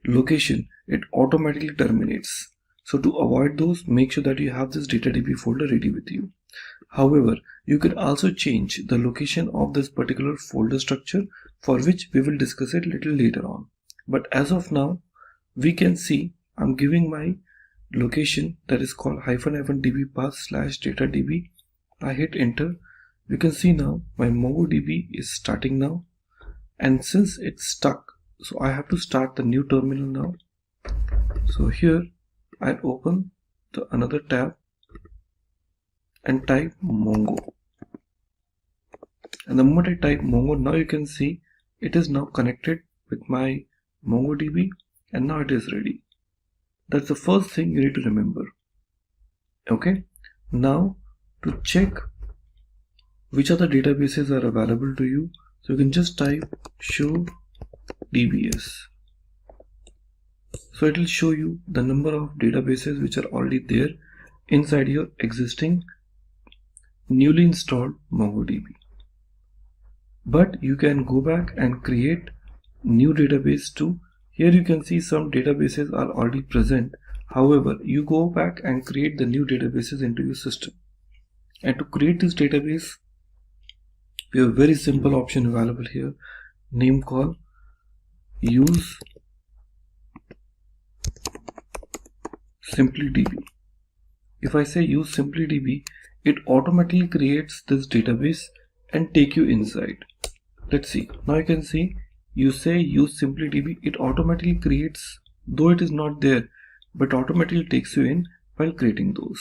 location, it automatically terminates. So to avoid those, make sure that you have this DataDB folder ready with you. However, you can also change the location of this particular folder structure, for which we will discuss it little later on. But as of now, we can see I'm giving my location that is called -db path/datadb. I hit enter. You can see now my MongoDB is starting now, and since it's stuck, so I have to start the new terminal now. So here I open another tab and type Mongo, and the moment I type Mongo, now you can see it is now connected with my MongoDB, and now it is ready. That's the first thing you need to remember. Okay, now to check which other databases are available to you, so you can just type show DBS. So it will show you the number of databases which are already there inside your existing newly installed MongoDB. But you can go back and create new database too. Here you can see some databases are already present. However, you go back and create the new databases into your system. And to create this database, we have a very simple option available here, name called use SimpliDB. If I say use SimpliDB, it automatically creates this database and take you inside. Let's see. Now you can see you say use SimpliDB, it automatically creates, though it is not there, but automatically takes you in while creating those.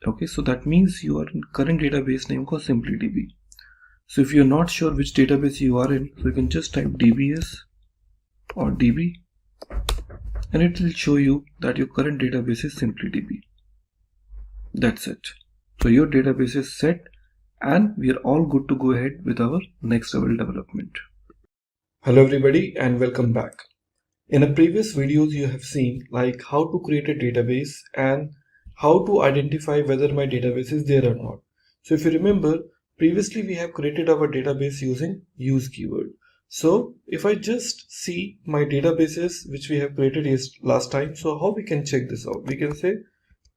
Okay, so that means you are in current database name called SimpliDB. So if you're not sure which database you are in, so you can just type DBS or DB, and it will show you that your current database is SimpliDB. That's it. So your database is set, and we are all good to go ahead with our next level development. Hello everybody and welcome back. In the previous videos you have seen like how to create a database and how to identify whether my database is there or not. So if you remember, previously we have created our database using use keyword. So if I just see my databases which we have created last time, so how we can check this out? We can say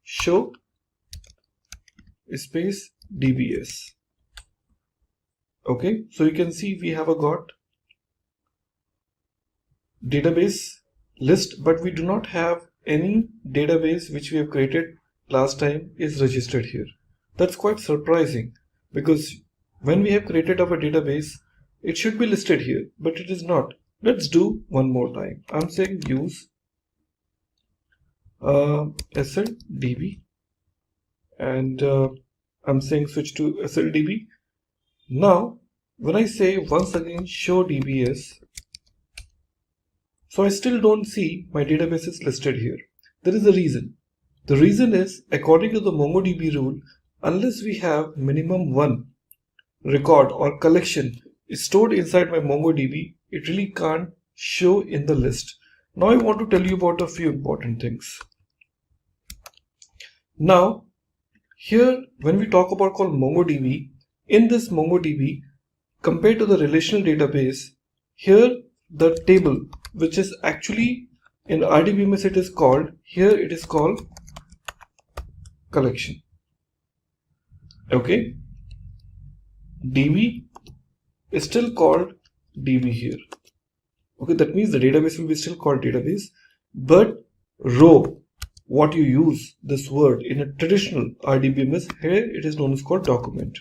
show space DBS. Okay, so you can see we have got database list, but we do not have any database which we have created last time is registered here. That's quite surprising, because when we have created our database, it should be listed here, but it is not. Let's do one more time. I'm saying use SLDB, and I'm saying switch to SLDB. Now when I say once again show DBS, so I still don't see my database is listed here. There is a reason. The reason is, according to the MongoDB rule, unless we have minimum one record or collection is stored inside my MongoDB, it really can't show in the list. Now I want to tell you about a few important things. Now here when we talk about called MongoDB, in this MongoDB compared to the relational database, here the table which is actually in RDBMS it is called, here it is called collection. Okay, DB is still called DB here. Okay, that means the database will be still called database, but row, what you use this word in a traditional RDBMS, here it is known as called document.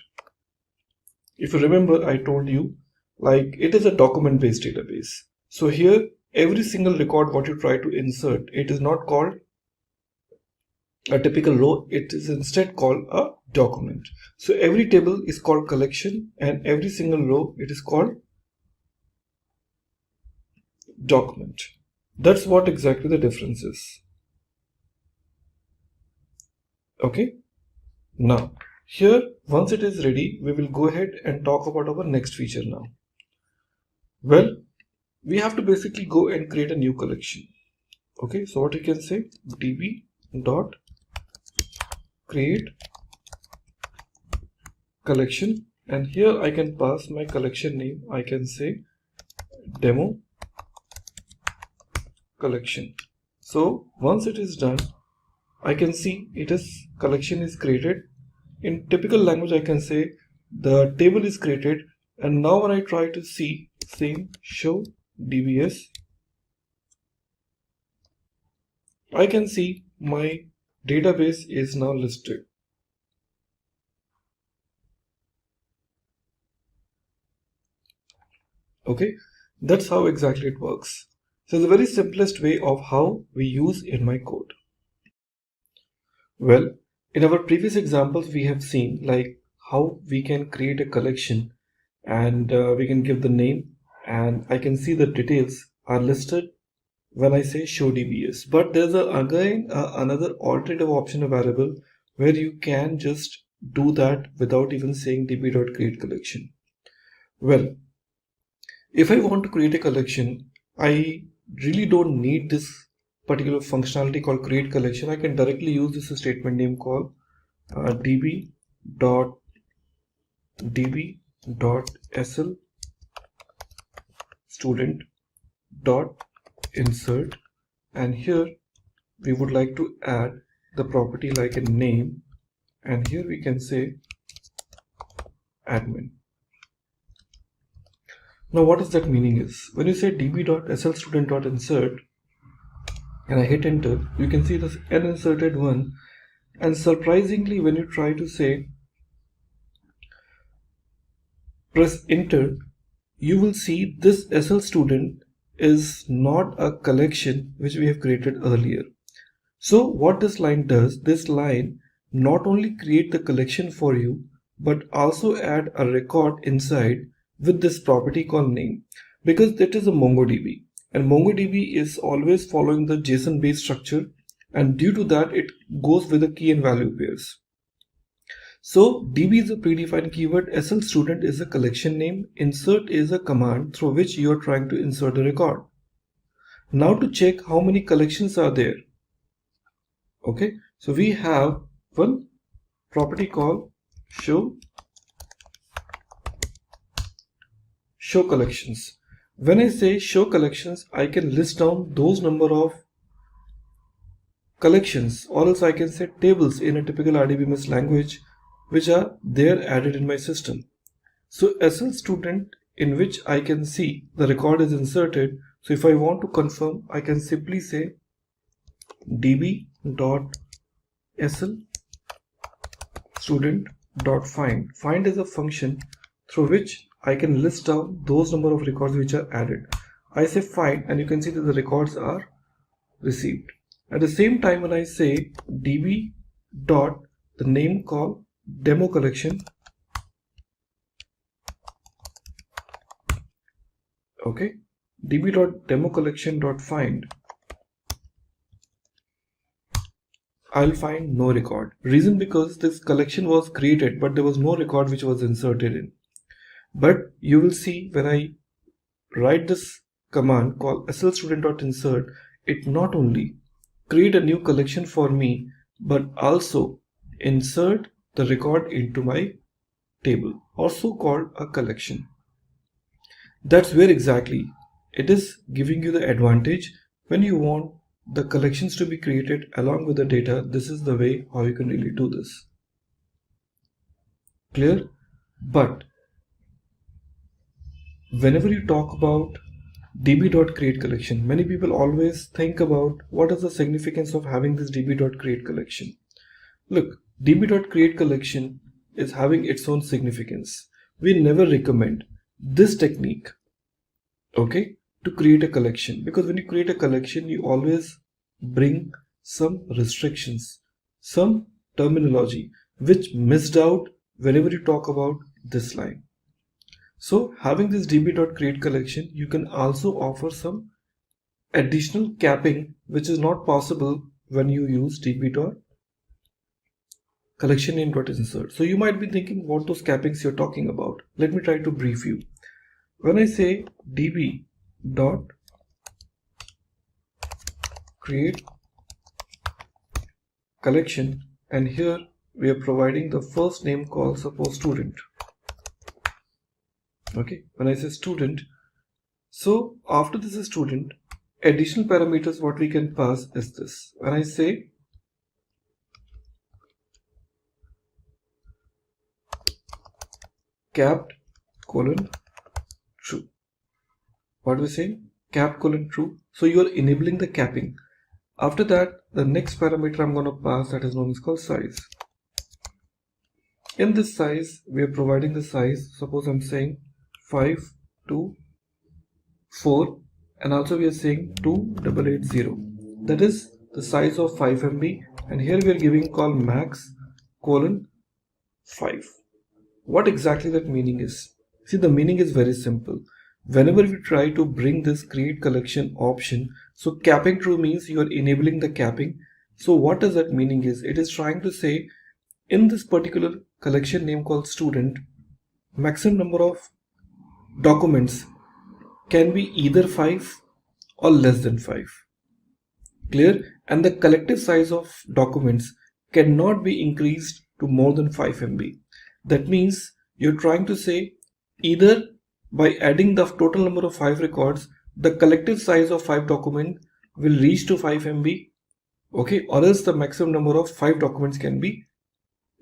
If you remember, I told you like it is a document based database. So here every single record what you try to insert, it is not called a typical row, it is instead called a document. So every table is called collection and every single row it is called document. That's what exactly the difference is. Okay, now Here, once it is ready, we will go ahead and talk about our next feature now. Well, we have to basically go and create a new collection. Okay, so what you can say, db dot create collection, and here I can pass my collection name. I can say demo collection. So once it is done, I can see collection is created. In typical language, I can say the table is created, and now when I try to see same show dbs, I can see my database is now listed. Okay, that's how exactly it works. So the very simplest way of how we use in my code. Well, in our previous examples, we have seen like how we can create a collection, and we can give the name, and I can see the details are listed when I say show dbs. But there's another alternative option available where you can just do that without even saying db.create collection. Well, if I want to create a collection, I really don't need this particular functionality called create collection. I can directly use this statement name called db.sl student.insert, and here we would like to add the property like a name, and here we can say admin. Now what does that meaning is? When you say db.sl student.insert and I hit enter, you can see this an inserted one, and surprisingly when you try to say press enter, you will see this SL student is not a collection which we have created earlier. So what this line does, this line not only create the collection for you, but also add a record inside with this property called name, because that is a Mongo DB, and Mongo DB is always following the JSON based structure, and due to that it goes with the key and value pairs. So DB is a predefined keyword, SL student is a collection name, insert is a command through which you are trying to insert a record. Now to check how many collections are there. Okay, so we have one property called show collections. When I say show collections, I can list down those number of collections, or else I can say tables in a typical RDBMS language which are there added in my system. So SL student in which I can see the record is inserted. So if I want to confirm, I can simply say db.sl student.find. Find is a function through which I can list down those number of records which are added. I say find, and you can see that the records are received. At the same time, when I say db dot the name called demo collection, okay, db.democollection.find, I'll find no record. Reason because this collection was created, but there was no record which was inserted in. But you will see when I write this command called slstudent.insert, it not only create a new collection for me, but also insert the record into my table, also called a collection. That's where exactly it is giving you the advantage when you want the collections to be created along with the data. This is the way how you can really do this. Clear? But whenever you talk about db.create collection, many people always think about what is the significance of having this db.create collection. Look, db.create collection is having its own significance. We never recommend this technique, okay, to create a collection, because when you create a collection, you always bring some restrictions, some terminology which missed out whenever you talk about this line. So having this db.create collection, you can also offer some additional capping which is not possible when you use db.create collection name.insert. So you might be thinking what those cappings you're talking about. Let me try to brief you. When I say db dot create collection, and here we are providing the first name called suppose student. Okay, when I say student, so after this is student, additional parameters what we can pass is this. When I say capped colon true, what do we say? Capped colon true. So you are enabling the capping. After that, the next parameter I'm going to pass, that is known as called size. In this size, we are providing the size. Suppose I'm saying 5 to 4, and also we are saying 2880. That is the size of 5 MB, and here we are giving call max colon 5. What exactly that meaning is? See, the meaning is very simple. Whenever we try to bring this create collection option, so capping true means you are enabling the capping. So what does that meaning is? It is trying to say in this particular collection name called student, maximum number of documents can be either 5 or less than 5. Clear? And the collective size of documents cannot be increased to more than 5 MB. That means you're trying to say either by adding the total number of 5 records, the collective size of 5 documents will reach to 5 MB, okay, or else the maximum number of 5 documents can be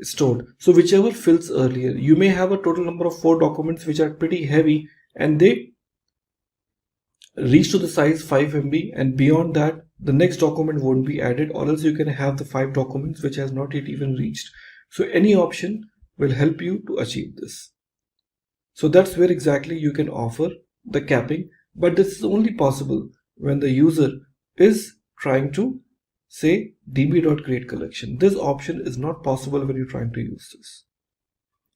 stored. So whichever fills earlier. You may have a total number of 4 documents which are pretty heavy and they reach to the size 5 MB, and beyond that the next document won't be added, or else you can have the 5 documents which has not yet even reached. So any option will help you to achieve this. So that's where exactly you can offer the capping, but this is only possible when the user is trying to say db.create collection. This option is not possible when you're trying to use this.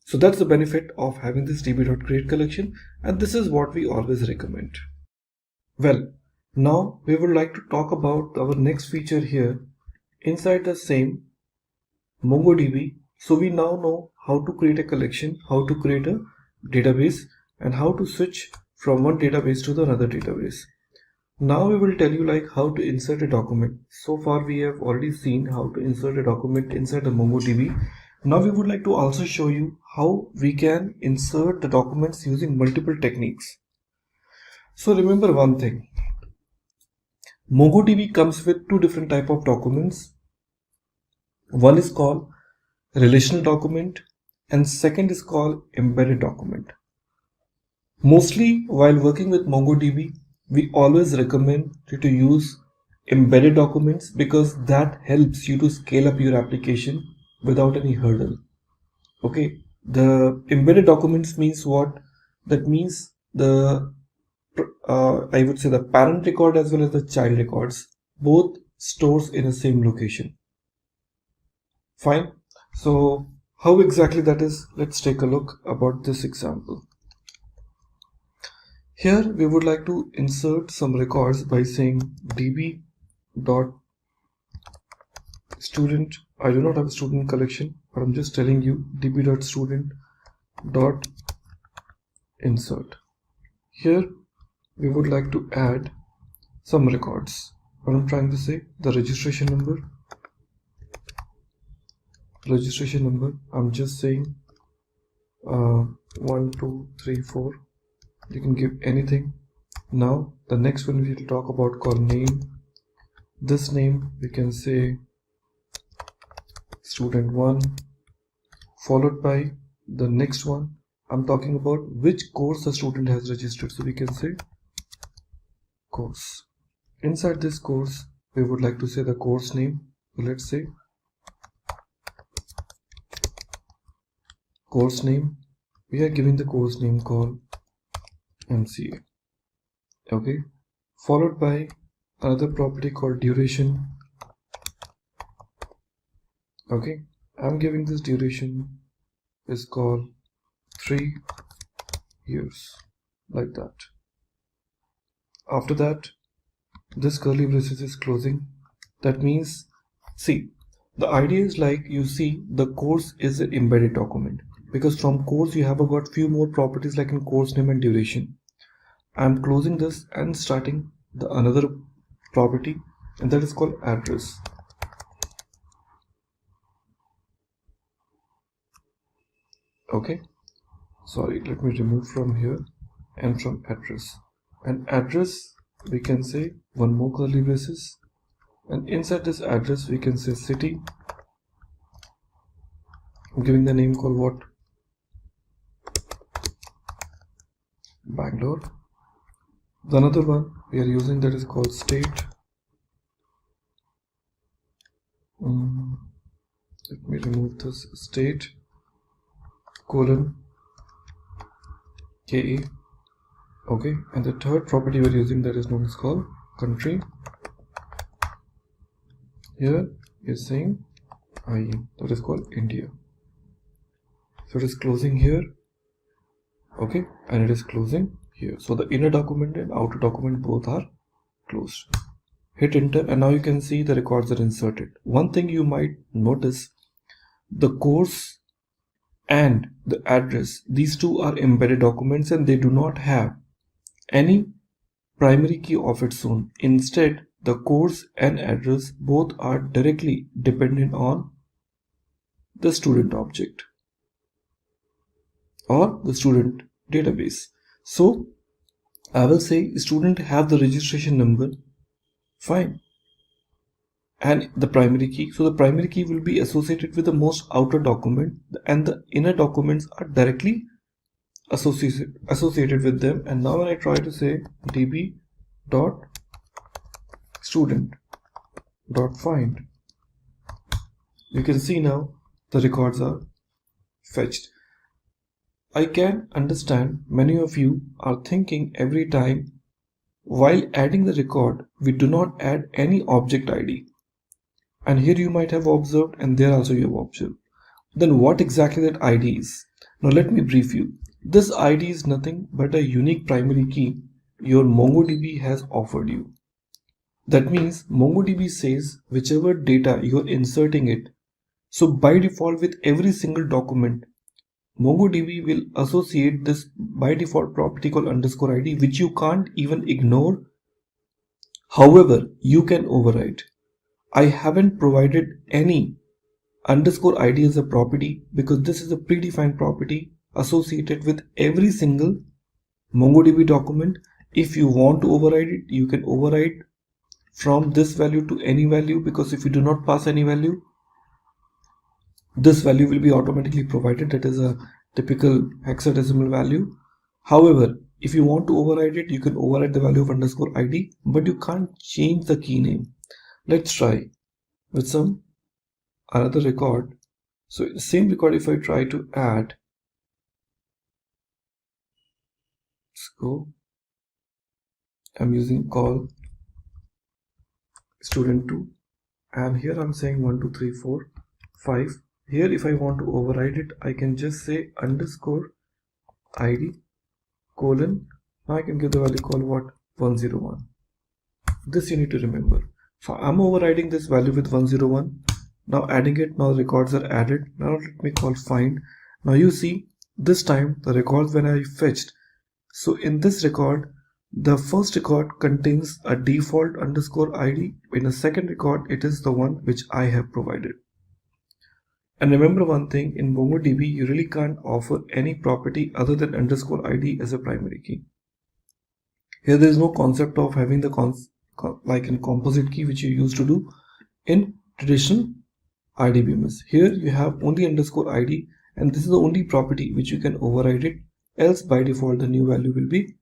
So that's the benefit of having this db.create collection, and this is what we always recommend. Well, now we would like to talk about our next feature here inside the same Mongo DB. So we now know how to create a collection, how to create a database, and how to switch from one database to the another database. Now we will tell you like how to insert a document. So far we have already seen how to insert a document inside the Mongo DB. Now we would like to also show you how we can insert the documents using multiple techniques. So remember one thing, MongoDB comes with two different types of documents. One is called relational document and second is called embedded document. Mostly while working with MongoDB, we always recommend you to use embedded documents because that helps you to scale up your application without any hurdle. Okay, the embedded documents means what? That means the I would say the parent record as well as the child records both stores in the same location. Fine. So how exactly that is? Let's take a look about this example. Here we would like to insert some records by saying db.student. I do not have a student collection, but I'm just telling you db.student.insert. Here we would like to add some records. What I'm trying to say, the registration number. I'm just saying 1, 2, 3, 4. You can give anything. Now the next one we will talk about called name. This name we can say student1, followed by the next one. I'm talking about which course the student has registered, so we can say course. Inside this course we would like to say the course name. So let's say course name. We are giving the course name called MCA. Okay, followed by another property called duration. Okay, I'm giving this duration is called 3 years, like that. After that, this curly braces is closing. That means, see, The idea is like you see the course is an embedded document, because from course you have got few more properties like in course name and duration. I'm closing this and starting the another property, and that is called address. Okay, sorry, let me remove from here and from address. And address we can say one more curly braces, and inside this address we can say city. I'm giving the name called what? Bangalore. The another one we are using that is called state. Let me remove this state colon KE. Okay, and the third property we're using that is known as called country. Here you're saying IE, that is called India. So it is closing here, okay, and it is closing here. So the inner document and outer document both are closed. Hit enter, and now you can see the records are inserted. One thing you might notice, the course and the address, these two are embedded documents and they do not have any primary key of its own. Instead, the course and address both are directly dependent on the student object or the student database. So I will say student have the registration number, fine, and the primary key. So the primary key will be associated with the most outer document, and the inner documents are directly associated with them. And now when I try to say db dot student dot find, you can see now the records are fetched. I can understand many of you are thinking every time while adding the record we do not add any object ID, and here you might have observed, and there also you have observed. Then what exactly that ID is? Now let me brief you. This ID is nothing but a unique primary key your MongoDB has offered you. That means MongoDB says whichever data you are inserting it, so by default with every single document MongoDB will associate this by default property called underscore ID, which you can't even ignore. However, you can override. I haven't provided any underscore ID as a property because this is a predefined property associated with every single MongoDB document. If you want to override it, you can override from this value to any value, because if you do not pass any value, this value will be automatically provided. That is a typical hexadecimal value. However, if you want to override it, you can override the value of underscore ID, but you can't change the key name. Let's try with some another record. So the same record, if I try to add, let's go. I'm using call student2, and here I'm saying 1 2 3 4 5. Here if I want to override it, I can just say underscore ID colon. Now I can give the value called what? 101. This you need to remember. So I'm overriding this value with 101. Now adding it, now records are added. Now let me call find. Now you see this time the records when I fetched. So in this record, the first record contains a default underscore ID. In the second record, it is the one which I have provided. And remember one thing, in MongoDB, you really can't offer any property other than underscore ID as a primary key. Here there is no concept of having the like in composite key which you used to do in traditional IDBMS. Here you have only underscore ID, and this is the only property which you can override it, else by default the new value will be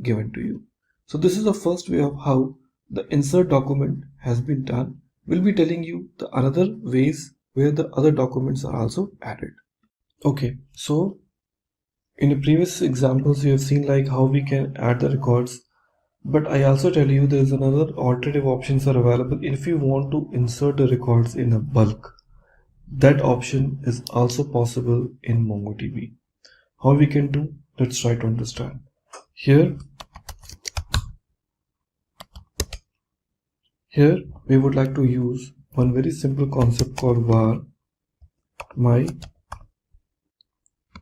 given to you. So this is the first way of how the insert document has been done. We'll be telling you the other ways where the other documents are also added. Okay, so in the previous examples you have seen like how we can add the records, but I also tell you there is another alternative options are available if you want to insert the records in a bulk. That option is also possible in MongoDB. How we can do? Let's try to understand. Here we would like to use one very simple concept called var my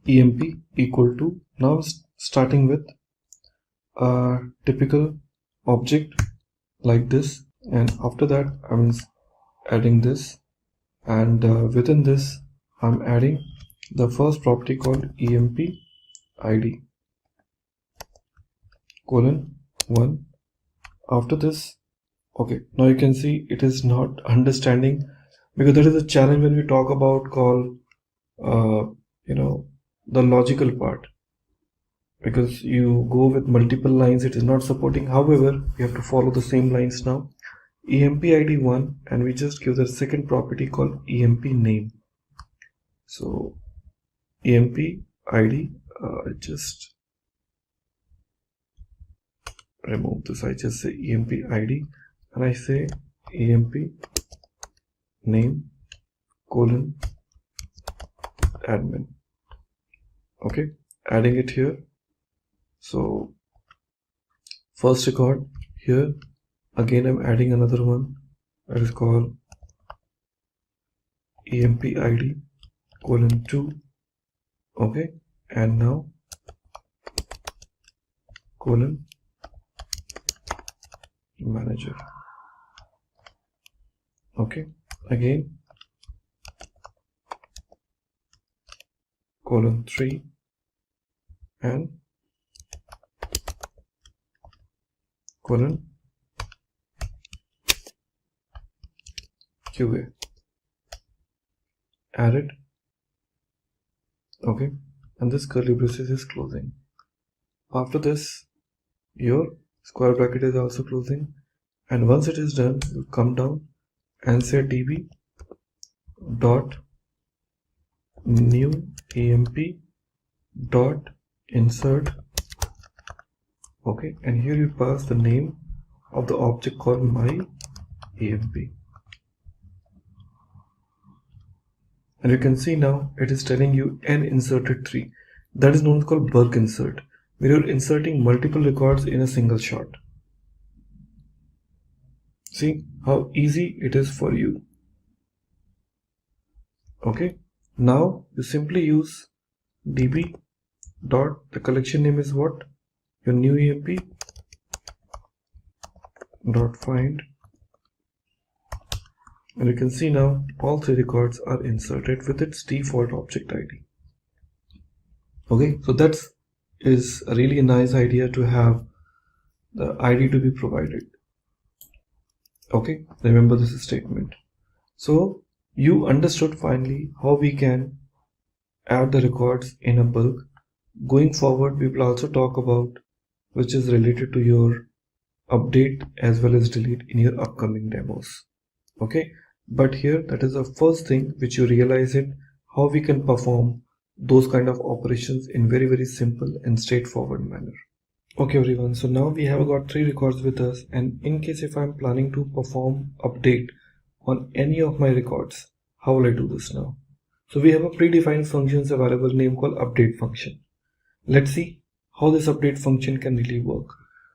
emp equal to, now starting with a typical object like this, and after that I'm adding this, and within this I'm adding the first property called emp id colon 1. After this, okay, now you can see it is not understanding, because that is a challenge when we talk about call the logical part, because you go with multiple lines, it is not supporting. However, you have to follow the same lines now. emp id 1, and we just give the second property called emp name. So emp id, just remove this, I just say emp id, and I say emp name colon admin. Okay, adding it here. So first record here, again I'm adding another one that is called emp id colon 2. Okay, and now colon manager. Okay, again colon 3 and colon QA. Add it. Okay, and this curly braces is closing. After this, your square bracket is also closing, and once it is done, you come down and say db dot new emp dot insert. Okay, and here you pass the name of the object called my emp, and you can see now it is telling you n inserted 3. That is known as called bulk insert, where you're inserting multiple records in a single shot. See how easy it is for you. Okay, now you simply use db dot, the collection name is what? Your new emp dot find, and you can see now all 3 records are inserted with its default object ID. Okay, so that is a really nice idea to have the ID to be provided. Okay, remember this statement. So you understood finally how we can add the records in a bulk. Going forward, we will also talk about which is related to your update as well as delete in your upcoming demos. Okay, but here that is the first thing which you realize it, how we can perform those kind of operations in very simple and straightforward manner. Okay everyone, so now we have got 3 records with us, and in case if I'm planning to perform update on any of my records, how will I do this now? So we have a predefined functions available name called update function. Let's see how this update function can really work.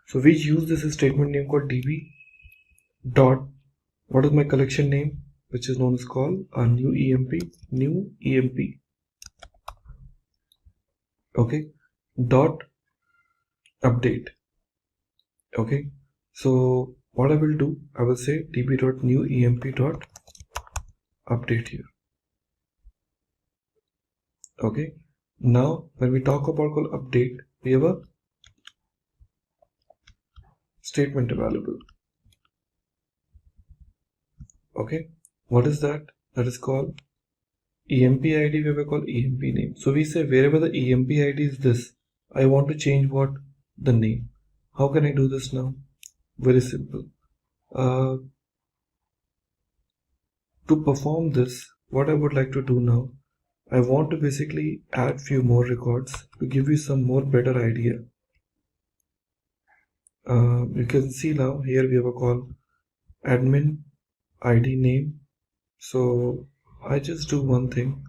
So we use this statement name called db dot, what is my collection name, which is known as called a new emp. Okay, dot update. Okay, so what I will do, I will say db dot new emp dot update here. Okay, now when we talk about called update, we have a statement available. Okay, what is that? That is called emp id, we will call emp name. So we say wherever the emp id is this, I want to change what? The name. How can I do this now? Very simple. To perform this, what I would like to do now, I want to basically add few more records to give you some more better idea. You can see now here we have a call admin id name. So I just do one thing,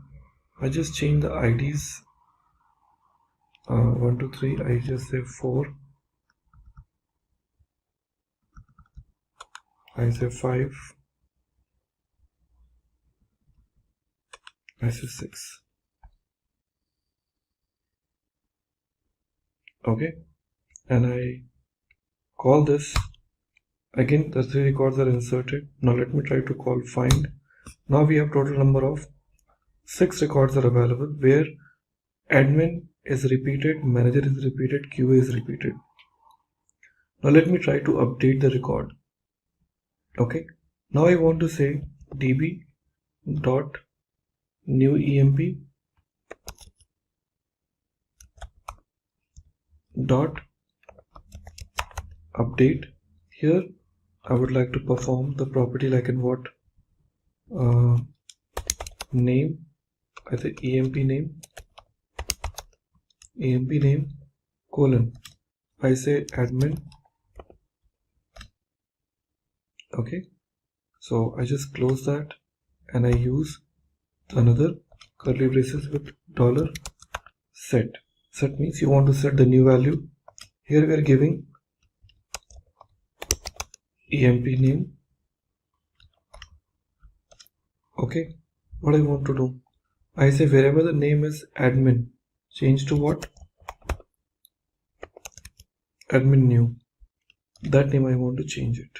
I just change the IDs 1 2 3, I just say 4, I say 5, I say 6. Okay, and I call this. Again, the 3 records are inserted. Now let me try to call find. Now we have total number of 6 records are available, where admin is repeated, manager is repeated, QA is repeated. Now let me try to update the record. Okay, now I want to say db dot new emp dot update. Here I would like to perform the property like in what name. I say emp name colon, I say admin. Okay, so I just close that and I use another curly braces with dollar set. Set means you want to set the new value. Here we are giving emp name. Okay, what I want to do, I say wherever the name is admin, change to what? Admin new. That name I want to change it.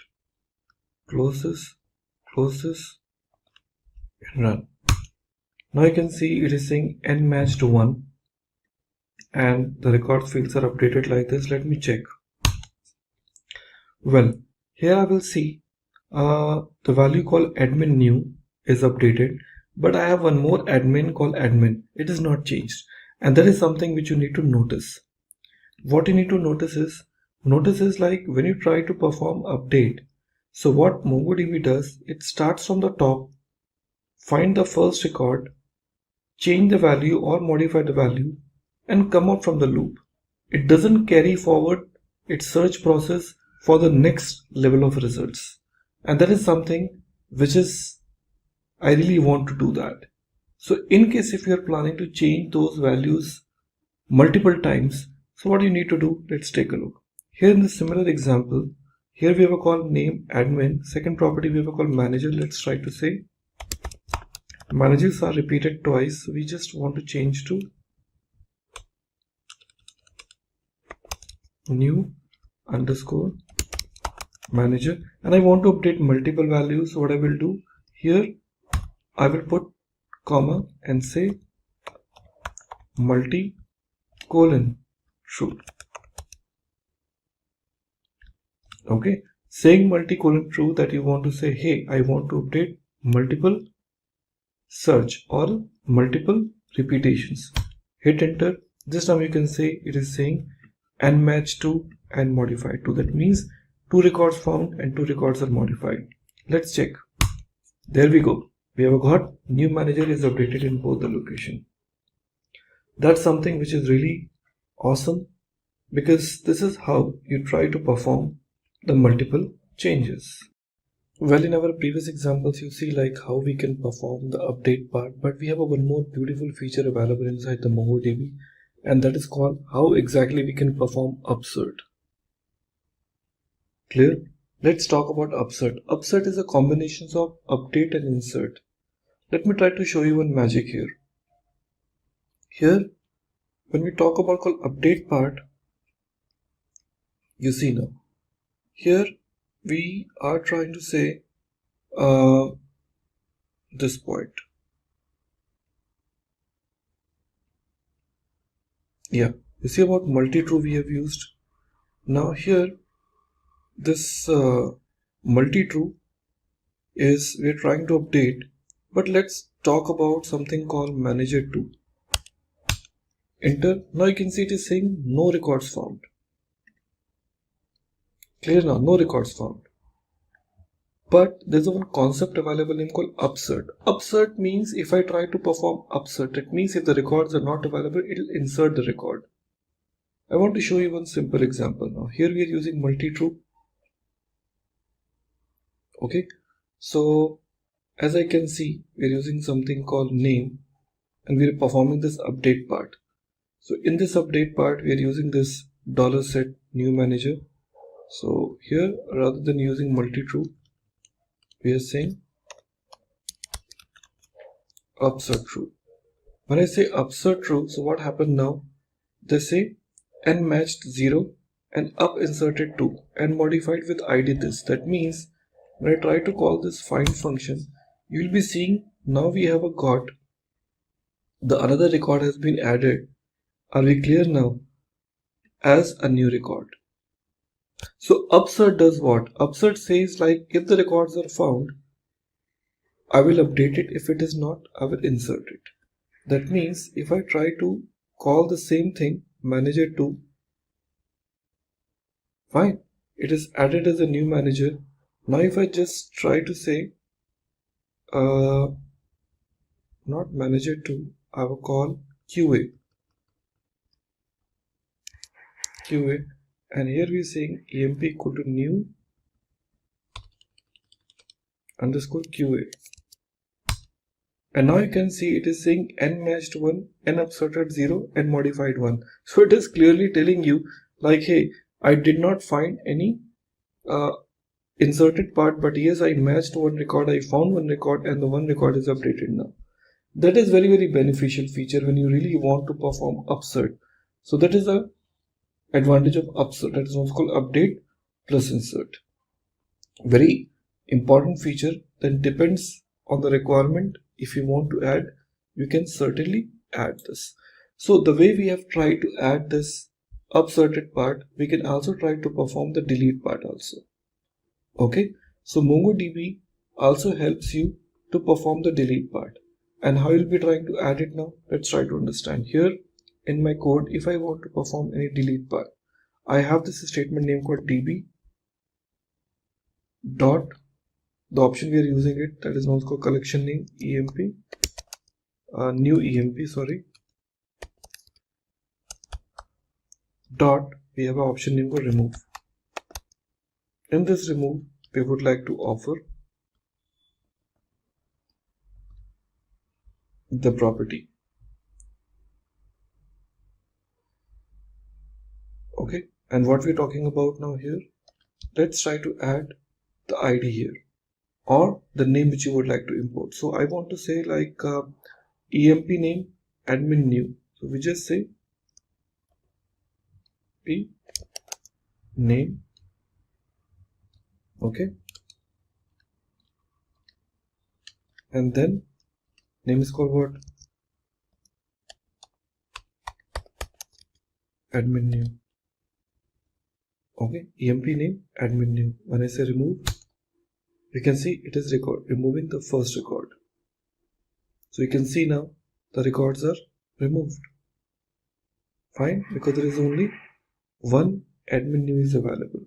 Close this, and run. Now you can see it is saying n match to 1 and the records fields are updated like this. Let me check. Well, here I will see the value called admin new is updated, but I have one more admin called admin. It is not changed, and that is something which you need to notice. What you need to notice is like when you try to perform update. So what MongoDB does, it starts from the top, find the first record, change the value or modify the value, and come out from the loop. It doesn't carry forward its search process for the next level of results. And that is something which is, I really want to do that. So in case if you are planning to change those values multiple times, so what you need to do, let's take a look. Here in this similar example, here we have a call name admin, second property we have a call manager. Let's try to say managers are repeated twice, so we just want to change to new underscore manager, and I want to update multiple values. So what I will do here, I will put comma and say multi colon true. Okay, saying multi-colon true, that you want to say, hey, I want to update multiple search or multiple repetitions. Hit enter. This time you can say it is saying and match to and modify to. That means 2 records found and 2 records are modified. Let's check. There we go. We have got new manager is updated in both the location. That's something which is really awesome, because this is how you try to perform the multiple changes. Well, in our previous examples, you see like how we can perform the update part, but we have a one more beautiful feature available inside the MongoDB, and that is called how exactly we can perform upsert. Clear? Let's talk about upsert. Upsert is a combination of update and insert. Let me try to show you one magic here. Here, when we talk about called update part, you see now, here we are trying to say this point. Yeah, you see about multi-true we have used. Now here, this multi-true is we're trying to update, but let's talk about something called manager 2. Enter. Now you can see it is saying no records found. Clear now, no records found. But there's one concept available in called upsert. Upsert means if I try to perform upsert, it means if the records are not available, it will insert the record. I want to show you one simple example now. Here we are using multi-true. Okay, so as I can see, we are using something called name, and we are performing this update part. So in this update part, we are using this $set new manager. So here, rather than using multi-true, we are saying upsert true. When I say upsert true, so what happened now? They say n matched 0 and up inserted 2 and modified with id this. That means when I try to call this find function, you will be seeing now we have a got the another record has been added. Are we clear now? As a new record. So upsert does what? Upsert says like if the records are found, I will update it. If it is not, I will insert it. That means if I try to call the same thing, manager 2, fine, it is added as a new manager. Now if I just try to say not manager 2, I will call QA, and here we are saying emp equal to new underscore QA. And now you can see it is saying n matched 1, n upserted 0, and modified 1. So it is clearly telling you like, hey, I did not find any inserted part, but yes, I matched one record, I found one record, and the one record is updated now. That is very, very beneficial feature when you really want to perform upsert. So that is the advantage of upsert. That is what's called update plus insert. Very important feature that depends on the requirement. If you want to add, you can certainly add this. So the way we have tried to add this upserted part, we can also try to perform the delete part also. Okay, so Mongo DB also helps you to perform the delete part. And how you'll be trying to add it now? Let's try to understand. Here in my code, if I want to perform any delete part, I have this statement name called db dot, the option we are using it, that is now called collection name emp, new emp, sorry, dot, we have an option name called remove. In this remove, we would like to offer the property. Okay, and what we're talking about now here, let's try to add the ID here or the name which you would like to import. So I want to say like emp name admin new. So we just say p name. Okay, and then name is called what? Admin new. Okay, emp name admin new. When I say remove, you can see it is removing the first record. So you can see now the records are removed. Fine, because there is only one admin new is available.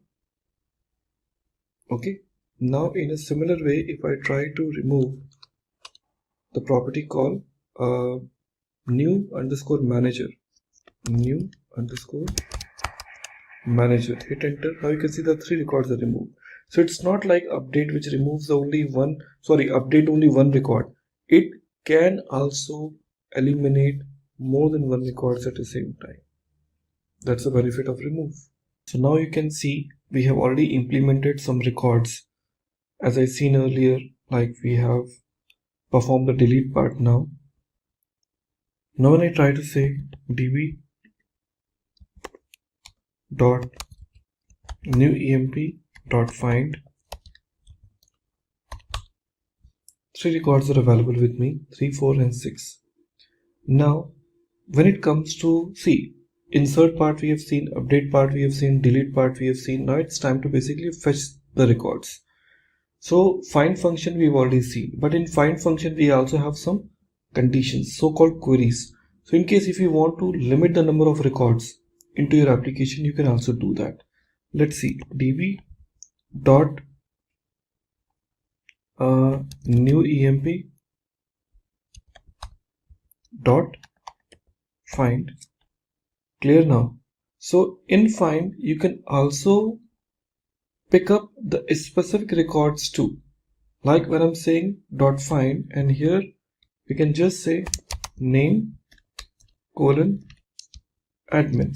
Okay, now in a similar way, if I try to remove the property called new underscore manager, new underscore manager, hit enter. Now you can see the 3 records are removed. So it's not like update which removes update only one record. It can also eliminate more than one records at the same time. That's the benefit of remove. So now you can see we have already implemented some records. As I seen earlier, like we have performed the delete part now. Now when I try to say db dot new emp dot find, 3 records are available with me, 3, 4 and 6. Now when it comes to insert part we have seen, update part we have seen, delete part we have seen. Now it's time to basically fetch the records. So find function we've already seen, but in find function we also have some conditions, so-called queries. So in case if you want to limit the number of records into your application, you can also do that. Let's see, db dot new emp dot find. Clear now? So in find you can also pick up the specific records too, like when I'm saying dot find, and here we can just say name colon admin.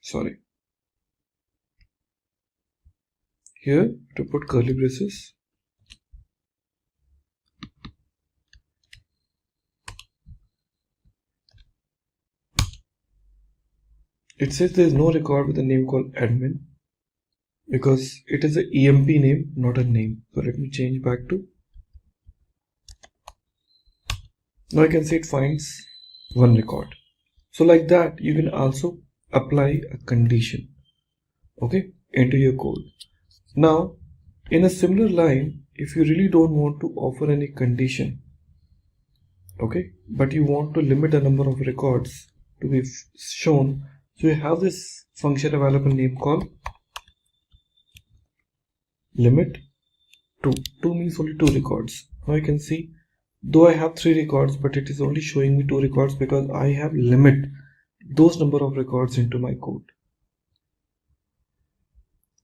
Sorry, here to put curly braces. It says there is no record with a name called admin because it is an EMP name, not a name. So let me change back to. Now I can see it finds one record. So like that, you can also apply a condition, okay, into your code. Now, in a similar line, if you really don't want to offer any condition, okay, but you want to limit the number of records to be shown, so you have this function available name called limit 2. 2 means only 2 records. Now you can see, though I have 3 records, but it is only showing me 2 records because I have limit those number of records into my code.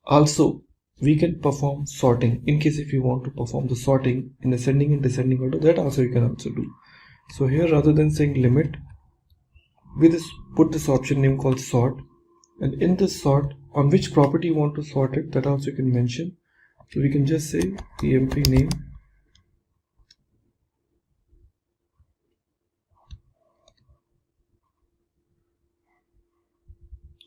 Also, we can perform sorting in case if you want to perform the sorting in ascending and descending order, that also you can also do. So here, rather than saying limit, we just put this option name called sort, and in this sort, on which property you want to sort it, that also you can mention. So we can just say emp name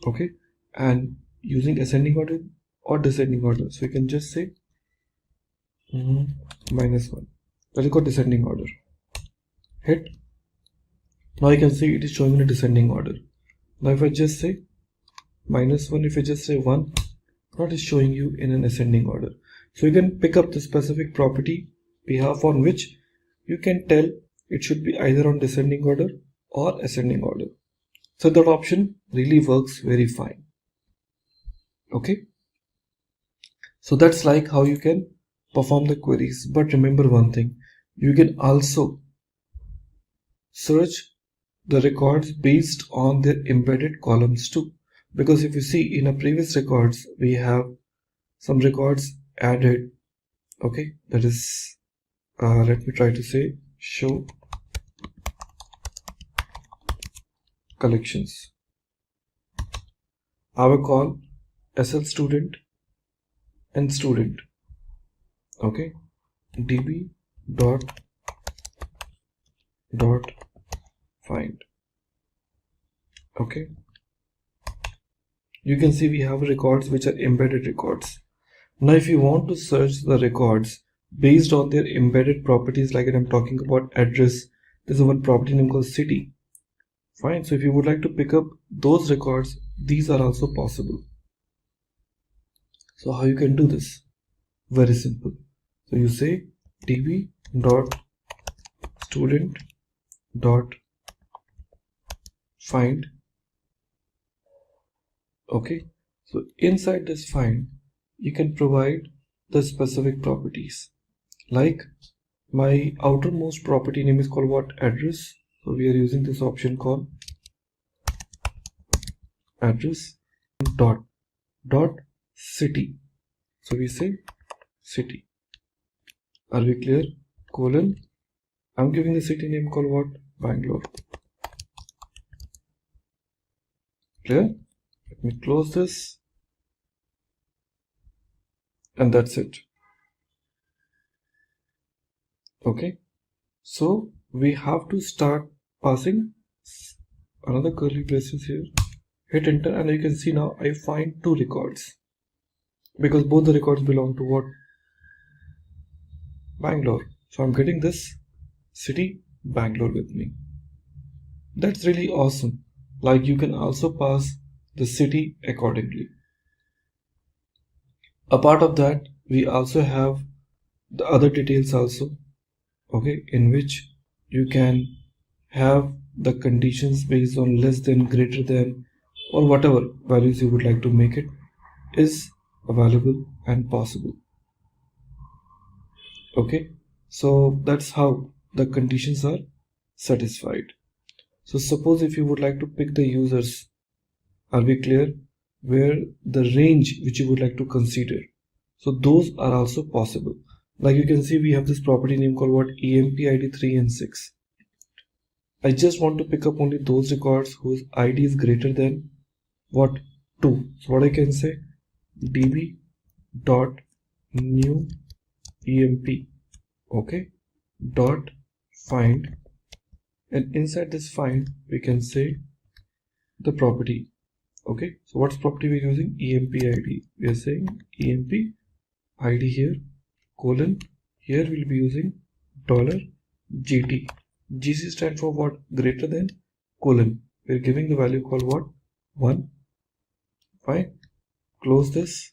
okay, and using ascending order or descending order, so you can just say -1. That is called descending order. Hit. Now you can see it is showing in a descending order. Now if I just say -1, if I just say 1, now it is showing you in an ascending order. So you can pick up the specific property behalf on which you can tell it should be either on descending order or ascending order. So that option really works very fine. Okay. So that's like how you can perform the queries. But remember one thing, you can also search the records based on their embedded columns too. Because if you see in our previous records, we have some records added. Okay, that is, let me try to say show collections. I will call SL student and student. Okay, db dot find. Okay, you can see we have records which are embedded records. Now if you want to search the records based on their embedded properties, like I'm talking about address, there's one property name called city. Fine, so if you would like to pick up those records, these are also possible. So how you can do this? Very simple. So you say db dot student dot find. Okay, so inside this find, you can provide the specific properties. Like my outermost property name is called what? Address. So we are using this option called address dot city. So we say city. Are we clear? Colon. I'm giving the city name called what? Bangalore. Clear? Let me close this. And that's it. Okay. So we have to start passing another curly braces here. Hit enter, and you can see now I find 2 records because both the records belong to what? Bangalore. So I'm getting this city Bangalore with me. That's really awesome. Like you can also pass the city accordingly. A part of that, we also have the other details also, okay, in which you can have the conditions based on less than, greater than, or whatever values you would like to make it is available and possible. Okay, so that's how the conditions are satisfied. So suppose if you would like to pick the users, are we clear? Where the range which you would like to consider, so those are also possible. Like you can see we have this property name called what? EMP ID 3 and 6. I just want to pick up only those records whose ID is greater than what? 2. So what I can say, db dot new emp, okay, dot find, and inside this find we can say the property. Okay, so what's property we're using? emp id. We are saying emp id here, colon, here we'll be using $gt. gc stands for what? Greater than, colon, we're giving the value called what? 1. Fine, close this,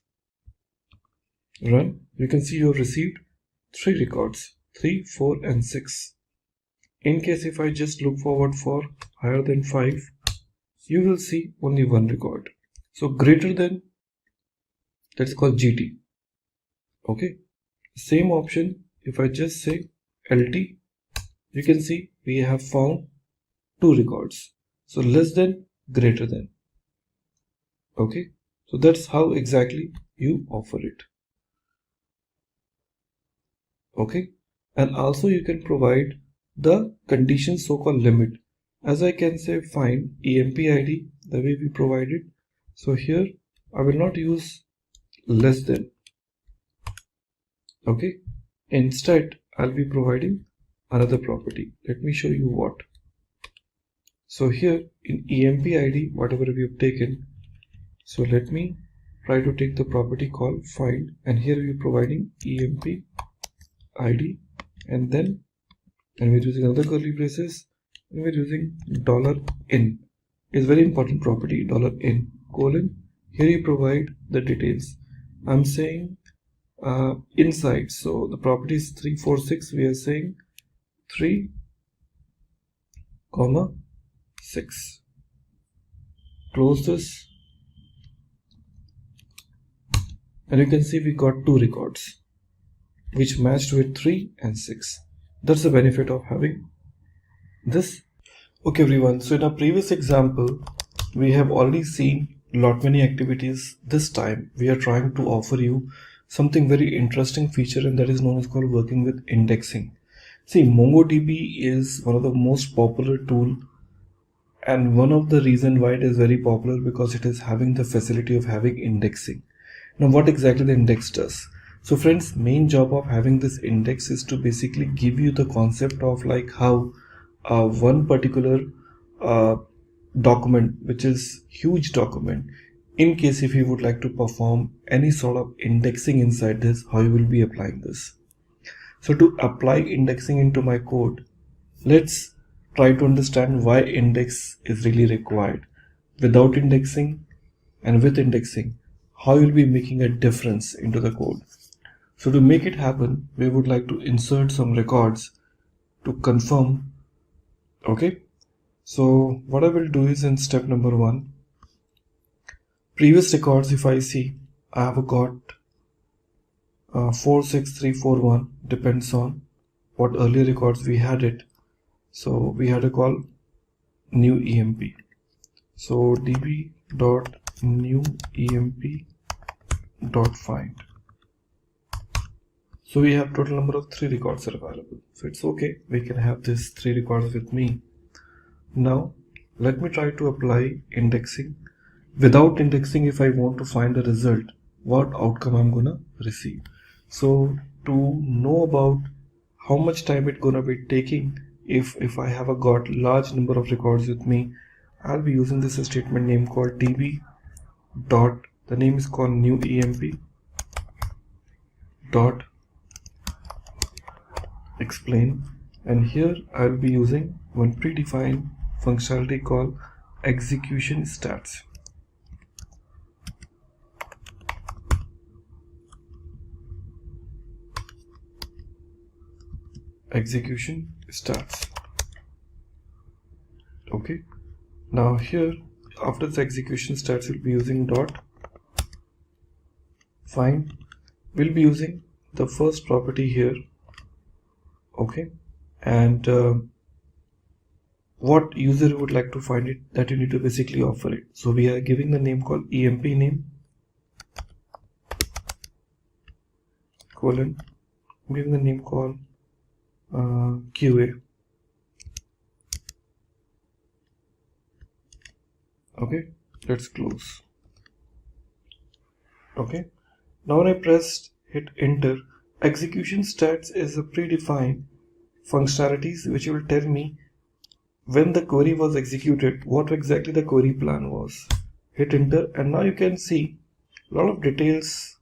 run. You can see you have received 3 records, 3, 4 and 6. In case if I just look forward for higher than 5, you will see only 1 record. So greater than, that's called GT. Okay, same option, if I just say LT, you can see we have found 2 records. So less than, greater than. Okay, so that's how exactly you offer it. Okay, and also you can provide the condition so-called limit. As I can say find emp id the way we provided. So here I will not use less than. Okay, instead I'll be providing another property. Let me show you what. So here in emp id, whatever we have taken, so let me try to take the property called find, and here we are providing emp id, and then we're using another curly braces, and we're using $in. Is very important property, $in, colon, here you provide the details. I'm saying inside, so the property is 346, we are saying 3, 6. Close this, and you can see we got 2 records which matched with 3 and 6. That's the benefit of having this. Okay everyone, so in our previous example we have already seen lot many activities. This time we are trying to offer you something very interesting feature, and that is known as called working with indexing. See, Mongo DB is one of the most popular tool, and one of the reason why it is very popular because it is having the facility of having indexing. Now what exactly the index does? So friends, main job of having this index is to basically give you the concept of like how one particular document, which is huge document, in case if you would like to perform any sort of indexing inside this, how you will be applying this. So to apply indexing into my code, let's try to understand why index is really required. Without indexing and with indexing, how you'll be making a difference into the code. So to make it happen, we would like to insert some records to confirm. Okay, so what I will do is in step number 1, previous records, if I see, I have got 46341, depends on what earlier records we had it. So we had a call new emp. So db dot new emp dot find. So we have total number of 3 records are available. So it's okay, we can have this 3 records with me. Now let me try to apply indexing. Without indexing, if I want to find the result, what outcome I'm gonna receive. So to know about how much time it's gonna be taking, if I have got large number of records with me, I'll be using this statement name called db dot, the name is called new emp dot explain, and here I'll be using one predefined functionality called execution stats. Execution stats. Okay, now here after this execution stats, we'll be using dot find. We'll be using the first property here. Okay, and what user would like to find it, that you need to basically offer it. So we are giving the name called emp name colon, giving the name called QA. Okay, let's close. Okay, now when I pressed hit enter. Execution stats is a predefined functionalities which will tell me when the query was executed, what exactly the query plan was. Hit enter, and now you can see a lot of details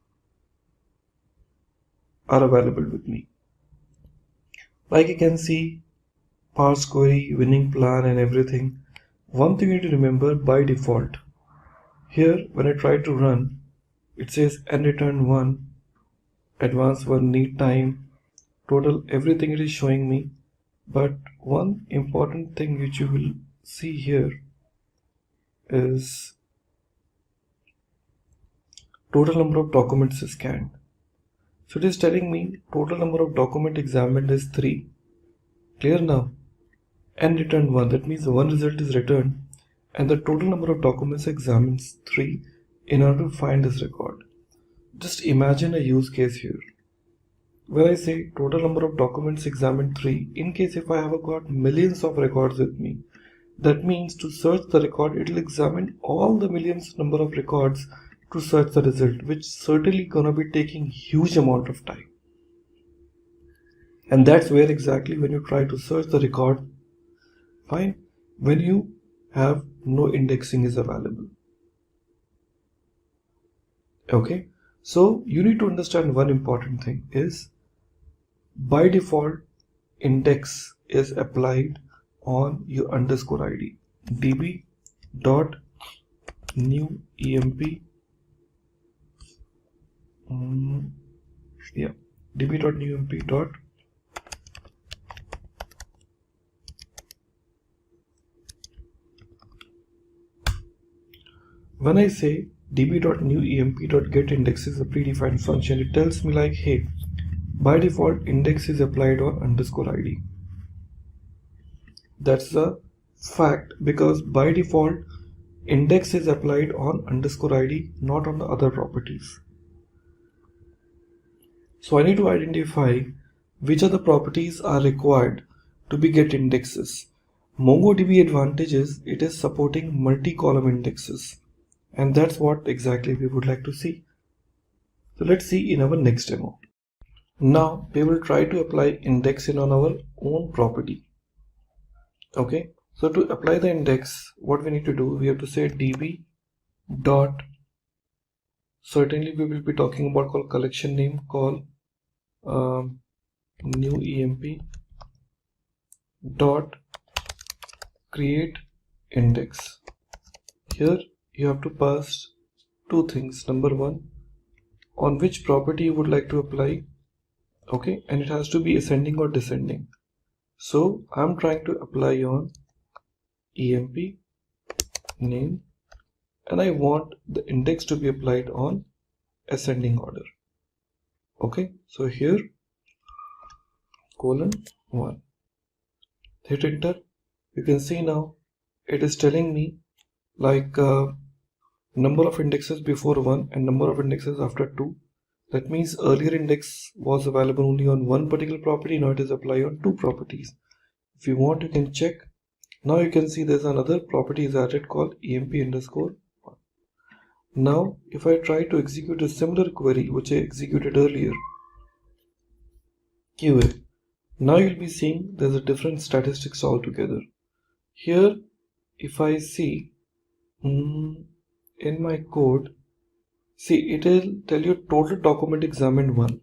are available with me. Like you can see parse query, winning plan and everything. One thing you need to remember, by default, here when I try to run, it says and return 1, advanced 1, need time, total, everything it is showing me. But one important thing which you will see here is total number of documents scanned. So it is telling me total number of document examined is 3. Clear now? And return 1, that means one result is returned and the total number of documents examined is 3 in order to find this record. Just imagine a use case here. When I say total number of documents examined 3, in case if I have got millions of records with me, that means to search the record, it will examine all the millions number of records to search the result, which certainly gonna be taking huge amount of time. And that's where exactly when you try to search the record, fine, when you have no indexing is available. Okay, so you need to understand one important thing is, by default, index is applied on your underscore ID. db dot new emp db dot new emp dot when I say db.newemp.getIndex is a predefined function, it tells me like, hey, by default index is applied on underscore ID. That's a fact, because by default index is applied on underscore ID, not on the other properties. So I need to identify which of the properties are required to be get indexes. Mongo DB advantage is it is supporting multi-column indexes, and that's what exactly we would like to see. So let's see in our next demo. Now we will try to apply indexing on our own property. Okay, so to apply the index, what we need to do, we have to say db dot, certainly we will be talking about called collection name, call new emp dot create index. Here you have to pass two things. Number one, on which property you would like to apply, okay, and it has to be ascending or descending. So I'm trying to apply on emp name, and I want the index to be applied on ascending order. Okay, so here colon 1, hit enter. You can see now it is telling me like number of indexes before 1 and number of indexes after 2. That means earlier index was available only on one particular property, now it is applied on two properties. If you want, you can check. Now you can see there's another property is added called emp underscore 1. Now if I try to execute a similar query which I executed earlier, QA, now you'll be seeing there's a different statistics altogether. Here if I see in my code, see it will tell you total document examined 1.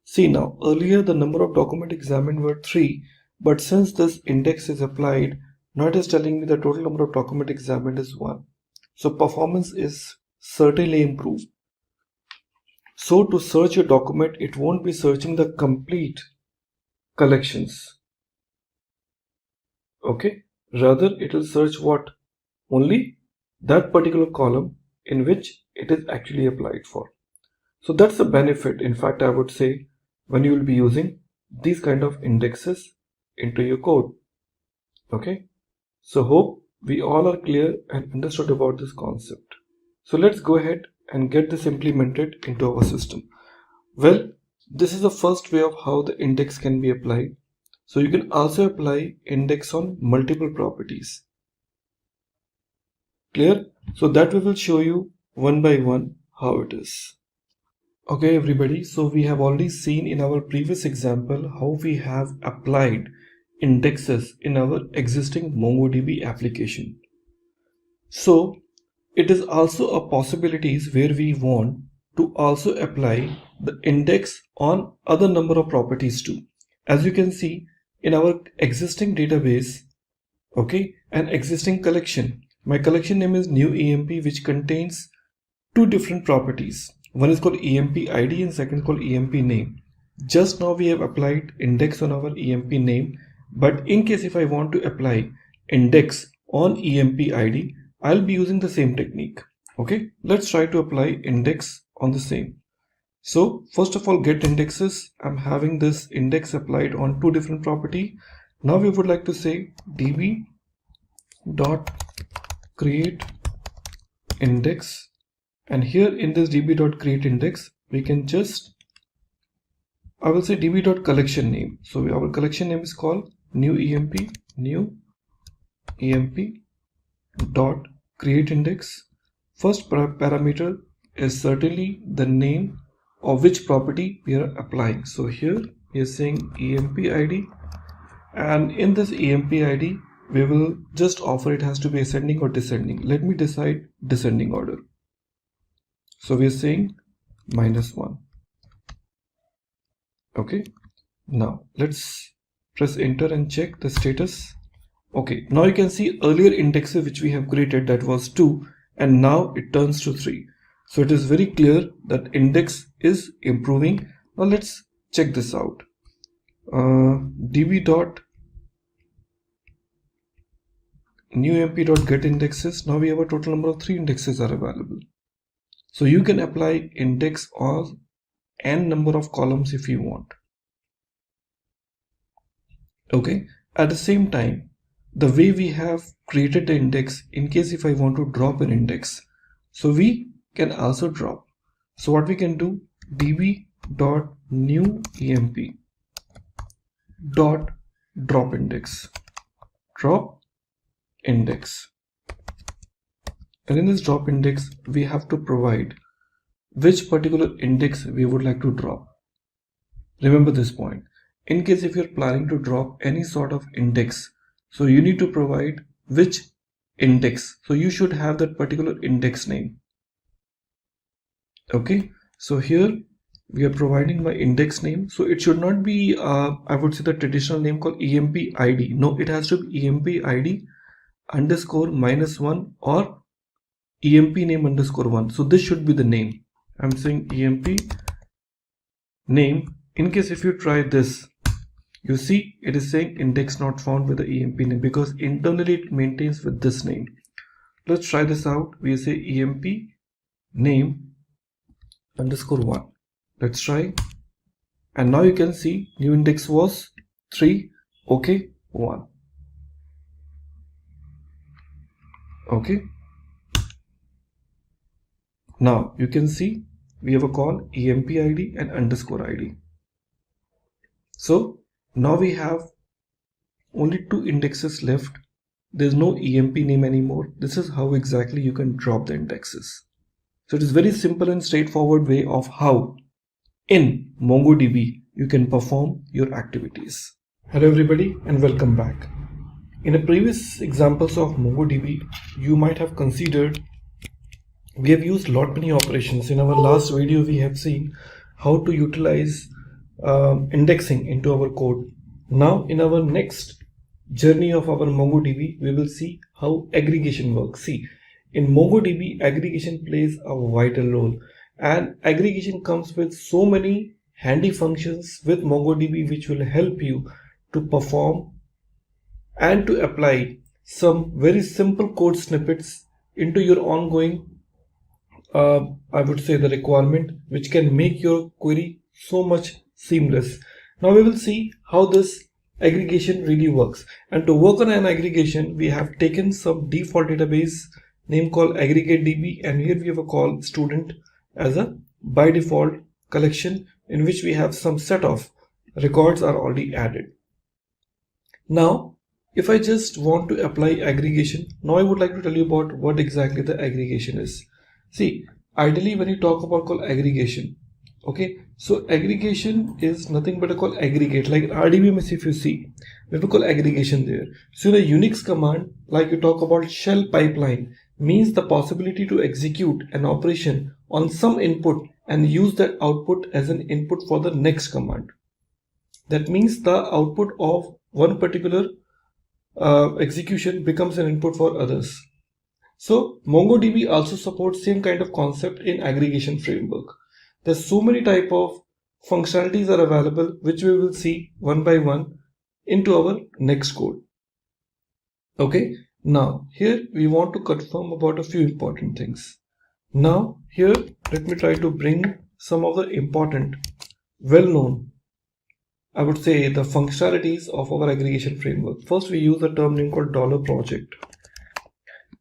See now earlier the number of document examined were 3, but since this index is applied, now it is telling me the total number of document examined is 1. So performance is certainly improved. So to search your document, it won't be searching the complete collections, okay, rather it will search what, only that particular column in which it is actually applied for. So that's the benefit, in fact I would say, when you will be using these kind of indexes into your code. Okay, so hope we all are clear and understood about this concept. So let's go ahead and get this implemented into our system. Well, this is the first way of how the index can be applied. So you can also apply index on multiple properties. Clear? So that we will show you one by one how it is. Okay everybody, so we have already seen in our previous example how we have applied indexes in our existing MongoDB application. So it is also a possibilities where we want to also apply the index on other number of properties too. As you can see in our existing database, okay, an existing collection. My collection name is new EMP, which contains two different properties. One is called EMP ID and second is called EMP name. Just now we have applied index on our EMP name, but in case if I want to apply index on EMP ID, I'll be using the same technique. Okay, let's try to apply index on the same. So first of all, get indexes. I'm having this index applied on two different property. Now we would like to say db dot create index, and here in this db.createIndex we can just, I will say db.collection name. So our collection name is called new emp dot create index. First parameter is certainly the name of which property we are applying. So here we are saying emp id, and in this emp id we will just offer it has to be ascending or descending. Let me decide descending order. So we are saying -1. Okay, now let's press enter and check the status. Okay, now you can see earlier indexes which we have created, that was 2, and now it turns to 3. So it is very clear that index is improving. Now let's check this out. db dot new emp dot get indexes. Now we have a total number of 3 indexes are available. So you can apply index on n number of columns if you want. Okay, at the same time, the way we have created the index, in case if I want to drop an index, so we can also drop. So what we can do, db dot new emp dot drop index, and in this drop index we have to provide which particular index we would like to drop. Remember this point. In case if you're planning to drop any sort of index, so you need to provide which index. So you should have that particular index name. Okay, so here we are providing my index name. So it should not be I would say the traditional name called emp id. No, it has to be emp id underscore -1 or emp name underscore 1. So this should be the name. I'm saying emp name. In case if you try this, you see it is saying index not found with the emp name, because internally it maintains with this name. Let's try this out. We say emp name underscore 1. Let's try, and now you can see new index was 3. Okay, 1. Okay, now you can see we have a call emp id and underscore id. So now we have only 2 indexes left. There's no emp name anymore. This is how exactly you can drop the indexes. So it is very simple and straightforward way of how in MongoDB you can perform your activities. Hello everybody and welcome back. In the previous examples of MongoDB, you might have considered we have used lot many operations. In our last video we have seen how to utilize indexing into our code. Now in our next journey of our MongoDB, we will see how aggregation works. See, in MongoDB aggregation plays a vital role, and aggregation comes with so many handy functions with MongoDB which will help you to perform and to apply some very simple code snippets into your ongoing I would say the requirement, which can make your query so much seamless. Now we will see how this aggregation really works, and to work on an aggregation we have taken some default database name called aggregate.db, and here we have a call student as a by default collection in which we have some set of records are already added. Now if I just want to apply aggregation, now I would like to tell you about what exactly the aggregation is. See, ideally when you talk about called aggregation, Okay, so aggregation is nothing but a call aggregate. Like RDBMS, if you see, we have a call aggregation there. So in a Unix command, like you talk about shell pipeline, means the possibility to execute an operation on some input and use that output as an input for the next command. That means the output of one particular execution becomes an input for others. So MongoDB also supports same kind of concept in aggregation framework. There's so many type of functionalities are available, which we will see one by one into our next code. Okay, now here we want to confirm about a few important things. Now here let me try to bring some of the important, well-known, I would say, the functionalities of our aggregation framework. First, we use a term name called $project.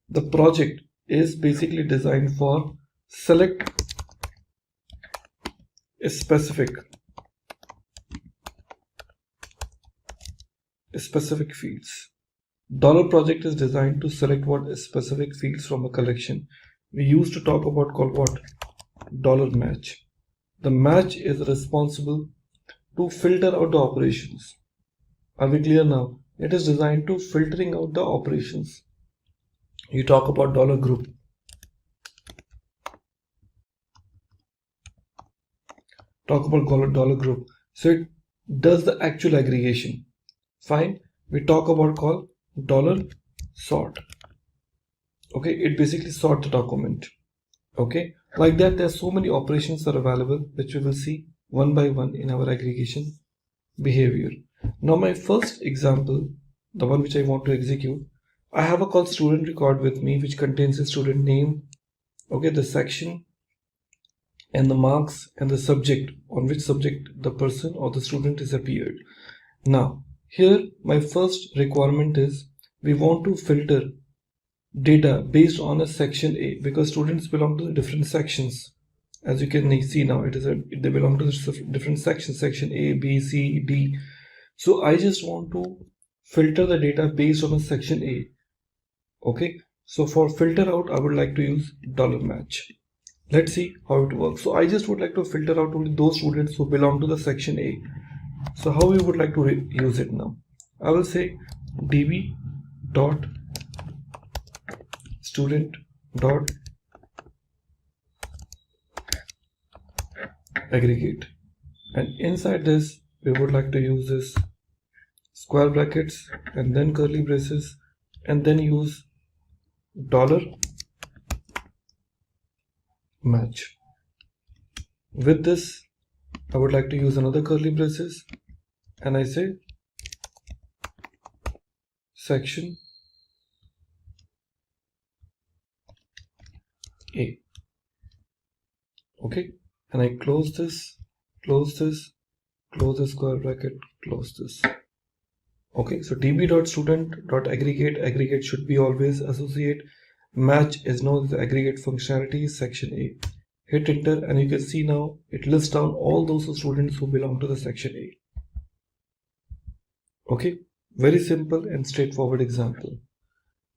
The project is basically designed for select a specific fields. $project is designed to select what specific fields from a collection. We used to talk about called what? $match. The match is responsible to filter out the operations. Are we clear now? It is designed to filtering out the operations. You talk about $group. Talk about $group. So it does the actual aggregation. Fine. We talk about call $sort. Okay, it basically sort the document. Okay, like that there are so many operations are available, which we will see one by one in our aggregation behavior. Now my first example, the one which I want to execute, I have a called student record with me, which contains the student name, okay, the section and the marks and the subject, on which subject the person or the student is appeared. Now here my first requirement is we want to filter data based on a section A, because students belong to the different sections. As you can see now, they belong to the different sections, section A, B, C, D. So I just want to filter the data based on a section A. Okay, so for filter out, I would like to use $match. Let's see how it works. So I just would like to filter out only those students who belong to the section A. So how we would like to use it now? I will say db dot student dot aggregate, and inside this we would like to use this square brackets and then curly braces, and then use $match. With this I would like to use another curly braces, and I say section A. Okay, and I close this, close the square bracket, close this. Okay, so db.student.aggregate should be always associate. Match is now the aggregate functionality, section A. Hit enter and you can see now it lists down all those students who belong to the section A. Okay, very simple and straightforward example.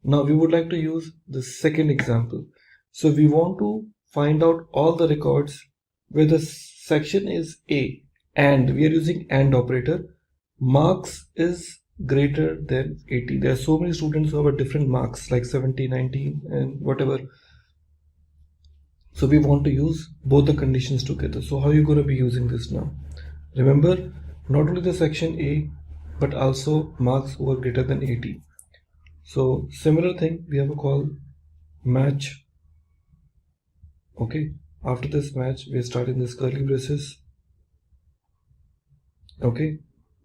Now we would like to use the second example. So we want to find out all the records where the section is A and we are using AND operator. Marks is greater than 80. There are so many students who have different marks like 70, 90 and whatever. So we want to use both the conditions together. So how are you going to be using this now? Remember, not only the section A but also marks who are greater than 80. So similar thing, we have a call match. Okay, after this match we are starting this curly braces. Okay,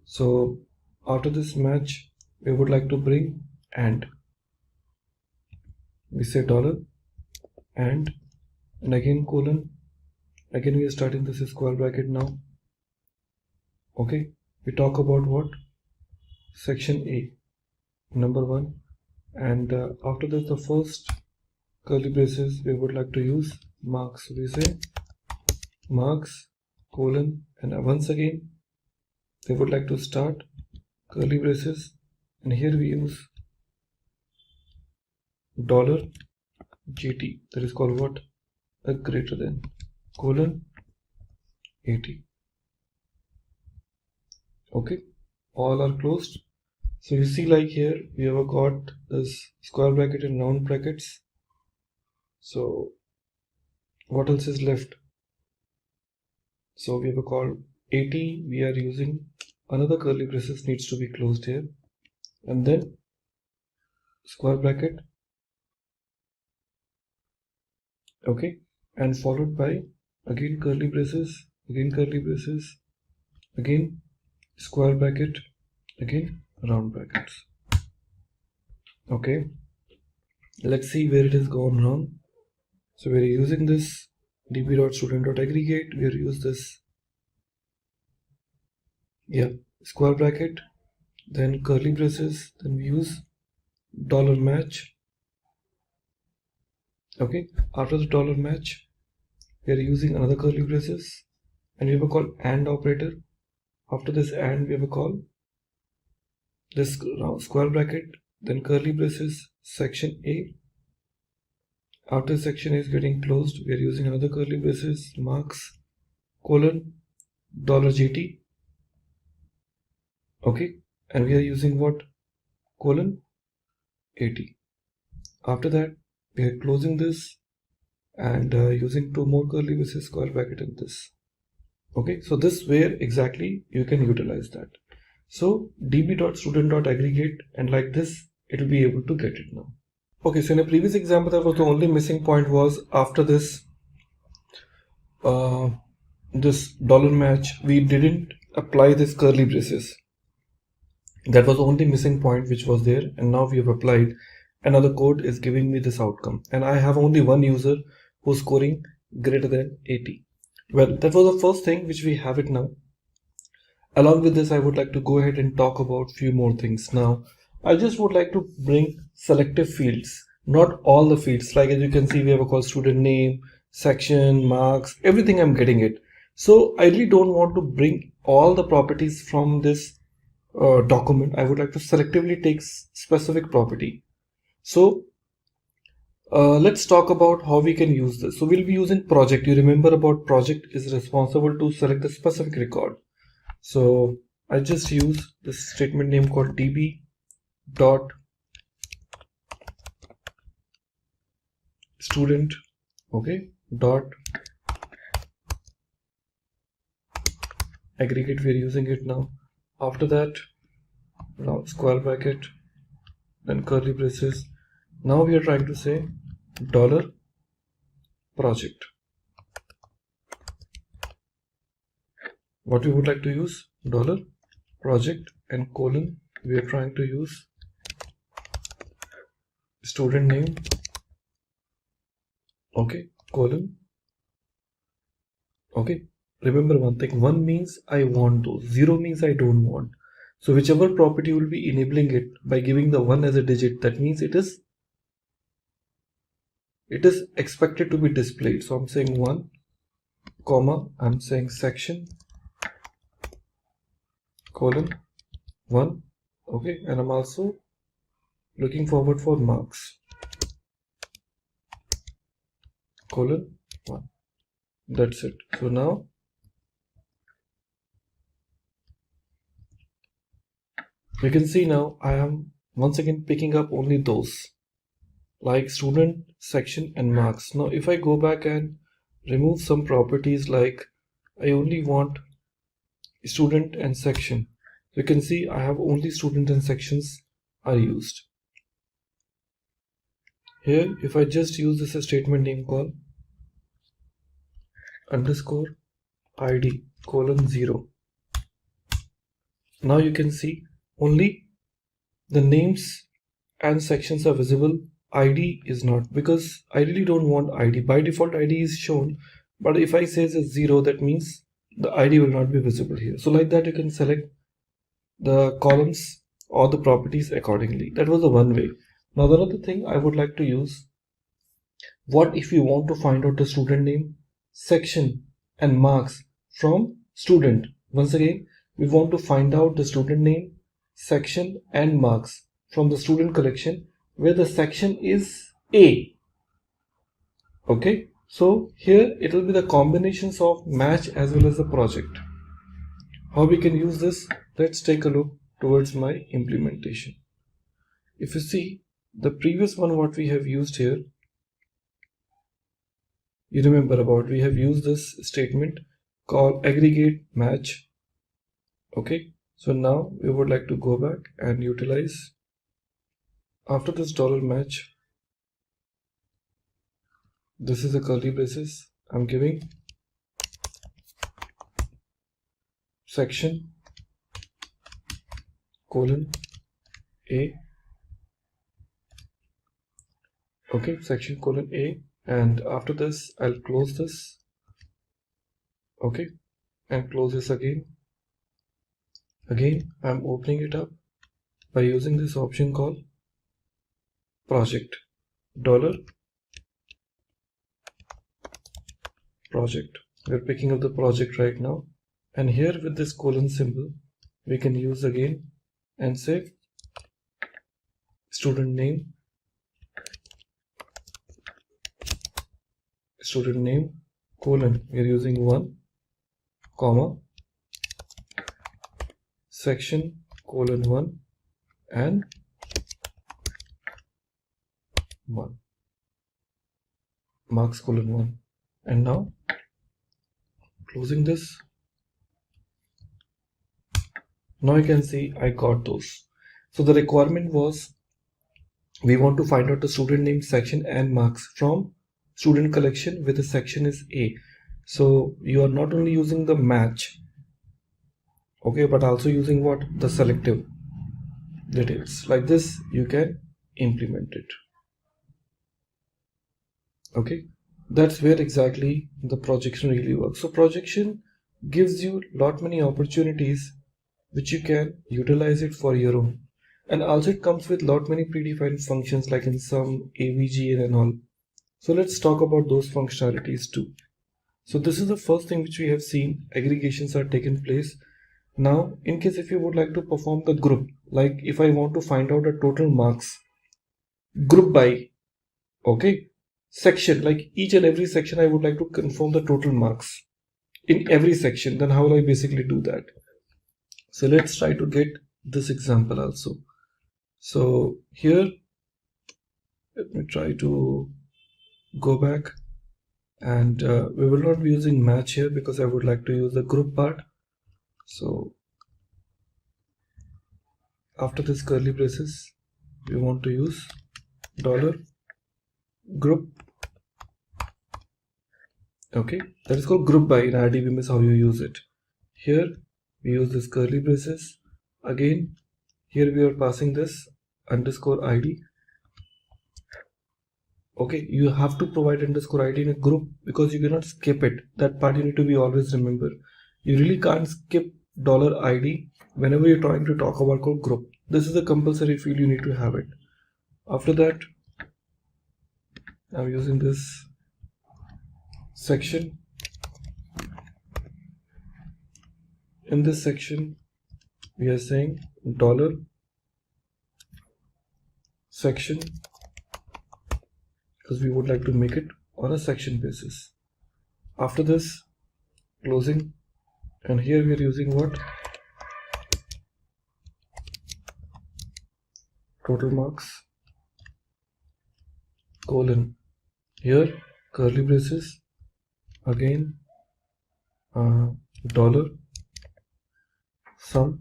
so after this match we would like to bring AND. We say $and again colon, again we are starting this square bracket now. Okay, we talk about what? Section A, number 1, and after this the first curly braces we would like to use marks. So we say marks colon, and once again we would like to start curly braces, and here we use $GT, that is called what? A greater than colon, 80. Okay, all are closed. So you see, like here we have got this square bracket and round brackets. So what else is left? So we have called 80, we are using another curly braces needs to be closed here, and then square bracket, okay, and followed by again curly braces, again curly braces, again square bracket, again round brackets. Okay, let's see where it has gone wrong. So we are using this db.student.aggregate, we are use this, yeah, square bracket, then curly braces, then we use $match. Okay, after the $match, we are using another curly braces, and we have a call AND operator. After this AND, we have a call this square bracket, then curly braces, section A. After section A is getting closed, we are using another curly braces, marks, colon, $GT. Okay, and we are using what? Colon 80. After that, we are closing this and using two more curly braces, square bracket in this. Okay, so this where exactly you can utilize that. So db.student.aggregate, and like this it will be able to get it now. Okay, so in a previous example that was the only missing point was after this this $match, we didn't apply this curly braces. That was the only missing point which was there, and now we have applied, and now the code is giving me this outcome, and I have only one user who's scoring greater than 80. Well, that was the first thing which we have it now. Along with this, I would like to go ahead and talk about few more things. Now, I just would like to bring selective fields, not all the fields. Like as you can see, we have a call student name, section, marks, everything I'm getting it. So I really don't want to bring all the properties from this document. I would like to selectively take specific property. So let's talk about how we can use this. So we'll be using project. You remember about project is responsible to select the specific record. So I just use this statement name called db dot student, okay, dot aggregate. We're using it now. After that, now square bracket, then curly braces. Now we are trying to say $project. What we would like to use $project, and colon, we are trying to use student name, okay, colon, okay. Remember one thing, 1 means I want those, 0 means I don't want. So whichever property will be enabling it by giving the 1 as a digit, that means it is expected to be displayed. So I'm saying 1, comma, I'm saying section, colon, 1, okay, and I'm also looking forward for marks, colon, 1. That's it. So now you can see now I am once again picking up only those like student, section, and marks. Now if I go back and remove some properties, like I only want student and section, you can see I have only student and sections are used. Here if I just use this statement name call underscore id colon 0, now you can see only the names and sections are visible, ID is not, because I really don't want ID. By default ID is shown, but if I say it's 0, that means the ID will not be visible here. So like that you can select the columns or the properties accordingly. That was the one way. Now the other thing I would like to use, what if you want to find out the student name, section, and marks from student? Once again, we want to find out the student name, section, and marks from the student collection where the section is A. Okay, So here it will be the combinations of match as well as the project. How we can use this? Let's take a look towards my implementation. If you see the previous one what we have used here, you remember about we have used this statement called aggregate match. Okay, so now we would like to go back and utilize after this $match. This is a curly braces. I'm giving section colon A. Okay, section colon A, and after this I'll close this. Okay, and close this again. Again, I'm opening it up by using this option called project $project. We're picking up the project right now, and here with this colon symbol we can use again and say student name colon, we are using 1 comma section colon 1 and 1 marks colon 1, and now closing this. Now you can see I got those. So the requirement was we want to find out the student name, section and marks from student collection where the section is A. So you are not only using the match, okay, but also using what? The selective details. Like this you can implement it. Okay, that's where exactly the projection really works. So projection gives you lot many opportunities which you can utilize it for your own, and also it comes with lot many predefined functions like in some AVG and all. So let's talk about those functionalities too. So this is the first thing which we have seen, aggregations are taken place. Now in case if you would like to perform the group, like if I want to find out the total marks group by, okay, section, like each and every section I would like to confirm the total marks in every section, then how will I basically do that? So let's try to get this example also. So here let me try to go back, and we will not be using match here because I would like to use the group part. So after this curly braces we want to use $group. Okay, that is called group by. In RDB is how you use it. Here we use this curly braces. Again here we are passing this underscore ID. Okay, you have to provide underscore ID in a group because you cannot skip it. That part you need to be always remember. You really can't skip $ID whenever you're trying to talk about called group. This is a compulsory field, you need to have it. After that I'm using this section. In this section we are saying $section because we would like to make it on a section basis. After this closing, and here we are using what? Total marks colon, here curly braces, again dollar sum,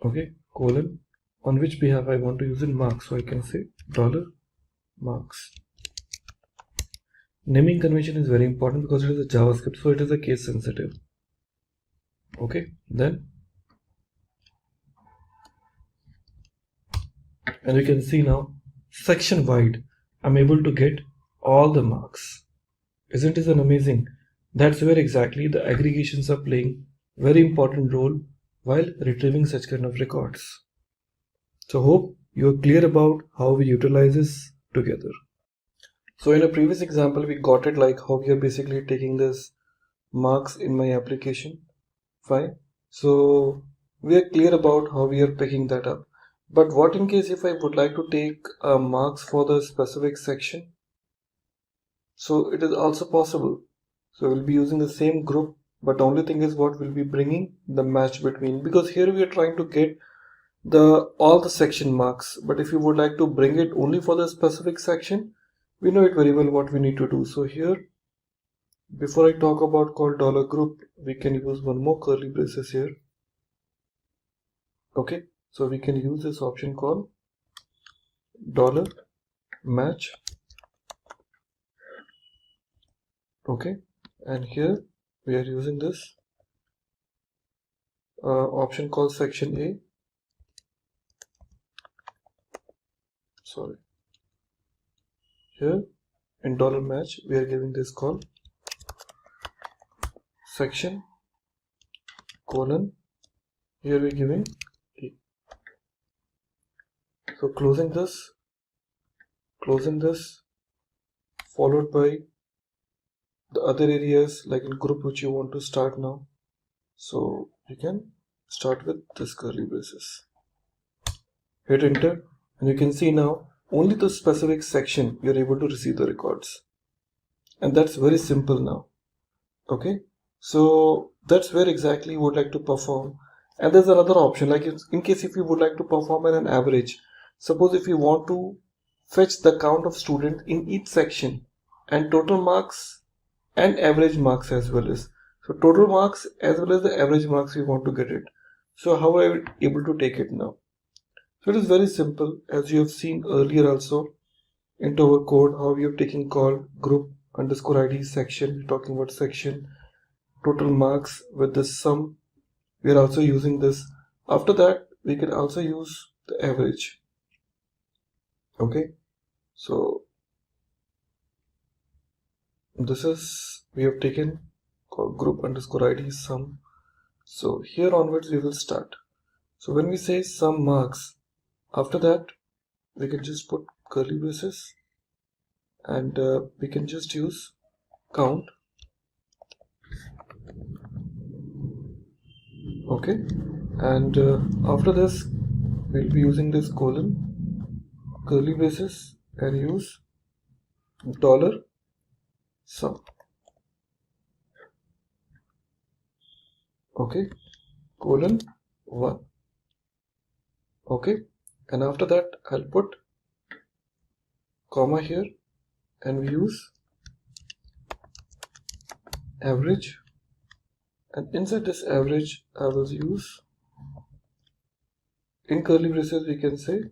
okay, colon, on which behalf I want to use in marks, so I can say $marks. Naming convention is very important because it is a JavaScript, so it is a case sensitive. Okay, then and you can see now section wide I'm able to get all the marks. Isn't it amazing? That's where exactly the aggregations are playing very important role while retrieving such kind of records. So hope you are clear about how we utilize this together. So in a previous example we got it like how we are basically taking this marks in my application. Fine. So we are clear about how we are picking that up. But what in case if I would like to take marks for the specific section? So it is also possible. So we'll be using the same group, but the only thing is what we'll be bringing the match between, because here we are trying to get all the section marks, but if you would like to bring it only for the specific section, we know it very well what we need to do. So here, before I talk about called $group, we can use one more curly braces here. Okay, so we can use this option called $match. Okay, and here we are using this option called section A. Sorry, here in $match we are giving this call section colon, here we are giving A. So closing this, followed by the other areas like in group which you want to start now. So you can start with this curly braces, hit enter, and you can see now only the specific section you're able to receive the records, and that's very simple now. Okay, so that's where exactly you would like to perform. And there's another option, like in case if you would like to perform an average, suppose if you want to fetch the count of student in each section and total marks and average marks as well as, so total marks as well as the average marks we want to get it. So how are I able to take it now? So it is very simple, as you have seen earlier also into our code, how we have taken call group underscore ID section. We're talking about section total marks with the sum. We are also using this. After that we can also use the average. Okay, so this is, we have taken group underscore ID sum. So here onwards we will start. So when we say sum marks, after that we can just put curly braces, and we can just use count. Okay, and after this we'll be using this colon, curly braces, and use $sum. Okay, colon 1. Okay, and after that I'll put comma here, and we use average, and inside this average I will use, in curly braces we can say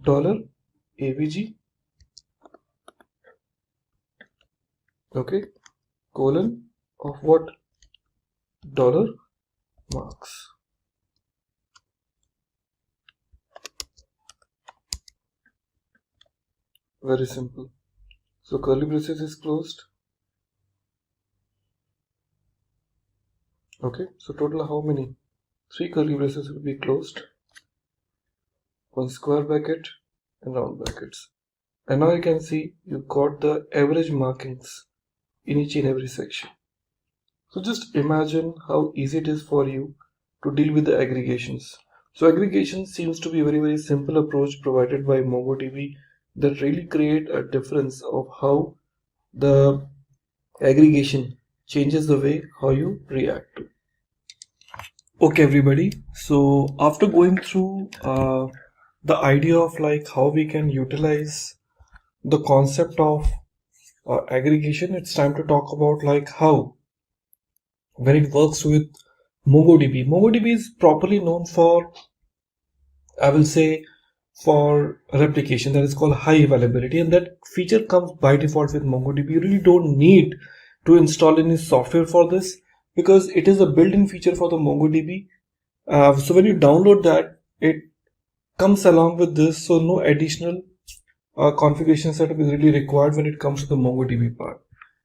$avg. Okay, colon of what? $marks. Very simple. So curly braces is closed. Okay, so total how many? 3 curly braces will be closed, 1 square bracket and round brackets. And now you can see you got the average markings in each and every section. So just imagine how easy it is for you to deal with the aggregations. So aggregation seems to be a very simple approach provided by Mongo DB that really create a difference of how the aggregation changes the way how you react to. Okay everybody, so after going through the idea of like how we can utilize the concept of aggregation, it's time to talk about like how when it works with MongoDB. MongoDB is properly known for, I will say, for replication, that is called high availability, and that feature comes by default with MongoDB. You really don't need to install any software for this because it is a built-in feature for the MongoDB. So when you download that, it comes along with this, so no additional configuration setup is really required when it comes to the MongoDB part.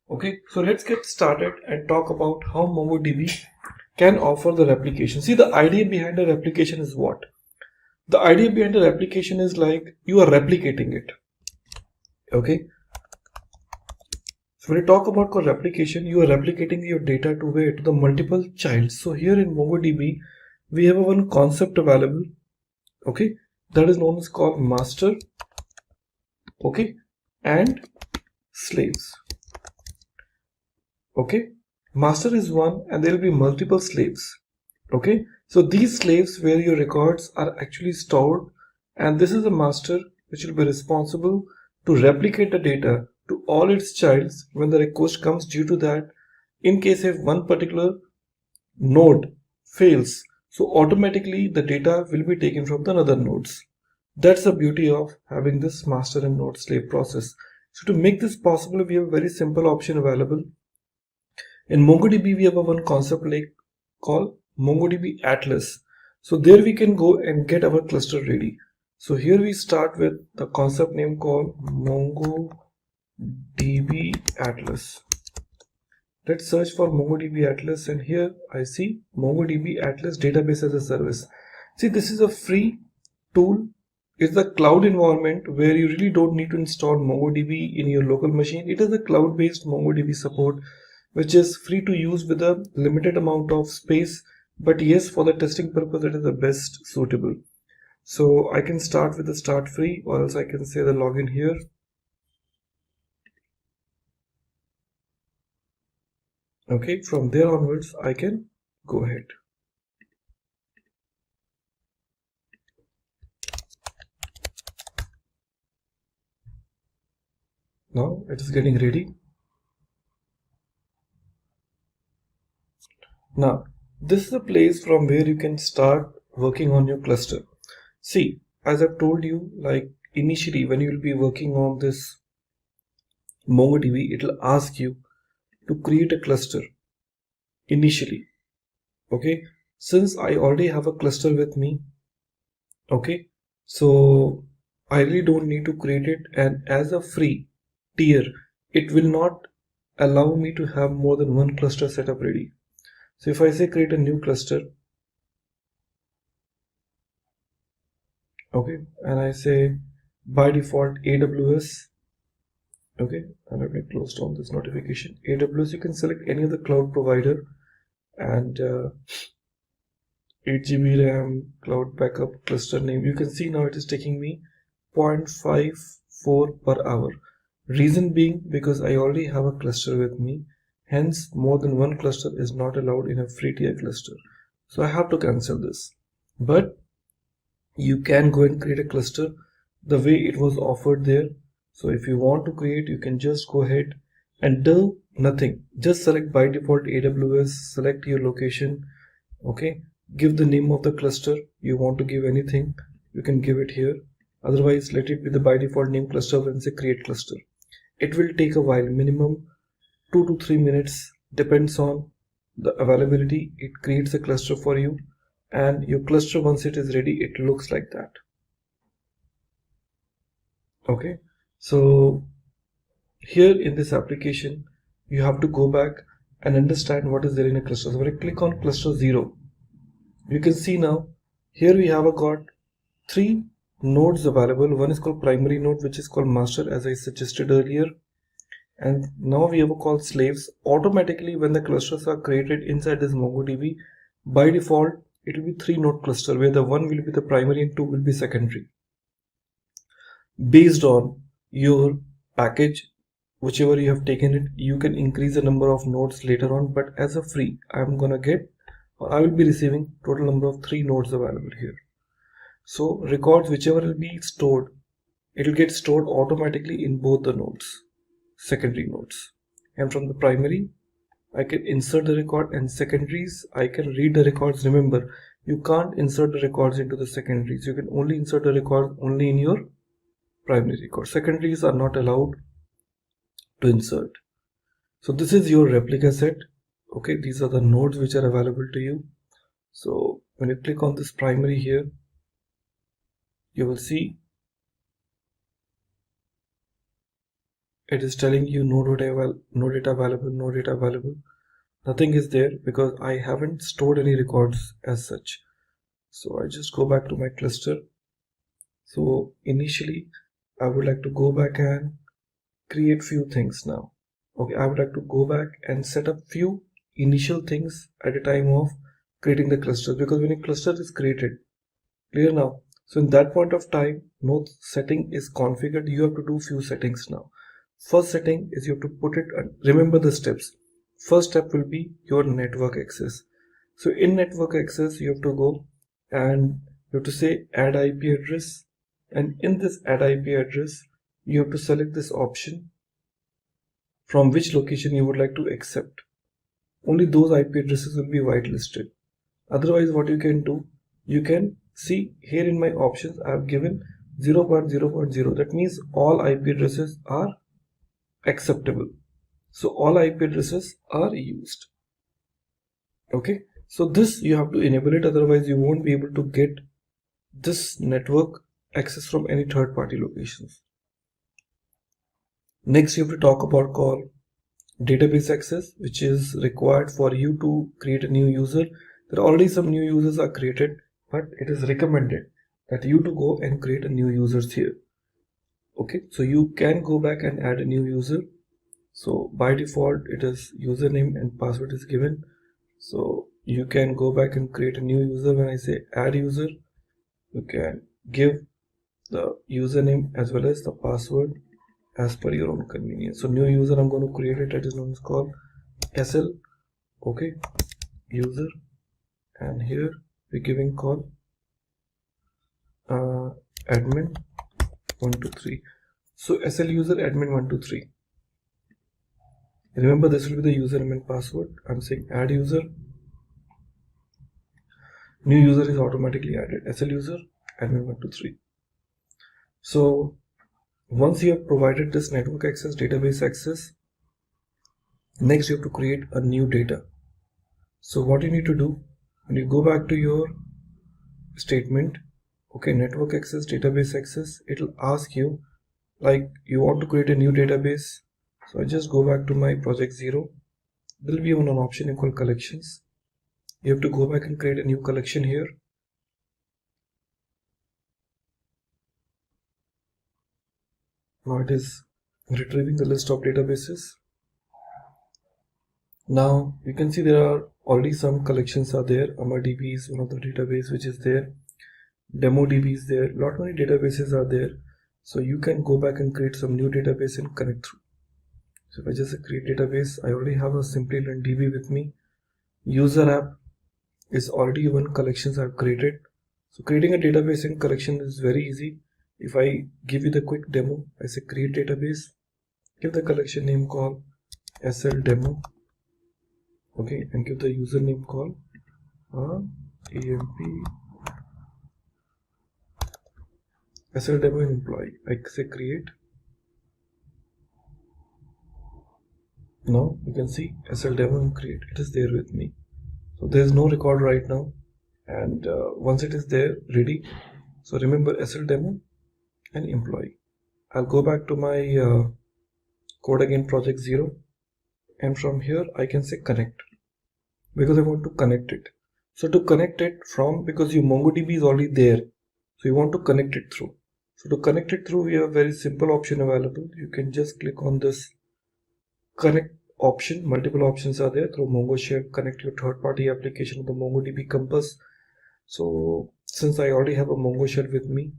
Okay, so let's get started and talk about how MongoDB can offer the replication. See, the idea behind the replication is what? The idea behind the replication is like you are replicating it. Okay, so when you talk about replication, you are replicating your data to where? To the multiple childs. So here in MongoDB, we have one concept available. Okay, that is known as called master. Okay, and slaves. Okay, master is one and there will be multiple slaves. Okay, so these slaves where your records are actually stored, and this is a master which will be responsible to replicate the data to all its childs when the request comes. Due to that, in case if one particular node fails, so automatically the data will be taken from the other nodes. That's the beauty of having this master and node slave process. So to make this possible, we have a very simple option available. In MongoDB, we have a one concept lake called MongoDB Atlas. So there we can go and get our cluster ready. So here we start with the concept name called MongoDB Atlas. Let's search for MongoDB Atlas, and here I see MongoDB Atlas Database as a Service. See, this is a free tool. It's a cloud environment where you really don't need to install MongoDB in your local machine. It is a cloud-based MongoDB support, which is free to use with a limited amount of space. But yes, for the testing purpose, it is the best suitable. So I can start with the start free, or else I can say the login here. Okay, from there onwards, I can go ahead. Now it is getting ready. Now, this is a place from where you can start working on your cluster. See, as I've told you, like initially when you will be working on this MongoDB, it will ask you to create a cluster initially. Okay, since I already have a cluster with me, okay, so I really don't need to create it, and as a free tier, it will not allow me to have more than one cluster setup ready. So if I say create a new cluster, okay, and I say by default AWS, okay, and let me close down this notification. AWS, you can select any of the cloud provider, and 8 GB RAM, cloud backup, cluster name. You can see now it is taking me 0.54 per hour. Reason being because I already have a cluster with me, hence more than one cluster is not allowed in a free tier cluster. So I have to cancel this. But you can go and create a cluster the way it was offered there. So if you want to create, you can just go ahead and do nothing. Just select by default AWS, select your location, okay, give the name of the cluster. You want to give anything, you can give it here. Otherwise, let it be the by default name cluster and say create cluster. It will take a while, minimum 2 to 3 minutes, depends on the availability. It creates a cluster for you, and your cluster, once it is ready, it looks like that. Okay, so here in this application, you have to go back and understand what is there in a cluster. So when I click on cluster 0, you can see now here we have got 3 nodes available. One is called primary node, which is called master, as I suggested earlier, and now we have called slaves. Automatically when the clusters are created inside this MongoDB, by default it will be 3 node cluster, where the 1 will be the primary and 2 will be secondary. Based on your package, whichever you have taken it, you can increase the number of nodes later on, but as a free, I'm gonna get, or I will be receiving total number of 3 nodes available here. So records, whichever will be stored, it will get stored automatically in both the nodes, secondary nodes. And from the primary, I can insert the record, and secondaries, I can read the records. Remember, you can't insert the records into the secondaries. You can only insert the record only in your primary record. Secondaries are not allowed to insert. So this is your replica set. Okay, these are the nodes which are available to you. So when you click on this primary here, you will see it is telling you no data available. Nothing is there because I haven't stored any records as such. So I just go back to my cluster. So initially I would like to go back and create few things now. Okay, I would like to go back and set up few initial things at a time of creating the cluster, because when a cluster is created, clear now, so in that point of time, no setting is configured. You have to do few settings now. First setting is you have to put it, remember the steps. first step will be your network access. So in network access, you have to go and you have to say add IP address, and in this add IP address, you have to select this option from which location you would like to accept. Only those IP addresses will be whitelisted. Otherwise, what you can do, you can see here in my options, I have given 0.0.0. That means all IP addresses are acceptable. So all IP addresses are used. Okay, so this you have to enable it, otherwise you won't be able to get this network access from any third-party locations. Next, you have to talk about call database access, which is required for you to create a new user. There are already some new users are created, but it is recommended that you to go and create a new users here. Okay, so you can go back and add a new user. So by default, it is username and password is given. So you can go back and create a new user. When I say add user, you can give the username as well as the password as per your own convenience. So new user, I'm going to create it, that is known as called SL. Okay, user, and here we're giving call admin 123. So SL user admin 123. Remember, this will be the username and password. I'm saying add user. New user is automatically added. SL user admin 123. So once you have provided this network access, database access, next you have to create a new data. So what you need to do, when you go back to your statement, okay, network access, database access, it will ask you like you want to create a new database. So I just go back to my project 0. There will be an option called collections. You have to go back and create a new collection here. Now it is retrieving the list of databases. Now you can see there are already some collections are there. DB is one of the database which is there. Demo DB is there. Lot many databases are there. So you can go back and create some new database and connect through. So if I just create database, I already have a Simplilearn DB with me. User app is already one collections I've created. So creating a database in collection is very easy. If I give you the quick demo, I say create database, give the collection name called SL demo, okay, and give the username called EMP SL demo employee. I say create. Now you can see SL demo and create. It is there with me. So there is no record right now, and once it is there ready, so remember SL demo and employee. I'll go back to my code again, project 0, and from here I can say connect because I want to connect it. So to connect it from, because your Mongo DB is already there, so you want to connect it through. So to connect it through, we have a very simple option available. You can just click on this connect option. Multiple options are there. Through Mongo Shell, connect your third-party application with the MongoDB Compass. So since I already have a Mongo Shell with me,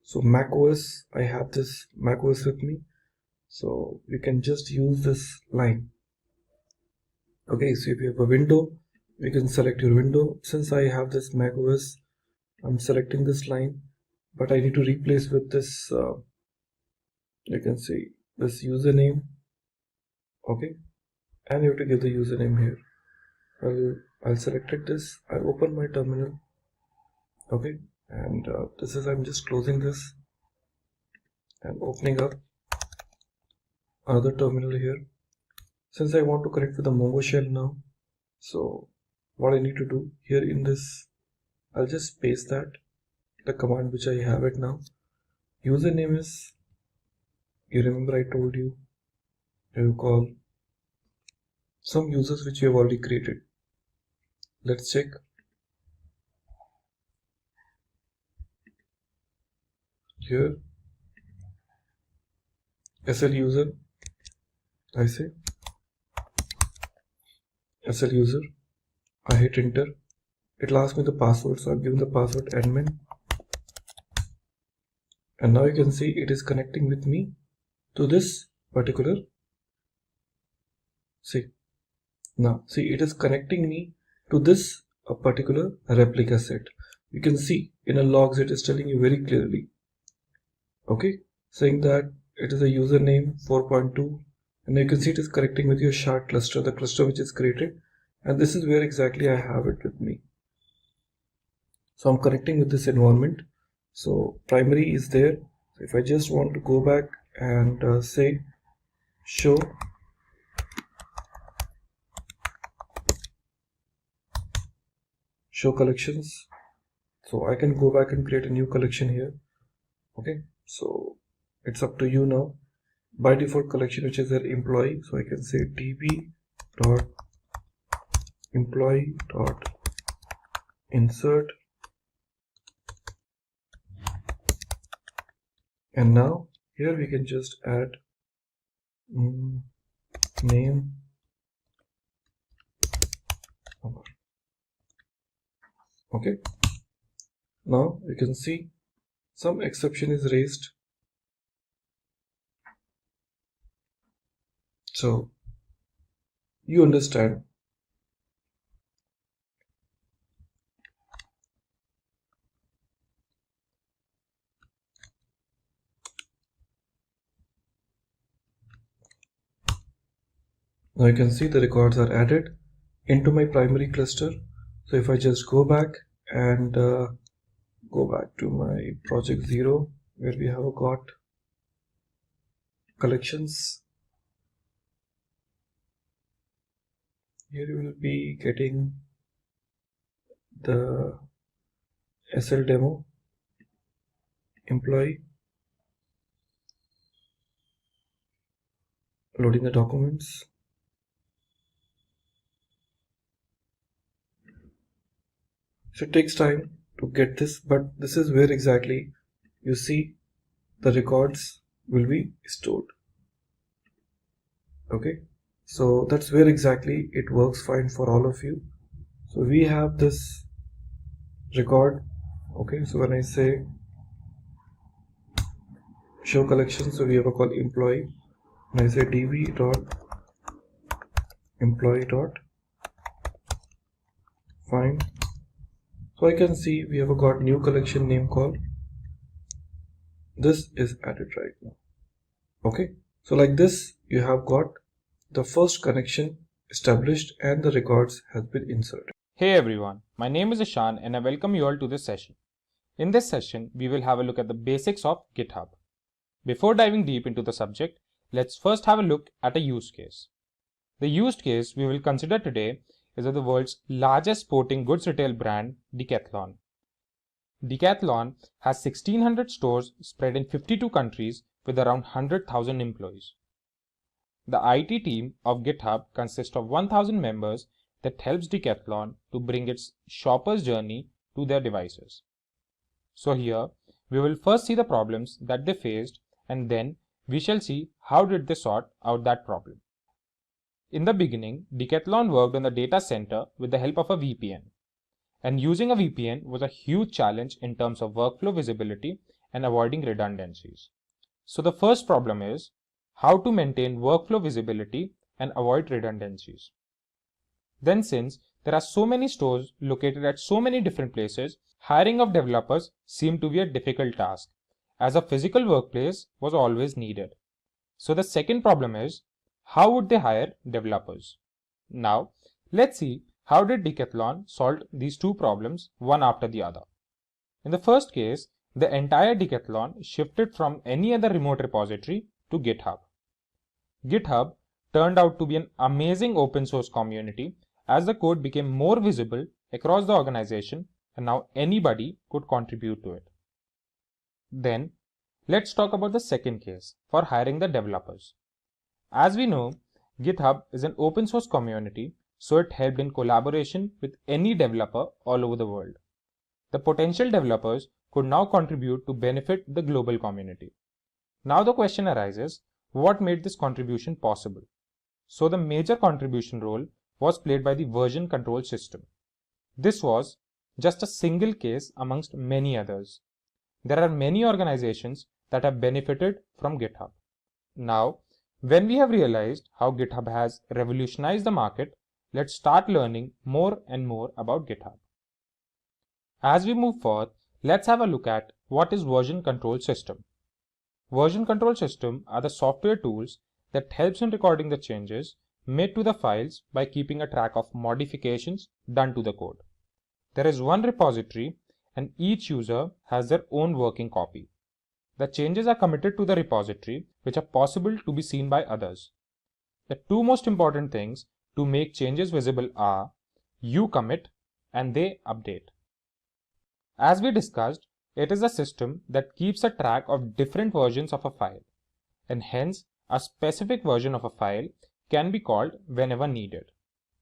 so Mac OS, I have this Mac OS with me, so you can just use this line. Okay, so if you have a window, you can select your window. Since I have this Mac OS, I'm selecting this line, but I need to replace with this you can see this username. Okay, and you have to give the username here. I'll select this. I open my terminal. Okay, and this is, I'm just closing this and opening up another terminal here. Since I want to connect with the Mongo shell now, so what I need to do here in this, I'll just paste that, the command which I have it now. Username is, you remember I told you, you call some users which you have already created. Let's check. Here, SL user, I say SL user, I hit enter. It'll ask me the password, so I've given the password admin, and now you can see it is connecting with me to this particular. See, Now see, it is connecting me to this a particular replica set. You can see in a logs it is telling you very clearly, okay, saying that it is a username 4.2, and you can see it is connecting with your shard cluster, the cluster which is created, and this is where exactly I have it with me. So I'm connecting with this environment. So primary is there. So if I just want to go back and say show collections, so I can go back and create a new collection here. Okay, so it's up to you now. By default collection which is their employee, so I can say db dot employee dot insert, and now here we can just add name. Okay, now you can see some exception is raised. So you understand. Now you can see the records are added into my primary cluster. So if I just go back and go back to my project 0 where we have got collections, here you will be getting the SL demo employee, loading the documents. So it takes time to get this, but this is where exactly you see the records will be stored. Okay, so that's where exactly it works fine for all of you. So we have this record. Okay, so when I say show collection, so we have a call employee, and I say db dot employee dot find. So I can see we have got new collection name called. This is added right now. Okay, so like this you have got the first connection established and the records has been inserted. Hey everyone, my name is Ishan and I welcome you all to this session. In this session, we will have a look at the basics of GitHub. Before diving deep into the subject, let's first have a look at a use case. The use case we will consider today is of the world's largest sporting goods retail brand, Decathlon. Decathlon has 1600 stores spread in 52 countries with around 100,000 employees. The IT team of GitHub consists of 1000 members that helps Decathlon to bring its shopper's journey to their devices. So here, we will first see the problems that they faced, and then we shall see how did they sort out that problem. In the beginning, Decathlon worked on the data center with the help of a VPN. And using a VPN was a huge challenge in terms of workflow visibility and avoiding redundancies. So the first problem is how to maintain workflow visibility and avoid redundancies. Then since there are so many stores located at so many different places, hiring of developers seemed to be a difficult task, as a physical workplace was always needed. So the second problem is, how would they hire developers? Now, let's see how did Decathlon solve these two problems one after the other. In the first case, the entire Decathlon shifted from any other remote repository to GitHub. GitHub turned out to be an amazing open source community as the code became more visible across the organization and now anybody could contribute to it. Then, let's talk about the second case for hiring the developers. As we know, GitHub is an open source community, so it helped in collaboration with any developer all over the world. The potential developers could now contribute to benefit the global community. Now the question arises, what made this contribution possible? So the major contribution role was played by the version control system. This was just a single case amongst many others. There are many organizations that have benefited from GitHub. Now, when we have realized how GitHub has revolutionized the market, let's start learning more and more about GitHub. As we move forward, let's have a look at what is version control system. Version control system are the software tools that helps in recording the changes made to the files by keeping a track of modifications done to the code. There is one repository and each user has their own working copy. The changes are committed to the repository, which are possible to be seen by others. The two most important things to make changes visible are you commit and they update. As we discussed, it is a system that keeps a track of different versions of a file, and hence a specific version of a file can be called whenever needed.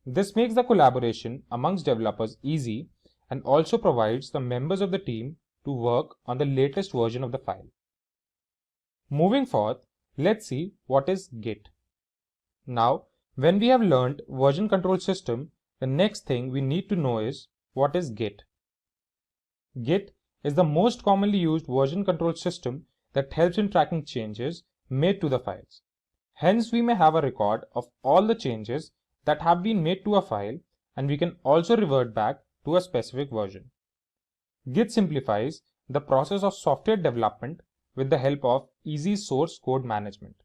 This makes the collaboration amongst developers easy and also provides the members of the team to work on the latest version of the file. Moving forward, let's see what is Git. Now, when we have learned version control system, the next thing we need to know is what is Git. Git is the most commonly used version control system that helps in tracking changes made to the files. Hence, we may have a record of all the changes that have been made to a file, and we can also revert back to a specific version. Git simplifies the process of software development with the help of easy source code management.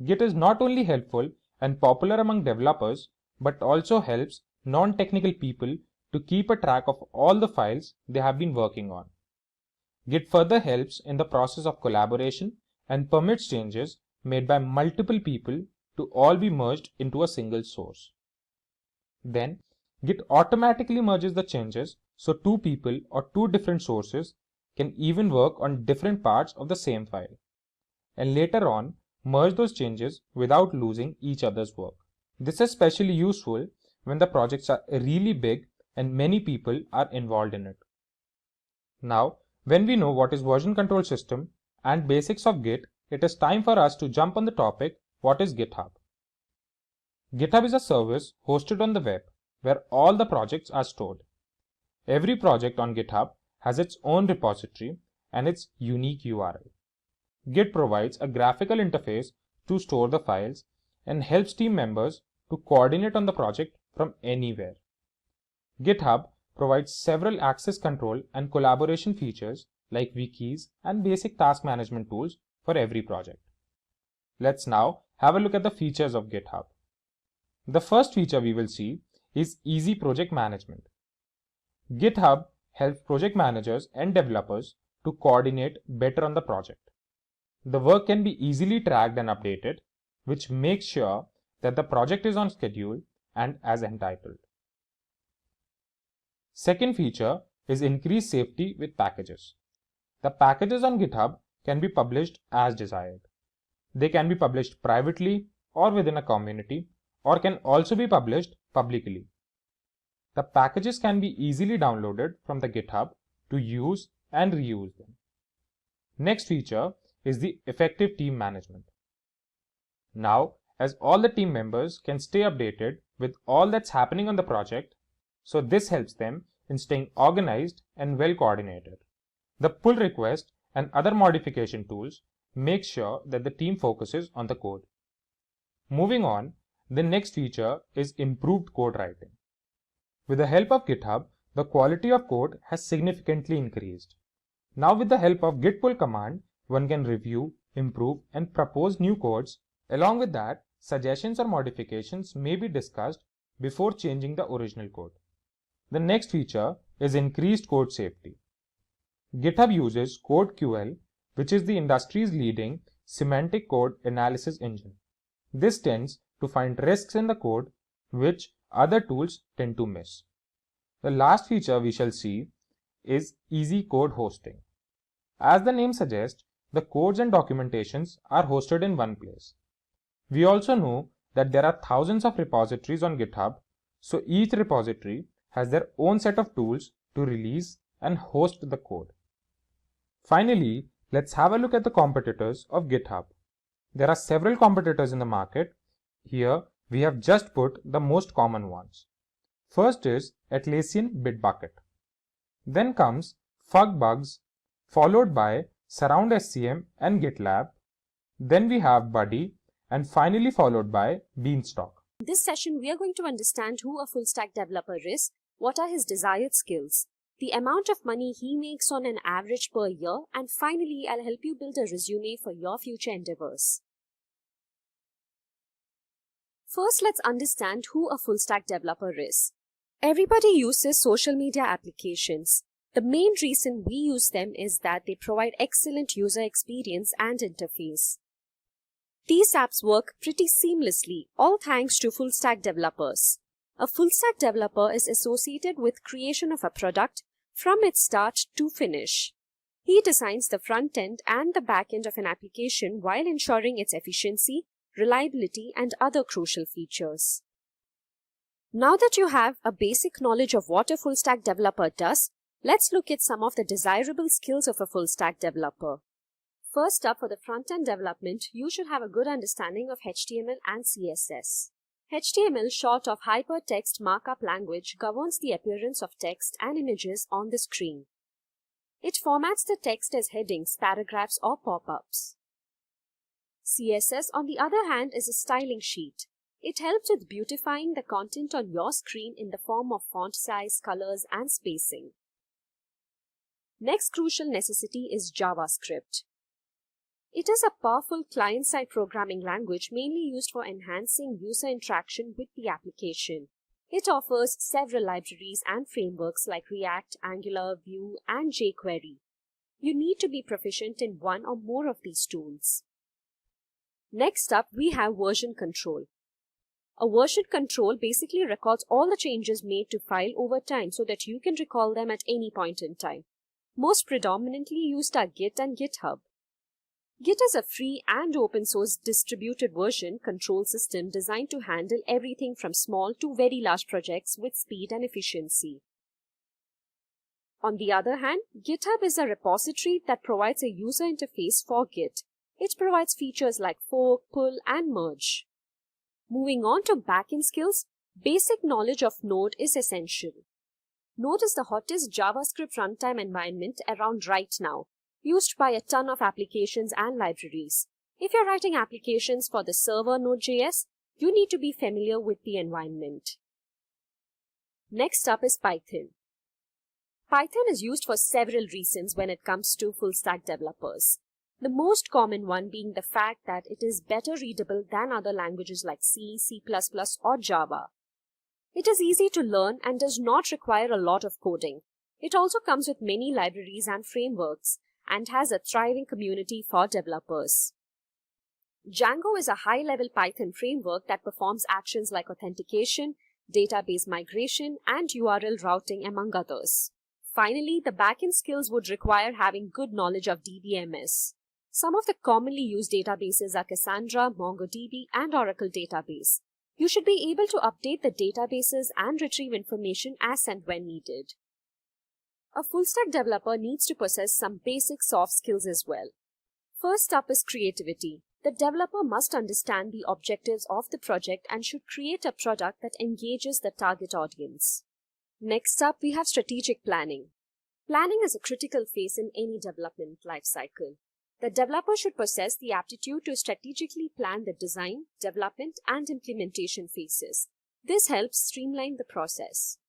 Git is not only helpful and popular among developers, but also helps non-technical people to keep a track of all the files they have been working on. Git further helps in the process of collaboration and permits changes made by multiple people to all be merged into a single source. Then, Git automatically merges the changes so two people or two different sources can even work on different parts of the same file, and later on merge those changes without losing each other's work. This is especially useful when the projects are really big and many people are involved in it. Now, when we know what is version control system and basics of Git, it is time for us to jump on the topic, what is GitHub? GitHub is a service hosted on the web where all the projects are stored. Every project on GitHub has its own repository and its unique URL. Git provides a graphical interface to store the files and helps team members to coordinate on the project from anywhere. GitHub provides several access control and collaboration features like wikis and basic task management tools for every project. Let's now have a look at the features of GitHub. The first feature we will see is easy project management. GitHub helps project managers and developers to coordinate better on the project. The work can be easily tracked and updated, which makes sure that the project is on schedule and as entitled. Second feature is increased safety with packages. The packages on GitHub can be published as desired. They can be published privately or within a community, or can also be published publicly. The packages can be easily downloaded from the GitHub to use and reuse them. Next feature is the effective team management. Now, as all the team members can stay updated with all that's happening on the project, so this helps them in staying organized and well coordinated. The pull request and other modification tools make sure that the team focuses on the code. Moving on, the next feature is improved code writing. With the help of GitHub, the quality of code has significantly increased. Now with the help of git pull command, one can review, improve and propose new codes. Along with that, suggestions or modifications may be discussed before changing the original code. The next feature is increased code safety. GitHub uses CodeQL, which is the industry's leading semantic code analysis engine. This tends to find risks in the code which other tools tend to miss. The last feature we shall see is easy code hosting. As the name suggests, the codes and documentations are hosted in one place. We also know that there are thousands of repositories on GitHub, so each repository has their own set of tools to release and host the code. Finally, let's have a look at the competitors of GitHub. There are several competitors in the market. Here, we have just put the most common ones. First is Atlassian Bitbucket. Then comes Flexbox, followed by Surround SCM and GitLab. Then we have Buddy, and finally followed by Beanstalk. In this session, we are going to understand who a full stack developer is, what are his desired skills, the amount of money he makes on an average per year, and finally, I'll help you build a resume for your future endeavors. First, let's understand who a full stack developer is. Everybody uses social media applications. The main reason we use them is that they provide excellent user experience and interface. These apps work pretty seamlessly, all thanks to full stack developers. A full stack developer is associated with creation of a product from its start to finish. He designs the front end and the back end of an application while ensuring its efficiency, reliability, and other crucial features. Now that you have a basic knowledge of what a full stack developer does, let's look at some of the desirable skills of a full stack developer. First up, for the front-end development, you should have a good understanding of HTML and CSS. HTML, short of Hypertext Markup Language, governs the appearance of text and images on the screen. It formats the text as headings, paragraphs, or pop-ups. CSS, on the other hand, is a styling sheet. It helps with beautifying the content on your screen in the form of font size, colors, and spacing. Next crucial necessity is JavaScript. It is a powerful client-side programming language mainly used for enhancing user interaction with the application. It offers several libraries and frameworks like React, Angular, Vue, and jQuery. You need to be proficient in one or more of these tools. Next up, we have version control. A version control basically records all the changes made to file over time so that you can recall them at any point in time. Most predominantly used are Git and GitHub. Git is a free and open source distributed version control system designed to handle everything from small to very large projects with speed and efficiency. On the other hand, GitHub is a repository that provides a user interface for Git. It provides features like fork, pull, and merge. Moving on to backend skills, basic knowledge of Node is essential. Node is the hottest JavaScript runtime environment around right now, used by a ton of applications and libraries. If you're writing applications for the server Node.js, you need to be familiar with the environment. Next up is Python. Python is used for several reasons when it comes to full stack developers. The most common one being the fact that it is better readable than other languages like C, C++, or Java. It is easy to learn and does not require a lot of coding. It also comes with many libraries and frameworks and has a thriving community for developers. Django is a high-level Python framework that performs actions like authentication, database migration, and URL routing, among others. Finally, the backend skills would require having good knowledge of DBMS. Some of the commonly used databases are Cassandra, Mongo DB, and Oracle database. You should be able to update the databases and retrieve information as and when needed. A full-stack developer needs to possess some basic soft skills as well. First up is creativity. The developer must understand the objectives of the project and should create a product that engages the target audience. Next up, we have strategic planning. Planning is a critical phase in any development lifecycle. The developer should possess the aptitude to strategically plan the design, development, and implementation phases. This helps streamline the process.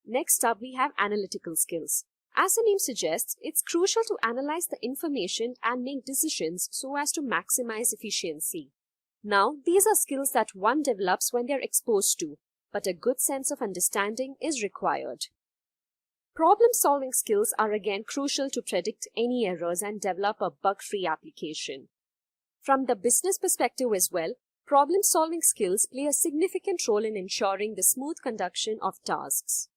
Next up, we have analytical skills. As the name suggests, it's crucial to analyze the information and make decisions so as to maximize efficiency. Now, these are skills that one develops when they're exposed to, but a good sense of understanding is required. Problem-solving skills are again crucial to predict any errors and develop a bug-free application. From the business perspective as well, problem-solving skills play a significant role in ensuring the smooth conduction of tasks.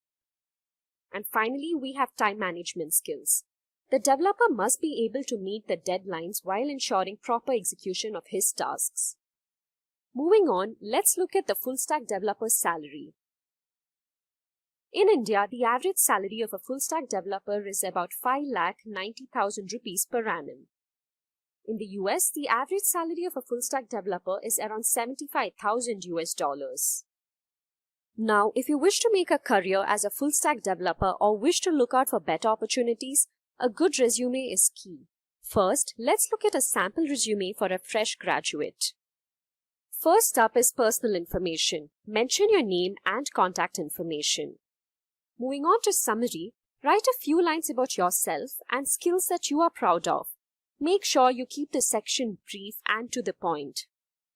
And finally, we have time management skills. The developer must be able to meet the deadlines while ensuring proper execution of his tasks. Moving on, let's look at the full-stack developer's salary. In India, the average salary of a full-stack developer is about 5,90,000 rupees per annum. In the US, the average salary of a full-stack developer is around $75,000. Now, if you wish to make a career as a full-stack developer or wish to look out for better opportunities, a good resume is key. First, let's look at a sample resume for a fresh graduate. First up is personal information. Mention your name and contact information. Moving on to summary, write a few lines about yourself and skills that you are proud of. Make sure you keep the section brief and to the point.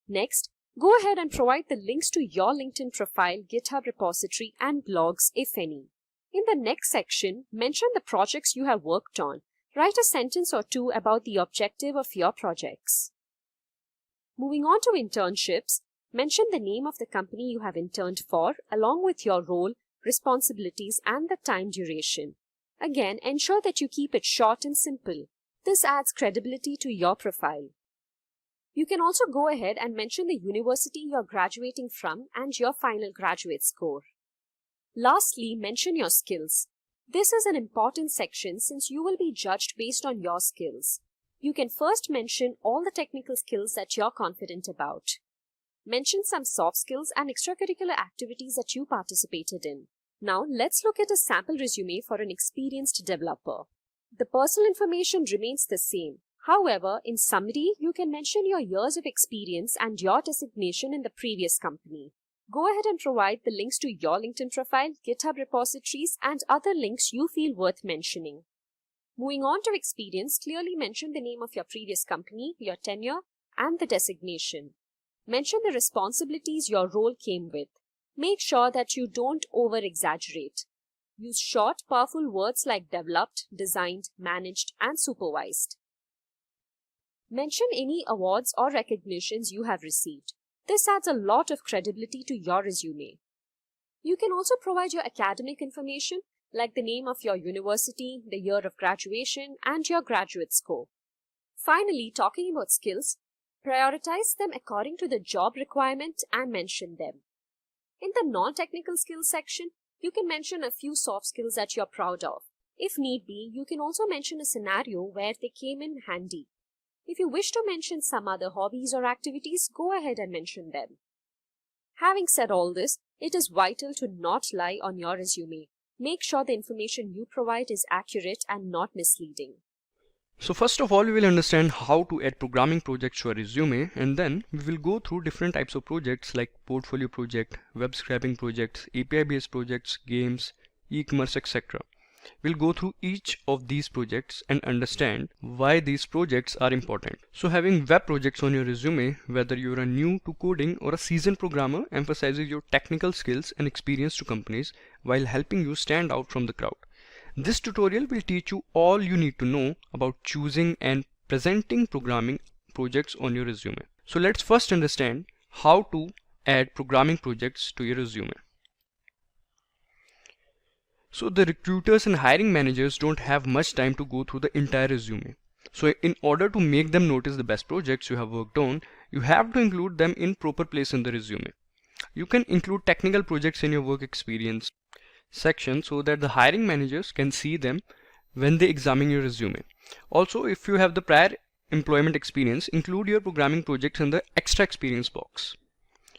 Next, go ahead and provide the links to your LinkedIn profile, GitHub repository, and blogs, if any. In the next section, mention the projects you have worked on. Write a sentence or two about the objective of your projects. Moving on to internships, mention the name of the company you have interned for, along with your role, responsibilities, and the time duration. Again, ensure that you keep it short and simple. This adds credibility to your profile. You can also go ahead and mention the university you're graduating from and your final graduate score. Lastly, mention your skills. This is an important section since you will be judged based on your skills. You can first mention all the technical skills that you're confident about. Mention some soft skills and extracurricular activities that you participated in. Now, let's look at a sample resume for an experienced developer. The personal information remains the same. However, in summary, you can mention your years of experience and your designation in the previous company. Go ahead and provide the links to your LinkedIn profile, GitHub repositories, and other links you feel worth mentioning. Moving on to experience, clearly mention the name of your previous company, your tenure, and the designation. Mention the responsibilities your role came with. Make sure that you don't over-exaggerate. Use short, powerful words like developed, designed, managed, and supervised. Mention any awards or recognitions you have received. This adds a lot of credibility to your resume. You can also provide your academic information like the name of your university, the year of graduation, and your graduate score. Finally, talking about skills, prioritize them according to the job requirement and mention them. In the non-technical skills section, you can mention a few soft skills that you're proud of. If need be, you can also mention a scenario where they came in handy. If you wish to mention some other hobbies or activities, go ahead and mention them. Having said all this, it is vital to not lie on your resume. Make sure the information you provide is accurate and not misleading. So first of all, we will understand how to add programming projects to a resume, and then we will go through different types of projects like portfolio project, web scraping projects, API based projects, games, e-commerce, etc. We'll go through each of these projects and understand why these projects are important. So having web projects on your resume, whether you're a new to coding or a seasoned programmer, emphasizes your technical skills and experience to companies while helping you stand out from the crowd. This tutorial will teach you all you need to know about choosing and presenting programming projects on your resume. So let's first understand how to add programming projects to your resume. So the recruiters and hiring managers don't have much time to go through the entire resume. So in order to make them notice the best projects you have worked on, you have to include them in proper place in the resume. You can include technical projects in your work experience section so that the hiring managers can see them when they examine your resume. Also, if you have the prior employment experience, include your programming projects in the extra experience box.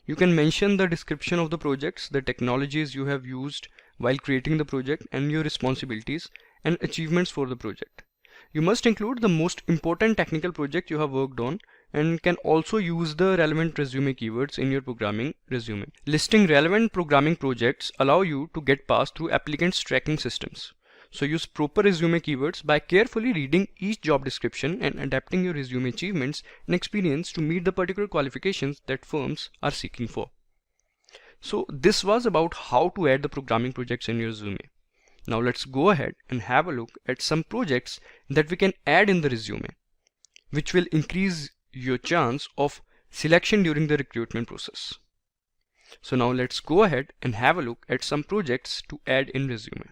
You can mention the description of the projects, the technologies you have used while creating the project, and your responsibilities and achievements for the project. You must include the most important technical project you have worked on and can also use the relevant resume keywords in your programming resume. Listing relevant programming projects allow you to get passed through applicants' tracking systems. So use proper resume keywords by carefully reading each job description and adapting your resume achievements and experience to meet the particular qualifications that firms are seeking for. So this was about how to add the programming projects in your resume. Now let's go ahead and have a look at some projects that we can add in the resume, which will increase your chance of selection during the recruitment process. So now let's go ahead and have a look at some projects to add in resume.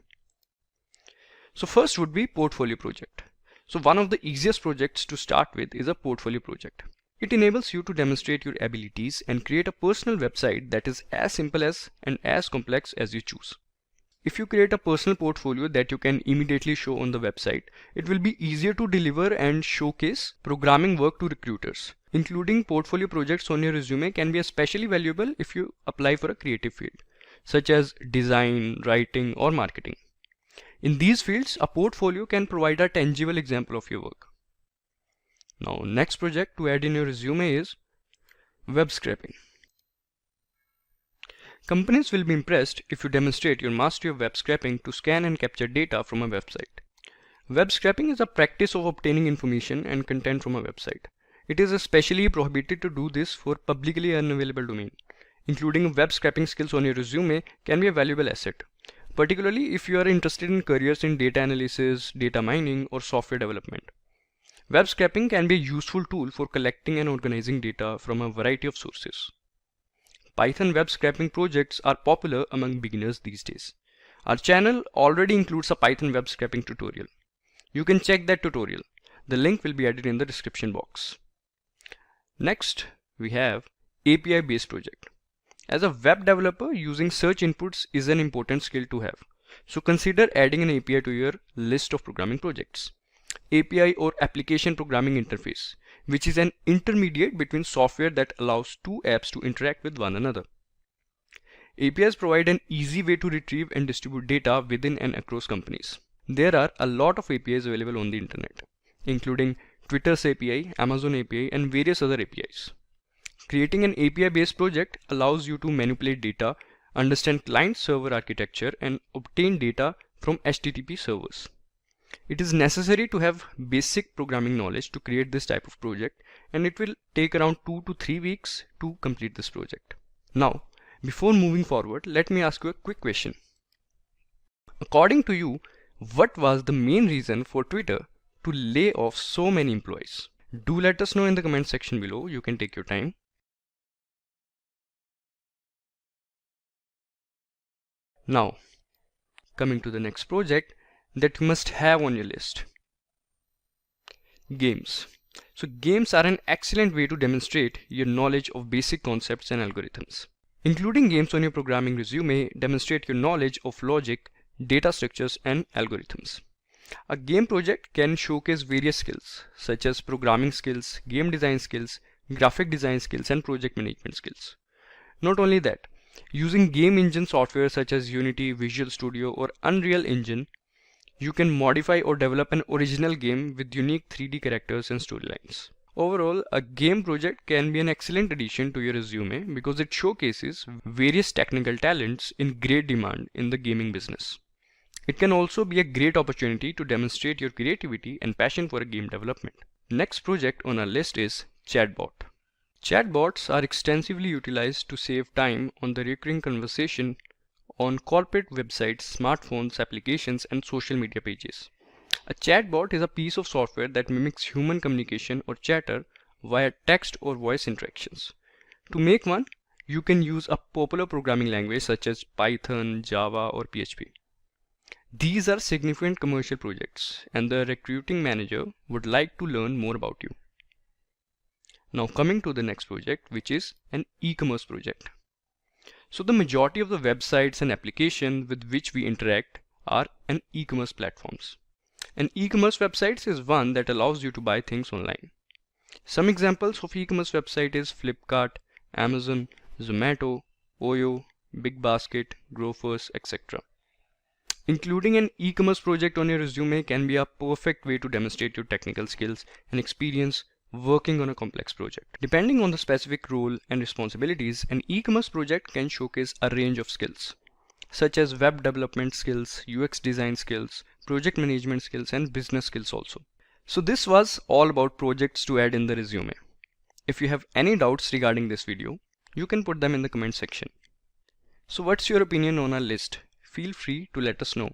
So first would be portfolio project. So one of the easiest projects to start with is a portfolio project. It enables you to demonstrate your abilities and create a personal website that is as simple as and as complex as you choose. If you create a personal portfolio that you can immediately show on the website, it will be easier to deliver and showcase programming work to recruiters. Including portfolio projects on your resume can be especially valuable if you apply for a creative field, such as design, writing, or marketing. In these fields, a portfolio can provide a tangible example of your work. Now, next project to add in your resume is Web scraping. Companies will be impressed if you demonstrate your mastery of web scraping to scan and capture data from a website. Web scraping is a practice of obtaining information and content from a website. It is especially prohibited to do this for publicly unavailable domain. Including web scraping skills on your resume can be a valuable asset, particularly if you are interested in careers in data analysis, data mining, or software development. Web scraping can be a useful tool for collecting and organizing data from a variety of sources. Python web scraping projects are popular among beginners these days. Our channel already includes a Python web scraping tutorial. You can check that tutorial. The link will be added in the description box. Next, we have API-based project. As a web developer, using search inputs is an important skill to have. So consider adding an API to your list of programming projects. API or application programming interface, which is an intermediate between software that allows two apps to interact with one another. APIs provide an easy way to retrieve and distribute data within and across companies. There are a lot of APIs available on the internet, including Twitter's API, Amazon API, and various other APIs. Creating an API-based project allows you to manipulate data, understand client-server architecture, and obtain data from HTTP servers. It is necessary to have basic programming knowledge to create this type of project, and it will take around 2 to 3 weeks to complete this project. Now, before moving forward, let me ask you a quick question. According to you, what was the main reason for Twitter to lay off so many employees? Do let us know in the comment section below. You can take your time. Now, coming to the next project that you must have on your list. Games. So games are an excellent way to demonstrate your knowledge of basic concepts and algorithms. Including games on your programming resume demonstrate your knowledge of logic, data structures, and algorithms. A game project can showcase various skills such as programming skills, game design skills, graphic design skills, and project management skills. Not only that, using game engine software such as Unity, Visual Studio, or Unreal Engine, you can modify or develop an original game with unique 3D characters and storylines. Overall, a game project can be an excellent addition to your resume because it showcases various technical talents in great demand in the gaming business. It can also be a great opportunity to demonstrate your creativity and passion for game development. Next project on our list is Chatbot. Chatbots are extensively utilized to save time on the recurring conversation on corporate websites, smartphones, applications, and social media pages. A chatbot is a piece of software that mimics human communication or chatter via text or voice interactions. To make one, you can use a popular programming language such as Python, Java, or PHP. These are significant commercial projects, and the recruiting manager would like to learn more about you. Now coming to the next project, which is an e-commerce project. So the majority of the websites and applications with which we interact are an e-commerce platforms. An e-commerce website is one that allows you to buy things online. Some examples of e-commerce website is Flipkart, Amazon, Zomato, Oyo, Big Basket, Grofers, etc. Including an e-commerce project on your resume can be a perfect way to demonstrate your technical skills and experience working on a complex project. Depending on the specific role and responsibilities, an e-commerce project can showcase a range of skills, such as web development skills, UX design skills, project management skills, and business skills also. So this was all about projects to add in the resume. If you have any doubts regarding this video, you can put them in the comment section. So what's your opinion on our list? Feel free to let us know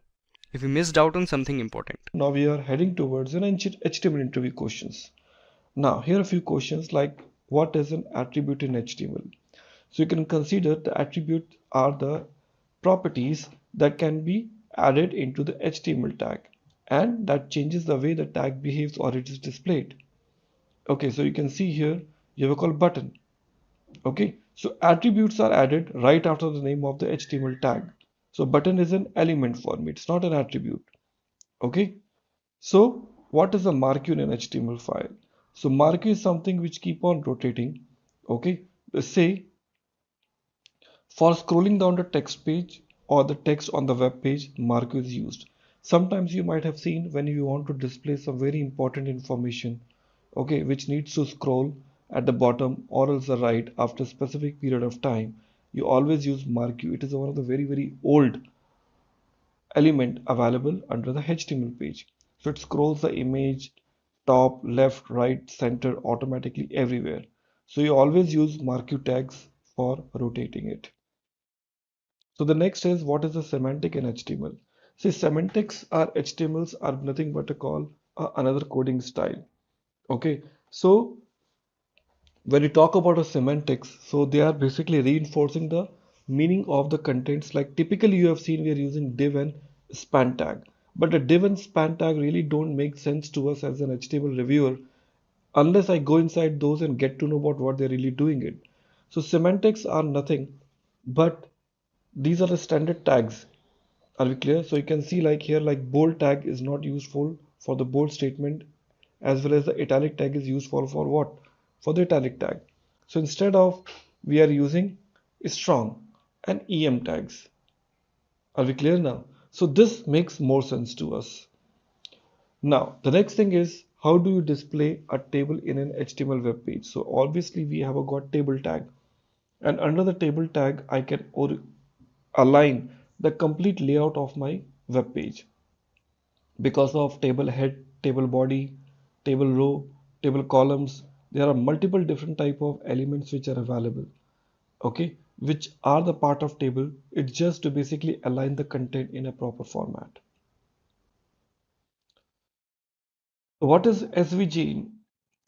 if you missed out on something important. Now we are heading towards an HTML interview questions. Now here are a few questions like what is an attribute in HTML? So you can consider the attributes are the properties that can be added into the HTML tag and that changes the way the tag behaves or it is displayed. Okay, so you can see here you have a call button. Okay, so attributes are added right after the name of the HTML tag. So button is an element for me, it's not an attribute. Okay, so what is a marquee in an HTML file? So marquee is something which keep on rotating. Okay, say for scrolling down the text page or the text on the web page, marquee is used. Sometimes you might have seen when you want to display some very important information, okay, which needs to scroll at the bottom or else the right after a specific period of time, you always use marquee. It is one of the very old element available under the HTML page. So it scrolls the image top, left, right, center automatically everywhere. So you always use marquee tags for rotating it. So the next is, what is the semantic in HTML? See, semantics are HTMLs are nothing but a call another coding style. Okay, so when you talk about a semantics, so they are basically reinforcing the meaning of the contents. Like typically you have seen we are using div and span tag, but the div and span tag really don't make sense to us as an HTML reviewer unless I go inside those and get to know about what they're really doing it. So semantics are nothing but these are the standard tags. Are we clear? So you can see like here, like bold tag is not useful for the bold statement, as well as the italic tag is useful for what? For the italic tag. So instead of, we are using strong and em tags. Are we clear now? So this makes more sense to us. Now, the next thing is, how do you display a table in an HTML web page? So obviously we have a got table tag, and under the table tag, I can align the complete layout of my web page because of table head, table body, table row, table columns. There are multiple different type of elements which are available, okay, which are the part of table. It's just to basically align the content in a proper format. What is SVG?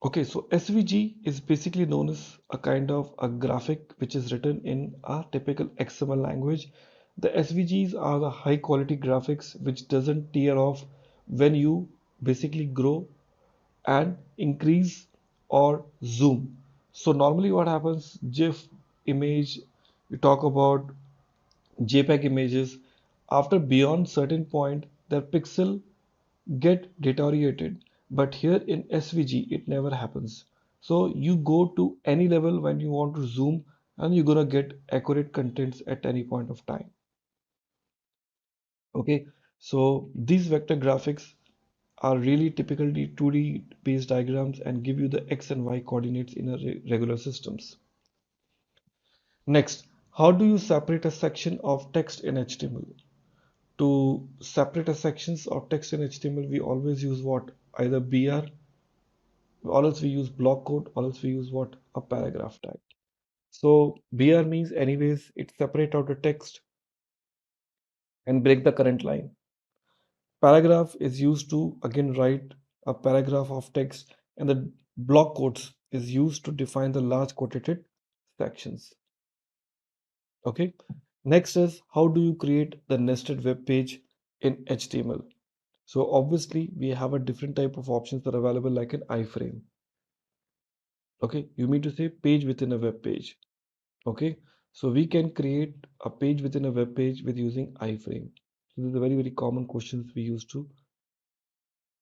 Okay, so SVG is basically known as a kind of a graphic which is written in a typical XML language. The SVGs are the high quality graphics which doesn't tear off when you basically grow and increase or zoom. So normally what happens, GIF image, you talk about JPEG images, after beyond certain point, their pixel get deteriorated, but here in SVG it never happens. So you go to any level when you want to zoom and you're gonna get accurate contents at any point of time. Okay, so these vector graphics are really typically 2D based diagrams and give you the X and Y coordinates in a regular systems. Next, how do you separate a section of text in HTML? To separate a sections of text in HTML, we always use what? Either BR, or else we use block code, or else we use what? A paragraph tag. So BR means anyways it separate out the text and break the current line. Paragraph is used to again write a paragraph of text, and the block quotes is used to define the large quoted sections. Okay. Next is, how do you create the nested web page in HTML? So obviously we have a different type of options that are available like an iframe. Okay, you mean to say page within a web page. Okay, so we can create a page within a web page with using iframe. So this is a very common questions we used to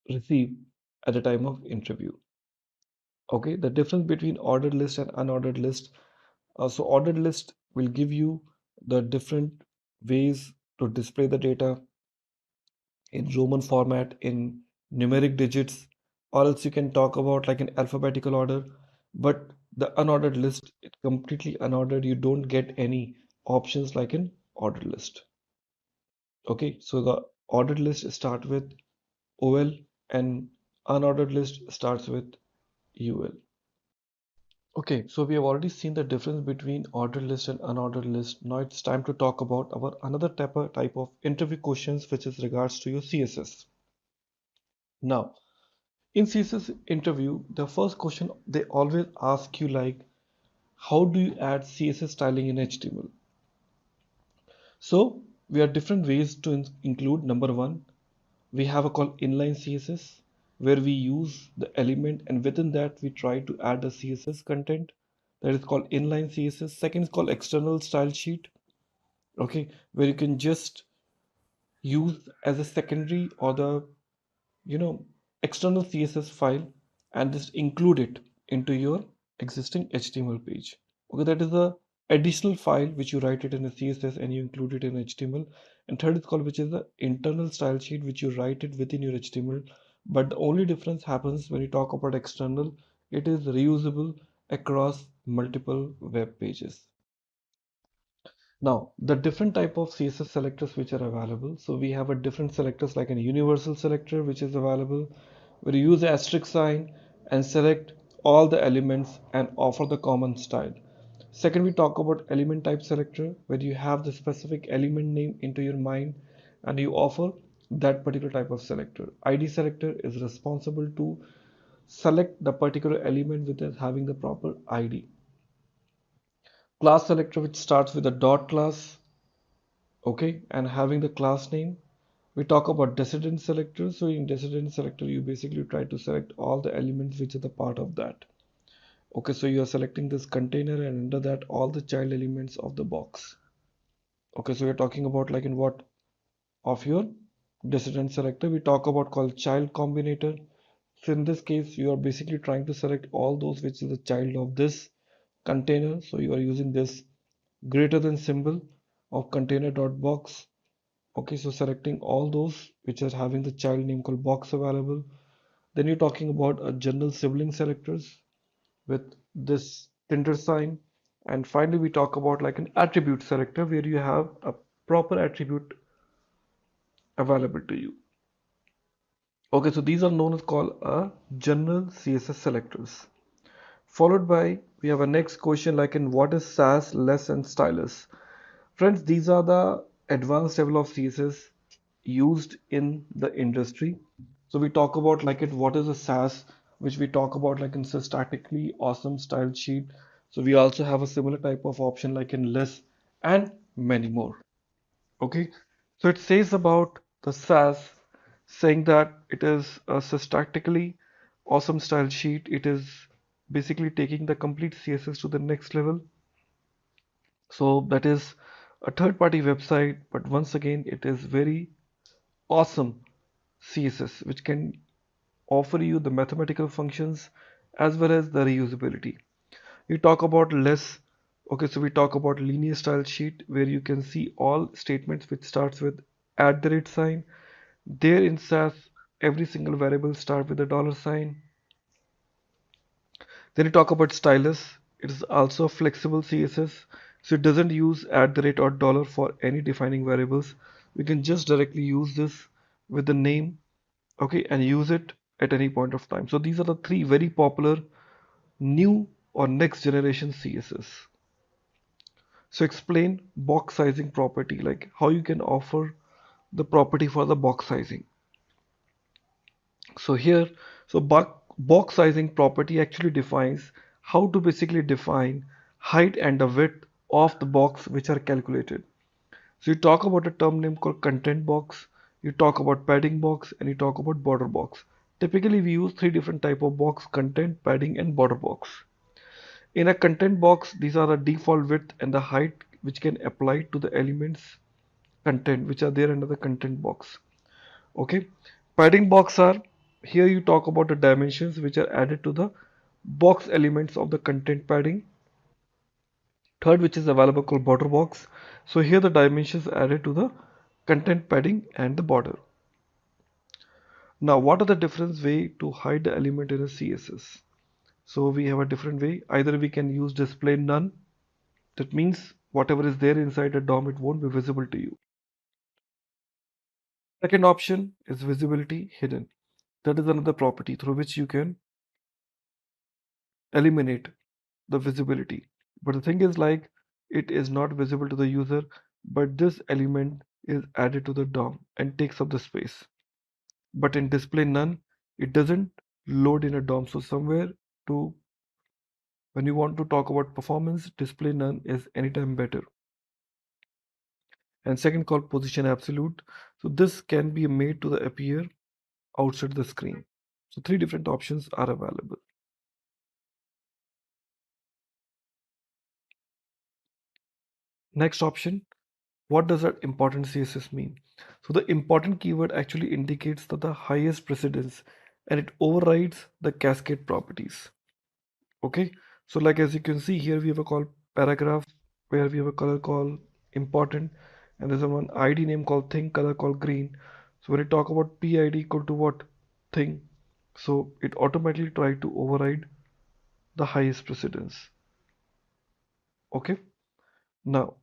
receive at the time of interview. Okay, the difference between ordered list and unordered list. So ordered list will give you the different ways to display the data in Roman format, in numeric digits, or else you can talk about like an alphabetical order. But the unordered list, it's completely unordered. You don't get any options like an ordered list. Okay, so the ordered list start with OL and unordered list starts with UL. Okay, so we have already seen the difference between ordered list and unordered list. Now it's time to talk about our another type of interview questions, which is regards to your CSS. Now, in CSS interview, the first question they always ask you like, how do you add CSS styling in HTML? So we have different ways to include. Number one, we have a called inline CSS, where we use the element and within that we try to add a CSS content. That is called inline CSS. Second is called external style sheet. Okay, where you can just use as a secondary or the external CSS file and just include it into your existing HTML page. Okay, that is the additional file which you write it in a CSS and you include it in HTML. And third is called, which is the internal style sheet, which you write it within your HTML. But the only difference happens when you talk about external, it is reusable across multiple web pages. Now, the different type of CSS selectors which are available. So we have a different selectors like a universal selector which is available, where you use the asterisk sign and select all the elements and offer the common style. Second, we talk about element type selector, where you have the specific element name into your mind and you offer that particular type of selector. ID selector is responsible to select the particular element with it having the proper ID. Class selector, which starts with a dot class, okay, and having the class name. We talk about descendant selector. So in descendant selector, you basically try to select all the elements which are the part of that. Okay, so you are selecting this container and under that all the child elements of the box. Okay, so we're talking about like in what of your descendant selector we talk about called child combinator. So in this case, you are basically trying to select all those which is the child of this container. So you are using this greater than symbol of container.box. Okay, so selecting all those which are having the child name called box available. Then you're talking about a general sibling selectors with this Tinder sign. And finally, we talk about like an attribute selector where you have a proper attribute available to you. Okay, so these are known as called a general CSS selectors. Followed by, we have a next question like in what is Sass, less and stylus. Friends, these are the advanced level of CSS used in the industry. So we talk about like it what is a Sass, which we talk about like in statically awesome style sheet. So we also have a similar type of option like in less and many more. Okay, so it says about the Sass saying that it is a statically awesome style sheet. It is basically taking the complete CSS to the next level. So that is a third-party website, but once again, it is very awesome CSS, which can offer you the mathematical functions as well as the reusability. You talk about less. Okay, so we talk about linear style sheet where you can see all statements which starts with @ There in SAS, every single variable start with a $sign. Then you talk about stylus. It is also a flexible CSS, so it doesn't use @ or dollar for any defining variables. We can just directly use this with the name, okay, and use it at any point of time. So these are the three very popular new or next generation CSS. So explain box sizing property, like how you can offer the property for the box sizing. So here, so box sizing property actually defines how to basically define height and the width of the box which are calculated. So you talk about a term name called content box, you talk about padding box, and you talk about border box. Typically we use three different type of box: content, padding, and border box. In a content box, these are the default width and the height which can apply to the elements content which are there under the content box. Okay, padding box are here you talk about the dimensions which are added to the box elements of the content padding. Third, which is available called border box. So here the dimensions added to the content padding and the border. Now, what are the different way to hide the element in a CSS? So we have a different way. Either we can use display none. That means whatever is there inside a DOM, it won't be visible to you. Second option is visibility hidden. That is another property through which you can eliminate the visibility. But the thing is like it is not visible to the user, but this element is added to the DOM and takes up the space. But in display none, it doesn't load in a DOM. So somewhere to when you want to talk about performance, display none is anytime better. And second called position absolute. So this can be made to the appear outside the screen. So three different options are available. Next option, what does that important CSS mean? So the important keyword actually indicates that the highest precedence and it overrides the cascade properties. Okay, so like as you can see here we have a call paragraph where we have a color called important and there's a one ID name called thing color called green. So when you talk about PID equal to what thing, so it automatically try to override the highest precedence. Okay. Now,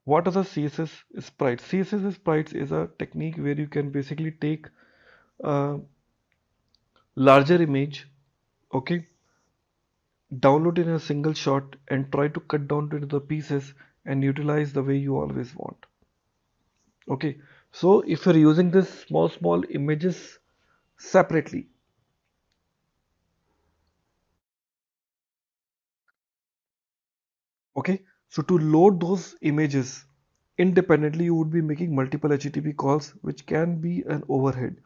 what are the CSS sprites? CSS sprites is a technique where you can basically take a larger image, okay, download it in a single shot and try to cut down into the pieces and utilize the way you always want. Okay, so if you're using this small images separately, okay, so to load those images independently, you would be making multiple HTTP calls, which can be an overhead.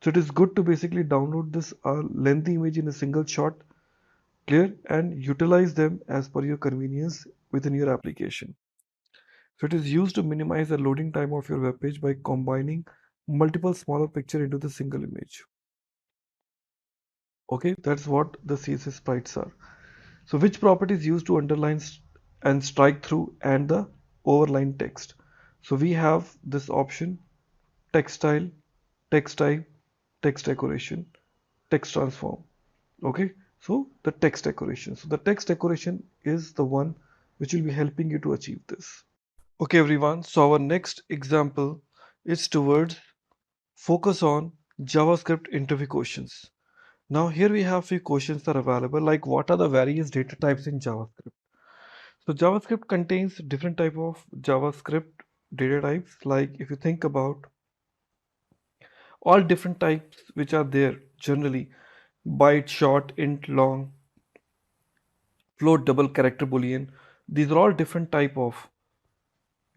So it is good to basically download this lengthy image in a single shot, clear, and utilize them as per your convenience within your application. So it is used to minimize the loading time of your web page by combining multiple smaller picture into the single image. Okay, that's what the CSS sprites are. So which properties used to underline and strike through and the overline text? So we have this option: text style, text type, text decoration, text transform. Okay, so the text decoration. So the text decoration is the one which will be helping you to achieve this. Okay, everyone. So our next example is towards focus on JavaScript interview questions. Now here we have few questions that are available, like what are the various data types in JavaScript? So JavaScript contains different type of JavaScript data types. Like if you think about all different types which are there generally: byte, short, int, long, float, double, character, boolean. These are all different type of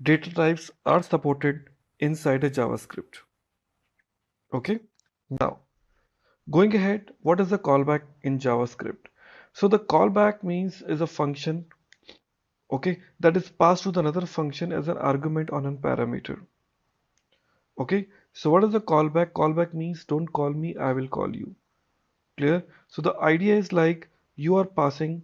data types are supported inside a JavaScript. Okay. Now going ahead, what is the callback in JavaScript? So the callback means is a function, okay, that is passed to another function as an argument on a parameter. Okay, so what is the callback? Callback means don't call me, I will call you. Clear? So the idea is like you are passing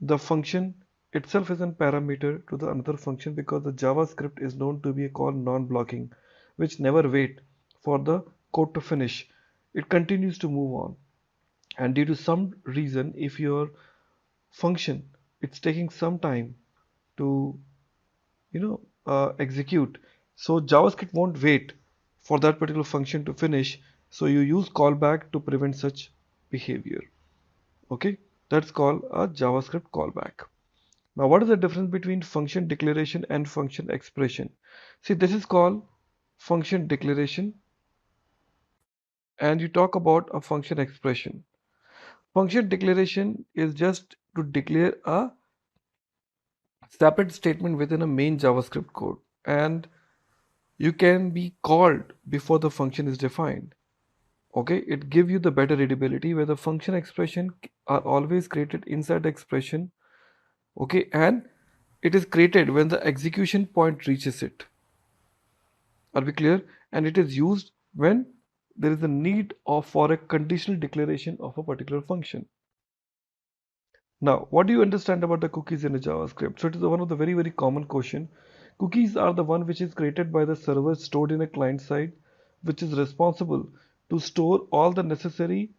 the function itself as a parameter to the another function, because the JavaScript is known to be a call non-blocking, which never wait for the code to finish. It continues to move on. And due to some reason, if your function it's taking some time to execute, so JavaScript won't wait for that particular function to finish, so you use callback to prevent such behavior. Okay, that's called a JavaScript callback. Now what is the difference between function declaration and function expression? See, this is called function declaration, and you talk about a function expression. Function declaration is just to declare a separate statement within a main JavaScript code, and you can be called before the function is defined. Okay, it gives you the better readability, where the function expression are always created inside the expression. Okay, and it is created when the execution point reaches it. Are we clear? And it is used when there is a need of for a conditional declaration of a particular function. Now, what do you understand about the cookies in a JavaScript? So it is one of the very common question. Cookies are the one which is created by the server stored in a client side, which is responsible to store all the necessary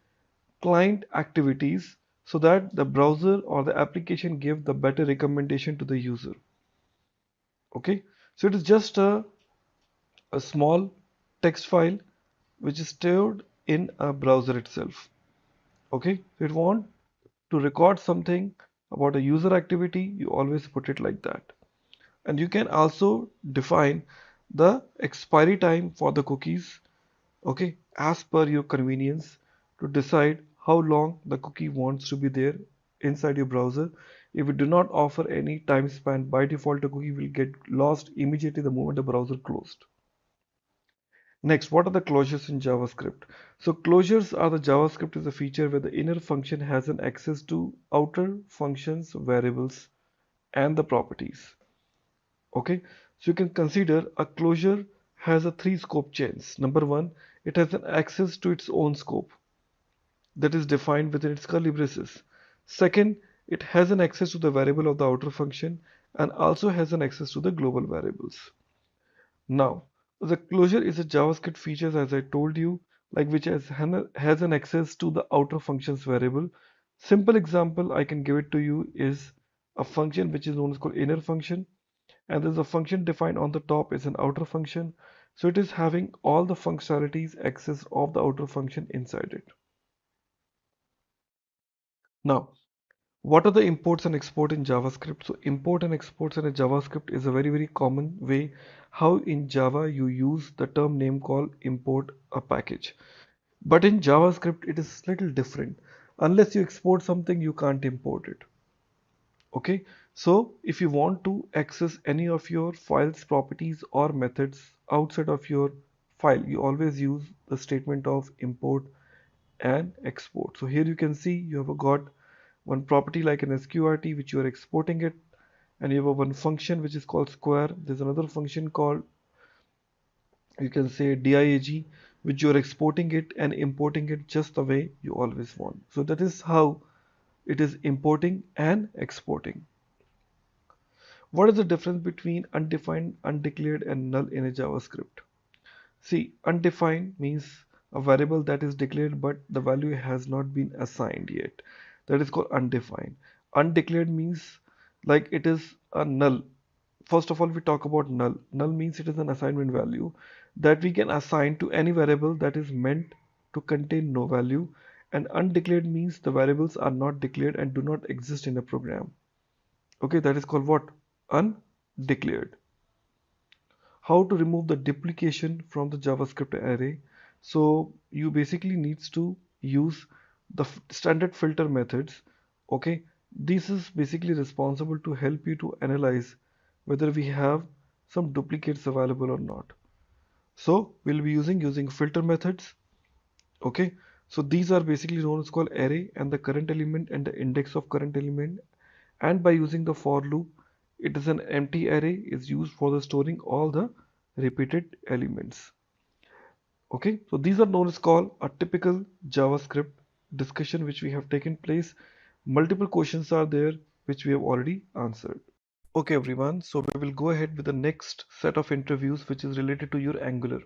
client activities so that the browser or the application give the better recommendation to the user. Okay, so it is just a small text file which is stored in a browser itself. Okay, so it want to record something about a user activity, you always put it like that. And you can also define the expiry time for the cookies, okay, as per your convenience, to decide how long the cookie wants to be there inside your browser. If it do not offer any time span, by default the cookie will get lost immediately the moment the browser closed. Next, what are the closures in JavaScript? So closures are the JavaScript is a feature where the inner function has an access to outer functions, variables, and the properties. Okay, so you can consider a closure has a three scope chains. Number one, it has an access to its own scope that is defined within its curly braces. Second, it has an access to the variable of the outer function and also has an access to the global variables. Now, the closure is a JavaScript feature, as I told you, like which has an access to the outer functions variable. Simple example I can give it to you is a function which is known as called inner function, and there's a function defined on the top is an outer function. So it is having all the functionalities access of the outer function inside it. Now, what are the imports and export in JavaScript? So import and exports in a JavaScript is a very common way how in Java you use the term name called import a package. But in JavaScript it is little different. Unless you export something, you can't import it. Okay, so if you want to access any of your files, properties or methods outside of your file, you always use the statement of import and export. So here you can see you have got one property like an sqrt which you are exporting it, and you have one function which is called square. There's another function called, you can say, diag, which you are exporting it and importing it just the way you always want. So that is how it is importing and exporting. What is the difference between undefined, undeclared and null in a JavaScript? See, undefined means a variable that is declared but the value has not been assigned yet. That is called undefined. Undeclared means like it is a null. First of all, we talk about null. Null means it is an assignment value that we can assign to any variable that is meant to contain no value. And undeclared means the variables are not declared and do not exist in a program. Okay, that is called what? Undeclared. How to remove the duplication from the JavaScript array? So you basically needs to use the standard filter methods. Okay, this is basically responsible to help you to analyze whether we have some duplicates available or not. So we'll be using filter methods. Okay, so these are basically known as called array and the current element and the index of current element, and by using the for loop, it is an empty array is used for the storing all the repeated elements. Okay, so these are known as called a typical JavaScript discussion which we have taken place. Multiple questions are there which we have already answered. Okay everyone, so we will go ahead with the next set of interviews which is related to your Angular.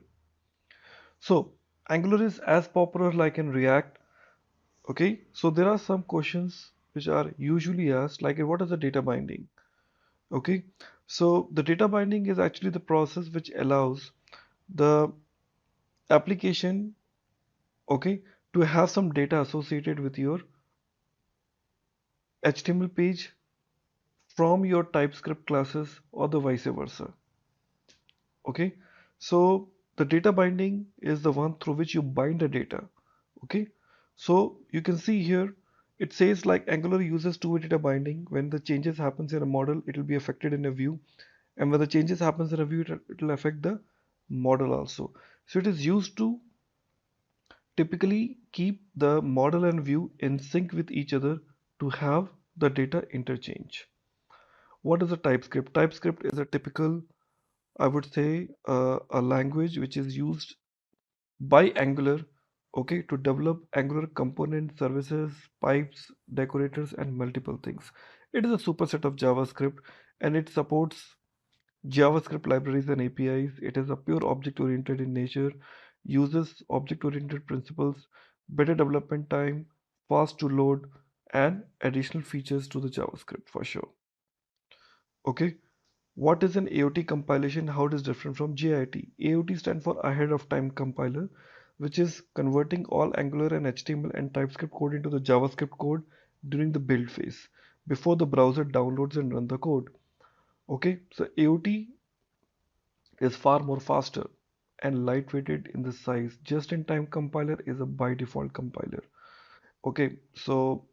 So Angular is as popular like in React. Okay, so there are some questions which are usually asked like what is the data binding? Okay, so the data binding is actually the process which allows the application, okay, to have some data associated with your HTML page from your TypeScript classes or the vice versa. Okay, so the data binding is the one through which you bind the data. Okay, so you can see here it says like Angular uses two-way data binding. When the changes happens in a model, it will be affected in a view, and when the changes happens in a view, it will affect the model also. So it is used to typically keep the model and view in sync with each other to have the data interchange. What is a TypeScript? TypeScript is a typical, I would say, a language which is used by Angular, okay, to develop Angular component services, pipes, decorators, and multiple things. It is a superset of JavaScript and it supports JavaScript libraries and APIs. It is a pure object-oriented in nature, uses object-oriented principles, better development time, fast to load, and additional features to the JavaScript for sure. Okay, what is an AOT compilation? How it is different from JIT? AOT stands for ahead of time compiler, which is converting all Angular and HTML and TypeScript code into the JavaScript code during the build phase before the browser downloads and run the code. Okay, so AOT is far more faster and lightweighted in the size. Just-in-time compiler is a by default compiler. Okay, so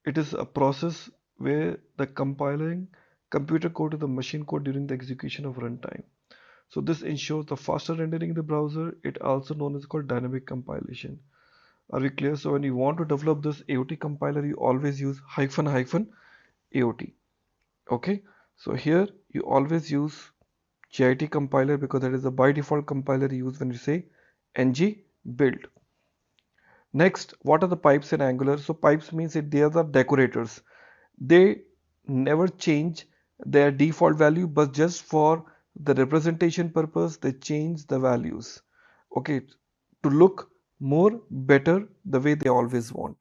it is a process where the compiling computer code to the machine code during the execution of runtime. So this ensures the faster rendering in the browser. It also known as called dynamic compilation. Are we clear? So when you want to develop this AOT compiler, you always use hyphen AOT. Okay, so here you always use JIT compiler because that is the by default compiler used when you say ng build. Next, what are the pipes in Angular? So pipes means they are the decorators. They never change their default value, but just for the representation purpose, they change the values. Okay, to look more better the way they always want.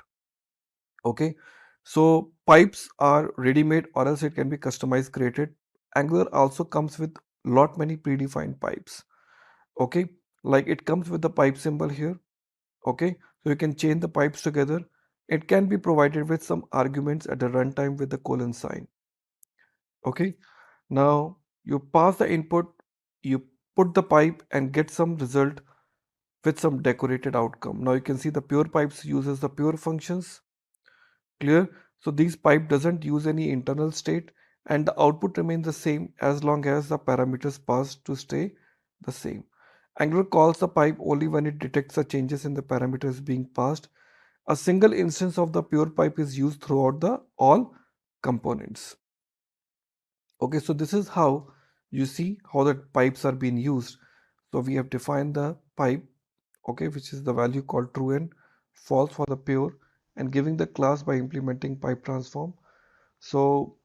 Okay, so pipes are ready-made or else it can be customized, created. Angular also comes with lot many predefined pipes. Okay, like it comes with the pipe symbol here. Okay, so you can chain the pipes together. It can be provided with some arguments at the runtime with the colon sign. Okay, now you pass the input, you put the pipe and get some result with some decorated outcome. Now you can see the pure pipes uses the pure functions. Clear? So these pipe doesn't use any internal state and the output remains the same as long as the parameters passed to stay the same. Angular calls the pipe only when it detects the changes in the parameters being passed. A single instance of the pure pipe is used throughout the all components. Okay, so this is how you see how the pipes are being used. So we have defined the pipe, okay, which is the value called true and false for the pure, and giving the class by implementing pipe transform. So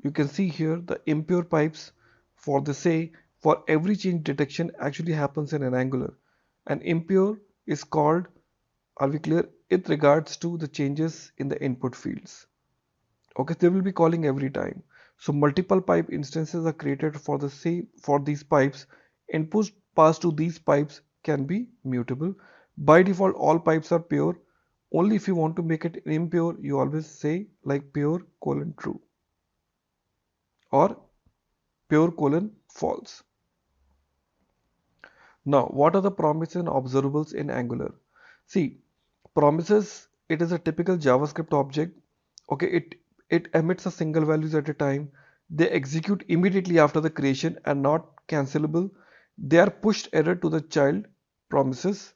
you can see here the impure pipes for the say for every change detection actually happens in an Angular. And impure is called, are we clear? It regards to the changes in the input fields. Okay, they will be calling every time. So multiple pipe instances are created for the same for these pipes. Inputs passed to these pipes can be mutable. By default, all pipes are pure. Only if you want to make it impure, you always say like pure colon true or pure colon false. Now, what are the promises and observables in Angular? See, promises, it is a typical JavaScript object. Okay, it emits a single values at a time. They execute immediately after the creation and not cancelable. They are pushed error to the child promises.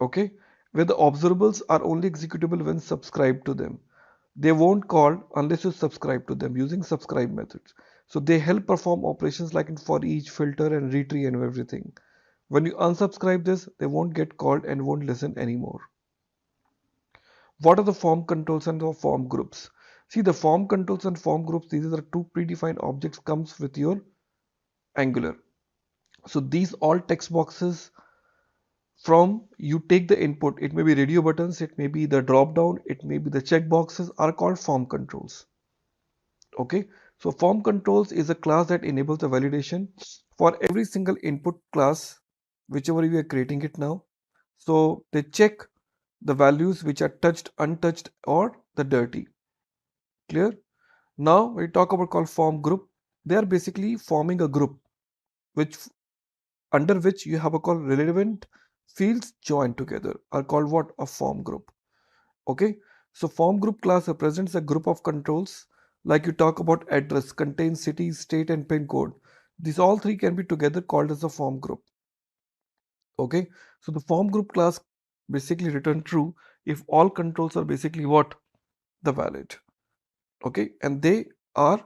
Okay, where the observables are only executable when subscribed to them. They won't call unless you subscribe to them using subscribe methods. So they help perform operations like in for each filter and retree and everything. When you unsubscribe this, they won't get called and won't listen anymore. What are the form controls and the form groups? See, the form controls and form groups, these are the two predefined objects comes with your Angular. So these all text boxes from you take the input, it may be radio buttons, it may be the drop down, it may be the check boxes are called form controls. Okay, so form controls is a class that enables the validation for every single input class, whichever you are creating it now. So they check the values which are touched, untouched, or the dirty. Clear? Now we talk about called form group. They are basically forming a group which under which you have a called relevant fields joined together are called what? A form group. Okay, so form group class represents a group of controls like you talk about address, contains city, state, and pin code. These all three can be together called as a form group. Okay, so the form group class basically return true if all controls are basically what? The valid. Okay, and they are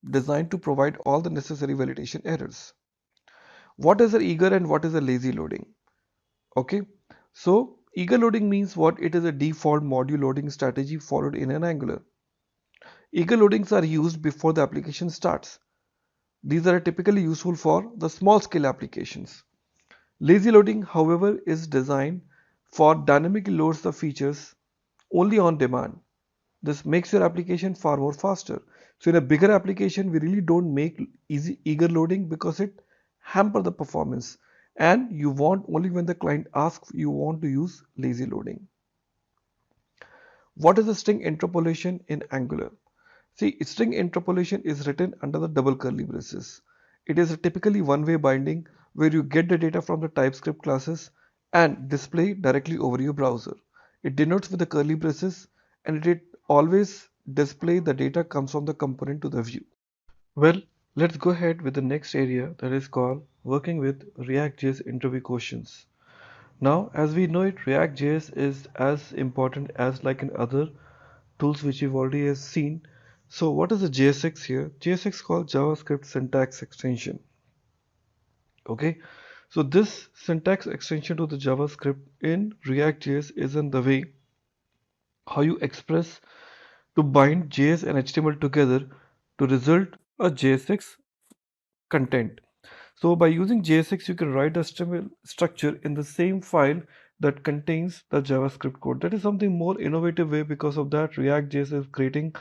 designed to provide all the necessary validation errors. What is a eager and what is a lazy loading? Okay, so eager loading means what? It is a default module loading strategy followed in an Angular. Eager loadings are used before the application starts. These are typically useful for the small scale applications. Lazy loading, however, is designed for dynamically loads the features only on demand. This makes your application far more faster. So in a bigger application, we really don't make easy eager loading because it hamper the performance. And you want only when the client asks you want to use lazy loading. What is a string interpolation in Angular? See, string interpolation is written under the double curly braces. It is a typically one-way binding where you get the data from the TypeScript classes and display directly over your browser. It denotes with the curly braces and it always display the data comes from the component to the view. Well, let's go ahead with the next area that is called working with React.js interview questions. Now, as we know it, React.js is as important as like in other tools which you've already has seen. So what is the JSX here? JSX called JavaScript syntax extension. Okay, so this syntax extension to the JavaScript in React.js is in the way how you express to bind JS and HTML together to result a JSX content. So by using JSX, you can write HTML structure in the same file that contains the JavaScript code. That is something more innovative way. Because of that, React.js is creating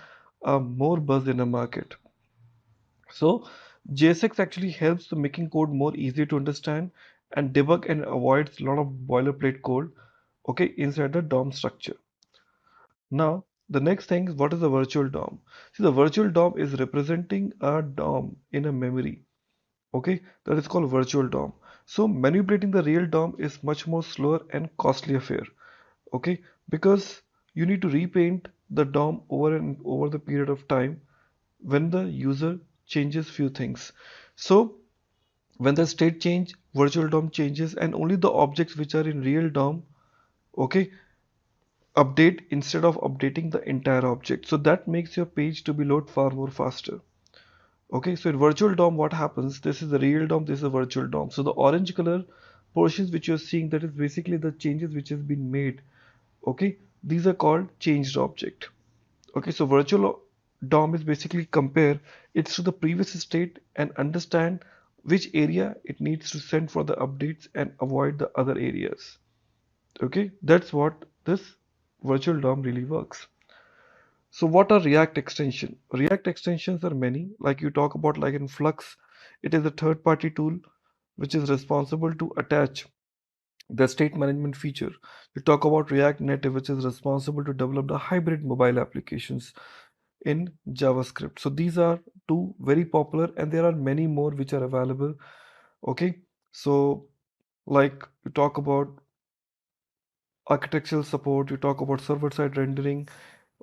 more buzz in the market. So JSX actually helps to making code more easy to understand and debug, and avoids a lot of boilerplate code, okay, inside the DOM structure. Now, the next thing is, what is the virtual DOM? See, the virtual DOM is representing a DOM in a memory. Okay, that is called virtual DOM. So manipulating the real DOM is much more slower and costly affair. Okay, because you need to repaint the DOM over and over the period of time when the user changes few things. So when the state change, virtual DOM changes, and only the objects which are in real DOM, okay, update instead of updating the entire object. So that makes your page to be load far more faster. Okay, so in virtual DOM, what happens? This is the real DOM, this is a virtual DOM. So the orange color portions which you're seeing, that is basically the changes which has been made. Okay, these are called changed object. Okay, so virtual DOM is basically compare it to the previous state and understand which area it needs to send for the updates and avoid the other areas. Okay, that's what this virtual DOM really works. So what are React extension? React extensions are many, like you talk about, like in Flux, it is a third-party tool which is responsible to attach the state management feature. You talk about React Native, which is responsible to develop the hybrid mobile applications in JavaScript. So these are two very popular, and there are many more which are available. Okay, so like you talk about architectural support, you talk about server-side rendering.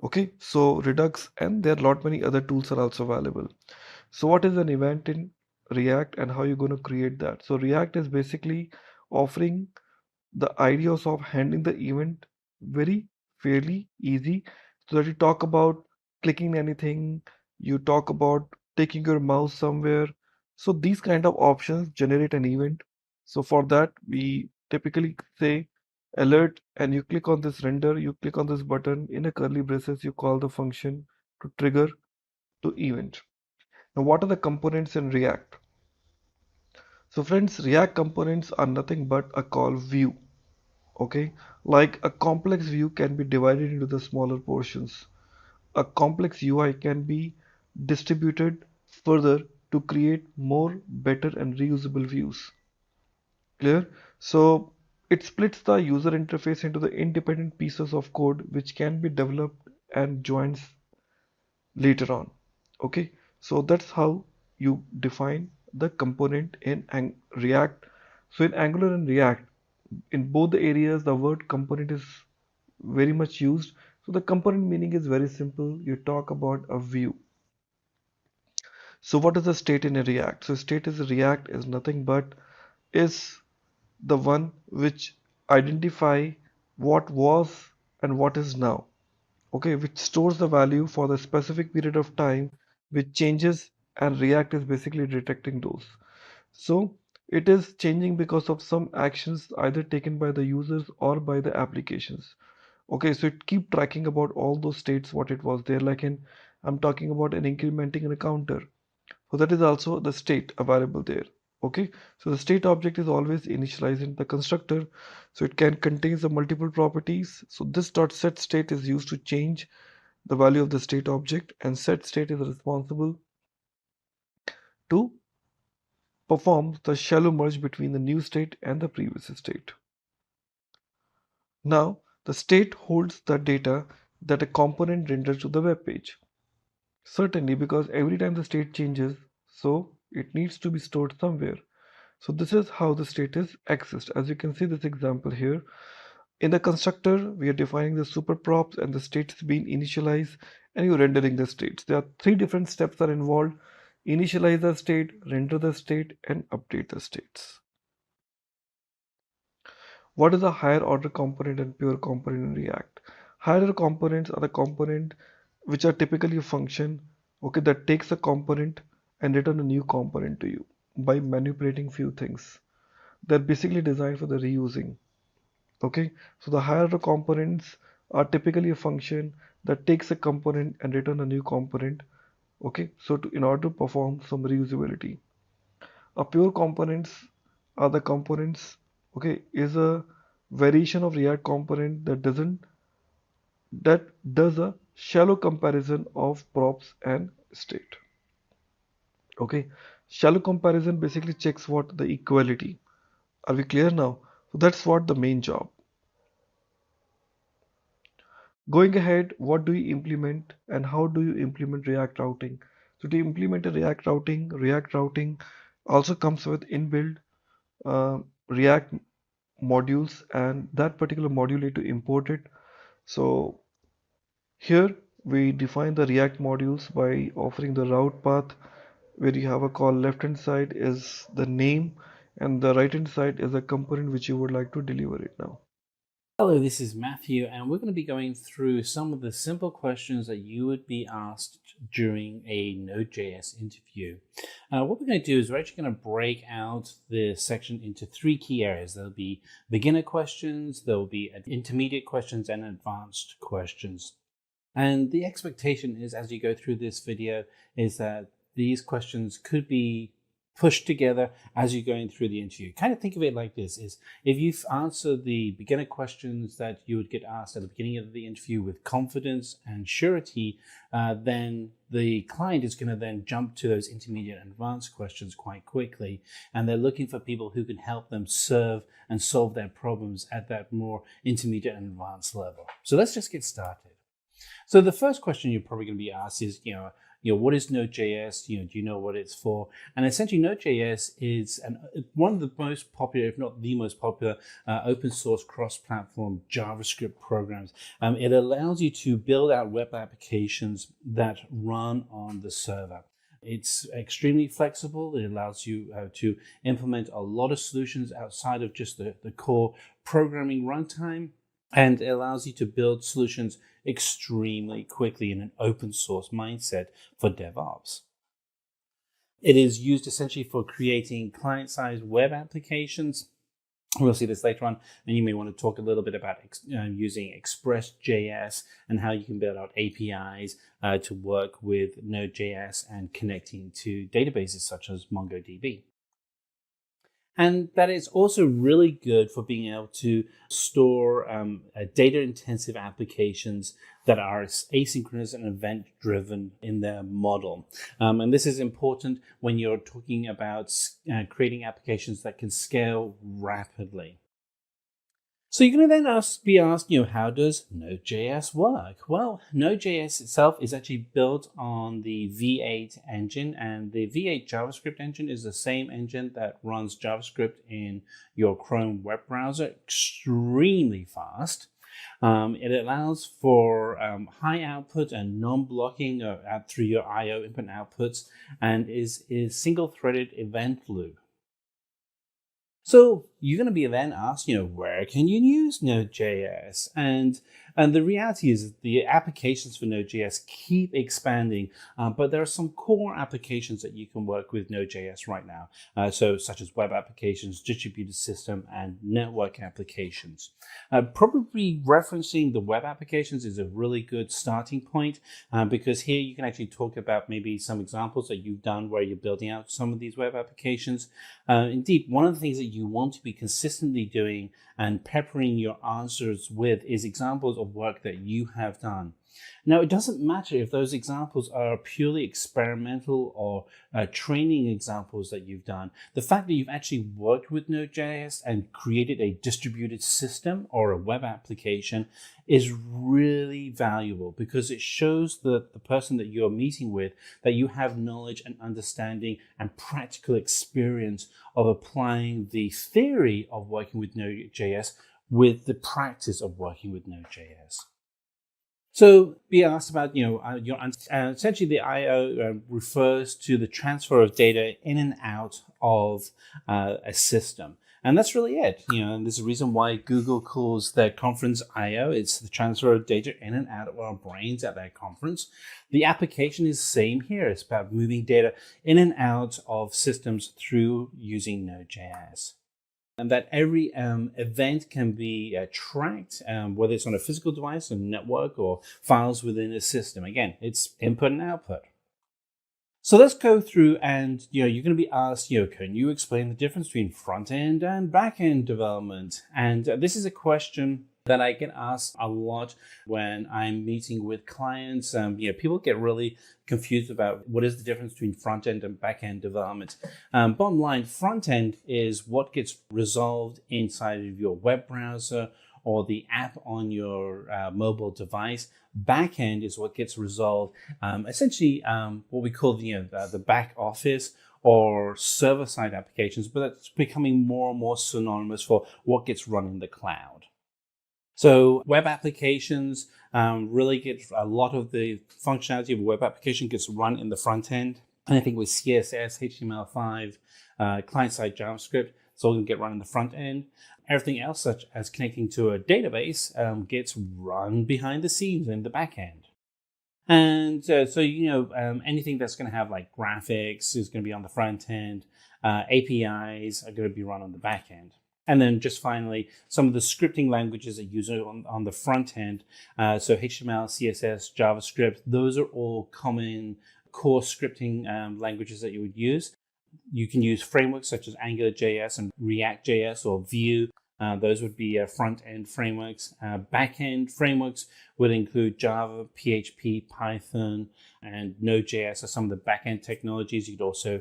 Okay, so Redux, and there are a lot many other tools are also available. So what is an event in React and how you're going to create that? So React is basically offering the ideas of handling the event very fairly easy, so that you talk about clicking anything, you talk about taking your mouse somewhere. So these kind of options generate an event. So for that, we typically say alert, and you click on this render, you click on this button, in a curly braces, you call the function to trigger to event. Now, what are the components in React? So friends, React components are nothing but a call view. Okay, like a complex view can be divided into the smaller portions. A complex UI can be distributed further to create more, better, and reusable views. Clear? So it splits the user interface into the independent pieces of code which can be developed and joins later on. Okay, so that's how you define the component in React. So in Angular and React, in both the areas, the word component is very much used. So the component meaning is very simple. You talk about a view. So what is the state in a React? So state is React is nothing but is the one which identify what was and what is now. Okay, which stores the value for the specific period of time, which changes, and React is basically detecting those. So it is changing because of some actions either taken by the users or by the applications. Okay, so it keep tracking about all those states what it was there. Like in, I'm talking about an incrementing in a counter. So that is also the state available there. Okay, so the state object is always initialized in the constructor, so it can contain the multiple properties. So this dot set state is used to change the value of the state object, and set state is responsible to perform the shallow merge between the new state and the previous state. Now the state holds the data that a component renders to the web page. Certainly, because every time the state changes, so it needs to be stored somewhere. So this is how the state is accessed. As you can see this example here, in the constructor, we are defining the super props and the states being initialized, and you're rendering the states. There are three different steps are involved: initialize the state, render the state, and update the states. What is a higher order component and pure component in React? Higher order components are the component which are typically a function, okay, that takes a component and return a new component to you by manipulating few things. They're basically designed for the reusing. Okay, so the higher order components are typically a function that takes a component and return a new component. Okay, so in order to perform some reusability. A pure components are the components, okay, is a variation of React component that does a shallow comparison of props and state. Okay, shallow comparison basically checks what the equality. Are we clear now? So that's what the main job. Going ahead, what do you implement and how do you implement React routing? So to implement a React routing also comes with inbuilt React modules, and that particular module need to import it. So here we define the React modules by offering the route path, where you have a call. Left hand side is the name and the right hand side is the component which you would like to deliver it now. Hello, this is Matthew, and we're going to be going through some of the simple questions that you would be asked during a Node.js interview. What we're going to do is we're actually going to break out the section into 3 key areas. There'll be beginner questions, there'll be intermediate questions, and advanced questions. And the expectation is, as you go through this video, is that these questions could be pushed together as you're going through the interview. Kind of think of it like this: is if you've answered the beginner questions that you would get asked at the beginning of the interview with confidence and surety, then the client is going to then jump to those intermediate and advanced questions quite quickly, and they're looking for people who can help them serve and solve their problems at that more intermediate and advanced level. So let's just get started. So the first question you're probably going to be asked is, what is Node.js? Do you know what it's for? And essentially, Node.js is one of the most popular, if not the most popular, open source cross-platform JavaScript programs. It allows you to build out web applications that run on the server. It's extremely flexible. It allows you to implement a lot of solutions outside of just the core programming runtime. And it allows you to build solutions extremely quickly in an open source mindset for DevOps. It is used essentially for creating client-side web applications. We'll see this later on, and you may want to talk a little bit about using Express.js and how you can build out APIs to work with Node.js and connecting to databases such as Mongo DB. And that is also really good for being able to store data-intensive applications that are asynchronous and event-driven in their model. And this is important when you're talking about creating applications that can scale rapidly. So you're going to then be asked, how does Node.js work? Well, Node.js itself is actually built on the V8 engine, and the V8 JavaScript engine is the same engine that runs JavaScript in your Chrome web browser extremely fast. It allows for high output and non-blocking through your I/O input and outputs, and is single-threaded event loop. So you're going to be then asked, where can you use Node.js? And the reality is the applications for Node.js keep expanding, but there are some core applications that you can work with Node.js right now, such as web applications, distributed system, and network applications. Probably referencing the web applications is a really good starting point, because here you can actually talk about maybe some examples that you've done where you're building out some of these web applications. Indeed, one of the things that you want to be consistently doing and peppering your answers with is examples of work that you have done. Now, it doesn't matter if those examples are purely experimental or training examples that you've done. The fact that you've actually worked with Node.js and created a distributed system or a web application is really valuable, because it shows the person that you're meeting with that you have knowledge and understanding and practical experience of applying the theory of working with Node.js with the practice of working with Node.js. So be asked about, essentially the I/O refers to the transfer of data in and out of a system. And that's really it. And there's a reason why Google calls their conference I/O. It's the transfer of data in and out of our brains at their conference. The application is the same here. It's about moving data in and out of systems through using Node.js. And that every event can be tracked, whether it's on a physical device, a network, or files within a system. Again, it's input and output. So let's go through and, you're going to be asked, can you explain the difference between front-end and back-end development? And this is a question that I get asked a lot when I'm meeting with clients. People get really confused about what is the difference between front-end and back-end development. Bottom line, front-end is what gets resolved inside of your web browser or the app on your mobile device. Backend is what gets resolved, essentially what we call the back office or server-side applications, but that's becoming more and more synonymous for what gets run in the cloud. So web applications really get a lot of the functionality of a web application gets run in the front end. And I think with CSS, HTML5, client-side JavaScript, it's all going to get run in the front end. Everything else, such as connecting to a database, gets run behind the scenes in the back end. And anything that's going to have like graphics is going to be on the front end. APIs are going to be run on the back end. And then just finally, some of the scripting languages that you use on the front end. So HTML, CSS, JavaScript, those are all common core scripting languages that you would use. You can use frameworks such as AngularJS and React.js or Vue. Those would be front-end frameworks. Back-end frameworks would include Java, PHP, Python, and Node.js are some of the back-end technologies. You'd also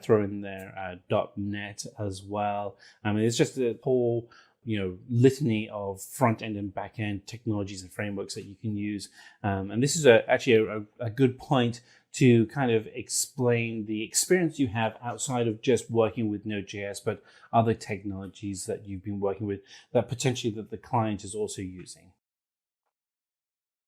throw in there .NET as well. It's just a whole litany of front-end and back-end technologies and frameworks that you can use. And this is actually a good point to kind of explain the experience you have outside of just working with Node.js, but other technologies that you've been working with that potentially that the client is also using.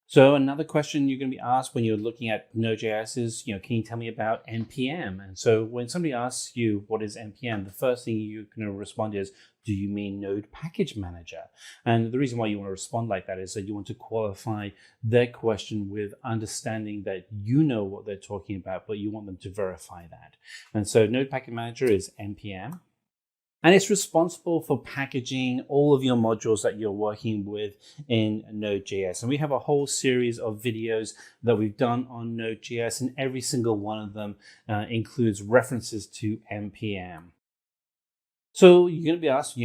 So another question you're going to be asked when you're looking at Node.js is, can you tell me about NPM? And so when somebody asks you what is NPM, the first thing you're going to respond is, do you mean Node Package Manager? And the reason why you want to respond like that is that you want to qualify their question with understanding that you know what they're talking about, but you want them to verify that. And so Node Package Manager is NPM. And it's responsible for packaging all of your modules that you're working with in Node.js. And we have a whole series of videos that we've done on Node.js, and every single one of them includes references to NPM. So you're going to be asked,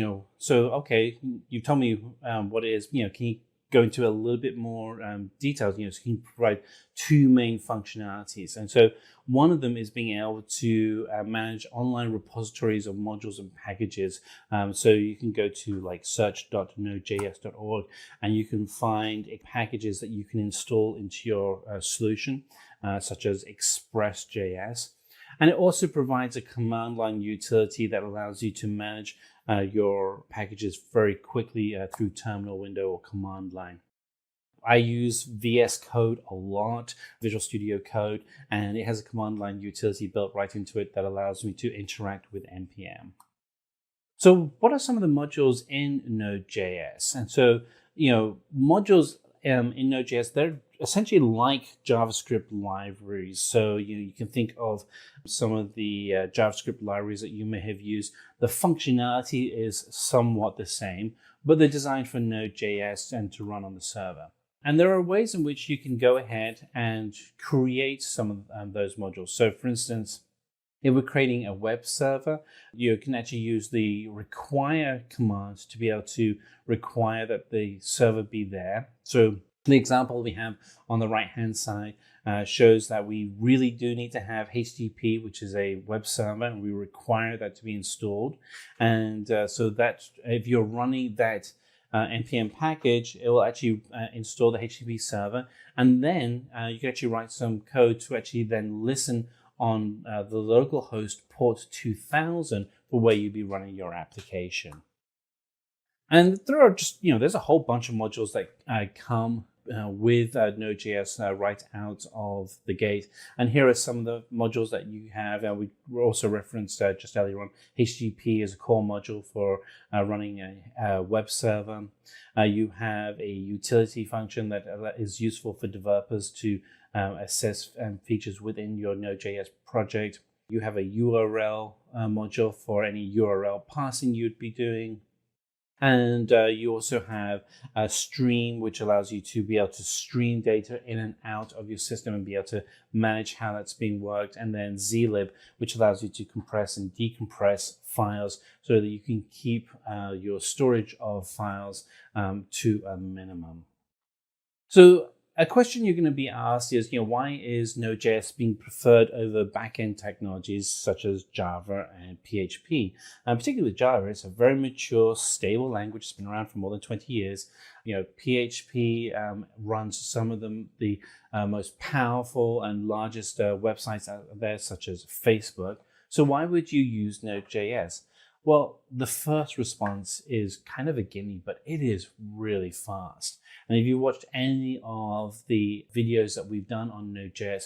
okay, you told me what it is, can you go into a little bit more details, so you can provide two main functionalities. And so one of them is being able to manage online repositories of modules and packages. So you can go to like search.nodejs.org and you can find packages that you can install into your solution, such as Express.js. And it also provides a command line utility that allows you to manage your packages very quickly through terminal window or command line. I use VS Code a lot, Visual Studio Code, and it has a command line utility built right into it that allows me to interact with NPM. So what are some of the modules in Node.js? And so, modules in Node.js, they're essentially like JavaScript libraries. So you can think of some of the JavaScript libraries that you may have used. The functionality is somewhat the same, but they're designed for Node.js and to run on the server. And there are ways in which you can go ahead and create some of those modules. So for instance, if we're creating a web server, you can actually use the require command to be able to require that the server be there. So the example we have on the right-hand side shows that we really do need to have HTTP, which is a web server, and we require that to be installed. And so that if you're running that NPM package, it will actually install the HTTP server. And then you can actually write some code to actually then listen on the local host port 2000 for where you'll be running your application. And there are just, there's a whole bunch of modules that come with Node.js right out of the gate. And here are some of the modules that you have. We also referenced just earlier on, HTTP is a core module for running a web server. You have a utility function that is useful for developers to assess features within your Node.js project. You have a URL module for any URL parsing you'd be doing. And you also have a stream, which allows you to be able to stream data in and out of your system and be able to manage how that's being worked. And then zlib, which allows you to compress and decompress files so that you can keep your storage of files to a minimum. So a question you're going to be asked is, why is Node.js being preferred over backend technologies such as Java and PHP? Particularly with Java, it's a very mature, stable language. It's been around for more than 20 years. PHP runs some of the most powerful and largest websites out there, such as Facebook. So why would you use Node.js? Well, the first response is kind of a gimme, but it is really fast. And if you watched any of the videos that we've done on Node.js,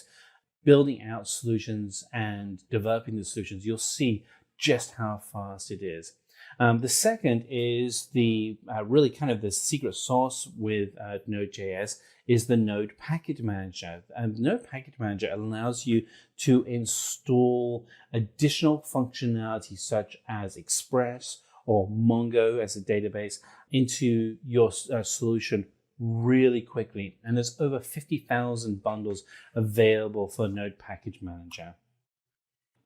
building out solutions and developing the solutions, you'll see just how fast it is. The second is the really kind of the secret sauce with Node.js is the Node Package Manager. And the Node Package Manager allows you to install additional functionality such as Express or Mongo as a database into your solution really quickly. And there's over 50,000 bundles available for Node Package Manager.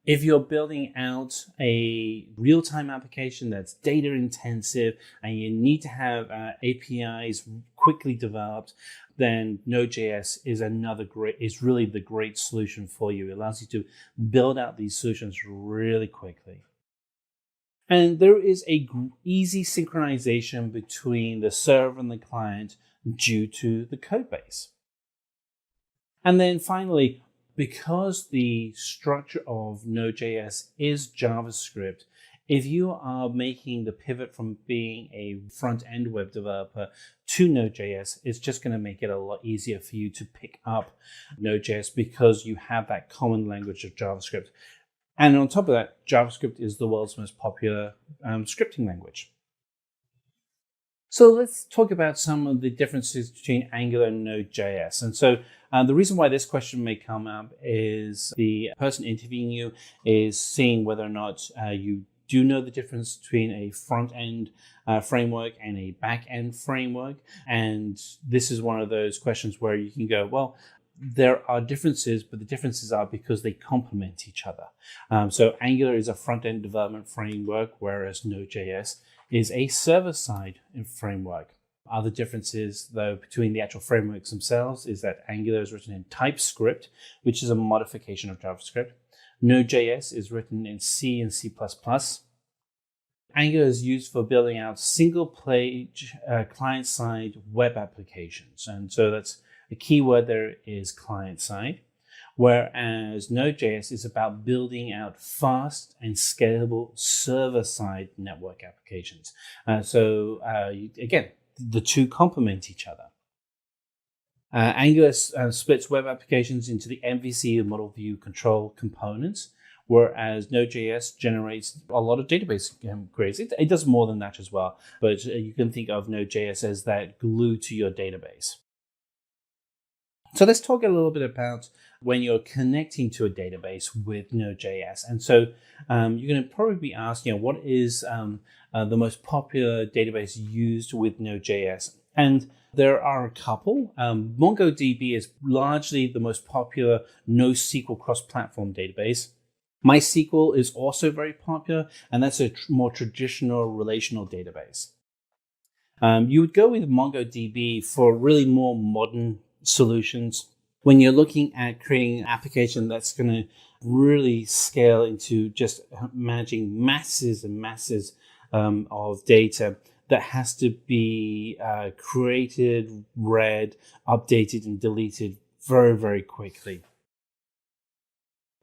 If you're building out a real-time application that's data intensive and you need to have APIs quickly developed, then Node.js is really the great solution for you. It allows you to build out these solutions really quickly. And there is easy synchronization between the server and the client due to the code base. And then finally, because the structure of Node.js is JavaScript, if you are making the pivot from being a front-end web developer to Node.js, it's just going to make it a lot easier for you to pick up Node.js because you have that common language of JavaScript. And on top of that, JavaScript is the world's most popular scripting language. So let's talk about some of the differences between Angular and Node.js. And so the reason why this question may come up is the person interviewing you is seeing whether or not you do know the difference between a front-end framework and a back-end framework. And this is one of those questions where you can go, well, there are differences, but the differences are because they complement each other. So Angular is a front-end development framework, whereas Node.js is a server-side framework. Other differences, though, between the actual frameworks themselves is that Angular is written in TypeScript, which is a modification of JavaScript. Node.js is written in C and C++. Angular is used for building out single-page client-side web applications. And so that's the key word there is client-side. Whereas Node.js is about building out fast and scalable server-side network applications. Again, the two complement each other. Angular splits web applications into the MVC and model view control components, whereas Node.js generates a lot of database queries. It does more than that as well, but you can think of Node.js as that glue to your database. So let's talk a little bit about when you're connecting to a database with Node.js. And so you're going to probably be asked, what is the most popular database used with Node.js? And there are a couple. Mongo DB is largely the most popular NoSQL cross-platform database. MySQL is also very popular, and that's a more traditional relational database. You would go with MongoDB for really more modern solutions. When you're looking at creating an application that's going to really scale into just managing masses and masses of data that has to be created, read, updated, and deleted very, very quickly.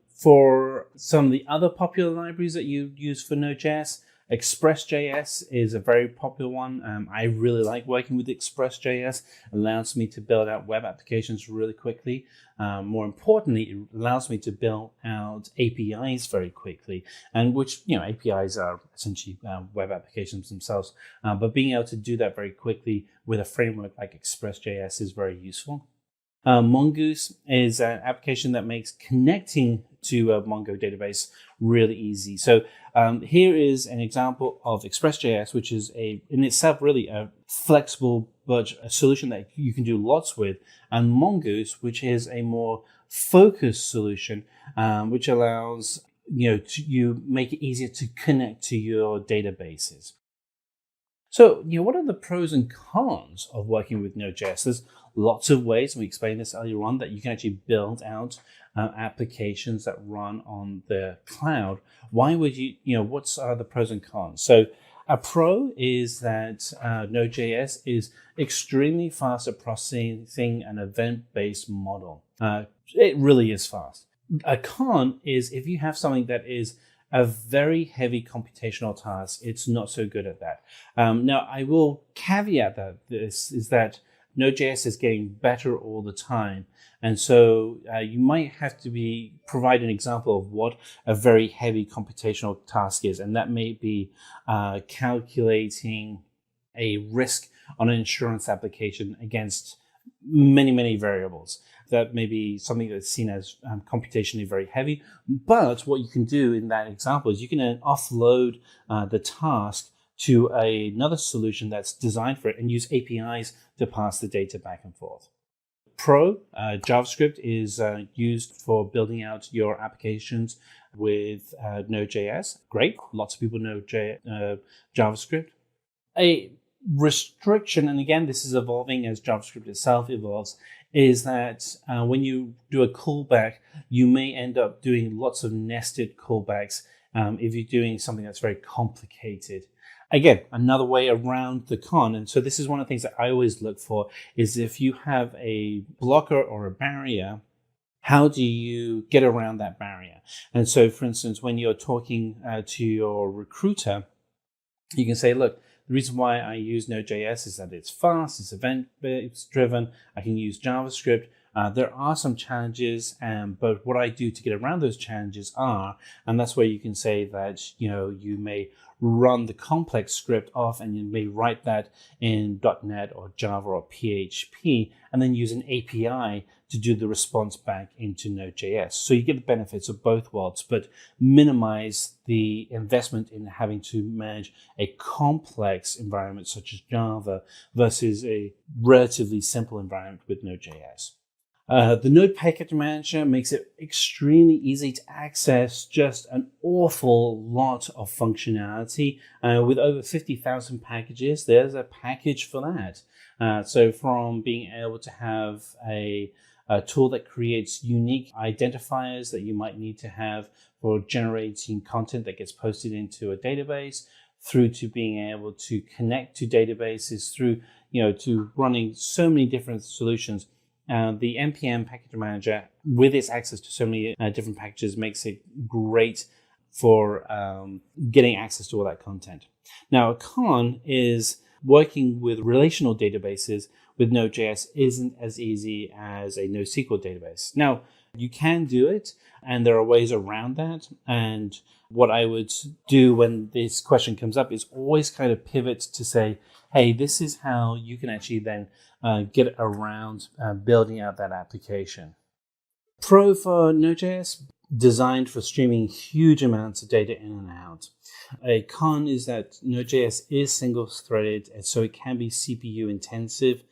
For some of the other popular libraries that you use for Node.js, Express.js is a very popular one. I really like working with Express.js. It allows me to build out web applications really quickly. More importantly, it allows me to build out APIs very quickly, and which, APIs are essentially web applications themselves. But being able to do that very quickly with a framework like Express.js is very useful. Mongoose is an application that makes connecting to a Mongo database really easy. So here is an example of Express.js, which is in itself really a flexible but a solution that you can do lots with, and Mongoose, which is a more focused solution, which allows you make it easier to connect to your databases. So, what are the pros and cons of working with Node.js? There's lots of ways, and we explained this earlier on, that you can actually build out applications that run on the cloud. Why would what are the pros and cons? So a pro is that Node.js is extremely fast at processing an event-based model. It really is fast. A con is if you have something that is a very heavy computational task, it's not so good at that. Now, I will caveat that Node.js is getting better all the time. And so you might have to provide an example of what a very heavy computational task is. And that may be calculating a risk on an insurance application against many, many variables. That may be something that's seen as computationally very heavy. But what you can do in that example is you can then offload the task to another solution that's designed for it and use APIs to pass the data back and forth. Pro, JavaScript is used for building out your applications with Node.js. Great, lots of people know JavaScript. A restriction, and again, this is evolving as JavaScript itself evolves, is that when you do a callback, you may end up doing lots of nested callbacks if you're doing something that's very complicated. Again, another way around the con, and so this is one of the things that I always look for, is if you have a blocker or a barrier, how do you get around that barrier? And so, for instance, when you're talking to your recruiter, you can say, look, the reason why I use Node.js is that it's fast, it's event-based driven, I can use JavaScript. There are some challenges, but what I do to get around those challenges and that's where you can say that, you may run the complex script off and you may write that in .NET or Java or PHP and then use an API to do the response back into Node.js. So you get the benefits of both worlds, but minimize the investment in having to manage a complex environment such as Java versus a relatively simple environment with Node.js. The Node Package Manager makes it extremely easy to access just an awful lot of functionality. With over 50,000 packages, there's a package for that. So from being able to have a tool that creates unique identifiers that you might need to have for generating content that gets posted into a database, through to being able to connect to databases, through to running so many different solutions. The NPM Package Manager, with its access to so many different packages, makes it great for getting access to all that content. Now, a con is working with relational databases with Node.js isn't as easy as a NoSQL database. Now, you can do it, and there are ways around that. And what I would do when this question comes up is always kind of pivot to say, hey, this is how you can actually then get around building out that application. Pro for Node.js, designed for streaming huge amounts of data in and out. A con is that Node.js is single-threaded, and so it can be CPU intensive.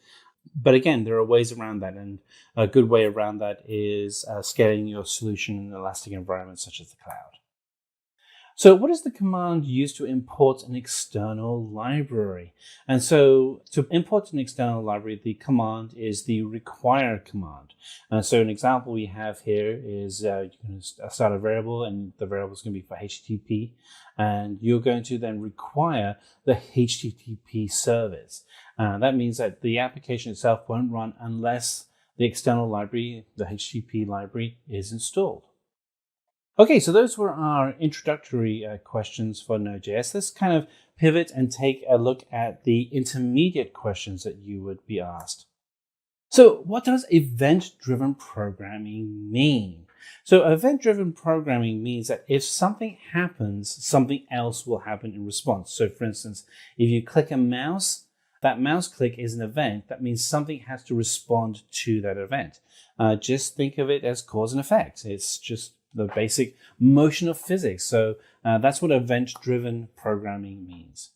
But again, there are ways around that, and a good way around that is scaling your solution in an elastic environment such as the cloud. So what is the command used to import an external library? And so to import an external library, the command is the require command. So an example we have here is you can start a variable, and the variable is going to be for HTTP, and you're going to then require the HTTP service. That means that the application itself won't run unless the external library, the HTTP library, is installed. Okay, so those were our introductory questions for Node.js. Let's kind of pivot and take a look at the intermediate questions that you would be asked. So what does event-driven programming mean? So event-driven programming means that if something happens, something else will happen in response. So for instance, if you click a mouse, that mouse click is an event. That means something has to respond to that event. Just think of it as cause and effect. It's just the basic motion of physics. So that's what event-driven programming means.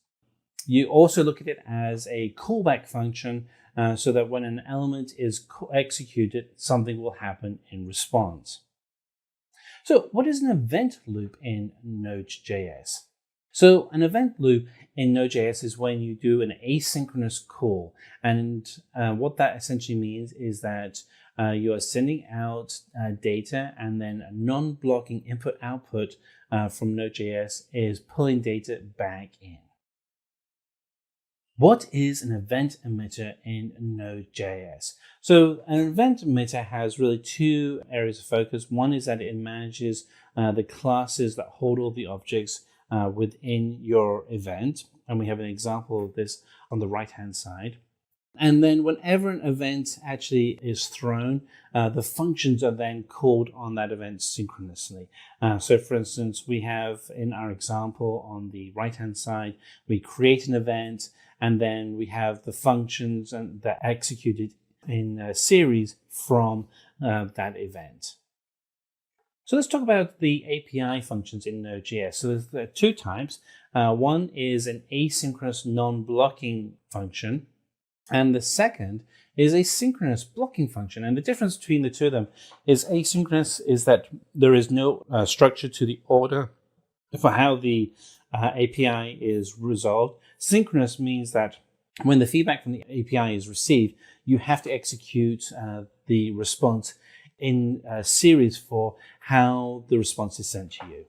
You also look at it as a callback function so that when an element is executed, something will happen in response. So what is an event loop in Node.js? So an event loop in Node.js is when you do an asynchronous call. And what that essentially means is that you are sending out data, and then a non-blocking input-output from Node.js is pulling data back in. What is an event emitter in Node.js? So an event emitter has really two areas of focus. One is that it manages the classes that hold all the objects within your event. And we have an example of this on the right-hand side. And then whenever an event actually is thrown, the functions are then called on that event synchronously. So for instance, we have in our example on the right-hand side, we create an event, and then we have the functions that are executed in a series from that event. So let's talk about the API functions in Node.js. So there are two types. One is an asynchronous non-blocking function, and the second is a synchronous blocking function. And the difference between the two of them is asynchronous is that there is no structure to the order for how the API is resolved. Synchronous means that when the feedback from the API is received, you have to execute the response in a series for how the response is sent to you.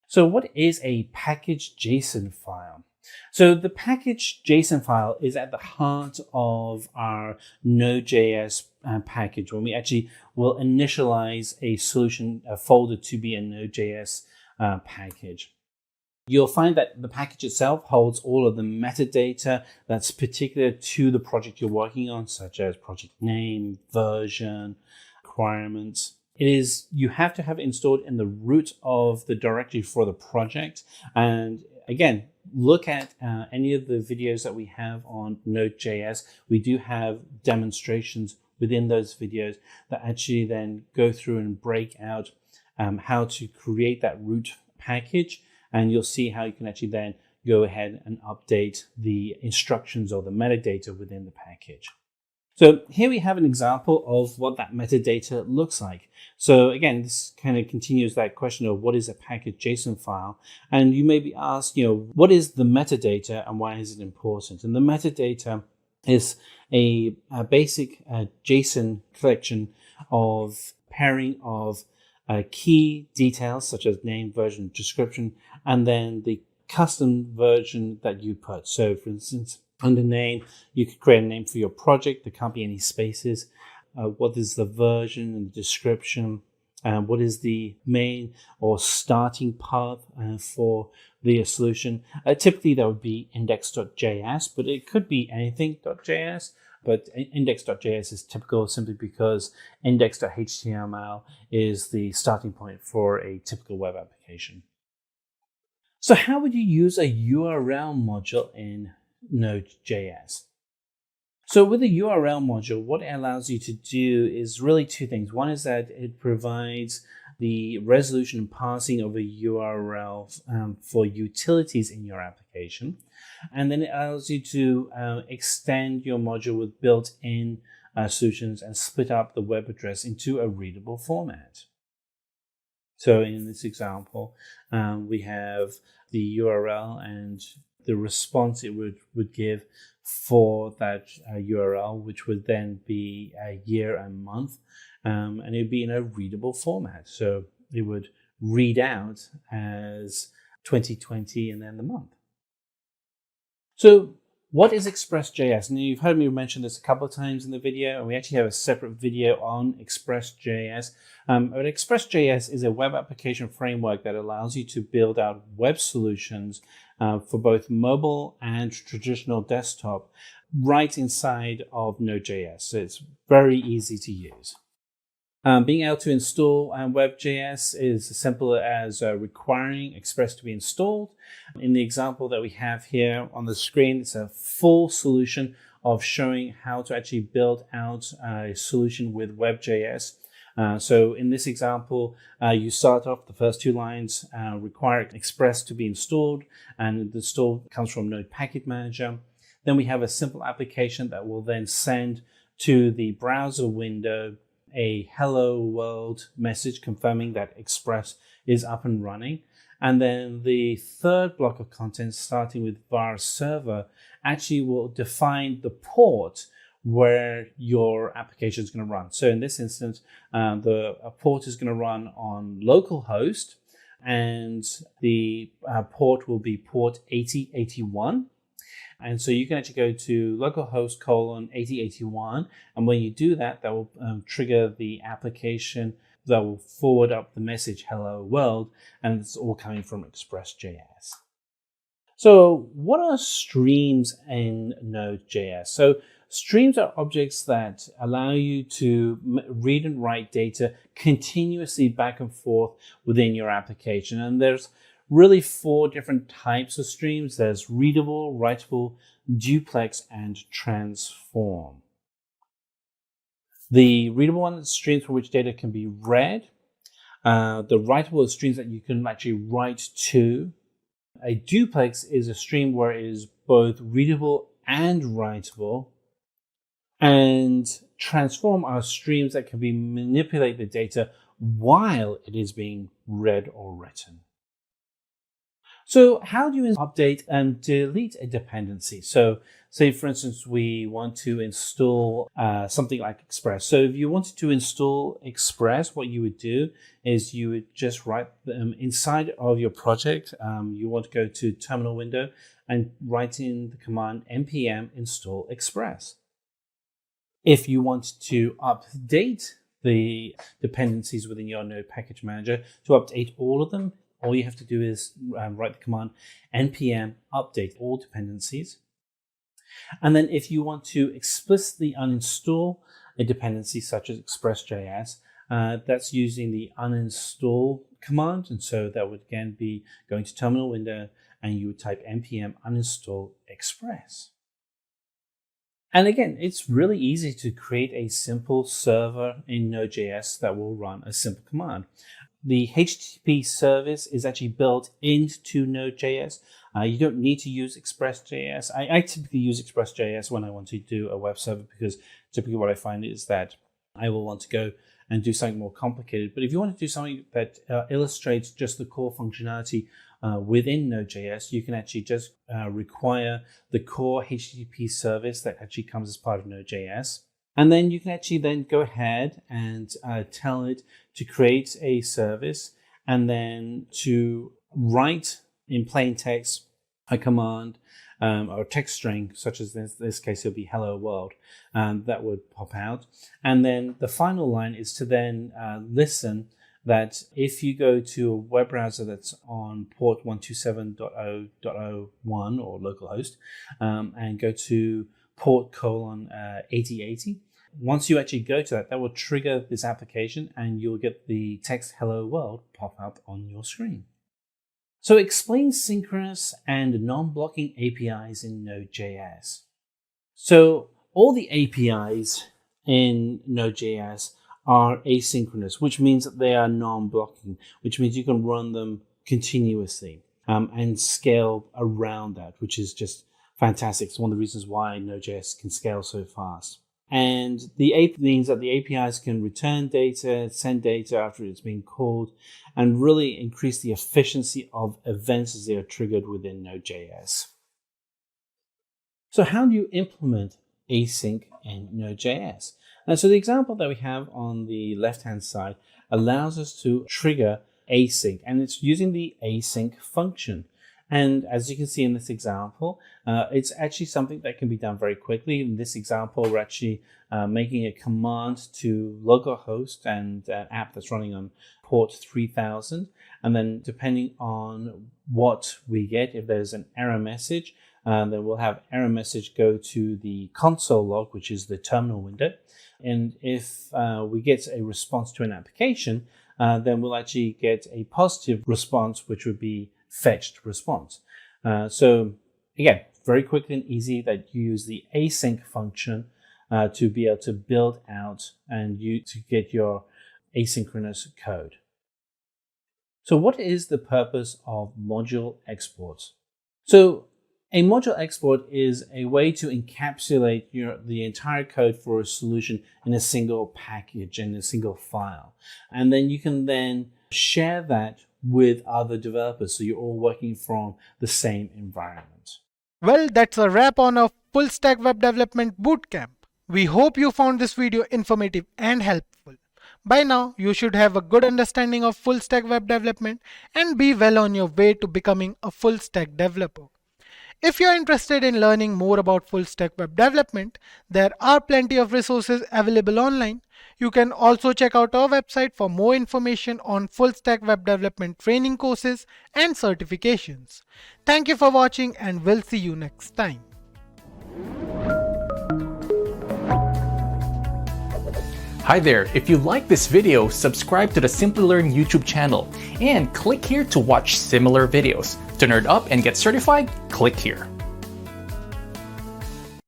So what is a package JSON file? So the package JSON file is at the heart of our Node.js package, when we actually will initialize a solution folder to be a Node.js package. You'll find that the package itself holds all of the metadata that's particular to the project you're working on, such as project name, version, requirements. You have to have it installed in the root of the directory for the project. And again, look at any of the videos that we have on Node.js. We do have demonstrations within those videos that actually then go through and break out how to create that root package. And you'll see how you can actually then go ahead and update the instructions or the metadata within the package. So here we have an example of what that metadata looks like. So again, this kind of continues that question of what is a package JSON file? And you may be asked, what is the metadata and why is it important? And the metadata is a basic JSON collection of pairing of key details such as name, version, description, and then the custom version that you put. So for instance, under name, you could create a name for your project. There can't be any spaces. What is the version and the description? What is the main or starting path for the solution? Typically, that would be index.js, but it could be anything.js. But index.js is typical simply because index.html is the starting point for a typical web application. So how would you use a URL module in Node.js? So with a URL module, what it allows you to do is really two things. One is that it provides the resolution and parsing of a URL for utilities in your application. And then it allows you to extend your module with built-in solutions and split up the web address into a readable format. So in this example, we have the URL and the response it would give for that URL, which would then be a year and month, and it would be in a readable format. So it would read out as 2020 and then the month. So what is Express.js? Now you've heard me mention this a couple of times in the video, and we actually have a separate video on Express.js. But Express.js is a web application framework that allows you to build out web solutions for both mobile and traditional desktop right inside of Node.js. So it's very easy to use. Being able to install WebJS is as simple as requiring Express to be installed. In the example that we have here on the screen, it's a full solution of showing how to actually build out a solution with WebJS. So in this example, you start off the first two lines, require Express to be installed, and the install comes from Node Package Manager. Then we have a simple application that will then send to the browser window a hello world message confirming that Express is up and running. And then the third block of content, starting with var server, actually will define the port where your application is going to run. So in this instance, the port is going to run on localhost, and the port will be port 8081. And so you can actually go to localhost :8081, and when you do that, that will trigger the application that will forward up the message hello world, and it's all coming from Express.js. So what are streams in Node.js? So streams are objects that allow you to read and write data continuously back and forth within your application. And there's really four different types of streams. There's readable, writable, duplex, and transform. The readable one is streams for which data can be read. The writable is streams that you can actually write to. A duplex is a stream where it is both readable and writable. And transform are streams that can be manipulate the data while it is being read or written. So how do you update and delete a dependency? So say, for instance, we want to install something like Express. So if you wanted to install Express, what you would do is you would just write inside of your project. You want to go to terminal window and write in the command npm install Express. If you want to update the dependencies within your Node Package Manager, to update all of them, all you have to do is write the command npm update all dependencies. And then if you want to explicitly uninstall a dependency such as Express.js, that's using the uninstall command. And so that would again be going to terminal window, and you would type npm uninstall Express. And again, it's really easy to create a simple server in Node.js that will run a simple command. The HTTP service is actually built into Node.js. You don't need to use Express.js. I typically use Express.js when I want to do a web server, because typically what I find is that I will want to go and do something more complicated. But if you want to do something that illustrates just the core functionality within Node.js, you can actually just require the core HTTP service that actually comes as part of Node.js. And then you can actually then go ahead and tell it to create a service, and then to write in plain text a command or a text string, such as in this case, it'll be hello world, that would pop out. And then the final line is to then listen that if you go to a web browser that's on port 127.0.01 or localhost, and go to port : 8080. Once you actually go to that, that will trigger this application, and you'll get the text hello world pop up on your screen. So explain synchronous and non-blocking APIs in Node.js. So all the APIs in Node.js are asynchronous, which means that they are non-blocking, which means you can run them continuously and scale around that, which is just fantastic. It's one of the reasons why Node.js can scale so fast. And the means that the APIs can return data, send data after it's been called, and really increase the efficiency of events as they are triggered within Node.js. So how do you implement async in Node.js? And so the example that we have on the left-hand side allows us to trigger async, and it's using the async function. And as you can see in this example, it's actually something that can be done very quickly. In this example, we're actually making a command to localhost and an app that's running on port 3000. And then depending on what we get, if there's an error message, then we'll have error message go to the console log, which is the terminal window. And if we get a response to an application, then we'll actually get a positive response, which would be fetched response. So again, very quick and easy that you use the async function to be able to build out and to get your asynchronous code. So what is the purpose of module exports? So a module export is a way to encapsulate the entire code for a solution in a single package, in a single file. And then you can then share that with other developers, so you're all working from the same environment. Well, that's a wrap on our Full Stack Web Development Bootcamp. We hope you found this video informative and helpful. By now, you should have a good understanding of full stack web development and be well on your way to becoming a full stack developer. If you're interested in learning more about full stack web development, there are plenty of resources available online. You can also check out our website for more information on full stack web development training courses and certifications. Thank you for watching, and we'll see you next time. Hi there, if you like this video, subscribe to the Simplilearn YouTube channel and click here to watch similar videos. To nerd up and get certified, click here.